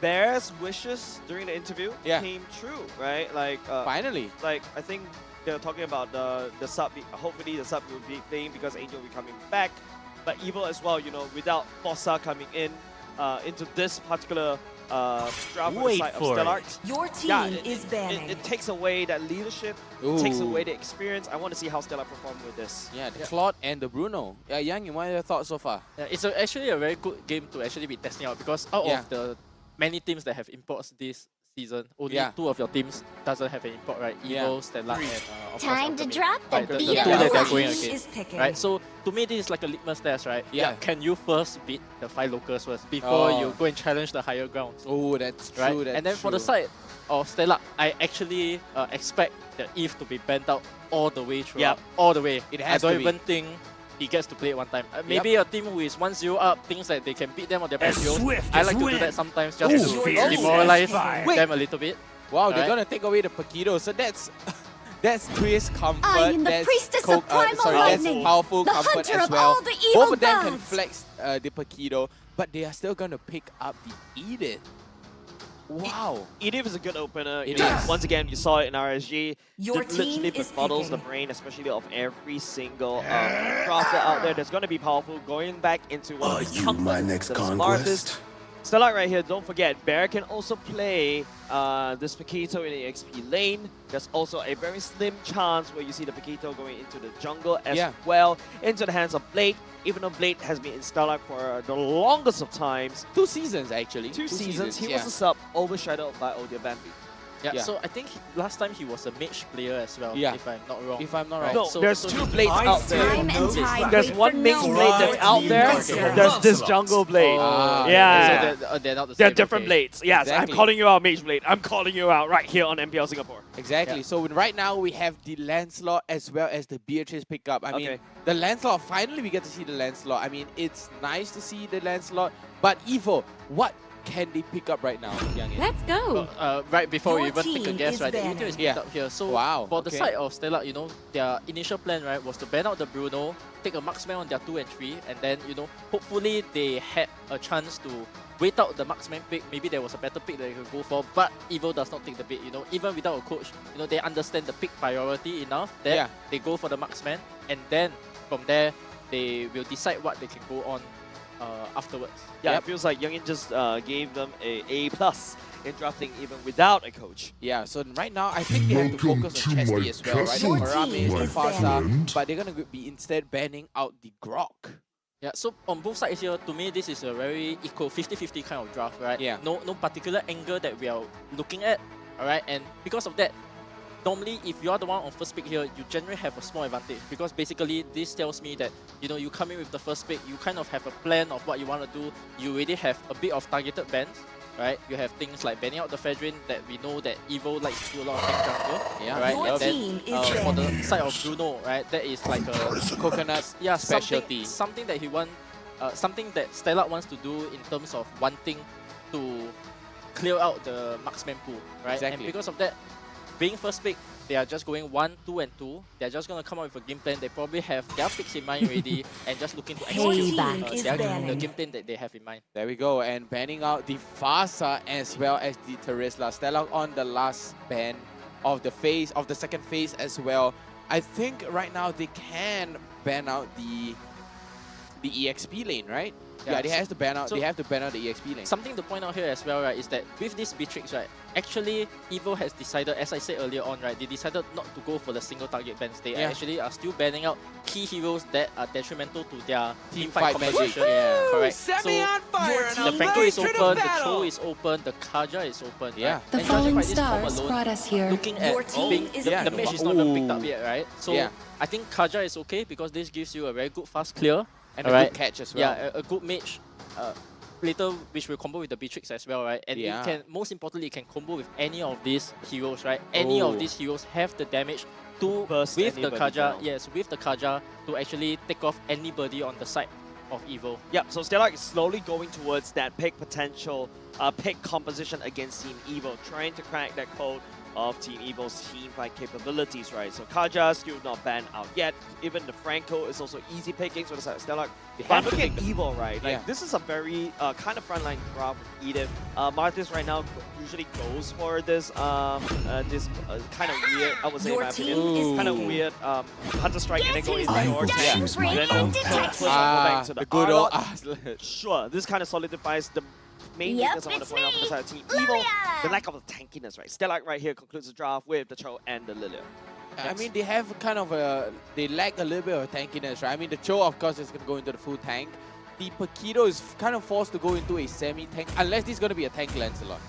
Bear's wishes during the interview came true, right? Like finally. Like I think they're talking about the sub. Hopefully the sub will be playing because Angel will be coming back. But Evil as well, without Fossa coming in into this particular draft on the side of Stellar. Your team is banning. It takes away that leadership. It takes away the experience. I want to see how Stellar perform with this. Yeah, the Claude and the Bruno. Yeah, Yang, what are your thoughts so far? Yeah, it's actually a very good game to actually be testing out, because out of the many teams that have imports this season, only 2 of your teams doesn't have an import, right? Evil, Stellar, and of Time course, to drop the right, the beat. 2 that they're going Is against, picking. right? So to me, this is like a litmus test, right? Yeah. Can you first beat the 5 locals first before you go and challenge the higher grounds? Oh, that's true. Right? And then for the side of Stellar, I actually expect the Eve to be bent out all the way through. All the way. I don't even think he gets to play it one time. Maybe a team who is 1-0 up thinks that they can beat them on their best heroes. I like to do that sometimes just to demoralize them a little bit. Wow, they're gonna take away the Pakido. So that's Chris comfort. I am the that's priestess of primal lightning, that's powerful the comfort hunter as of well. all the evil Both of them can gods. flex the Pakido, but they are still gonna pick up the Edith. Wow. Edith is a good opener. It is. Once again, you saw it in RSG. Your literally team is befuddles the picking. brain, especially of every single crafter out there. That's going to be powerful. Going back into one of the my next the conquest? smartest Stellar right here, don't forget, Bear can also play this Paquito in the XP lane. There's also a very slim chance where you see the Paquito going into the jungle as well, into the hands of Blade. Even though Blade has been in Stellar for the longest of times. 2 seasons, actually. Two seasons. He was a sub, overshadowed by Odia Bambi. Yeah, so I think last time he was a mage player as well, if I'm not wrong. If I'm not wrong. No, So- there's so 2 he- blades out there. Time and tide There's wait one for mixed no blade that's one. out there. Okay. There's this jungle blade. Yeah. So they're not the They're same. different okay. blades. Yes, Exactly. I'm calling you out, Mage Blade. I'm calling you out right here on MPL Singapore. Exactly. So right now we have the Lancelot as well as the Beatrice pickup. I mean, Okay. the Lancelot, finally we get to see the Lancelot. I mean, it's nice to see the Lancelot, but Evo, what can they pick up right now, Youngin? Let's go. Right before we Your even take a team guess, is right, the banned. Meteor is picked up here. So for the side of Stellar, you know, their initial plan, right, was to ban out the Bruno, take a marksman on their 2 and 3, and then, you know, hopefully they had a chance to wait out the marksman pick. Maybe there was a better pick that they could go for, but Evo does not take the bait, you know. Even without a coach, you know, they understand the pick priority enough that they go for the marksman, and then from there, they will decide what they can go on afterwards. Yeah, it feels like Youngin just gave them a A+ in drafting even without a coach. Yeah, so right now I think they have to focus on Chesty as well, right? The Marame, the Farsa, but they're going to be instead banning out the Grok. Yeah, so on both sides here, to me, this is a very equal 50-50 kind of draft, right? Yeah. No particular angle that we are looking at, alright? And because of that, normally if you are the one on first pick here, you generally have a small advantage because basically this tells me that, you know, you come in with the first pick, you kind of have a plan of what you want to do. You already have a bit of targeted bans, right? You have things like banning out the Fedrin that we know that Evo likes to do a lot of tank jungle, Yeah. right? Your And then team is for the banned. side of Bruno, right, that is like a Coconut specialty. something that he want, something that Stellar wants to do in terms of wanting to clear out the marksman pool, right? Exactly. And because of that, being first pick, they are just going 1, 2, and 2. They're just going to come up with a game plan. They probably have their picks in mind already and just looking to execute the game plan that they have in mind. There we go, and banning out the Farsa as well as the Terisla. Stellar on the last ban of the phase, of the second phase as well. I think right now they can ban out the EXP lane, right? Yeah, they have to ban out. So they have to ban out the EXP lane. Something to point out here as well, right, is that with this Beatrix, right, actually Evo has decided, as I said earlier on, right, they decided not to go for the single target bans. They actually are still banning out key heroes that are detrimental to their team fight composition. Yeah, correct. set So me on fire the Franco is open, the Cho is open, the Kaja is open. Yeah. Right? The And judging falling by this form stars alone, brought us here. looking Your at team being, is the mage is not even picked up Ooh. yet, right? So Yeah. I think Kaja is okay because this gives you a very good fast clear. And a good catch as well. Yeah, a good mage. Later, which will combo with the Beatrix as well, right? And it can, most importantly, it can combo with any of these heroes, right? Any of these heroes have the damage to, Burst with the anybody Kaja, down. yes, with the Kaja, to actually take off anybody on the side of Evo. Yeah, so Stellar is slowly going towards that pick potential, pick composition against Team Evo, trying to crack that code of Team Evo's team fight capabilities, right? So Kaja still not banned out yet. Even the Franco is also easy pickings for the side of Stellar. But look at Evo, right? Like this is a very kind of frontline draft with Edith. Martis right now usually goes for this this kind of weird, I would say in my opinion, kind of weird Hunter Strike and then go into your tank. Then go back to the good old Arlott. Sure, this kind of solidifies the main weakness I want to point out for the side of Team Evo, the lack of tankiness, right? Stellar right here concludes the draft with the Cho and the Lilia. I mean, they have kind of they lack a little bit of tankiness, right? I mean, the Cho, of course, is going to go into the full tank. The Paquito is kind of forced to go into a semi-tank, unless this is going to be a tank Lancelot.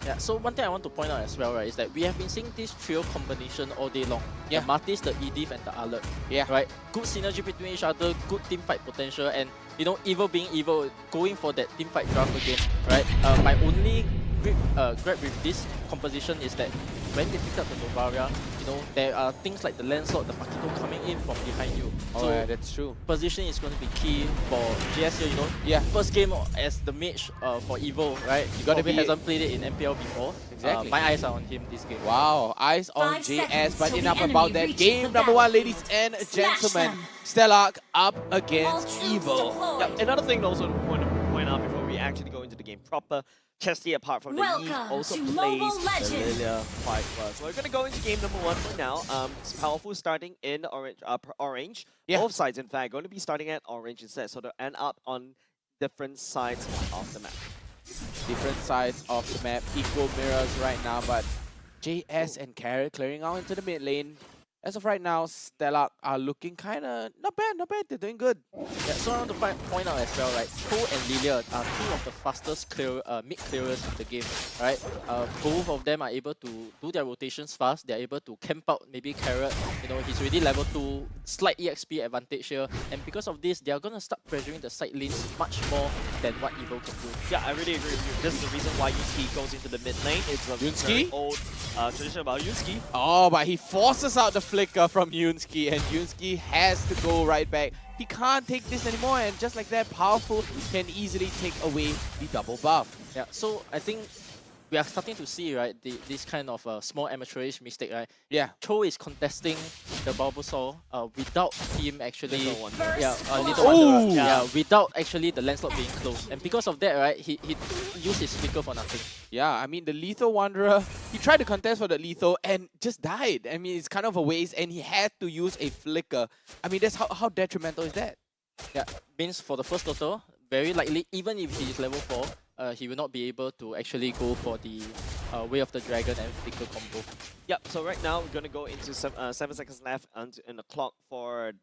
Yeah, so one thing I want to point out as well, right, is that we have been seeing this trio combination all day long. The Martis, the Edith, and the Alert. Yeah. Right? Good synergy between each other, good team fight potential, and, you know, Evo being Evo, going for that team fight draft again, right? My only grab with this composition is that when they picked up the Novaria, you know, there are things like the Lancelot, the Paquito coming in from behind you. Oh, So yeah, that's true. positioning is going to be key for GS here, you know. Yeah. First game as the mage for Evo, right? You gotta Probably be- hasn't played it in MPL before. Exactly. My eyes are on him this game. Wow, eyes on 5 JS, seconds but till the enough enemy about that. reaches Game the number 1, battlefield. ladies and Smash gentlemen. them. Stellar up against Evo. Yeah, another thing also to point out before we actually go into the game proper, Chesty, apart from the Eve, Welcome also to plays Mobile the Legends. Lilia quite well. So we're going to go into game number 1 for now. It's powerful starting in orange. Yeah. Both sides, in fact, going to be starting at orange instead. So they'll end up on different sides of the map. different sides of the map, equal mirrors right now, but JS and Carrot clearing out into the mid lane. As of right now, Stellar are looking kind of not bad. They're doing good. Yeah, so I want to point out as well, right? Cho and Lilia are two of the fastest mid clearers in the game, right? Both of them are able to do their rotations fast. They're able to camp out maybe Carrot. He's already level 2, slight EXP advantage here. And because of this, they are going to start pressuring the side lanes much more than what Evo can do. Yeah, I really agree with you. This is the reason why Yunsky goes into the mid lane. It's a very old tradition about Yunsky. Oh, but he forces out the flicker from Yunsky, and Yunsky has to go right back. He can't take this anymore, and just like that, Powerful can easily take away the double buff. Yeah, so I think we are starting to see, right, this kind of small amateurish mistake, right? Yeah. Cho is contesting the Bulbasaur without him actually... Little Wonder. Little Wonder. Yeah, without actually the landslot being closed. And because of that, right, he used his flicker for nothing. Yeah, I mean, the Lethal Wanderer, he tried to contest for the Lethal and just died. I mean, it's kind of a waste, and he had to use a flicker. I mean, that's how detrimental is that? Yeah, means for the first turtle, very likely, even if he is level 4, he will not be able to actually go for the Way of the Dragon and Flicker combo. Yep, so right now we're going to go into 7 seconds left in the clock for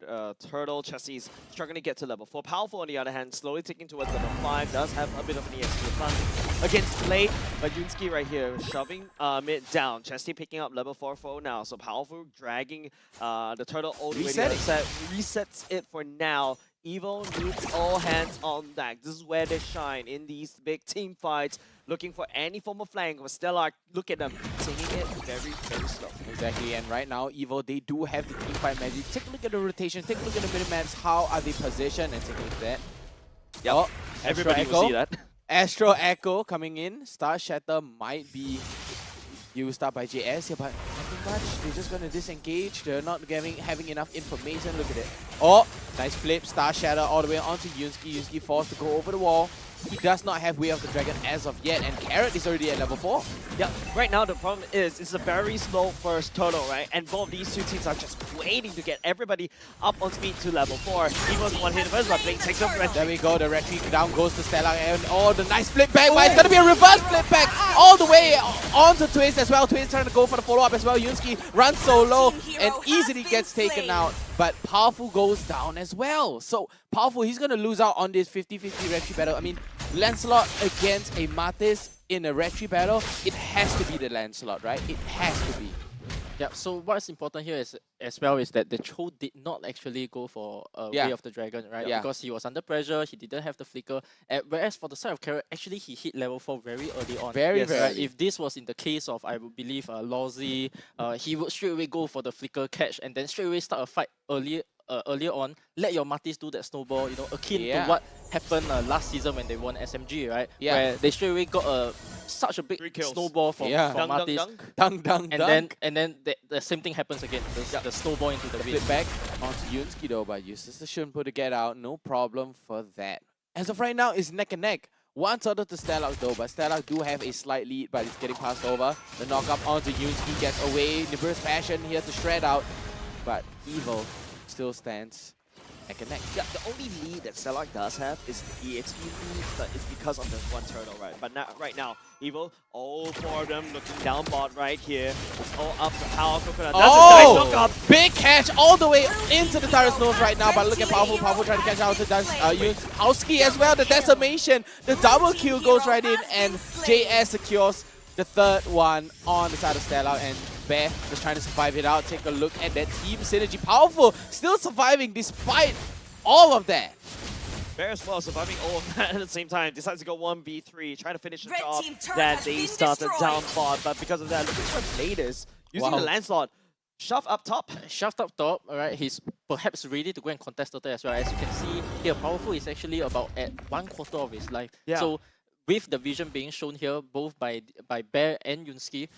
Turtle. Chessie's struggling to get to level 4. Powerful, on the other hand, slowly ticking towards level 5. Does have a bit of an EXP advantage against Blade, but Yunsky right here shoving mid down. Chessie picking up level 4 now. So Powerful dragging the Turtle all the way to the other side. Resets it for now. Evo needs all hands on deck. This is where they shine in these big team fights, looking for any form of flank. But Stellar, look at them, taking it very, very slow. Exactly, and right now, Evo, they do have the team fight magic. Take a look at the rotation, take a look at the mini-maps, how are they positioned, and take a look at that. Yep, oh, everybody will see that. Astro Echo coming in. Star Shatter might be used up by JS here, but nothing much. They're just going to disengage. They're not having enough information. Look at it. Oh, nice flip. Star Shatter all the way onto Yunsky. Yunsky forced to go over the wall. He does not have Way of the Dragon as of yet, and Carrot is already at level 4. Yeah, right now the problem is it's a very slow first turtle, right? And both these two teams are just waiting to get everybody up on speed to level 4. Evo's one hit first, but Blade takes up Red. There we go, the Red Tree down goes to Stellar, and oh, the nice flip back, but it's going to be a reverse flip back all the way onto Twist as well. Twist trying to go for the follow-up as well. Yunsky runs solo and easily gets taken out, but Powerful goes down as well. So Powerful, he's going to lose out on this 50-50 Red Tree battle. I mean, Lancelot against a Martis in a Red Tree battle, it has to be the Lancelot, right? It has to be. Yeah, so what's important here is as well is that the Cho did not actually go for Way of the Dragon, right? Yeah. Because he was under pressure, he didn't have the flicker. Whereas for the side of Carrot, actually he hit level 4 very early on. Very right? early. If this was in the case of, I would believe, Lawsy, he would straight away go for the flicker catch and then straight away start a fight earlier on. Let your Martis do that snowball, akin to what happened last season when they won SMG, right? Yeah. Where they straight away got such a big snowball from Martis. And then the same thing happens again. The snowball into the wind. Flip back onto Yunsky though, but uses the Shunpo to get out. No problem for that. As of right now, it's neck and neck. One turtle to Stellar though, but Stellar do have a slight lead, but it's getting passed over. The knock-up onto Yunsky gets away. The burst passion here to shred out, but Evo still stands neck and neck. Yeah, the only lead that Stellar does have is the EXP lead, but it's because of the one turtle, right? But now, right now, Evo, all 4 of them looking down bot right here. It's all up to Powerful. That's a nice knock-up. Big catch all the way into the turret's nose right now, but look at Powerful. Powerful trying to catch out to Yunsky as well. The decimation, the double kill goes right in, and JS secures the third one on the side of Stellar, and Bear just trying to survive it out. Take a look at that team synergy. Powerful still surviving despite all of that. Bear as well, surviving all of that at the same time. Decides to go 1v3, trying to finish the job that they started down bot, but because of that, look at what Blade is using the Lancelot. Shove up top. Shoved up top, alright. He's perhaps ready to go and contest Turtle as well. As you can see here, Powerful is actually about at 1/4 of his life. Yeah. So with the vision being shown here, both by Bear and Yunsky,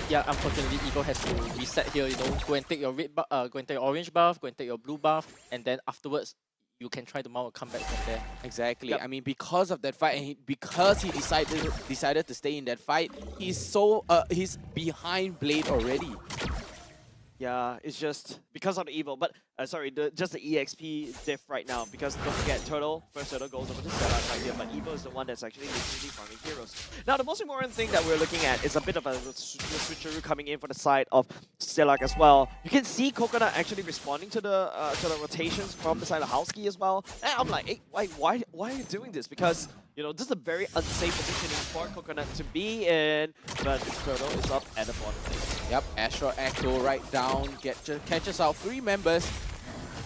yeah, unfortunately, Evo has to reset here. Go and take your go and take your orange buff, go and take your blue buff, and then afterwards, you can try to mount a comeback from there. Exactly. Yep. I mean, because of that fight, and because he decided to stay in that fight, he's behind Blade already. Yeah, it's just because of the evil, but sorry, just the EXP diff right now. Because don't forget, first turtle goes over to Stellar right here, but evil is the one that's actually literally farming heroes. Now, the most important thing that we're looking at is a bit of a switcheroo coming in for the side of Stellar as well. You can see Coconut actually responding to the rotations from the side of Howski as well. And I'm like, hey, why are you doing this? Because you know, this is a very unsafe positioning for Coconut to be in, but Turtle is up at the bottom lane. Yep, Astro Echo right down, catches out 3 members.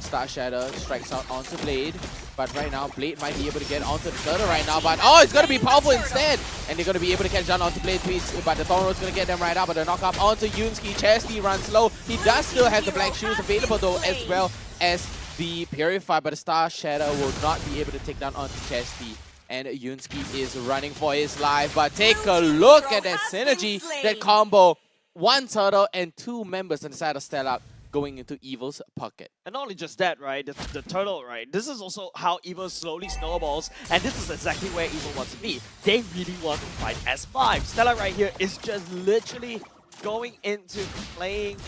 Star Shadow strikes out onto Blade, but right now Blade might be able to get onto the Turtle right now, but oh, it's going to be powerful instead! And they're going to be able to catch down onto Blade Tweets, but the Thorn Road's going to get them right out, but the knock up onto Yunsky. Chesty runs low. He does still have the Black Shoes available though, as well as the Purify, but the Star Shadow will not be able to take down onto Chesty. And Yunsky is running for his life, but take a look at that synergy, that combo. 1 turtle and 2 members on the side of Stellar going into Evil's pocket. And not only just that, right, the turtle, right, this is also how Evil slowly snowballs, and this is exactly where Evil wants to be. They really want to fight S5. Stellar right here is just literally going into playing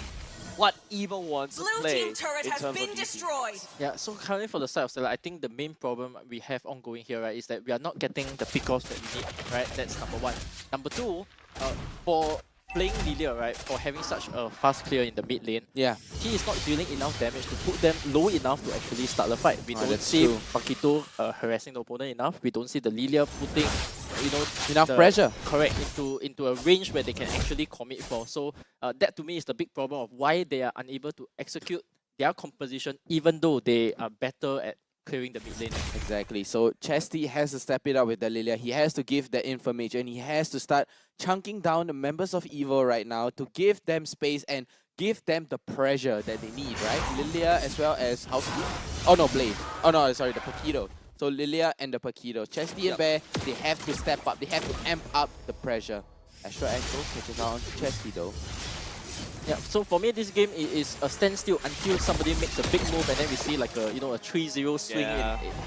what Evil wants to play. Blue team turret has been destroyed. Yeah, so currently for the side of Stellar, I think the main problem we have ongoing here, right, is that we are not getting the pickoffs that we need, right? That's number 1. Number 2, for playing Lilia, right, for having such a fast clear in the mid lane, he is not dealing enough damage to put them low enough to actually start the fight. We don't see Paquito harassing the opponent enough. We don't see the Lilia putting, you know, enough pressure. Correct, into a range where they can actually commit for. So that to me is the big problem of why they are unable to execute their composition, even though they are better at clearing the mid lane. Exactly. So Chesty has to step it up with the Lilia. He has to give that information. He has to start chunking down the members of Evil right now to give them space and give them the pressure that they need, right? Lilia as well as Howski. Oh no, Blade. Oh no, sorry, the Paquito. So Lilia and the Paquito. Chesty and Bear, they have to step up. They have to amp up the pressure. Astro Echo catches out onto Chesty though. Yeah, so for me, this game is a standstill until somebody makes a big move, and then we see like a 3-0 swing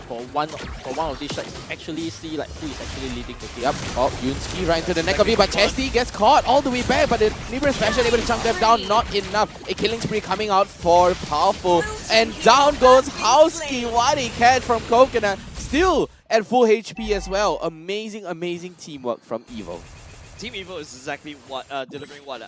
for one of these shots to actually see like who is actually leading the game. Yep. Oh, Yunsky right into the neck of it, but Chesty gets caught all the way back, but the Libra Special able to chunk them down, not enough. A killing spree coming out for Powerful, and down goes Howski. What a catch from Coconut, still at full HP as well. Amazing, amazing teamwork from Evil. Team Evil is exactly what delivering what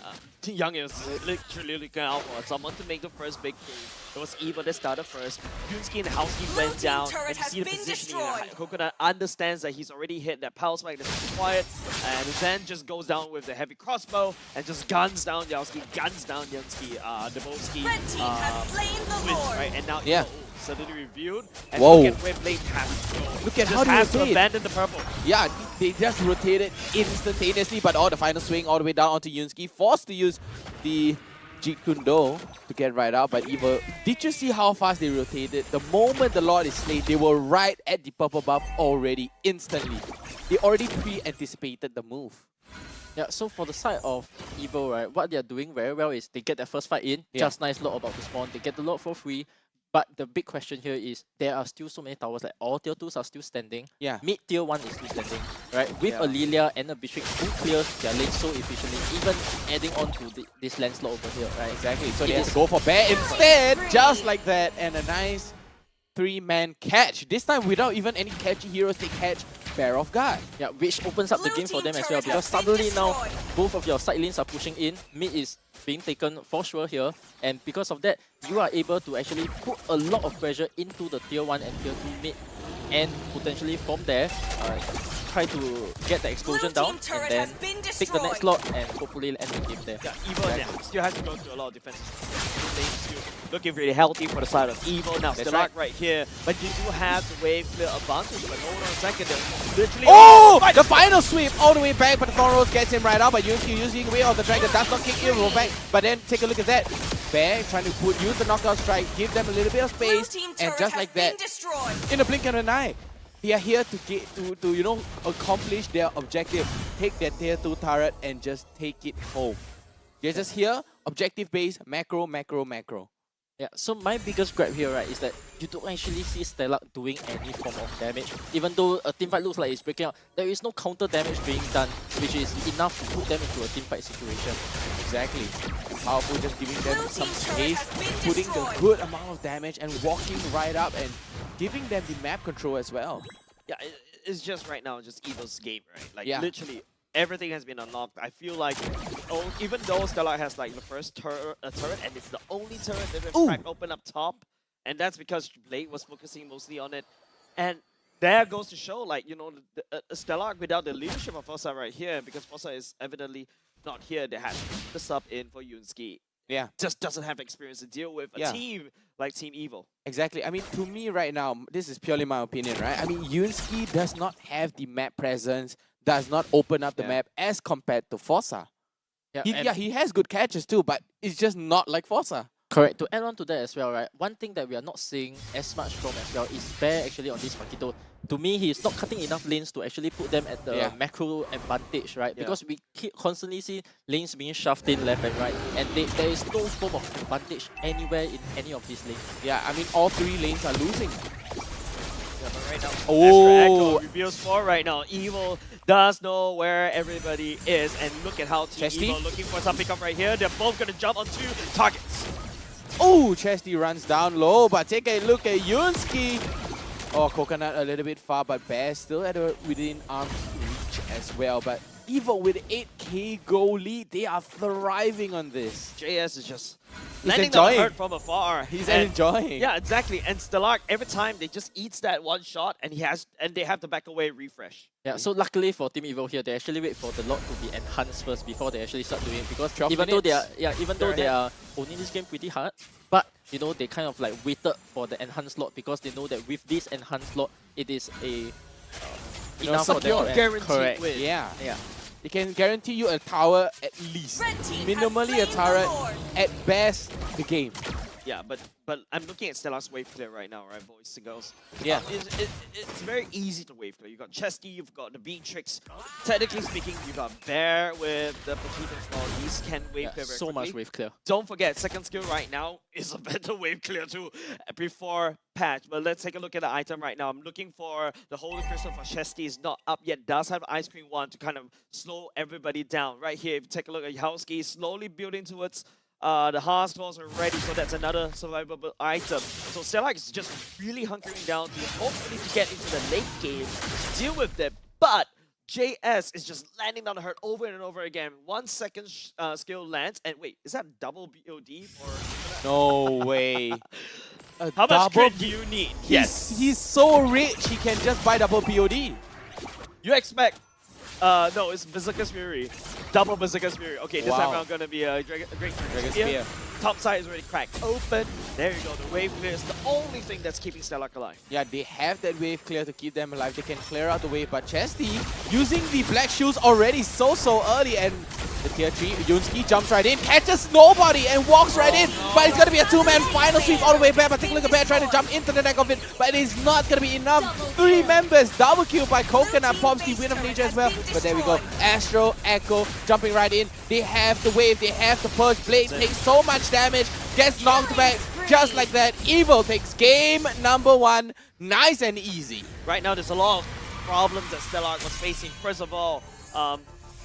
Young is literally looking out for. Someone to make the first big move. It was Evil that started first. Yunsky and Howski went down, and you see the positioning. Coconut understands that he's already hit that power spike that's required, and then just goes down with the heavy crossbow and just guns down Yunsky, Debowski, right? And now Evil suddenly revealed, and look at where Blade has to go. Look at just how has they to abandon the purple. Yeah, they just rotated instantaneously, but the final swing all the way down onto Yunsky, forced to use the Jeet Kune Do to get right out, but Evil, did you see how fast they rotated? The moment the Lord is slain, they were right at the purple buff already, instantly. They already pre-anticipated the move. Yeah, so for the side of Evil, right, what they're doing very well is they get their first fight in, just nice Lord about to spawn, they get the Lord for free. But the big question here is there are still so many towers, like all tier 2s are still standing. Mid tier 1 is still standing, right? With a Lilia and a Beatrix who clears their lane so efficiently, even adding on to this Lancelot over here, right? Exactly. So they have to go for Bear instead, just like that, and a nice 3-man catch. This time without even any catchy heroes, they catch Bear off guard. Yeah, which opens up the game for them as well, because suddenly now both of your side lanes are pushing in. Mid is being taken for sure here, and because of that, you are able to actually put a lot of pressure into the tier 1 and tier 2 mid, and potentially from there try to get the explosion down and then pick the next slot and hopefully end the game there. Yeah, Evil still has to go through a lot of defenses. Looking really healthy for the side of Evil. Now, Stellar right here, but you do have the wave clear advantage, but hold on a second, literally... Oh! The final sweep all the way back, but the Thorn Rose gets him right out, but Yunsky using Way of the Dragon does not kick in, roll back, but then take a look at that. Bear trying to use the knockout strike, give them a little bit of space, and just like that, in a blink of an eye, they are here to get to accomplish their objective, take their tier 2 turret and just take it home. They're just here, objective base, macro, macro, macro. Yeah, so my biggest gripe here, right, is that you don't actually see Stellar doing any form of damage. Even though a teamfight looks like it's breaking out, there is no counter damage being done, which is enough to put them into a teamfight situation. Exactly. powerful, just giving them some space, putting the good amount of damage and walking right up and giving them the map control as well. Yeah, it's just right now, just Evil's game, right? Like, Yeah. literally, everything has been unlocked. I feel like, even though Stellar has like the first turret, and it's the only turret that they've cracked open up top, and that's because Blade was focusing mostly on it. And there goes to show, like, you know, Stellar without the leadership of Fossa right here, because Fossa is evidently not here, they had the sub in for Yunski. Yeah. Just doesn't have experience to deal with a team like Team Evil. Exactly. I mean, to me right now, this is purely my opinion, right? I mean, Yunski does not have the map presence, does not open up the map as compared to Fossa. He has good catches too, but it's just not like Fossa. Correct. To add on to that as well, right? One thing that we are not seeing as much from as well is Bear actually on this Makito. To me, he is not cutting enough lanes to actually put them at the macro advantage, right? Because we keep constantly see lanes being shoved in left and right, and there is no form of advantage anywhere in any of these lanes. Yeah, I mean, all three lanes are losing. Yeah, but right now, Oh! Echo reveals 4 right now. Evil does know where everybody is, and look at how Team Chesty? Evil looking for some pickup right here. They're both gonna jump on 2 targets. Oh, Chesty runs down low, but take a look at Yunski. Oh, Coconut a little bit far, but Bear still at within arm's reach as well. But Evil with 8k goal lead, they are thriving on this. JS is just He's landing the enjoying. hurt from afar. He's And- enjoying. Yeah, exactly. And Stellar, every time they just eats that one shot, and they have to back away and refresh. Yeah, so luckily for Team Evil here, they actually wait for the lot to be enhanced first before they actually start doing it. Because 12 even though minutes. they are owning this game pretty hard, but you know they kind of like waited for the enhanced slot because they know that with this enhanced slot, it is a enough for them. Correct. Win. Yeah. Yeah. They can guarantee you a tower at least. Minimally a turret, at best the game. Yeah, but I'm looking at Stellar's wave clear right now, right, boys and girls? Yeah. It's very easy to wave clear. You've got Chesty, you've got the Beatrix. Technically speaking, you've got Bear with the Potato as well. These can wave clear very so quickly. much wave clear. Don't forget, second skill right now is a better wave clear too before patch. But let's take a look at the item right now. I'm looking for the Holy Crystal for Chesty. Is not up yet. Does have Ice Cream 1 to kind of slow everybody down. Right here, if you take a look at Yowski, slowly building towards the Hearth Claws are ready, so that's another survivable item. So Stellar is just really hunkering down to hopefully to get into the late game, deal with them. But JS is just landing down the hurt over and over again. 1 second skill lands, and wait, is that double BOD for? No way. How much crit do you need? He's so rich, he can just buy double BOD. You expect? No, it's Berserker's Fury. Double Berserker's Fury. Okay, this time around gonna be a Great Dragon Spear. Spear. Top side is already cracked open. There you go. The wave clear is the only thing that's keeping Stellar alive. Yeah, they have that wave clear to keep them alive. They can clear out the wave, but Chesty using the black shoes already so early, and the tier 3, Yunski jumps right in, catches nobody and walks right in, but it's gonna be a 2-man final sweep all the way back. But take a look at Bear trying to jump into the neck of it, but it is not gonna be enough. 3 members, double kill by Coconut, pops the win of nature as well. But there we go, Astro, Echo jumping right in. They have the wave, they have the push. Blade takes so much damage, gets knocked back just like that. Evil takes game number 1, nice and easy. Right now, there's a lot of problems that Stellar was facing. First of all,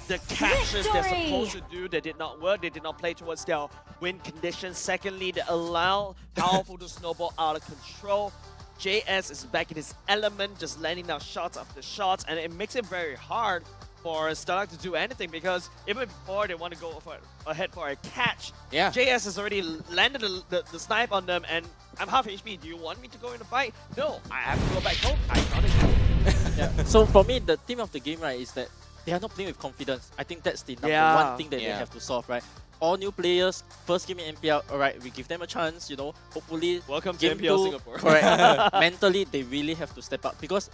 the catches they're supposed to do, they did not work. They did not play towards their win conditions. Secondly, they allow powerful to snowball out of control. JS is back in his element, just landing down shots after shots, and it makes it very hard for Stellar to do anything, because even before they want to go ahead for a catch, JS has already landed the snipe on them, and I'm half HP. Do you want me to go in the fight? No, I have to go back home. I gotta go. Yeah. So for me, the theme of the game, right, is that they are not playing with confidence. I think that's the number one thing that they have to solve, right? All new players, first game in MPL, alright, we give them a chance, you know, hopefully. Welcome to game MPL 2, Singapore. Correct. Mentally, they really have to step up, because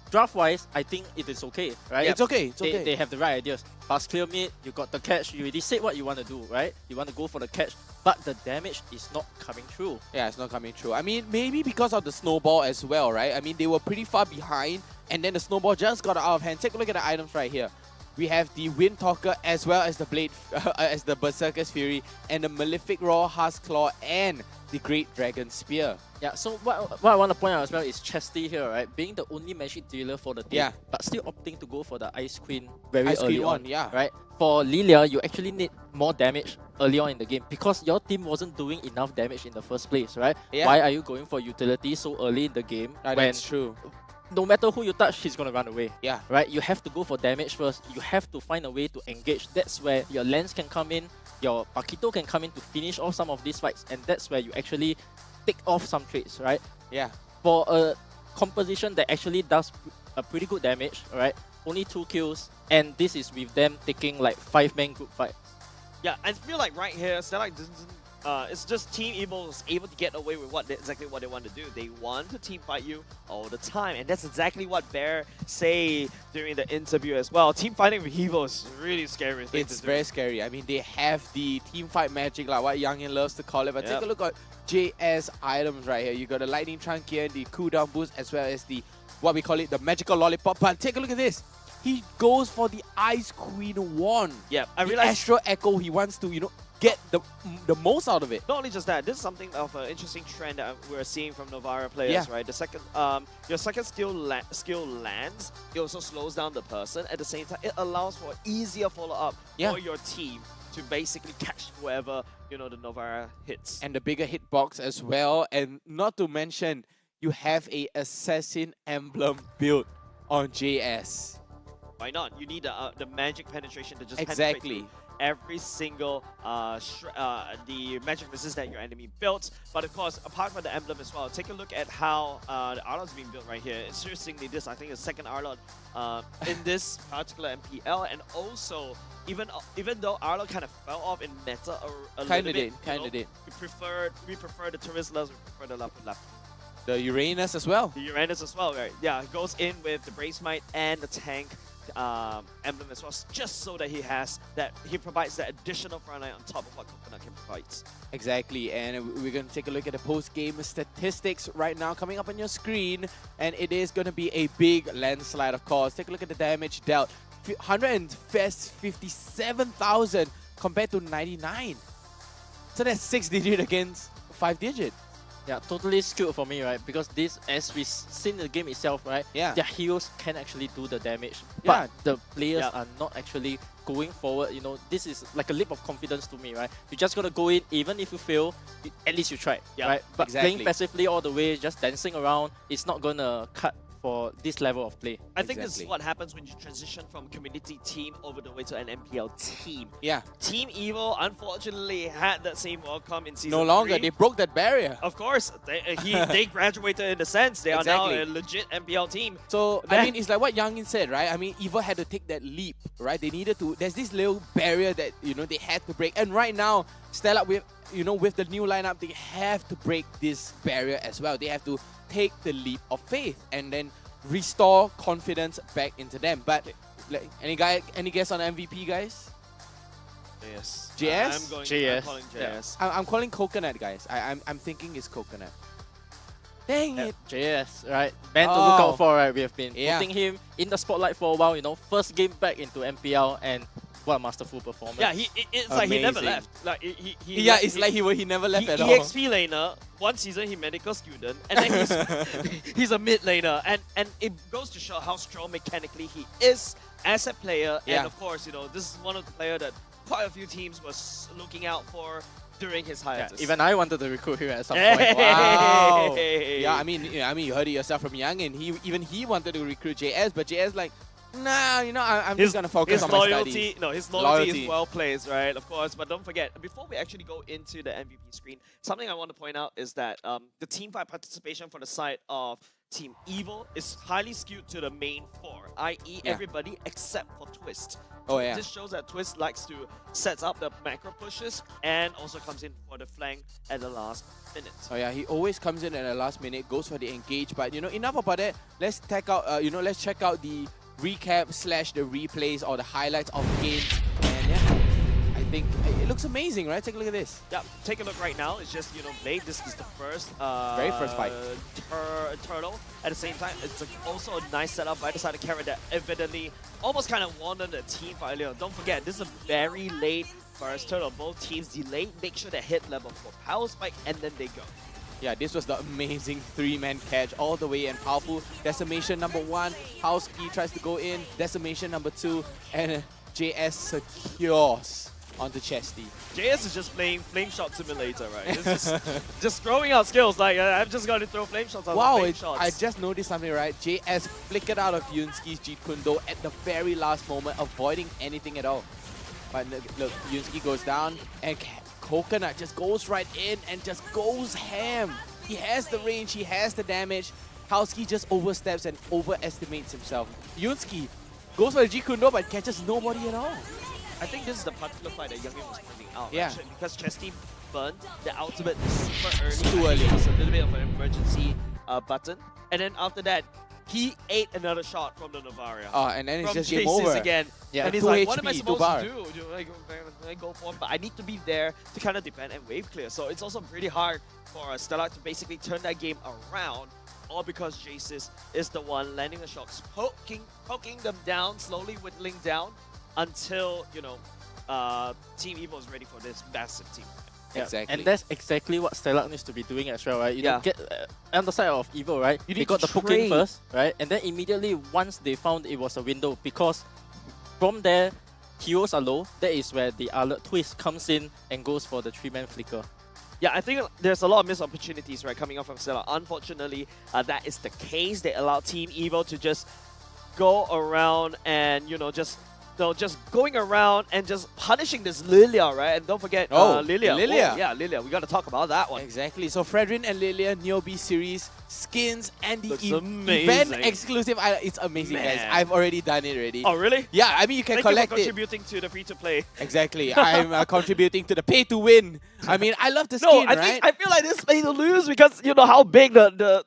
draft-wise, I think it is okay, right? It's okay, it's okay. They have the right ideas. Fast clear mid, you got the catch, you already said what you want to do, right? You want to go for the catch, but the damage is not coming through. Yeah, it's not coming through. I mean, maybe because of the snowball as well, right? I mean, they were pretty far behind, and then the snowball just got out of hand. Take a look at the items right here. We have the Windtalker as well as the Blade, as the Berserker's Fury, and the Malefic Roar, Husk Claw, and the Great Dragon Spear. Yeah, so what I want to point out as well is Chesty here, right? Being the only magic dealer for the team, but still opting to go for the Ice Queen very early on, right? For Lilia, you actually need more damage early on in the game because your team wasn't doing enough damage in the first place, right? Why are you going for utility so early in the game? That's true. No matter who you touch, he's gonna run away. Yeah. Right? You have to go for damage first. You have to find a way to engage. That's where your Lance can come in, your Paquito can come in to finish off some of these fights, and that's where you actually take off some trades, right? Yeah. For a composition that actually does a pretty good damage, right? Only 2 kills, and this is with them taking like 5-man group fights. Yeah, I feel like right here, Stellar doesn't. It's just Team Evil is able to get away with exactly what they want to do. They want to team fight you all the time, and that's exactly what Bear say during the interview as well. Team fighting with Evil is really scary. It's very scary. I mean, they have the team fight magic, like what Youngin loves to call it. But take a look at JS items right here. You got the Lightning Trunk here, the cooldown boost, as well as the what we call it, the magical lollipop. But take a look at this. He goes for the Ice Queen wand. Yeah, I the realized Astral Echo. He wants to, you know, get the most out of it. Not only just that, this is something of an interesting trend that we're seeing from Novara players, right? The second, your second skill lands, it also slows down the person. At the same time, it allows for easier follow-up for your team to basically catch whoever, you know, the Novara hits. And the bigger hitbox as well. And not to mention, you have a Assassin Emblem build on JS. Why not? You need the magic penetration to just exactly penetrate through every single the magic resist that your enemy built. But of course, apart from the emblem as well, take a look at how the Arlot's being built right here. Interestingly, this I think is second Arlot in this particular MPL, and also even though Arlot kind of fell off in meta a little bit, we prefer the Terizlas, we prefer the Lapu. The Uranus as well. The Uranus as well, right? Yeah, it goes in with the Brace Might and the tank emblem as well, just so that he provides that additional frontline on top of what Coconut can provide. Exactly, and we're going to take a look at the post-game statistics right now coming up on your screen, and it is going to be a big landslide, of course. Take a look at the damage dealt. 157,000 compared to 99. So that's 6-digit against 5-digit. Yeah, totally skewed for me, right? Because this, as we've seen in the game itself, right? Yeah. Their heroes can actually do the damage. But the players are not actually going forward. You know, this is like a leap of confidence to me, right? You just gotta go in, even if you fail, at least you tried, right? But playing passively all the way, just dancing around, it's not gonna cut for this level of play. I think this is what happens when you transition from community team over the way to an MPL team. Yeah. Team Evil unfortunately had that same welcome in season No longer, 3. they broke that barrier. Of course, they graduated in the sense. They are now a legit MPL team. So, I mean, it's like what Youngin said, right? I mean, Evil had to take that leap, right? They needed to, there's this little barrier that, you know, they had to break. And right now, Stella, with the new lineup, they have to break this barrier as well. They have to take the leap of faith and then restore confidence back into them. But like, any guess on MVP, guys? JS. JS? I'm calling JS. I'm calling Coconut, guys. I'm thinking it's Coconut. Dang it. JS, right? Man to look out for, right? We have been putting him in the spotlight for a while, you know. First game back into MPL, and what a masterful performance. Yeah, it's like he never left. Like he never left at all. EXP laner, one season he medical student, and then he's a mid laner, and it goes to show how strong mechanically he is as a player. And of course, you know, this is one of the players that quite a few teams was looking out for during his hiatus. Even I wanted to recruit him at some point. Wow. Yeah, I mean, you heard it yourself from Youngin. He wanted to recruit JS, but JS like, nah, you know, I'm just gonna focus on my studies. No, his loyalty is well placed, right? Of course, but don't forget, before we actually go into the MVP screen, something I want to point out is that the team fight participation for the side of Team Evil is highly skewed to the main 4, i.e. everybody except for Twist. Oh yeah. This shows that Twist likes to set up the macro pushes and also comes in for the flank at the last minute. Oh yeah, he always comes in at the last minute, goes for the engage. But you know, enough about that. Let's check out let's check out the recap / the replays or the highlights of the game. And yeah, I think it looks amazing, right? Take a look at this. Yeah, take a look right now. It's just, Blade. This is the first, Very first fight. Turtle. At the same time, it's also a nice setup by the side of Carrot that evidently almost kind of wanted the team fight earlier. Don't forget, this is a very late first turtle. Both teams delayed, make sure they hit level 4 power spike, and then they go. Yeah, this was the amazing 3-man catch all the way and powerful. Decimation number 1, Howski tries to go in. Decimation number 2, and JS secures onto Chesty. JS is just playing Flame Shot Simulator, right? It's just throwing out skills. Like, I'm just going to throw Flame Shots out Wow, Flame Shots. I just noticed something, right? JS flickered out of Yunski's Jeet Kune Do at the very last moment, avoiding anything at all. But look, Yunski goes down, and Coconut just goes right in and just goes ham. He has the range, he has the damage. Howski just oversteps and overestimates himself. Yunski goes for the Jeet Kune Do but catches nobody at all. I think this is the particular fight that Youngin was pointing out. Yeah. Actually, because Chesty burned the ultimate super early. Too early. It was a little bit of an emergency button. And then after that, he ate another shot from the Navaria. Oh, and then it's from just game Jace's over. again. Yeah, and he's 2 like, what am I HP, supposed 2 bar. to do? Do I go for him? But I need to be there to kind of defend and wave clear. So it's also pretty hard for Stella to basically turn that game around. All because Jace's is the one landing the shots, poking them down, slowly whittling down until, Team Evo is ready for this massive team. Yeah. Exactly. And that's exactly what Stellar needs to be doing as well, right? You don't get on the side of Evo, right? You they need got to the poking trade. first, right? And then immediately once they found it was a window, because from there heroes are low, that is where the alert twist comes in and goes for the 3-man flicker. Yeah, I think there's a lot of missed opportunities, right, coming off from Stella. Unfortunately, that is the case. They allow Team Evo to just go around and, just going around and just punishing this Lilia, right? And don't forget Lilia. Lilia. Oh, yeah, Lilia. We got to talk about that one. Exactly. So Fredrin and Lilia, Niobe series, skins, and the Looks event amazing. exclusive. It's amazing, Man. guys. I've already done it already. Oh, really? Yeah, I mean, you can Thank collect you for it. contributing to the free-to-play. Exactly. I'm contributing to the pay to win. I mean, I love the No, skin, I right? think I feel like this pay to lose because how big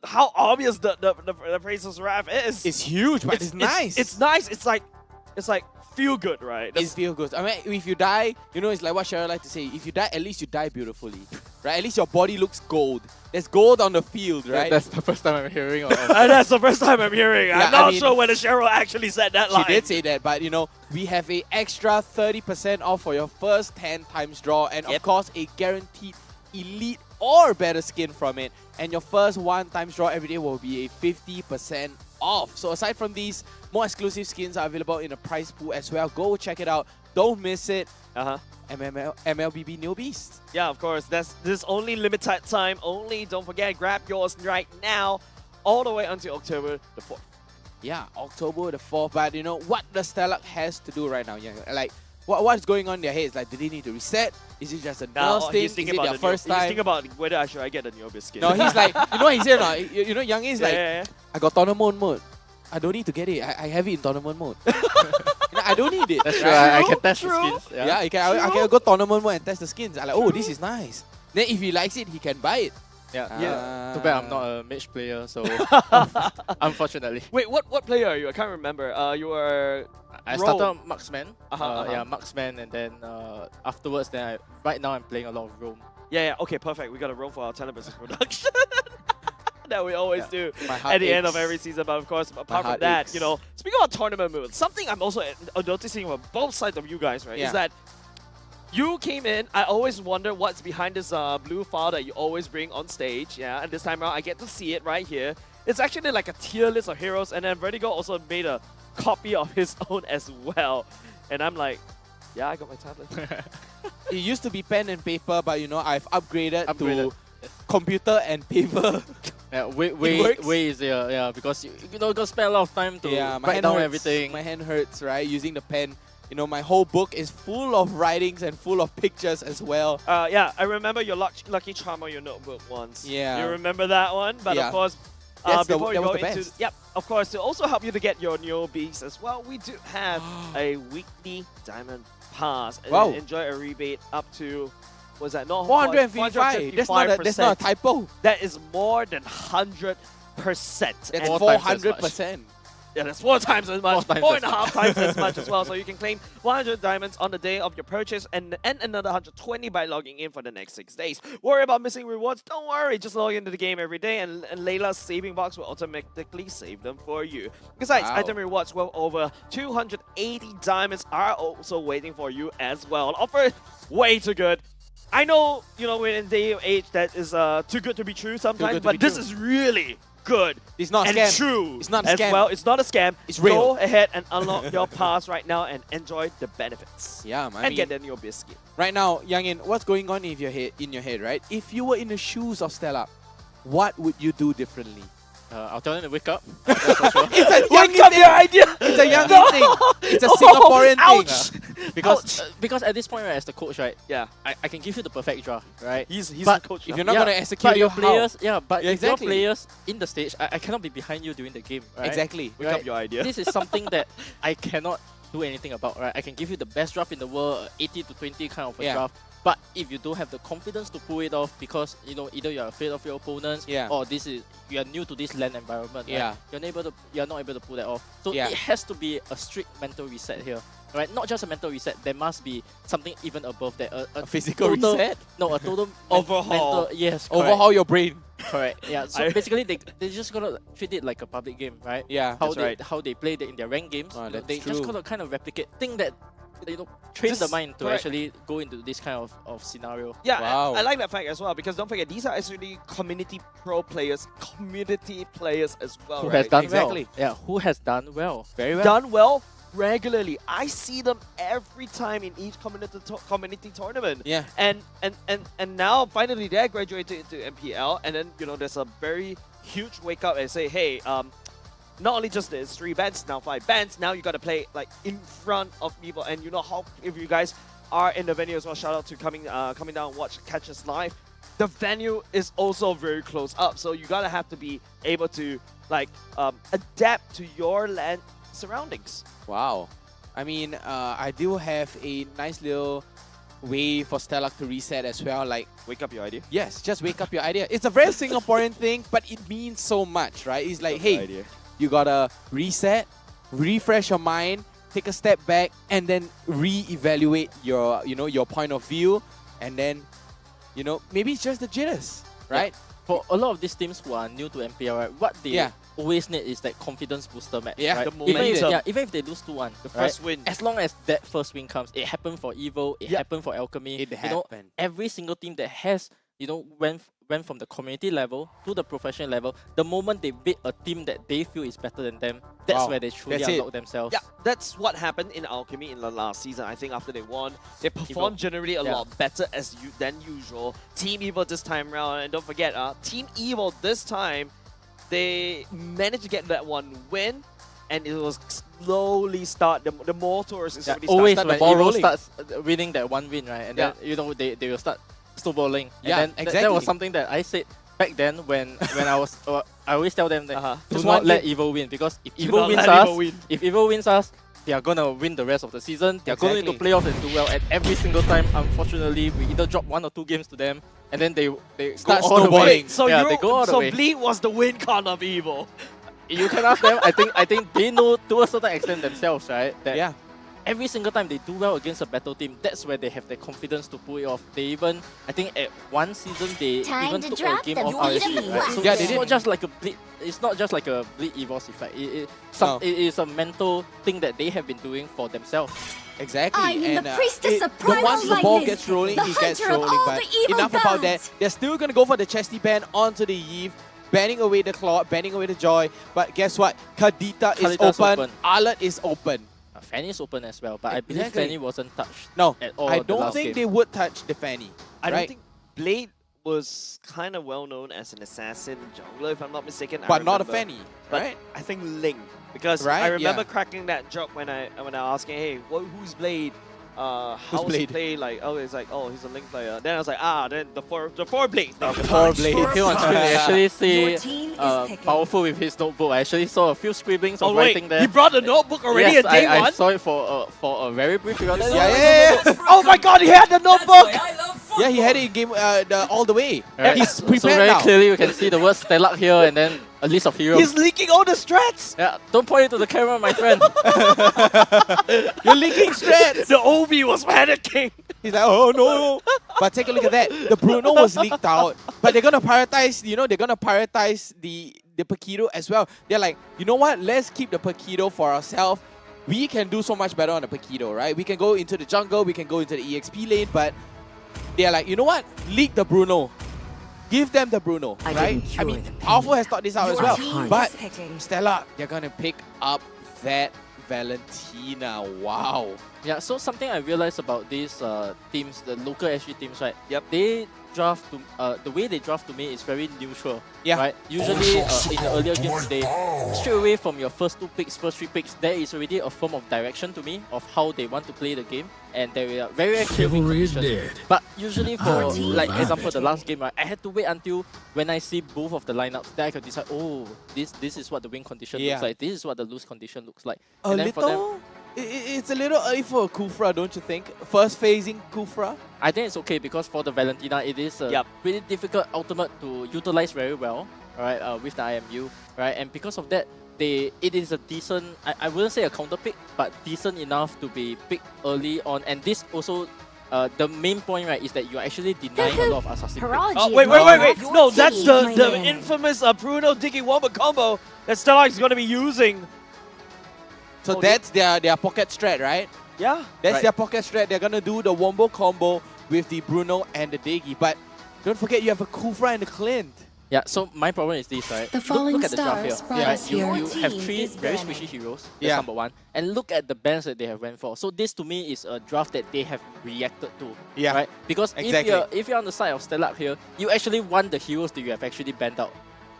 how obvious the Princess Wrath is. It's huge, but it's nice. It's nice. It's like feel good, right? It feels good. I mean, if you die, it's like what Cheryl like to say. If you die, at least you die beautifully, right? At least your body looks gold. There's gold on the field, right? That's the first time I'm hearing of it. That's the first time I'm hearing. Yeah, I'm not I mean, sure whether Cheryl actually said that line. She did say that, but we have a extra 30% off for your first 10 times draw, and of course a guaranteed elite or better skin from it. And your first 1 times draw every day will be a 50% off. So aside from these, more exclusive skins are available in a prize pool as well. Go check it out. Don't miss it. MLBB New Beast. Yeah, of course. This only limited time only. Don't forget, grab yours right now, all the way until October the 4th. Yeah, October the 4th. But what the Stellar has to do right now? Yeah, like what's going on in their heads? Like, do they need to reset? Is it just a nerves thing? Is it their first time? He's thinking about whether should I get the Niobe skin. No, he's like, what he said? Young is like, I got tournament mode. I don't need to get it. I have it in tournament mode. I don't need it. That's right. I can test the skins. Yeah, I can go tournament mode and test the skins. I'm like, oh, this is nice. Then if he likes it, he can buy it. Yeah. Too bad I'm not a mage player, so unfortunately. Wait, what player are you? I can't remember. You were. I started on Marksman. Uh-huh. Yeah, Marksman, and then afterwards, right now I'm playing a lot of Roam. Yeah. Okay, perfect. We got to roam for our talent versus production. That we always do My heart at the end of aches. every season. But of course, apart from heart that, aches. speaking about tournament moves, something I'm also noticing from both sides of you guys, right, is that you came in. I always wonder what's behind this blue file that you always bring on stage. Yeah, and this time around, I get to see it right here. It's actually like a tier list of heroes, and then Vertigo also made a copy of his own as well. And I'm like, yeah, I got my tablet. It used to be pen and paper, but I've upgraded to computer and paper. Yeah, way easier. Yeah, because you gotta spend a lot of time to write down everything. My hand hurts, right? Using the pen. My whole book is full of writings and full of pictures as well. Yeah, I remember your Lucky Charm on your notebook once. Yeah. You remember that one? But of course, before you go into... Yep, of course, to also help you to get your Neobees as well, we do have a weekly Diamond Pass. And Wow. enjoy a rebate up to... Was that not 455? That's not a typo. That is more than 100%. That's 400%. Yeah, that's 4 times as much, 4.5 times as much as well. So you can claim 100 diamonds on the day of your purchase and another 120 by logging in for the next 6 days. Worry about missing rewards? Don't worry, just log into the game every day and Layla's saving box will automatically save them for you. Besides, item rewards worth over 280 diamonds are also waiting for you as well. Offer way too good. I know, you know, we're in a day of age that is too good to be true sometimes, but this is really good. It's not a and scam. true. It's not a as scam. well. It's not a scam. It's real. Go ahead and unlock your pass right now and enjoy the benefits. Yeah, man. And get the new biscuit. Right now, Youngin, what's going on in your head, right? If you were in the shoes of Stella, what would you do differently? I'll tell them to wake up. That's for sure. It's a Wake up your idea! It's a Youngin thing. It's a Singaporean thing. Because at this point, right, as the coach, right, yeah, I can give you the perfect draft, right? He's but the coach. If you're not gonna execute, but your how? players, but Yeah, if your exactly. players in the stage, I cannot be behind you during the game, right? Exactly. Wake up your idea. This is something that I cannot do anything about, right? I can give you the best draft in the world, 80 to 20 kind of a draft. But if you don't have the confidence to pull it off because, you know, either you're afraid of your opponents or you are new to this LAN environment, right? You're not able to pull that off. So it has to be a strict mental reset here. Right? Not just a mental reset, there must be something even above that. A physical total, reset? No, a total overhaul. Mental, yes, overhaul your brain. Correct. Yeah. So basically, they're just gonna treat it like a public game, right? Yeah. How they play in their ranked games. They just true. gotta kind of replicate. Think that, you know, train the mind to actually go into this kind of scenario. Yeah, I like that fact as well because don't forget these are actually community pro players, community players as well. Who right? has done exactly. well? Yeah. Who has done well? Very well. Done well regularly. I see them every time in each community tournament. Yeah. And now finally they're graduated into MPL, and then you know there's a very huge wake up and say, hey, not only just there's 3 bands, now 5 bands. Now you got to play like in front of people, and you know how if you guys are in the venue as well. Shout out to coming down and catch us live. The venue is also very close up, so you gotta have to be able to like adapt to your LAN surroundings. Wow. I mean, I do have a nice little way for Stella to reset as well. Like, wake up your idea. Yes, just wake up your idea. It's a very Singaporean thing, but it means so much, right? It's like, hey, you gotta reset, refresh your mind, take a step back, and then re-evaluate your, you know, your point of view, and then, you know, maybe it's just the jitters, right? Yeah. For a lot of these teams who are new to MPL, right, what they always need is that confidence booster match. Yeah, right? the momentum. Even if they lose 2-1, the first win. As long as that first win comes, it happened for Evo, it happened for Alchemy. It happened. You know, every single team that has, you know, went from the community level to the professional level, the moment they beat a team that they feel is better than them, that's where they truly unlock themselves. Yeah, that's what happened in Alchemy in the last season. I think after they won, they performed generally a lot better than usual. Team Evo this time around, and don't forget, Team Evo this time, they managed to get that 1 win, and it was slowly start the motors is always start when the ball Evo rolling. starts winning that 1 win, right, and then you know they will start snowballing. Yeah, and then exactly. That was something that I said back then when I was I always tell them that do Just not one let game. Evo win, because if Do Evo not wins let us, Evo win. if Evo wins us, they are gonna win the rest of the season. They are going to Exactly. playoffs and do well. And every single time, unfortunately, we either drop 1 or 2 games to them, and then they Start go all the way. snowballing. So they go all the way. Bleed was the win con of Evo. You can ask them. I think they know to a certain extent themselves, right? That every single time they do well against a battle team, that's where they have the confidence to pull it off. They even, I think at one season, they even took a game off RSG, right? So Yeah, they it's did. not just like a bleed. It's not just like a bleed EVOS effect. It is a mental thing that they have been doing for themselves. Exactly. I am the and priestess of primal once the ball lightness, gets rolling, the it gets hunter of rolling. all But the evil enough about that. gods. They're still gonna go for the chesty ban onto the Eve, banning away the Claw, banning away the Joy. But guess what? Kadita is Kadita's open. open. Alert is open. Fanny is open as well, but I believe Exactly. Fanny wasn't touched No, at all. I the don't last think game. they would touch the Fanny. I don't right? think Blade was kind of well known as an assassin jungler, if I'm not mistaken. I But not a remember. Fanny, But right? I think Ling, because Right, I remember yeah. cracking that joke when I asking, hey, who's Blade? How Who's does he Blade? play? Like, oh, it's like, oh, he's a Link player. Then I was like, then the four Blade. The 4 Blade. Came on screen, I actually Your see team is picking. powerful with his notebook. I actually saw a few scribblings of Oh wait, writing there. he brought the notebook already Yes, at day I 1? saw it for a very brief period. Yeah. Oh my god, he had the notebook! Yeah, he had it in game all the way. Right. He's So prepared very now. clearly, you can see the word Stellar here, and then a list of heroes. He's leaking all the strats! Yeah, don't point it to the camera, my friend. You're leaking strats! The Obi was panicking! He's like, oh no! But take a look at that. The Bruno was leaked out. But they're gonna prioritize, they're gonna prioritize the Paquito as well. They're like, you know what? Let's keep the Paquito for ourselves. We can do so much better on the Paquito, right? We can go into the jungle, we can go into the EXP lane, but they're like, you know what? Leak the Bruno. Give them the Bruno, right? I mean, Powerful has thought this out as well. But Stella, they're gonna pick up that Valentina. Wow. Yeah, so something I realized about these teams, the local SG teams, right? Yep. They draft to the way they draft to me is very neutral. Yeah. Right. Usually in the earlier games, they straight away from your first 2 picks, first 3 picks, there is already a form of direction to me of how they want to play the game, and they are very clear conditions. But usually for like example the last game, right, I had to wait until when I see both of the lineups, then I could decide, oh, this is what the win condition looks like, this is what the lose condition looks like. And then for them, it's a little early for a Kufra, don't you think? First phasing Kufra? I think it's okay because for the Valentina, it is a pretty difficult ultimate to utilize very well, right? With the IMU, right? And because of that, it is a decent, I wouldn't say a counter pick, but decent enough to be picked early on. And this also, the main point, right, is that you're actually denying a lot of assassin picks. Oh, wait. No, that's the infamous Bruno Diggy Wombo combo that Stellar is going to be using. So that's their pocket strat, right? Yeah. That's their pocket strat. They're gonna do the Wombo combo with the Bruno and the Diggy. But don't forget, you have a Kufra and the Clint. Yeah, so my problem is this, right? Look at the draft here. Right? You have 3 very squishy heroes, that's number 1. And look at the bans that they have went for. So this to me is a draft that they have reacted to. Yeah. Right? Because if you're on the side of Stellar here, you actually want the heroes that you have actually banned out.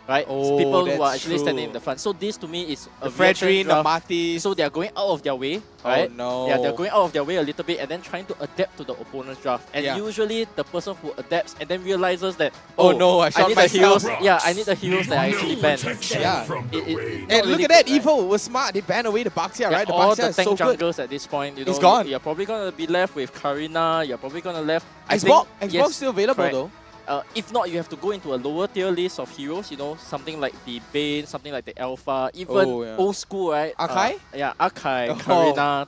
Right? Oh, people who are actually standing in the front. So this to me is a Fredrin, the Martis. So they are going out of their way, right? Oh no. Yeah, they're going out of their way a little bit and then trying to adapt to the opponent's draft. And usually the person who adapts and then realizes that, oh no, I need the heroes. Yeah, I need the heroes that I actually banned. Yeah. And look at that, Evo was smart. They banned away the Baxia, right? The all Baxia the tank is so good. junglers at this point, It's gone. You're probably gonna be left with Karina. You're probably gonna left. Xbox still available though. If not, you have to go into a lower tier list of heroes, something like the Bane, something like the Alpha, even old school, right? Akai? Akai, Karina,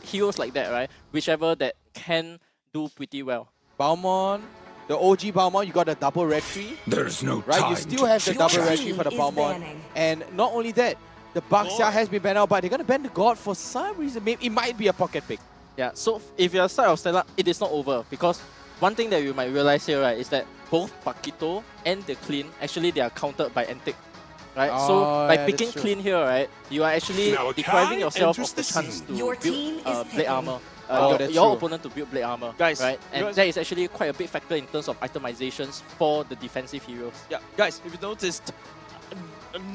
heroes like that, right? Whichever that can do pretty well. Balmon, the OG Balmon, you got a double retry. There's no right? time You still have the double retry for the Balmon. And not only that, the Baxia has been banned out, but they're going to ban the God for some reason. Maybe it might be a pocket pick. Yeah, so if you're side of Stella, it is not over because one thing that you might realize here, right, is that both Paquito and the Clean, actually they are countered by Antic. Right? So by picking Clean here, right, you are actually depriving yourself of the chance to build blade armor. Your opponent to build blade armor. Guys, right? And that is actually quite a big factor in terms of itemizations for the defensive heroes. Yeah, guys, if you noticed,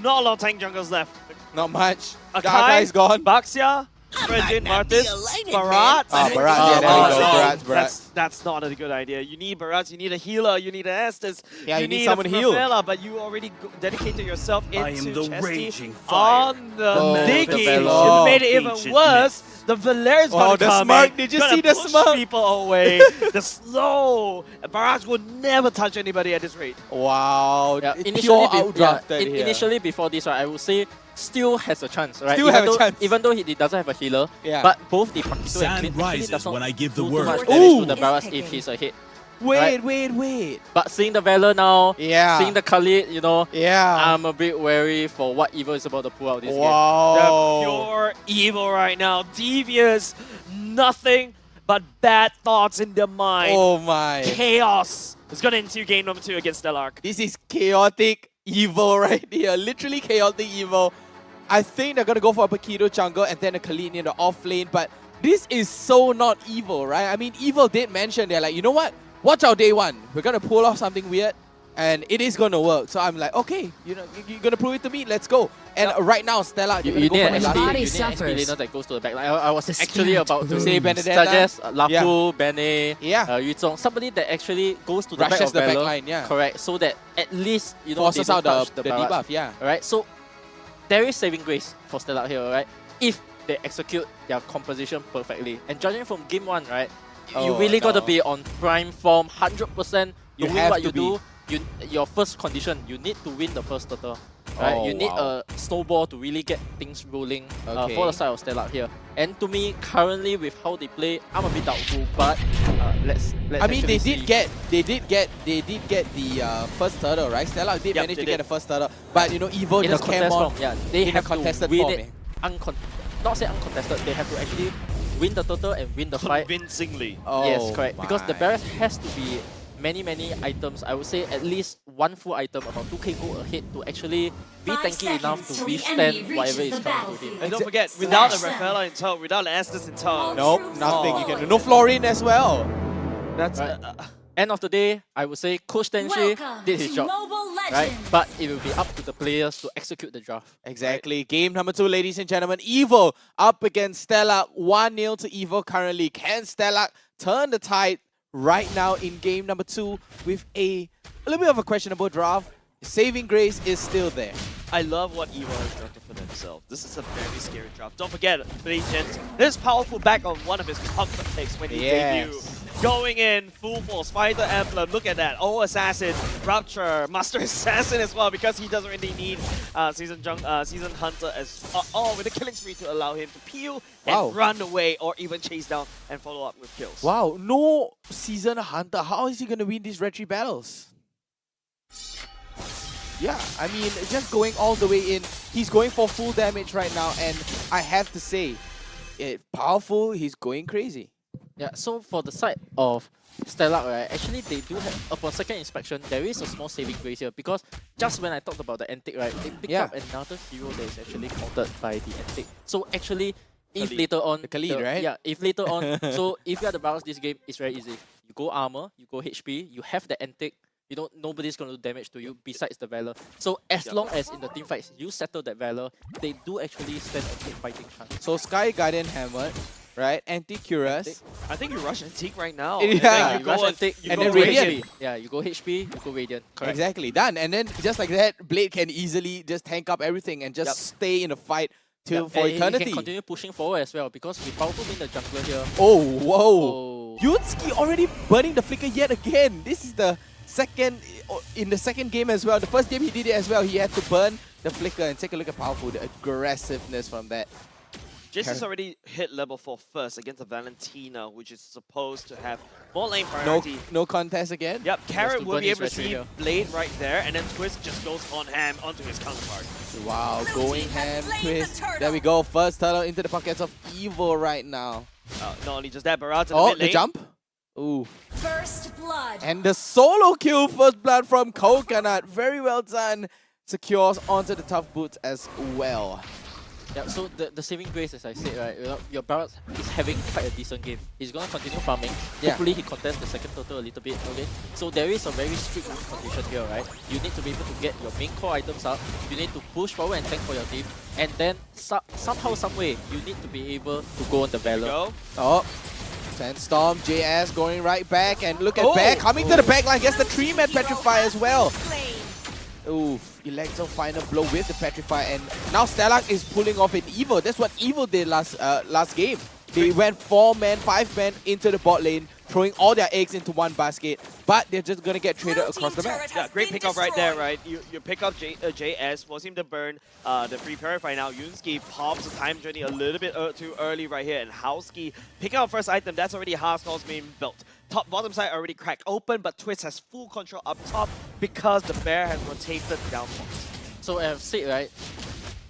not a lot of tank junglers left. Not much. Akai is gone. Baxia, Fredrin, Martis, Barat. Barat. Barat. That's not a good idea. You need Barat, you need a healer, you need an Estes, you need someone to heal. Favela, but you already dedicated yourself into the Chesty raging fire. on the Diggy. You made it even worse. The Valerian's gonna come smirk. in, Did you gonna see the push smirk? people away. The slow. Barat would never touch anybody at this rate. Wow. Yeah, Pure outdrafted here. Initially, before this, right, I would say still has a chance, right? Still have a chance. Even though he doesn't have a healer, but both the Paquito and Clint actually does not when I give the do too word. much damage to the Baras if he's a hit. Wait. But seeing the Valor now, seeing the Khalid, I'm a bit wary for what Evil is about to pull out this game. The pure evil right now. Devious, nothing but bad thoughts in their mind. Oh my. Chaos. It's gonna ensue game number 2 against Stelark. This is chaotic evil right here. Literally chaotic evil. I think they're gonna go for a Paquito jungle and then a Khalid in the off lane, but this is so not evil, right? I mean, Evil did mention, they're like, you know what? Watch out day 1. We're gonna pull off something weird and it is gonna work. So I'm like, okay, you're gonna prove it to me, let's go. And right now, Stella, you need an XP laner that goes to the back line. I was actually about to say Benedetta, suggest Lapu, Bene, Yu Zhong, somebody that actually goes to the back of the back line, correct, so that at least forces they out don't touch the debuff, Alright, so there is saving grace for Stella here, right? If they execute their composition perfectly. And judging from game 1, right, you really got to be on prime form, 100%. Doing what you do, your first condition, you need to win the first turtle. Right? Oh, You need wow. a snowball to really get things rolling for Okay. the side of Stellar here. And to me, currently with how they play, I'm a bit doubtful. But let's I mean, they actually did get the first turtle, right? Stella did manage to they get did. the first turtle, but you know, Evo in a just came contest on. form, yeah, they in a have contested to win form. it. Not say uncontested, they have to actually win the turtle and win the fight. Convincingly. Yes, Oh correct. Because the my. barracks has to be many items. I would say at least one full item, about 2k gold ahead to actually be 5 tanky enough seconds to till the enemy withstand whatever reaches is the coming to him. And don't forget, without a Rafaela in tow, without an Estes in tow. Nope, nothing you can do. No Florin as well. That's Right. End of the day, I would say Coach Tenshi Welcome did his to job. Mobile Right? Legends. But it will be up to the players to execute the draft. Exactly. Game number 2, ladies and gentlemen. Evo up against Stella. 1-0 to Evo currently. Can Stella turn the tide right now in game number 2 with a little bit of a questionable draft? Saving grace is still there. I love what Evo has done for themselves. This is a very scary draft. Don't forget, ladies and gents, this powerful back on one of his comfort picks when he debuted. Going in, full force, Fighter Emblem, look at that. Oh, Assassin, Rupture, Master Assassin as well, because he doesn't really need Season Hunter as with a killing spree to allow him to peel and run away or even chase down and follow up with kills. Wow, no Season Hunter. How is he going to win these Red Tree battles? Yeah, I mean, just going all the way in. He's going for full damage right now, and I have to say, powerful, he's going crazy. Yeah, so for the side of Stellar, right, actually they do have, upon second inspection, there is a small saving grace here because just when I talked about the Antic, right, they picked up another hero that is actually countered by the Antic. So actually, if Khalid. later on... The Khalid, right? Yeah, if later on, so if you are the balance this game, it's very easy. You go armor, you go HP, you have the Antic, you know, nobody's going to do damage to you besides the Valor. So as long as in the team fights, you settle that Valor, they do actually stand a good fighting chance. So Sky Guardian hammered, right? Anti-Curious. I think you rush Antique right now. Yeah, you rush Antic, and then Radiant. Yeah, you go HP, you go Radiant. Correct. Exactly, done. And then just like that, Blade can easily just tank up everything and just stay in the fight till for and eternity. He can continue pushing forward as well because with powerful being the jungler here. Oh, whoa. Yunski already burning the flicker yet again. This is the second, in the second game as well. The first game he did it as well. He had to burn the flicker and take a look at powerful, the aggressiveness from that. Jason's already hit level 4 first against a Valentina, which is supposed to have more lane priority. No contest again? Yep, Carrot will be able to see here. Blade right there, and then Twist just goes on ham onto his counterpart. Wow, going ham, Twist. There we go. First turtle into the pockets of Evo right now. Not only just that, Barat in the mid lane. The jump? Ooh. First blood. And the solo kill, first blood from Coconut. Very well done. Secures onto the tough boots as well. Yeah, so the saving grace, as I said, right, your Barat is having quite a decent game. He's going to continue farming. Hopefully he contests the second turtle a little bit, okay? So there is a very strict win condition here, right? You need to be able to get your main core items up, you need to push forward and tank for your team, and then somehow, some way, you need to be able to go on the Valor. Oh, Sandstorm, JS going right back, and look at Bear coming to the back line, gets the 3-man Petrify as well. Ooh, Electro final blow with the Petrify, and now Stellar is pulling off an Evo. That's what Evo did last game. They went 4-man, 5-man into the bot lane, throwing all their eggs into one basket, but they're just gonna get traded across the map. Yeah, great pickup right there, right? You pick up JS, force him to burn the free Purify now. Yunski pops the time journey a little bit too early right here, and Howski picking up first item. That's already Harskull's main belt. Bottom side already cracked open, but Twist has full control up top because the bear has rotated down front. So as I've said, right,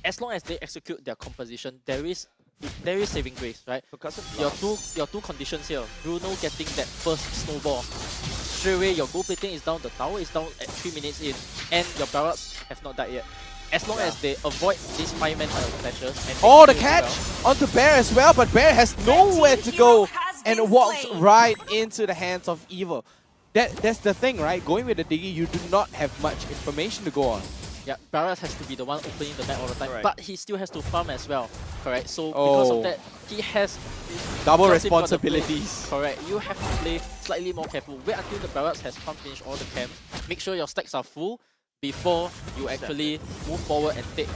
as long as they execute their composition, there is saving grace, right? Because of your two conditions here, Bruno getting that first snowball. Straight away, your gold plating is down, the tower is down at 3 minutes in, and your barracks have not died yet. As long as they avoid these 5-man clashes. Oh, the catch onto Bear as well, but Bear has nowhere to go and walks right into the hands of Evo. That's the thing, right? Going with the Diggy, you do not have much information to go on. Yeah, Barras has to be the one opening the map all the time, Correct. but he still has to farm as well, correct? So because of that, he has double just got to responsibilities. play- Correct, you have to play slightly more careful. Wait until the Barras has farm finished all the camps. Make sure your stacks are full before you actually move forward and take,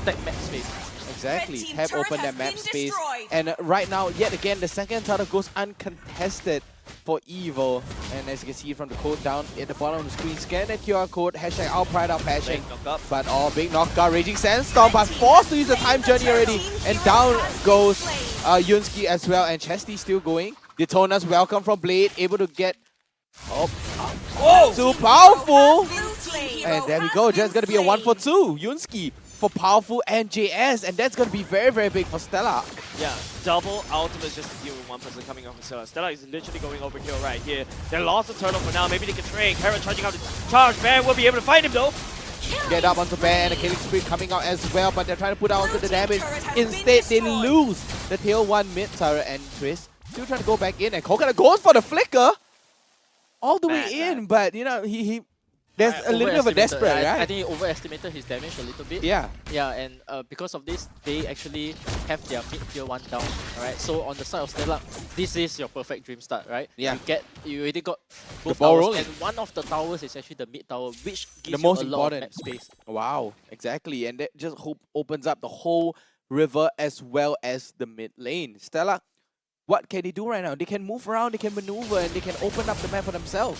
take map space. Exactly, have opened their map space. And right now, yet again, the second turtle goes uncontested. for Evil. And as you can see from the code down at the bottom of the screen, scan that QR code, hashtag #OurPrideOurPassion. But big knockout, Raging Sandstorm, but forced to use the time journey already. And down goes Yunsky as well, and Chesty still going. Detona's welcome from Blade, able to get... too powerful! And there we go, just gonna be a 1 for 2. Yunsky for Powerful and JS, and that's gonna be very, very big for Stella. Yeah, double ultimate just to deal with one person coming off of Stella. Stella is literally going overkill right here. They lost the turtle for now, maybe they can trade. Carrot charging out the charge. Bear will be able to find him though. Get up onto Bear, and a killing spree coming out as well, but they're trying to put out the damage. Instead, they lose the tail 1 mid turret, and Twist still trying to go back in, and Coconut goes for the flicker all the way in, but you know, there's a little bit of a desperate, right? I think he overestimated his damage a little bit. Yeah. Yeah, and because of this, they actually have their mid tier 1 down. Alright, so on the side of Stella, this is your perfect dream start, right? Yeah. You already got both ball towers, rolling. and one of the towers is actually the mid tower, which gives The most you a lot of important map space. Wow, exactly, and that just opens up the whole river as well as the mid lane. Stella, what can they do right now? They can move around, they can maneuver, and they can open up the map for themselves.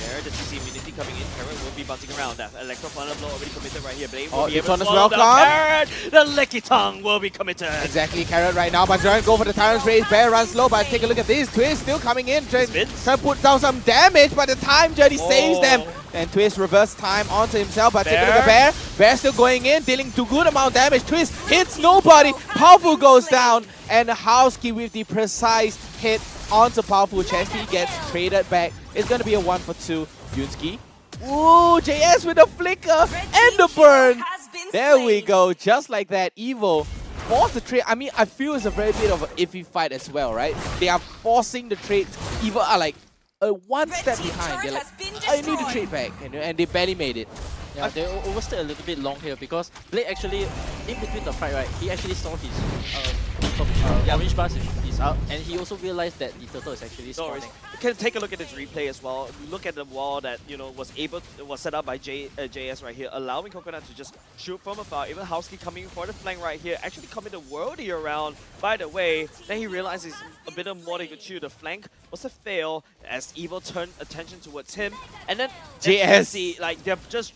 There, the CC immunity coming in. Carrot will be bouncing around. That Electro Thunder Blow already committed right here. Blade will be able to Detona's swallow down welcome. Carrot. The Licky Tongue will be committed. Exactly, Carrot right now, but trying to go for the Tyrant's Race. Bear runs low, but take a look at this. Twist still coming in, trying to put down some damage, but the time journey saves them. And Twist reverse time onto himself, but take a look at Bear. Bear still going in, dealing a good amount of damage. Twist hits nobody. Powerful goes down, and Housekey with the precise hit onto Powerful. Chesty gets traded back. It's going to be a 1 for 2. Yunsky. Ooh, JS with a flicker and the burn. There we go, just like that. Evil force the trade. I mean, I feel it's a very bit of an iffy fight as well, right? They are forcing the trade. Evil are like one step behind. They're like, I need to trade back, and they barely made it. Yeah, they overstayed a little bit long here because Blade actually, in between the fight, right, he actually saw his orange bars is out, and he also realized that the turtle is actually spawning. You can take a look at this replay as well. Look at the wall that was set up by JS right here, allowing Coconut to just shoot from afar. Even Housekey coming for the flank right here, actually coming the worldie around. By the way, then he realizes a bit of more they could chew. The flank was a fail as Evil turned attention towards him, and then JS, see, like they're just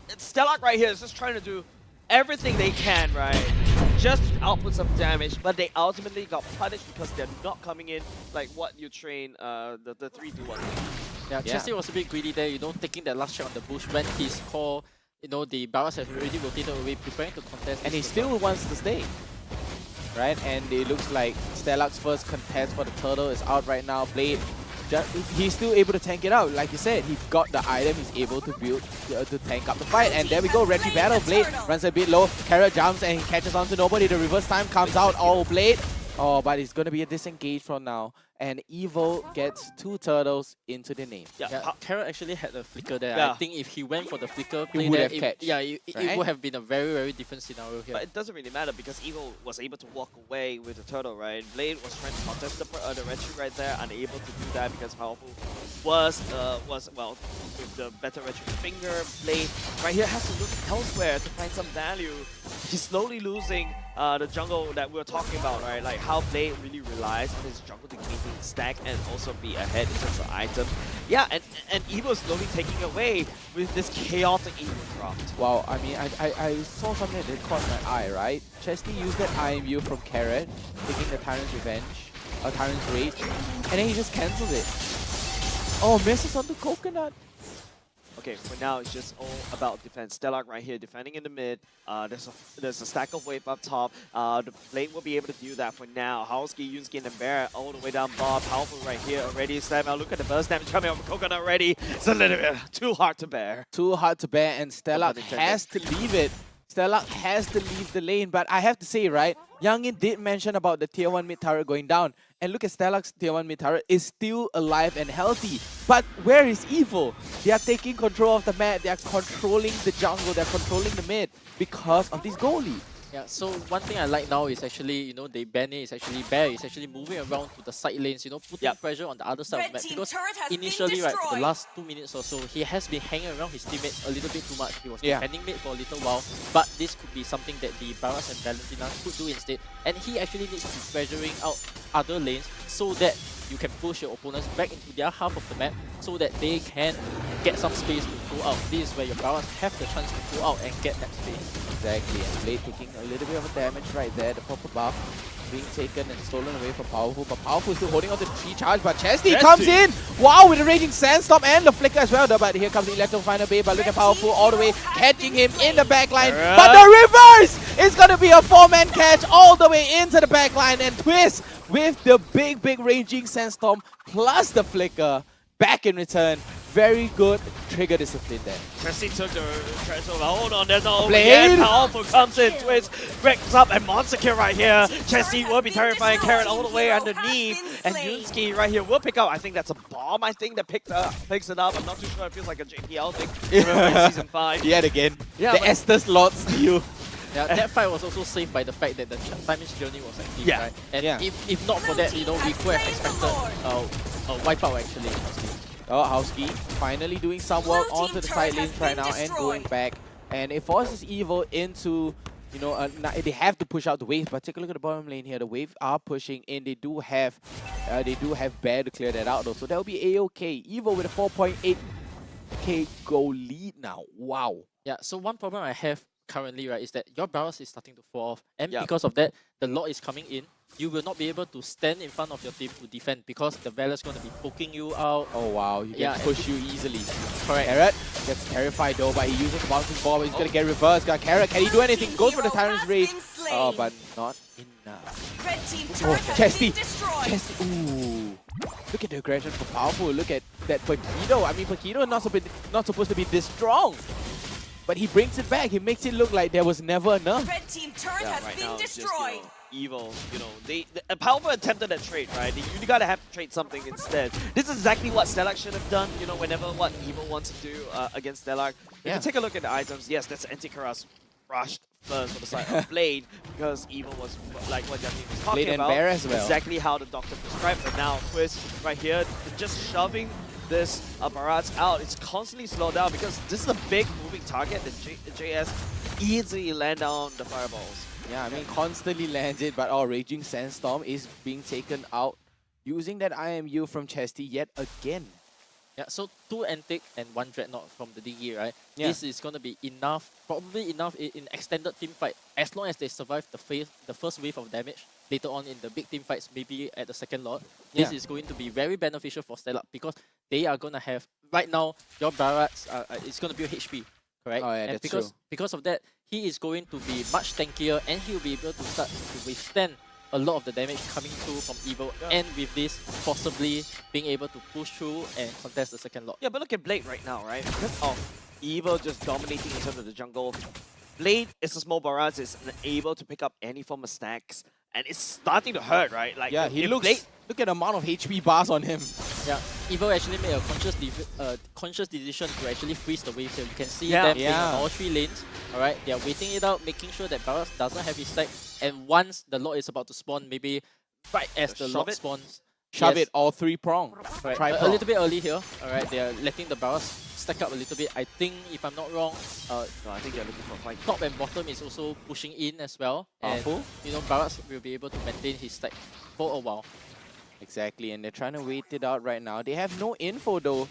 Stellark right here is just trying to do everything they can, right? Just output some damage, but they ultimately got punished because they're not coming in like what you train the 3-2-1. Yeah, Chesty was a bit greedy there, taking that last shot on the bush when his core, the barrels have already rotated away, preparing to contest. And he still wants to stay, right? And it looks like Stellark's first contest for the turtle is out right now. Blade, he's still able to tank it out. Like you said, he got the item, he's able to build to tank up the fight. And there we go, Reggie battle. Blade runs a bit low, Carrot jumps and he catches onto nobody. The reverse time comes out. Oh, Blade. Oh, but it's going to be a disengage from now. And Evil gets 2 turtles into the name. Yeah, Carrot actually had a flicker there. Yeah. I think if he went for the flicker He play would there, have catch, it would have been a very, very different scenario here. But it doesn't really matter because Evil was able to walk away with the turtle, right? Blade was trying to contest the retreat right there, unable to do that because Powerful was well with the better retreat finger. Blade right here has to look elsewhere to find some value. He's slowly losing the jungle that we were talking about, right? Like how Blade really relies on his jungle to gain stack and also be ahead in terms of items. Yeah, and Evil slowly taking away with this chaotic Evil craft. Wow, I mean, I saw something that caught my eye, right? Chesty used that iron view from Carrot, taking the Tyrant's Revenge, or Tyrant's Rage, and then he just cancels it. Oh, misses on the Coconut. Okay, for now it's just all about defense. Stellark right here defending in the mid. There's a stack of wave up top. The Blade will be able to do that for now. Housekey, Yunsky, and Bear all the way down bar. Powerful right here already. Slam out. Look at the burst damage coming out from Coconut already. It's a little bit too hard to bear. Too hard to bear, and Stellark has to leave it. Stellark has to leave the lane, but I have to say, right, Youngin did mention about the tier 1 mid turret going down. And look at Stellark's tier 1 mid turret is still alive and healthy. But where is Evil? They are taking control of the map. They are controlling the jungle. They are controlling the mid because of this goalie. Yeah, so one thing I like now is actually, they Benny is actually Bear is actually moving around to the side lanes, putting pressure on the other side of the map. Because initially, right, for the last 2 minutes or so, he has been hanging around his teammates a little bit too much. He was defending mid for a little while, but this could be something that the Baras and Valentina could do instead. And he actually needs to be pressuring out other lanes so that you can push your opponents back into their half of the map so that they can get some space to pull out. This is where your Baras have the chance to pull out and get that space. Exactly, and Blade taking a little bit of a damage right there. The proper buff being taken and stolen away from Powerful, but Powerful still holding on to the tree charge, but Chesty comes in! Wow, with the Raging Sandstorm and the Flicker as well, but here comes the Electro Final Bay, but look at Powerful all the way, catching him in the backline, but the reverse is gonna be a 4-man catch all the way into the backline, and Twist with the big Raging Sandstorm plus the Flicker back in return. Very good trigger discipline there. Chesty took the threshold. Hold on, there's no over Blade. yet. Powerful comes in, Twist breaks up, and monster kill right here. Chesty will be terrifying. Carrot all the way underneath, and Yunsky right here will pick up. I think that's a bomb. I think that picks it up. I'm not too sure. It feels like a JPL thing. Remember in season 5. Yet again, Yeah, the Estes Lord steal. Yeah, that fight was also saved by the fact that the Time's journey was active, right? And if not for that, we could have expected a wipeout actually. Oh, Houski finally doing some work onto the side lanes right now and going back. And it forces Evil into, they have to push out the wave. But take a look at the bottom lane here. The wave are pushing in. They do have Bear to clear that out though. So that'll be A-okay. Evil with a 4.8k goal lead now. Wow. Yeah, so one problem I have currently, right, is that your Baras is starting to fall off. And because of that, the Lord is coming in. You will not be able to stand in front of your team to defend because the Valor's going to be poking you out. Oh wow, he can push you easily. Correct. Carrot gets terrified though, but he uses bouncing ball, but he's going to get reversed. Got Carrot, can he do anything? Goes for the Tyrant's Rage. Oh, but not enough. Oh, Chesty! Chesty, ooh. Look at the aggression for Powerful. Look at that Paquito. I mean, Paquito not supposed to be this strong. But he brings it back. He makes it look like there was never enough. Right now, destroyed. Just, Evil, Powerful attempted that trade, right? You gotta have to trade something instead. This is exactly what Stellac should have done, whenever what Evil wants to do against Stellac. If you take a look at the items, yes, that's Anti-Karas rushed first for the side of Blade, because Evil was like what Yami was talking Blade about. and Bear as well. Exactly how the doctor prescribed, but now Twist right here, just shoving this Barats out. It's constantly slowed down because this is a big moving target that JS easily land down the fireballs. Yeah, I mean, constantly lands it, but our Raging Sandstorm is being taken out using that IMU from Chesty yet again. Yeah, so 2 Antic and 1 Dreadnought from the DE, right? Yeah. This is going to be enough, probably enough in extended team fight, as long as they survive the first wave of damage. Later on in the big team fights, maybe at the second lot, this is going to be very beneficial for Stellac because they are going to have, right now, your Barats, it's going to build HP, correct? Oh, yeah, and that's true. Because of that, he is going to be much tankier and he will be able to start to withstand a lot of the damage coming through from Evil, and with this, possibly being able to push through and contest the second lot. Yeah, but look at Blade right now, right? Because of Evil just dominating in terms of the jungle, Blade is a small Barats, is able to pick up any form of stacks, and it's starting to hurt, right? Like, yeah, he looks. Look at the amount of HP bars on him. Yeah, Evil actually made a conscious decision to actually freeze the waves here. You can see them playing on all 3 lanes. Alright, they are waiting it out, making sure that Barats doesn't have his stack. And once the Lord is about to spawn, maybe right as the Lord spawns, shove it all 3 prong. Right. A little bit early here. Alright, they are letting the Barats stack up a little bit. I think, if I'm not wrong, no, I think they're looking for a fight. Top and bottom is also pushing in as well. And Barats will be able to maintain his stack for a while. Exactly, and they're trying to wait it out right now. They have no info though.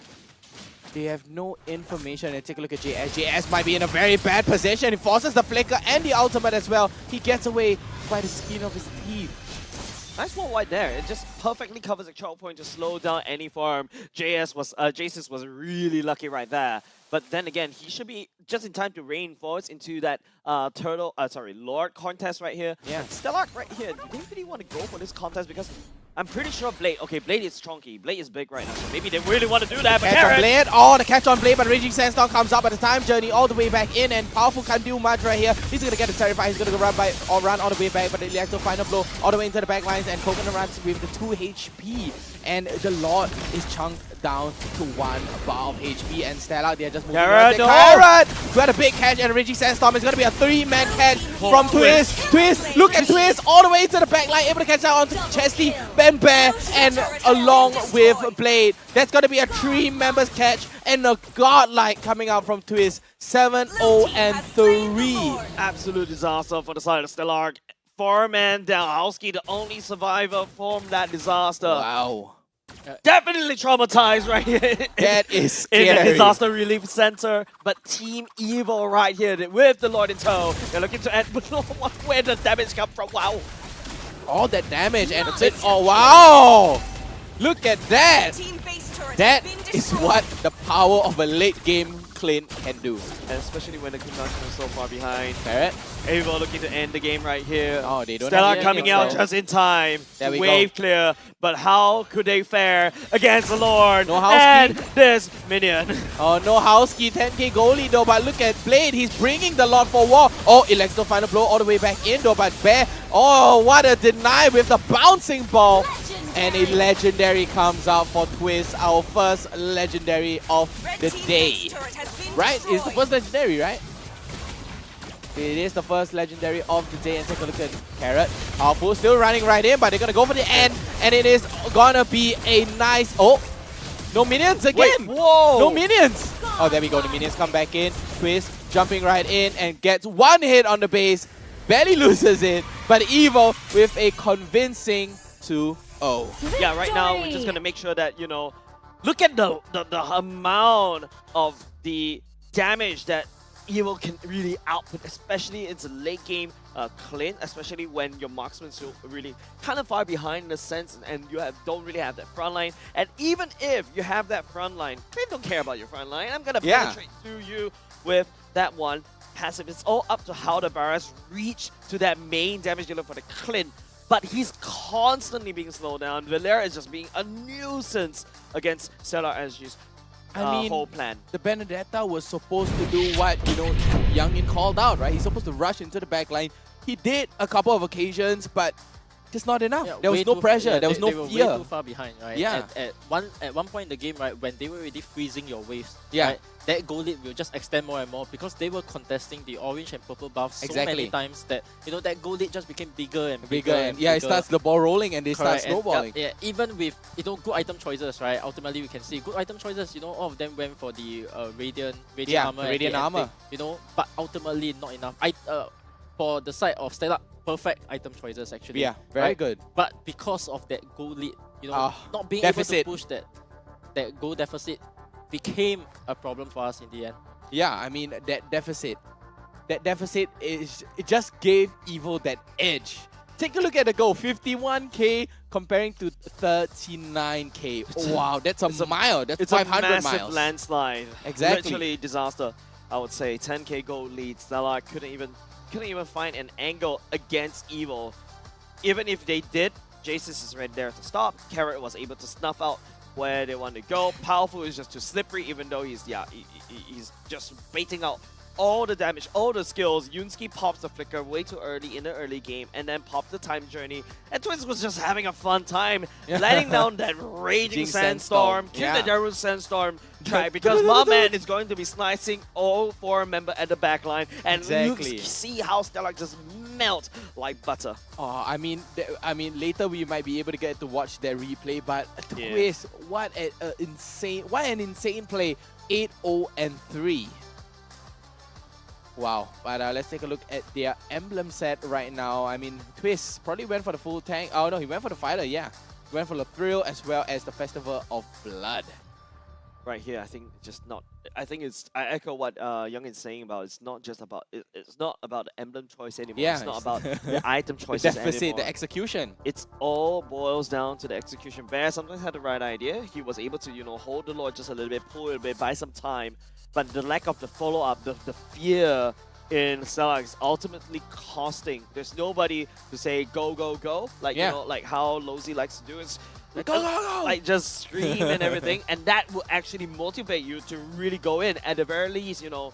They have no information. And take a look at JS. JS might be in a very bad position. He forces the flicker and the ultimate as well. He gets away by the skin of his teeth. Nice one right there. It just perfectly covers the choke point to slow down any farm. Jace's was really lucky right there. But then again, he should be just in time to reinforce into that Lord contest right here. Yeah. Stellac right here, do they really want to go for this contest? Because I'm pretty sure Blade. Okay, Blade is chunky. Blade is big right now. So maybe they really want to do that. But Catch on Carrot, Blade. Oh, the catch on Blade, but Raging Sandstorm comes up at the time journey all the way back in, and Powerful can't do much right here. He's gonna get the Terrify. He's gonna run all the way back, but the Electro final blow all the way into the back lines, and Coconut runs with the 2 HP, and the Lord is chunked down to 1 bar of HP, and Stella, they're just moving around. Carrot! Got a big catch, and Raging Sandstorm is gonna be a 3-man catch from Twist. Twist, look at Twist all the way to the back line, able to catch out onto Chesty, Ben Bear, and along with Blade. That's gonna be a 3-members catch, and a godlike coming out from Twist. 7-0-3. absolute disaster for the side of Stellar. 4-man down. Howski, the only survivor from that disaster. Wow. Definitely traumatized right here. That is scary. In the disaster relief center, but Team Evil right here with the Lord in tow. They're looking to add, but where the damage come from? Wow. All that damage and it's oh wow! Look at that! That is what the power of a late game Clint can do. And especially when the conjunction is so far behind. Carrot. Evil looking to end the game right here. Oh, they don't Stella have coming out just in time. There we Wave go. clear, but how could they fare against the Lord? No Howski. And this minion. Oh, no Howski, 10k goalie though, but look at Blade, he's bringing the Lord for war. Oh, Electro final blow all the way back in though, but Bear, oh, what a deny with the bouncing ball. And a legendary comes out for Twist, our first legendary of the day. Right? It's the first legendary, right? It is the first legendary of the day, and take a look at Carrot. Powerful, still running right in, but they're gonna go for the end, and it is gonna be a nice... Oh! No minions again! Wait, whoa! No minions! Oh, there we go, the minions come back in. Twist jumping right in and gets 1 hit on the base. Barely loses it, but Evil with a convincing 2-0. Yeah, right now we're just gonna make sure that, you know, look at the amount of the damage that Evil can really output, especially into late game Clint, especially when your marksman's so really kind of far behind in a sense, and you don't really have that front line. And even if you have that front line, Clint don't care about your front line. I'm gonna penetrate through you with that one passive. It's all up to how the Barras reach to that main damage dealer for the Clint. But he's constantly being slowed down. Valera is just being a nuisance against Stellar SG's whole plan. The Benedetta was supposed to do what, you know, Youngin called out, right? He's supposed to rush into the back line. He did a couple of occasions, but just not enough. Yeah, there was no pressure. There was no they were fear. way too far behind, right? Yeah. At one point in the game, right, when they were already freezing your waves, yeah, right, that goal lead will just extend more and more because they were contesting the orange and purple buffs so many times that, you know, that goal lead just became bigger and bigger. And yeah, it starts the ball rolling and they start snowballing. Yeah, even with, you know, good item choices, right? Ultimately, we can see good item choices. You know, all of them went for the radiant armor, radiant armor. You know, but ultimately not enough. For the side of Stella, perfect item choices actually. Yeah, very good. But because of that goal lead, you know, not being able to push that goal deficit became a problem for us in the end. Yeah, I mean that deficit is, it just gave Evil that edge. Take a look at the goal, 51k comparing to 39k. Wow, that's a mile. That's it's 500 a massive miles. landslide. Exactly. Literally disaster. I would say 10k gold lead. Stella couldn't even find an angle against Evil. Even if they did, Jasis is right there to stop. Carrot was able to snuff out where they want to go. Powerful is just too slippery, even though he's just baiting out all the damage, all the skills. Yunsky pops the flicker way too early in the early game and then popped the time journey. And Twins was just having a fun time, letting down that raging sandstorm, kill the Daru sandstorm track because my man is going to be slicing all 4 members at the back line. And you see how Stellar just melt like butter. Oh, I mean, later we might be able to get to watch that replay, but Twist, what an insane play. 8-0-3. Wow, but let's take a look at their emblem set right now. I mean, Twist probably went for the full tank. Oh no, he went for the fighter, yeah. He went for the thrill as well as the Festival of Blood. Right here, I think I echo what Young is saying about it's not just about it's not about the emblem choice anymore. Yeah, it's not about the item choices the deficit, anymore. the execution. It's all boils down to the execution. Bear sometimes had the right idea. He was able to, you know, hold the Lord just a little bit, pull a little bit, buy some time. But the lack of the follow-up, the fear in Stellar is ultimately costing. There's nobody to say go, go, go. Like, you know, like how Lozy likes to do is go, go, go! Like just scream and everything. And that will actually motivate you to really go in. At the very least, you know,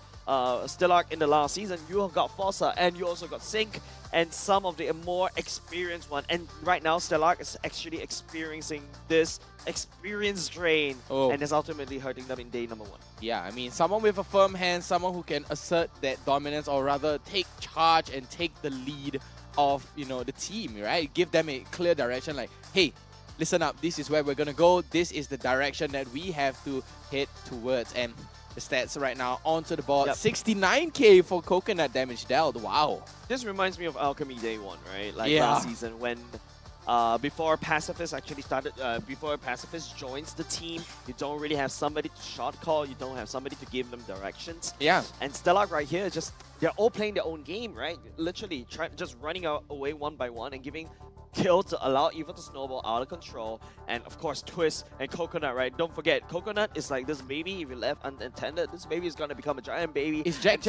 Stellar in the last season, you have got Fossa and you also got Sync and some of the more experienced one. And right now, Stellar is actually experiencing this experience drain, and it's ultimately hurting them in day number 1. Yeah, I mean, someone with a firm hand, someone who can assert that dominance, or rather take charge and take the lead of, you know, the team, right? Give them a clear direction, like, hey, listen up, this is where we're gonna go, this is the direction that we have to head towards. And the stats right now onto the board, 69k for Coconut damage dealt. Wow. This reminds me of Alchemy day 1, right? Like last season when before Pacifist actually started, before Pacifist joins the team, you don't really have somebody to shot call, you don't have somebody to give them directions. Yeah. And Stellar right here, just they're all playing their own game, right? Literally just running away one by one and giving kill to allow Evil to snowball out of control. And of course, Twist and Coconut, right? Don't forget, Coconut is like this baby, if you left unattended, this baby is gonna become a giant baby. It's Jack.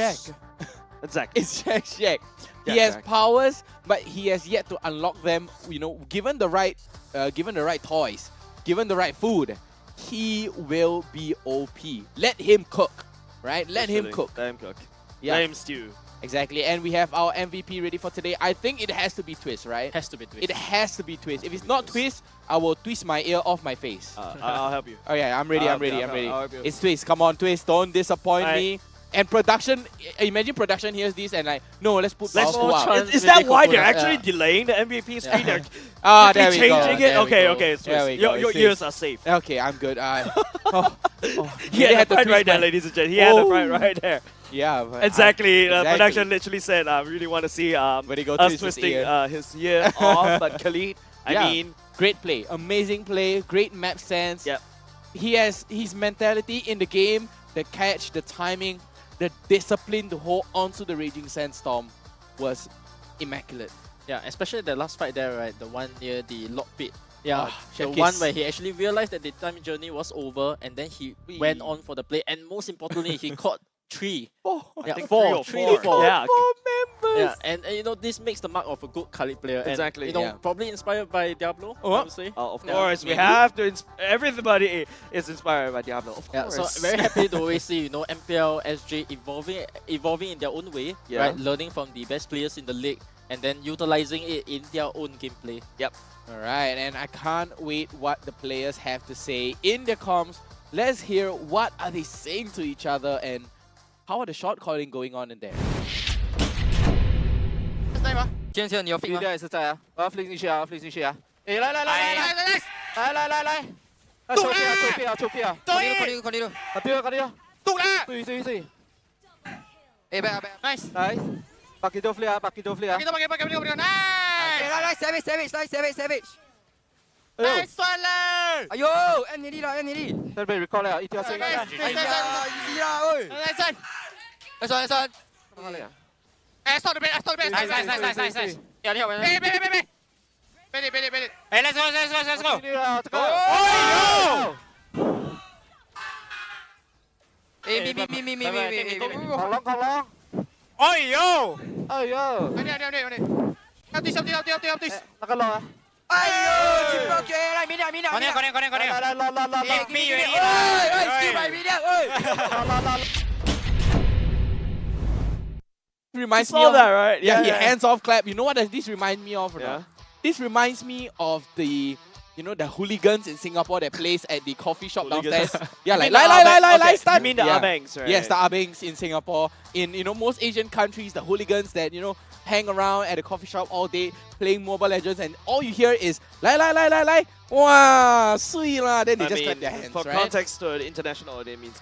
Exactly. It's Jack. He has powers, but he has yet to unlock them. You know, given the right toys, given the right food, he will be OP. Let him cook, right? Let him cook. Let him cook. Yeah. Let him stew. Exactly. And we have our MVP ready for today. I think it has to be Twist, right? Has to be Twist. It has to be Twist. If it's not Twist, I will twist my ear off my face. I'll help you. Oh yeah, I'm ready. I'm ready. I'll help you. It's Twist. Come on, Twist. Don't disappoint me. And production, imagine production hears this and like, no, let's put Balsco out. Is that why they're actually delaying the MVP screen? They're there we changing go. it? Okay, it's Twist. Your ears are safe. Okay, I'm good. He had the pride right there, ladies and gentlemen. He had the pride right there. Yeah, but exactly. Production literally said, I really want to see us twisting his ear off. But Khalid, I mean, great play, amazing play, great map sense. Yep. He has his mentality in the game, the catch, the timing, the discipline to hold onto the Raging Sandstorm was immaculate. Yeah, especially the last fight there, right? The one near the lock pit. Yeah, the Chef one Kiss. where he actually realized that the time journey was over, and then he went on for the play. And most importantly, he caught 3. I think four. 3 or 4. Yeah. Yeah, and you know, this makes the mark of a good Khalid player. Exactly. And, you know, probably inspired by Diablo, I would say. Of course, we have to. Everybody is inspired by Diablo. Of course. So very happy to always see, you know, MPL SG evolving in their own way, right? Learning from the best players in the league and then utilizing it in their own gameplay. Yep. All right, and I can't wait what the players have to say in their comms. Let's hear what are they saying to each other and how are the shot calling going on in there. 今天你有 flick 吗？ 也是在啊，我要 flick 进去啊 ，flick 进去啊！哎，来，出屁啊！こ呢度。啊，對啊，對。哎，back。nice，白幾多 flick 啊？白幾多 flick 啊？ 來 savage。 Nice 算了！哎呦 ，N 你啦。這邊 record 了，一條線。哎呀，easy啦，喂。來算。stop the bait. Nice. 你好，別。哎，let's go。哎，咪。講啦。哎呦！有啲。那個落啊！哎呦，接不起來，明了。來。Reminds me saw of that, right? Yeah, Yeah. hands off clap. You know what does this remind me of? Yeah. This reminds me of the, you know, the hooligans in Singapore that plays at the coffee shop downstairs. Yeah, like You mean the Abangs, right? Yes, the Abangs in Singapore. In, you know, most Asian countries, the hooligans that, you know, hang around at a coffee shop all day playing Mobile Legends, and all you hear is wow, sweet lah. Then they just clap their hands, for right? context to the international, it means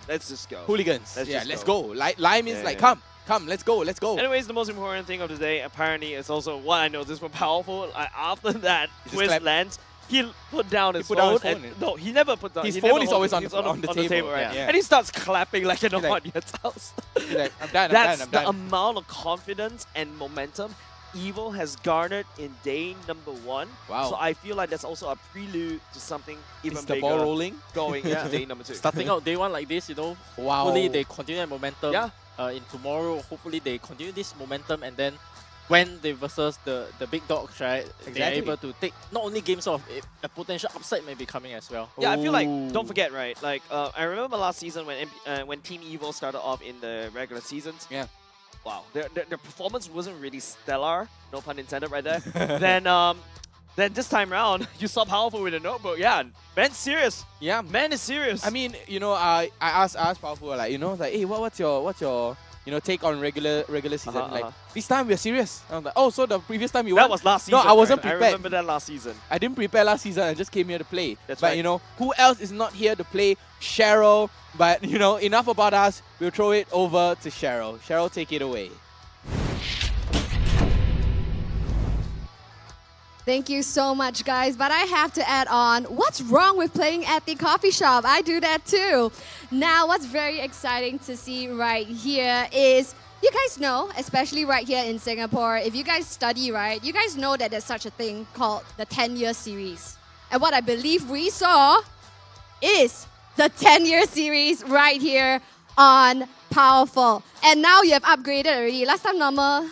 let's just go. Hooligans. Let's go. Like means Yeah. come, let's go. Anyways, the most important thing of the day apparently is also what I know this more powerful. After that twist lands, he put down his phone. No, he never put down. His phone is always on the table, right? Yeah. And he starts clapping like an audience house. Like, I'm done. That's the amount of confidence and momentum Evil has garnered in day number 1. Wow. So I feel like that's also a prelude to something even Is the bigger ball rolling? going into day number 2. Starting out day 1 like this, you know, wow. hopefully they continue that momentum. Yeah. in tomorrow, hopefully they continue this momentum, and then when they versus the big dogs, right, they're able to take not only games off, a potential upside may be coming as well. Yeah, I feel like, don't forget, right? Like, I remember last season when Team Evo started off in the regular seasons. Yeah. Wow, their performance wasn't really stellar, no pun intended right there. Then this time round, you saw Powerful with a notebook. Yeah, man's serious. Yeah, man is serious. I mean, you know, I asked Powerful, like, you know, like, hey, what's your you know, take on regular season? Like, this time we're serious. And I'm like, oh, so the previous time you won? That was last season. No, I wasn't right? prepared. I remember that last season. I didn't prepare last season. I just came here to play. That's but right. you know, who else is not here to play? Cheryl. But you know, enough about us. We'll throw it over to Cheryl. Cheryl, take it away. Thank you so much, guys. But I have to add on, what's wrong with playing at the coffee shop? I do that too. Now, what's very exciting to see right here is, you guys know, especially right here in Singapore, if you guys study, right, you guys know that there's such a thing called the 10-year series. And what I believe we saw is the 10-year series right here on Powerful. And now you have upgraded already. Last time normal,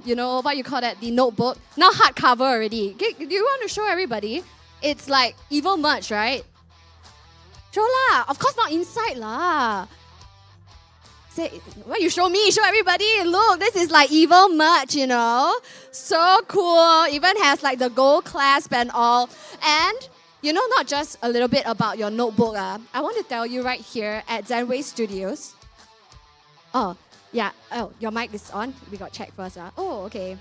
you know, what you call that, the notebook. Now hardcover already. Do you want to show everybody? It's like evil merch, right? Show lah. Of course not inside lah. Say, well, you show me, show everybody. Look, this is like evil merch, you know. So cool. Even has like the gold clasp and all. And you know, not just a little bit about your notebook. I want to tell you right here at Zenway Studios. Oh, yeah. Oh, your mic is on. We got checked first. Oh, okay.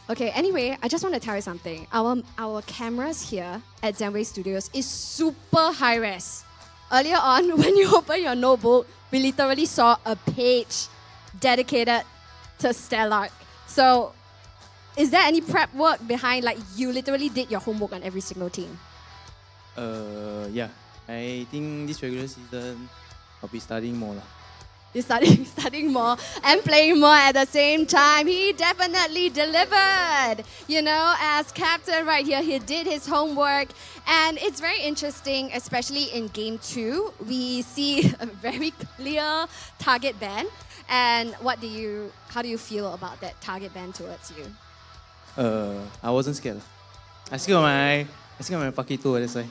Okay, anyway, I just want to tell you something. Our cameras here at Zenway Studios is super high res. Earlier on, when you open your notebook, we literally saw a page dedicated to Stellark. So, is there any prep work behind, like you literally did your homework on every single team? Yeah. I think this regular season, I'll be studying more lah. You're studying more and playing more at the same time. He definitely delivered. You know, as captain right here, he did his homework. And it's very interesting, especially in Game 2. We see a very clear target ban. And how do you feel about that target ban towards you? I wasn't scared. I still have my Paquito, that's why.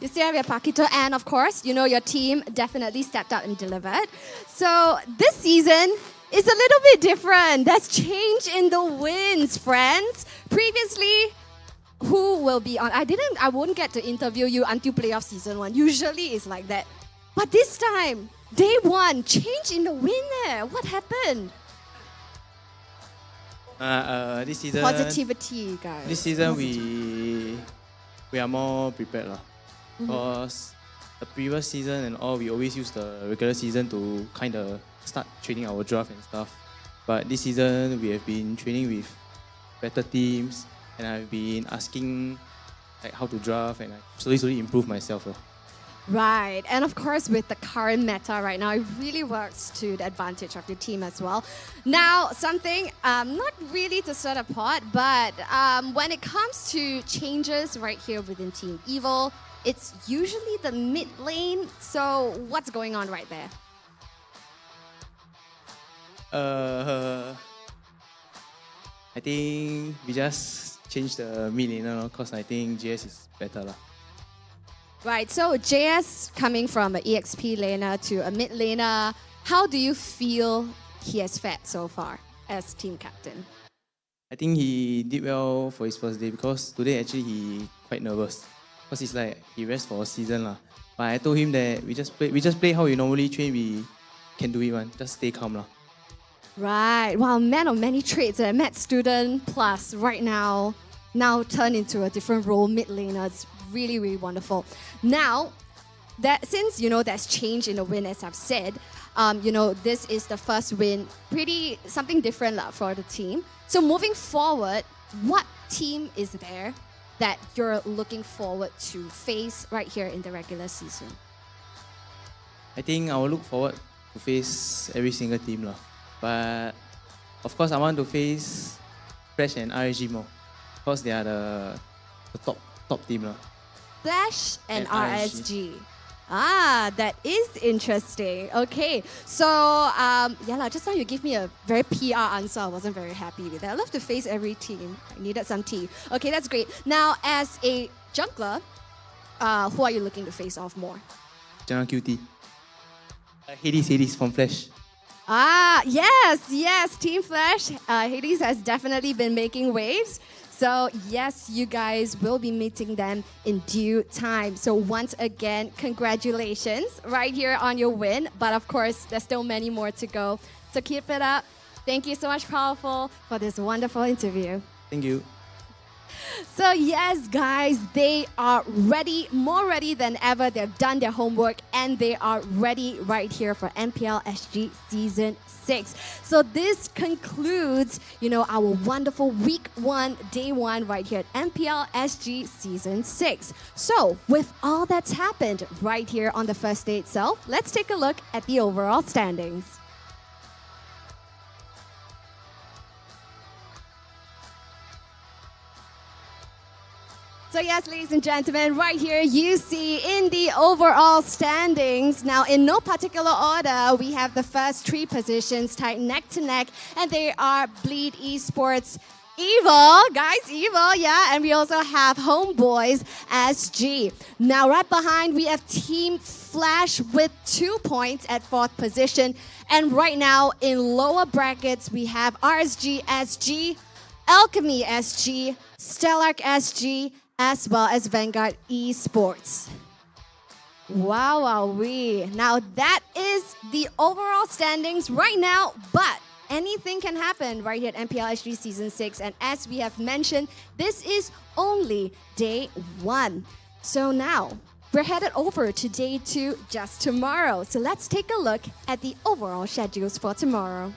You still have your Paquito, and of course, you know, your team definitely stepped up and delivered. So this season is a little bit different. There's change in the wins, friends. Previously, who will be on? I won't get to interview you until playoff season 1. Usually it's like that. But this time, day 1, change in the win. What happened? This season, positivity, guys. This season we are more prepared lah. Because the previous season and all, we always use the regular season to kind of start training our draft and stuff. But this season we have been training with better teams, and I've been asking like how to draft, and I slowly improve myself. Right, and of course with the current meta right now, it really works to the advantage of your team as well. Now, something not really to stir the pot, but when it comes to changes right here within Team Evil, it's usually the mid lane. So what's going on right there? I think we just changed the mid laner because I think JS is better lah. Right, so JS coming from an EXP laner to a mid laner, how do you feel he has fared so far as team captain? I think he did well for his first day because today actually he quite nervous because it's like he rests for a season lah. But I told him that we just play how we normally train. We can do it one. Just stay calm lah. Right, wow, man of many traits. Med student plus right now turned into a different role, mid laner. It's really, really wonderful. Now, since you know there's change in the win, as I've said, you know this is the first win, pretty something different for the team. So moving forward, what team is there that you're looking forward to face right here in the regular season? I think I will look forward to face every single team lah. But of course, I want to face Fresh and RSG more because they are the top team lah. Flash and RSG. Ah, that is interesting. Okay, so just now you give me a very PR answer. I wasn't very happy with that. I love to face every team. I needed some tea. Okay, that's great. Now, as a jungler, who are you looking to face off more? General QT. Hades from Flash. Ah, yes, Team Flash. Hades has definitely been making waves. So yes, you guys will be meeting them in due time. So once again, congratulations right here on your win. But of course, there's still many more to go. So keep it up. Thank you so much, Powerful, for this wonderful interview. Thank you. So yes, guys, they are ready, more ready than ever. They've done their homework and they are ready right here for MPLSG Season 6. So this concludes, our wonderful Week 1, Day 1 right here at MPLSG Season 6. So with all that's happened right here on the first day itself, let's take a look at the overall standings. So yes, ladies and gentlemen, right here you see in the overall standings, now in no particular order, we have the first 3 positions tied neck to neck, and they are Bleed Esports, Evil, yeah, and we also have HomeBois SG. Now right behind we have Team Flash with 2 points at 4th position, and right now in lower brackets we have RSG SG, Alchemy SG, Stellark SG, as well as Vanguard Esports. Wow-wee. Now that is the overall standings right now, but anything can happen right here at MPLSG Season 6. And as we have mentioned, this is only Day 1. So now, we're headed over to Day 2 just tomorrow. So let's take a look at the overall schedules for tomorrow.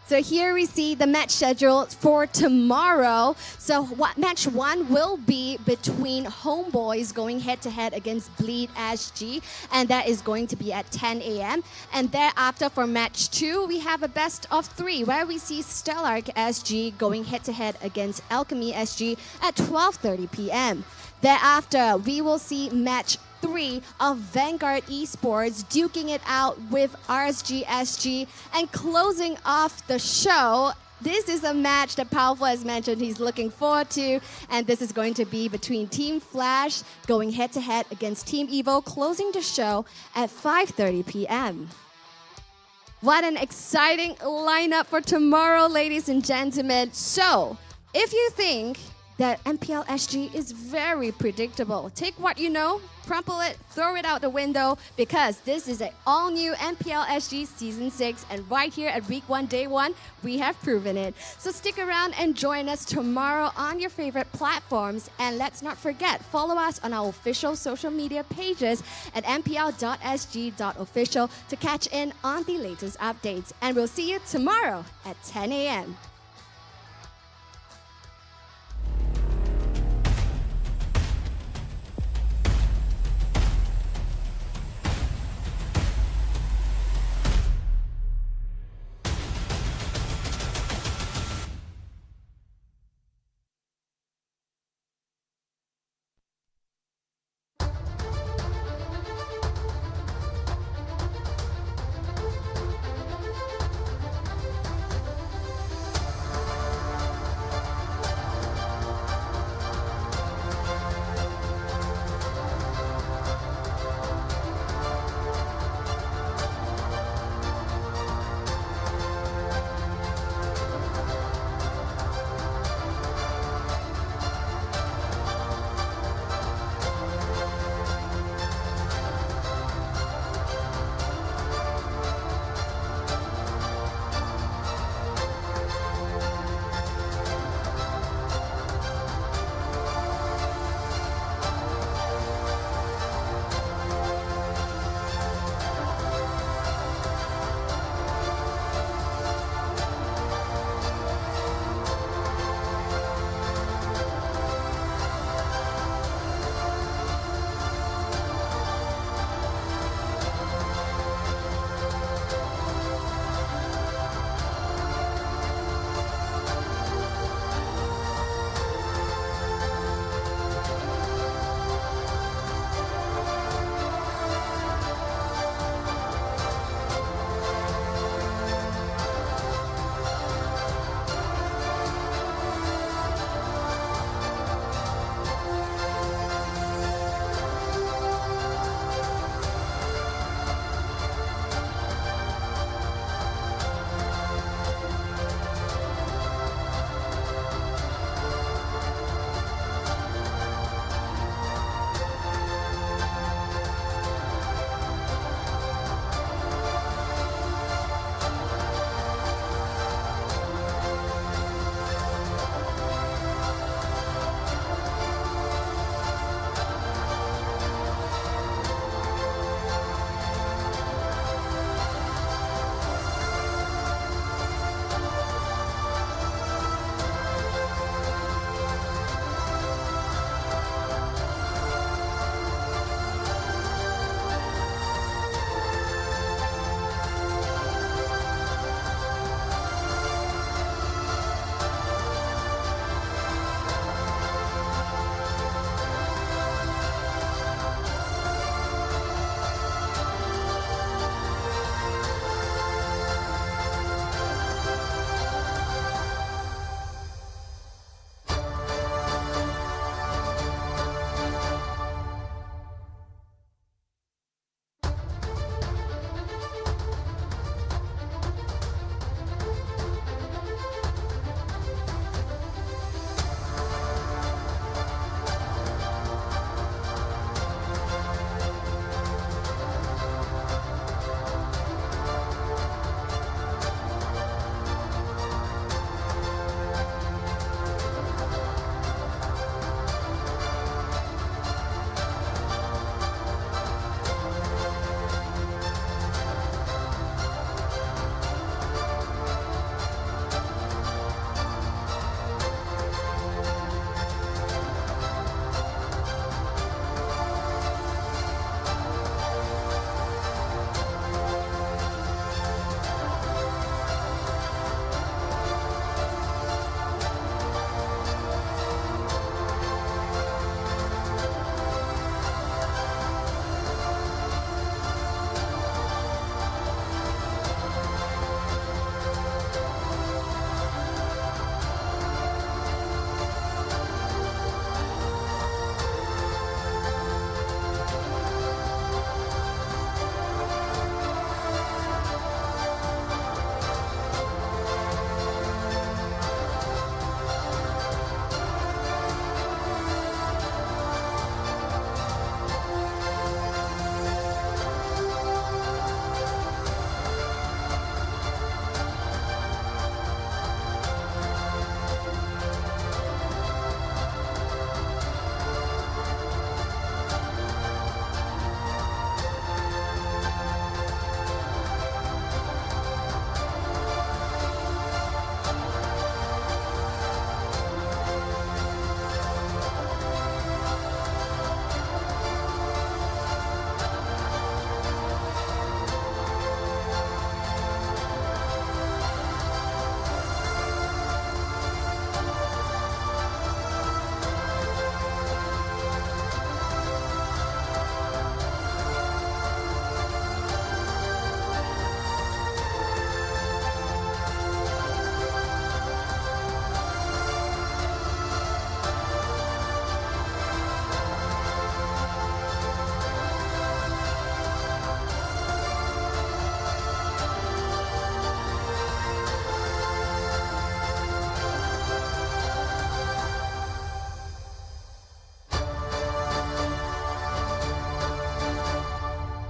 So here we see the match schedule for tomorrow. So match 1 will be between HomeBois going head-to-head against Bleed SG, and that is going to be at 10 a.m. And thereafter for match 2, we have a best of 3 where we see Stellark SG going head-to-head against Alchemy SG at 12:30 p.m. Thereafter, we will see match 3 of Vanguard Esports duking it out with RSG SG, and closing off the show. This is a match that Powerful has mentioned he's looking forward to, and this is going to be between Team Flash going head-to-head against Team Evo, closing the show at 5:30 p.m. What an exciting lineup for tomorrow, ladies and gentlemen. So, if you think that MPLSG is very predictable, take what you know, crumple it, throw it out the window, because this is an all-new MPLSG Season 6, and right here at Week 1, Day 1, we have proven it. So stick around and join us tomorrow on your favorite platforms, and let's not forget, follow us on our official social media pages at mpl.sg.official to catch in on the latest updates, and we'll see you tomorrow at 10 a.m.